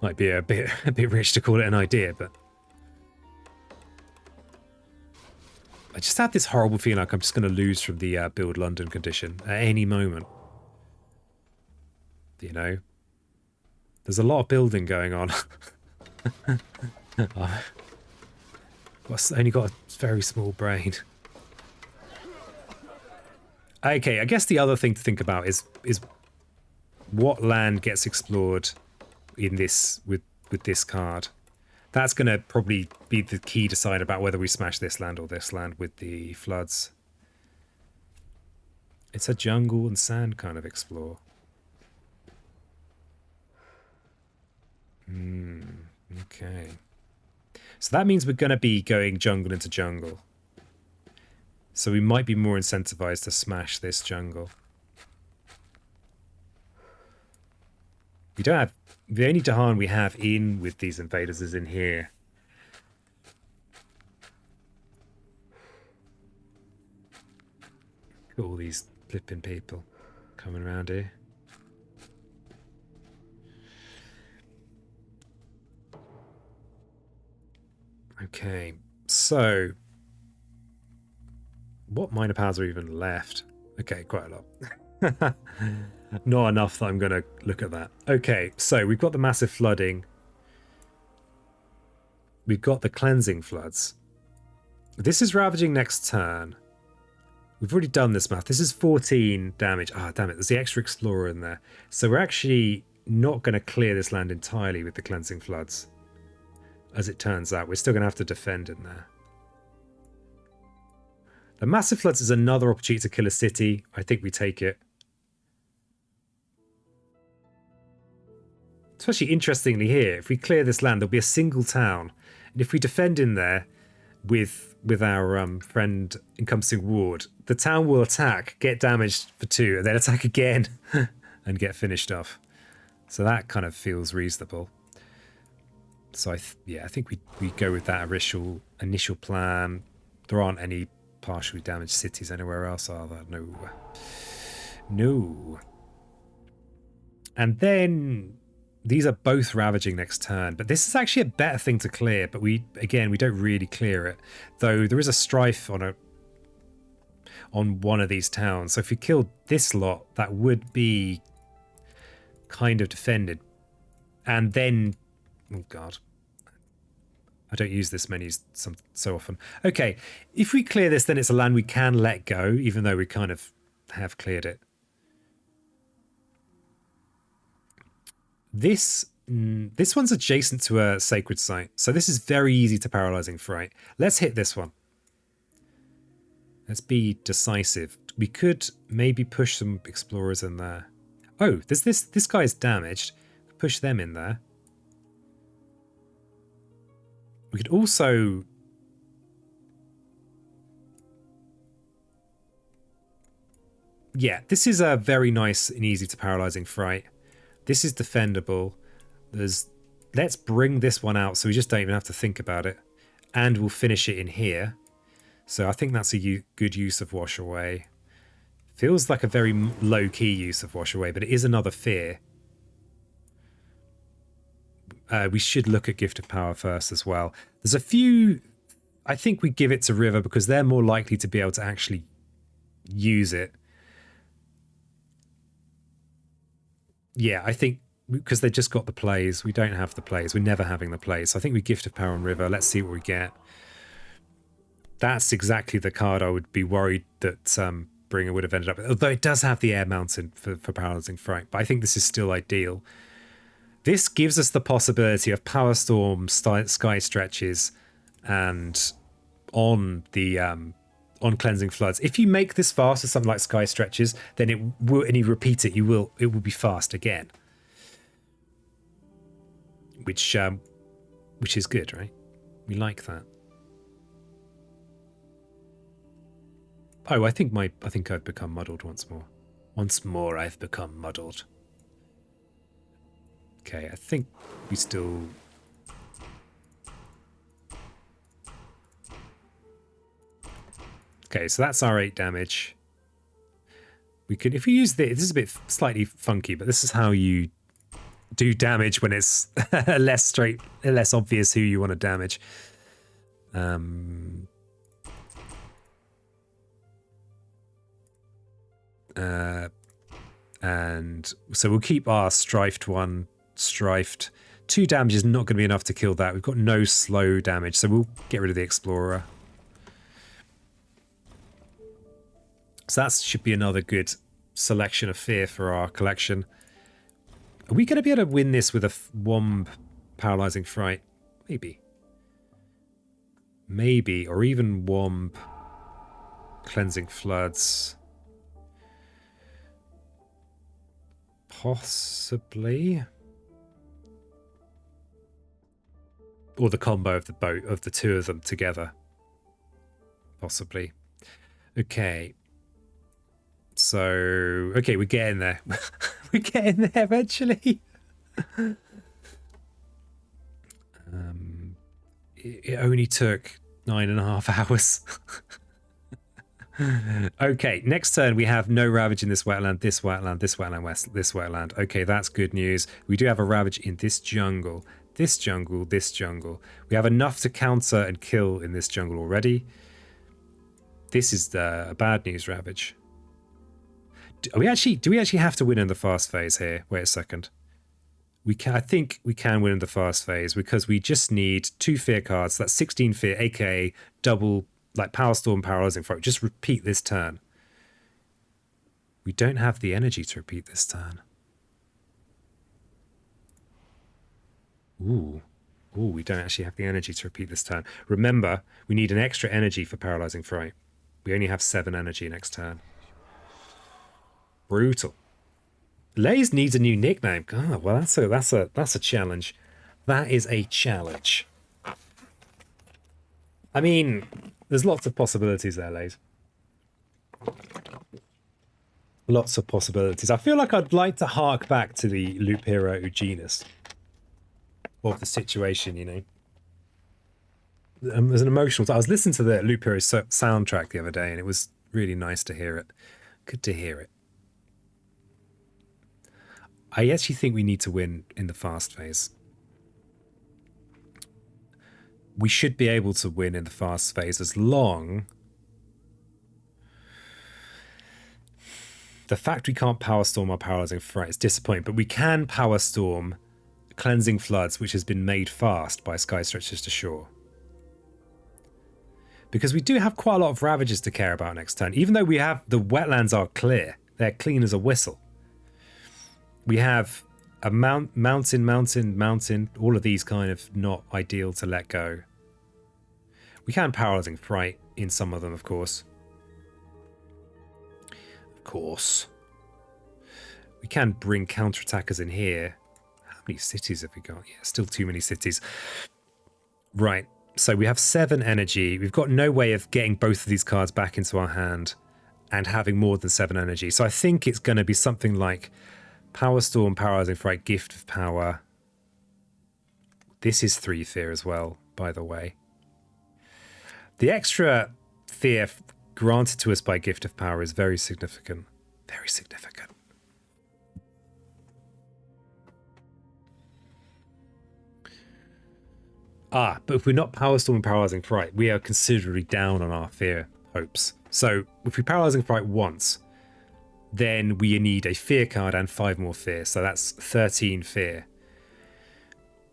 A: Might be a bit rich to call it an idea, but I just have this horrible feeling like I'm just going to lose from the Build London condition at any moment. You know, there's a lot of building going on. I've only got a very small brain. Okay, I guess the other thing to think about is what land gets explored in this with this card. That's going to probably be the key decider about whether we smash this land or this land with the floods. It's a jungle and sand kind of explore. Okay. So that means we're going to be going jungle into jungle. So we might be more incentivized to smash this jungle. We don't have... The only Dahan we have in with these invaders is in here. Look at all these flipping people coming around here. Okay, so what minor powers are even left? Okay, quite a lot. Not enough that I'm going to look at that. Okay, so we've got the massive flooding. We've got the cleansing floods. This is ravaging next turn. We've already done this math. This is 14 damage. Ah, damn it. There's the extra explorer in there. So we're actually not going to clear this land entirely with the cleansing floods. As it turns out, we're still going to have to defend in there. The massive floods is another opportunity to kill a city. I think we take it. Especially interestingly here, if we clear this land, there'll be a single town. And if we defend in there with our friend encompassing ward, the town will attack, get damaged for 2, and then attack again and get finished off. So that kind of feels reasonable. So I think we go with that initial plan. There aren't any partially damaged cities anywhere else, are there? No. No. And then these are both ravaging next turn, but this is actually a better thing to clear, but we don't really clear it. Though there is a strife on one of these towns. So if we killed this lot, that would be kind of defended. And then, oh god, I don't use this menus so often. Okay, if we clear this, then it's a land we can let go, even though we kind of have cleared it. This one's adjacent to a sacred site, so this is very easy to paralyzing fright. Let's hit this one. Let's be decisive. We could maybe push some explorers in there. Oh, there's this guy's damaged. Push them in there. We could also... Yeah, this is a very nice and easy to paralyzing fright. This is defendable. Let's bring this one out so we just don't even have to think about it. And we'll finish it in here. So I think that's a good use of Wash Away. Feels like a very low-key use of Wash Away, but it is another fear. We should look at Gift of Power first as well. There's a few... I think we give it to River because they're more likely to be able to actually use it. Yeah, I think because they just got the plays. We don't have the plays. We're never having the plays. So I think we Gift of Power on River. Let's see what we get. That's exactly the card I would be worried that Bringer would have ended up with. Although it does have the Air Mountain for Paralyzing Fright. But I think this is still ideal. This gives us the possibility of Power Storm, Sky Stretches, and on the on Cleansing Floods. If you make this fast with something like Sky Stretches, then it will, and you repeat it, it will be fast again. Which is good, right? We like that. Oh, I think I've become muddled once more. Once more, I've become muddled. Okay, I think we still. Okay, so that's our 8 damage. We could, if we use this is a bit slightly funky, but this is how you do damage when it's less obvious who you want to damage. And so we'll keep our strifed one. Strifed 2 damage is not going to be enough to kill that. We've got no slow damage, so we'll get rid of the Explorer. So that should be another good selection of fear for our collection. Are we going to be able to win this with a Womb Paralyzing Fright? Maybe. Maybe. Or even Womb Cleansing Floods. Possibly. Or the combo of the two of them together. Possibly. Okay. So, okay, we're getting there. We're getting there eventually. It only took 9.5 hours. Okay, next turn we have no Ravage in this wetland, this wetland, this wetland, this wetland. Okay, that's good news. We do have a Ravage in this jungle, this jungle, this jungle. We have enough to counter and kill in this jungle already. This is the bad news Ravage. Do we actually have to win in the fast phase here? Wait a second. I think we can win in the fast phase because we just need 2 fear cards. That's 16 fear, aka double, like Power Storm, Paralyzing Fright. Just repeat this turn. We don't have the energy to repeat this turn. Ooh, we don't actually have the energy to repeat this turn. Remember, we need an extra energy for Paralyzing Fright. We only have 7 energy next turn. Brutal. Lays needs a new nickname. God, well, that's a challenge. That is a challenge. I mean, there's lots of possibilities there, Lays. Lots of possibilities. I feel like I'd like to hark back to the Loop Hero Eugenus of the situation, you know. There's an emotional. I was listening to the Loop Hero soundtrack the other day, and it was really nice to hear it. Good to hear it. I actually think we need to win in the fast phase. We should be able to win in the fast phase as long... The fact we can't Power Storm our Paralyzing Fright is disappointing, but we can Power Storm Cleansing Floods, which has been made fast by Sky Stretches to Shore. Because we do have quite a lot of Ravages to care about next turn. Even though we have... The wetlands are clear. They're clean as a whistle. We have a mountain, all of these kind of not ideal to let go. We can Paralyzing Fright in some of them, of course. Of course. We can bring counterattackers in here. How many cities have we got? Yeah, still too many cities. Right, so we have 7 energy. We've got no way of getting both of these cards back into our hand and having more than 7 energy. So I think it's going to be something like... Power Storm, Paralyzing Fright, Gift of Power. This is 3 fear as well, by the way. The extra fear granted to us by Gift of Power is very significant. Very significant. But if we're not Power Storm and Paralyzing Fright, we are considerably down on our fear hopes. So if we Paralyzing Fright once, then we need a fear card and 5 more fear. So that's 13 fear,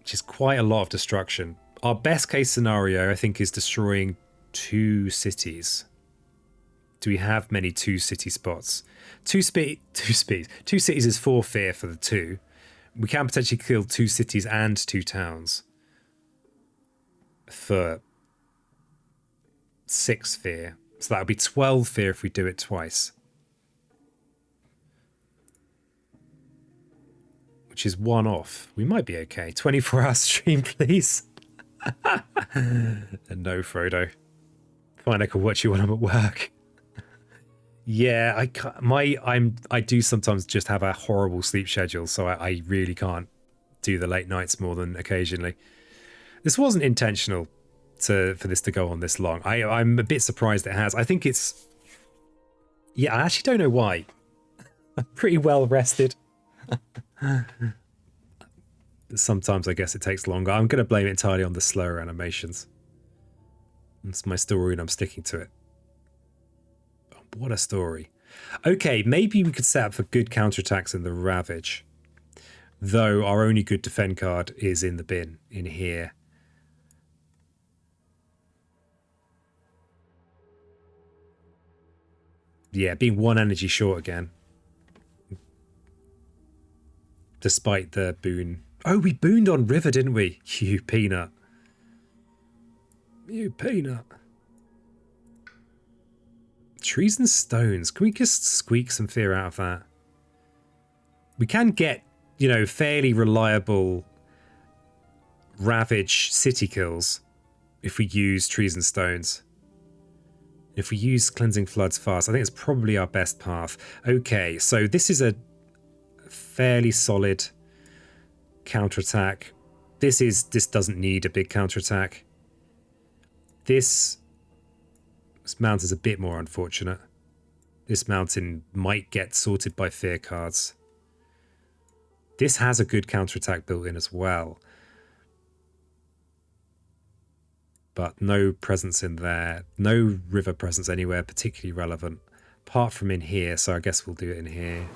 A: which is quite a lot of destruction. Our best case scenario, I think, is destroying 2 cities. Do we have many 2 city spots? 2 cities is 4 fear for the 2. We can potentially kill 2 cities and 2 towns for 6 fear. So that would be 12 fear if we do it twice. Which is 1 off. We might be okay. 24-hour stream, please. No, Frodo. Fine, I can watch you when I'm at work. Yeah, I can't, I do sometimes just have a horrible sleep schedule, so I really can't do the late nights more than occasionally. This wasn't intentional for this to go on this long. I'm a bit surprised it has. I think it's... Yeah, I actually don't know why. I'm pretty well rested. Sometimes I guess it takes longer. I'm going to blame it entirely on the slower animations. It's my story and I'm sticking to it. What a story. Okay, maybe we could set up for good counterattacks in the Ravage. Though our only good defend card is in the bin, in here. Yeah, being 1 energy short again. Despite the boon. Oh, we booned on River, didn't we? You peanut. You peanut. Trees and stones. Can we just squeak some fear out of that? We can get, you know, fairly reliable Ravage city kills if we use trees and stones. If we use cleansing floods fast, I think it's probably our best path. Okay, so this is a fairly solid counterattack. This doesn't need a big counterattack. This mount is a bit more unfortunate. This mountain might get sorted by fear cards. This has a good counterattack built in as well. But no presence in there. No river presence anywhere particularly relevant. Apart from in here, so I guess we'll do it in here.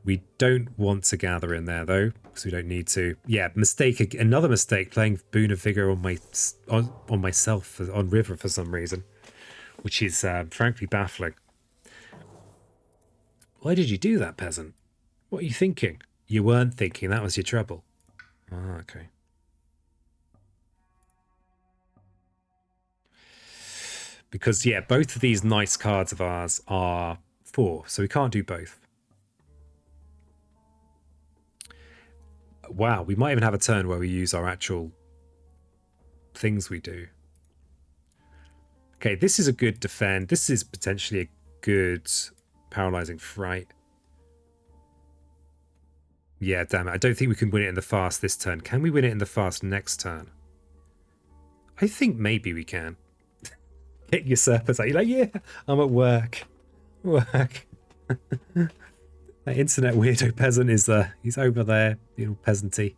A: We don't want to gather in there though, because we don't need to. Yeah, mistake. Another mistake, playing Boon of Vigor on myself on river for some reason, which is frankly baffling. Why did you do that, peasant? What are you thinking? You weren't thinking. That was your trouble. Ah, okay. Because yeah, both of these nice cards of ours are 4, so we can't do both. Wow, we might even have a turn where we use our actual things we do. Okay, this is a good defend. This is potentially a good paralyzing fright. Yeah, damn it. I don't think we can win it in the fast this turn. Can we win it in the fast next turn? I think maybe we can. Hit your surface out. You're like, yeah, I'm at work. Work. That internet weirdo peasant is he's over there, you know, peasanty.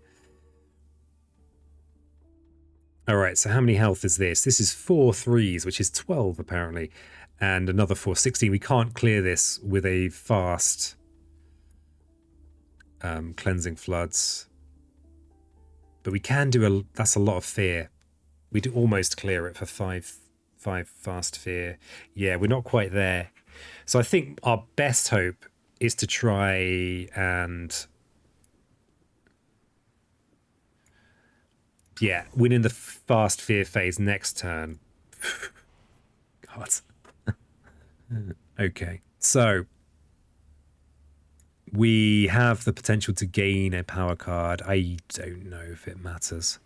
A: Alright, so how many health is this? This is 4 3s, which is 12 apparently. And another 4, 16. We can't clear this with a fast cleansing floods. But we can do that's a lot of fear. We do almost clear it for 5 fast fear. Yeah, we're not quite there. So I think our best hope is to try and yeah, win in the fast fear phase next turn. God. Okay, so we have the potential to gain a power card. I don't know if it matters.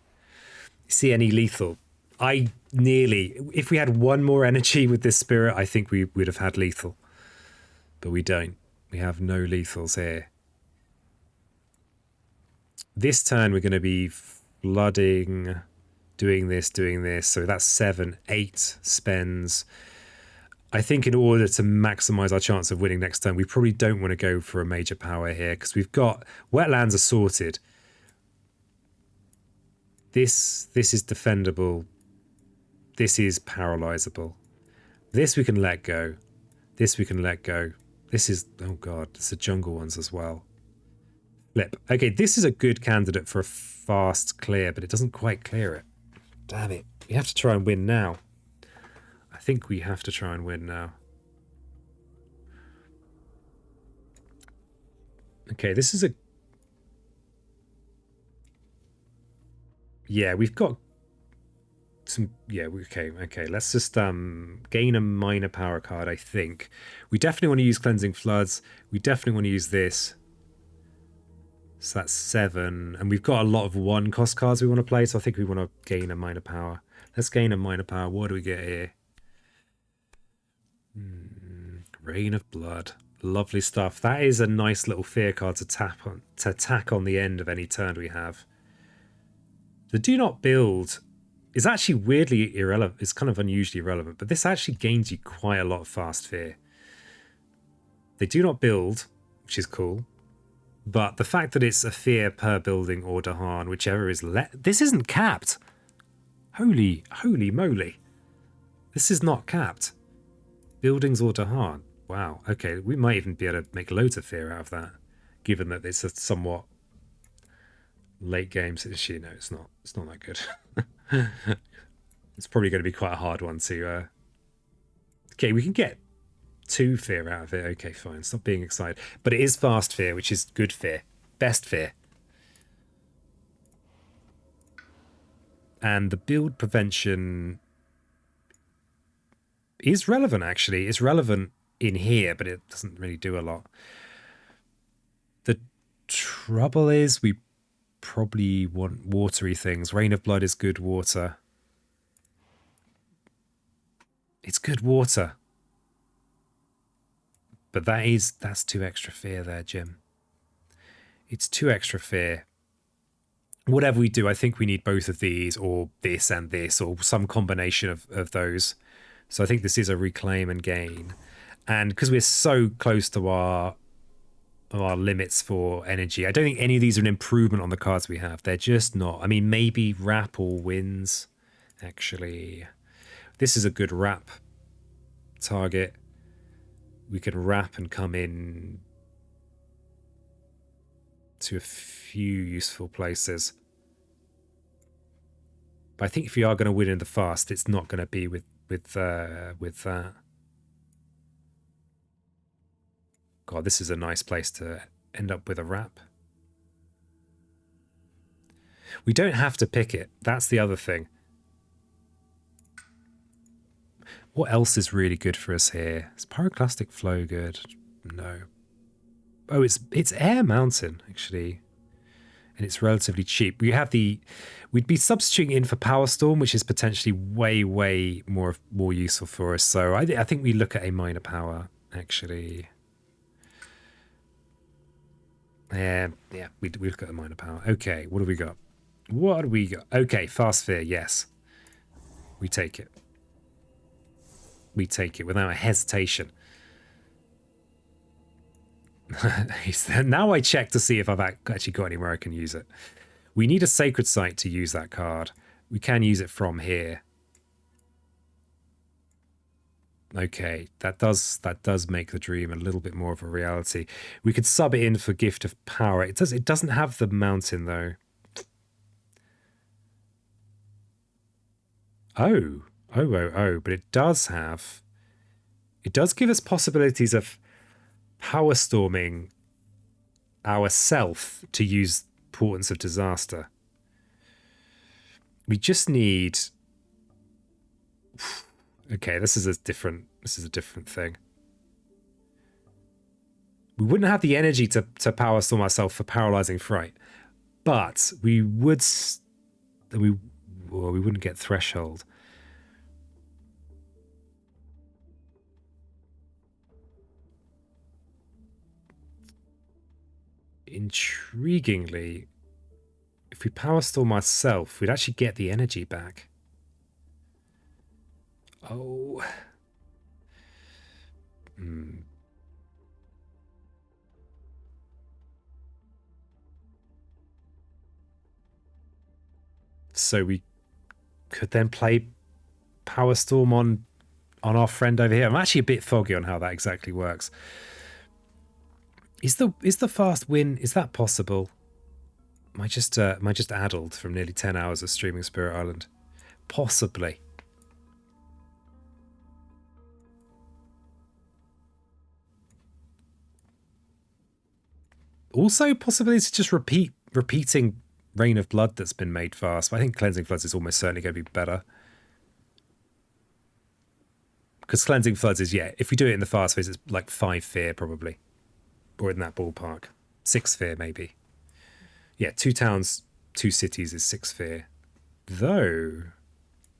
A: See any lethal? If we had 1 more energy with this spirit, I think we would have had lethal. But we don't. We have no lethals here. This turn we're going to be flooding, doing this. So that's 7, 8 spends. I think in order to maximize our chance of winning next turn, we probably don't want to go for a major power here because we've got wetlands are sorted. This is defendable. This is paralyzable. This we can let go. This we can let go. This is, oh god, it's the jungle ones as well. Flip. Okay, this is a good candidate for a fast clear, but it doesn't quite clear it. Damn it. We have to try and win now. I think we have to try and win now. Okay, this is a... Yeah, we've got some... Yeah, okay. Let's just gain a minor power card, I think. We definitely want to use Cleansing Floods. We definitely want to use this. So that's 7. And we've got a lot of 1 cost cards we want to play, so I think we want to gain a minor power. Let's gain a minor power. What do we get here? Rain of Blood. Lovely stuff. That is a nice little fear card to tack on the end of any turn we have. The Do Not Build is actually weirdly irrelevant. It's kind of unusually irrelevant, but this actually gains you quite a lot of fast fear. They do not build, which is cool. But the fact that it's a fear per building or Dahan, whichever is this isn't capped. Holy moly. This is not capped. Buildings or Dahan. Wow. Okay, we might even be able to make loads of fear out of that, given that it's a somewhat late game issue. No, it's not. It's not that good. It's probably going to be quite a hard one to... Okay, we can get 2 fear out of it. Okay, fine. Stop being excited. But it is fast fear, which is good fear. Best fear. And the build prevention is relevant, actually. It's relevant in here, but it doesn't really do a lot. The trouble is we probably want watery things. Rain of Blood is good water. It's good water. But that's 2 extra fear there, Jim. It's 2 extra fear. Whatever we do, I think we need both of these, or this and this, or some combination of those. So I think this is a reclaim and gain. And because we're so close to our limits for energy, I don't think any of these are an improvement on the cards we have. They're just not. I mean, maybe Wrap or Wins, actually. This is a good Wrap target. We can Wrap and come in to a few useful places. But I think if you are going to win in the fast, it's not going to be with that. God, this is a nice place to end up with a Wrap. We don't have to pick it. That's the other thing. What else is really good for us here? Is Pyroclastic Flow good? No. Oh, it's Air Mountain, actually. And it's relatively cheap. We'd be substituting in for Power Storm, which is potentially way more useful for us. So I think we look at a minor power, actually. Yeah, we look at the minor power. Okay, what do we got? Okay, Fast Fear, yes. We take it. We take it without a hesitation. Now I check to see if I've actually got anywhere I can use it. We need a Sacred Site to use that card. We can use it from here. Okay, that does make the dream a little bit more of a reality. We could sub it in for Gift of Power. It doesn't have the mountain though. Oh, but it does give us possibilities of power storming ourself to use Portents of Disaster. We just need... Okay, this is a different thing. We wouldn't have the energy to power storm ourselves for Paralyzing Fright, but we wouldn't get Threshold. Intriguingly, if we power storm ourselves, we'd actually get the energy back. Oh. So we could then play Power Storm on our friend over here. I'm actually a bit foggy on how that exactly works. Is the fast win, is that possible? Am I just addled from nearly 10 hours of streaming Spirit Island? Possibly. Also, possibly it's just repeating Rain of Blood that's been made fast. But I think Cleansing Floods is almost certainly going to be better. Because Cleansing Floods is, yeah, if we do it in the fast phase, it's like 5 fear probably. Or in that ballpark. 6 fear maybe. Yeah, 2 towns, 2 cities is 6 fear. Though,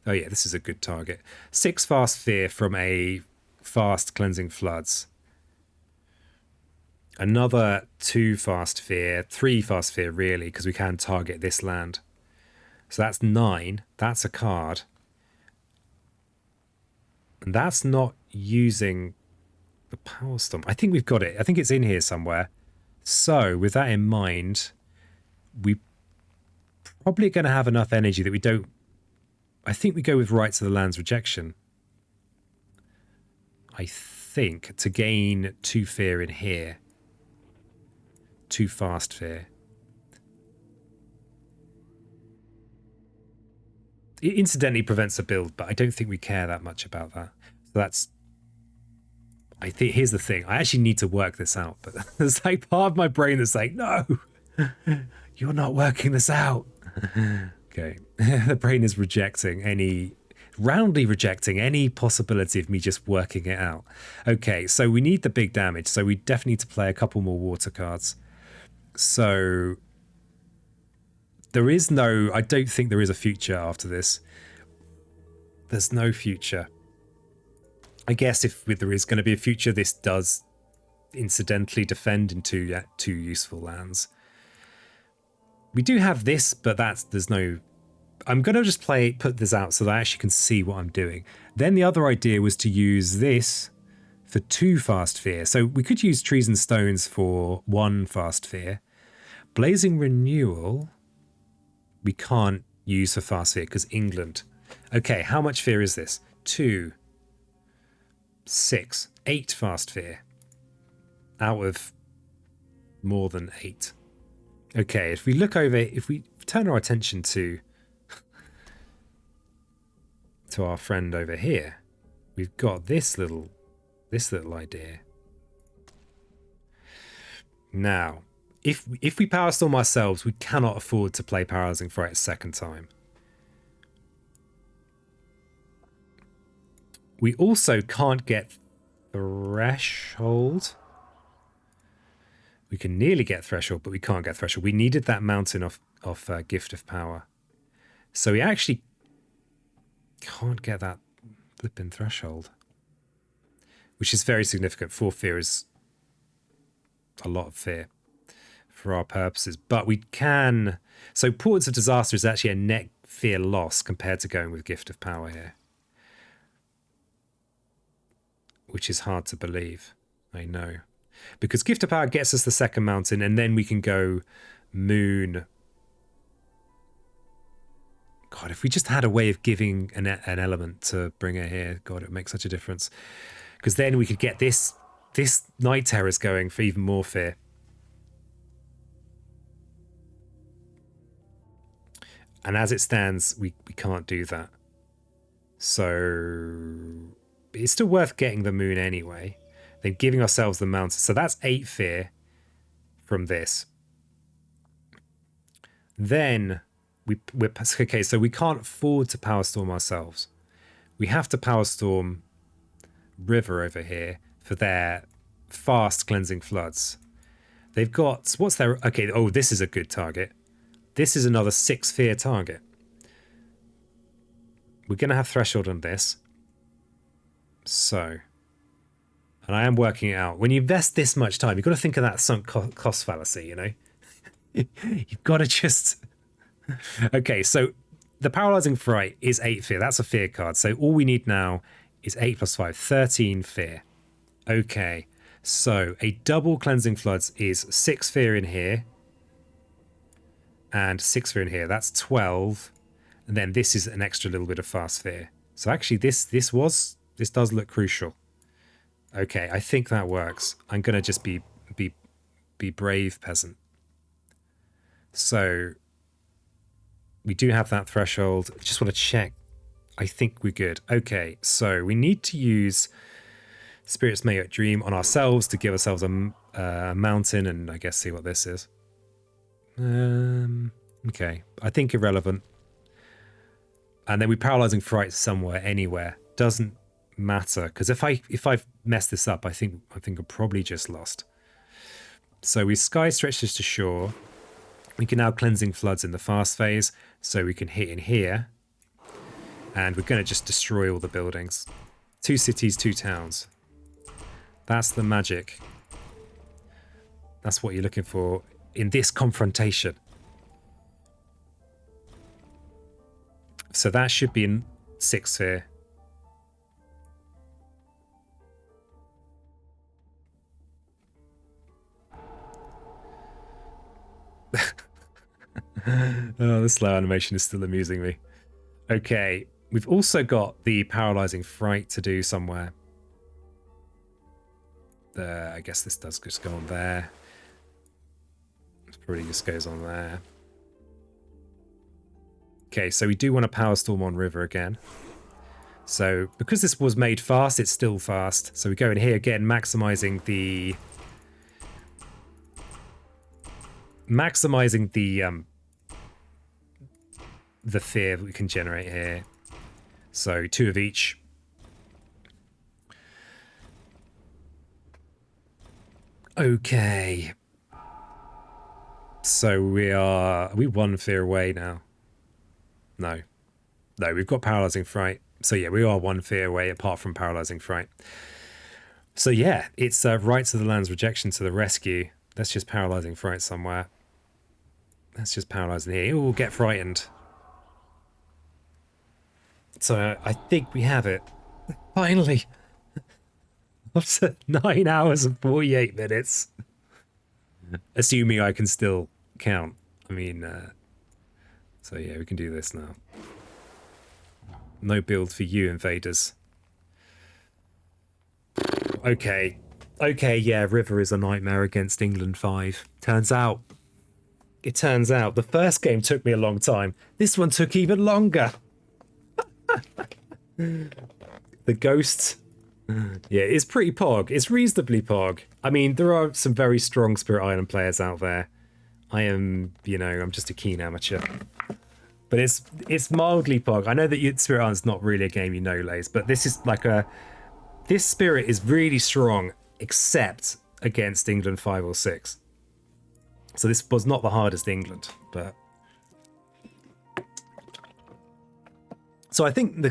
A: oh yeah, this is a good target. 6 fast fear from a fast Cleansing Floods. Another 2 fast fear, 3 fast fear really, because we can target this land. So that's 9. That's a card. And that's not using the Power Storm. I think we've got it. I think it's in here somewhere. So with that in mind, we probably going to have enough energy that we don't... I think we go with Rights of the Land's Rejection. I think to gain 2 fear in here. 2 fast fear. It incidentally prevents a build, but I don't think we care that much about that. So that's... I think here's the thing. I actually need to work this out, but there's like part of my brain that's like, no, you're not working this out. Okay. The brain is roundly rejecting any possibility of me just working it out. Okay, so we need the big damage. So we definitely need to play a couple more water cards. So there is no, I don't think there is a future after this. There's no future. I guess if there is going to be a future, this does incidentally defend in two useful lands. We do have this, but there's no... I'm going to just put this out so that I actually can see what I'm doing. Then the other idea was to use this for 2 fast fear. So we could use Trees and Stones for 1 fast fear. Blazing Renewal, we can't use for fast fear because England. Okay, how much fear is this? 2, 6, 8 fast fear out of more than 8. Okay, if we look over, if we turn our attention to our friend over here, we've got this little idea. Now, if we Power Storm ourselves, we cannot afford to play Paralyzing Fright a second time. We also can't get Threshold. We can nearly get Threshold, but we can't get Threshold. We needed that mountain off Gift of Power. So we actually can't get that flipping Threshold. Which is very significant. 4 fear is a lot of fear for our purposes. But we can... So Portents of Disaster is actually a net fear loss compared to going with Gift of Power here. Which is hard to believe. I know. Because Gift of Power gets us the second mountain, and then we can go Moon. God, if we just had a way of giving an element to bring her here, God, it would make such a difference. Because then we could get this Night Terrors going for even more fear. And as it stands, we can't do that. So it's still worth getting the Moon anyway. Then giving ourselves the mountain. So that's 8 fear from this. Then we're okay. So we can't afford to Power Storm ourselves. We have to Power Storm River over here for their fast Cleansing Floods. They've got what's their okay? Oh, this is a good target. This is another 6 fear target. We're going to have Threshold on this. So. And I am working it out. When you invest this much time, you've got to think of that sunk cost fallacy, you know? You've got to just... Okay, so the Paralyzing Fright is 8 fear. That's a fear card. So all we need now is 8 plus 5, 13 fear. Okay, so a double Cleansing Floods is 6 fear in here. And 6 fear in here. That's 12. And then this is an extra little bit of fast fear. So actually this does look crucial. Okay, I think that works. I'm going to just be Be brave, peasant. So we do have that threshold. I just want to check. I think we're good. Okay, so we need to use Spirit's May Dream on ourselves to give ourselves a mountain and I guess see what this is. Okay, I think irrelevant. And then we Paralyzing Fright somewhere, anywhere. Doesn't matter, because if I've messed this up, I think I'm probably just lost. So we Sky Stretch this to shore. We can now Cleansing Floods in the fast phase, so we can hit in here. And we're going to just destroy all the buildings. 2 cities, 2 towns. That's the magic. That's what you're looking for in this confrontation. So that should be in 6 sphere. Oh, the slow animation is still amusing me. Okay, we've also got the Paralyzing Fright to do somewhere. I guess this does just go on there. It probably just goes on there. Okay, so we do want a Power Storm on River again. So because this was made fast, it's still fast. So we go in here again, maximizing the fear that we can generate here. So 2 of each. Okay. So are we 1 fear away now? No, we've got Paralyzing Fright. So yeah, we are 1 fear away apart from Paralyzing Fright. So yeah, it's Rights of the Land's Rejection to the rescue. Let's just Paralyzing Fright somewhere. Let's just Paralyze in here. We'll get frightened. So I think we have it. Finally. After 9 hours and 48 minutes. Assuming I can still count. I mean, so yeah, we can do this now. No build for you, invaders. Okay. Okay, yeah, River is a nightmare against England 5. Turns out. It turns out. The first game took me a long time. This one took even longer. The Ghost. Yeah, it's pretty pog. It's reasonably pog. I mean, there are some very strong Spirit Island players out there. I am, I'm just a keen amateur. But it's mildly pog. I know that Spirit Island's not really a game you know, Lays, but this is like this Spirit is really strong, except against England 5 or 6. So this was not the hardest England, but... So I think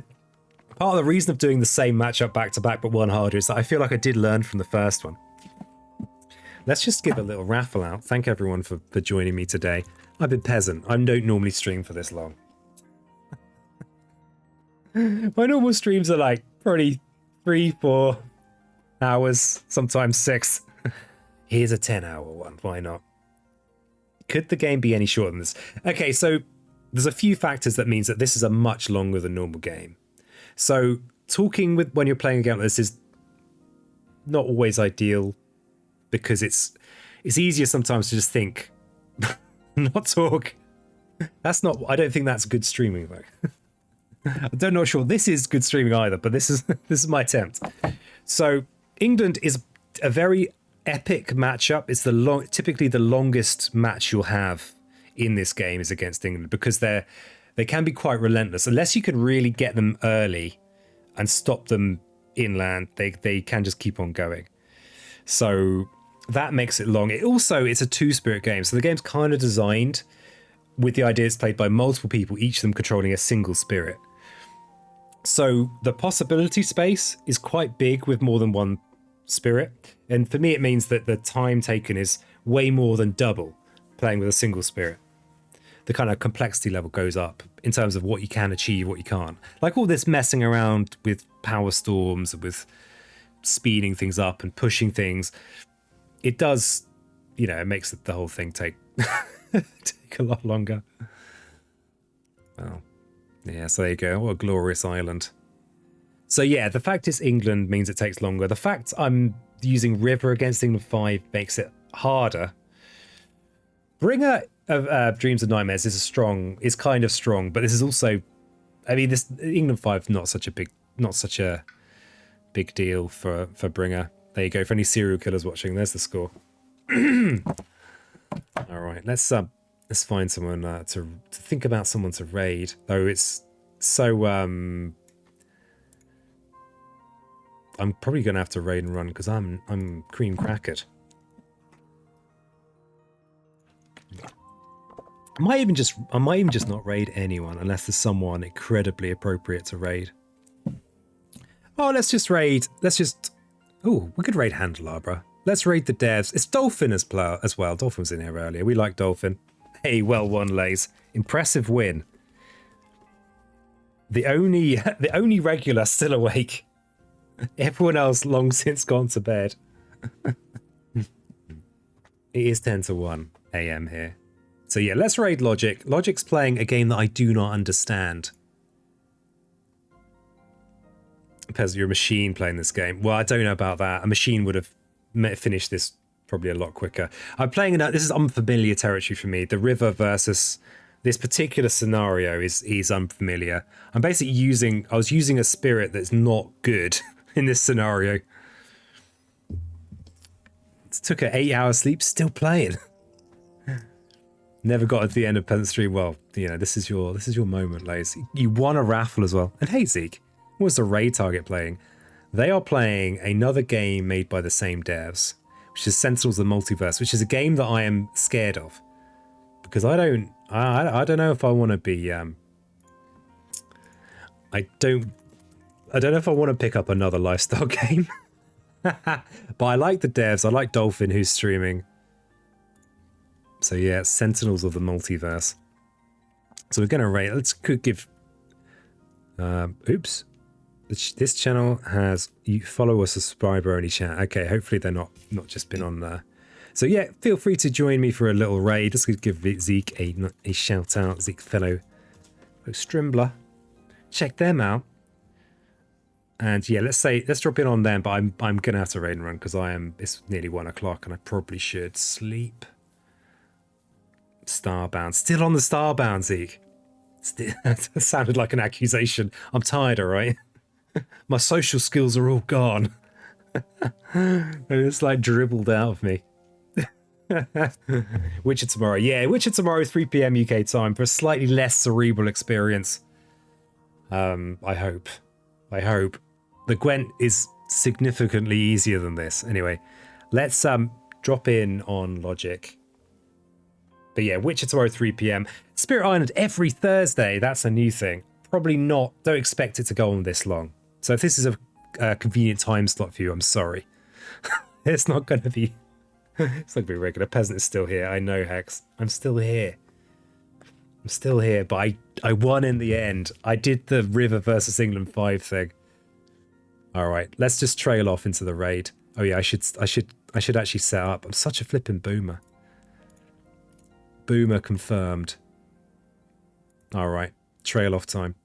A: part of the reason of doing the same matchup back-to-back but one harder is that I feel like I did learn from the first one. Let's just give a little raffle out. Thank everyone for joining me today. I've been peasant. I don't normally stream for this long. My normal streams are like probably 3-4 hours, sometimes 6. Here's a 10-hour one. Why not? Could the game be any shorter than this? Okay, so there's a few factors that means that this is a much longer than normal game. So talking when you're playing a game like this is not always ideal because it's easier sometimes to just think, not talk. I don't think that's good streaming though. I'm not sure this is good streaming either, but this is my attempt. So England is a very epic matchup. It's typically the longest match you'll have in this game is against England because they can be quite relentless. Unless you can really get them early and stop them inland, they can just keep on going. So that makes it long. It's a 2-spirit game, so the game's kind of designed with the idea it's played by multiple people, each of them controlling a single spirit. So the possibility space is quite big with more than one spirit. And for me, it means that the time taken is way more than double playing with a single spirit. The kind of complexity level goes up in terms of what you can achieve, what you can't. Like all this messing around with power storms, with speeding things up and pushing things. It does, it makes the whole thing take a lot longer. Well, yeah, so there you go. What a glorious island. So yeah, the fact it's England means it takes longer. The fact I'm using River against England 5 makes it harder. Bringer of Dreams and Nightmares is kind of strong, but this is also, I mean, this England 5 not such a big deal for Bringer. There you go. For any serial killers watching, there's the score. All right, let's find someone to think about someone to raid. Though it's so I'm probably gonna have to raid and run because I'm cream crackered. I might even just not raid anyone unless there's someone incredibly appropriate to raid. Oh, let's just raid. Oh, we could raid Handelabra. Let's raid the devs. It's Dolphin as well. Dolphin was in here earlier. We like Dolphin. Hey, well won, Lays. Impressive win. The only regular still awake. Everyone else long since gone to bed. It is 10 to 1 a.m. here. So yeah, let's raid Logic. Logic's playing a game that I do not understand. Pez, you're a machine playing this game. Well, I don't know about that. A machine would have finished this probably a lot quicker. I'm playing this is unfamiliar territory for me. The river versus this particular scenario is unfamiliar. I was using a spirit that's not good in this scenario. It took an 8-hour sleep, still playing. Never got to the end of Peasant Stream. Well, you know, this is your moment, Lays. You won a raffle as well. And hey, Zeke, what was the raid target playing? They are playing another game made by the same devs, which is Sentinels of the Multiverse, which is a game that I am scared of because I don't know if I want to be. I don't know if I want to pick up another lifestyle game. But I like the devs. I like Dolphin, who's streaming. So yeah, Sentinels of the Multiverse. So we're gonna rate. Let's give. Oops. This channel has you follow a subscriber only chat. Okay, hopefully they're not just been on there. So yeah, feel free to join me for a little raid. Let's give Zeke a shout out. Zeke fellow Strimbler. Check them out. And yeah, let's drop in on them. But I'm gonna have to raid and run because it's nearly 1 o'clock and I probably should sleep. Starbound, still on the Starbound, Zeke. That sounded like an accusation. I'm tired, all right. My social skills are all gone. It's like dribbled out of me. Witcher tomorrow. Yeah, Witcher tomorrow, 3 p.m. UK time for a slightly less cerebral experience. I hope. The Gwent is significantly easier than this. Anyway, let's drop in on Logic. But yeah, Witcher tomorrow, 3 p.m. Spirit Island every Thursday. That's a new thing. Probably not. Don't expect it to go on this long. So if this is a convenient time slot for you, I'm sorry. It's not going to be... It's not going to be regular. Peasant is still here. I know, Hex. I'm still here. But I won in the end. I did the River versus England 5 thing. All right, let's just trail off into the raid. Oh yeah, I should actually set up. I'm such a flipping boomer. Boomer confirmed. All right, trail off time.